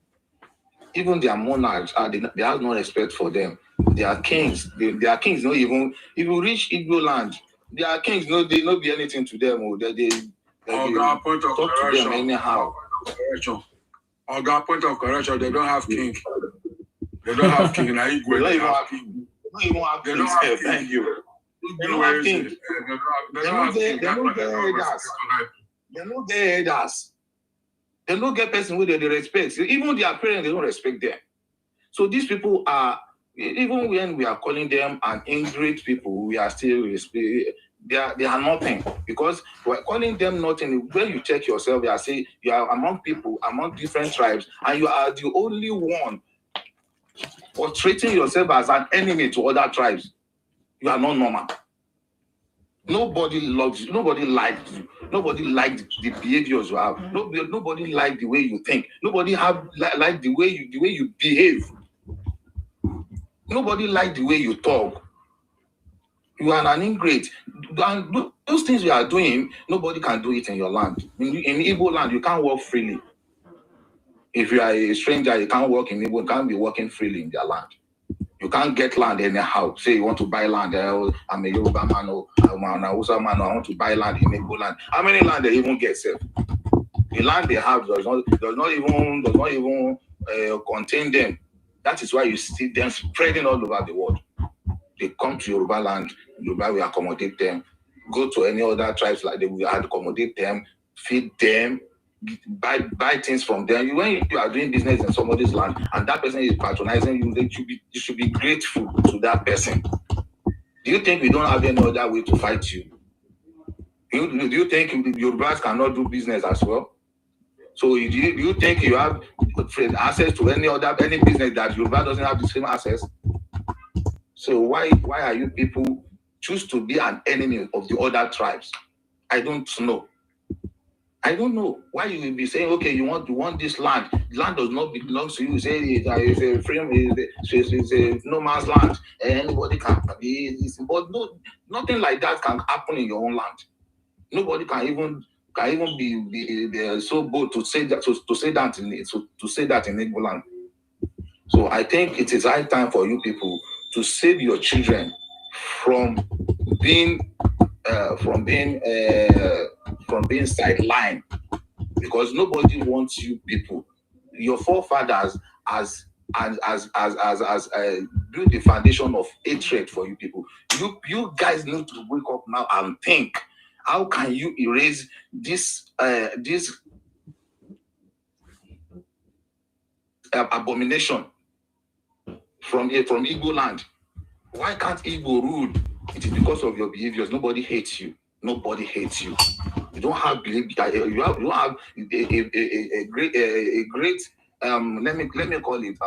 Even their monarchs, they have no respect for them. Their kings, their kings not even, if you reach Igbo land, their kings they not be anything to them. Or they point of talk correction. to them anyhow. Point of correction, they don't have king. They don't have king in Igbo. They don't even have king. Thank you. They don't have king. They don't get elders. They don't get person who they respect. Even their parents, they don't respect them. So these people are, even when we are calling them an ingrate people, we are still they are nothing, because we're calling them nothing. When you check yourself, you are saying you are among people, among different tribes, and you are the only one portraying yourself as an enemy to other tribes. You are not normal. Nobody loves you. Nobody likes you. Nobody liked the behaviors you have. Nobody liked the way you think. Nobody have like the way you behave. Nobody liked the way you talk. You are an ingrate. And those things you are doing, nobody can do it in your land. In Igbo land, you can't walk freely. If you are a stranger, you can't walk in Igbo. You can't be walking freely in their land. You can't get land anyhow. Say you want to buy land. I'm a Yoruba man or I'm an Hausa man. I want to buy land in Igbo land. How many land they even get self? The land they have does not even contain them. That is why you see them spreading all over the world. They come to Yoruba land. Yoruba will accommodate them. Go to any other tribes like they will accommodate them, feed them, buy things from them. When you are doing business in somebody's land and that person is patronizing you, you should be grateful to that person. Do you think we don't have any other way to fight you? Do you think Yorubas cannot do business as well? So do you think you have access to any business that Yoruba doesn't have the same access? So why are you people choose to be an enemy of the other tribes? I don't know. I don't know why you will be saying, okay, you want this land. The land does not belong to you. You say it's a frame, it's a no man's land. Anybody can be, but no, nothing like that can happen in your own land. Nobody can even be so bold to say that to say that in Igbo land. So I think it is high time for you people to save your children from being sidelined, because nobody wants you people. Your forefathers as build the foundation of hatred for you people. You guys need to wake up now and think, how can you erase this abomination from Igbo land? Why can't Igbo rule? It is because of your behaviors. Nobody hates you. Nobody hates you. You don't have belief. You don't have a great let me call it,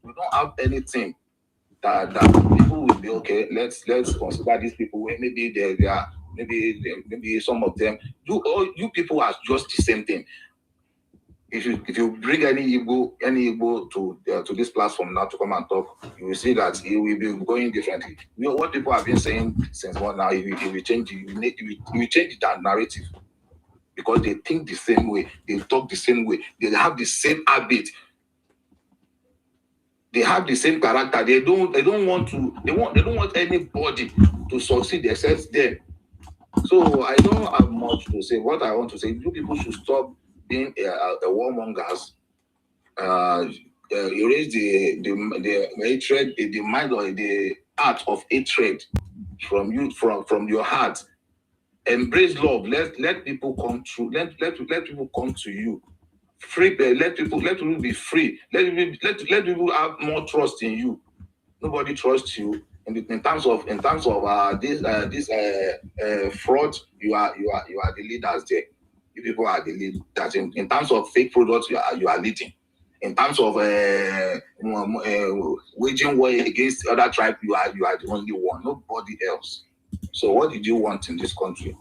we don't have anything that people will be okay. Let's consider these people where maybe they are maybe some of them. You people are just the same thing. If you bring any Igbo to this platform now to come and talk, you will see that it will be going differently. You know what people have been saying since one now. You will change that narrative because they think the same way, they talk the same way, they have the same habit, they have the same character. They don't want anybody to succeed except them. So I don't have much to say. What I want to say, you people should stop being a warmongers. Erase the hatred, the mind or the art of hatred from you, from your heart. Embrace love. Let people come through. Let people come to you. Free. Let people be free. Let people have more trust in you. Nobody trusts you. In terms of this fraud, you are the leaders there. You people are the leaders. In terms of fake products, you are leading. In terms of waging war against other tribe, you are the only one. Nobody else. So what did you want in this country?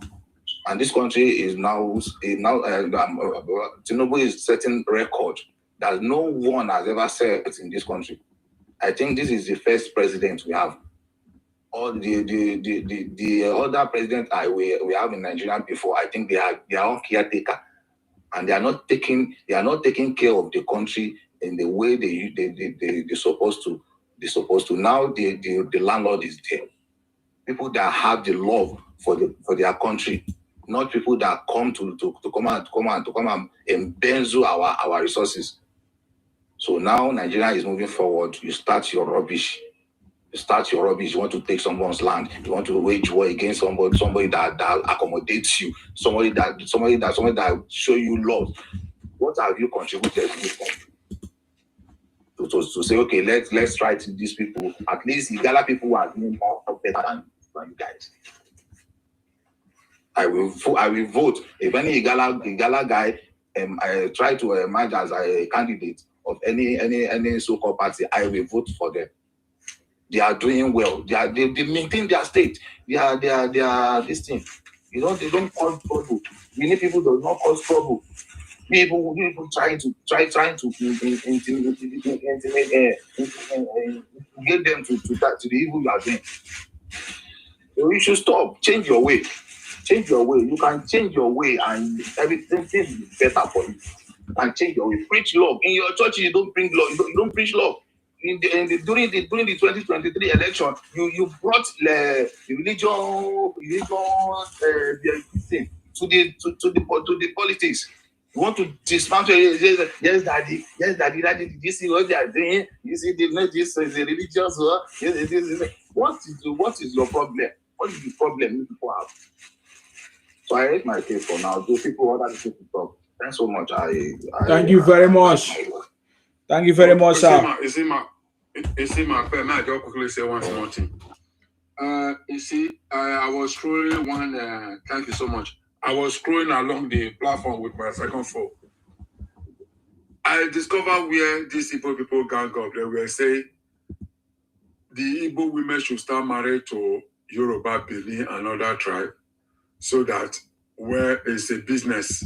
And this country is now Tinubu is setting record that no one has ever set in this country. I think this is the first president we have. All the other presidents we have in Nigeria before, I think they are all caretaker, and they are not taking care of the country in the way they're supposed to. They're supposed to. Now the landlord is there. People that have the love for their country, not people that come to come and embezzle our resources. So now Nigeria is moving forward. You start your rubbish. You want to take someone's land. You want to wage war against somebody that accommodates you. Somebody that show you love. What have you contributed to this country? To say, okay, let's try to these people. At least Igala people are doing more better than you guys. I will vote if any Igala guy I try to emerge as a candidate of any so-called party. I will vote for them. They are doing well. They maintain their state. They are this thing. They don't cause trouble. Many people do not cause trouble. People trying to get them to the evil you are doing. So you should stop. Change your way. Change your way. You can change your way, and everything is better for you. You can change your way. Preach love. In your church, you don't bring love. You don't preach love. During the 2023 election, you brought the religion to the politics. You want to dismantle it. Yes, daddy. Did you see what they are doing? You see, this is a religious. What is your problem? What is the problem you people have? So I rate my case for now. Do people other people talk? Thanks so much. Thank you very much. Thank you very much, sir. I just quickly say one small thing. You see, I was scrolling one. Thank you so much. I was scrolling along the platform with my second phone. I discovered where these Igbo people gang up. They were saying the Igbo women should start married to Yoruba, Benin, and other tribe, so that where it's a business,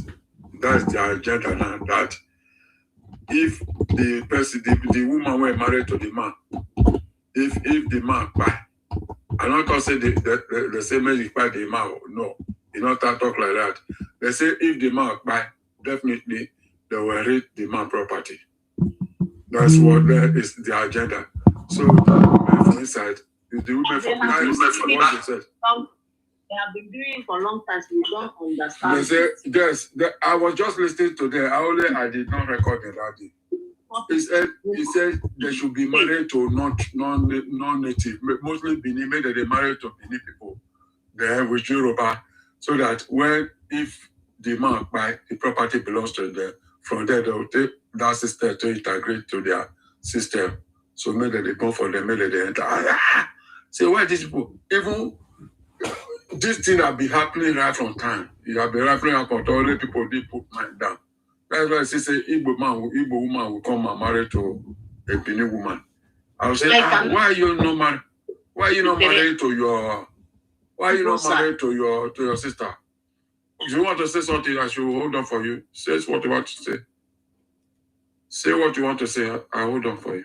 that's their agenda now. That if the person, the woman were married to the man, if the man buy, I'm not gonna say the same magic buy the man. No, you not talk like that. They say if the man buy, definitely they will read the man property. That's what is the agenda. So the women from inside, the women from what they said. They have been doing it for a long time, so we don't understand. They say, yes, I was just listening to them. I did not record the radio. He said they should be married to non-native, mostly Benin, maybe they married to Benin people there with Yoruba, so that if the man buy, the property belongs to them. From there, they will take that system to integrate to their system. So maybe they go for them, maybe they enter. Say, why these people? Even this thing have been happening right from time. It have been happening up until all the people did put mine down. That's why I say Igbo woman will come and marry to a Benin woman. I'll say, why are you not married? Why are you not married to your? Why are you not married to your sister? If you want to say something, I should hold on for you. Say what you want to say. Say what you want to say. I hold on for you.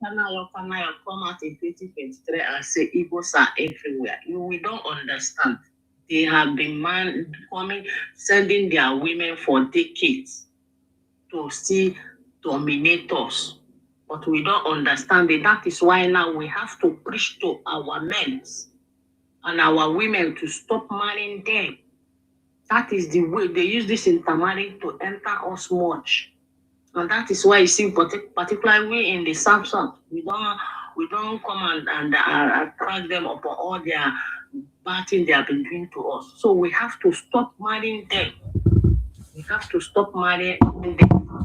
Come out in 2023 and say Igbos are everywhere. We don't understand. They have been sending their women for decades to still dominate us. But we don't understand it. That is why now we have to preach to our men and our women to stop marrying them. That is the way they use this intermarriage to enter us much. And that is why you see, particularly in the South, we don't come and attract them upon all their bad things they have been doing to us. So we have to stop marrying them. We have to stop marrying them.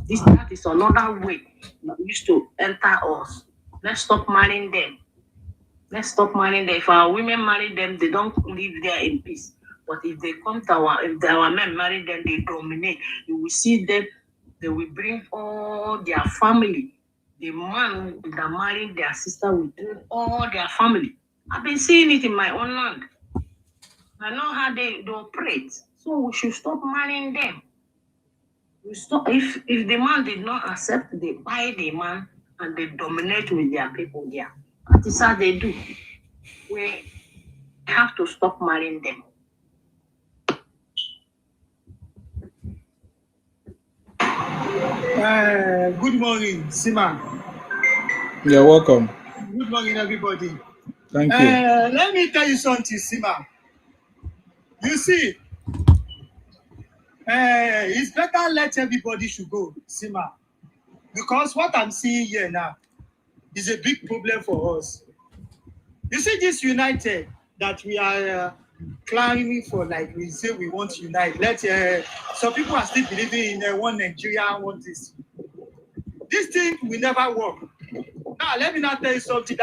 That is another way that used to enter us. Let's stop marrying them. Let's stop marrying them. If our women marry them, they don't live there in peace. But if they come to if our men marry them, they dominate. You will see them. They will bring all their family. The man that married their sister will bring all their family. I've been seeing it in my own land. I know how they operate. So we should stop marrying them. We stop. If the man did not accept, they buy the man and they dominate with their people there. That is how they do. We have to stop marrying them. Good morning, Sima. You're welcome. Good morning, everybody. Thank you. Let me tell you something, Sima. You see, it's better let everybody should go, Sima. Because what I'm seeing here now is a big problem for us. You see, this united that we are climbing for, like we say we want to unite. Some people are still believing in one Nigeria, one this. This thing will never work. Now, let me now tell you something.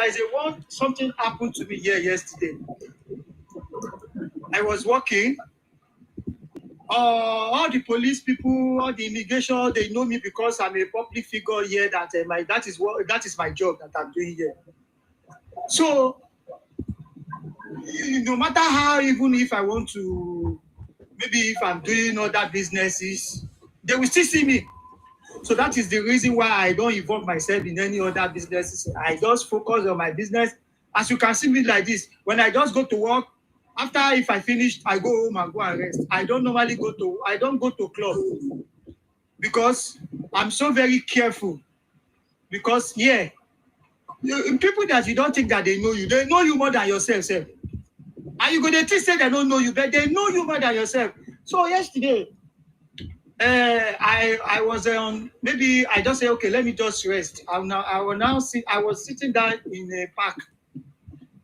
Something happened to me here yesterday. I was working. All the police people, all the immigration, they know me because I'm a public figure here. That is my job that I'm doing here. So, no matter how, even if I want to, maybe if I'm doing other businesses, they will still see me. So that is the reason why I don't involve myself in any other businesses. I just focus on my business. As you can see me like this, when I just go to work, after if I finish, I go home and go and rest. I don't go to club because I'm so very careful. Because people that you don't think that they know you more than yourself, sir. And you go to say they don't know you, but they know you more than yourself. So yesterday, I was on, maybe I just say, okay, let me just rest. I was sitting down in a park.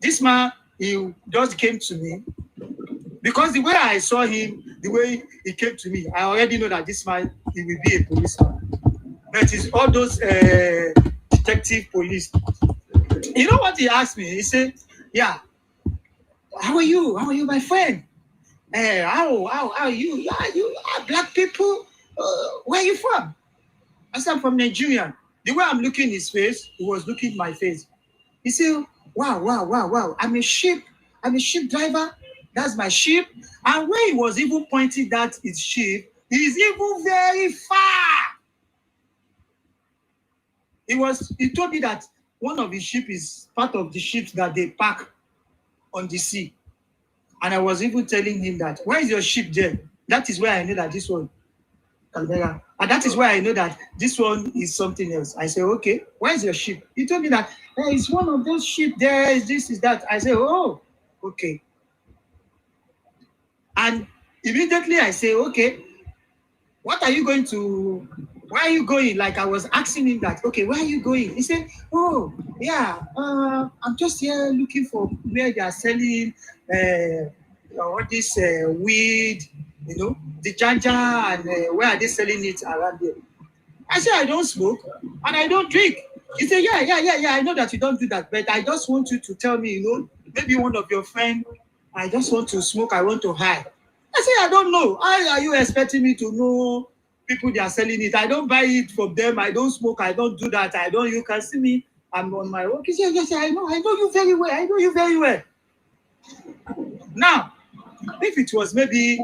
This man, he just came to me. Because the way I saw him, the way he came to me, I already know that this man, he will be a policeman. But it's all those detective police. You know what he asked me? He said, yeah, how are you? How are you, my friend? How are you? Yeah, you are black people. Where are you from? I said, I'm from Nigeria. The way I'm looking his face, he was looking my face. He said, wow. I'm a sheep driver. That's my sheep. And when he was even pointing that his sheep, he's even very far. He told me that one of his sheep is part of the ships that they park on the sea. And I was even telling him that, where is your sheep there? That is where I know that this one, and that is why I know that this one is something else. I said, okay, where is your sheep? He told me that, hey, it's one of those sheep there, is this, is that. I said, oh, okay. And immediately I say, okay, where are you going? Like I was asking him that, okay, where are you going? He said, oh, yeah, I'm just here looking for where they are selling all this weed, the janja, and where are they selling it around there? I said, I don't smoke and I don't drink. He said, yeah, I know that you don't do that, but I just want you to tell me, maybe one of your friends, I just want to smoke, I want to hide. I said, I don't know. How are you expecting me to know people they are selling it. I don't buy it from them. I don't smoke. I don't do that. I don't. You can see me. I'm on my own. Yes, I know you very well. I know you very well. Now, if it was maybe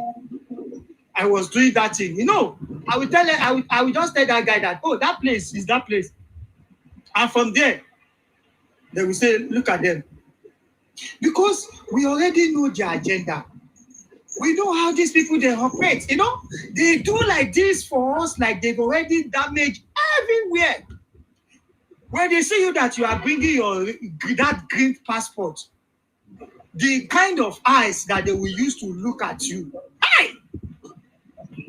I was doing that thing, you know, I would tell her, I would just tell that guy that, oh, that place is that place. And from there, they will say, look at them. Because we already know their agenda. We know how these people, they operate, you know. They do like this for us, like they've already damaged everywhere. When they see you that you are bringing that green passport, the kind of eyes that they will use to look at you, hey!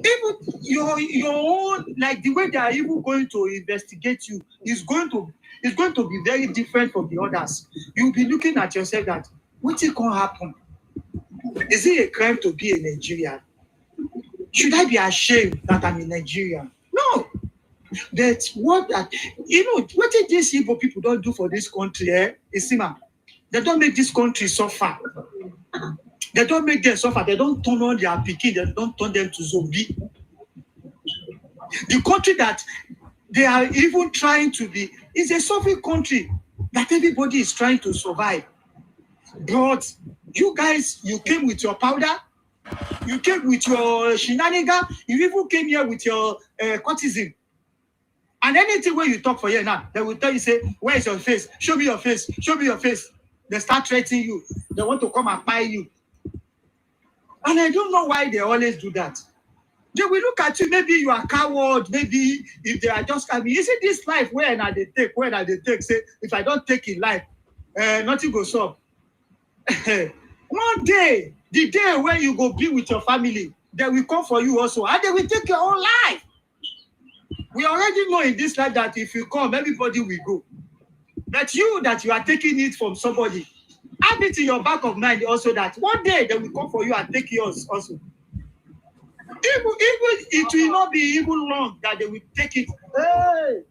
Even your own, like the way they are even going to investigate you is going to be very different from the others. You'll be looking at yourself that, what is going to happen? Is it a crime to be a Nigerian? Should I be ashamed that I'm a Nigerian? No. That's what that, you know, what did these Igbo people don't do for this country, Isima? They don't make this country suffer. They don't make them suffer. They don't turn on their pikin. They don't turn them to zombie. The country that they are even trying to be is a suffering country that everybody is trying to survive. But you guys, you came with your powder. You came with your shenanigan. You even came here with your courtesan. And anything where you talk for here now, they will tell you, say, where is your face? Show me your face. Show me your face. They start threatening you. They want to come and buy you. And I don't know why they always do that. They will look at you, maybe you are coward, maybe if they are just coming. You see this life, where they take, say, if I don't take in life, nothing goes up. One day, the day when you go be with your family, they will come for you also, and they will take your own life. We already know in this life that if you come, everybody will go. But you that you are taking it from somebody, have it in your back of mind also that one day they will come for you and take yours also. Even it will not be even long that they will take it. Hey,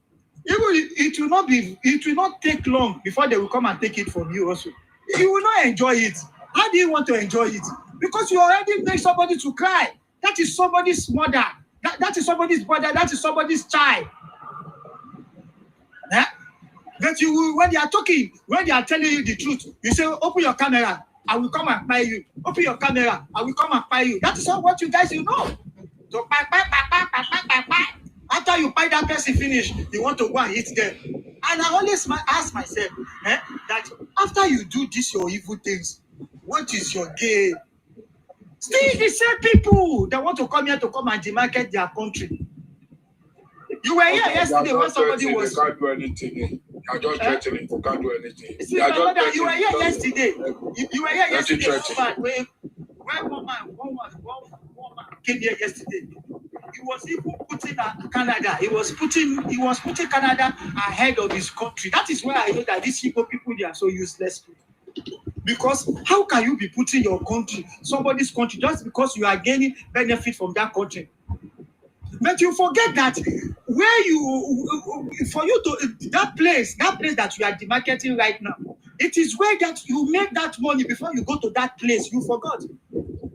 it will not take long before they will come and take it from you also. You will not enjoy it. How do you want to enjoy it? Because you already make somebody to cry. That is somebody's mother. That is somebody's brother. That is somebody's child. Yeah? But you will, when they are talking, when they are telling you the truth, you say, open your camera, I will come and buy you. Open your camera, I will come and buy you. That is all what you guys, you know. So, after you buy that person finish, you want to go and eat them. And I always ask myself, that after you do this, your evil things, what is your gain? Still the same people that want to come here to come and demarket their country. You were here yesterday when somebody was. They can't do anything. You are just threatening. You can't do anything. You were here yesterday. You were here yesterday. When one man came here yesterday, he was even putting Canada. He was putting Canada ahead of his country. That is why I know that these Igbo people, they are so useless. Because how can you be putting your country, somebody's country, just because you are gaining benefit from that country? But you forget that where for you to that place that you are demarketing right now, it is where that you make that money before you go to that place. You forgot.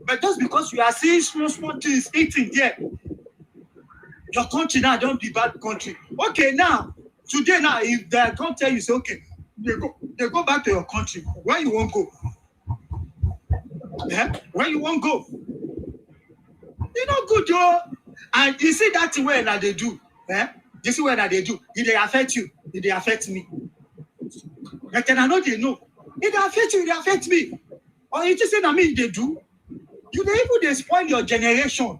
But just because you are seeing small things eating there, your country now don't be bad country. Okay, now today now if they don't tell you, say okay, they go back to your country. Where you won't go? Yeah? Where you won't go? You know good, yo. And you see that way that they do. You see what they do. If they affect you, if they affect me. But then I know they know. If they affect you, they affect me. Or you just say that me they do. They spoil your generation.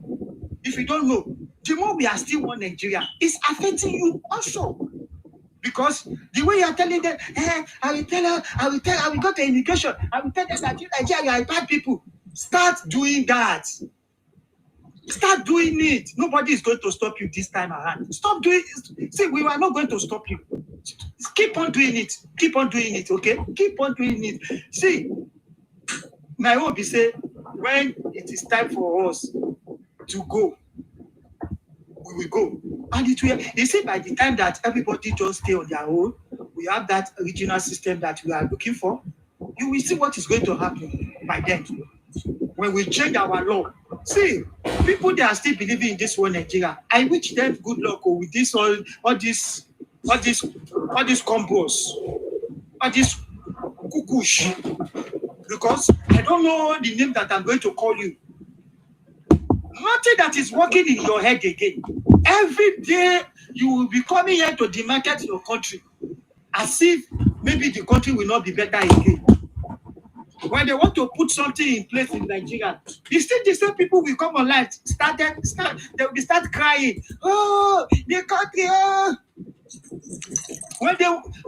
If you don't know, the more we are still one Nigeria, it's affecting you also. Because the way you are telling them, I will go to immigration, I will tell them that you Nigeria are bad people. Start doing that. Start doing it. Nobody is going to stop you this time around. Stop doing it. See, we are not going to stop you. Keep on doing it. Keep on doing it, okay? Keep on doing it. See, my hope is say, when it is time for us to go, we will go. And it will, you see, by the time that everybody just stay on their own, we have that regional system that we are looking for, you will see what is going to happen by then. When we change our law, See, people they are still believing in this one Nigeria. I wish them good luck with this all these combos, all this kukush. Because I don't know the name that I'm going to call you. Nothing that is working in your head again. Every day you will be coming here to demarket your country as if maybe the country will not be better again. When they want to put something in place in Nigeria, the same people will come online, they will start crying. Oh, the country, oh. When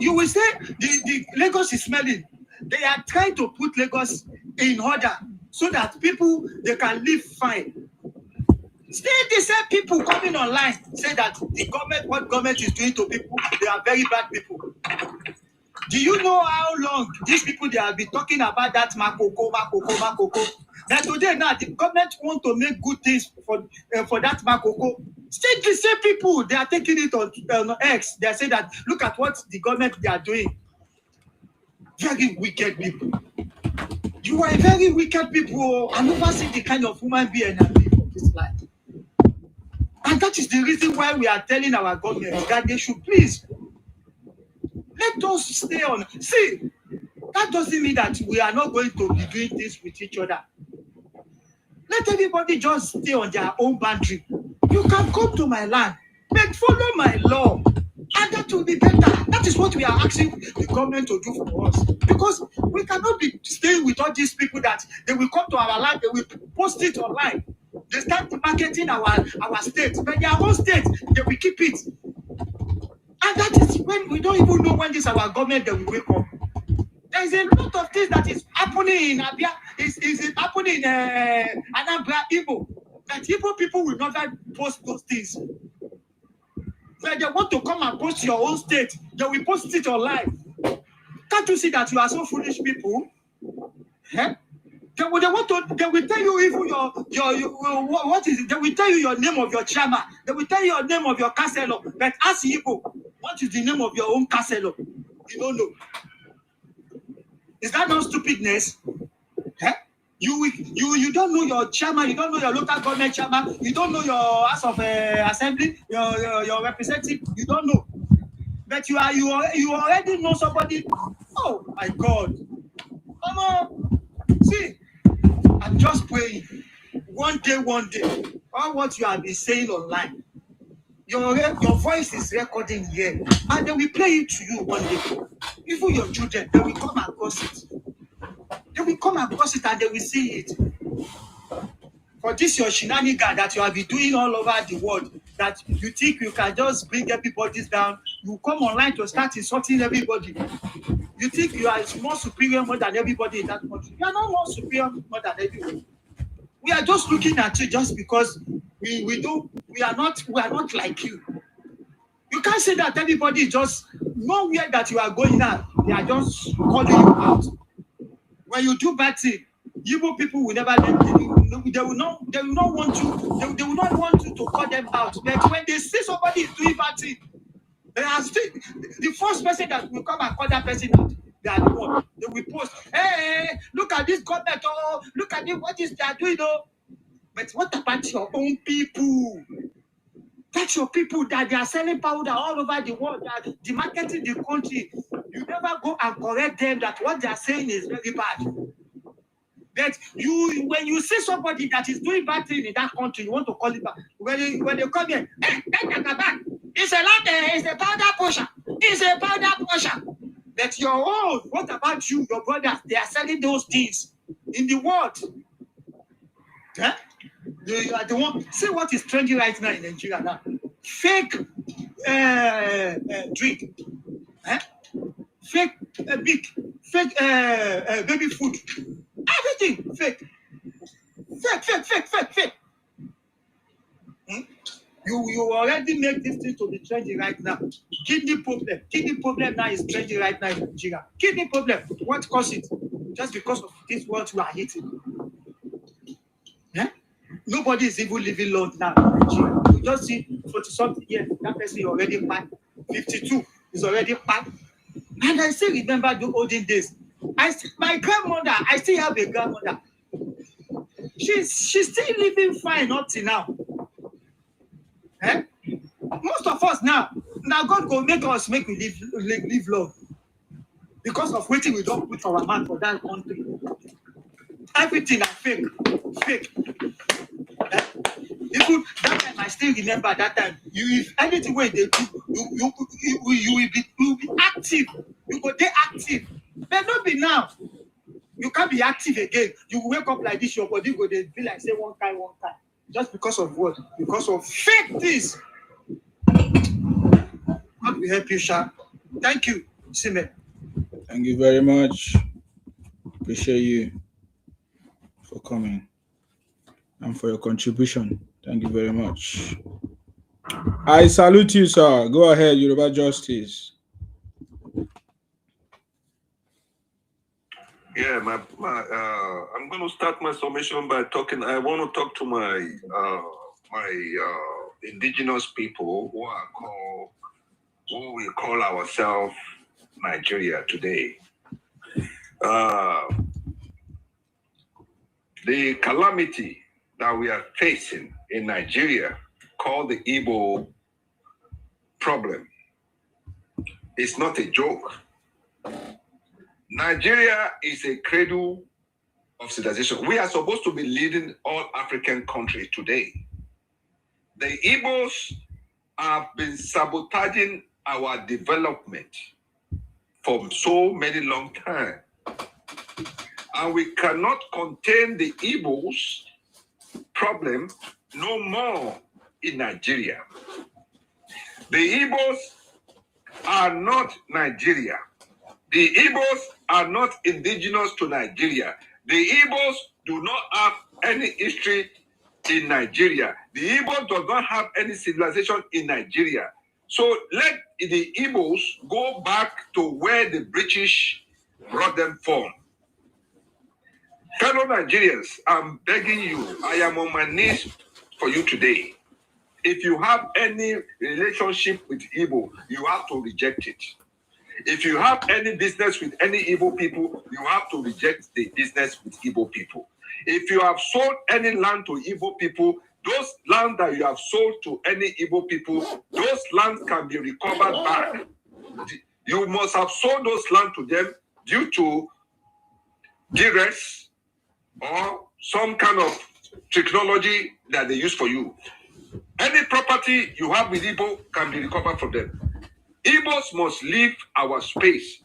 you will say the Lagos is smelling, they are trying to put Lagos in order so that people they can live fine. Still the same people coming online say that the government, what government is doing to people, they are very bad people. Do you know how long these people they have been talking about that makoko? That today now the government want to make good things for that makoko. Still the same people they are taking it on X. They say that look at what the government they are doing. Very wicked people. You are a very wicked people. I never see the kind of human being I live in this life. And that is the reason why we are telling our government that they should please let us stay on. See, that doesn't mean that we are not going to be doing this with each other. Let everybody just stay on their own boundary. You can come to my land, but follow my law. And that will be better. That is what we are asking the government to do for us. Because we cannot be staying with all these people that they will come to our land, they will post it online. They start marketing our state. But their own state, they will keep it. And that is when we don't even know when this our government that will wake up. There is a lot of things that is happening in Abia, is happening in Anambra, Igbo. That Igbo people will never post those things. When they want to come and post your own state, they will post it online. Can't you see that you are so foolish people? Eh? They will tell you even your what is it? They will tell you your name of your chairman. They will tell you your name of your councillor. But ask Igbo, what is the name of your own councillor? You don't know. Is that not stupidness? Eh? You don't know your chairman, you don't know your local government chairman, you don't know your House of Assembly, your representative, you don't know. But you already know somebody. Oh my God. Come on. See, I'm just praying. One day, all what you have been saying online, your voice is recording here, and they will play it to you one day. Even your children, they will come across it. They will come across it and they will see it. For this your shenanigan that you have been doing all over the world, that you think you can just bring everybody down, you come online to start insulting everybody. You think you are more superior more than everybody in that country. You are not more superior more than everybody. We are just looking at you just because we are not like you. You can't say that everybody is just nowhere that you are going now. They are just calling you out. When you do bad thing, Igbo people will never let you. They will not want you. They will not want you to call them out. But when they see somebody is doing bad thing, they are still the first person that will come and call that person out. They are the one. They will post, hey, look at this government, oh, look at this, what is they are doing, oh. But what about your own people? That's your people that they are selling powder all over the world, that demarketing the country. You never go and correct them that what they are saying is very bad. That when you see somebody that is doing bad thing in that country, you want to call it back. When they come here, hey, that Jagaban, it's a powder pusher. It's a powder pusher. But your own, what about you, your brothers? They are selling those things in the world. Huh? You are the one. See what is trending right now in Nigeria now. Fake drink. Huh? Fake baby food. Everything fake. Fake. Hmm? You already make this thing to be trending right now. Kidney problem now is trending right now in Nigeria. Kidney problem. What caused it? Just because of this what you are eating. Yeah? Nobody is even living long now in Nigeria. You just see 40-something years, that person already packed. 52 is already packed. And I still remember the olden days. My grandmother, I still have a grandmother. she's still living fine up till now. Eh? Most of us now God go make us make we live long because of waiting we don't put our man for that country. Everything is fake. Eh? Even that time I still remember that time. If anything where they do, you will be active. You go there active. But not be now. You can't be active again. You wake up like this, your body go there be like say one kind. Just because of what? Because of fake things. God will help you, Sha. Thank you, Sime. Thank you very much. Appreciate you for coming and for your contribution. Thank you very much. I salute you, sir. Go ahead, Yoruba Justice. Yeah, I'm going to start my summation by talking. I want to talk to my indigenous people who we call ourselves Nigeria today. The calamity that we are facing in Nigeria, called the Igbo problem, is not a joke. Nigeria is a cradle of civilization. We are supposed to be leading all African countries today. The Igbos have been sabotaging our development for so many long time. And we cannot contain the Igbos problem no more in Nigeria. The Igbos are not Nigeria. The Igbos are not indigenous to Nigeria. The Igbos do not have any history in Nigeria. The Igbos do not have any civilization in Nigeria. So let the Igbos go back to where the British brought them from. Fellow Nigerians, I'm begging you, I am on my knees for you today. If you have any relationship with Igbo, you have to reject it. If you have any business with any Igbo people, you have to reject the business with Igbo people. If you have sold any land to Igbo people, those land that you have sold to any Igbo people, those lands can be recovered back. You must have sold those land to them due to duress or some kind of technology that they use for you. Any property you have with Igbo can be recovered from them. Igbos must leave our space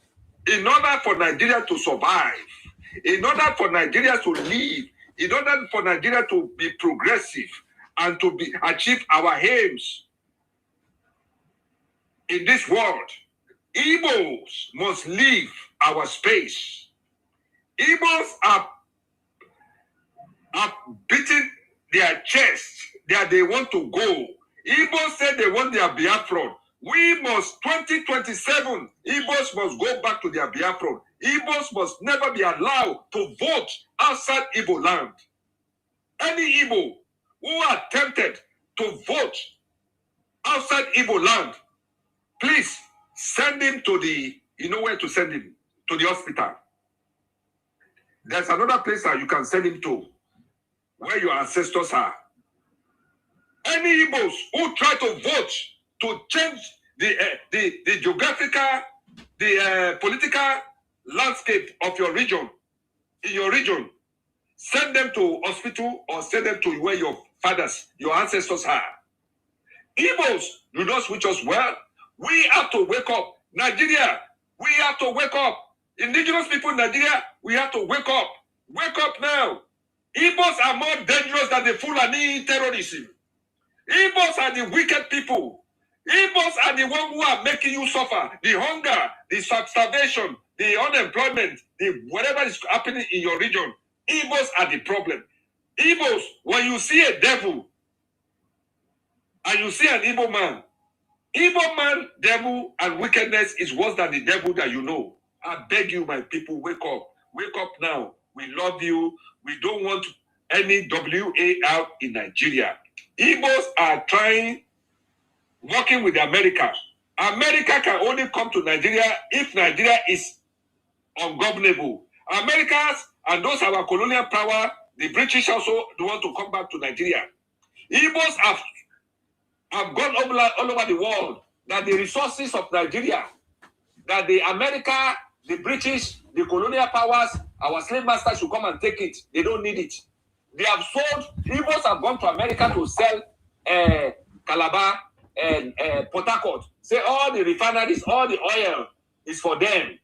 in order for Nigeria to survive, in order for Nigeria to live, in order for Nigeria to be progressive and to achieve our aims in this world. Igbos must leave our space. Igbos are beating their chest that they want to go. Igbos said they want their Biafra. We must, 2027, Igbos must go back to their Biafra. Igbos must never be allowed to vote outside Igbo land. Any Igbo who are tempted to vote outside Igbo land, please send him to the, you know where to send him? To the hospital. There's another place that you can send him to, where your ancestors are. Any Igbos who try to vote to change the geographical, the political landscape of your region, in your region, send them to hospital or send them to where your fathers, your ancestors are. Igbos do not switch us well. We have to wake up. Nigeria, we have to wake up. Indigenous people in Nigeria, we have to wake up. Wake up now. Igbos are more dangerous than the Fulani terrorism. Igbos are the wicked people. Igbos are the ones who are making you suffer. The hunger, the starvation, the unemployment, the whatever is happening in your region. Igbos are the problem. Igbos, when you see a devil and you see an Igbo man, devil, and wickedness is worse than the devil that you know. I beg you, my people, wake up. Wake up now. We love you. We don't want any WAR in Nigeria. Igbos are working with America. America can only come to Nigeria if Nigeria is ungovernable. Americans and those our colonial power The British also want to come back to Nigeria. Igbos have gone all over the world that the resources of Nigeria, that the America, the British, the colonial powers, our slave masters should come and take it. They don't need it. They have sold. Igbos have gone to America to sell Calabar and Port Harcourt. Say all the refineries, all the oil is for them,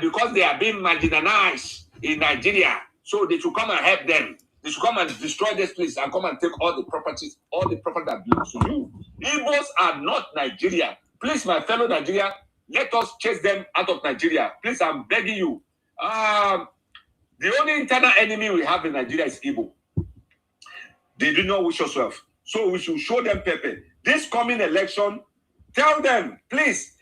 because they are being marginalized in Nigeria. So they should come and help them. They should come and destroy this place and come and take all the properties, all the property that belongs to you. Igbos are not Nigeria. Please, my fellow Nigeria, let us chase them out of Nigeria. Please, I'm begging you. The only internal enemy we have in Nigeria is Igbo. They do not wish us well. So we should show them pepper. This coming election, tell them, please,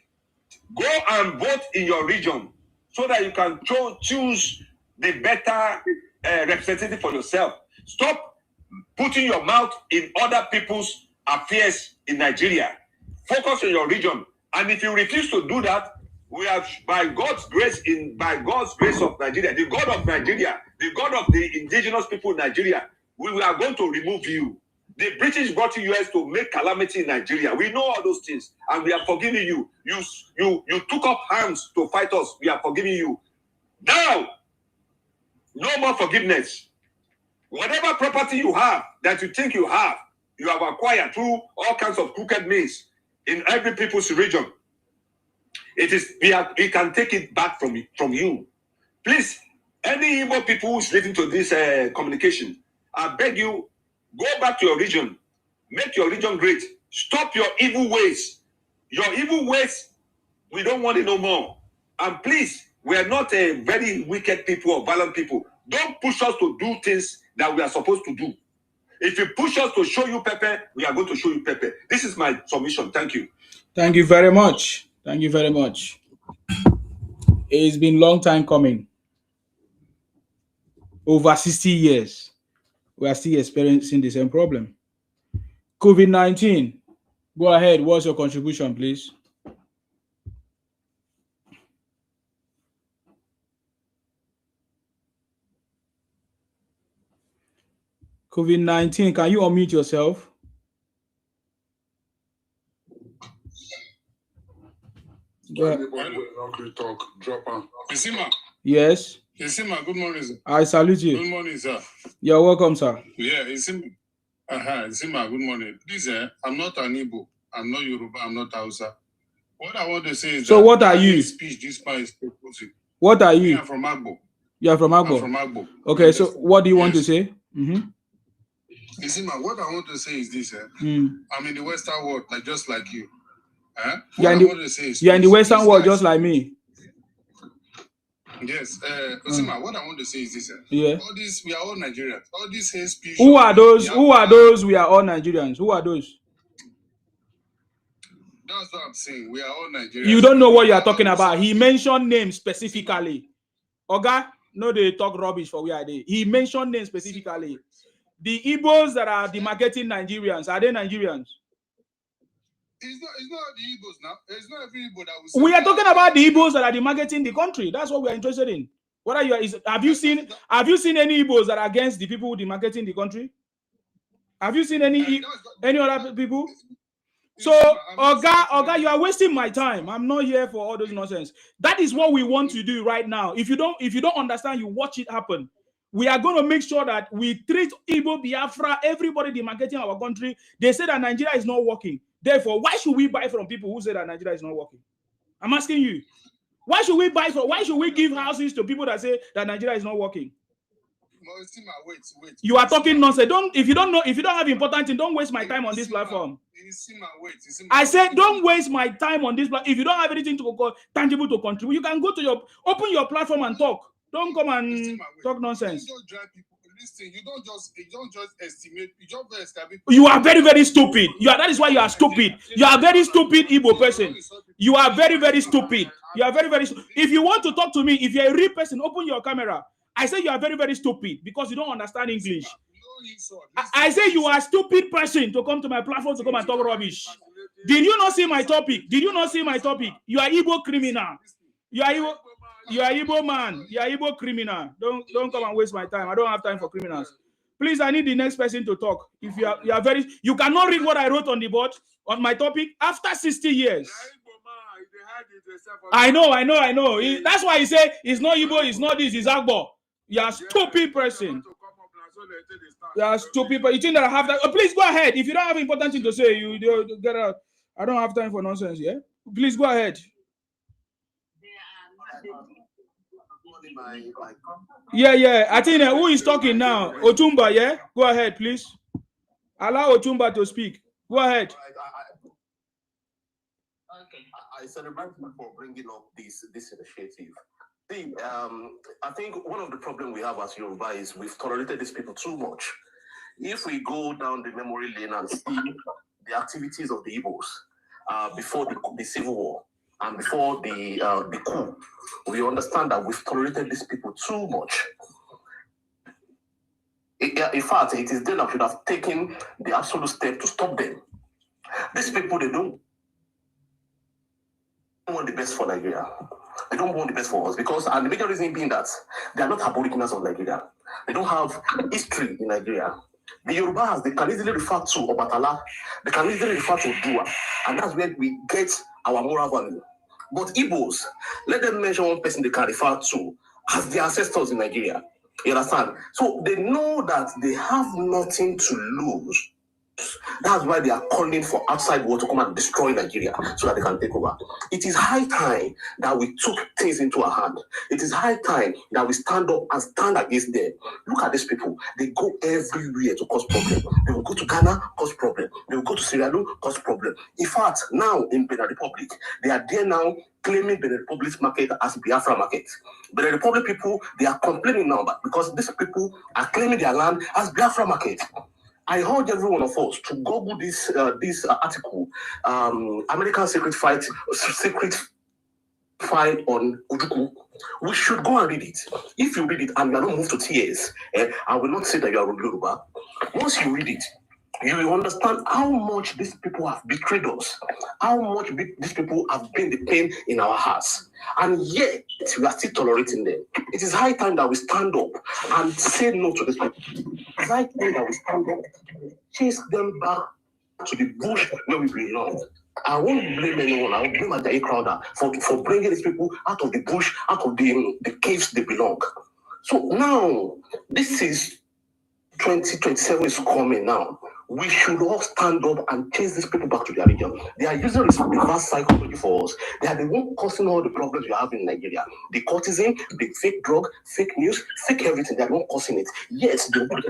go and vote in your region so that you can choose the better representative for yourself. Stop putting your mouth in other people's affairs in Nigeria. Focus on your region. And if you refuse to do that, we have, by God's grace of Nigeria, the God of Nigeria, the God of the indigenous people in Nigeria, we are going to remove you. The British brought you US to make calamity in Nigeria. We know all those things, and we are forgiving you. You took up arms to fight us. We are forgiving you. Now, no more forgiveness. Whatever property you have that you think you have acquired through all kinds of crooked means in every people's region. We can take it back from you. Please, any Igbo people who's listening to this communication, I beg you, go back to your region. Make your region great. Stop your evil ways. Your evil ways, we don't want it no more. And please, we are not a very wicked people or violent people. Don't push us to do things that we are supposed to do. If you push us to show you pepper, we are going to show you pepper. This is my submission. Thank you. Thank you very much. Thank you very much. It's been a long time coming. Over 60 years. We are still experiencing the same problem. COVID-19. Go ahead. What's your contribution, please? COVID-19. Can you unmute yourself? Talk. Drop on. Isima. Yes. Isima, good morning, sir. I salute you. Good morning, sir. You're welcome, sir. Yeah, Isima. Isima, good morning. Please, I'm not an Igbo. I'm not Yoruba. I'm not Hausa. What I want to say is so what are you? Speech this man is proposing. What are you? I'm from Agbo. You are from Agbo? I'm from Agbo. Okay, so what do you want to say? Isima, what I want to say is this. I'm in the Western world, just like you. You're in the Western world just like me. Yes. Isima, what I want to say is this. Yeah. All these, we are all Nigerians. All these hate speech. Who are those? Who are those? We are all Nigerians. Who are those? That's what I'm saying. We are all Nigerians. You don't know what you are talking about. He mentioned names specifically. Oga, no, they talk rubbish for where are they. He mentioned names specifically. The Igbos that are demarketing Nigerians, are they Nigerians? It's not the Igbos now. It's not every Igbo that will say. We are talking about the Igbos that are demarketing the country. That's what we are interested in. What are you? Have you seen any Igbos that are against the people demarketing the country? Have you seen any other people? So, Oga, you are wasting my time. I'm not here for all those nonsense. That is what we want to do right now. If you don't understand, you watch it happen. We are going to make sure that we treat Igbo Biafra, everybody demarketing our country. They say that Nigeria is not working. Therefore, why should we buy from people who say that Nigeria is not working? I'm asking you. Why should we give houses to people that say that Nigeria is not working? Wait. You are talking nonsense. If you don't have important thing, don't waste my time on this platform. I said don't waste my time on this platform. If you don't have anything tangible to contribute, you can go to open your platform and talk. Don't come and talk nonsense. You don't just estimate. You just estimate. You are very, very stupid. That is why you are stupid. You are a very stupid Igbo person. You are very, very stupid. You are very, very. If you want to talk to me, if you're a real person, open your camera. I say you are very, very stupid because you don't understand English. I say you are a stupid person to come to my platform to come and talk rubbish. Did you not see my topic? You are Igbo criminal. You are Igbo. You are Igbo man. You are Igbo criminal. Don't come and waste my time. I don't have time for criminals. Please, I need the next person to talk. If you are very, you cannot read what I wrote on the board on my topic after 60 years. I know. That's why he said it's not Igbo, it's not this, it's Agbo. You are stupid person. You are stupid. But you think that I have that? Oh, please go ahead. If you don't have important thing to say, you get out. I don't have time for nonsense. Yeah. Please go ahead. Yeah. I think who is talking now? Otumba. Yeah. Go ahead, please. Allow Otumba to speak. Go ahead. I celebrate you for bringing up this initiative. See, I think one of the problems we have as Yoruba is we've tolerated these people too much. If we go down the memory lane and see the activities of the Igbos before the Civil War and before the coup, we understand that we've tolerated these people too much. In fact, it is then that we should have taken the absolute step to stop them. These people, they don't want the best for Nigeria. They don't want the best for us because, and the major reason being that they are not aborigines of Nigeria. They don't have history in Nigeria. The Yorubas, they can easily refer to Obatala, they can easily refer to Dua, and that's where we get our moral value. But Igbos, let them mention one person they can refer to as their ancestors in Nigeria. You understand? So they know that they have nothing to lose. That's why they are calling for outside world to come and destroy Nigeria so that they can take over. It is high time that we took things into our hand. It is high time that we stand up and stand against them. Look at these people. They go everywhere to cause problem. They will go to Ghana, cause problem. They will go to Sierra Leone, cause problem. In fact, now in Benin Republic, they are there now claiming Benin Republic's market as Biafra market. Benin Republic people, they are complaining now because these people are claiming their land as Biafra market. I urge every one of us to Google this article, American secret file on Ujuku. We should go and read it. If you read it and you are not moved to tears, I will not say that you are Yoruba. Once you read it, you will understand how much these people have betrayed us, how much these people have been the pain in our hearts, and yet we are still tolerating them. It is high time that we stand up and say no to these people. It's high time that we stand up, chase them back to the bush where we belong. I won't blame anyone. I will blame Ajayi Crowder for bringing these people out of the bush, out of the caves they belong. So now, this is 2027 is coming now. We should all stand up and chase these people back to their region. They are using reverse psychology for us. They are the one causing all the problems you have in Nigeria. The courtesan, the fake drug, fake news, fake everything. They are the one causing it. Yes, they will be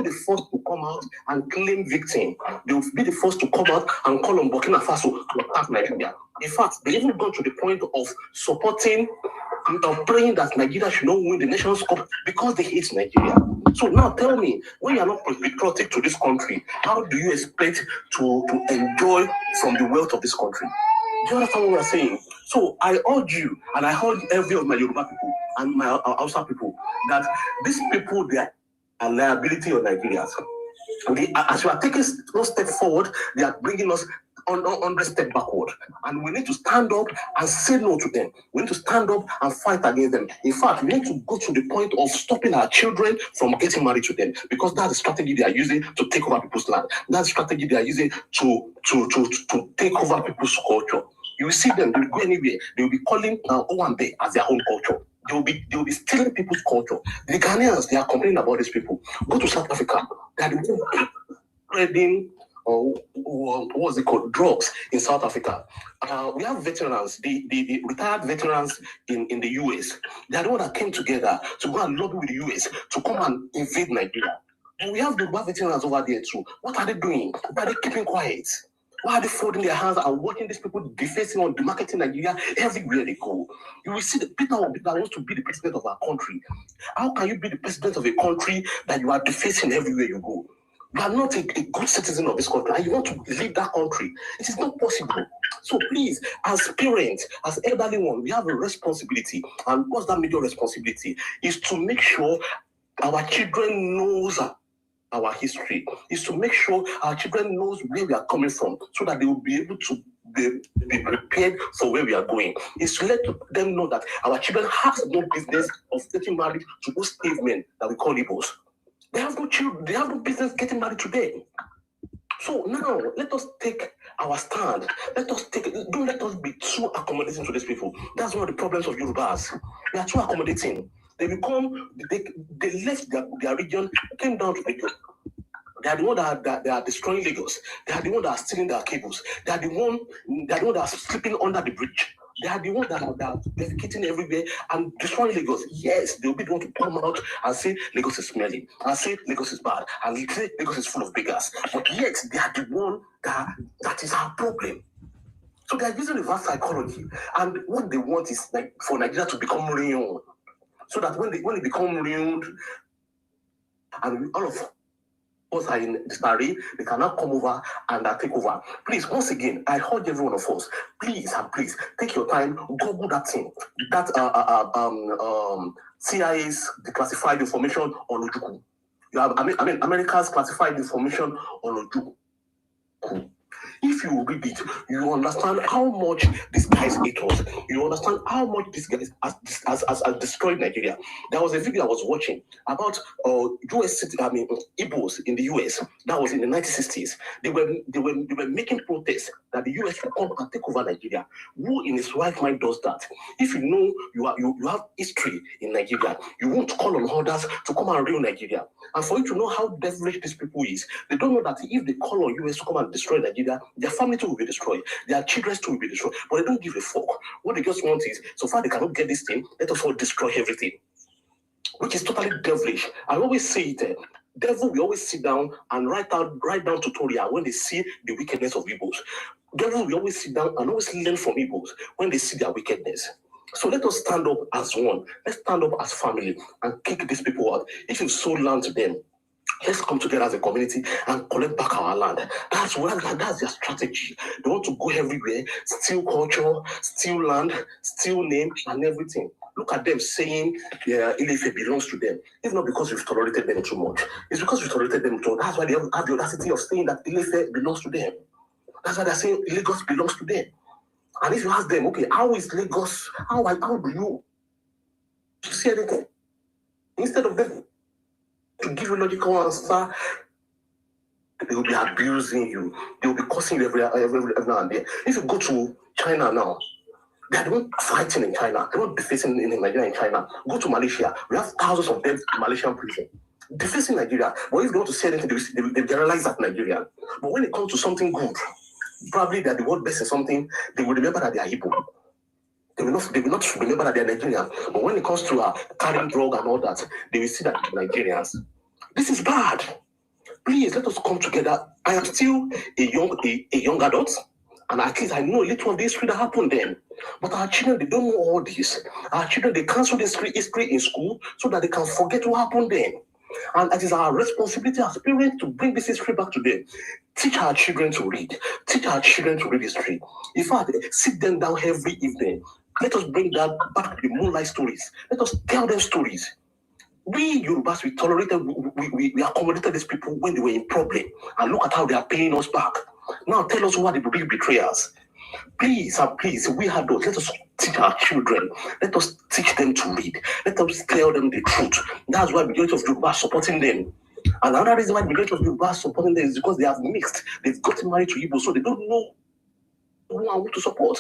the first to come out and claim victim. They will be the first to come out and call on Burkina Faso to attack Nigeria. In fact, they even gone to the point of supporting and praying that Nigeria should not win the Nations Cup because they hate Nigeria. So now tell me, when you are not patriotic to this country, how do you expect to enjoy from the wealth of this country? Do you understand what we are saying? So I urge you, and I urge every of my Yoruba people and my Hausa people, that these people, they are a liability on Nigerians. As we are taking one step forward, they are bringing us on the step backward. And we need to stand up and say no to them. We need to stand up and fight against them. In fact, we need to go to the point of stopping our children from getting married to them, because that's the strategy they are using to take over people's land. That's the strategy they are using to take over people's culture. You will see them, they will go anywhere. They will be calling Owambe as their own culture. They will be stealing people's culture. The Ghanaians, they are complaining about these people. Go to South Africa. They are spreading what's it called? Drugs in South Africa. We have veterans, the retired veterans in the US. They are the ones that came together to go and lobby with the US to come and invade Nigeria. And we have the veterans over there too. What are they doing? Why are they keeping quiet? Why are they folding their hands and watching these people defacing or demarketing Nigeria everywhere they go? You will see the Peter Obi that wants to be the president of our country. How can you be the president of a country that you are defacing everywhere you go? You are not a good citizen of this country and you want to leave that country. It is not possible. So please, as parents, as elderly ones, we have a responsibility. And what's that major responsibility? Is to make sure our children knows our history, is to make sure our children knows where we are coming from, so that they will be able to be prepared for where we are going. Is to let them know that our children have no business of getting married to those cavemen that we call Igbos. They have no children, they have no business getting married to them. So now let us take our stand. Don't let us be too accommodating to these people. That's one of the problems of Yorubas. They are too accommodating. They left their region, came down to Lagos. They are the one that are destroying Lagos. They are the one that are stealing their cables. They are the one that are sleeping under the bridge. They are the one that are defecating everywhere and destroying Lagos. Yes, they will be the one to come out and say Lagos is smelly, and say Lagos is bad, and say Lagos is full of beggars. But yet they are the one that is our problem. So they are using reverse psychology, and what they want is like for Nigeria to become real, so that when they become real, and all of us are in disarray, they cannot come over and take over. Please, once again, I urge every one of us, please take your time, Google that thing, that CIA's declassified information on Ojukwu. You have, America's classified information on Ojukwu. If you read it, you understand how much these guys hate us. You understand how much these guys has destroyed Nigeria. There was a video I was watching about Igbos in the US. That was in the 1960s. They were making protests that the US should come and take over Nigeria. Who in his right mind does that? If you know you have history in Nigeria, you won't call on others to come and rule Nigeria. And for you to know how devilish these people is, they don't know that if they call on US to come and destroy Nigeria, their family too will be destroyed, their children too will be destroyed. But they don't give a fuck. What they just want is, so far they cannot get this thing, let us all destroy everything. Which is totally devilish. I always say it. Devil will always sit down and write down tutorial when they see the wickedness of Igbos. Devil will always sit down and always learn from Igbos when they see their wickedness. So let us stand up as one. Let's stand up as family and kick these people out. If you've sold land to them, let's come together as a community and collect back our land. That's their strategy. They want to go everywhere, steal culture, steal land, steal name, and everything. Look at them saying Ilefe belongs to them. It's not because we've tolerated them too much. It's because we've tolerated them too much. That's why they have the audacity of saying that Ilefe belongs to them. That's why they're saying Lagos belongs to them. And if you ask them, okay, how is Lagos? How do you see anything? Instead of them to give you logical answer, they will be abusing you. They will be cursing you every now and then. If you go to China now, they are the one fighting in China. They're not defacing in Nigeria and China. Go to Malaysia. We have thousands of them in Malaysian prison. Defacing Nigeria. But if they want to say anything, they generalize that Nigeria. But when it comes to something good, probably they are the world best in something, they will remember that they are Igbo. They will not remember that they are Nigerian. But when it comes to carrying drug and all that, they will see that Nigerians. This is bad. Please let us come together. I am still a young adult, and at least I know a little of the history that happened then. But our children, they don't know all this. Our children, they cancel this history in school so that they can forget what happened then. And it is our responsibility as parents to bring this history back to them. Teach our children to read. Teach our children to read history. In fact, sit them down every evening. Let us bring that back to the moonlight stories. Let us tell them stories. We Yorubas, we tolerated, we accommodated these people when they were in problem. And look at how they are paying us back. Now tell us who are the big betrayers. Please, we have those. Let us teach our children. Let us teach them to read. Let us tell them the truth. That's why the majority of Yoruba are supporting them. And another reason why the majority of Yoruba are supporting them is because they have mixed. They've gotten married to Igbo, so they don't know who and who to support.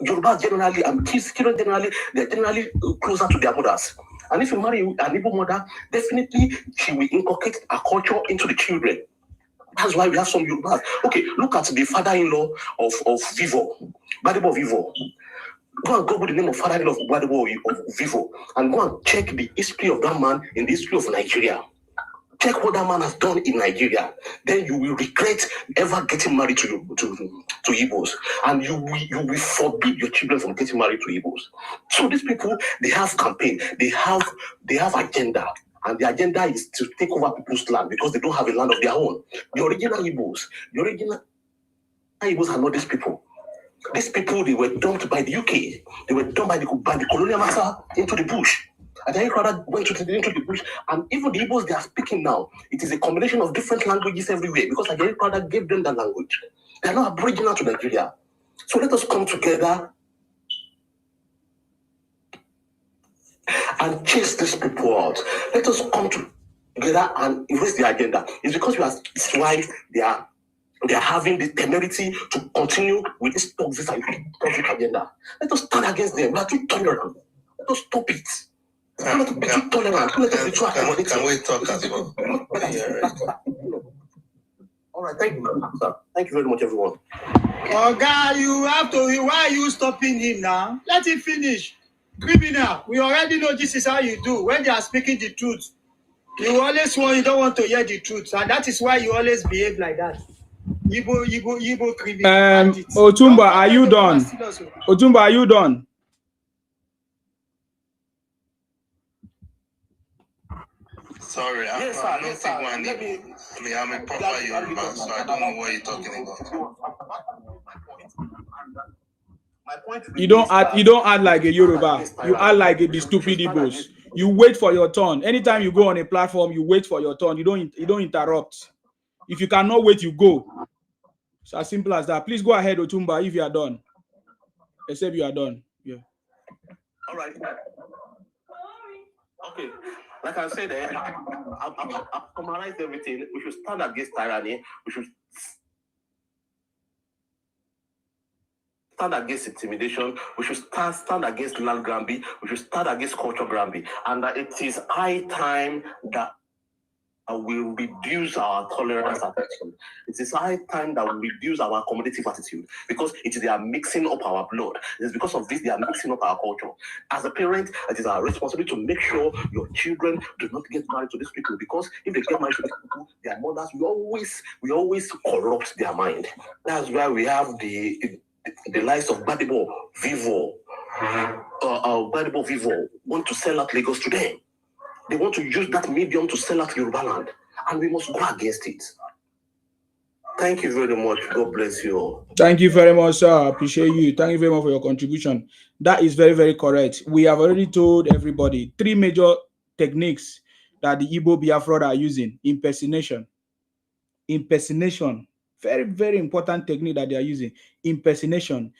Yoruba generally, and children generally, they're generally closer to their mothers. And if you marry an Igbo mother, definitely she will inculcate a culture into the children. That's why we have some Yorubas. Okay, look at the father-in-law of Vivo, Badebo Vivo. Go and Google the name of father-in-law of Badebo of Vivo, and go and check the history of that man in the history of Nigeria. Check what that man has done in Nigeria. Then you will regret ever getting married to Igbos, and you will forbid your children from getting married to Igbos. So these people, they have campaign, they have agenda. And the agenda is to take over people's land because they don't have a land of their own. The original Igbos are not these people. These people, they were dumped by the UK. They were dumped by the colonial master into the bush. And then rather went into the bush. And even the Igbos they are speaking now, it is a combination of different languages everywhere because Ajay Crowther gave them that language. They are not aboriginal to Nigeria. So let us come together and chase these people out. Let us come together and erase the agenda. It's because it's why they are having the temerity to continue with this toxic agenda. Let us stand against them. We are too tolerant. Let us stop it. Let us be too tolerant. Let us be too accommodating. Can we talk as well? All right, thank you, sir. Thank you very much, everyone. Oh, God, you have to. Why are you stopping him now? Let him finish. Criminal, we already know this is how you do when they are speaking the truth. You always want, you don't want to hear the truth, and that is why you always behave like that. Igbo criminal. Otumba, are you done? Otumba, are you done? Sorry, I'm not Igbo. I'm a proper Yoruba, so I don't know what you're talking about. My point You don't act like a Yoruba. You act like the stupid Igbos. You wait for your turn. Anytime you go on a platform, you wait for your turn. You don't interrupt. If you cannot wait, you go. It's as simple as that. Please go ahead, Otumba, if you are done. Except you are done. Yeah. All right. Okay. Like I said, I've summarized everything. We should stand against tyranny. We should stand against intimidation. We should stand against land grabbing. We should stand against culture grabbing. And it is high time that we reduce our tolerance attitude. It is high time that we reduce our accommodative attitude, because they are mixing up our blood. It is because of this they are mixing up our culture. As a parent, it is our responsibility to make sure your children do not get married to these people, because if they get married to these people, their mothers we always corrupt their mind. That's why we have the likes of Gbadebo Vivo. Gbadebo Vivo want to sell out Lagos to them. They want to use that medium to sell out Yoruba land, and we must go against it. Thank you very much. God bless you all. Thank you very much, sir. I appreciate you. Thank you very much for your contribution. That is very, very correct. We have already told everybody 3 major techniques that the Igbo Biafra are using. Impersonation. Very, very important technique that they are using. Impersonation.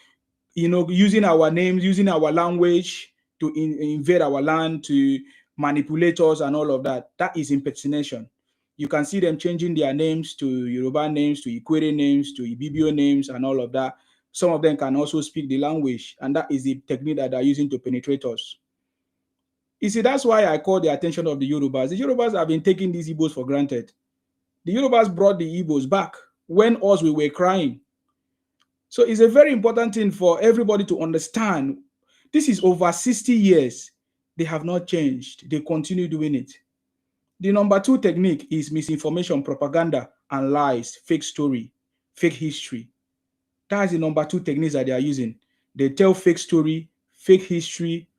Using our names, using our language to invade our land, to manipulate us and all of that. That is impersonation. You can see them changing their names to Yoruba names, to Ikwere names, to Ibibio names and all of that. Some of them can also speak the language, and that is the technique that they're using to penetrate us. You see, that's why I call the attention of the Yorubas. The Yorubas have been taking these Igbos for granted. The Yorubas brought the Igbos back when we were crying. So it's a very important thing for everybody to understand. This is over 60 years. They have not changed. They continue doing it. The number 2 technique is misinformation, propaganda, and lies, fake story, fake history. That's the number 2 techniques that they are using. They tell fake story, fake history.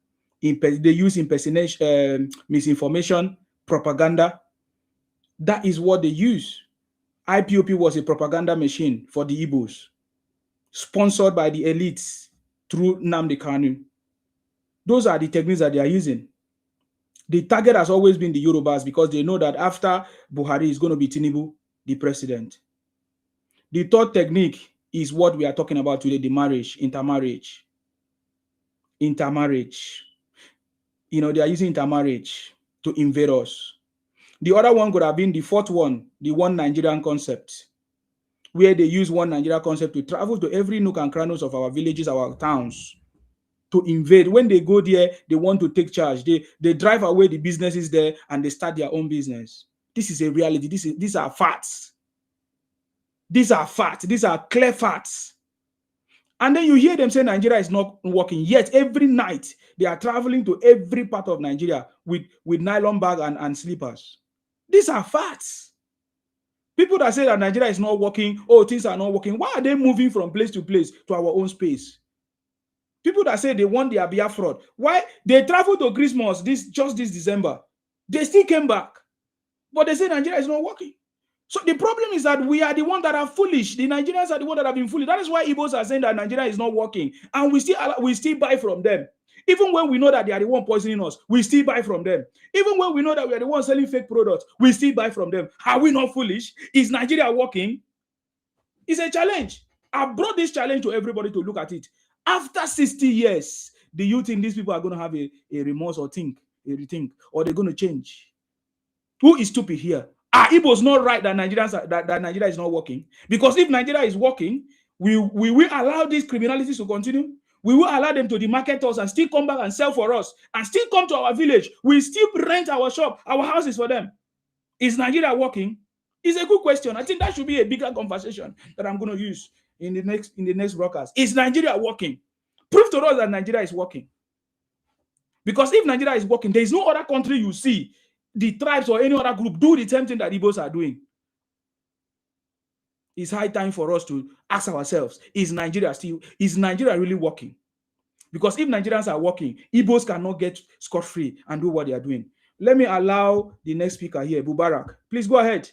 They use impersonation, misinformation, propaganda. That is what they use. IPOP was a propaganda machine for the Igbos, sponsored by the elites through Nnamdi Kanu. Those are the techniques that they are using. The target has always been the Yorubas, because they know that after Buhari is going to be Tinubu, the president. The 3rd technique is what we are talking about today, the intermarriage. They are using intermarriage to invade us. The other one could have been the 4th one, the one Nigerian concept, where they use one Nigeria concept to travel to every nook and crannies of our villages, our towns, to invade. When they go there, they want to take charge. They drive away the businesses there and they start their own business. This is a reality. These are facts. These are facts. These are clear facts. And then you hear them say Nigeria is not working. Yet every night they are traveling to every part of Nigeria with nylon bag and slippers. These are facts. People that say that Nigeria is not working, things are not working, why are they moving from place to place to our own space? People that say they want their Biafra, why they traveled to Christmas just this December, they still came back, but they say Nigeria is not working. So the problem is that we are the ones that are foolish. The Nigerians are the ones that have been foolish. That is why Igbos are saying that Nigeria is not working, and we still buy from them. Even when we know that they are the one poisoning us, we still buy from them. Even when we know that we are the ones selling fake products, we still buy from them. Are we not foolish? Is Nigeria working? It's a challenge. I brought this challenge to everybody to look at it. After 60 years, do you think these people are going to have a remorse or rethink, or they're going to change? Who is stupid here? Are Igbos not right that that Nigeria is not working? Because if Nigeria is working, we will allow these criminalities to continue. We will allow them to demarket us and still come back and sell for us and still come to our village. We still rent our shop, our houses for them. Is Nigeria working? It's a good question. I think that should be a bigger conversation that I'm going to use in the next broadcast. Is Nigeria working? Prove to us that Nigeria is working. Because if Nigeria is working, there is no other country you see the tribes or any other group do the same thing that Igbos are doing. It's high time for us to ask ourselves, is Nigeria really working? Because if Nigerians are working, Igbos cannot get scot-free and do what they are doing. Let me allow the next speaker here, Mubarak. Please go ahead.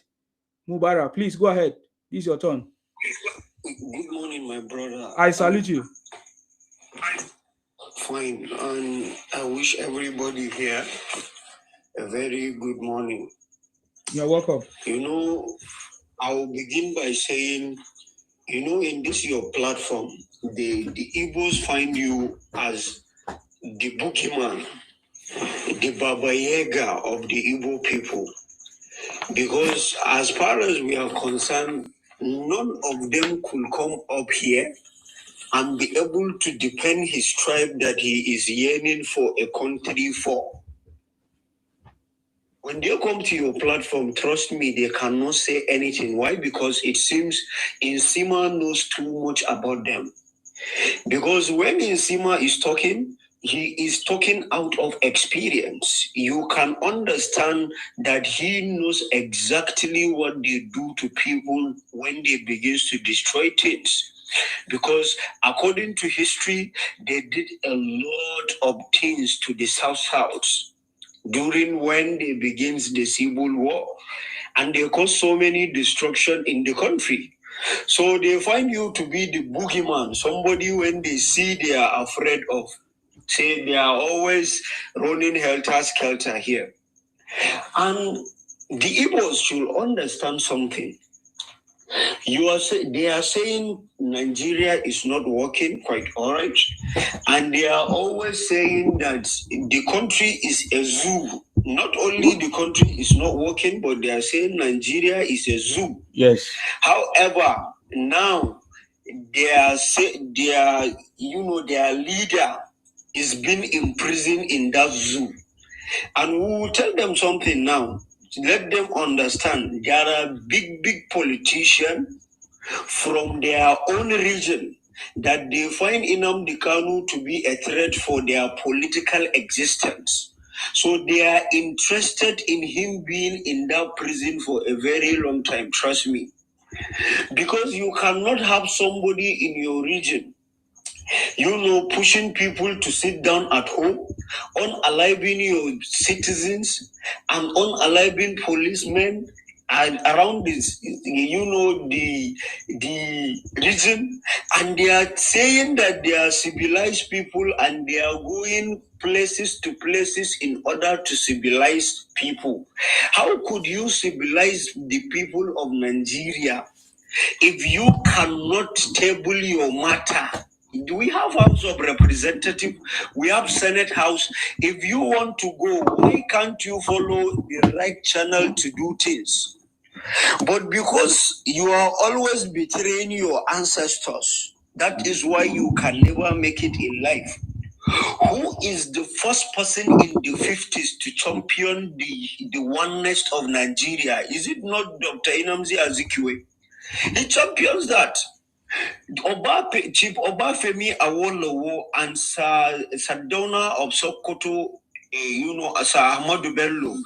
Mubarak, please go ahead. It's your turn. Good morning, my brother. I salute you. Fine. And I wish everybody here a very good morning. You're welcome. You know, I will begin by saying, you know, in this your platform, the Igbos find you as the boogeyman, the Baba Yaga of the Igbo people. Because as far as we are concerned, none of them could come up here and be able to defend his tribe that he is yearning for a country for. When they come to your platform, trust me, they cannot say anything. Why? Because it seems Nsima knows too much about them. Because when Nsima is talking, he is talking out of experience. You can understand that he knows exactly what they do to people when they begin to destroy things. Because according to history, they did a lot of things to the South during when they begins the civil war, and they caused so many destruction in the country. So they find you to be the boogeyman, somebody when they see they are afraid of. Say they are always running helter-skelter here. And the Igbos should understand something. They are saying Nigeria is not working quite all right, and they are always saying that the country is a zoo. Not only the country is not working, but they are saying Nigeria is a zoo. Yes. However, now their leader is being imprisoned in that zoo, and we will tell them something now. Let them understand there are big politicians from their own region that they find Nnamdi Kanu to be a threat for their political existence. So they are interested in him being in that prison for a very long time, trust me. Because you cannot have somebody in your region, pushing people to sit down at home, unaliving your citizens, and unaliving policemen and around this, the region, and they are saying that they are civilized people and they are going places to places in order to civilize people. How could you civilize the people of Nigeria if you cannot table your matter? We have House of Representatives, we have Senate House. If you want to go, why can't you follow the right channel to do things? But because you are always betraying your ancestors, that is why you can never make it in life. Who is the first person in the 50s to champion the oneness of Nigeria? Is it not Dr. Nnamdi Azikiwe? He champions that. Chief Obafemi Awolowo and Sardauna of Sokoto, Sir Ahmadu Bello,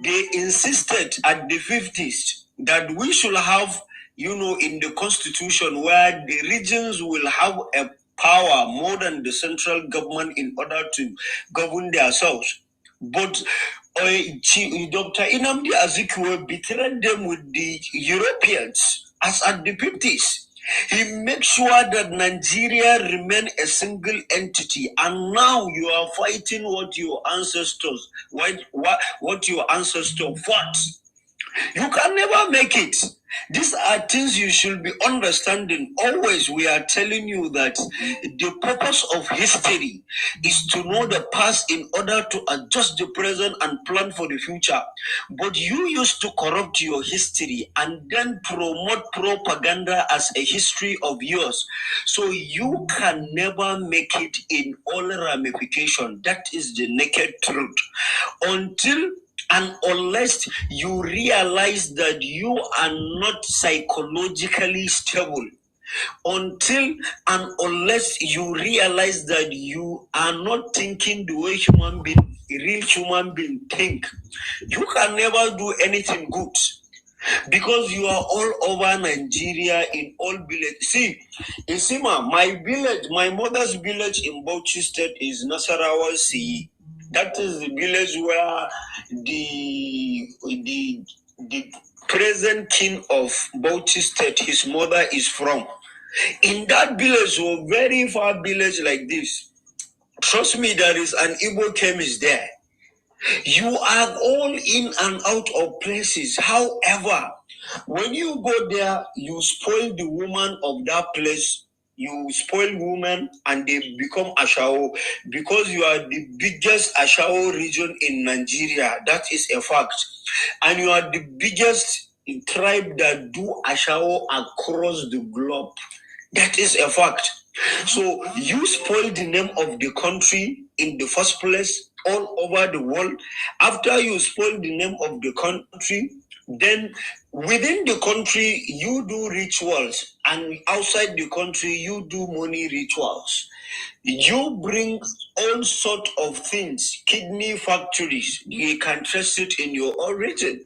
they insisted at the 50s that we should have, in the constitution where the regions will have a power more than the central government in order to govern themselves. But Dr. Nnamdi Azikiwe betrayed them with the Europeans as at the 50s. He makes sure that Nigeria remain a single entity, and now you are fighting what your ancestors fought. You can never make it. These are things you should be understanding. Always we are telling you that the purpose of history is to know the past in order to adjust the present and plan for the future. But you used to corrupt your history and then promote propaganda as a history of yours. So you can never make it in all ramifications. That is the naked truth. Until and unless you realize that you are not psychologically stable, until and unless you realize that you are not thinking the way real human being think, you can never do anything good. Because you are all over Nigeria in all villages. See, in Sima, my village, my mother's village in Bauchi State is Nasarawa Sea. That is the village where the present king of Bauchi State, his mother is from. In that village, a very far village like this, trust me, there is an Igbo chemist there. You are all in and out of places. However, when you go there, you spoil the woman of that place. You spoil women and they become Ashao because you are the biggest Ashao region in Nigeria. That is a fact. And you are the biggest tribe that do Ashao across the globe. That is a fact. So you spoil the name of the country in the first place all over the world. After you spoil the name of the country, then within the country you do rituals, and outside the country you do money rituals. You bring all sorts of things, kidney factories, you can trace it in your origin.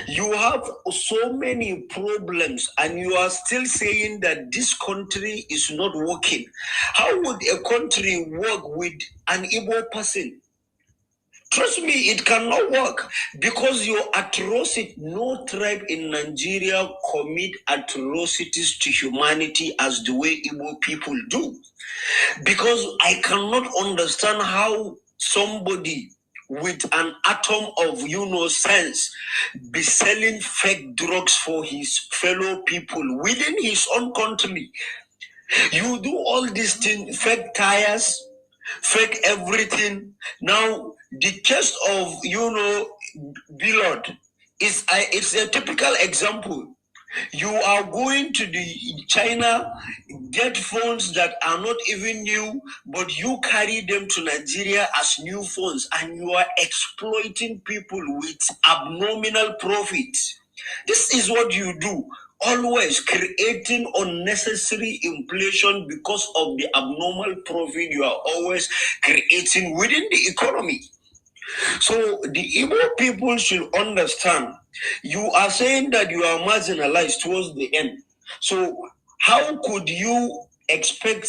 You have so many problems and you are still saying that this country is not working. How would a country work with an Igbo person? Trust me, it cannot work because your atrocity, no tribe in Nigeria commit atrocities to humanity as the way Igbo people do. Because I cannot understand how somebody with an atom of sense be selling fake drugs for his fellow people within his own country. You do all these things, fake tires, fake everything. Now the case of Bilod it's a typical example. You are going to the China, get phones that are not even new, but you carry them to Nigeria as new phones, and you are exploiting people with abnormal profit. This is what you do, always creating unnecessary inflation because of the abnormal profit you are always creating within the economy. So the Igbo people should understand. You are saying that you are marginalized towards the end. So how could you expect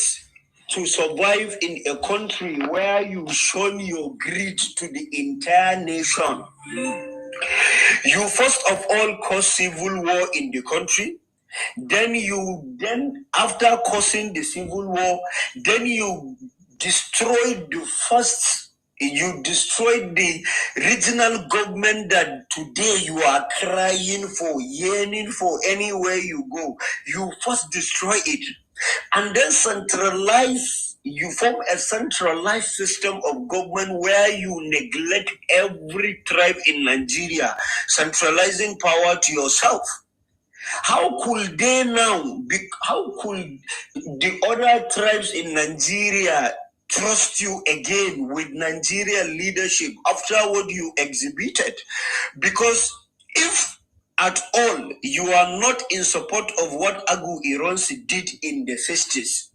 to survive in a country where you shown your greed to the entire nation? You first of all cause civil war in the country. Then after causing the civil war, then you destroyed the regional government that today you are crying for, yearning for anywhere you go. You first destroy it and then centralize. You form a centralized system of government where you neglect every tribe in Nigeria, centralizing power to yourself. How could they now how could the other tribes in Nigeria trust you again with Nigerian leadership after what you exhibited? Because if at all you are not in support of what Agu Ironsi did in the 50s,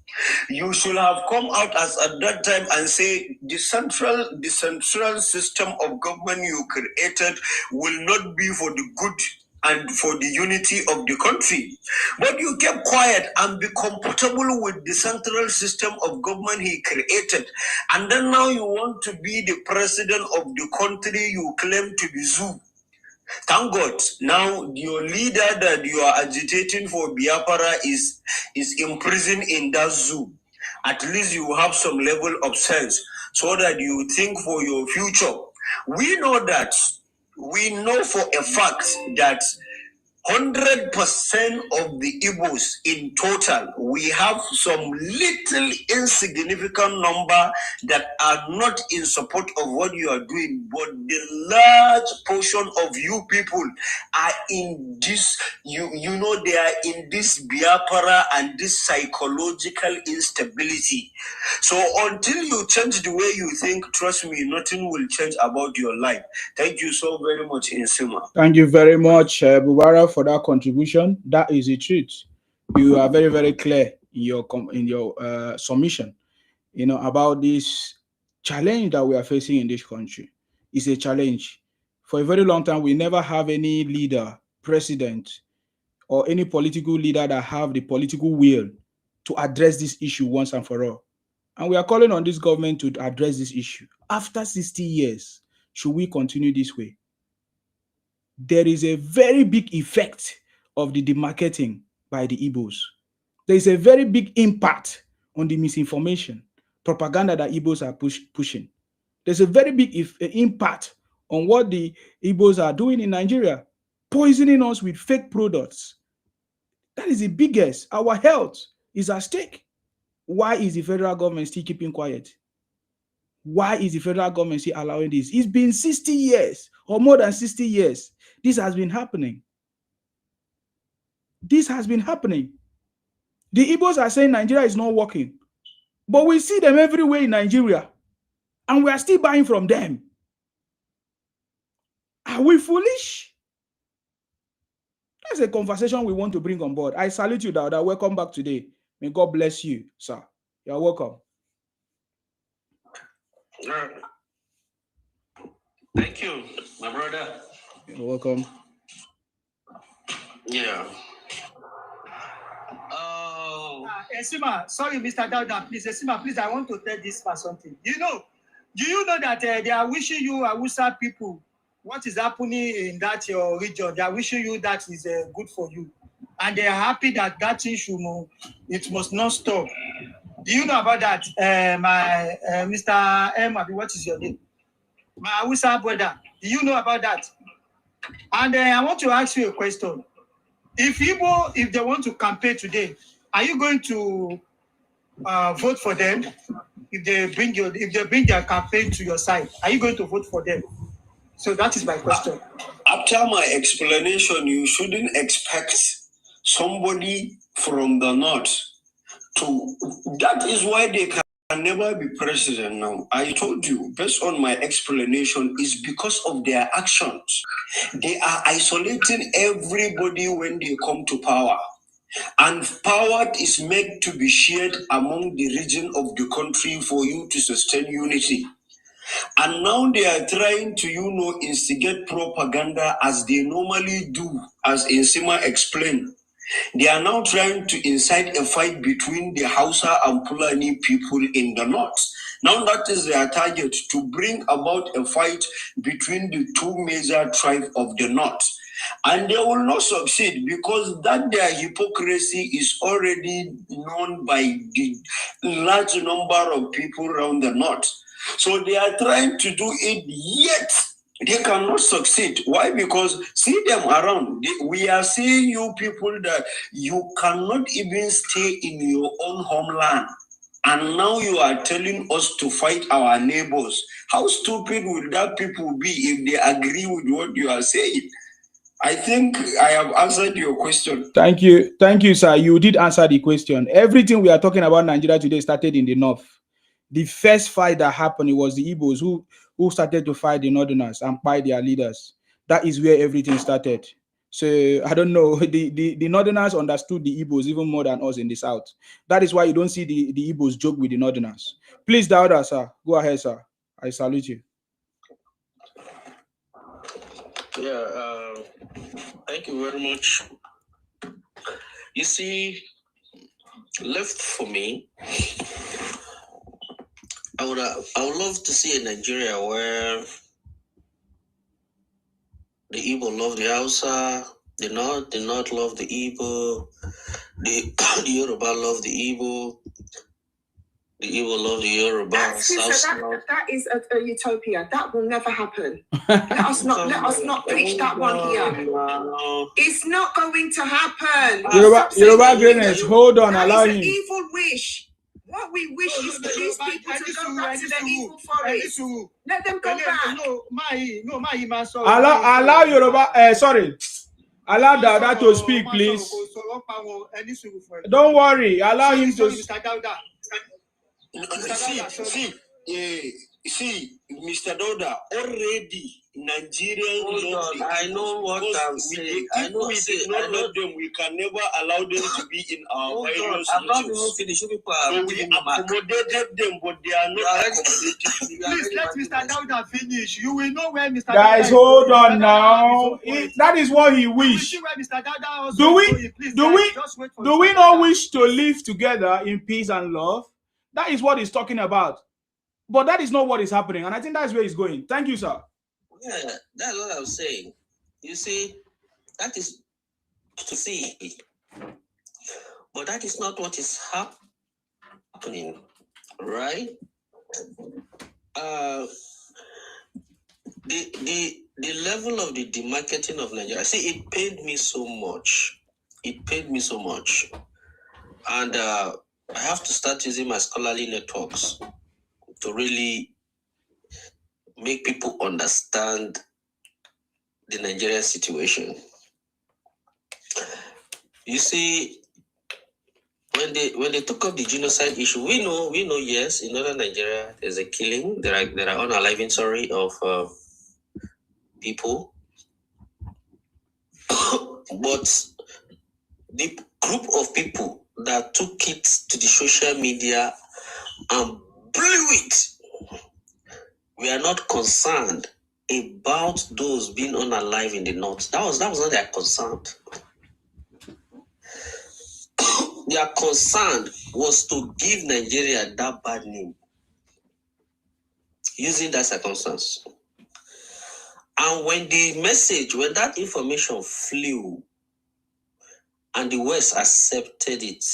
you should have come out as at that time and say the central system of government you created will not be for the good and for the unity of the country. But you kept quiet and be comfortable with the central system of government he created. And then now you want to be the president of the country you claim to be zoo. Thank God, now your leader that you are agitating for Biafra is in prison in that zoo. At least you have some level of sense so that you think for your future. We know that we know for a fact that 100% of the Igbos in total, we have some little insignificant number that are not in support of what you are doing, but the large portion of you people are in this, you know, they are in this Biafra and this psychological instability. So until you change the way you think, trust me, nothing will change about your life. Thank you so very much, Insima. Thank you very much, Bubara, for that contribution. That is the truth. You are very, very clear in your submission, about this challenge that we are facing in this country. It's a challenge. For a very long time, we never have any leader, president, or any political leader that have the political will to address this issue once and for all. And we are calling on this government to address this issue. After 60 years, should we continue this way? There is a very big effect of the demarketing by the Igbos. There is a very big impact on the misinformation, propaganda that Igbos are pushing. There's a very big impact on what the Igbos are doing in Nigeria, poisoning us with fake products. That is the biggest. Our health is at stake. Why is the federal government still keeping quiet? Why is the federal government still allowing this? It's been 60 years or more than 60 years. This has been happening. This has been happening. The Igbos are saying Nigeria is not working, but we see them everywhere in Nigeria, and we are still buying from them. Are we foolish? That's a conversation we want to bring on board. I salute you, Dauda. Welcome back today. May God bless you, sir. You're welcome. Thank you, my brother. You're welcome. Yeah. Esima, sorry, Mr. Dauda, please, Esima, please, I want to tell this for something. Do you know that they are wishing you, Awusa people, what is happening in that your region? They are wishing you that is good for you, and they are happy that that issue it must not stop. Do you know about that, my Mr. M? What is your name? My Awusa brother. Do you know about that? And I want to ask you a question. If Igbo, if they want to campaign today, are you going to vote for them? If they bring their campaign to your side, are you going to vote for them? So that is my question. After my explanation, you shouldn't expect somebody from the north to. That is why they can never be president now. I told you, based on my explanation, is because of their actions. They are isolating everybody when they come to power. And power is meant to be shared among the region of the country for you to sustain unity. And now they are trying to, instigate propaganda as they normally do, as Insima explained. They are now trying to incite a fight between the Hausa and Fulani people in the north. Now that is their target, to bring about a fight between the two major tribes of the north. And they will not succeed because that their hypocrisy is already known by the large number of people around the north. So they are trying to do it, yet they cannot succeed. Why? Because see them around. We are seeing you people that you cannot even stay in your own homeland. And now you are telling us to fight our neighbors. How stupid would that people be if they agree with what you are saying? I think I have answered your question. Thank you, sir. You did answer the question. Everything we are talking about Nigeria today started in the north. The first fight that happened, it was the Igbos who started to fight the Northerners and fight their leaders. That is where everything started. So I don't know, the Northerners understood the Igbos even more than us in the South. That is why you don't see the Igbos joke with the Northerners. Please, Dauda, sir. Go ahead, sir. I salute you. Yeah, thank you very much. You see, left for me, I would love to see a Nigeria where the Igbo love the Hausa, the North love the Igbo, the Yoruba love the Igbo, The Igbo love the Yoruba. That is a utopia. That will never happen. Let us not preach that one here. It's not going to happen. Yoruba greatness, hold on, allow him. That is an evil wish. What we wish is for these people to go back to their evil forest. Let them go back. Allow Yoruba, allow Dada to speak, please. Don't worry, allow him to speak. See, Mr. Doda, already Nigerian I know what I'm saying. If we did not let them, we can never allow them to be in our various I'm not even finished. So we accommodated them, but they are not accommodated. Please let Mr. Dauda finish. You will know where Mr. Guys, hold on now. That is what he wished. Do we not wish to live together in peace and love? That is what he's talking about. But that is not what is happening. And I think that's where he's going. Thank you, sir. Yeah, that's what I'm saying. You see, that is to see. But that is not what is happening, right? The level of the demarketing of Nigeria, see, it pained me so much. It pained me so much. And I have to start using my scholarly networks to really make people understand the Nigerian situation. You see, when they took up the genocide issue, we know, yes, in northern Nigeria, there's a killing. There are unaliving, of people. But the group of people that took it to the social media and blew it, we are not concerned about those being unalive in the north. That was not their concern. Their concern was to give Nigeria that bad name, using that circumstance. And when that information flew, and the West accepted it,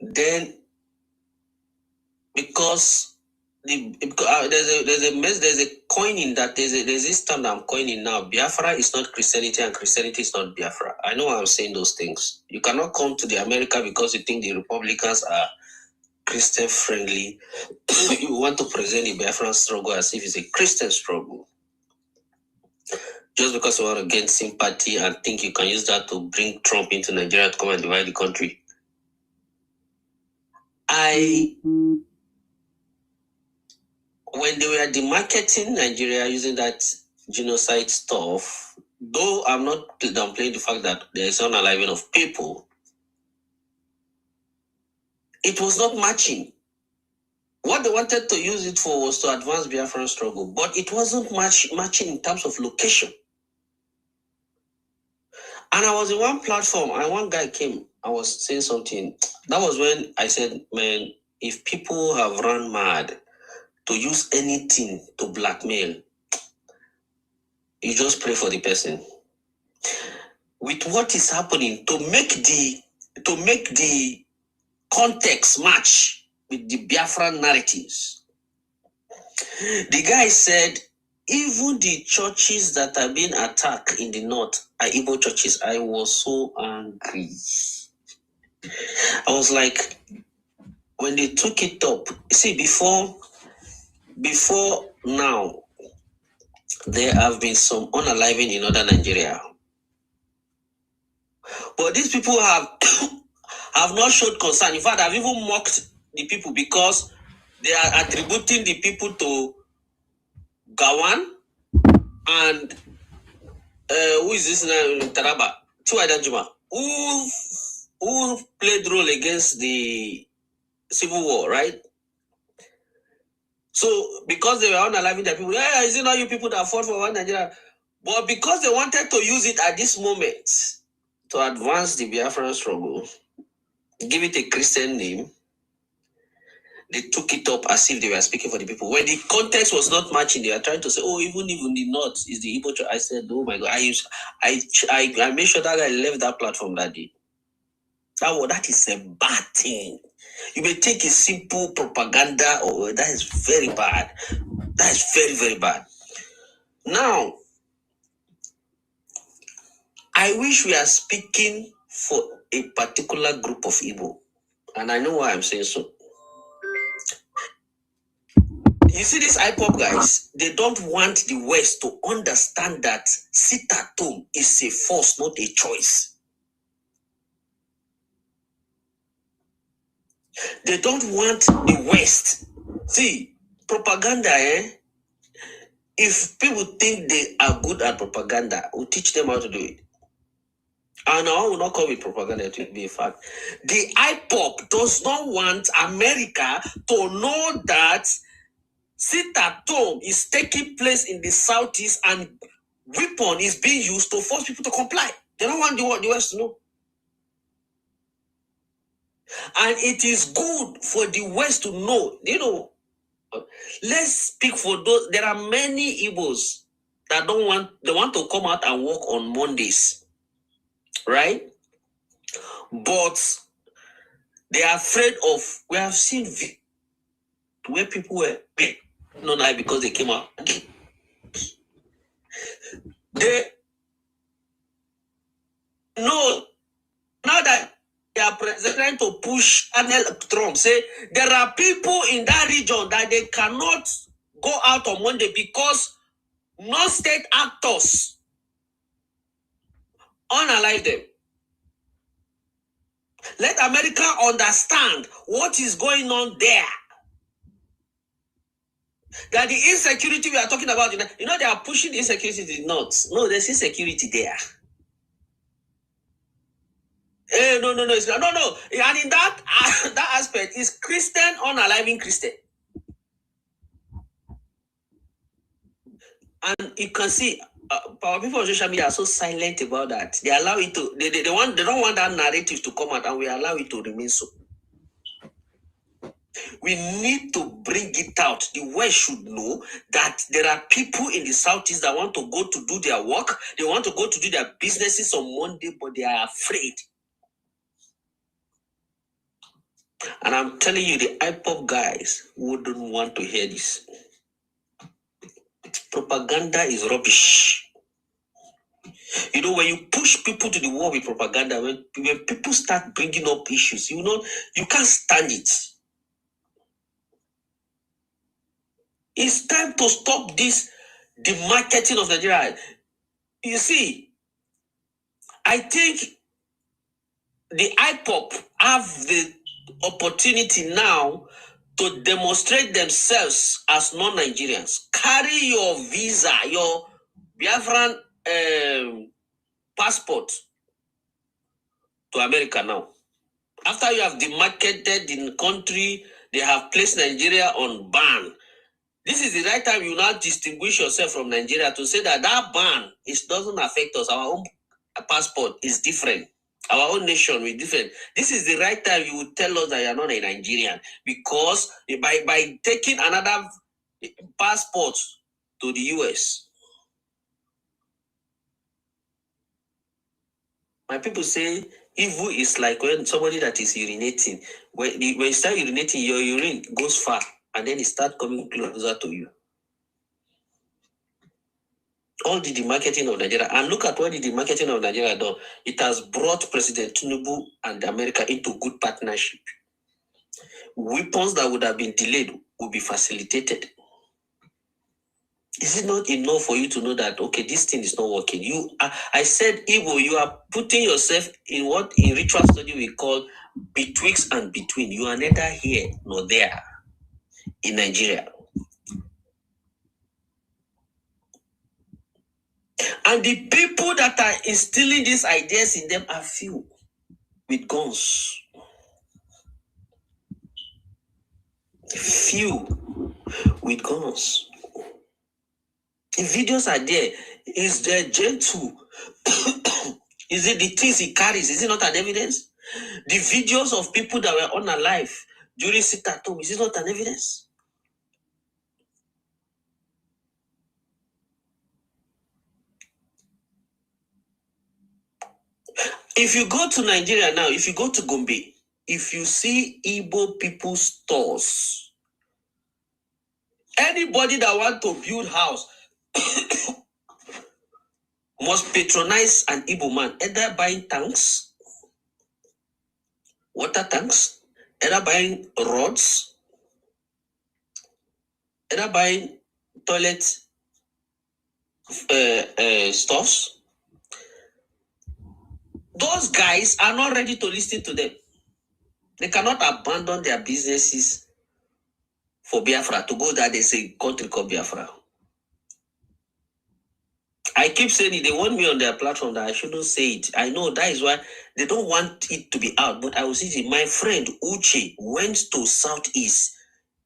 then because there's a coining that there's this term that I'm coining now. Biafra is not Christianity and Christianity is not Biafra. I know I'm saying those things. You cannot come to the America because you think the Republicans are Christian friendly. You want to present the Biafran struggle as if it's a Christian struggle. Just because you want to gain sympathy and think you can use that to bring Trump into Nigeria to come and divide the country. When they were demarketing Nigeria using that genocide stuff, though I'm not downplaying the fact that there is unaliving of people, it was not matching. What they wanted to use it for was to advance Biafran struggle, but it wasn't matching in terms of location. And I was in one platform, and one guy came, I was saying something. That was when I said, man, if people have run mad to use anything to blackmail, you just pray for the person. With what is happening, to make the context match with the Biafran narratives, the guy said, even the churches that are being attacked in the north are Igbo churches. I was so angry. I was like, when they took it up, see, before now, there have been some unaliving in northern Nigeria. But these people have not showed concern. In fact, I've even mocked the people because they are attributing the people to Gawan and who is this now? Taraba, Chuaida Juma, who played role against the civil war, right? So because they were unaliving the people, is it not you people that fought for one Nigeria? But because they wanted to use it at this moment to advance the Biafran struggle, give it a Christian name, they took it up as if they were speaking for the people. When the context was not matching, they were trying to say, oh, even the north is the Igbo church. I said, oh my God, I made sure that I left that platform that day. That is a bad thing. You may take a simple propaganda, or that is very bad. That is very, very bad. Now, I wish we are speaking for a particular group of Igbo, and I know why I'm saying so. You see, these IPOP guys, they don't want the West to understand that sit at home is a force, not a choice. They don't want the West. See, propaganda, if people think they are good at propaganda, we'll teach them how to do it. And I will not call it propaganda to be a fact. The IPOP does not want America to know that sit at home is taking place in the Southeast and weapon is being used to force people to comply. They don't want the West to know. And it is good for the West to know. Let's speak for those. There are many Igbos that they want to come out and work on Mondays, right? But they are afraid of, we have seen where people were not because they came out. They know now that they are trying to push Donald Trump, say there are people in that region that they cannot go out on Monday because non-state actors unalive them. Let America understand what is going on there. That the insecurity we are talking about, they are pushing the insecurity to the north. No, there's insecurity there. No. And in that aspect, is Christian unaliving Christian. And you can see our people on social media are so silent about that. They allow it to. They don't want that narrative to come out, and we allow it to remain so. We need to bring it out. The West should know that there are people in the Southeast that want to go to do their work. They want to go to do their businesses on Monday, but they are afraid. And I'm telling you, the IPOP guys wouldn't want to hear this. Propaganda is rubbish. When you push people to the wall with propaganda, when people start bringing up issues, you can't stand it. It's time to stop this demarketing of Nigeria. You see, I think the IPOP have the opportunity now to demonstrate themselves as non-Nigerians. Carry your visa, your Biafran passport to America now. After you have demarketed in the country, they have placed Nigeria on ban. This is the right time you now distinguish yourself from Nigeria to say that ban doesn't affect us. Our own passport is different. Our own nation is different. This is the right time you would tell us that you're not a Nigerian, because by taking another passport to the US, my people say evil is like when somebody that is urinating. When you start urinating, your urine goes far and then it starts coming closer to you. All the demarketing of Nigeria, and look at what the demarketing of Nigeria done. It has brought President Tinubu and America into good partnership. Weapons that would have been delayed will be facilitated. Is it not enough for you to know that, okay, this thing is not working? I said, Igbo, you are putting yourself in what in ritual study we call betwixt and between. You are neither here nor there in Nigeria. And the people that are instilling these ideas in them are few with guns. Few with guns. The videos are there. Is there gentle? Is it the things he carries? Is it not an evidence? The videos of people that were unalive during sit at home, is it not an evidence? If you go to Nigeria now, if you go to Gombe, if you see Igbo people's stores, anybody that want to build house must patronize an Igbo man, either buying tanks, water tanks, either buying rods, either buying toilet stuffs. Those guys are not ready to listen to them. They cannot abandon their businesses for Biafra to go there. They say country called Biafra. I keep saying it. They want me on their platform that I shouldn't say it. I know that is why they don't want it to be out. But I will say it. My friend Uche went to Southeast.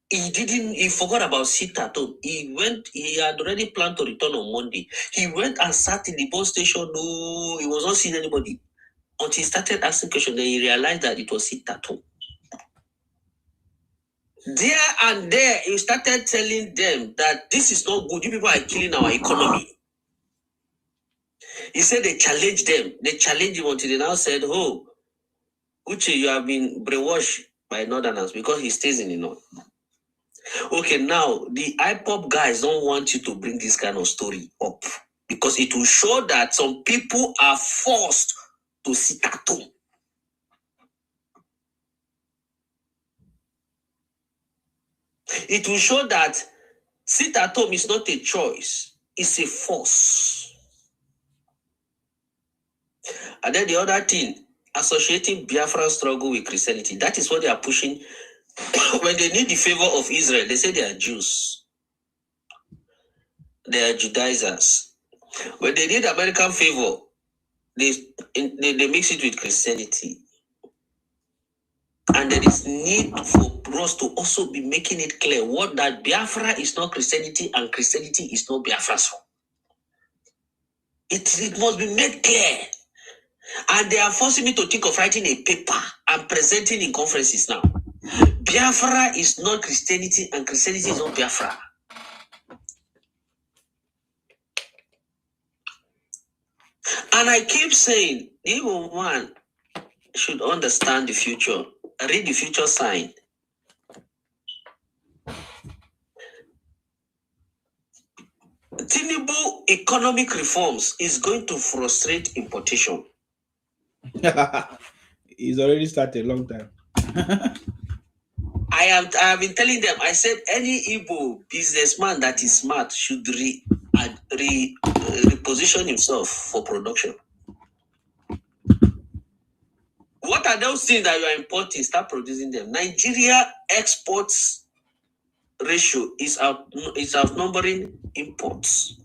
He forgot about Sitato. He had already planned to return on Monday. He went and sat in the bus station. No, he was not seeing anybody. Until he started asking questions, then he realized that it was Sitato. There and there, he started telling them that this is not good. You people are killing our economy. He said they challenged them. They challenged him until they now said, oh, Uche, you have been brainwashed by Northerners because he stays in the North. Okay, now, the IPOP guys don't want you to bring this kind of story up because it will show that some people are forced to sit at home. It will show that sit at home is not a choice, it's a force. And then the other thing, associating Biafran struggle with Christianity, that is what they are pushing. When they need the favor of Israel, they say they are Jews. They are Judaizers. When they need American favor, they mix it with Christianity. And there is need for us to also be making it clear what that Biafra is not Christianity and Christianity is not Biafra. It must be made clear. And they are forcing me to think of writing a paper and presenting in conferences now. Biafra is not Christianity and Christianity is not Biafra. And I keep saying, even one should understand the future, read the future sign. Tinubu economic reforms is going to frustrate importation. He's already started a long time. I have been telling them, I said any Igbo businessman that is smart should reposition himself for production. What are those things that you are importing? Start producing them. Nigeria exports ratio is outnumbering imports.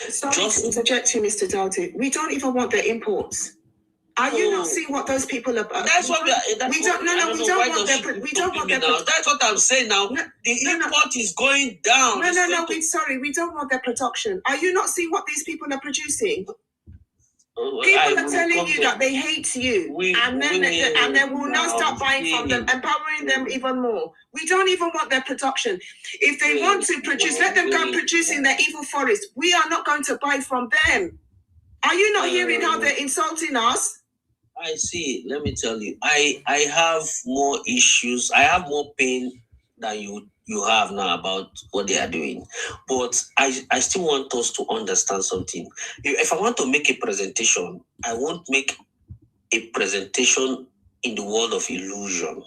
Sorry to interject you, Mr. Doughty. We don't even want the imports. Are you not seeing what those people are? That's what we are. We don't want their. That's what I'm saying now. The import is going down. We don't want their production. Are you not seeing what these people are producing? People are telling you that they hate you, and they will now start buying from them, empowering them even more. We don't even want their production. If they want to produce, let them go and produce in their evil forest. We are not going to buy from them. Are you not hearing how they're insulting us? I see. Let me tell you, I have more issues. I have more pain than you have now about what they are doing. But I still want us to understand something. If I want to make a presentation, I won't make a presentation in the world of illusion.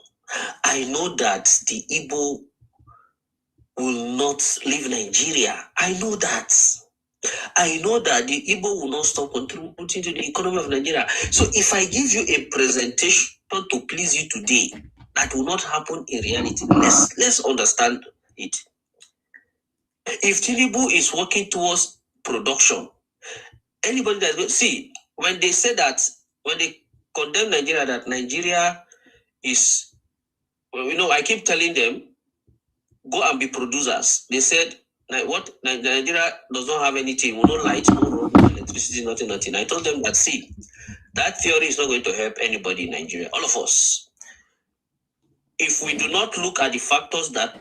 I know that the Igbo will not leave Nigeria. I know that. I know that the Igbo will not stop contributing to the economy of Nigeria. So if I give you a presentation to please you today, that will not happen in reality. Let's understand it. If Tinubu is working towards production, anybody that will see, when they say that, when they condemn Nigeria, that Nigeria is, I keep telling them, go and be producers. They said, what? Nigeria does not have anything, no light, no road, no electricity, nothing. I told them that, see, that theory is not going to help anybody in Nigeria, all of us. If we do not look at the factors that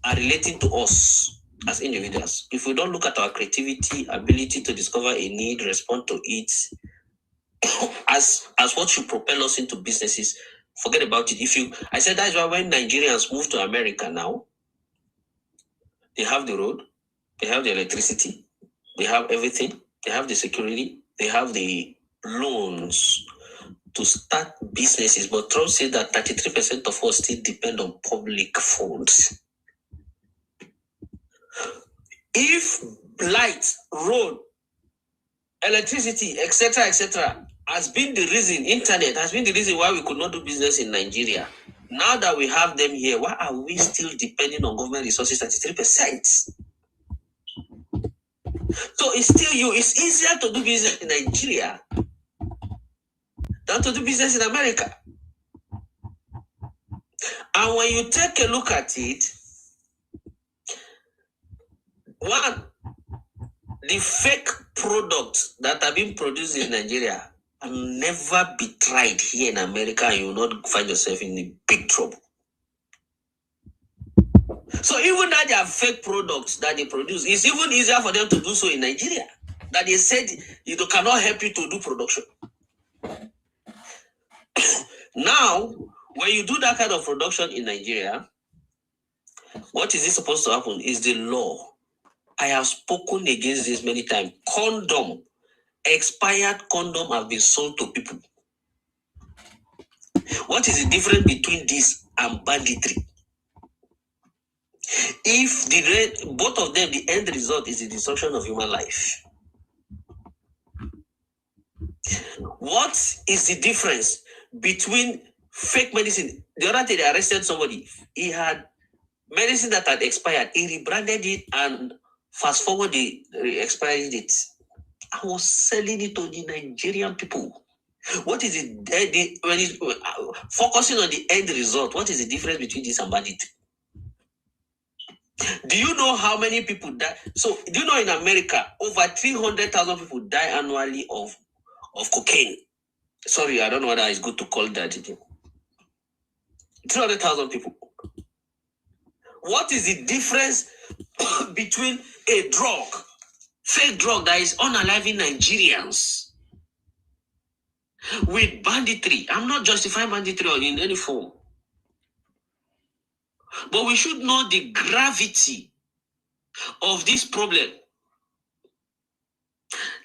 are relating to us as individuals, if we don't look at our creativity, ability to discover a need, respond to it, as what should propel us into businesses, forget about it. I said that's why when Nigerians move to America now, they have the road, they have the electricity, they have everything, they have the security, they have the loans to start businesses. But Trump said that 33% of us still depend on public funds. If light, road, electricity, etc., has been the reason, internet has been the reason why we could not do business in Nigeria. Now that we have them here, why are we still depending on government resources 33%? So it's easier to do business in Nigeria than to do business in America. And when you take a look at it, one, the fake products that are being produced in Nigeria will never be tried here in America, and you will not find yourself in big trouble. So even that they are fake products that they produce, it's even easier for them to do so in Nigeria. That they said it cannot help you to do production. Now, when you do that kind of production in Nigeria, what is it supposed to happen is the law. I have spoken against this many times. Expired condom have been sold to people. What is the difference between this and banditry? If both of them, the end result is the destruction of human life. What is the difference between fake medicine? The other day they arrested somebody. He had medicine that had expired. He rebranded it and fast forward the expiry date. I was selling it to the Nigerian people. What is it? When it's focusing on the end result, what is the difference between this and banditry? Do you know how many people die? So, do you know in America, over 300,000 people die annually of cocaine? Sorry, I don't know whether it's good to call that. 300,000 people. What is the difference between a drug, fake drug that is unaliving Nigerians, with banditry? I'm not justifying banditry in any form. But we should know the gravity of this problem.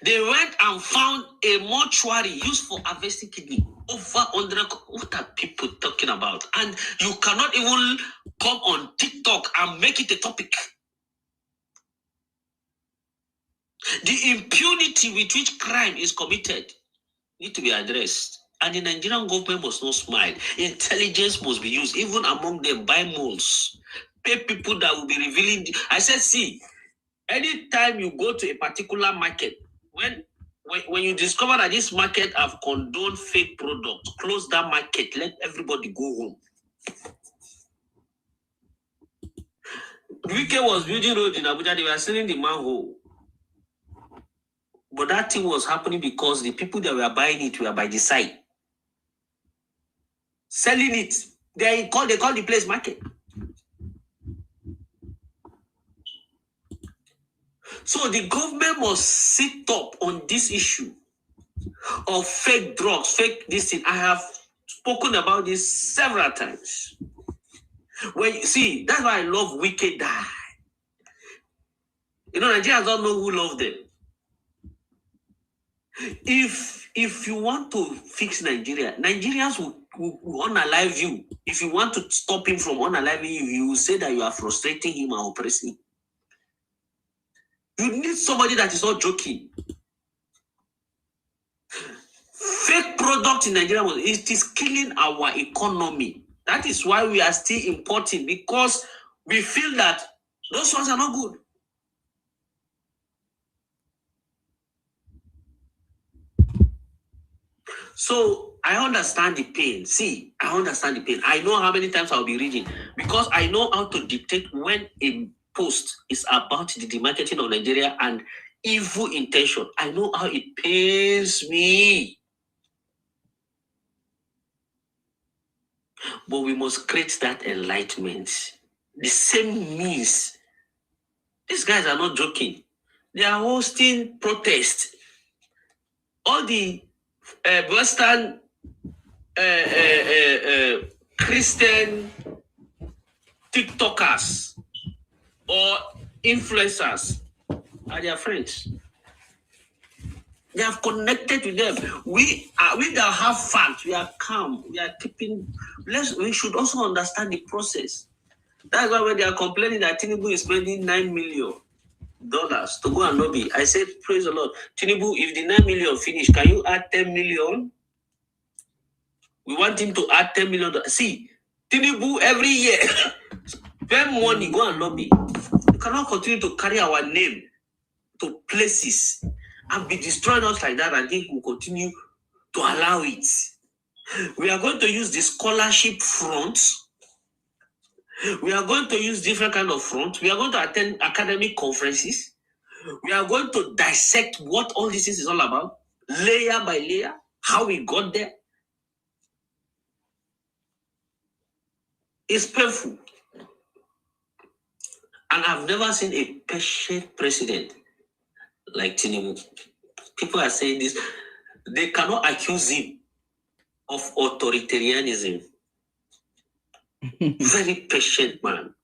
They went and found a mortuary used for harvesting kidney. Over 100. What are people talking about? And you cannot even come on TikTok and make it a topic. The impunity with which crime is committed need to be addressed. And the Nigerian government must not smile. Intelligence must be used, even among them, buy moles. Pay people that will be revealing. I said, see, anytime you go to a particular market, when you discover that this market have condoned fake products, close that market, let everybody go home. Wike was building road in Abuja, they were selling the manhole. But that thing was happening because the people that were buying it were by the side. Selling it. They call the place market. So the government must sit up on this issue of fake drugs, fake this thing. I have spoken about this several times. When you see, that's why I love Wicked Die. You know, Nigerians don't know who love them. If you want to fix Nigeria, Nigerians will unalive you. If you want to stop him from unaliving you, you will say that you are frustrating him and oppressing him. You need somebody that is not joking. Fake product in Nigeria, it is killing our economy. That is why we are still importing, because we feel that those ones are not good. So I understand the pain. See, I understand the pain. I know how many times I'll be reading, because I know how to dictate when a post is about the demarketing of Nigeria and evil intention. I know how it pains me. But we must create that enlightenment. The same means. These guys are not joking. They are hosting protests. All the Western Christian TikTokers or influencers are their friends. They have connected with them. We that have facts. We are calm. We are keeping. We should also understand the process. That's why when they are complaining that Tinubu is spending $9 million to go and lobby, I said, praise the Lord. Tinubu, if the 9 million finish, can you add 10 million? We want him to add $10 million. See, Tinubu every year spend money, go and lobby. You cannot continue to carry our name to places and be destroying us like that, and he will continue to allow it. We are going to use the scholarship front. We are going to use different kind of front. We are going to attend academic conferences. We are going to dissect what all this is all about, layer by layer, how we got there. It's painful. And I've never seen a patient president like Tinubu. People are saying this. They cannot accuse him of authoritarianism. Very patient man.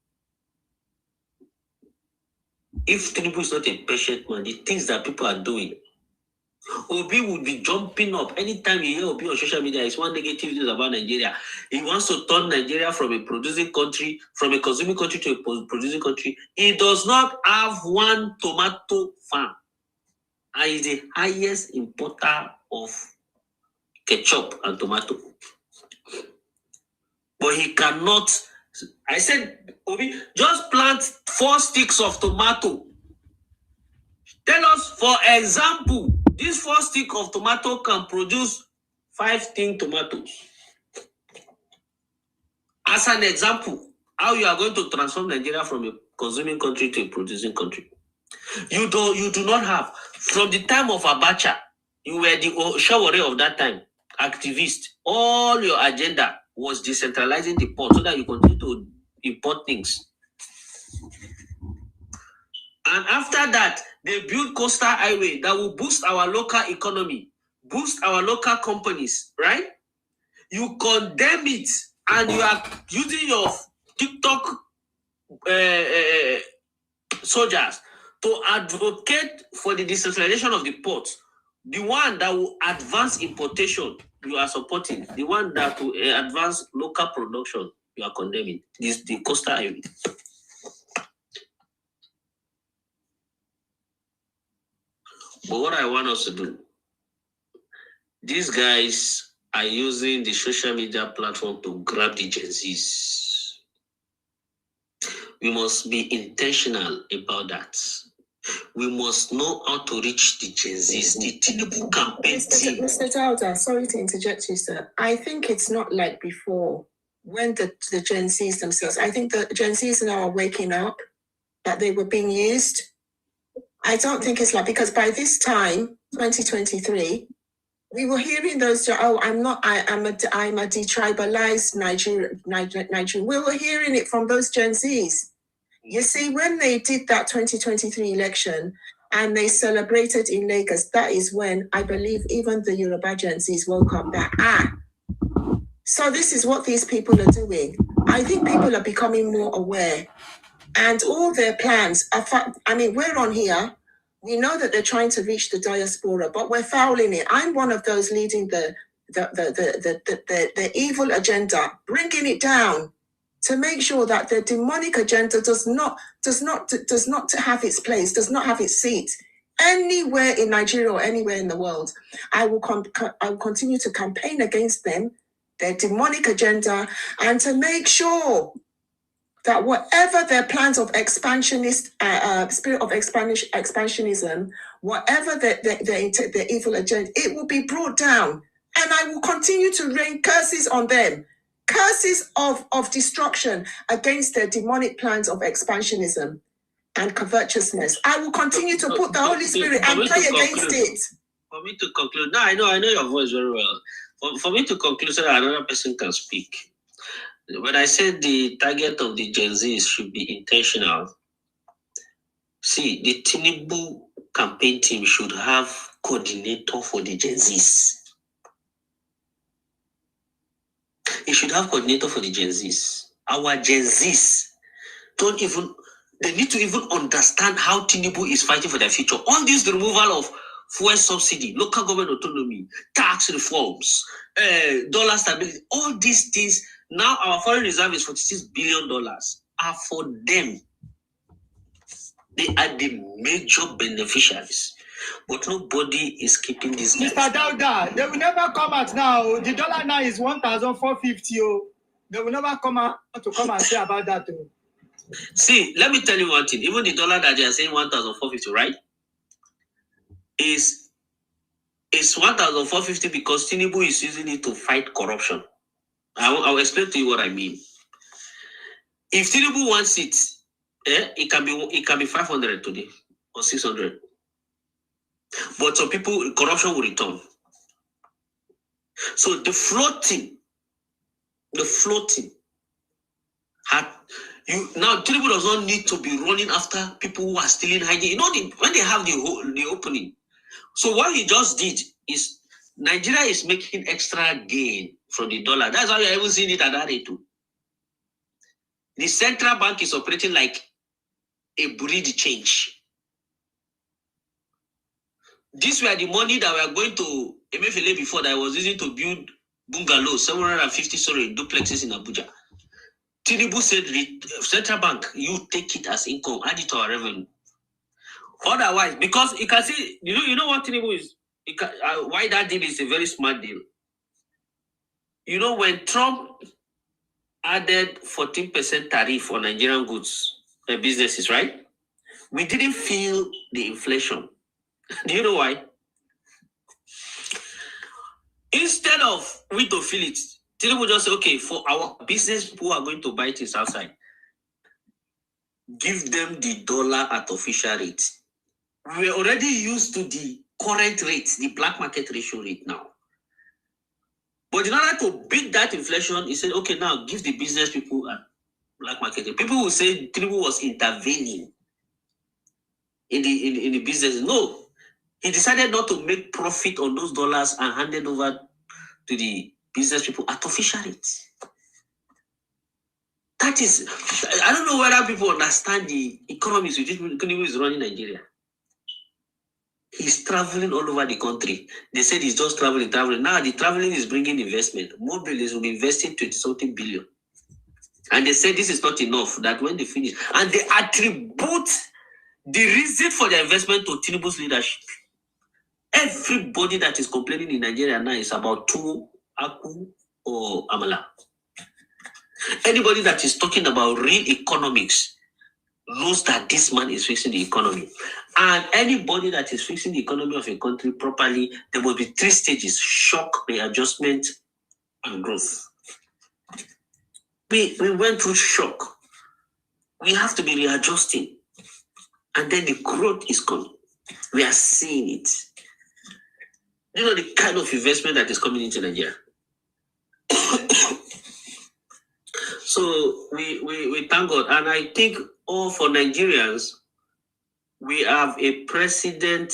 If Tinubu is not a patient man, the things that people are doing, Obi would be jumping up. Anytime you hear Obi on social media, it's one negative news about Nigeria. He wants to turn Nigeria from a producing country, from a consuming country to a producing country. He does not have one tomato farm. And is the highest importer of ketchup and tomato. But he cannot. I said, Obi, just plant 4 sticks of tomato. Tell us, for example, this 4 sticks of tomato can produce 5 tin tomatoes. As an example, how you are going to transform Nigeria from a consuming country to a producing country. You do not have. From the time of Abacha, you were the Shawari of that time, activist. All your agenda was decentralizing the port so that you continue to import things. And after that, they built Coastal Highway that will boost our local economy, boost our local companies, right? You condemn it, and you are using your TikTok soldiers to advocate for the decentralization of the ports. The one that will advance importation, you are supporting. The one that will advance local production, you are condemning. This the Coastal Highway. But what I want us to do, these guys are using the social media platform to grab the Gen Zs. We must be intentional about that. We must know how to reach the Gen Zs, the Tinubu campaign team. Mr. Dowda, sorry to interject you, sir. I think it's not like before when the Gen Zs themselves, I think the Gen Zs now are waking up that they were being used. I don't think it's like, because by this time, 2023, we were hearing those, I'm a detribalized Nigerian. We were hearing it from those Gen Zs. You see, when they did that 2023 election and they celebrated in Lagos, that is when I believe even the Yoruba Gen Zs woke up that, so this is what these people are doing. I think people are becoming more aware. And all their plans are, we're on here. We know that they're trying to reach the diaspora, but we're fouling it. I'm one of those leading the evil agenda, bringing it down to make sure that the demonic agenda does not have its place, does not have its seat anywhere in Nigeria or anywhere in the world. I will continue to campaign against them, their demonic agenda, and to make sure that whatever their plans of expansionist, spirit of expansionism, whatever their evil agenda, it will be brought down. And I will continue to rain curses on them, curses of destruction against their demonic plans of expansionism and covetousness. I will continue to put the Holy Spirit and pray against it. For me to conclude, now I know your voice very well. For me to conclude so that another person can speak. When I said the target of the Gen Z should be intentional, see, the Tinubu campaign team should have coordinator for the Gen Zs. He should have coordinator for the Gen Zs. Our Gen Zs don't even, they need to even understand how Tinubu is fighting for their future. All this removal of fuel subsidy, local government autonomy, tax reforms, dollar stability, all these things, now our foreign reserve is $46 billion, are for them. They are the major beneficiaries. But nobody is keeping this. Mr. Dauda, they will never come out now. The dollar now is 1,450. Oh. They will never come out to come and say about that. Oh. See, let me tell you one thing. Even the dollar that they are saying 1,450, right? Is 1,450 because Tinubu is using it to fight corruption. I'll explain to you what I mean. If Tinubu wants it, it can be 500 today or 600. But some people, corruption will return. So the floating had you now. Tinubu does not need to be running after people who are stealing, hiding. You know, when they have the opening. So what he just did is Nigeria is making extra gain from the dollar. That's why you're even seeing it at that rate too. The central bank is operating like a bureau de change. These were the money that we are going to Emefiele before that I was using to build bungalows, 750 story duplexes in Abuja. Tinubu said, central bank, you take it as income, add it to our revenue. Otherwise, because you can see, you know what Tinubu is, why that deal is a very smart deal. You know, when Trump added 14% tariff on Nigerian goods and businesses, right? We didn't feel the inflation. Do you know why? Instead of we to feel it, Tinubu just say, okay, for our business people who are going to buy things outside, give them the dollar at official rate. We're already used to the current rate, the black market ratio rate now. But in order to beat that inflation, he said, okay, now give the business people a black market rate. People will say Tinubu was intervening in the business. No. He decided not to make profit on those dollars and hand it over to the business people at official rates. That is, I don't know whether people understand the economics with which Tinubu is running Nigeria. He's traveling all over the country. They said he's just traveling. Now the traveling is bringing investment. More billions will be investing 20-something billion. And they said this is not enough, that when they finish, and they attribute the reason for the investment to Tinubu's leadership. Everybody that is complaining in Nigeria now is about Tuwo, Aku, or Amala. Anybody that is talking about real economics knows that this man is fixing the economy. And anybody that is fixing the economy of a country properly, there will be 3 stages: shock, readjustment, and growth. We went through shock. We have to be readjusting. And then the growth is coming. We are seeing it. You know the kind of investment that is coming into Nigeria. So we thank God. And I think all for Nigerians, we have a president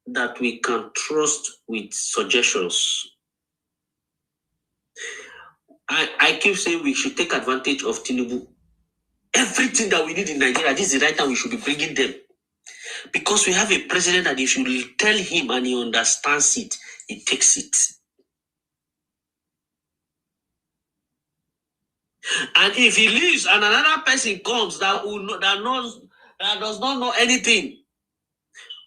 that we can trust with suggestions. I keep saying we should take advantage of Tinubu. Everything that we need in Nigeria, this is the right time we should be bringing them. Because we have a president that if you tell him and he understands it, he takes it. And if he leaves and another person comes that does not know anything,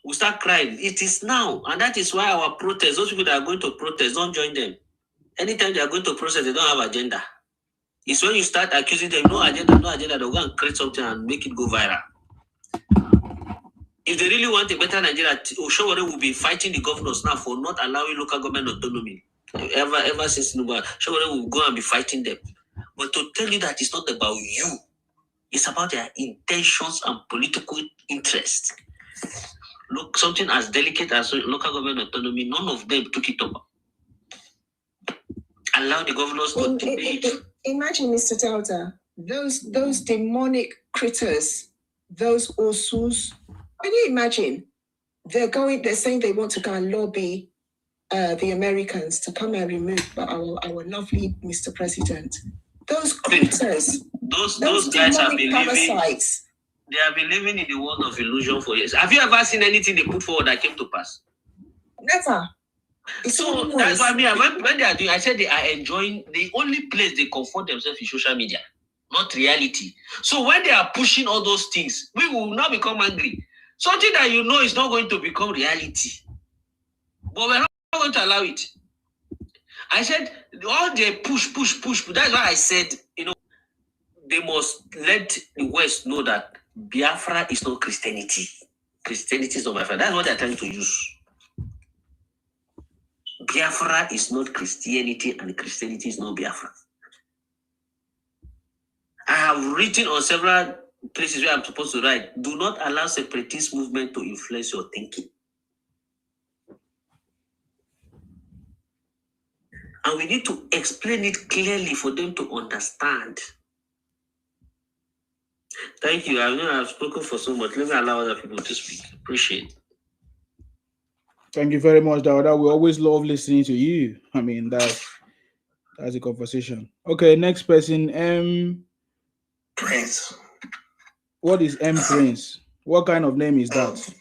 we start crying. It is now. And that is why our protest, those people that are going to protest, don't join them. Anytime they are going to protest, they don't have agenda. It's when you start accusing them, no agenda, they'll go and create something and make it go viral. If they really want a better Nigeria, Oshowore will be fighting the governors now for not allowing local government autonomy. Ever since Tinubu, Oshowore will go and be fighting them. But to tell you that it's not about you, it's about their intentions and political interest. Look, something as delicate as local government autonomy, none of them took it up. Allow the governors to debate. Imagine, Mr. Delta, those demonic critters, those Osus. Can you imagine? They're saying they want to go and lobby the Americans to come and remove our lovely Mr. President. Those critters, those guys have been living. parasites. They have been living in the world of illusion for years. Have you ever seen anything they put forward that came to pass? Never. So that's what I mean. When they are doing, I said they are enjoying. The only place they comfort themselves is social media, not reality. So when they are pushing all those things, we will not become angry. Something that you know is not going to become reality, but we're not going to allow it. I said all they push. That's why I said, they must let the West know that Biafra is not Christianity. Christianity is not Biafra. That's what they're trying to use. Biafra is not Christianity, and Christianity is not Biafra. I have written on several places where I'm supposed to write, do not allow separatist movement to influence your thinking. And we need to explain it clearly for them to understand. Thank you. I know I've spoken for so much. Let me allow other people to speak. Appreciate it. Thank you very much, Dawada. We always love listening to you. I mean, that's a conversation. Okay, next person, M. Prince. What is M Prince? What kind of name is that?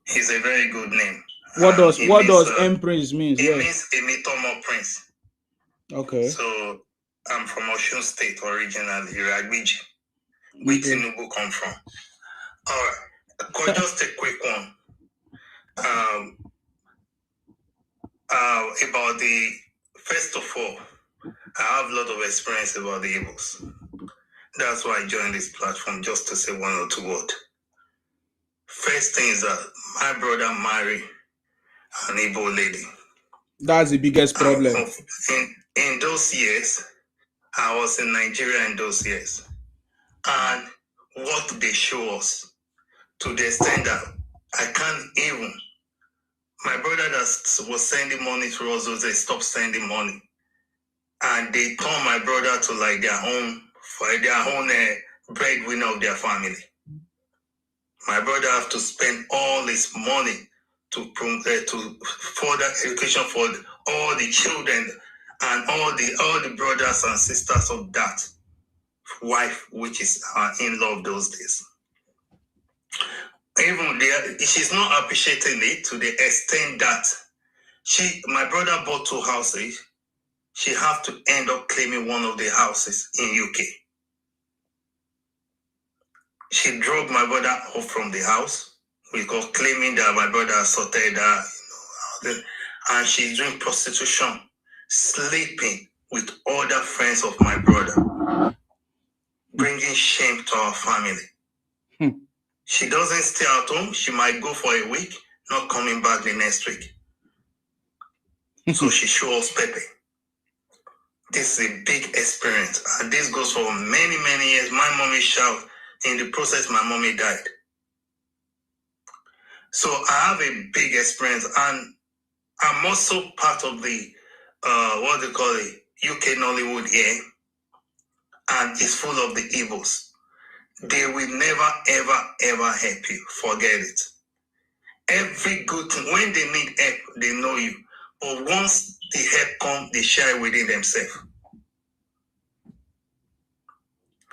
It's a very good name. What does M Prince mean? It means Emitomo Prince. Okay. So I'm from Osun State originally, Iragbiji, where Tinubu come from. All right, just a quick one. About the, first of all, I have a lot of experience about the Igbos. That's why I joined this platform, just to say one or two words. First thing is that my brother married an Igbo lady. That's the biggest problem. In those years, I was in Nigeria in those years. And what they show us, to the extent that I can't even, my brother that was sending money to us, they stopped sending money. And they turned my brother to like their own breadwinner of their family. My brother have to spend all his money to further education for all the children and all the brothers and sisters of that wife, which is our in-law of those days. Even there, she's not appreciating it to the extent that my brother bought 2 houses. She have to end up claiming one of the houses in UK. She drove my brother off from the house because claiming that my brother assaulted her, and she's doing prostitution, sleeping with other friends of my brother, bringing shame to our family. She doesn't stay at home. She might go for a week, not coming back the next week. So she shows Pepe. This is a big experience, and this goes for many, many years. My mommy shout. In the process, my mommy died. So I have a big experience, and I'm also part of the what they call it, UK Nollywood here, and it's full of the Igbos. They will never, ever, ever help you. Forget it. Every good thing, when they need help, they know you. But once the help comes, they share within themselves.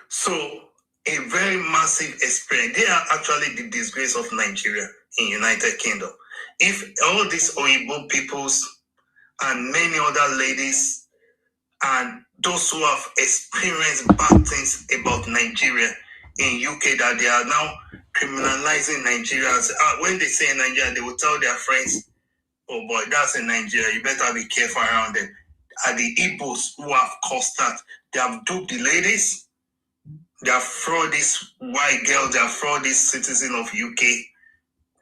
So a very massive experience. They are actually the disgrace of Nigeria in United Kingdom. If all these Oyibo peoples and many other ladies and those who have experienced bad things about Nigeria in UK, that they are now criminalizing Nigerians. When they say Nigeria, they will tell their friends, oh boy, that's in Nigeria, you better be careful around them. Are the Igbos who have caused that. They have duped the ladies. They have fraud these white girls, they have fraud these citizens of UK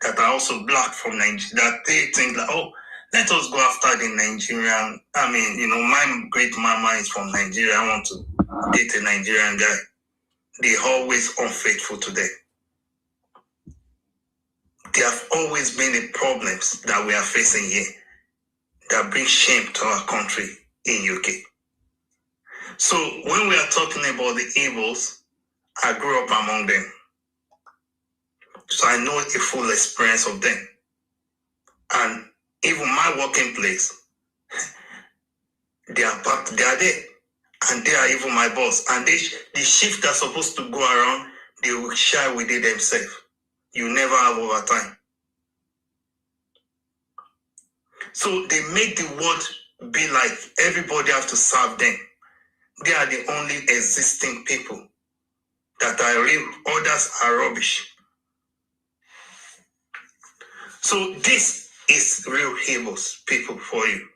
that are also black from Nigeria, that they think that, oh, let us go after the Nigerian. I mean, my great mama is from Nigeria. I want to date a Nigerian guy. They're always unfaithful to them. There have always been the problems that we are facing here that bring shame to our country in UK. So when we are talking about the Igbos, I grew up among them. So I know a full experience of them. And even my working place, they are there. And they are even my boss. And the shift that's supposed to go around, they will share with it themselves. You never have overtime. So they make the world be like everybody have to serve them. They are the only existing people that are real. Others are rubbish. So this is real Igbos people for you.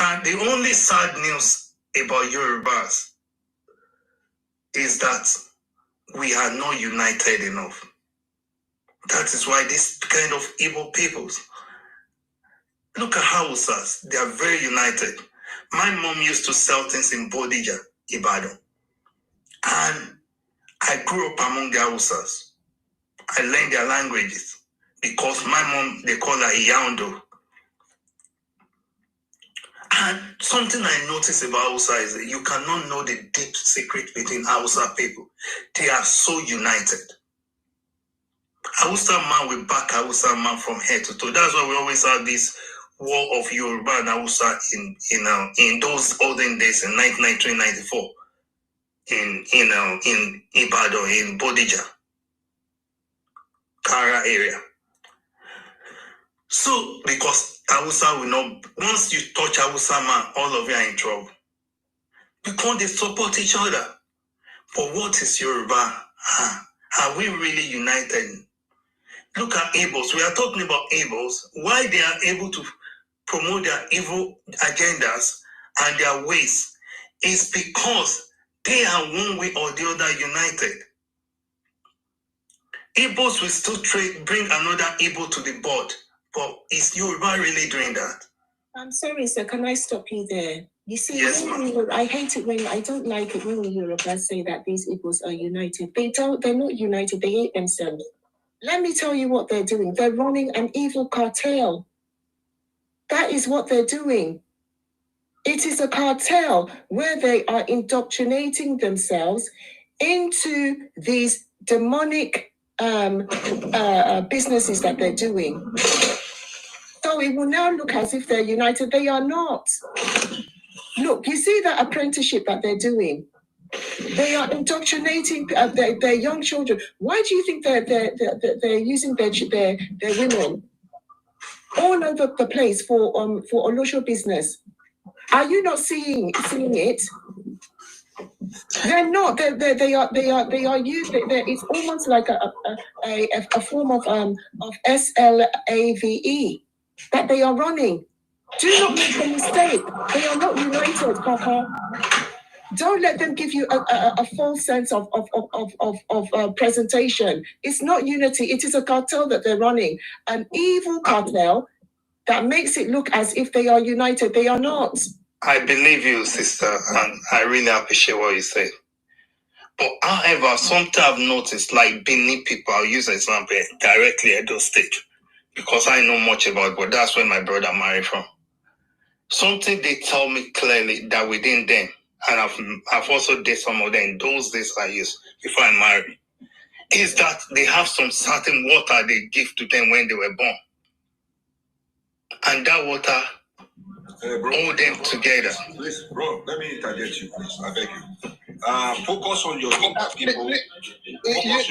And the only sad news about Yorubas is that we are not united enough. That is why this kind of Igbo peoples, look at Hausas, they are very united. My mom used to sell things in Bodija, Ibadan. And I grew up among the Hausas. I learned their languages because my mom, they call her Iyaundo. And something I noticed about Hausa is that you cannot know the deep secret between Hausa people. They are so united. Hausa man will back Hausa man from head to toe. That's why we always have this war of Yoruba and Hausa in those olden days in 1994 in Ibadan, in Bodija, Kara area. So because Hausa will not, once you touch Hausa man, all of you are in trouble. Because they support each other. But what is Yoruba? Are we really united? Look at Igbos. We are talking about Igbos. Why they are able to promote their evil agendas and their ways is because they are one way or the other united. Igbos will still bring another Igbo to the board. But is Yoruba really doing that? I'm sorry, sir. Can I stop you there? You see, yes, I hate it when I don't like it when the Yorubas say that these Igbos are united. They're not united. They hate themselves. Let me tell you what they're doing. They're running an evil cartel. That is what they're doing. It is a cartel where they are indoctrinating themselves into these demonic businesses that they're doing. So it will now look as if they're united. They are not. Look, you see that apprenticeship that they're doing? They are indoctrinating their young children. Why do you think they're using their women all over the place for Olosho business? Are you not seeing it? They're not. They are used. It's almost like a form of SLAVE that they are running. Do not make the mistake. They are not united, Papa. Don't let them give you a false sense of presentation. It's not unity. It is a cartel that they're running, an evil cartel that makes it look as if they are united. They are not. I believe you, sister, and I really appreciate what you said. But however, something I've noticed, like Benin people, I'll use an example directly at those stage, because I know much about it, but that's where my brother married from. Something they tell me clearly that within them, and I've also did some of them in those days I used before I married, is that they have some certain water they give to them when they were born. And that water hold them together. Please, bro, let me interject you, please. I beg you. Focus on your people.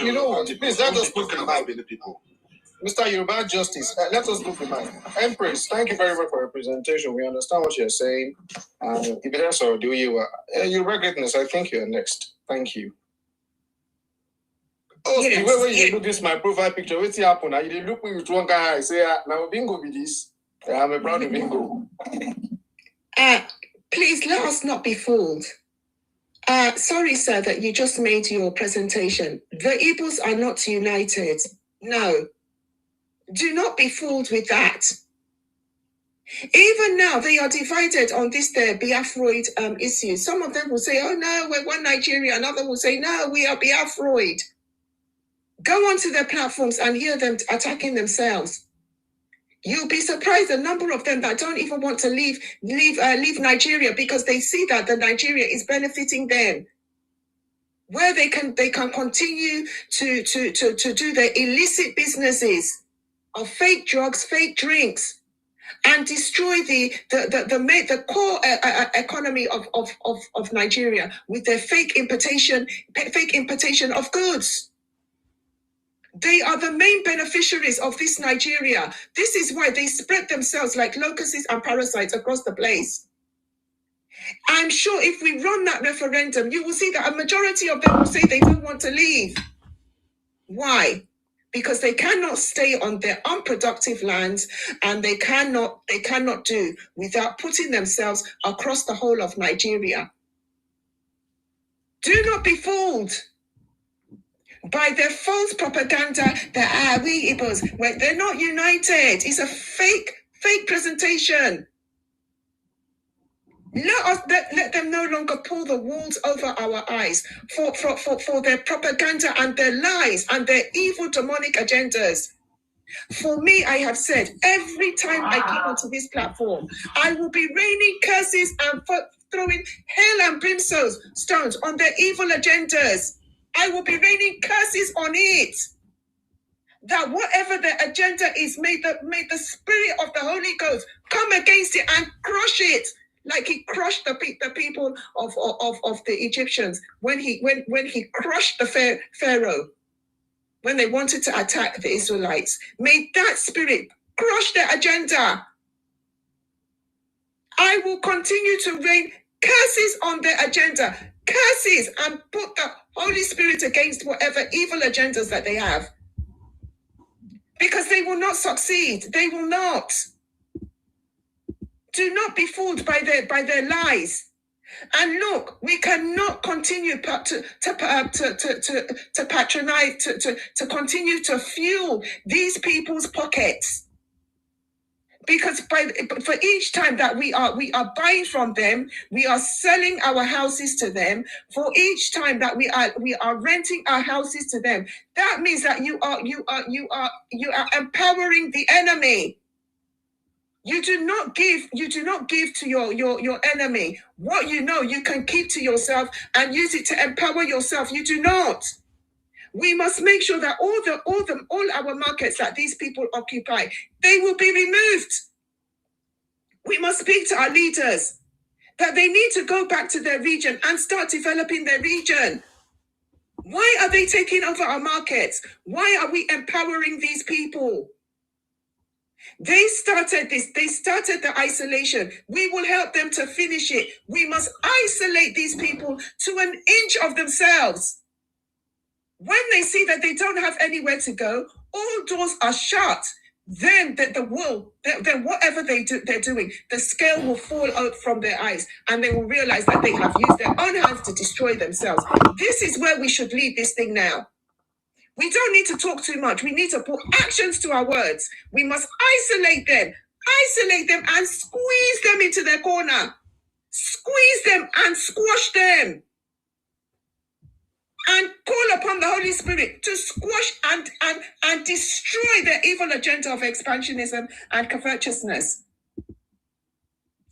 You know what? Please let us move the mic. People. Mr. Yoruba Justice, let us move the mic. Empress, thank you very much for your presentation. We understand what you're saying. If that's all, do you? Yoruba Greatness, I think you're next. Thank you. Oh, yes, the way you look this my profile picture, what's happened? You look with one guy, I say, now bingo with this. I'm a proud of bingo. Please let us not be fooled. Sorry, sir, that you just made your presentation. The Igbos are not united. No. Do not be fooled with that. Even now, they are divided on this Biafroid issue. Some of them will say, oh no, we're one Nigeria. Another will say, no, we are Biafroid. Go onto their platforms and hear them attacking themselves. You'll be surprised the number of them that don't even want to leave Nigeria because they see that the Nigeria is benefiting them, where they can continue to do their illicit businesses of fake drugs, fake drinks. and destroy the core economy of Nigeria with their fake importation of goods. They are the main beneficiaries of this Nigeria. This is why they spread themselves like locusts and parasites across the place. I'm sure if we run that referendum, you will see that a majority of them will say they don't want to leave. Why? Because they cannot stay on their unproductive lands, and they cannot do without putting themselves across the whole of Nigeria. Do not be fooled by their false propaganda that we Igbos, well, they're not united. It's a fake presentation. Let them no longer pull the walls over our eyes for their propaganda and their lies and their evil demonic agendas. For me, I have said, every time I come onto this platform, I will be raining curses and throwing hell and brimstones on their evil agendas. I will be raining curses on it. That whatever the agenda is, may the spirit of the Holy Ghost come against it and crush it, like he crushed the people of the Egyptians when he crushed the Pharaoh when they wanted to attack the Israelites. May that spirit crush their agenda. I will continue to rain curses on their agenda, curses, and put the Holy Spirit against whatever evil agendas that they have. Because they will not succeed. They will not. Do not be fooled by their lies. And look, we cannot continue to patronize, to continue to fuel these people's pockets. Because for each time that we are buying from them, we are selling our houses to them. For each time that we are renting our houses to them, that means that you are empowering the enemy. You do not give to your enemy what you know you can keep to yourself and use it to empower yourself. You do not. We must make sure that all our markets that these people occupy, they will be removed. We must speak to our leaders that they need to go back to their region and start developing their region. Why are they taking over our markets? Why are we empowering these people? They started this. They started the isolation. We will help them to finish it. We must isolate these people to an inch of themselves. When they see that they don't have anywhere to go, all doors are shut. Then then whatever they're doing, the scale will fall out from their eyes, and they will realize that they have used their own hands to destroy themselves. This is where we should lead this thing now. We don't need to talk too much. We need to put actions to our words. We must isolate them and squeeze them into their corner. Squeeze them and squash them. And call upon the Holy Spirit to squash and destroy their evil agenda of expansionism and covetousness.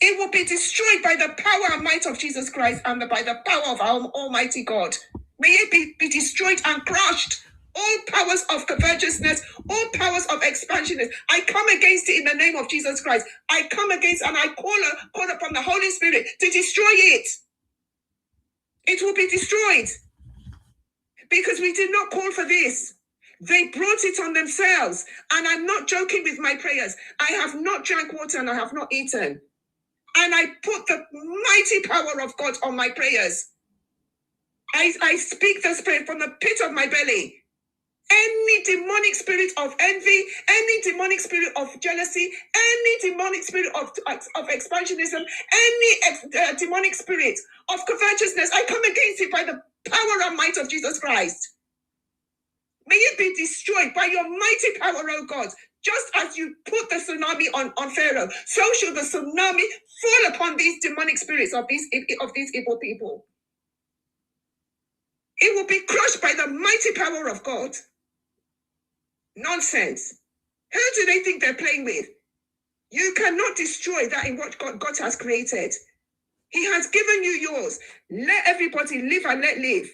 It will be destroyed by the power and might of Jesus Christ and by the power of our Almighty God. May it be destroyed and crushed. All powers of covetousness, all powers of expansionism, I come against it in the name of Jesus Christ. I come against and I call upon the Holy Spirit to destroy it. It will be destroyed. Because we did not call for this. They brought it on themselves. And I'm not joking with my prayers. I have not drank water and I have not eaten. And I put the mighty power of God on my prayers. I speak the spirit from the pit of my belly. Any demonic spirit of envy, any demonic spirit of jealousy, any demonic spirit of expansionism, any demonic spirit of covetousness, I come against it by the power and might of Jesus Christ. May it be destroyed by your mighty power, O God. Just as you put the tsunami on Pharaoh, so shall the tsunami fall upon these demonic spirits of these evil people. It will be crushed by the mighty power of God. Nonsense. Who do they think they're playing with? You cannot destroy that in what God has created. He has given you yours. Let everybody live and let live.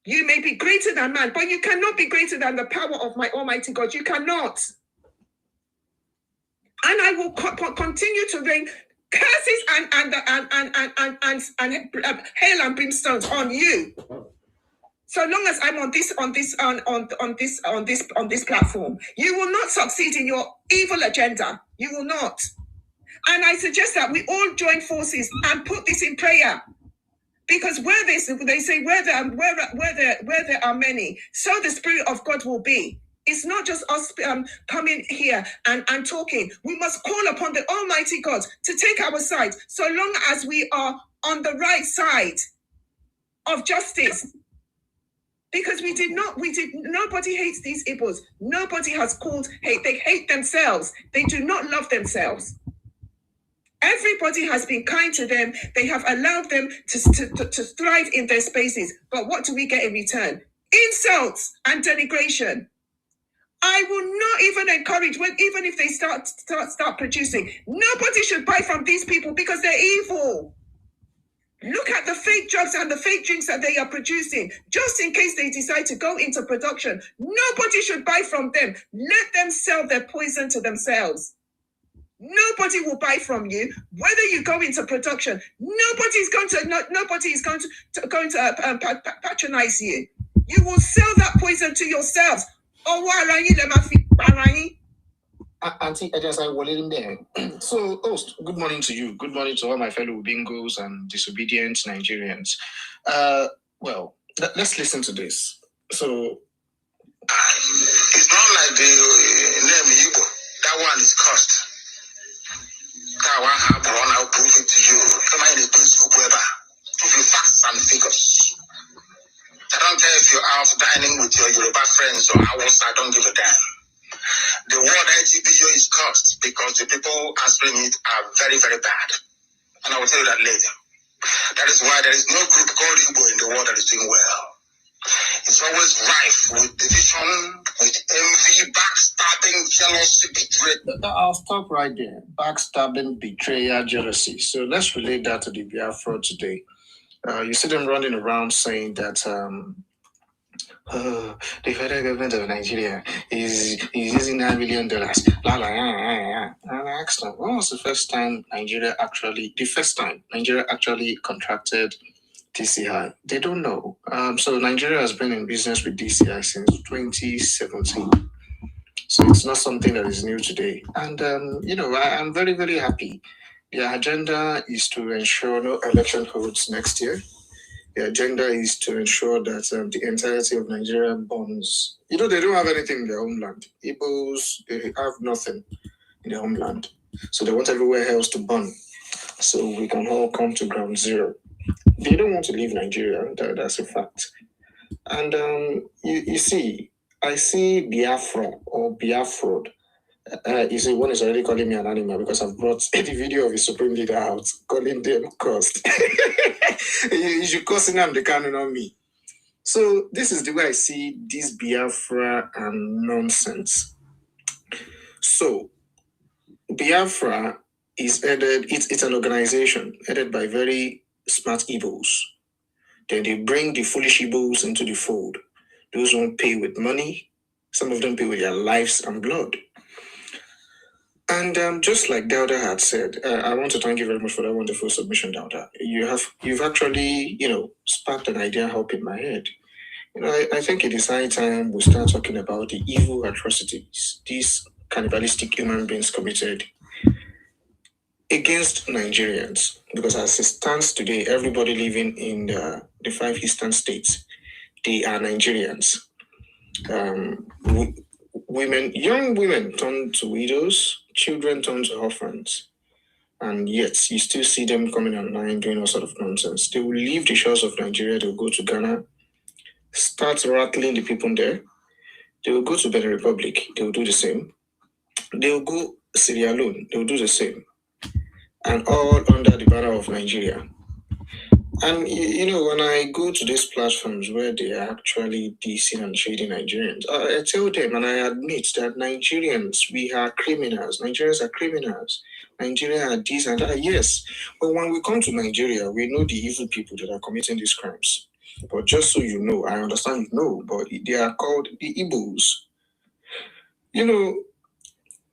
You may be greater than man, but you cannot be greater than the power of my Almighty God. You cannot. And I will continue to rain curses and hail and brimstones on you. So long as I'm on this platform, you will not succeed in your evil agenda. You will not. And I suggest that we all join forces and put this in prayer. Because where they say where there are many, so the Spirit of God will be. It's not just us coming here and talking. We must call upon the Almighty God to take our side, so long as we are on the right side of justice. Because nobody hates these Igbos. Nobody has called hate. They hate themselves. They do not love themselves. Everybody has been kind to them. They have allowed them to thrive in their spaces. But what do we get in return? Insults and denigration. I will not even encourage even if they start producing. Nobody should buy from these people because they're evil. Look at the fake drugs and the fake drinks that they are producing, just in case they decide to go into production. Nobody should buy from them. Let them sell their poison to themselves. Nobody will buy from you, whether you go into production. Nobody is going to patronize you. You will sell that poison to yourselves. Auntie, I just will in there. So, host, good morning to you. Good morning to all my fellow bingos and disobedient Nigerians. Well, let's listen to this. So, it's not like the name Igbo. That one is cost. That one have run out proof it to you. Come on, the Facebook web. Proof you facts and figures. I don't care if you're out dining with your Yoruba friends or ours, I don't give a damn. The word LGBTQ is cursed because the people answering it are very, very bad. And I will tell you that later. That is why there is no group called Igbo in the world that is doing well. It's always rife with division, with envy, backstabbing, jealousy, betrayal. I'll stop right there. Backstabbing, betrayal, jealousy. So let's relate that to the Biafra today. You see them running around saying that the federal government of Nigeria is using $9 million. And I asked them, when was the first time Nigeria actually contracted DCI? They don't know. So Nigeria has been in business with DCI since 2017. So it's not something that is new today. And, I'm very, very happy. The agenda is to ensure no election holds next year. The agenda is to ensure that the entirety of Nigeria bonds. They don't have anything in their homeland. Igbos, they have nothing in their homeland. So they want everywhere else to burn. So we can all come to ground zero. They don't want to leave Nigeria. That's a fact. And you see, I see Biafra or Biafra. You see, one is already calling me an animal because I've brought the video of his supreme leader out, calling them cursed. You should curse him, they can't on me. So this is the way I see this Biafra and nonsense. So Biafra is headed, it's an organization headed by very smart Igbos. Then they bring the foolish Igbos into the fold. Those won't pay with money. Some of them pay with their lives and blood. And just like Dauda had said, I want to thank you very much for that wonderful submission, Dauda. You've actually, sparked an idea up in my head. I think it is high time we start talking about the evil atrocities these cannibalistic human beings committed against Nigerians. Because as it stands today, everybody living in the 5 eastern states, they are Nigerians. Young women turn to widows, children turn to orphans, and yet you still see them coming online doing all sort of nonsense. They will leave the shores of Nigeria, they will go to Ghana, start rattling the people there. They will go to Benin Republic, they will do the same. They will go Sierra Leone, they will do the same. And all under the banner of Nigeria. And when I go to these platforms where they are actually dissing and shading Nigerians, I tell them and I admit that Nigerians, we are criminals. Nigerians are criminals. Nigeria are this and that, yes. But when we come to Nigeria, we know the evil people that are committing these crimes. But just so you know, I understand but they are called the Igbos.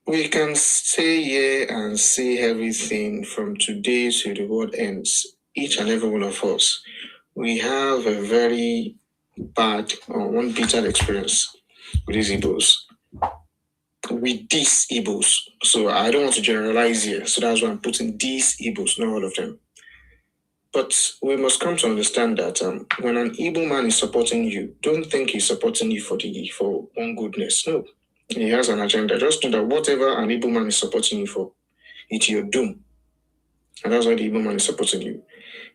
We can stay here and say everything from today to the world ends. Each and every one of us. We have a very bad or one bitter experience with these Igbos. With these Igbos. So I don't want to generalize here. So that's why I'm putting these Igbos, not all of them. But we must come to understand that when an Igbo man is supporting you, don't think he's supporting you for one goodness. No. He has an agenda. Just know that whatever an Igbo man is supporting you for, it's your doom. And that's why the Igbo man is supporting you.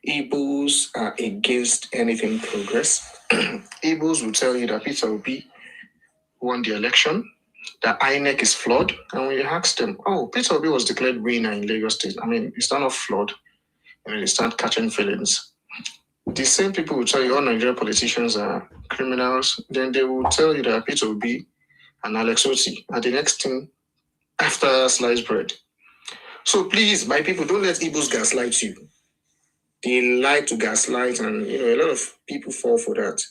Igbos are against anything progress. Igbos will tell you that Peter Obi won the election, that INEC is flawed. And when you ask them, oh, Peter Obi was declared winner in Lagos State. I mean, it's not flawed. And they start catching feelings. The same people will tell you all Nigerian politicians are criminals. Then they will tell you that Peter Obi and Alex Oti are the next thing after sliced bread. So please, my people, don't let Igbos gaslight you. They like to gaslight, and a lot of people fall for that.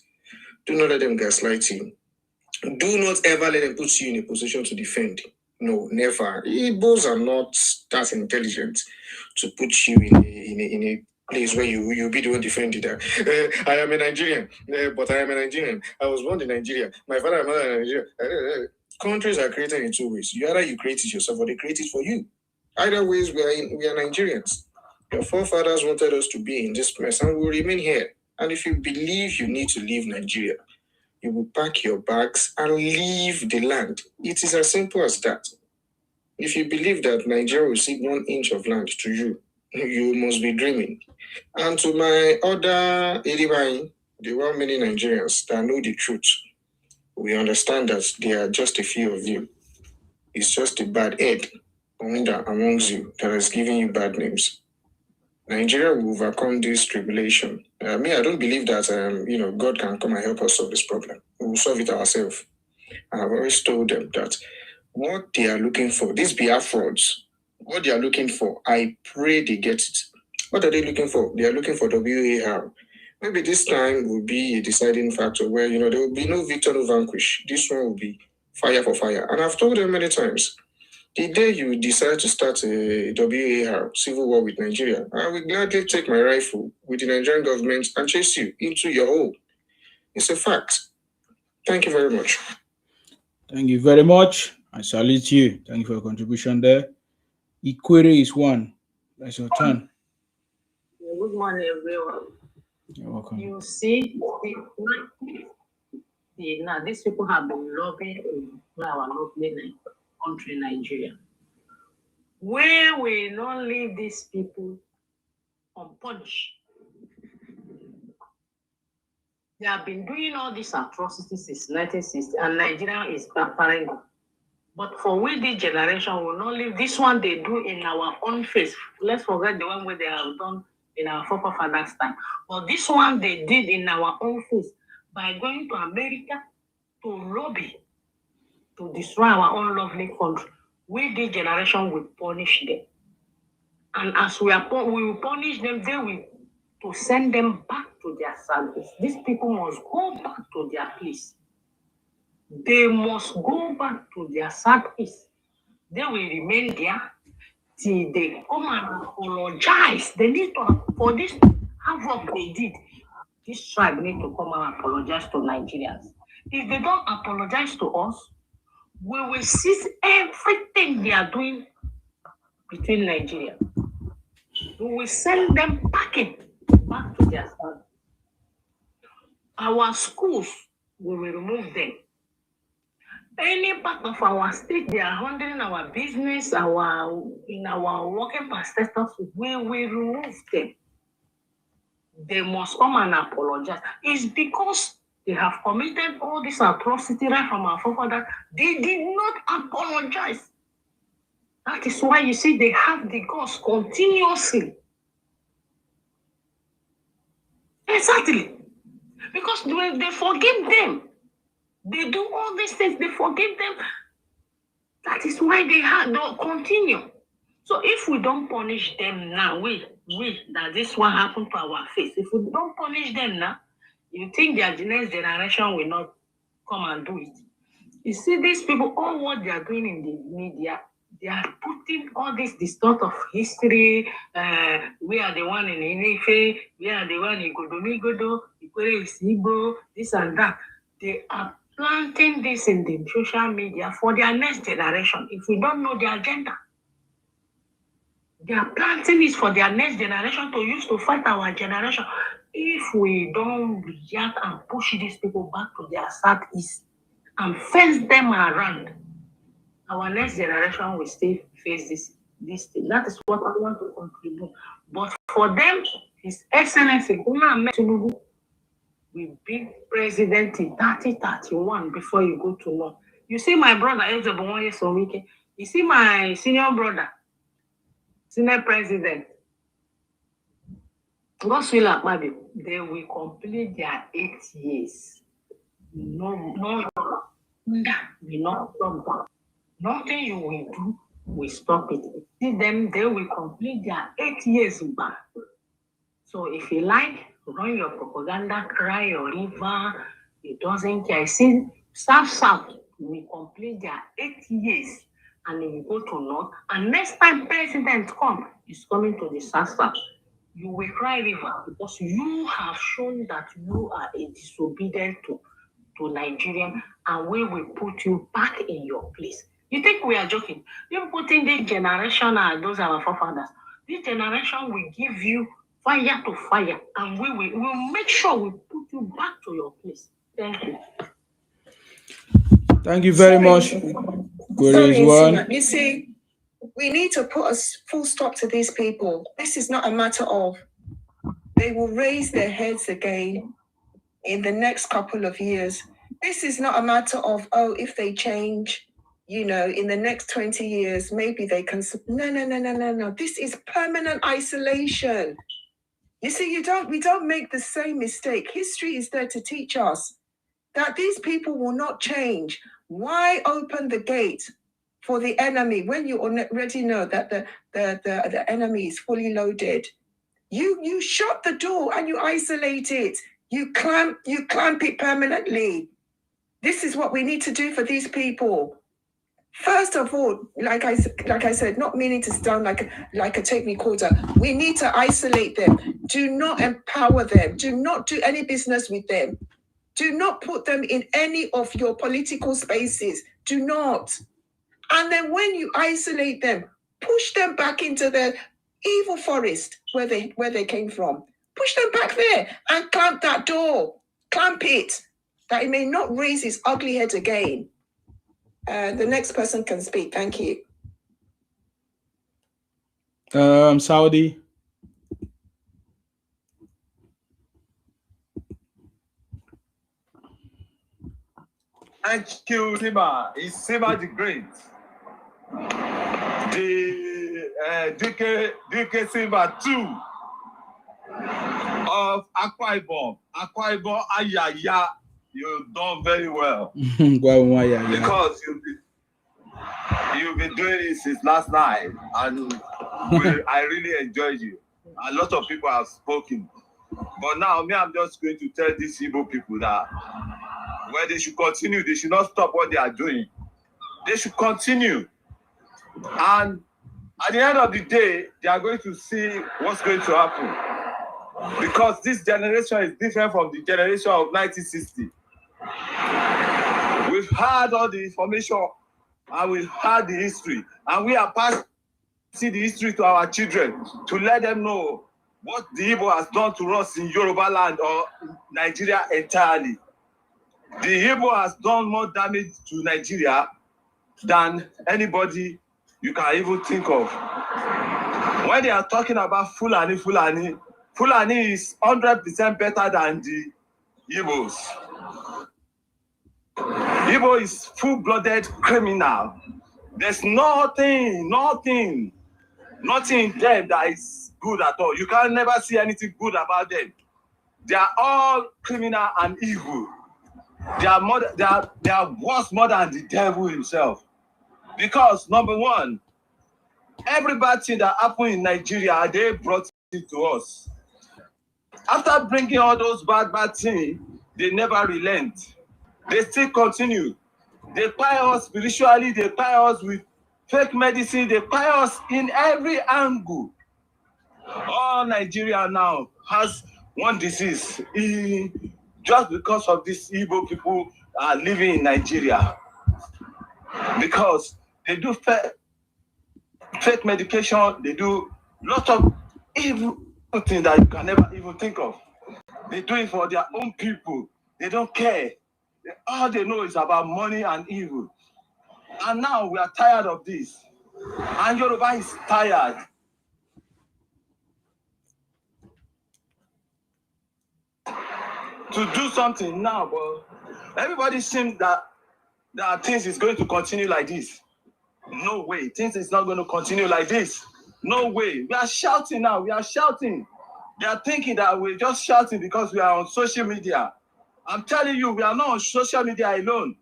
Do not let them gaslight you. Do not ever let them put you in a position to defend. No, never. Igbos are not that intelligent to put you in a place where you'll be the one defending that. I am a Nigerian, but I am a Nigerian. I was born in Nigeria. My father and mother are Nigerian. Countries are created in two ways. Either you create it yourself or they create it for you. Either ways, we are Nigerians. Your forefathers wanted us to be in this mess and we'll remain here. And if you believe you need to leave Nigeria, you will pack your bags and leave the land. It is as simple as that. If you believe that Nigeria will cede 1 inch of land to you, you must be dreaming. And to my other 89, the 1 million Nigerians that know the truth, we understand that there are just a few of you. It's just a bad egg amongst you that is giving you bad names. Nigeria will overcome this tribulation. I don't believe that God can come and help us solve this problem. We will solve it ourselves. And I've always told them that what they are looking for, these Biafrans, what they are looking for, I pray they get it. What are they looking for? They are looking for WAR. Maybe this time will be a deciding factor where there will be no victor, no vanquish. This one will be fire for fire. And I've told them many times, the day you decide to start a WAR, civil war with Nigeria, I will gladly take my rifle with the Nigerian government and chase you into your hole. It's a fact. Thank you very much. Thank you very much. I salute you. Thank you for your contribution there. Ikwere is one. That's your turn. Good morning, everyone. You're welcome. You see, now these people have been lobbying our lovely country, Nigeria, where we not leave these people unpunished. They have been doing all these atrocities since 1960, and Nigeria is preparing. But for we, this generation, will not leave this one they do in our own face. Let's forget the one where they have done in our forefathers' time. But this one they did in our own face by going to America to lobby to destroy our own lovely country. We, this generation, will punish them. And as we will punish them, they will to send them back to their service. These people must go back to their place. They must go back to their service. They will remain there till they come and apologize. They need to, for this havoc they did, this tribe need to come and apologize to Nigerians. If they don't apologize to us, we will cease everything they are doing between Nigeria. We will send them packing back to their side. Our schools, we will remove them. Any part of our state they are handling our business, in our working past status, we will remove them. They must come and apologize. It's because they have committed all this atrocity right from our forefathers. They did not apologize. That is why you see they have the guts continuously. Exactly. Because they forgive them. They do all these things, they forgive them. That is why they'll continue. So if we don't punish them now, that this one happened to our face. If we don't punish them now, you think their next generation will not come and do it. You see, these people, all what they are doing in the media, They are putting all this distort of history. We are the one in Inefe, we are the one in Godomigodo, Ikwere is Igbo, this and that. They are planting this in the social media for their next generation. If we don't know the agenda, they are planting it for their next generation to use to fight our generation. If we don't react and push these people back to their southeast and fence them around, our next generation will still face this thing. That is what I want to contribute. But for them, His Excellency Tinubu will be president in 2031 before you go to law. You see my brother, you see my senior brother, senior president, maybe they will complete their 8 years. No, we not stop. Nothing you will do will stop it. See them, they will complete their 8 years back. So if you like, run your propaganda, cry your river, it doesn't care. See, South will complete their 8 years and they will go to North. And next time president is coming to the South. You will cry river because you have shown that you are a disobedient to Nigerian, and we will put you back in your place. You think we are joking? You putting this generation, those are our forefathers. This generation will give you fire to fire, and we will make sure we put you back to your place. Thank you. Thank you very much. You see, we need to put a full stop to these people. This is not a matter of they will raise their heads again in the next couple of years. This is not a matter of, if they change, in the next 20 years, maybe they can. No. This is permanent isolation. You see, we don't make the same mistake. History is there to teach us that these people will not change. Why open the gate for the enemy when you already know that the enemy is fully loaded? You shut the door and you isolate it. You clamp it permanently. This is what we need to do for these people. First of all, like I said, not meaning to sound like a take me quarter, we need to isolate them. Do not empower them. Do not do any business with them. Do not put them in any of your political spaces. Do not. And then when you isolate them, push them back into the evil forest where they came from. Push them back there and clamp that door. Clamp it, that it may not raise its ugly head again. The next person can speak. Thank you. Saudi. Thank you, Sima. It's Sima the Great. The DK Silva 2 of Akwa Ibom. Akwa Ibom, Ayaya, you've done very well. Because you've been doing it since last night, and I really enjoyed you. A lot of people have spoken. But now, I'm just going to tell these Igbo people that where they should continue, they should not stop what they are doing. They should continue. And at the end of the day, they are going to see what's going to happen. Because this generation is different from the generation of 1960. We've had all the information and we've had the history. And we are passing the history to our children to let them know what the Igbo has done to us in Yoruba land or Nigeria entirely. The Igbo has done more damage to Nigeria than anybody you can even think of. When they are talking about Fulani is 100% better than the Igbos. Igbo is full-blooded criminal. There's nothing in them that is good at all. You can never see anything good about them. They are all criminal and evil. They are worse more than the devil himself. Because number one, every bad thing that happened in Nigeria, they brought it to us. After bringing all those bad things, they never relent. They still continue. They pie us spiritually, they pie us with fake medicine, they buy us in every angle. All Nigeria now has one disease just because of these Igbo people are living in Nigeria. Because they do fake medication, they do lot of evil things that you can never even think of. They do it for their own people. They don't care. All they know is about money and evil. And now we are tired of this. And Yoruba is tired. To do something now, but everybody seems that things is going to continue like this. No way. Things is not going to continue like this. No way. We are shouting now. We are shouting. They are thinking that we're just shouting because we are on social media. I'm telling you, we are not on social media alone.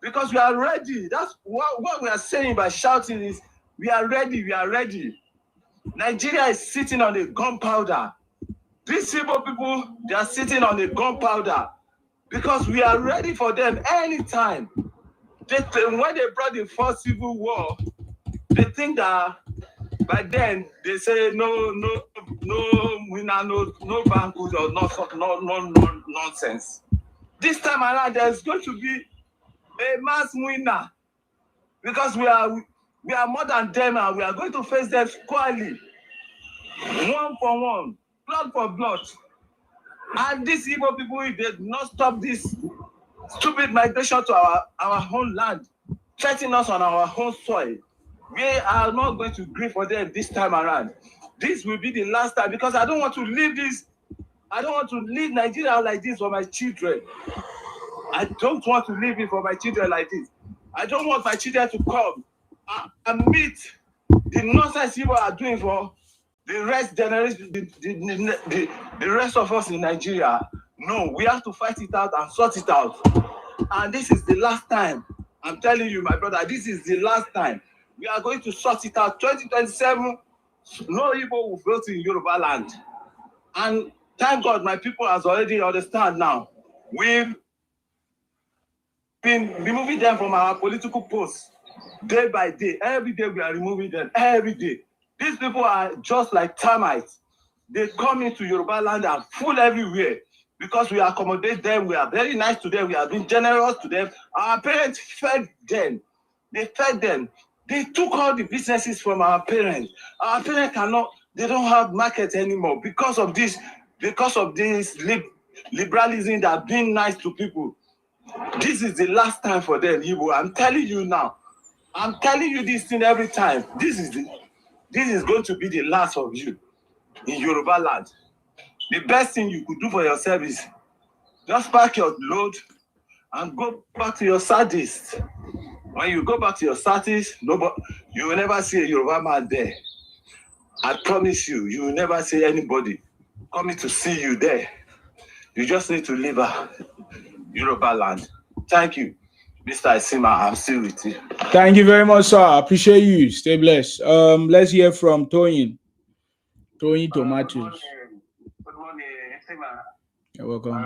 Because we are ready. That's what we are saying by shouting is we are ready. We are ready. Nigeria is sitting on the gunpowder. These Igbo people, they are sitting on the gunpowder because we are ready for them anytime. When they brought the first civil war, they think that by then they say no winner, no banquet or no nonsense. This time around, there's going to be a mass winner because we are more than them and we are going to face them squarely, one for one, blood for blood. And these Igbo people, if they do not stop this stupid migration to our own land, threatening us on our own soil, we are not going to grieve for them this time around. This will be the last time because I don't want to leave this. I don't want to leave Nigeria like this for my children. I don't want to leave it for my children like this. I don't want my children to come and meet the nonsense people are doing for the rest generation, the rest of us in Nigeria. No, we have to fight it out and sort it out. And this is the last time. I'm telling you, my brother, this is the last time. We are going to sort it out. 2027, no Igbo will vote in Yoruba land. And thank God my people has already understand now. We've been removing them from our political posts day by day. Every day we are removing them, every day. These people are just like termites. They come into Yoruba land and fool everywhere because we accommodate them. We are very nice to them. We are being generous to them. Our parents fed them. They fed them. They took all the businesses from our parents. Our parents they don't have market anymore because of this liberalism that being nice to people. This is the last time for them, Igbo. I'm telling you now. I'm telling you this thing every time. This is going to be the last of you in Yoruba land. The best thing you could do for yourself is just pack your load and go back to your sadist. When you go back to your sadist, you will never see a Yoruba man there. I promise you, you will never see anybody coming to see you there. You just need to leave Yoruba land. Thank you, Mr. Isima. I'm still with you. Thank you very much, sir. I appreciate you. Stay blessed. Let's hear from Toyin. Toyin Tomatoes. Good morning, Isima. You're welcome.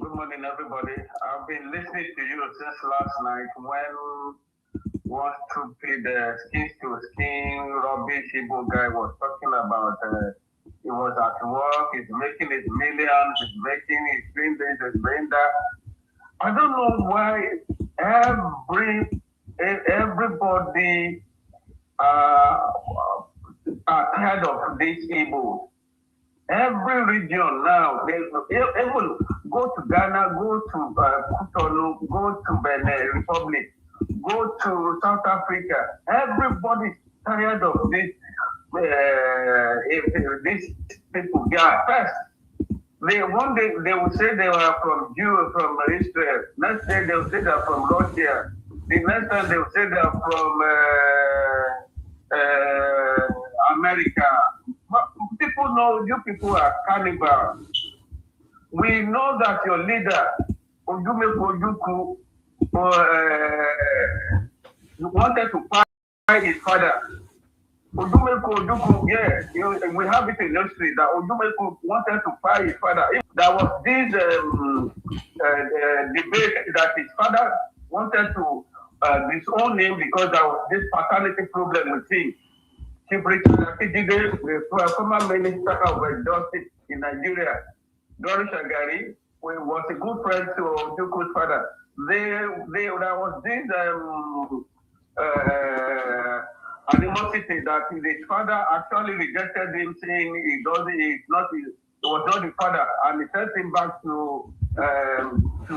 Good morning, everybody. I've been listening to you since last night when one stupid skin-to-skin rubbish Igbo guy was talking about he was at work, he's making his millions, he's doing this, he's doing that. I don't know why everybody are tired of this Igbo. Every region now, even go to Ghana, go to Cotonou, go to Benin Republic, go to South Africa. Everybody's tired of this. These people, yeah, first, one day they will say they were from Israel. Next day they will say they're from Russia. The next time they will say they're from America. But people know you people are cannibals. We know that your leader, Ojumeku Ojukwu, wanted to fight his father. Ojumeku Ojukwu, yes, we have it in history that Ojumeku wanted to fight his father. There was this debate that his father wanted to disown him because there was this paternity problem with him. Chief Richard Akijide, the former minister of justice in Nigeria, Doris Shagari, who was a good friend to Ojuku's father. There was this animosity that his father actually rejected him, saying he was not the father, and he sent him back to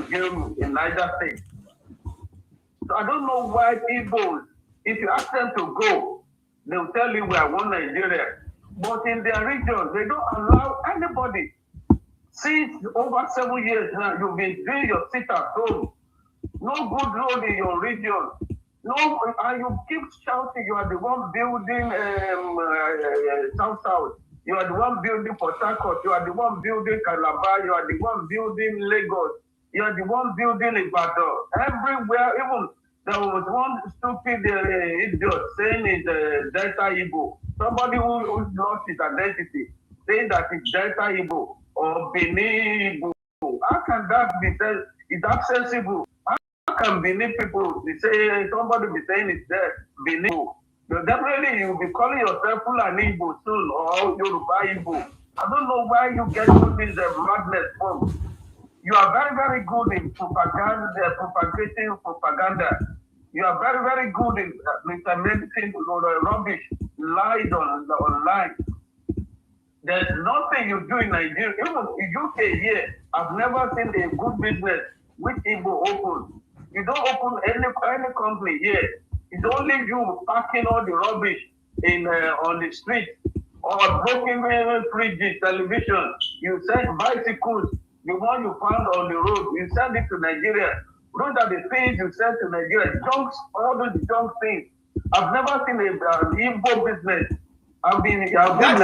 jail in Niger State. So I don't know why Igbos, if you ask them to go, they will tell you we are one Nigeria. But in their region, they don't allow anybody. Since over 7 years now, you've been doing your sit at home. No good road in your region. No, and you keep shouting, you are the one building South. You are the one building Port Harcourt. You are the one building Calabar. You are the one building Lagos. You are the one building Ibadan. Everywhere, even there was one stupid idiot saying it's Delta Igbo. Somebody who lost his identity, saying that it's Delta Igbo or Benin Igbo. How can that be said? It's accessible. How can Benin people say somebody be saying it's there Benin Igbo? So definitely you'll be calling yourself Fulani Igbo soon or Yoruba Igbo. I don't know where you get all this madness from. You are very, very good in propaganda, propagating propaganda. You are very, very good in disseminating rubbish, lies online. There's nothing you do in Nigeria, even in UK here. I've never seen a good business which Igbo open. You don't open any company here. It's only you packing all the rubbish in on the street or broken fridges, television. You send bicycles. The one you found on the road, you send it to Nigeria. Those are the things you send to Nigeria. Junks, all those junk things. I've never seen an Igbo business. That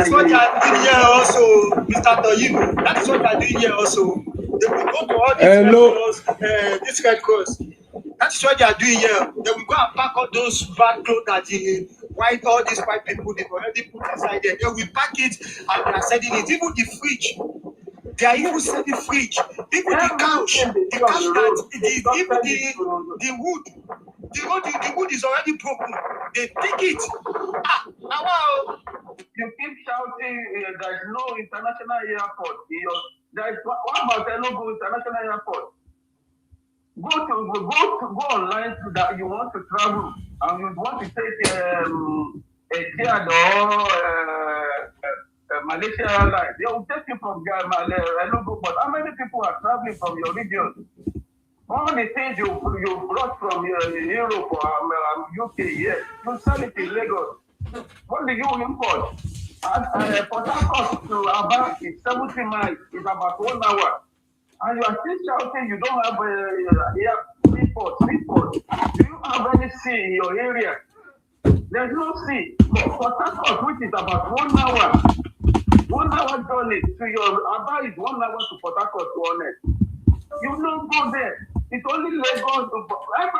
is what I'm doing here also, Mr. Toyibo. That is what I'm doing here also. They will go to all these Red Cross. That is what they are doing here. They will go and pack all those bad clothes that all these white people they've already put inside there. They will pack it and they are sending it. Even the fridge. They are even selling the fridge. Even the couch that the wood is already broken. They take it. Now you keep shouting there's no international airport. What about Enugu International Airport? Go online to that you want to travel and you want to take a Etihad or Malaysia Airlines. They will take you from Enugu, but how many people are traveling from your region? All the things you brought from Europe or UK here, you sell it in Lagos. What do you import? Port Harcourt to Aba is 70 miles. It's about 1 hour. And you are still shouting you don't have report. Do you have any sea in your area? There's no sea. Port Harcourt, which is about 1 hour. 1 hour journey to your Aba is 1 hour to Port Harcourt to honest. You don't go there. It's only Lagos.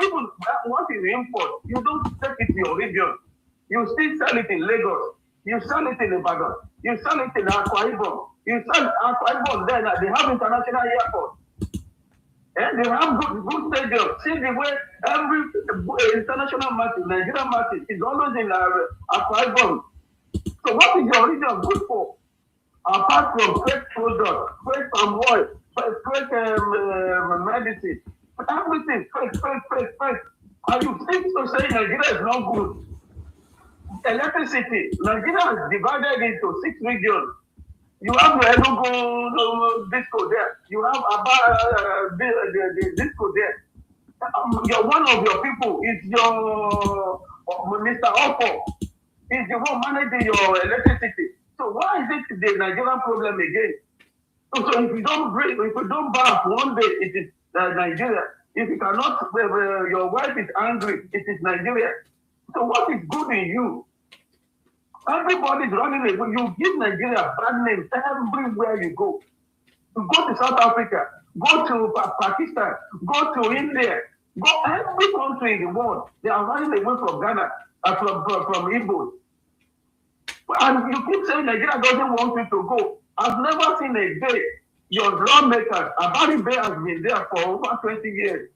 Even what is import, you don't take it to your region. You still sell it in Lagos. You sell it in Ibadan. You sell it in Akwa Ibom. You sell Akwa Ibom there. They have international airport. And they have good stadium. See the way every international match, Nigerian match is always in Akwa Ibom. So what is your region good for? Apart from fake product, fake palm oil, fake medicine, everything fake. Are you think to say Nigeria is not good? Electricity, Nigeria is divided into 6 regions. You have the Enugu disco there. You have the disco there. One of your people is your Mr. Oppo. Is the one managing your electricity. So why is it the Nigerian problem again? So if you don't bath one day, it is Nigeria. If you cannot, your wife is angry, it is Nigeria. So what is good in you? Everybody is running away. You give Nigeria a bad name everywhere you go. You go to South Africa, go to Pakistan, go to India, go every country in the world. They are running away from Ghana, from Igbo. And you keep saying Nigeria doesn't want you to go. I've never seen a day your lawmakers, Abari Bay has been there for over 20 years.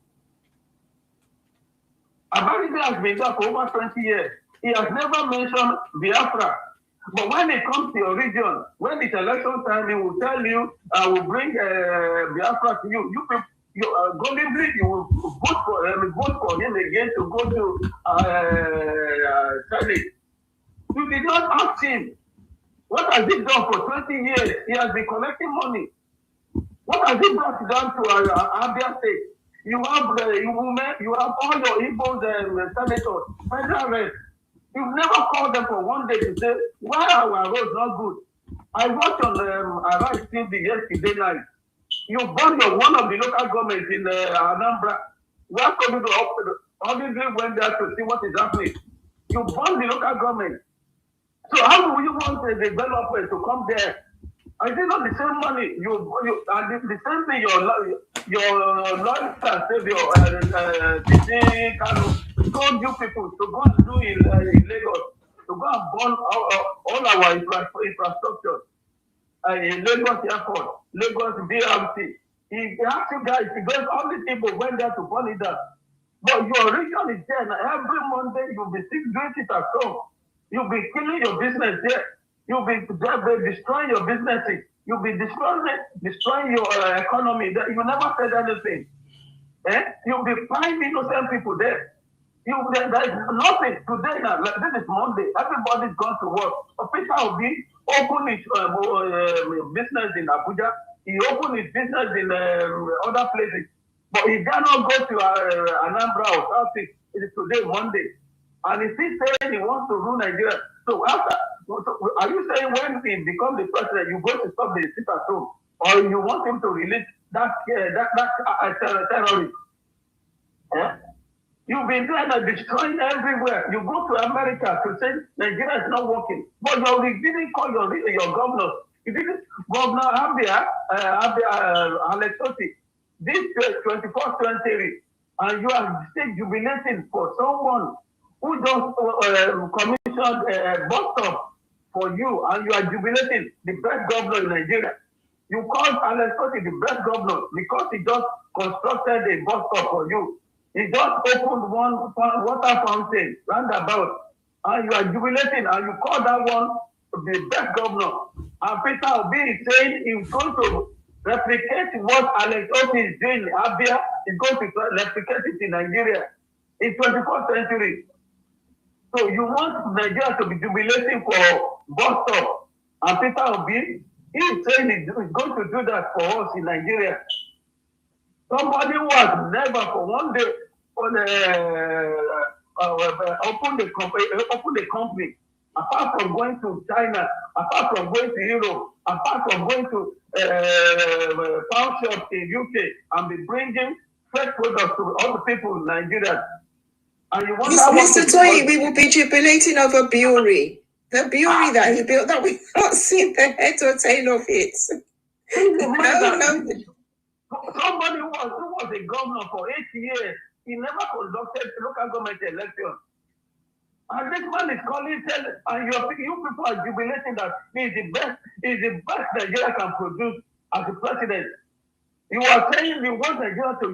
America has been there for over 20 years. He has never mentioned Biafra. But when it comes to your region, when it's election time, he will tell you, I will bring Biafra to you. You people, Golden Bleed, you will vote for him again to go to Senate. You did not ask him. What has he done for 20 years? He has been collecting money. What has he brought down to Abia State? You have women, you have all your Igbo senators, federal reps. You've never called them for one day to say, why are our roads not good? I watched on Arise TV yesterday night. You burned one of the local governments in Anambra. Where coming to obviously went there to see what is happening. You burned the local government. So how do you want the developer to come there? I think not the same money. You and the same thing your Lord and Savior told you people to go and do in Lagos, to go and burn all our infrastructure. In Lagos Airport, Lagos BRT. He asked you guys, because all these people went there to burn it down. But your region is there, and every Monday you'll be still doing it at home. You'll be killing your business there. You'll be destroying your businesses. You'll be destroying your economy. You never said anything. You'll be finding innocent people there. There's nothing today now. Like, this is Monday. Everybody's gone to work. Peter Obi opened his business in Abuja. He opened his business in other places. But he cannot go to Anambra or Southeast. It is today, Monday. And he's still saying he wants to rule Nigeria. So after, are you saying when he becomes the president, you go to stop the sit at home? Or you want him to release that terrorist? You've been trying to destroy everywhere. You go to America to say Nigeria is not working. But you didn't call your governor. You didn't, Governor Abia Alexoti, this 21st century, and you are still jubilating for someone who just commissioned a bus stop for you, and you are jubilating the best governor in Nigeria. You called Alexoti the best governor because he just constructed a bus stop for you. He just opened one water fountain roundabout, and you are jubilating, and you call that one the best governor. And Peter Obi is saying he's going to replicate what Alex Obi is doing in Abia. He's going to replicate it in Nigeria in 21st century. So you want Nigeria to be jubilating for bus stop, and Peter Obi is saying he's going to do that for us in Nigeria. Somebody who has never for one day open the company, apart from going to China, apart from going to Europe, apart from going to pound shops in UK, and be bringing fresh products to all the people in Nigeria. And you want Mr. Toyi, we will be jubilating over Bury. The Bury that he built, that we've not seen the head or tail of it. No. Somebody who was a governor for 8 years, he never conducted local government election. And this man is calling, and you people are jubilating that he's the best Nigeria can produce as a president. You are saying you want Nigeria to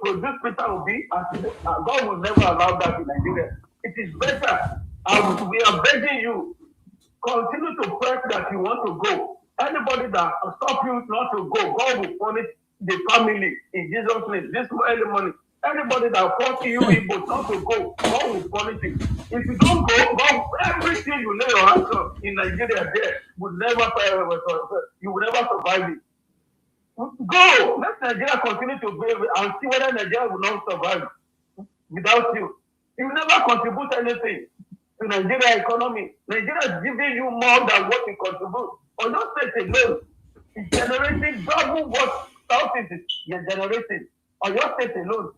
produce Peter Obi, and God will never allow that in Nigeria. It is better. We are begging you, continue to press that you want to go. Anybody that stop you not to go, God will punish the family in Jesus' name. This early morning, anybody that force you Igbo not to go, God will punish you. If you don't go, God, everything you lay your hands on in Nigeria there will never, you will never survive it. Go! Let Nigeria continue to build and see whether Nigeria will not survive without you. You never contribute anything to Nigeria economy. Nigeria is giving you more than what you contribute. Or your state alone is generating double what Southeast is generating. Or your state alone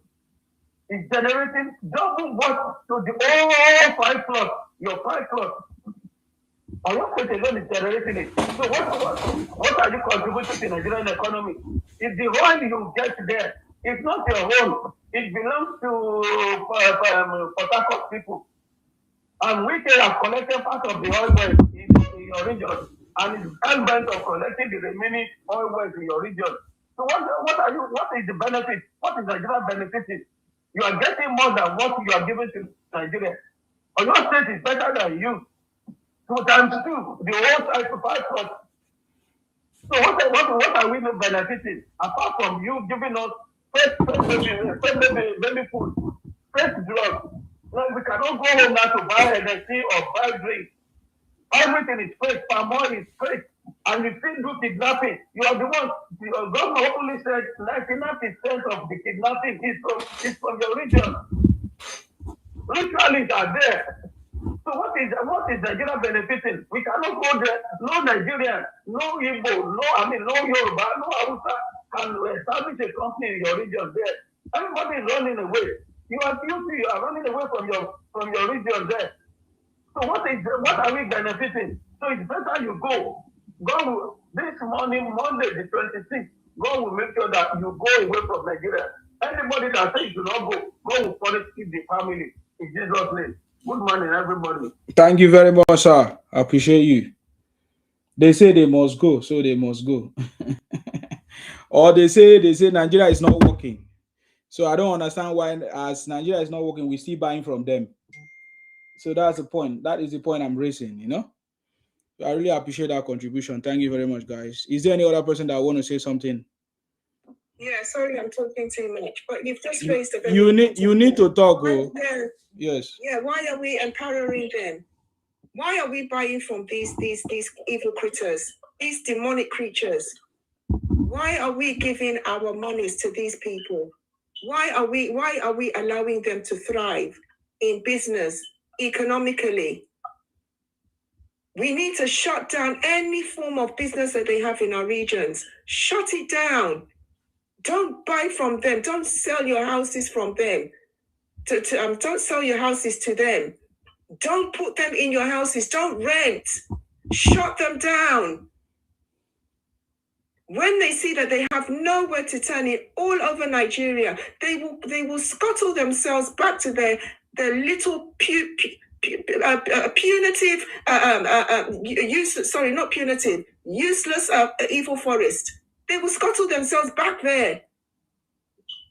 is generating double what to the all 5 plus, your 5 plus. Or your state alone is generating it. So what are you contributing to Nigerian economy? If the oil you get there, it's not your own. It belongs to Port Harcourt people. And we have collected part of the oil wells in your region, and it's hell-bent of collecting the remaining oil wells in your region. So what is the benefit? What is Nigeria benefiting? You are getting more than what you are giving to Nigeria. Or your state is better than you. 2 times 2, the whole side to 5%. So what are we benefiting apart from you giving us fresh baby food, fresh drugs? No, we cannot go home now to buy energy or buy drink. Everything is fake. Palm oil is fake, and you still do kidnapping. You are the one. Your government openly said 99% of the kidnapping is from your region. Ritualists are there. So what is Nigeria benefiting? We cannot go there. No Nigerian, no Igbo, no Yoruba, no Hausa can establish a company in your region there. Everybody is running away. You are running away from your region there. So what are we benefiting? So it's better you go. God will, this morning, Monday the 26th, God will make sure that you go away from Nigeria. Anybody that says you do not go, God will punish the family in Jesus' name. Good morning, everybody. Thank you very much, sir. I appreciate you. They say they must go, so they must go. Or they say Nigeria is not working. So I don't understand why, as Nigeria is not working, we're still buying from them. So that's the point. That is the point I'm raising, you know. I really appreciate that contribution. Thank you very much, guys. Is there any other person that want to say something? Yeah, sorry, I'm talking too much, but you've just raised a very you need to talk. Yes. Yeah, why are we empowering them? Why are we buying from these evil critters, these demonic creatures? Why are we giving our monies to these people? Why are we allowing them to thrive in business, economically? We need to shut down any form of business that they have in our regions. Shut it down. Don't buy from them. Don't sell your houses from them. Don't sell your houses to them. Don't put them in your houses. Don't rent. Shut them down. When they see that they have nowhere to turn in all over Nigeria, they will scuttle themselves back to their little punitive, useless evil forest. They will scuttle themselves back there,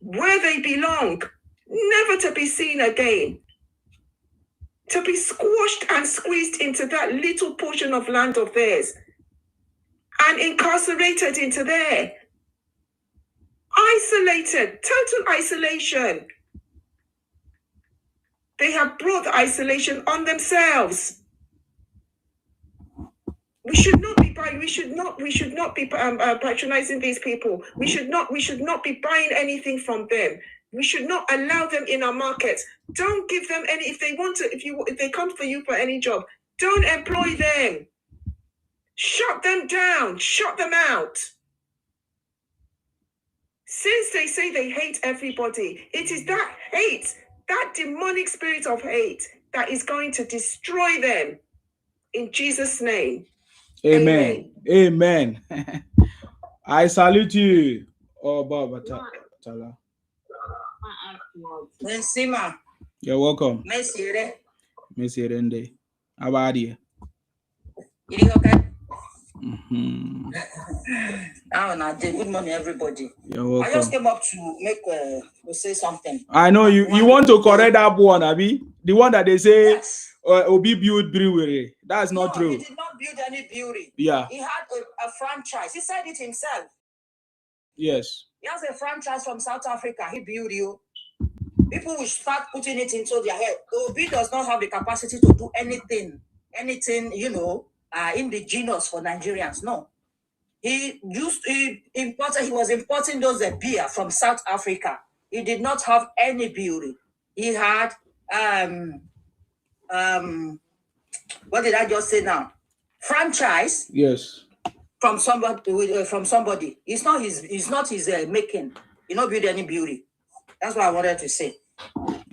where they belong, never to be seen again, to be squashed and squeezed into that little portion of land of theirs, and incarcerated into there. Isolated, total isolation. They have brought the isolation on themselves. We should not be patronizing these people. We should not be buying anything from them. We should not allow them in our markets. Don't give them any. If they want to, if they come for you for any job, don't employ them. Shut them down. Shut them out. Since they say they hate everybody, it is that hate, that demonic spirit of hate, that is going to destroy them. In Jesus' name. Amen. Amen. I salute you. Oh, Baba Tala. You're welcome. Messi Rende. How about you? Good morning, everybody. You're welcome. I just came up to say something. I know you want to correct that one, Abi. The one that they say Obi built brewery. That's not true. He did not build any brewery. Yeah. He had a franchise. He said it himself. Yes. He has a franchise from South Africa. He built you. People will start putting it into their head. Obi does not have the capacity to do anything, indigenous for Nigerians. No. He was importing those beer from South Africa. He did not have any brewery. He had what did I just say now? Franchise. Yes. From somebody. It's not his making. He not build any brewery. That's what I wanted to say.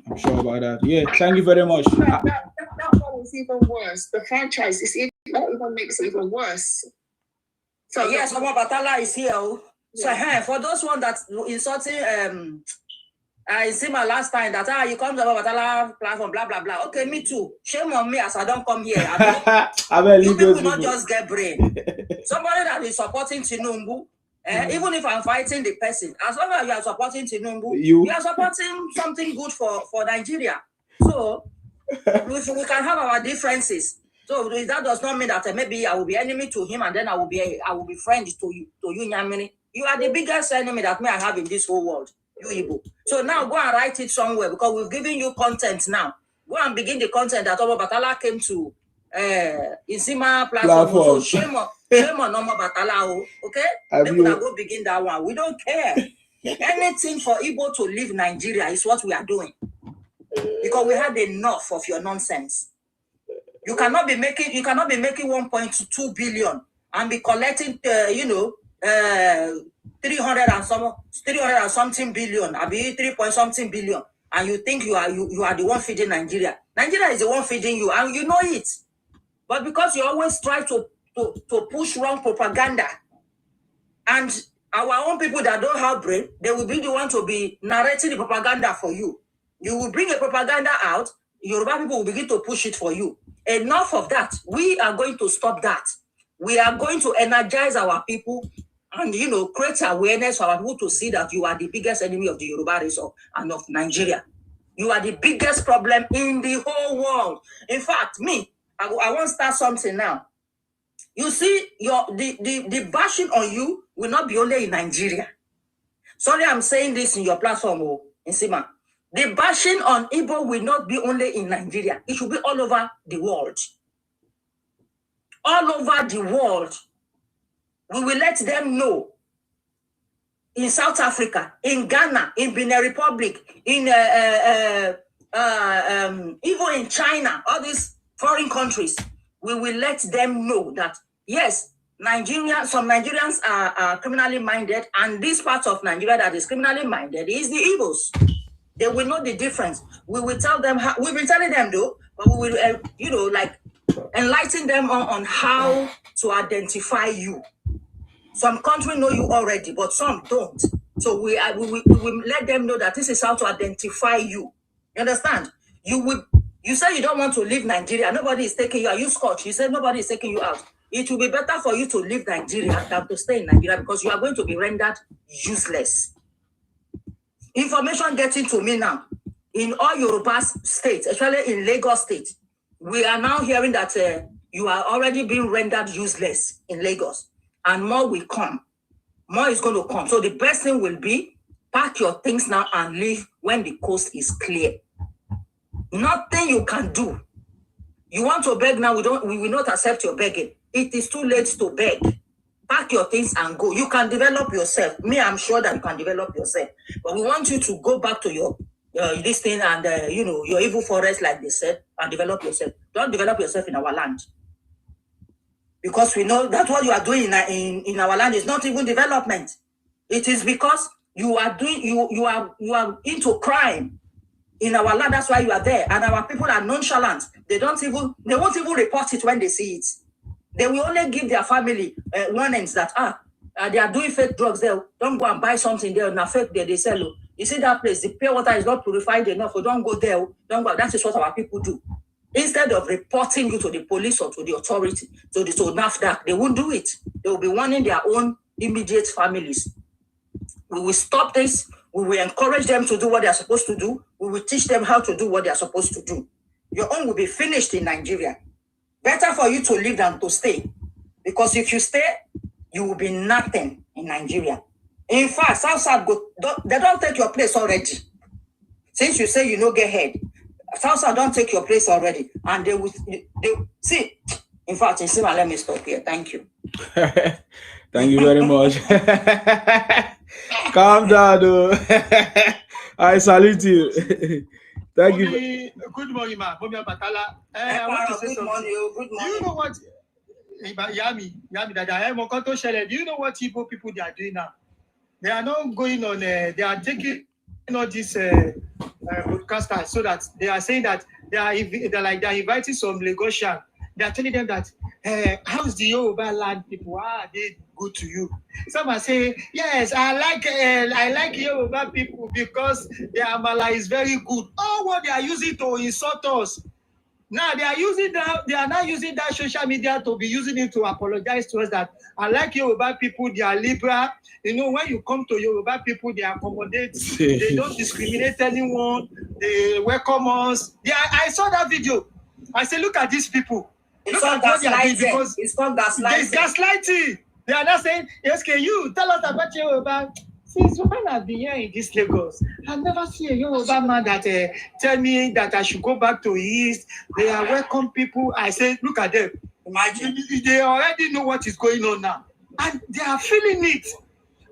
I'm sure about that. Yeah, thank you very much. That one is even worse. The franchise is even makes it even worse. So yes, Mama Batala is here. So for those one that insulting I see my last time that you come to Mama Batala platform, blah blah blah. Okay, me too. Shame on me as I don't come here. You people not just get brain. Somebody that is supporting Tinubu, Even if I'm fighting the person, as long as you are supporting Tinubu, you are supporting something good for Nigeria. So we can have our differences. So that does not mean that maybe I will be enemy to him and then I will be friends to you, Nyamini. You are the biggest enemy that I have in this whole world, you Igbo. So now go and write it somewhere because we've given you content now. Go and begin the content that Omo Batala came to Insima platform. So shame on Omo Batala, okay? People that go begin that one. We don't care. Anything for Igbo to leave Nigeria is what we are doing. Because we had enough of your nonsense. You cannot be making 1.2 billion and be collecting 300 and something billion, I be 3-point-something billion, and you think you are the one feeding Nigeria. Nigeria is the one feeding you, and you know it. But because you always try to push wrong propaganda, and our own people that don't have brain, they will be the one to be narrating the propaganda for you. You will bring a propaganda out, Yoruba people will begin to push it for you. Enough of that. We are going to stop that. We are going to energize our people and, create awareness for our people to see that you are the biggest enemy of the Yoruba race and of Nigeria. You are the biggest problem in the whole world. In fact, I want to start something now. You see, the bashing on you will not be only in Nigeria. Sorry, I'm saying this in your platform, Insima. The bashing on Igbo will not be only in Nigeria. It should be all over the world. All over the world. We will let them know. In South Africa, in Ghana, in Benin Republic, in even in China, all these foreign countries, we will let them know that, yes, some Nigerians are criminally minded, and this part of Nigeria that is criminally minded is the Igbos. They will know the difference. We will tell them how, we've been telling them though, but we will, enlighten them on how to identify you. Some countries know you already, but some don't. So we will let them know that this is how to identify you. You understand? You say you don't want to leave Nigeria. Nobody is taking you out. You Scotch. You said nobody is taking you out. It will be better for you to leave Nigeria than to stay in Nigeria because you are going to be rendered useless. Information getting to me now. In all Yoruba states, especially in Lagos State, we are now hearing that you are already being rendered useless in Lagos. And more will come. More is going to come. So the best thing will be, pack your things now and leave when the coast is clear. Nothing you can do. You want to beg now, we will not accept your begging. It is too late to beg. Pack your things and go. You can develop yourself. Me, I'm sure that you can develop yourself. But we want you to go back to your this thing and your evil forest, like they said, and develop yourself. Don't develop yourself in our land. Because we know that what you are doing in our land is not even development. It is because you are into crime in our land. That's why you are there. And our people are nonchalant. They won't even report it when they see it. They will only give their family warnings that they are doing fake drugs there. Don't go and buy something there. Now fake there, they sell. You see that place, the pure water is not purified enough. So don't go there. Don't go. That is what our people do. Instead of reporting you to the police or to the authority, to NAFDAC, they won't do it. They will be warning their own immediate families. We will stop this. We will encourage them to do what they are supposed to do. We will teach them how to do what they are supposed to do. Your own will be finished in Nigeria. Better for you to leave than to stay. Because if you stay, you will be nothing in Nigeria. In fact, South, they don't take your place already. Since you say you no get head, South don't take your place already. And they will see. In fact, let me stop here. Thank you. Thank you very much. Calm down, though. I salute you. Thank you. Good morning, ma. Batala. I want to say good morning. Good morning. Do you know what? Yami, do you know what Igbo people they are doing now? They are not going on. They are taking all these broadcasters so that they are saying that they're inviting some Lagosian. They are telling them that how's the Yoruba land people? They good to you. Some are saying, yes, I like Yoruba people because their Amala is very good. Oh, what they are using to insult us. Now they are using that. They are now using that social media to be using it to apologize to us that I like Yoruba people. They are liberal. You know, when you come to Yoruba people, they accommodate. They don't discriminate anyone. They welcome us. I saw that video. I said, look at these people. Look at what they are doing because it's called gaslighting. There's gaslighting. They are not saying, yes, can you tell us about Yoruba? Since when I've been here in this Lagos, I've never seen a Yoruba man that tell me that I should go back to East. They are welcome people. I say, look at them. Imagine. They already know what is going on now. And they are feeling it.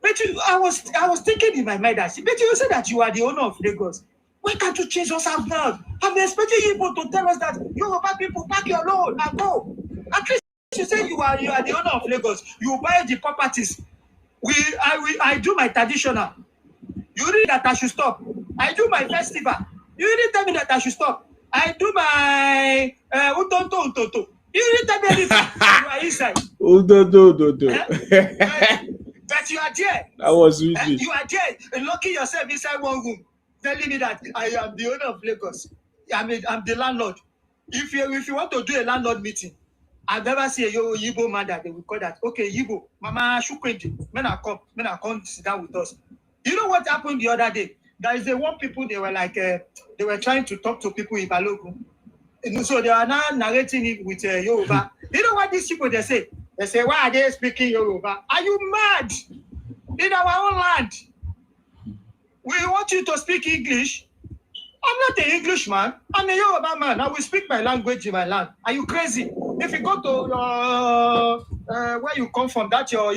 But I was thinking in my mind, but you said that you are the owner of Lagos. Why can't you change us out now? I'm expecting you to tell us that Yoruba people pack your load and go. At least you say you are the owner of Lagos. You buy the properties. I do my traditional. You read that I should stop. I do my festival. You didn't tell me that I should stop. I do my utonto. You didn't tell me anything. You are inside. But you are there. That was sweet. You are there, locking yourself inside one room, telling me that I am the owner of Lagos. I'm the landlord. If you want to do a landlord meeting, I've never seen a Igbo man that they will call that. Okay, Igbo, Mama Shukwendi, men are come sit down with us. You know what happened the other day? There is one people, they were like, they were trying to talk to people in Balogun. So they are now narrating it with Yoruba. You know what these people, they say? They say, why are they speaking Yoruba? Are you mad? In our own land. We want you to speak English. I'm not an Englishman. I'm a Yoruba man. I will speak my language in my land. Are you crazy? If you go to where you come from, that's your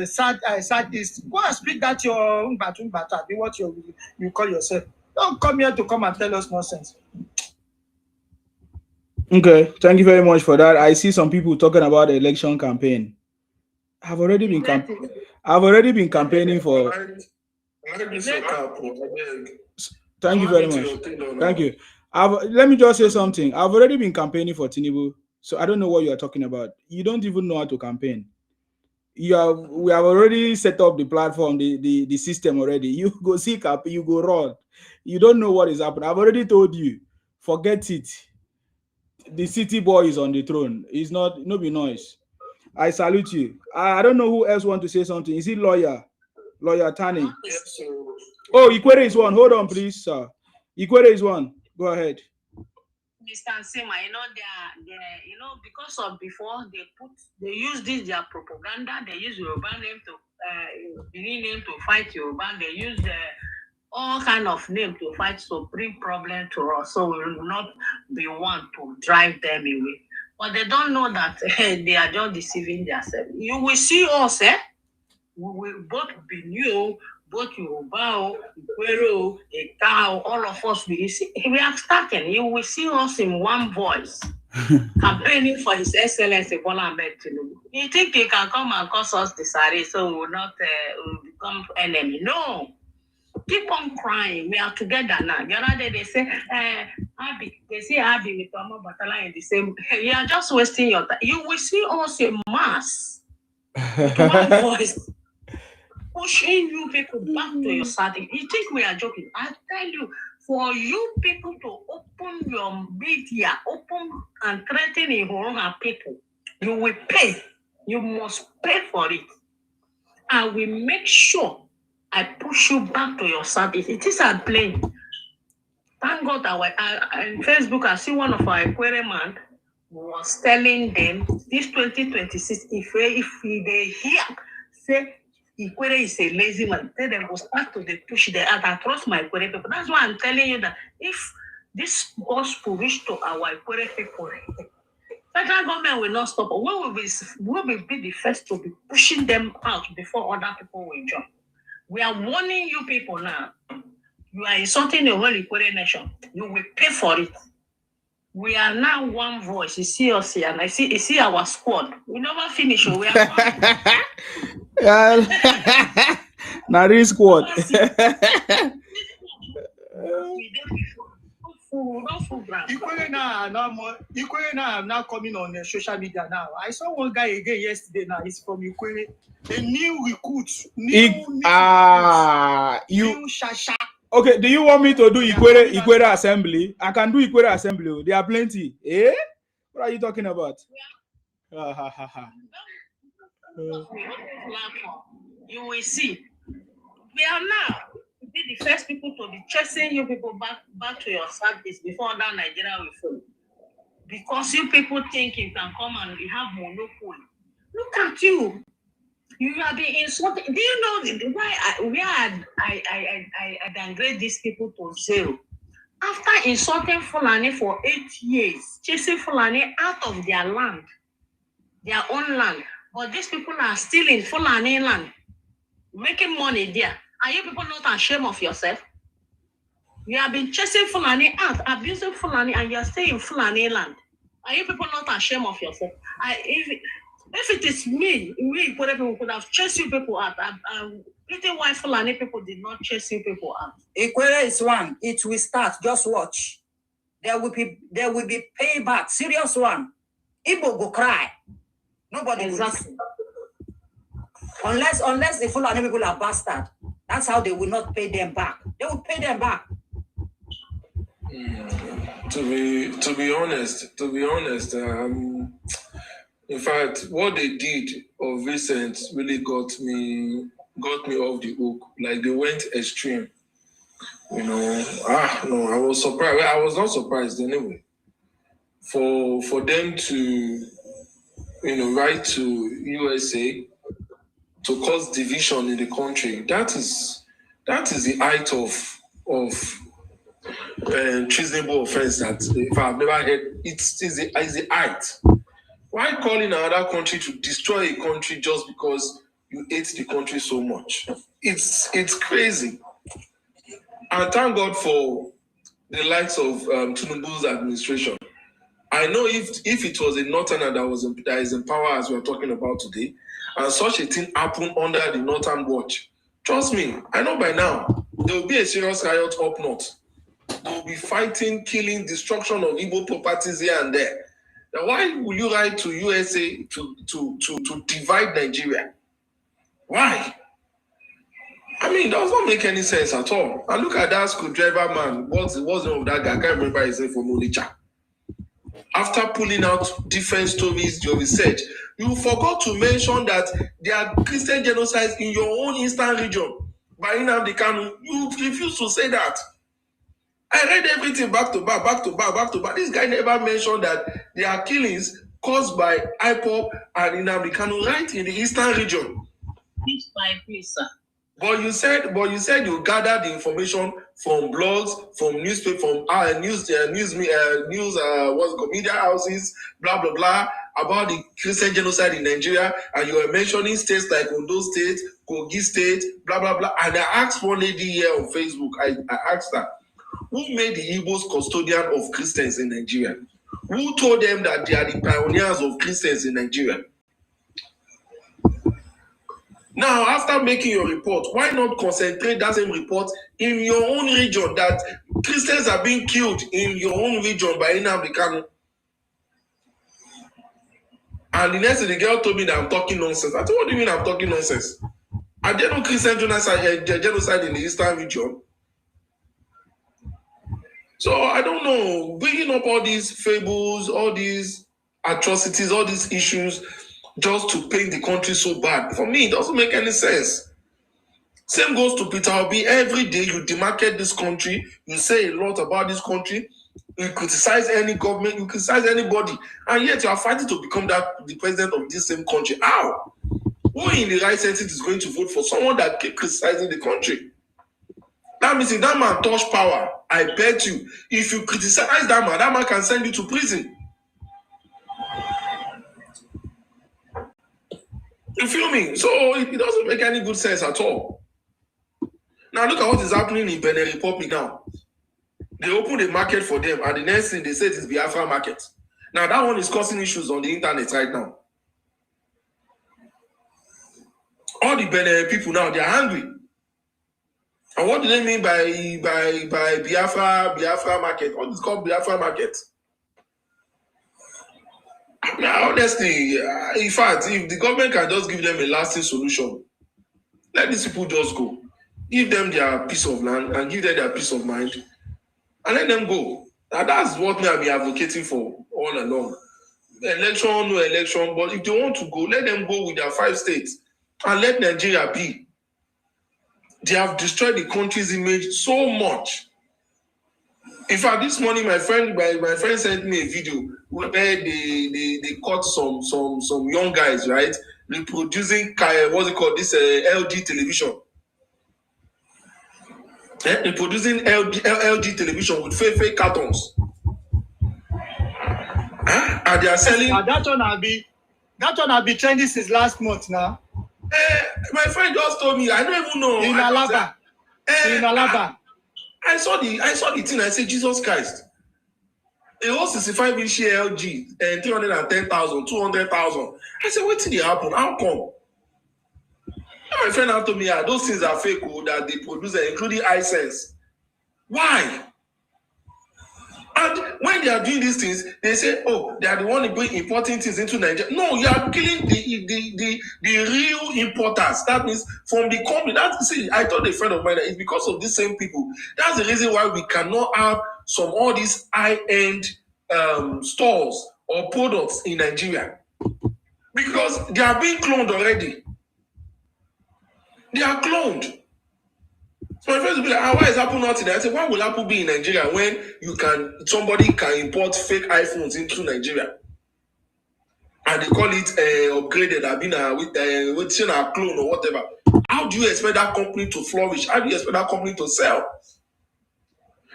southeast, go and speak that your Umbata, be what you call yourself. Don't come here to come and tell us nonsense. Okay, thank you very much for that. I see some people talking about the election campaign. I've already been campaigning for. Thank you very much. Thank you. Let me just say something. I've already been campaigning for Tinubu, so I don't know what you are talking about. You don't even know how to campaign. We have already set up the platform, the system already. You go see cap, you go run. You don't know what is happening. I've already told you. Forget it. The city boy is on the throne. It's not no be noise. I salute you. I don't know who else want to say something. Is it lawyer Tani? Yes, Oh, Ikwere is one. Hold on, please, sir. Ikwere is one. Go ahead. Mr. Nsema, because of before they use this their propaganda. They use Yoruba name to Benin name to fight Yoruba. They use all kind of name to fight, so bring problem to us. So we will not be one to drive them away. But they don't know that they are just deceiving themselves. You will see us, we will both be new, both Yoruba, Ikwere, Ekao, all of us. We are starting. You will see us in one voice, campaigning for His Excellency Bola Ahmed Tinubu. You think you can come and cause us disarray, so we will not become enemy? No. Keep on crying. We are together now. The other day they say, they say Abi with Mama Batala in the same. You are just wasting your time. You will see us in mass. One voice. Pushing you people back to your starting. You think we are joking? I tell you, for you people to open your media, open and threaten Ihorona people, you will pay. You must pay for it. I will make sure I push you back to your service. It is a blame. Thank God that on Facebook, I see one of our Ikwere man was telling them this 2026, if they hear, say Ikwere is a lazy man, then they will start to push the other. Trust my Ikwere people. That's why I'm telling you that if this gospel reach to our Ikwere people, federal government will not stop. We will be the first to be pushing them out before other people will join. We are warning you people now. You are insulting the whole Ikwere nation. You will pay for it. We are now one voice. You see us here, and you see our squad. We never finish. We are now this squad. Ikwere now now coming on social media now. I saw one guy again yesterday. Now he's from Ikwere. A new recruit. New Shasha. Okay, do you want me to do Ikwere assembly? I can do Ikwere assembly. There are plenty. Eh? What are you talking about? You will see. We are now be the first people to be chasing you people back to your service before other Nigeria will follow. Because you people think you can come and you have monopoly. Look at you. You have been insulted. Do you know why I downgrade these people to zero? After insulting Fulani for 8 years, chasing Fulani out of their land, their own land, but these people are still in Fulani land, making money there. Are you people not ashamed of yourself? You have been chasing Fulani out, abusing Fulani, and you are staying in Fulani land. Are you people not ashamed of yourself? If it is me, we could have chased you people out. Pretty why Fulani people did not chase you people out. Ikwere is one. It will start. Just watch. There will be payback. Serious one. Igbo go cry. Nobody will listen. Unless the Fulani people are bastard. That's how they will not pay them back. They will pay them back. To be honest, in fact, what they did of recent really got me off the hook. Like they went extreme. You know, no, I was surprised. Well, I was not surprised anyway. For them to, write to USA to cause division in the country, that is the height of treasonable offense that if I've never heard. It's the height. Why calling another country to destroy a country just because you hate the country so much? It's crazy. And thank God for the likes of Tinubu's administration. I know if it was a northerner that is in power as we are talking about today, and such a thing happened under the Northern Watch, trust me, I know by now there will be a serious riot up north. They will be fighting, killing, destruction of Igbo properties here and there. Now, why will you write to USA to divide Nigeria? Why? I mean, it does not make any sense at all. And look at that screwdriver man. What's the name of that guy? I can't remember his name from Onitsha. After pulling out different stories, your research, you forgot to mention that there are Christian genocides in your own eastern region. By Nnamdi Kanu, you refuse to say that. I read everything back to back. This guy never mentioned that there are killings caused by IPOP and Nnamdi Kanu right in the eastern region. Please, sir. But you said you gathered the information from blogs, from newspaper, from media houses, blah blah blah, about the Christian genocide in Nigeria, and you were mentioning states like Ondo State, Kogi State, blah blah blah. And I asked one lady here on Facebook. I asked her, who made the Igbos custodian of Christians in Nigeria? Who told them that they are the pioneers of Christians in Nigeria? Now, after making your report, why not concentrate that same report in your own region, that Christians are being killed in your own region by Nnamdi Kanu? And the next thing, the girl told me that I'm talking nonsense. I said, what do you mean I'm talking nonsense? Are there no Christian genocide in the eastern region? So I don't know, bringing up all these fables, all these atrocities, all these issues, just to paint the country so bad. For me, it doesn't make any sense. Same goes to Peter Obi. Every day you demarket this country, you say a lot about this country, you criticize any government, you criticize anybody, and yet you are fighting to become the president of this same country. How? Who in the right sense is going to vote for someone that keeps criticizing the country? That means if that man touch power, I bet you, if you criticize that man can send you to prison. You feel me? So it doesn't make any good sense at all. Now look at what is happening in Benin Republic now. They open the market for them, and the next thing they say is Biafra market. Now that one is causing issues on the internet right now. All the Benin people now, they are angry. And what do they mean by Biafra market? What is called Biafra market? Now, honestly, in fact, if the government can just give them a lasting solution, let these people just go. give them their piece of land and give them their peace of mind, and let them go. And that's what me I've been advocating for all along. Election, no election, but if they want to go, let them go with their 5 states and let Nigeria be. They have destroyed the country's image so much. In fact, this morning my friend sent me a video where they caught some young guys, right, reproducing what's it called, this LG television. Reproducing LG television with fake cartons. And they are selling. That one have been trending since last month now. My friend just told me, I don't even know. In Alaba. In Alaba. I saw the thing. I said, Jesus Christ. A whole 65-inch LG and 310,000, 200,000. I said, what did it happen? How come? And my friend told me, those things are fake that they produce, including iSense. Why? And when they are doing these things, they say, oh, they are the one importing things into Nigeria. No, you are killing the real importers. That means from the company. I told a friend of mine that it's because of these same people. That's the reason why we cannot have all these high-end stores or products in Nigeria. Because they are being cloned already. They are cloned. So my friends will be like, why is Apple not in there? I said, why will Apple be in Nigeria when somebody can import fake iPhones into Nigeria? And they call it upgraded, with a clone or whatever. How do you expect that company to flourish? How do you expect that company to sell?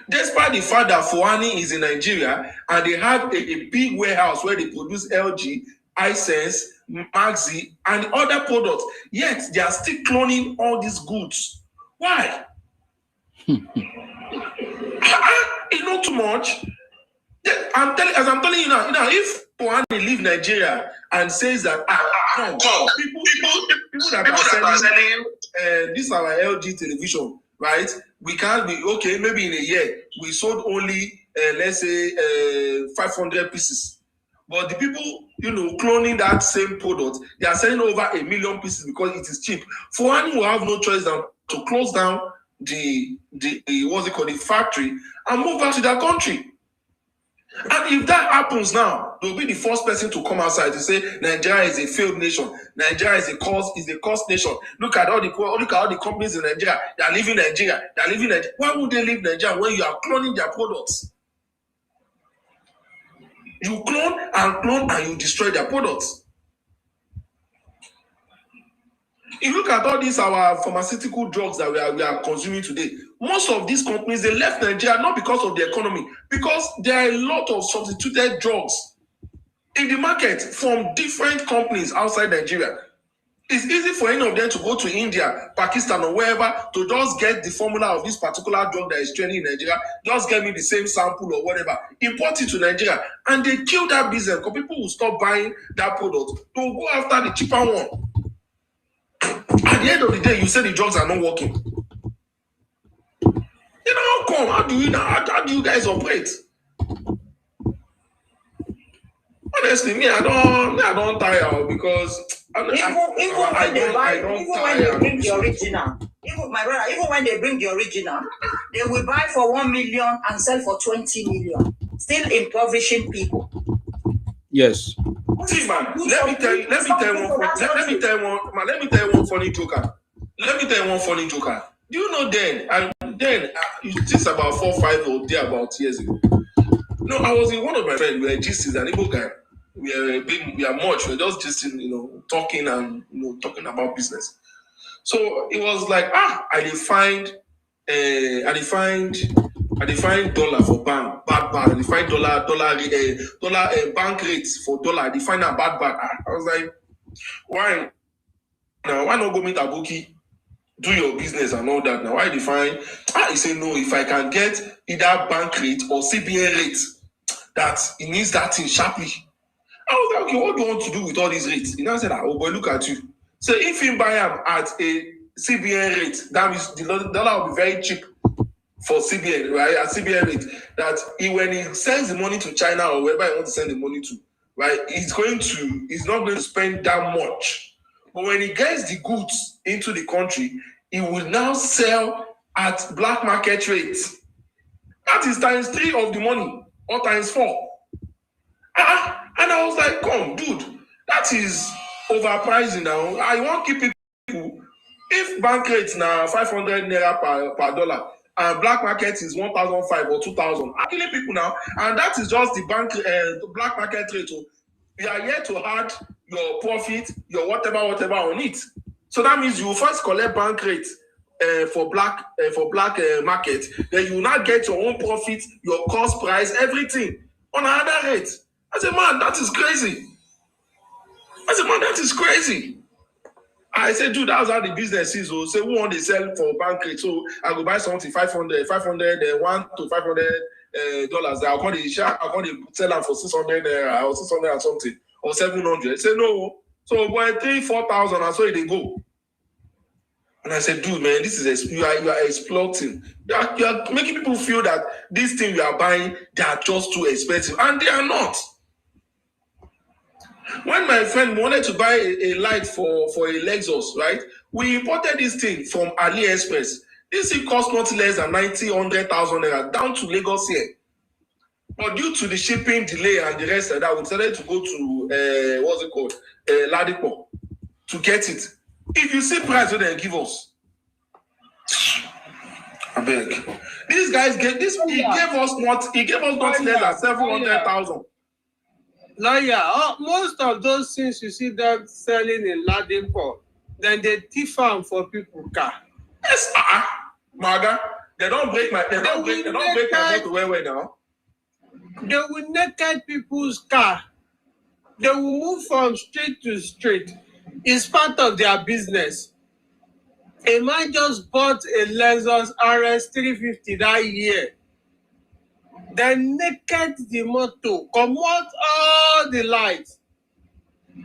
Despite the fact that Foani is in Nigeria and they have a big warehouse where they produce LG, iSense, Maxi, and other products, yet they are still cloning all these goods. Why? It's not too much. I'm telling you now, if Foani leave Nigeria and says that people that are selling this our LG television, right? We can't be okay. Maybe in a year we sold only let's say 500 pieces, but the people cloning that same product, they are selling over 1 million pieces because it is cheap. Foani will have no choice than to close down the factory and move back to their country. And if that happens now, they'll be the first person to come outside to say Nigeria is a failed nation. Nigeria is a cost nation. Look at all the companies in Nigeria. They are leaving Nigeria. Why would they leave Nigeria when you are cloning their products? You clone and you destroy their products. If you look at all these our pharmaceutical drugs that we are consuming today, most of these companies, they left Nigeria not because of the economy, because there are a lot of substituted drugs in the market from different companies outside Nigeria. It's easy for any of them to go to India, Pakistan, or wherever to just get the formula of this particular drug that is trending in Nigeria, just get me the same sample or whatever, import it to Nigeria, and they kill that business because people will stop buying that product to go after the cheaper one. At the end of the day, you say the drugs are not working. How come? How do you guys operate? Honestly, I don't tire because even when they bring the original, they will buy for 1 million and sell for 20 million, still impoverishing people. Yes. See, man, let me tell you one funny joker. Do you know it's about 4 or 5 or there about years ago. No, I was in one of my friends. We were just an Igbo guy. We are much. We're just talking and talking about business. So it was like I defined dollar for bank, bad. I defined dollar bank rates for dollar. I defined a bad. I was like, why not go meet Abuki, do your business and all that? Now why define? He said no. If I can get either bank rate or CBN rate, that it needs that thing sharply. I was like, okay, what do you want to do with all these rates? He now said, oh boy, look at you. So if you buy them at a CBN rate, that means the dollar will be very cheap for CBN, right? At CBN rate, that when he sends the money to China or wherever he wants to send the money to, right, he's not going to spend that much. But when he gets the goods into the country, he will now sell at black market rates. That is times 3 of the money, or times 4. And I was like, come, dude, that is overpricing now. I want to keep people. If bank rates now 500 naira per dollar, and black market is 1,500 or 2,000, I'm killing people now. And that is just the black market rate. You are here to add your profit, your whatever on it. So that means you first collect bank rate for black market, then you now get your own profit, your cost price, everything on another rate. I said, man, that is crazy. I said, dude, that's how the business is. So say, who want to sell for bank rate? So I go buy something $500, $1 to $500 dollars. I'll call the sell them for 600 or 600 and something, or 700. I say no. So boy, 3,000-4,000, and so they go. And I said, dude, man, this is you are exploiting. You are making people feel that these things you are buying, they are just too expensive, and they are not. When my friend wanted to buy a light for a Lexus, right? We imported this thing from AliExpress. This thing cost not less than 90,000-100,000 naira down to Lagos here. But due to the shipping delay and the rest of that, we decided to go to what's it called, Ladipo, to get it. If you see price what they give us, I beg. These guys get this. He gave us not less than 700,000. Lawyer, most of those things you see them selling in Ladipo, then they thief them for people car. Yes, Maga. They don't break my motor where now. They will naked people's car. They will move from street to street. It's part of their business. A man just bought a Lexus RS 350 that year. Then naked the motor, come out all the lights.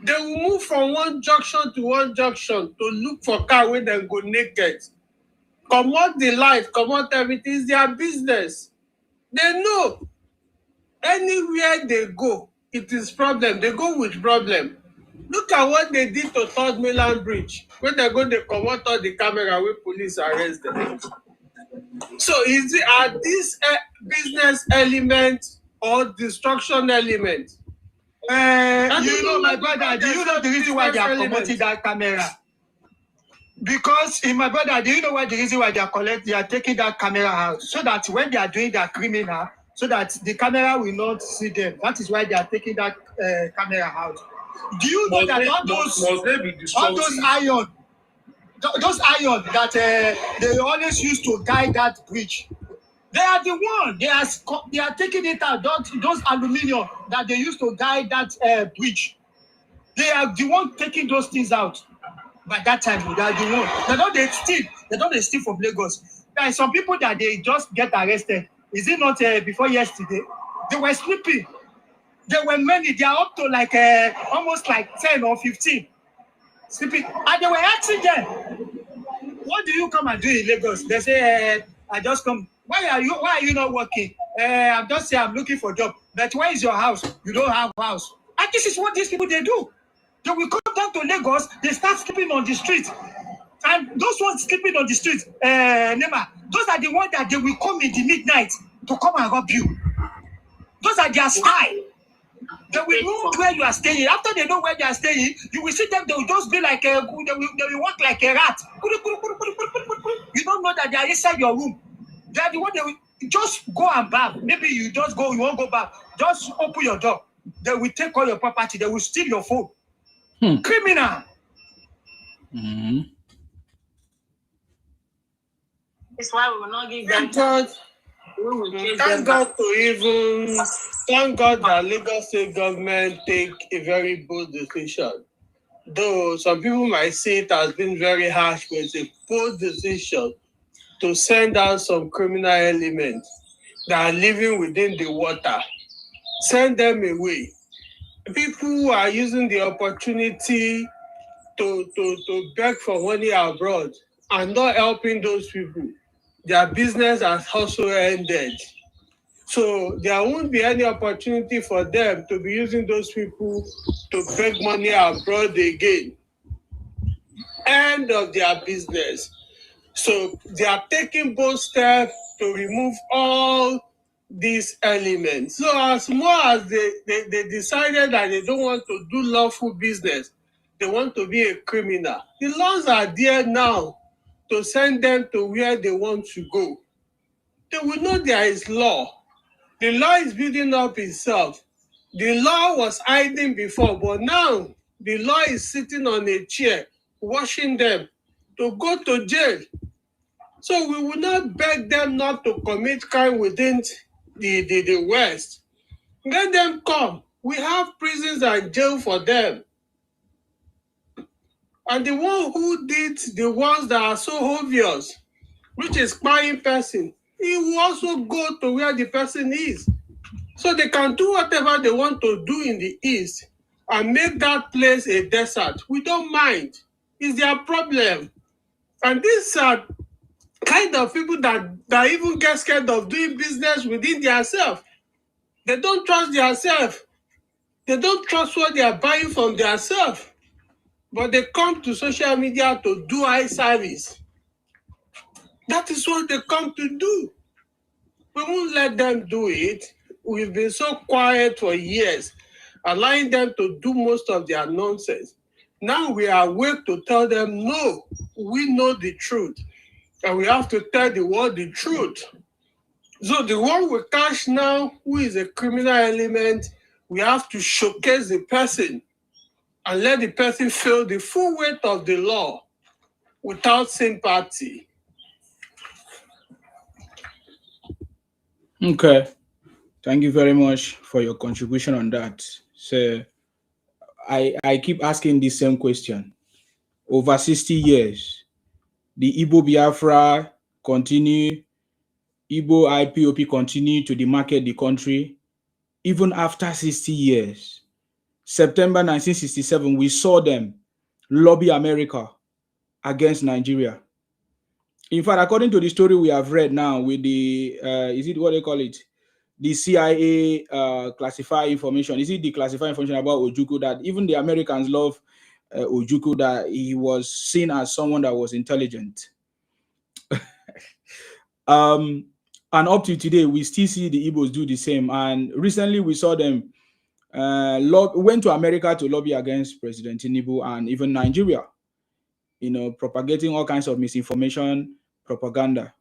They will move from one junction to one junction to look for car where they go naked. Come out the light, come out everything. It's their business. They know. Anywhere they go, it is problem. They go with problem. Look at what they did to Third Mainland Bridge. When they go, they come out all the camera where police arrest them. So are these business elements or destruction elements? You know, my brother, do you know the reason why they are promoting that camera? Because, my brother, do you know what the reason why they are taking that camera out? So that when they are doing their criminal, so that the camera will not see them. That is why they are taking that camera out. Do you know that all those iron that they always used to guide that bridge, they are the one. They are taking it out. Those aluminium that they used to guide that bridge, they are the one taking those things out. By that time, they are the one. They don't steal from Lagos. There are some people that they just get arrested. Is it not before yesterday? They were sleeping. There were many. They are up to like almost like 10 or 15 sleeping. And they were asking them, what do you come and do in Lagos? They say, I just come. Why are you not working? I'm just saying I'm looking for a job. But where is your house? You don't have a house. And this is what these people they do. They will come down to Lagos, they start sleeping on the street. And those ones sleeping on the street, Nema, those are the ones that they will come in the midnight to come and rob you. Those are their style. They will know where you are staying. After they know where they are staying, you will see them, they will just be like they will walk like a rat. You don't know that they are inside your room. They are the one they will just go and bath. Maybe you just go, you won't go back. Just open your door. They will take all your property, they will steal your phone. Criminal. Mm-hmm. That's why we will not give them. Thank God that Lagos State government take a very bold decision. Though some people might see it as being very harsh, but it's a bold decision to send out some criminal elements that are living within the water. Send them away. People who are using the opportunity to beg for money abroad and not helping those people. Their business has also ended. So there won't be any opportunity for them to be using those people to beg money abroad again. End of their business. So they are taking bold steps to remove all these elements. So as more as they decided that they don't want to do lawful business, they want to be a criminal. The laws are there now to send them to where they want to go. They will know there is law. The law is building up itself. The law was hiding before, but now the law is sitting on a chair, watching them to go to jail. So we will not beg them not to commit crime within the West. Let them come. We have prisons and jail for them. And the one who did the ones that are so obvious, which is spying person, he will also go to where the person is. So they can do whatever they want to do in the East and make that place a desert. We don't mind. It's their problem. And these are kind of people that even get scared of doing business within themselves. They don't trust themselves. They don't trust what they are buying from themselves. But they come to social media to do eye service. That is what they come to do. We won't let them do it. We've been so quiet for years, allowing them to do most of their nonsense. Now we are awake to tell them, no, we know the truth. And we have to tell the world the truth. So the one we catch now, who is a criminal element, we have to showcase the person and let the person feel the full weight of the law without sympathy. Okay. Thank you very much for your contribution on that. So I keep asking the same question. Over 60 years, the Igbo Biafra continue, Igbo IPOP continue to demarket the country, even after 60 years. September 1967, we saw them lobby America against Nigeria. In fact, according to the story we have read now with the, is it what they call it? The CIA classified information. Is it the classified information about Ojukwu that even the Americans love Ojukwu, that he was seen as someone that was intelligent? And up to today, we still see the Igbos do the same. And recently we saw them went to America to lobby against President Tinubu and even Nigeria, propagating all kinds of misinformation, propaganda.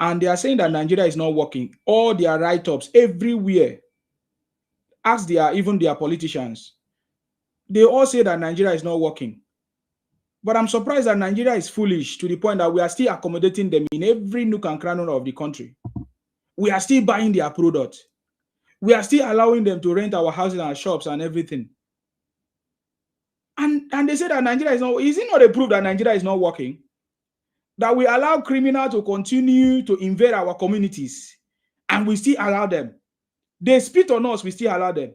And they are saying that Nigeria is not working. All their write-ups everywhere, ask even their politicians, they all say that Nigeria is not working. But I'm surprised that Nigeria is foolish to the point that we are still accommodating them in every nook and cranny of the country. We are still buying their product. We are still allowing them to rent our houses and shops and everything. And they say that Nigeria is not, is it not a proof that Nigeria is not working? That we allow criminals to continue to invade our communities and we still allow them. They spit on us, we still allow them.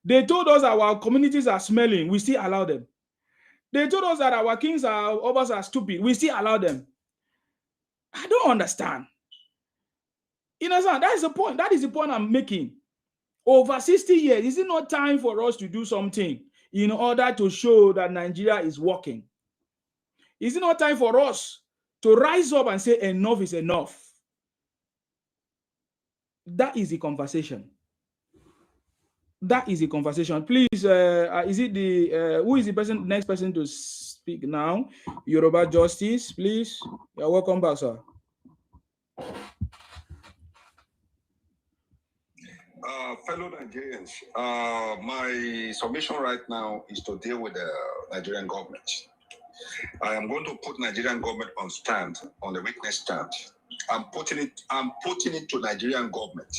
They told us our communities are smelling, we still allow them. They told us that our kings of us are stupid, we still allow them. I don't understand. That is the point. That is the point I'm making. Over 60 years, is it not time for us to do something in order to show that Nigeria is working? Is it not time for us to rise up and say enough is enough? That is the conversation. That is the conversation. Please, is it who is the next person to speak now? Yoruba Justice, please. You're welcome back, sir. Fellow Nigerians, my submission right now is to deal with the Nigerian government. I am going to put Nigerian government on the witness stand. I'm putting it to Nigerian government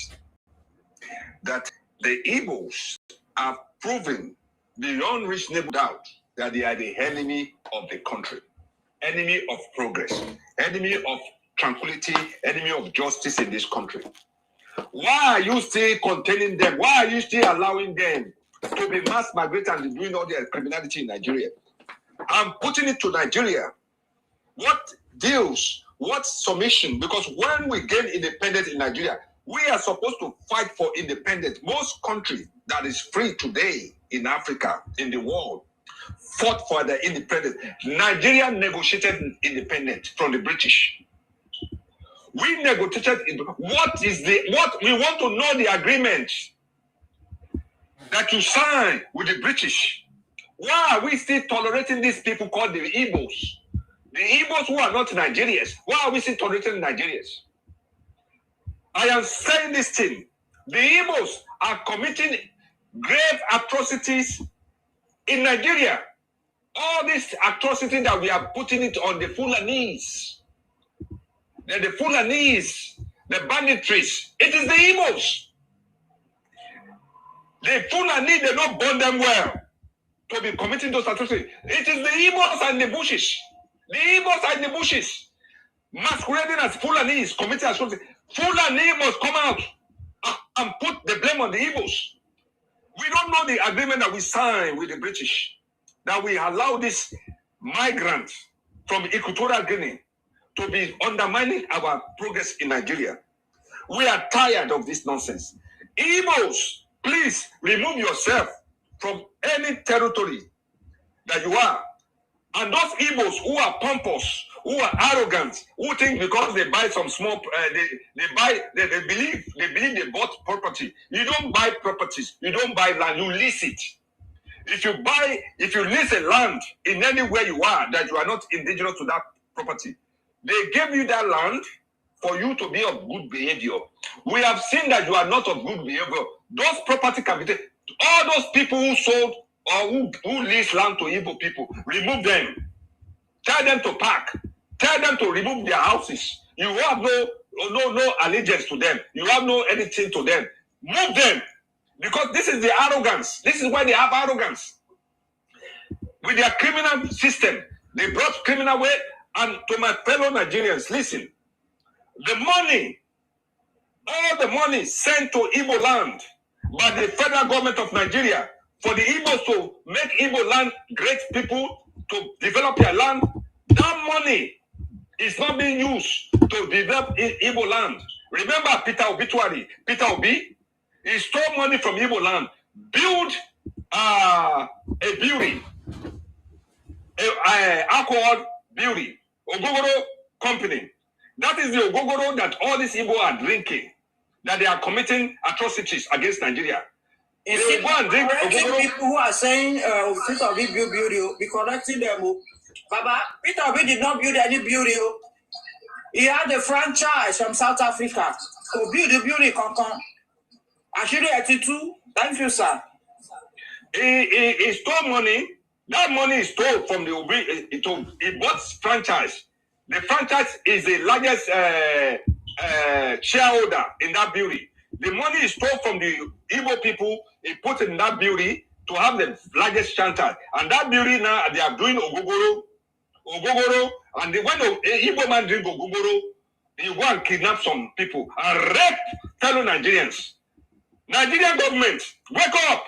that the Igbos are proving beyond reasonable doubt that they are the enemy of the country, enemy of progress, enemy of tranquility, enemy of justice in this country. Why are you still containing them? Why are you still allowing them to be mass migrating and doing all their criminality in Nigeria? I'm putting it to Nigeria. What deals, what submission? Because when we gain independence in Nigeria, we are supposed to fight for independence. Most country that is free today in Africa, in the world, fought for their independence. Nigeria negotiated independence from the British. We negotiated what we want to know the agreement that you signed with the British. Why are we still tolerating these people called the Igbos? The Igbos who are not Nigerians. Why are we still tolerating Nigerians? I am saying this thing. The Igbos are committing grave atrocities in Nigeria. All these atrocities that we are putting it on the Fulanese. The Fulanese, the banditries. It is the Igbos. The Fulani, they don't burn them well to be committing those atrocities. It is the Igbos and the bushes. The Igbos are in the bushes, masquerading as Fulani is committing atrocities. Fulani must come out and put the blame on the Igbos. We don't know the agreement that we signed with the British, that we allow this migrant from Equatorial Guinea to be undermining our progress in Nigeria. We are tired of this nonsense. Igbos, please remove yourself from any territory that you are. And those Igbos who are pompous, who are arrogant, who think because they buy some small, they believe they bought property. You don't buy properties. You don't buy land. You lease it. If you lease a land in anywhere you are that you are not indigenous to that property, they gave you that land for you to be of good behavior. We have seen that you are not of good behavior. Those property can be taken. All those people who sold or who lease land to Igbo people, remove them. Tell them to pack. Tell them to remove their houses. You have no allegiance to them. You have no anything to them. Move them. Because this is the arrogance. This is why they have arrogance. With their criminal system, they brought criminal way. And to my fellow Nigerians, listen. The money, all the money sent to Igbo land by the federal government of Nigeria for the Igbos to make Igbo land great people to develop their land, that money is not being used to develop Igbo land. Remember Peter Obi, he stole money from Igbo land, built a brewery, alcohol brewery, Ogogoro company. That is the Ogogoro that all these Igbo are drinking, that they are committing atrocities against Nigeria. They go and drink Ogogoro. People who are saying Peter Obi build building, be correcting them. Baba, Peter Obi did not build any building. He had a franchise from South Africa to build the building. Actually, 82. Thank you, sir. He stole money. That money is stole from the Obi. He bought franchise. The franchise is the largest shareholder in that building. The money is stole from the Igbo people. He put in that building to have the largest franchise. And that building now, they are doing Ogogoro. And when the Igbo man drink Ogogoro, he go and kidnap some people and rape fellow Nigerians. Nigerian government, wake up!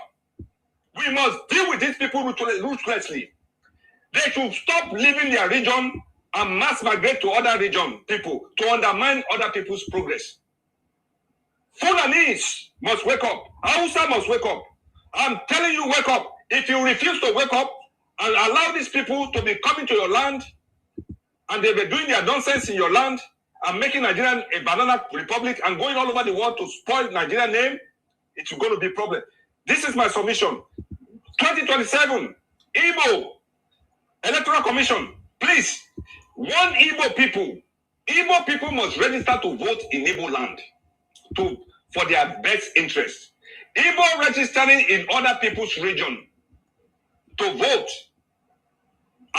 We must deal with these people ruthlessly. They should stop leaving their region and mass migrate to other region people to undermine other people's progress. Fulanese must wake up. Hausa must wake up. I'm telling you, wake up. If you refuse to wake up and allow these people to be coming to your land and they be doing their nonsense in your land and making Nigeria a banana republic and going all over the world to spoil Nigerian name, it's going to be a problem. This is my submission. 2027, Igbo Electoral Commission, please, one Igbo people must register to vote in Igbo land for their best interest. Igbo registering in other people's region to vote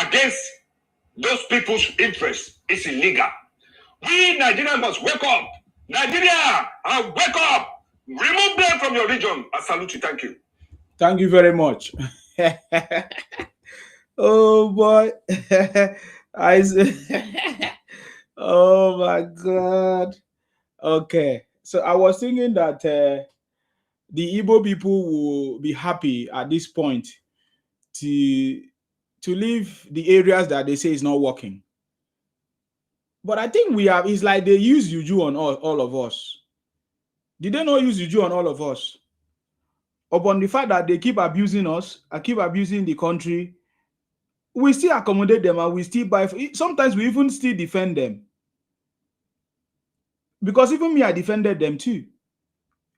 against those people's interests is illegal. We Nigerians must wake up. Nigeria, wake up. Remove them from your region. I salute you. Thank you. Thank you very much. Oh boy. Oh my God. Okay. So I was thinking that the Igbo people will be happy at this point to leave the areas that they say is not working. But I think it's like they use juju on all of us. Did they not use juju on all of us? Upon the fact that they keep abusing us, keep abusing the country, we still accommodate them and we still buy. Sometimes we even still defend them. Because even me, I defended them too.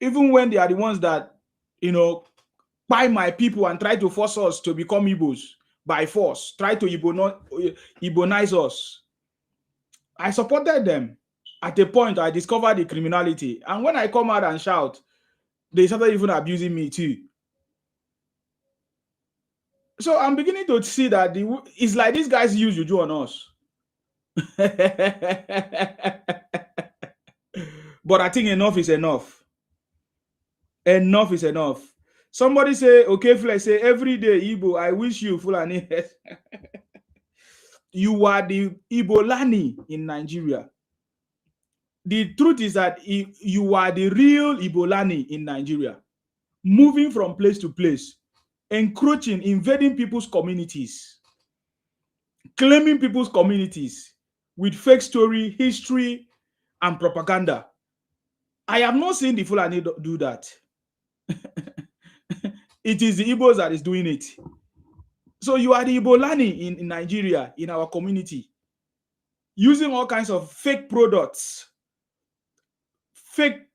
Even when they are the ones that, you know, buy my people and try to force us to become Igbos by force, try to Igbonize us. I supported them. At a point, I discovered the criminality. And when I come out and shout, they started even abusing me too. So I'm beginning to see that it's like these guys use juju on us. But I think enough is enough. Enough is enough. Somebody say, okay, Flex, say, every day, Igbo, I wish you Fulani. You are the Igbo Lani in Nigeria. The truth is that you are the real Igbo Lani in Nigeria. Moving from place to place, encroaching, invading people's communities, claiming people's communities with fake story, history, and propaganda. I have not seen the Fulani do that. It is the Igbos that is doing it. So you are the Ibolani in Nigeria, in our community, using all kinds of fake products, fake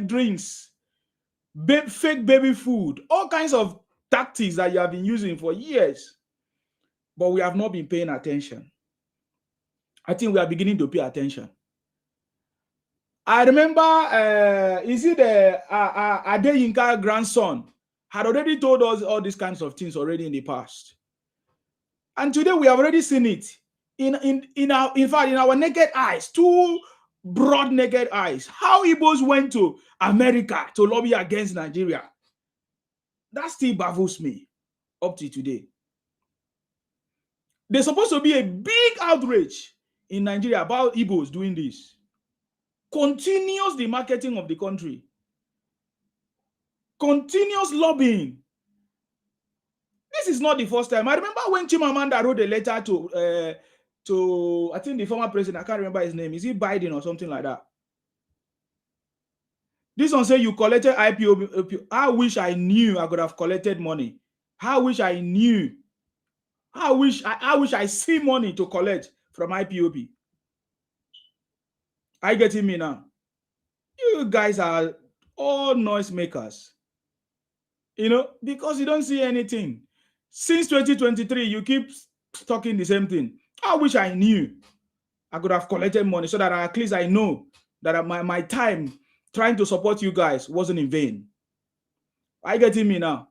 drinks, fake baby food, all kinds of tactics that you have been using for years. But we have not been paying attention. I think we are beginning to pay attention. I remember, is it Adeyinka grandson had already told us all these kinds of things already in the past. And today we have already seen it in fact, in our naked eyes, two broad naked eyes, how Igbos went to America to lobby against Nigeria. That still baffles me up to today. There's supposed to be a big outrage in Nigeria about Igbos doing this. Continuous demarketing of the country. Continuous lobbying. This is not the first time. I remember when Chimamanda wrote a letter to I think the former president, I can't remember his name. Is it Biden or something like that? This one say you collected IPO. I wish I knew I could have collected money. I wish I knew. I wish I see money to collect from IPOB. Are you getting me now? You guys are all noise makers. You know, because you don't see anything. Since 2023, you keep talking the same thing. I wish I knew I could have collected money so that at least I know that my time trying to support you guys wasn't in vain. Are you getting me now?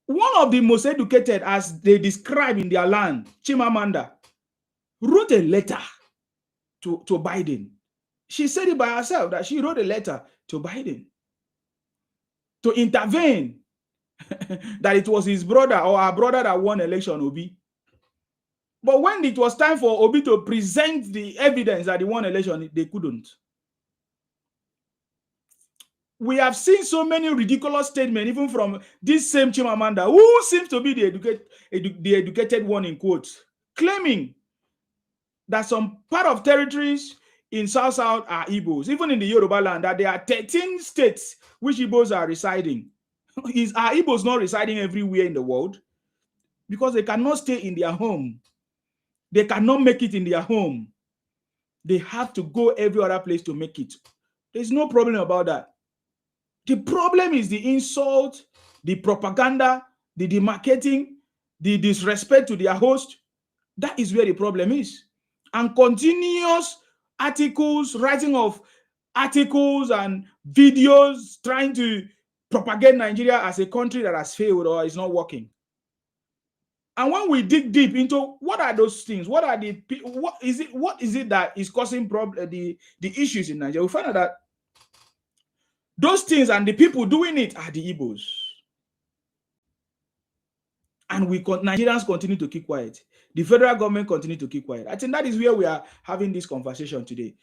One of the most educated, as they describe in their land, Chimamanda, wrote a letter to Biden. She said it by herself that she wrote a letter to Biden to intervene that it was his brother or her brother that won election, Obi. But when it was time for Obi to present the evidence that he won election, they couldn't. We have seen so many ridiculous statements, even from this same Chimamanda, who seems to be the educated one in quotes, claiming that some part of territories in South are Igbos, even in the Yoruba land, that there are 13 states which Igbos are residing. Are Igbos not residing everywhere in the world? Because they cannot stay in their home. They cannot make it in their home. They have to go every other place to make it. There's no problem about that. The problem is the insult, the propaganda, the demarketing, the disrespect to their host. That is where the problem is. And continuous articles, writing of articles and videos trying to propagate Nigeria as a country that has failed or is not working. And when we dig deep into what are those things, what is it that is causing the issues in Nigeria, we find out that those things and the people doing it are the Igbos. And Nigerians continue to keep quiet. The federal government continue to keep quiet. I think that is where we are having this conversation today,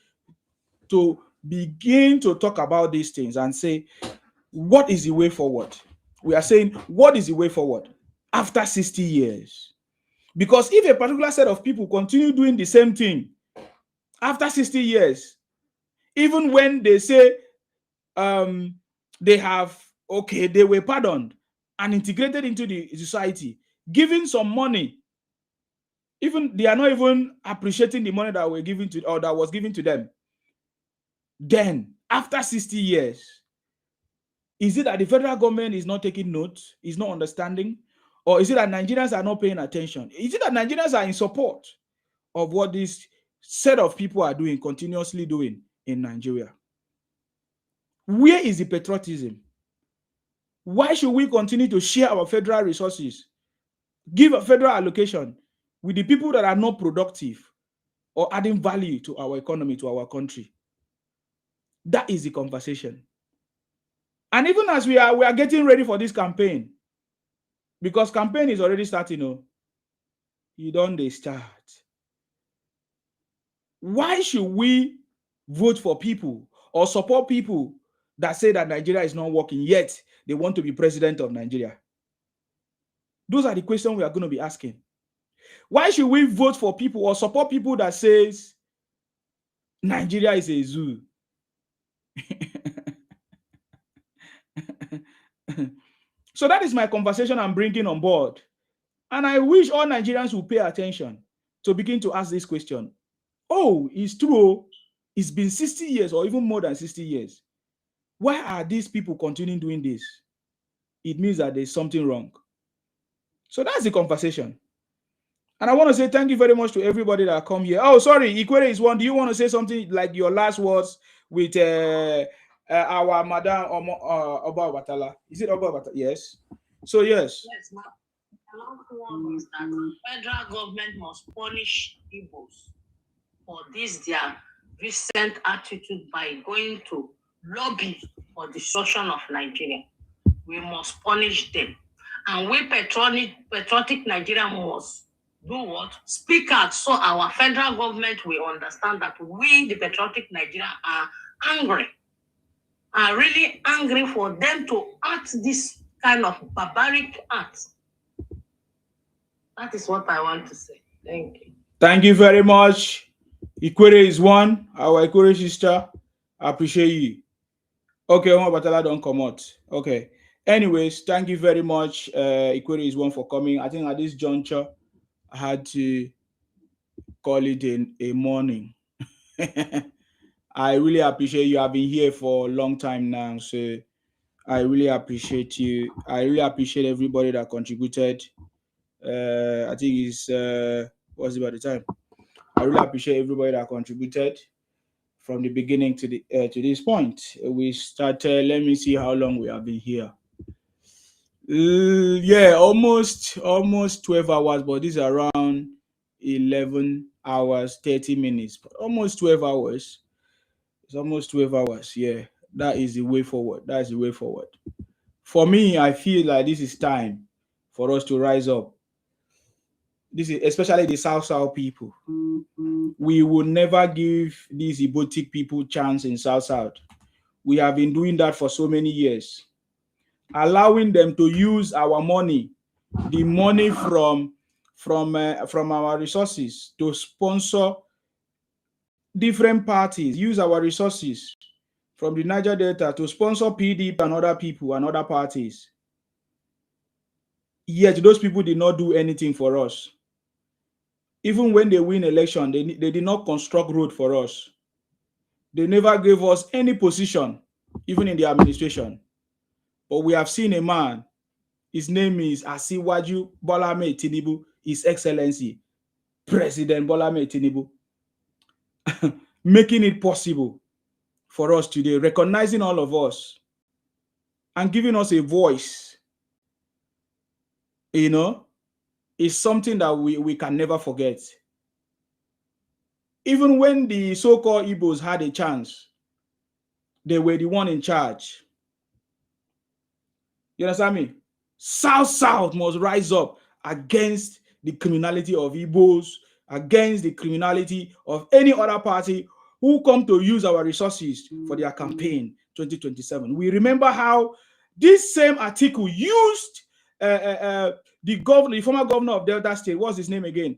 to begin to talk about these things and say, what is the way forward? We are saying, what is the way forward after 60 years? Because if a particular set of people continue doing the same thing after 60 years, even when they say they were pardoned and integrated into the society, giving some money Even they are not even appreciating the money that were given to, or that was given to them. Then, after 60 years, is it that the federal government is not taking note, is not understanding, or is it that Nigerians are not paying attention? Is it that Nigerians are in support of what this set of people are doing, continuously doing in Nigeria? Where is the patriotism? Why should we continue to share our federal resources, give a federal allocation with the people that are not productive or adding value to our economy, to our country? That is the conversation. And even as we are getting ready for this campaign, because campaign is already starting, you don't they start. Why should we vote for people or support people that say that Nigeria is not working, yet they want to be president of Nigeria? Those are the questions we are going to be asking. Why should we vote for people or support people that says Nigeria is a zoo? So that is my conversation I'm bringing on board. And I wish all Nigerians will pay attention to begin to ask this question. Oh, it's true. It's been 60 years or even more than 60 years. Why are these people continuing doing this? It means that there's something wrong. So that's the conversation. And I want to say thank you very much to everybody that come here. Oh, sorry, Ikwere is one. Do you want to say something like your last words with our Madam Oba Watala? Is it Oba Watala? Yes. So yes. Yes, ma'am. The last one is that federal government must punish Igbos for this their recent attitude by going to lobby for the destruction of Nigeria. We must punish them. And we patriotic Nigerians must do what? Speak out so our federal government will understand that we, the patriotic Nigerians, are angry. Are really angry for them to act this kind of barbaric act. That is what I want to say. Thank you. Thank you very much. Ikwere is one. Our Ikwere sister. I appreciate you. Okay, Oma Batala don't come out. Okay. Anyways, thank you very much. Ikwere is one for coming. I think at this juncture, I had to call it a morning. I really appreciate you. I've been here for a long time now, so I really appreciate you. I really appreciate everybody that contributed. I think it's what's about the time. I really appreciate everybody that contributed from the beginning to the to this point. We started. Let me see how long we have been here. Yeah, almost 12 hours, but this is around 11 hours 30 minutes. But almost 12 hours. It's almost 12 hours. Yeah, that is the way forward. That is the way forward. For me, I feel like this is time for us to rise up. This is especially the South people. We will never give these Ibotic people chance in South. We have been doing that for so many years, allowing them to use our money, the money from our resources to sponsor different parties, use our resources from the Niger Delta to sponsor PDP and other people and other parties. Yet those people did not do anything for us. Even when they win election, they did not construct road for us. They never gave us any position, even in the administration. But we have seen a man, his name is Asiwaju Bola Ahmed Tinubu, His Excellency, President Bola Ahmed Tinubu, making it possible for us today, recognizing all of us and giving us a voice, is something that we can never forget. Even when the so-called Igbos had a chance, they were the one in charge. You understand me? South must rise up against the criminality of Igbos, against the criminality of any other party who come to use our resources for their campaign 2027. We remember how this same Atiku used the former governor of Delta State, what's his name again,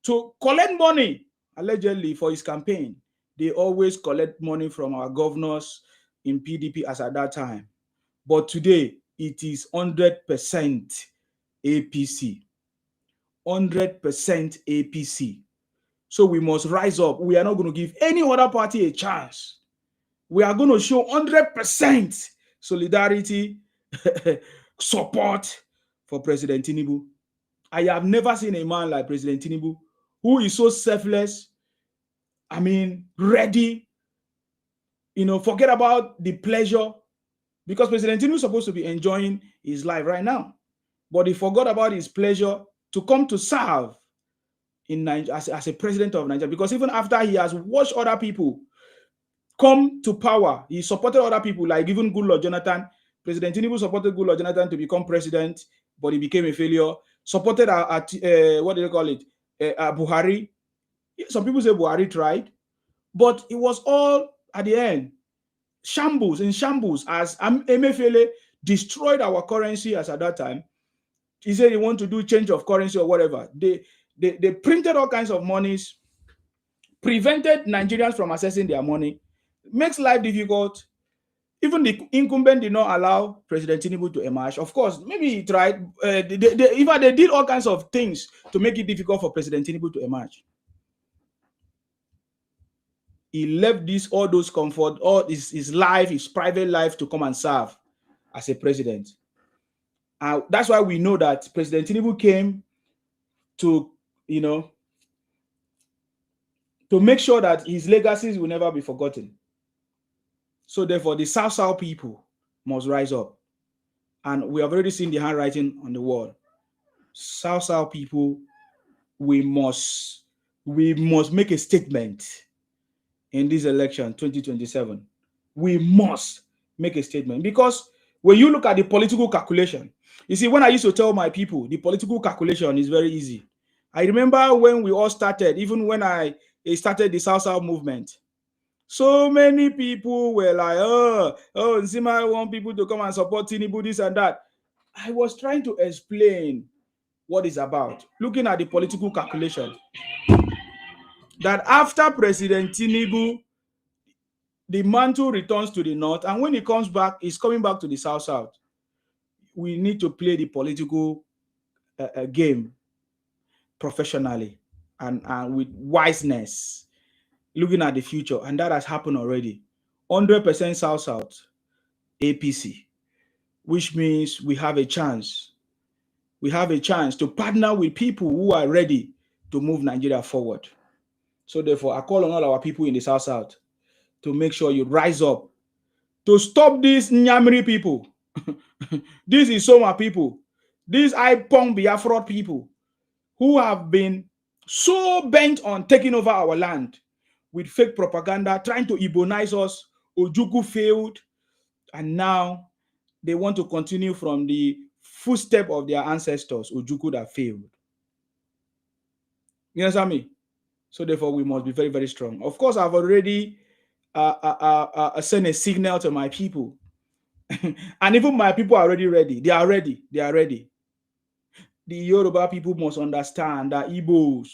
to collect money allegedly for his campaign. They always collect money from our governors in PDP as at that time. But today, it is 100% APC. 100% APC. So we must rise up. We are not going to give any other party a chance. We are going to show 100% solidarity, support for President Tinubu. I have never seen a man like President Tinubu who is so selfless. I mean, ready, forget about the pleasure, because President Tinubu is supposed to be enjoying his life right now, but he forgot about his pleasure to come to serve in Nigeria as a president of Nigeria, because even after he has watched other people come to power, he supported other people, like even Goodluck Jonathan. President Tinubu supported Goodluck Jonathan to become president, but he became a failure. Supported what do they call it? Buhari. Some people say Buhari tried, but it was all at the end shambles as Emefiele destroyed our currency as at that time. He said he want to do change of currency or whatever. They printed all kinds of monies, prevented Nigerians from accessing their money, makes life difficult. Even the incumbent did not allow President Tinubu to emerge. Of course, maybe he tried. They did all kinds of things to make it difficult for President Tinubu to emerge. He left all those comfort, all his life, his private life, to come and serve as a president. That's why we know that President Tinubu came to, to make sure that his legacies will never be forgotten. So therefore, the South people must rise up. And we have already seen the handwriting on the wall. South people, we must make a statement in this election 2027. We must make a statement, because when you look at the political calculation, you see, when I used to tell my people, the political calculation is very easy. I remember when we all started, even when I started the South movement, so many people were like, oh, Nzima want people to come and support Tinubu, this and that. I was trying to explain what it's about, looking at the political calculation, that after President Tinubu, the mantle returns to the north, and when he comes back, he's coming back to the south. We need to play the political game professionally and with wiseness, looking at the future, and that has happened already. 100% South APC, which means we have a chance. We have a chance to partner with people who are ready to move Nigeria forward. So therefore, I call on all our people in the South to make sure you rise up to stop these Nyamiri people. These is Soma people. These Ipong Biafra people who have been so bent on taking over our land with fake propaganda, trying to Igbonize us. Ojukwu failed, and now they want to continue from the footstep of their ancestors, Ojukwu, that failed. You understand me? So therefore, we must be very, very strong. Of course, I've already sent a signal to my people. And even my people are already ready. They are ready. They are ready. The Yoruba people must understand that Igbos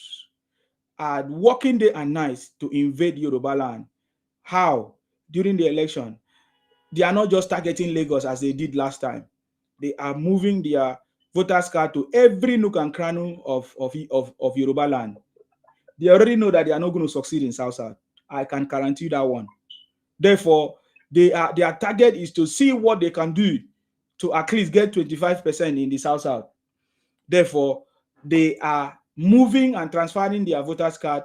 are working day and night to invade Yoruba land. How? During the election, they are not just targeting Lagos as they did last time. They are moving their voters card to every nook and cranny of Yoruba land. They already know that they are not going to succeed in South. I can guarantee that one. Therefore, their target is to see what they can do to at least get 25% in the South. Therefore, they are moving and transferring their voters card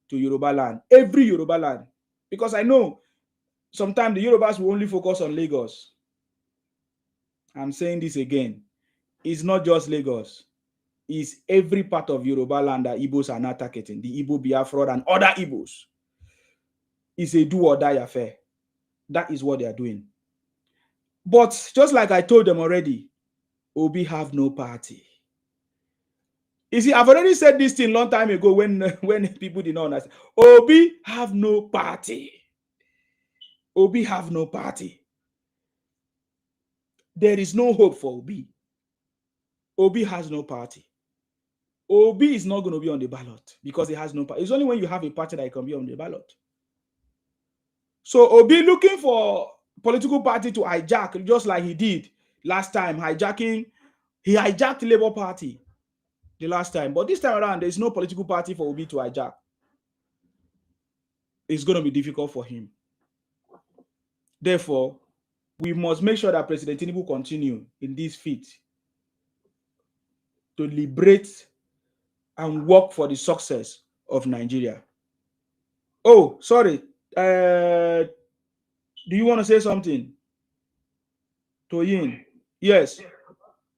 to Yoruba land, every Yoruba land. Because I know sometimes the Yorubas will only focus on Lagos. I'm saying this again. It's not just Lagos. It's every part of Yoruba land that Igbos are not targeting. The Igbo Biafra and other Igbos. It's a do or die affair. That is what they are doing. But just like I told them already, Obi have no party. You see, I've already said this thing a long time ago when people did not understand. Obi have no party. Obi have no party. There is no hope for Obi. Obi has no party. Obi is not going to be on the ballot because he has no party. It's only when you have a party that he can be on the ballot. So Obi looking for political party to hijack, just like he did last time, he hijacked Labour Party. the last time. But this time around, there's no political party for Obi to hijack. It's going to be difficult for him. Therefore, we must make sure that President Tinubu continue in this feat to liberate and work for the success of Nigeria. Oh, sorry. Do you want to say something? Toyin? Yes.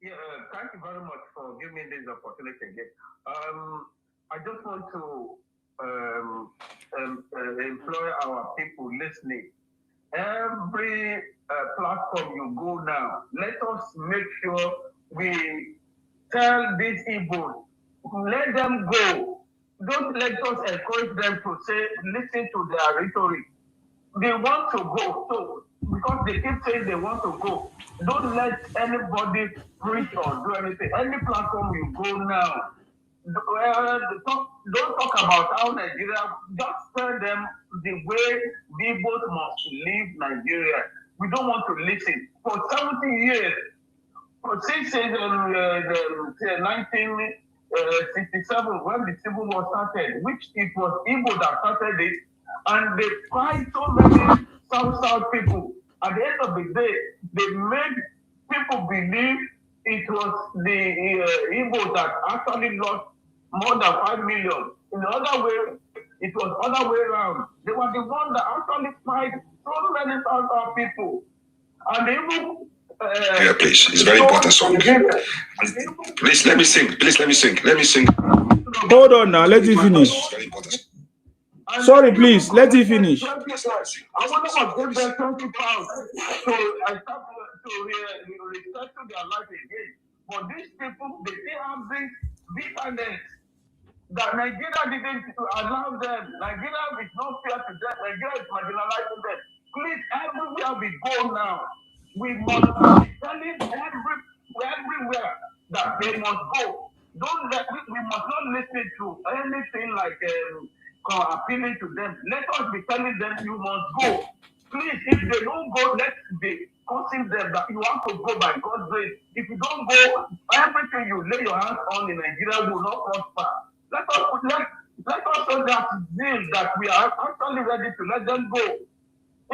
Yeah, thank you very much for giving me this opportunity again. I just want to employ our people listening. Every platform you go now, let us make sure we tell these Igbos, let them go. Don't let us encourage them to say, listen to their rhetoric. They want to go, so because they keep saying they want to go, don't let anybody preach or do anything. Any platform you go now, don't talk about how Nigeria, just tell them the way people must leave Nigeria. We don't want to listen. For 70 years, since 1967, when the Civil War started, which it was Igbo that started it, and they fight so many South people. At the end of the day, they made people believe it was the Igbo that actually lost more than 5 million. In the other way, it was other way around. They were the ones that actually fight so many South people. And the Igbo yeah, please. It's very important song. Please let me sing. Please let me sing. Let me sing. Hold on now. Let it finish. Sorry, please. Let it finish. I want to give them 20 pounds to resettle their life again. But these people, they still have this bitterness that Nigeria didn't allow them. Nigeria is not fair to them. Nigeria is marginalizing them. Please, everywhere we go now, we must be telling everywhere that they must go. We must not listen to anything like appealing to them. Let us be telling them you must go. Please, if they don't go, let's be causing them that you have to go by God's grace. If you don't go, everything you lay your hands on in Nigeria will not prosper. Let us show that zeal that we are actually ready to let them go.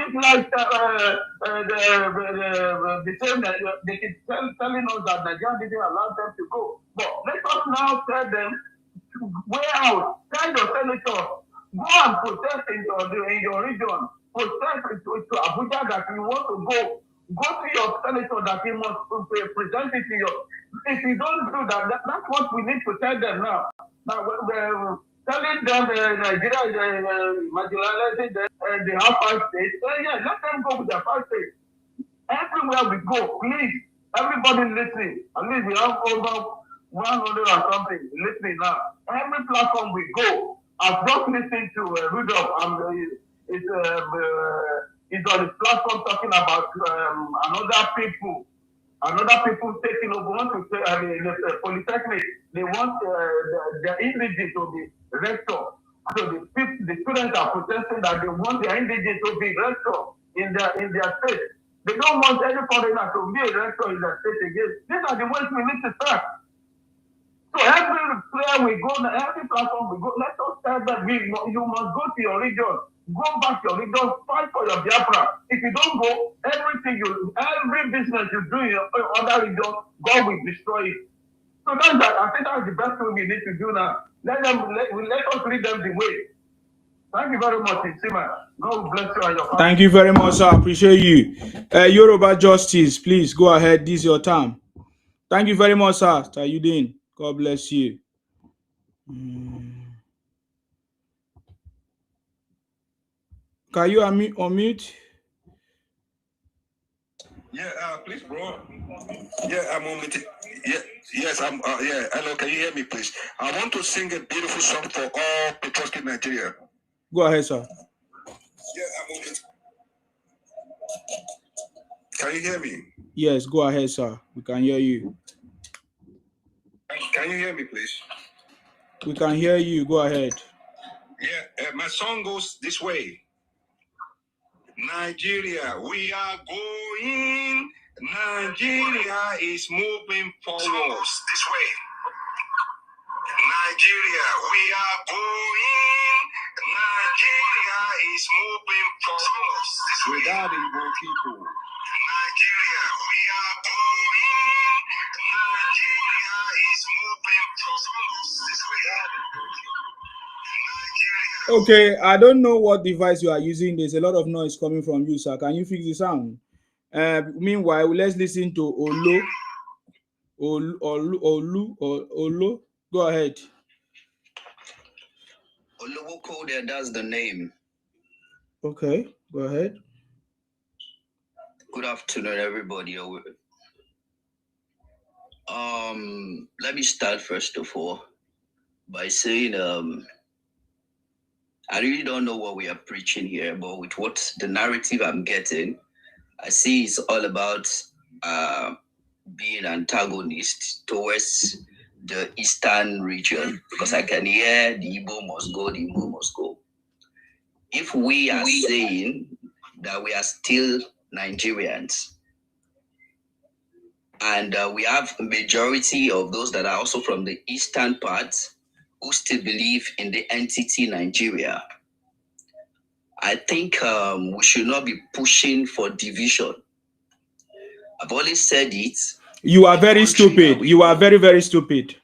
It's like the same that they keep telling us that Nigeria didn't allow them to go. But let us now tell them, way out, tell your senator, go and protest in your region, protest to Abuja that you want to go. Go to your senator that he must present it to you. If you don't do that, that's what we need to tell them now. Now, we're telling them Nigeria is marginalizing them, they have 5 states. Yeah, let them go with their 5 states. Everywhere we go, please, everybody listening. At least we have over 100 or something listening now. Every platform we go, I've just listened to Rudolph, and it's on his platform talking about another people taking over. Want to say the polytechnic, they want the indigenous to be rector. So the students are protesting that they want their indigenous to be rector in their state. They don't want any foreigner to be a rector in their state again. These are the ways we need to start. So every player we go, every platform we go, let us tell them you must go to your region. Go back to your region, fight for your Biafra. If you don't go, every business you do in your other region, God will destroy it. So I think that's the best thing we need to do now. Let us lead them the way. Thank you very much, Sima. God bless you and your family. Thank you very much, sir. Appreciate you. Yoruba Justice, please go ahead. This is your time. Thank you very much, sir. How you doing? God bless you. Can you unmute? Yeah, please, bro. Yeah, I'm on it. Yeah, yes, I'm. Yeah, hello. Can you hear me, please? I want to sing a beautiful song for all patriotic Nigeria. Go ahead, sir. Yeah, I'm on it. Can you hear me? Yes, go ahead, sir. We can hear you. Can you hear me, please? We can hear you. Go ahead. Yeah, my song goes this way. Nigeria, we are going. Nigeria is moving forward. This way. Nigeria, we are going. Nigeria is moving forward. Without Igbo people. Nigeria, we are going. Nigeria is moving forward. Okay, I don't know what device you are using. There's a lot of noise coming from you, sir. Can you fix the sound? Meanwhile, let's listen to Olu. Go ahead. Oluwoko there, that's the name. Okay, go ahead. Good afternoon, everybody. Let me start first of all by saying I really don't know what we are preaching here, but with what the narrative I'm getting, I see it's all about being antagonist towards the eastern region, because I can hear the Igbo must go, the Igbo must go. If we are saying that we are still Nigerians, and we have a majority of those that are also from the eastern part who still believe in the entity Nigeria, I think we should not be pushing for division. I've always said it. You are very stupid. You are very, very stupid.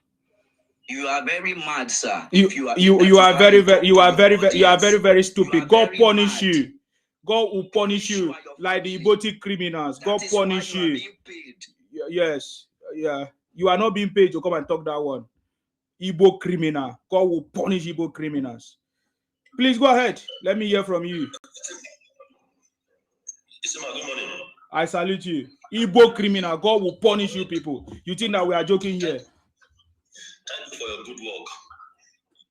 You are very mad, sir. You are very, very stupid. God punish you. God will punish you like the Igbo criminals. God punish you. Yes, yeah. You are not being paid to come and talk that one. Igbo criminal. God will punish Igbo criminals. Please go ahead. Let me hear from you. Good morning. I salute you. Igbo criminal. God will punish you people. You think that we are joking here? Thank you for your good work.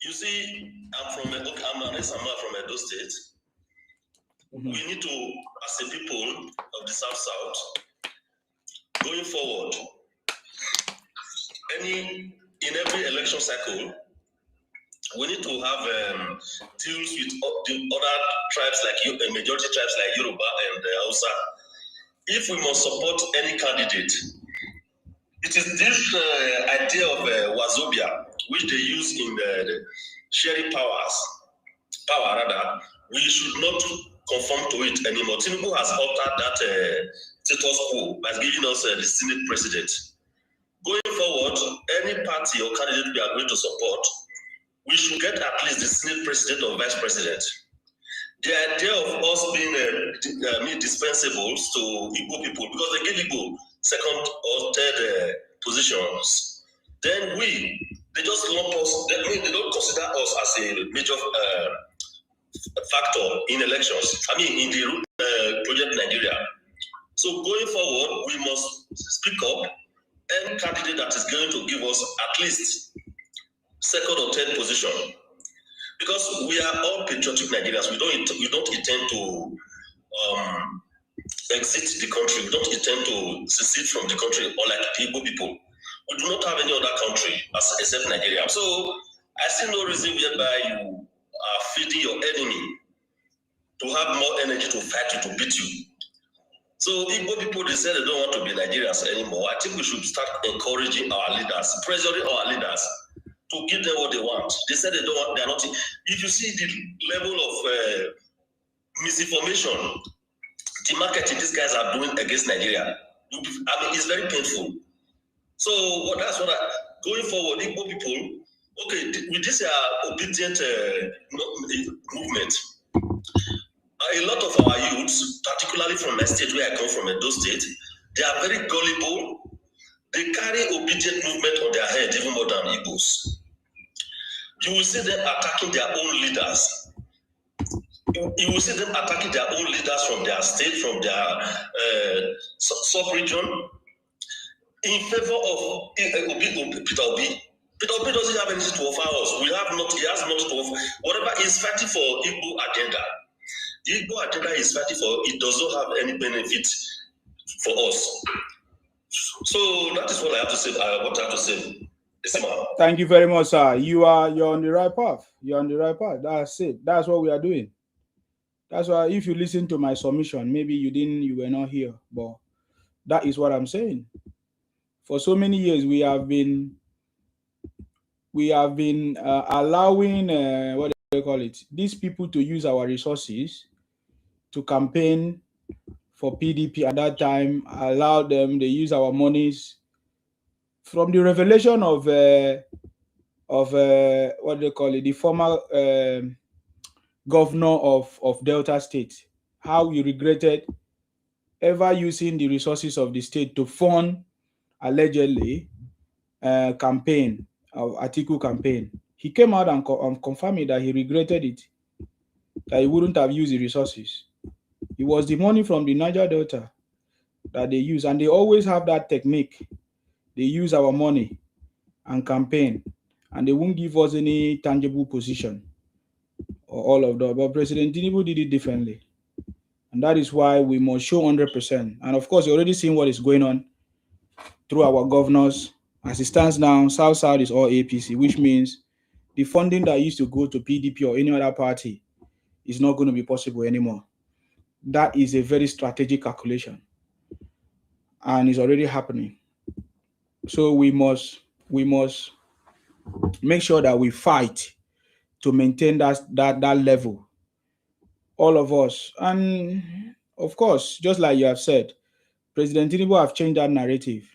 You see, I'm from Edo State. We need to, as a people of the South, going forward, in every election cycle, we need to have deals with the other tribes, like majority tribes like Yoruba and Hausa. If we must support any candidate, it is this idea of Wazobia, which they use in the sharing power, we should not conform to it anymore. Tinubu has altered that status quo by giving us the Senate president. Going forward, any party or candidate we are going to support, we should get at least the Senate president or vice president. The idea of us being dispensables to Igbo people, because they give Igbo second or third positions, then they just lump us, they don't consider us as a major factor in elections, in the project Nigeria. So going forward, we must speak up. Any candidate that is going to give us at least second or third position, because we are all patriotic Nigerians. We don't intend to exit the country. We don't intend to secede from the country, or like Igbo people. We do not have any other country except Nigeria. So I see no reason whereby you are feeding your enemy to have more energy to fight you, to beat you. So Igbo people, they say they don't want to be Nigerians anymore. I think we should start encouraging our leaders, pressuring our leaders to give them what they want. They said they don't want, they are not. If you see the level of misinformation, demarket these guys are doing against Nigeria, it's very painful. So that's what going forward, Igbo people, okay, with this obedient movement, a lot of our youths, particularly from my state where I come from, Edo State, they are very gullible. They carry obedient movement on their head, even more than Igbos. You will see them attacking their own leaders. You will see them attacking their own leaders from their state, from their sub-region, in favor of Peter Obi. Peter Obi doesn't have anything to offer us. He has not to offer. Whatever he's fighting for, Igbo agenda. The Igbo agenda is fighting for, it does not have any benefit for us. So that is what I have to say. What I have to say. Thank you very much, sir. You're on the right path. You're on the right path. That's it. That's what we are doing. That's why if you listen to my submission, maybe you were not here, but that is what I'm saying. For so many years, we have been we have been allowing what do they call it? These people to use our resources to campaign for PDP at that time. Allow them. They use our monies. From the revelation of what do they call it? The former governor of Delta State, how he regretted ever using the resources of the state to fund allegedly campaign of Atiku campaign. He came out and confirmed that he regretted it, that he wouldn't have used the resources. It was the money from the Niger Delta that they use, and they always have that technique. They use our money and campaign, and they won't give us any tangible position or all of that. But President Tinubu did it differently. And that is why we must show 100%. And of course, you're already seeing what is going on through our governors. As it stands now, South is all APC, which means the funding that used to go to PDP or any other party is not going to be possible anymore. That is a very strategic calculation. And it's already happening. So we must make sure that we fight to maintain that level. All of us. And of course, just like you have said, President Tinubu have changed that narrative.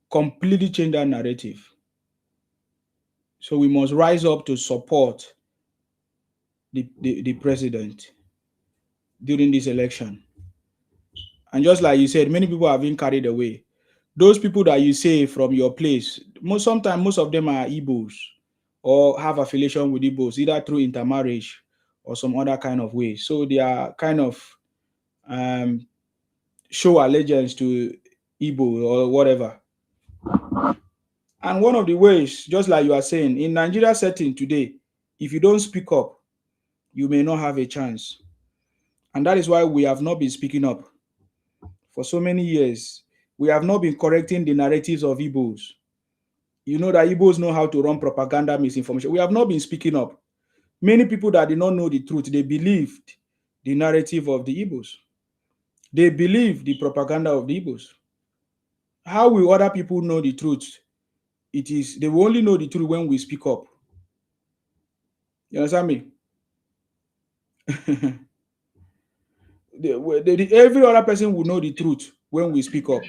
Completely changed that narrative. So we must rise up to support the president during this election. And just like you said, many people have been carried away. Those people that you say from your place, sometimes most of them are Igbos or have affiliation with Igbos, either through intermarriage or some other kind of way. So they are kind of show allegiance to Igbo or whatever. And one of the ways, just like you are saying, in Nigeria setting today, if you don't speak up, you may not have a chance. And that is why we have not been speaking up. For so many years, we have not been correcting the narratives of Igbos. You know that Igbos know how to run propaganda, misinformation. We have not been speaking up. Many people that did not know the truth, they believed the narrative of the Igbos. They believe the propaganda of the Igbos. How will other people know the truth? They will only know the truth when we speak up. You understand me? Every other person will know the truth when we speak up.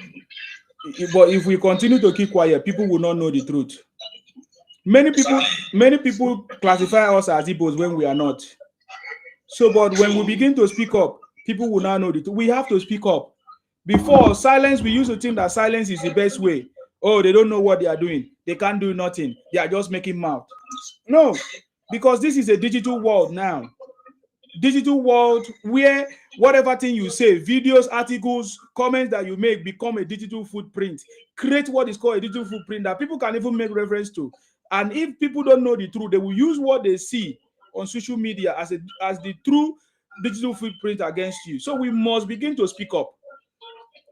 But if we continue to keep quiet, people will not know the truth. Many people classify us as Igbos when we are not. So, but when we begin to speak up, people will now know the truth. We have to speak up. Before, silence, we used to think that silence is the best way. Oh, they don't know what they are doing. They can't do nothing. They are just making mouth. No, because this is a digital world now. Digital world where whatever thing you say, videos, articles, comments that you make become a digital footprint. Create what is called a digital footprint that people can even make reference to. And if people don't know the truth, they will use what they see on social media as the true digital footprint against you. So we must begin to speak up.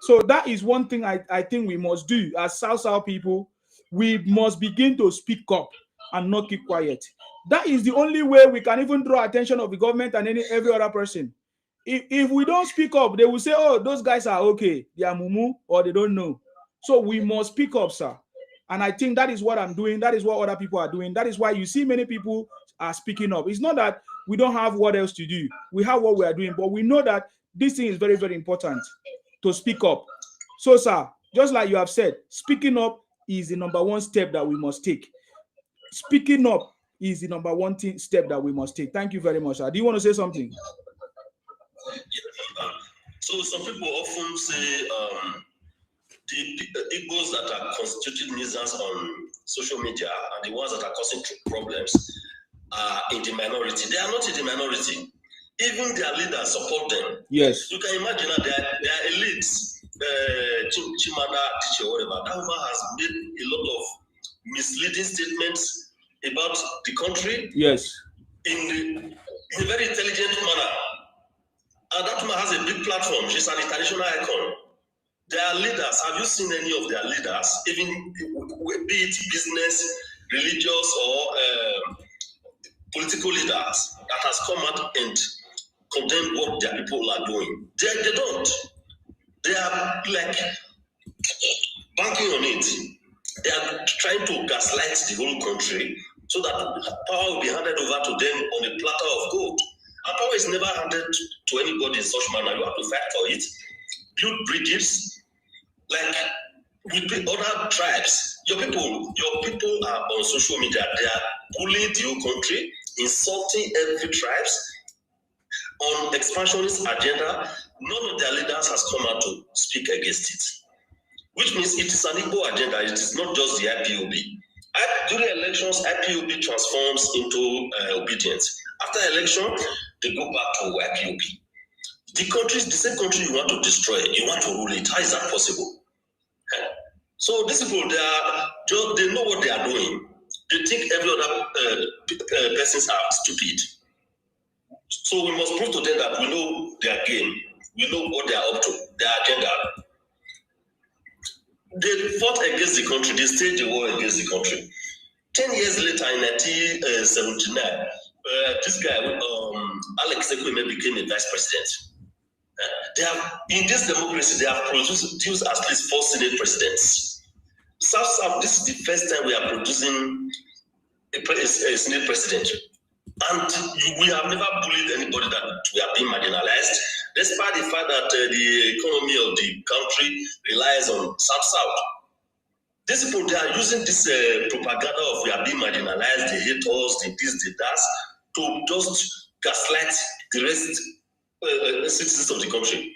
So that is one thing I think we must do as South people. We must begin to speak up and not keep quiet. That is the only way we can even draw attention of the government and every other person. If we don't speak up, they will say, oh, those guys are okay. They are mumu or they don't know. So we must speak up, sir. And I think that is what I'm doing. That is what other people are doing. That is why you see many people are speaking up. It's not that we don't have what else to do. We have what we are doing, but we know that this thing is very, very important to speak up. So, sir, just like you have said, speaking up is the number one step that we must take. Speaking up is the number one step that we must take. Thank you very much, sir. Do you want to say something? So some people often say the Igbos that are constituting nuisance on social media and the ones that are causing problems are in the minority. They are not in the minority. Even their leaders support them. Yes. You can imagine that their elites, Chimada, teacher, whatever, that woman has made a lot of misleading statements about the country. Yes. In a very intelligent manner. And that woman has a big platform. She's an international icon. Their leaders, have you seen any of their leaders, even be it business, religious, or political leaders, that has come out and condemned what their people are doing? They don't. They are like banking on it. They are trying to gaslight the whole country so that power will be handed over to them on a platter of gold. And power is never handed to anybody in such manner. You have to fight for it, build bridges, like with the other tribes. Your people are on social media. They are bullying the whole country, insulting every tribes on expansionist agenda. None of their leaders has come out to speak against it, which means it is an Igbo agenda. It is not just the IPOB. During elections, IPOB transforms into obedience. After election, they go back to IPOB. The same country you want to destroy, you want to rule it. How is that possible? So these people, they know what they are doing. They think every other persons are stupid. So we must prove to them that we know their game. We know what they are up to, their agenda. They fought against the country. They staged the war against the country. 10 years later, in 1979, this guy, Alex Ekweme, became a vice president. In this democracy, they have produced at least 4 Senate presidents. South, this is the first time we are producing a Senate president. And we have never bullied anybody that we are being marginalized, despite the fact that the economy of the country relies on South. These people, they are using this propaganda of we are being marginalized, they hate us, they this, they that, to just gaslight the rest citizens of the country.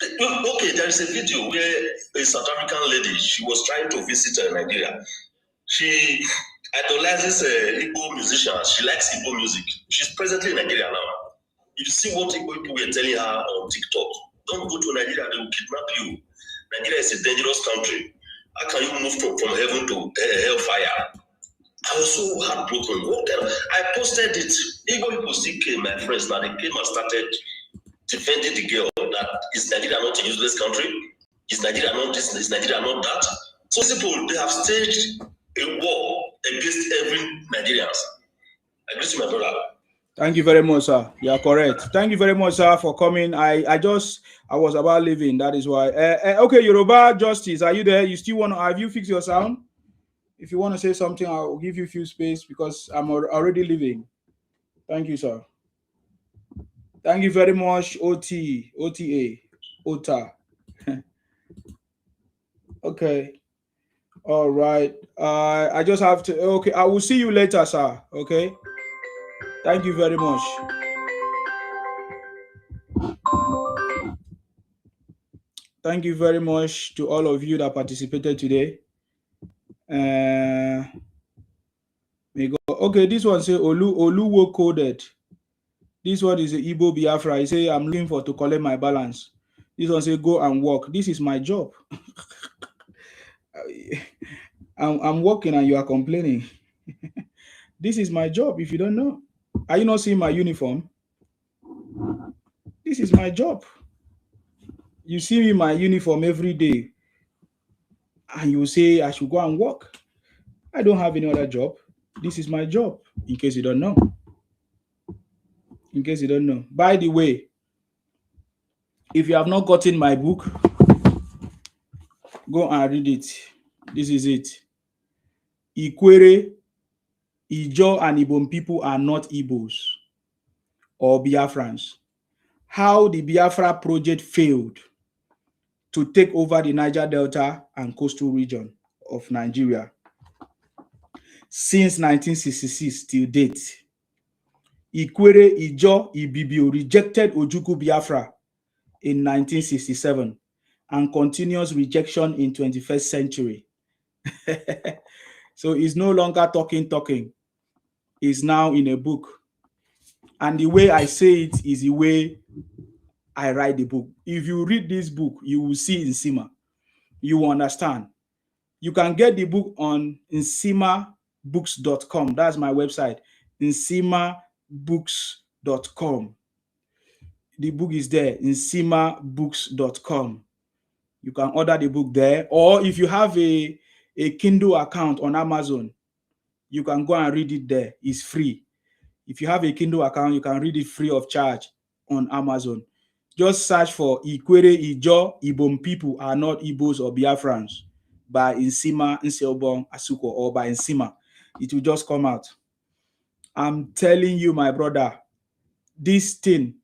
Okay, there is a video where a South African lady, she was trying to visit Nigeria. She idolizes Igbo musicians. She likes Igbo music. She's presently in Nigeria now. If you see what Igbo people were telling her on TikTok, don't go to Nigeria, they will kidnap you. Nigeria is a dangerous country. How can you move from heaven to hellfire? I was so heartbroken. I posted it. Igbo people still came, my friends. Now they came and started defending the girl that is Nigeria not a useless country? Is Nigeria not this? Is Nigeria not that? So people, they have staged a war against every Nigerians. I agree to my brother. Thank you very much, sir. You are correct. Thank you very much, sir, for coming. I was about leaving. That is why. Okay, Yoruba Justice, are you there? You still want to? Have you fixed your sound? If you want to say something, I'll give you a few space because I'm already leaving. Thank you, sir. Thank you very much, OTA. Okay. All right. I just have to. Okay, I will see you later, sir. Okay. Thank you very much. Thank you very much to all of you that participated today. Okay, this one say Oluwo coded. This one is Igbo Biafra. I say I'm looking for to collect my balance. This one say go and work. This is my job. I'm working and you are complaining. This is my job. If you don't know, are you not seeing my uniform? This is my job. You see me in my uniform every day, and you say I should go and work. I don't have any other job. This is my job. In case you don't know. In case you don't know. By the way, if you have not gotten my book, go and read it. This is it. Ikwere, Ijo, and Ibom people are not Igbos or Biafrans. How the Biafra project failed to take over the Niger Delta and coastal region of Nigeria since 1966 till date. Ikwere, Ijo, Ibibio rejected Ojukwu Biafra in 1967 and continuous rejection in 21st century. So it's no longer talking. It's now in a book. And the way I say it is the way I write the book. If you read this book, you will see Nsima. You will understand. You can get the book on nsimabooks.com. That's my website, nsimabooks.com. The book is there, nsimabooks.com. You can order the book there. Or if you have a Kindle account on Amazon, you can go and read it there. It's free. If you have a Kindle account, you can read it free of charge on Amazon. Just search for Ikwere, Ijo, Ibom people are not Igbos or Biafrans. by Nsima Nseobong Asuko or by Nsima. It will just come out. I'm telling you, my brother, this thing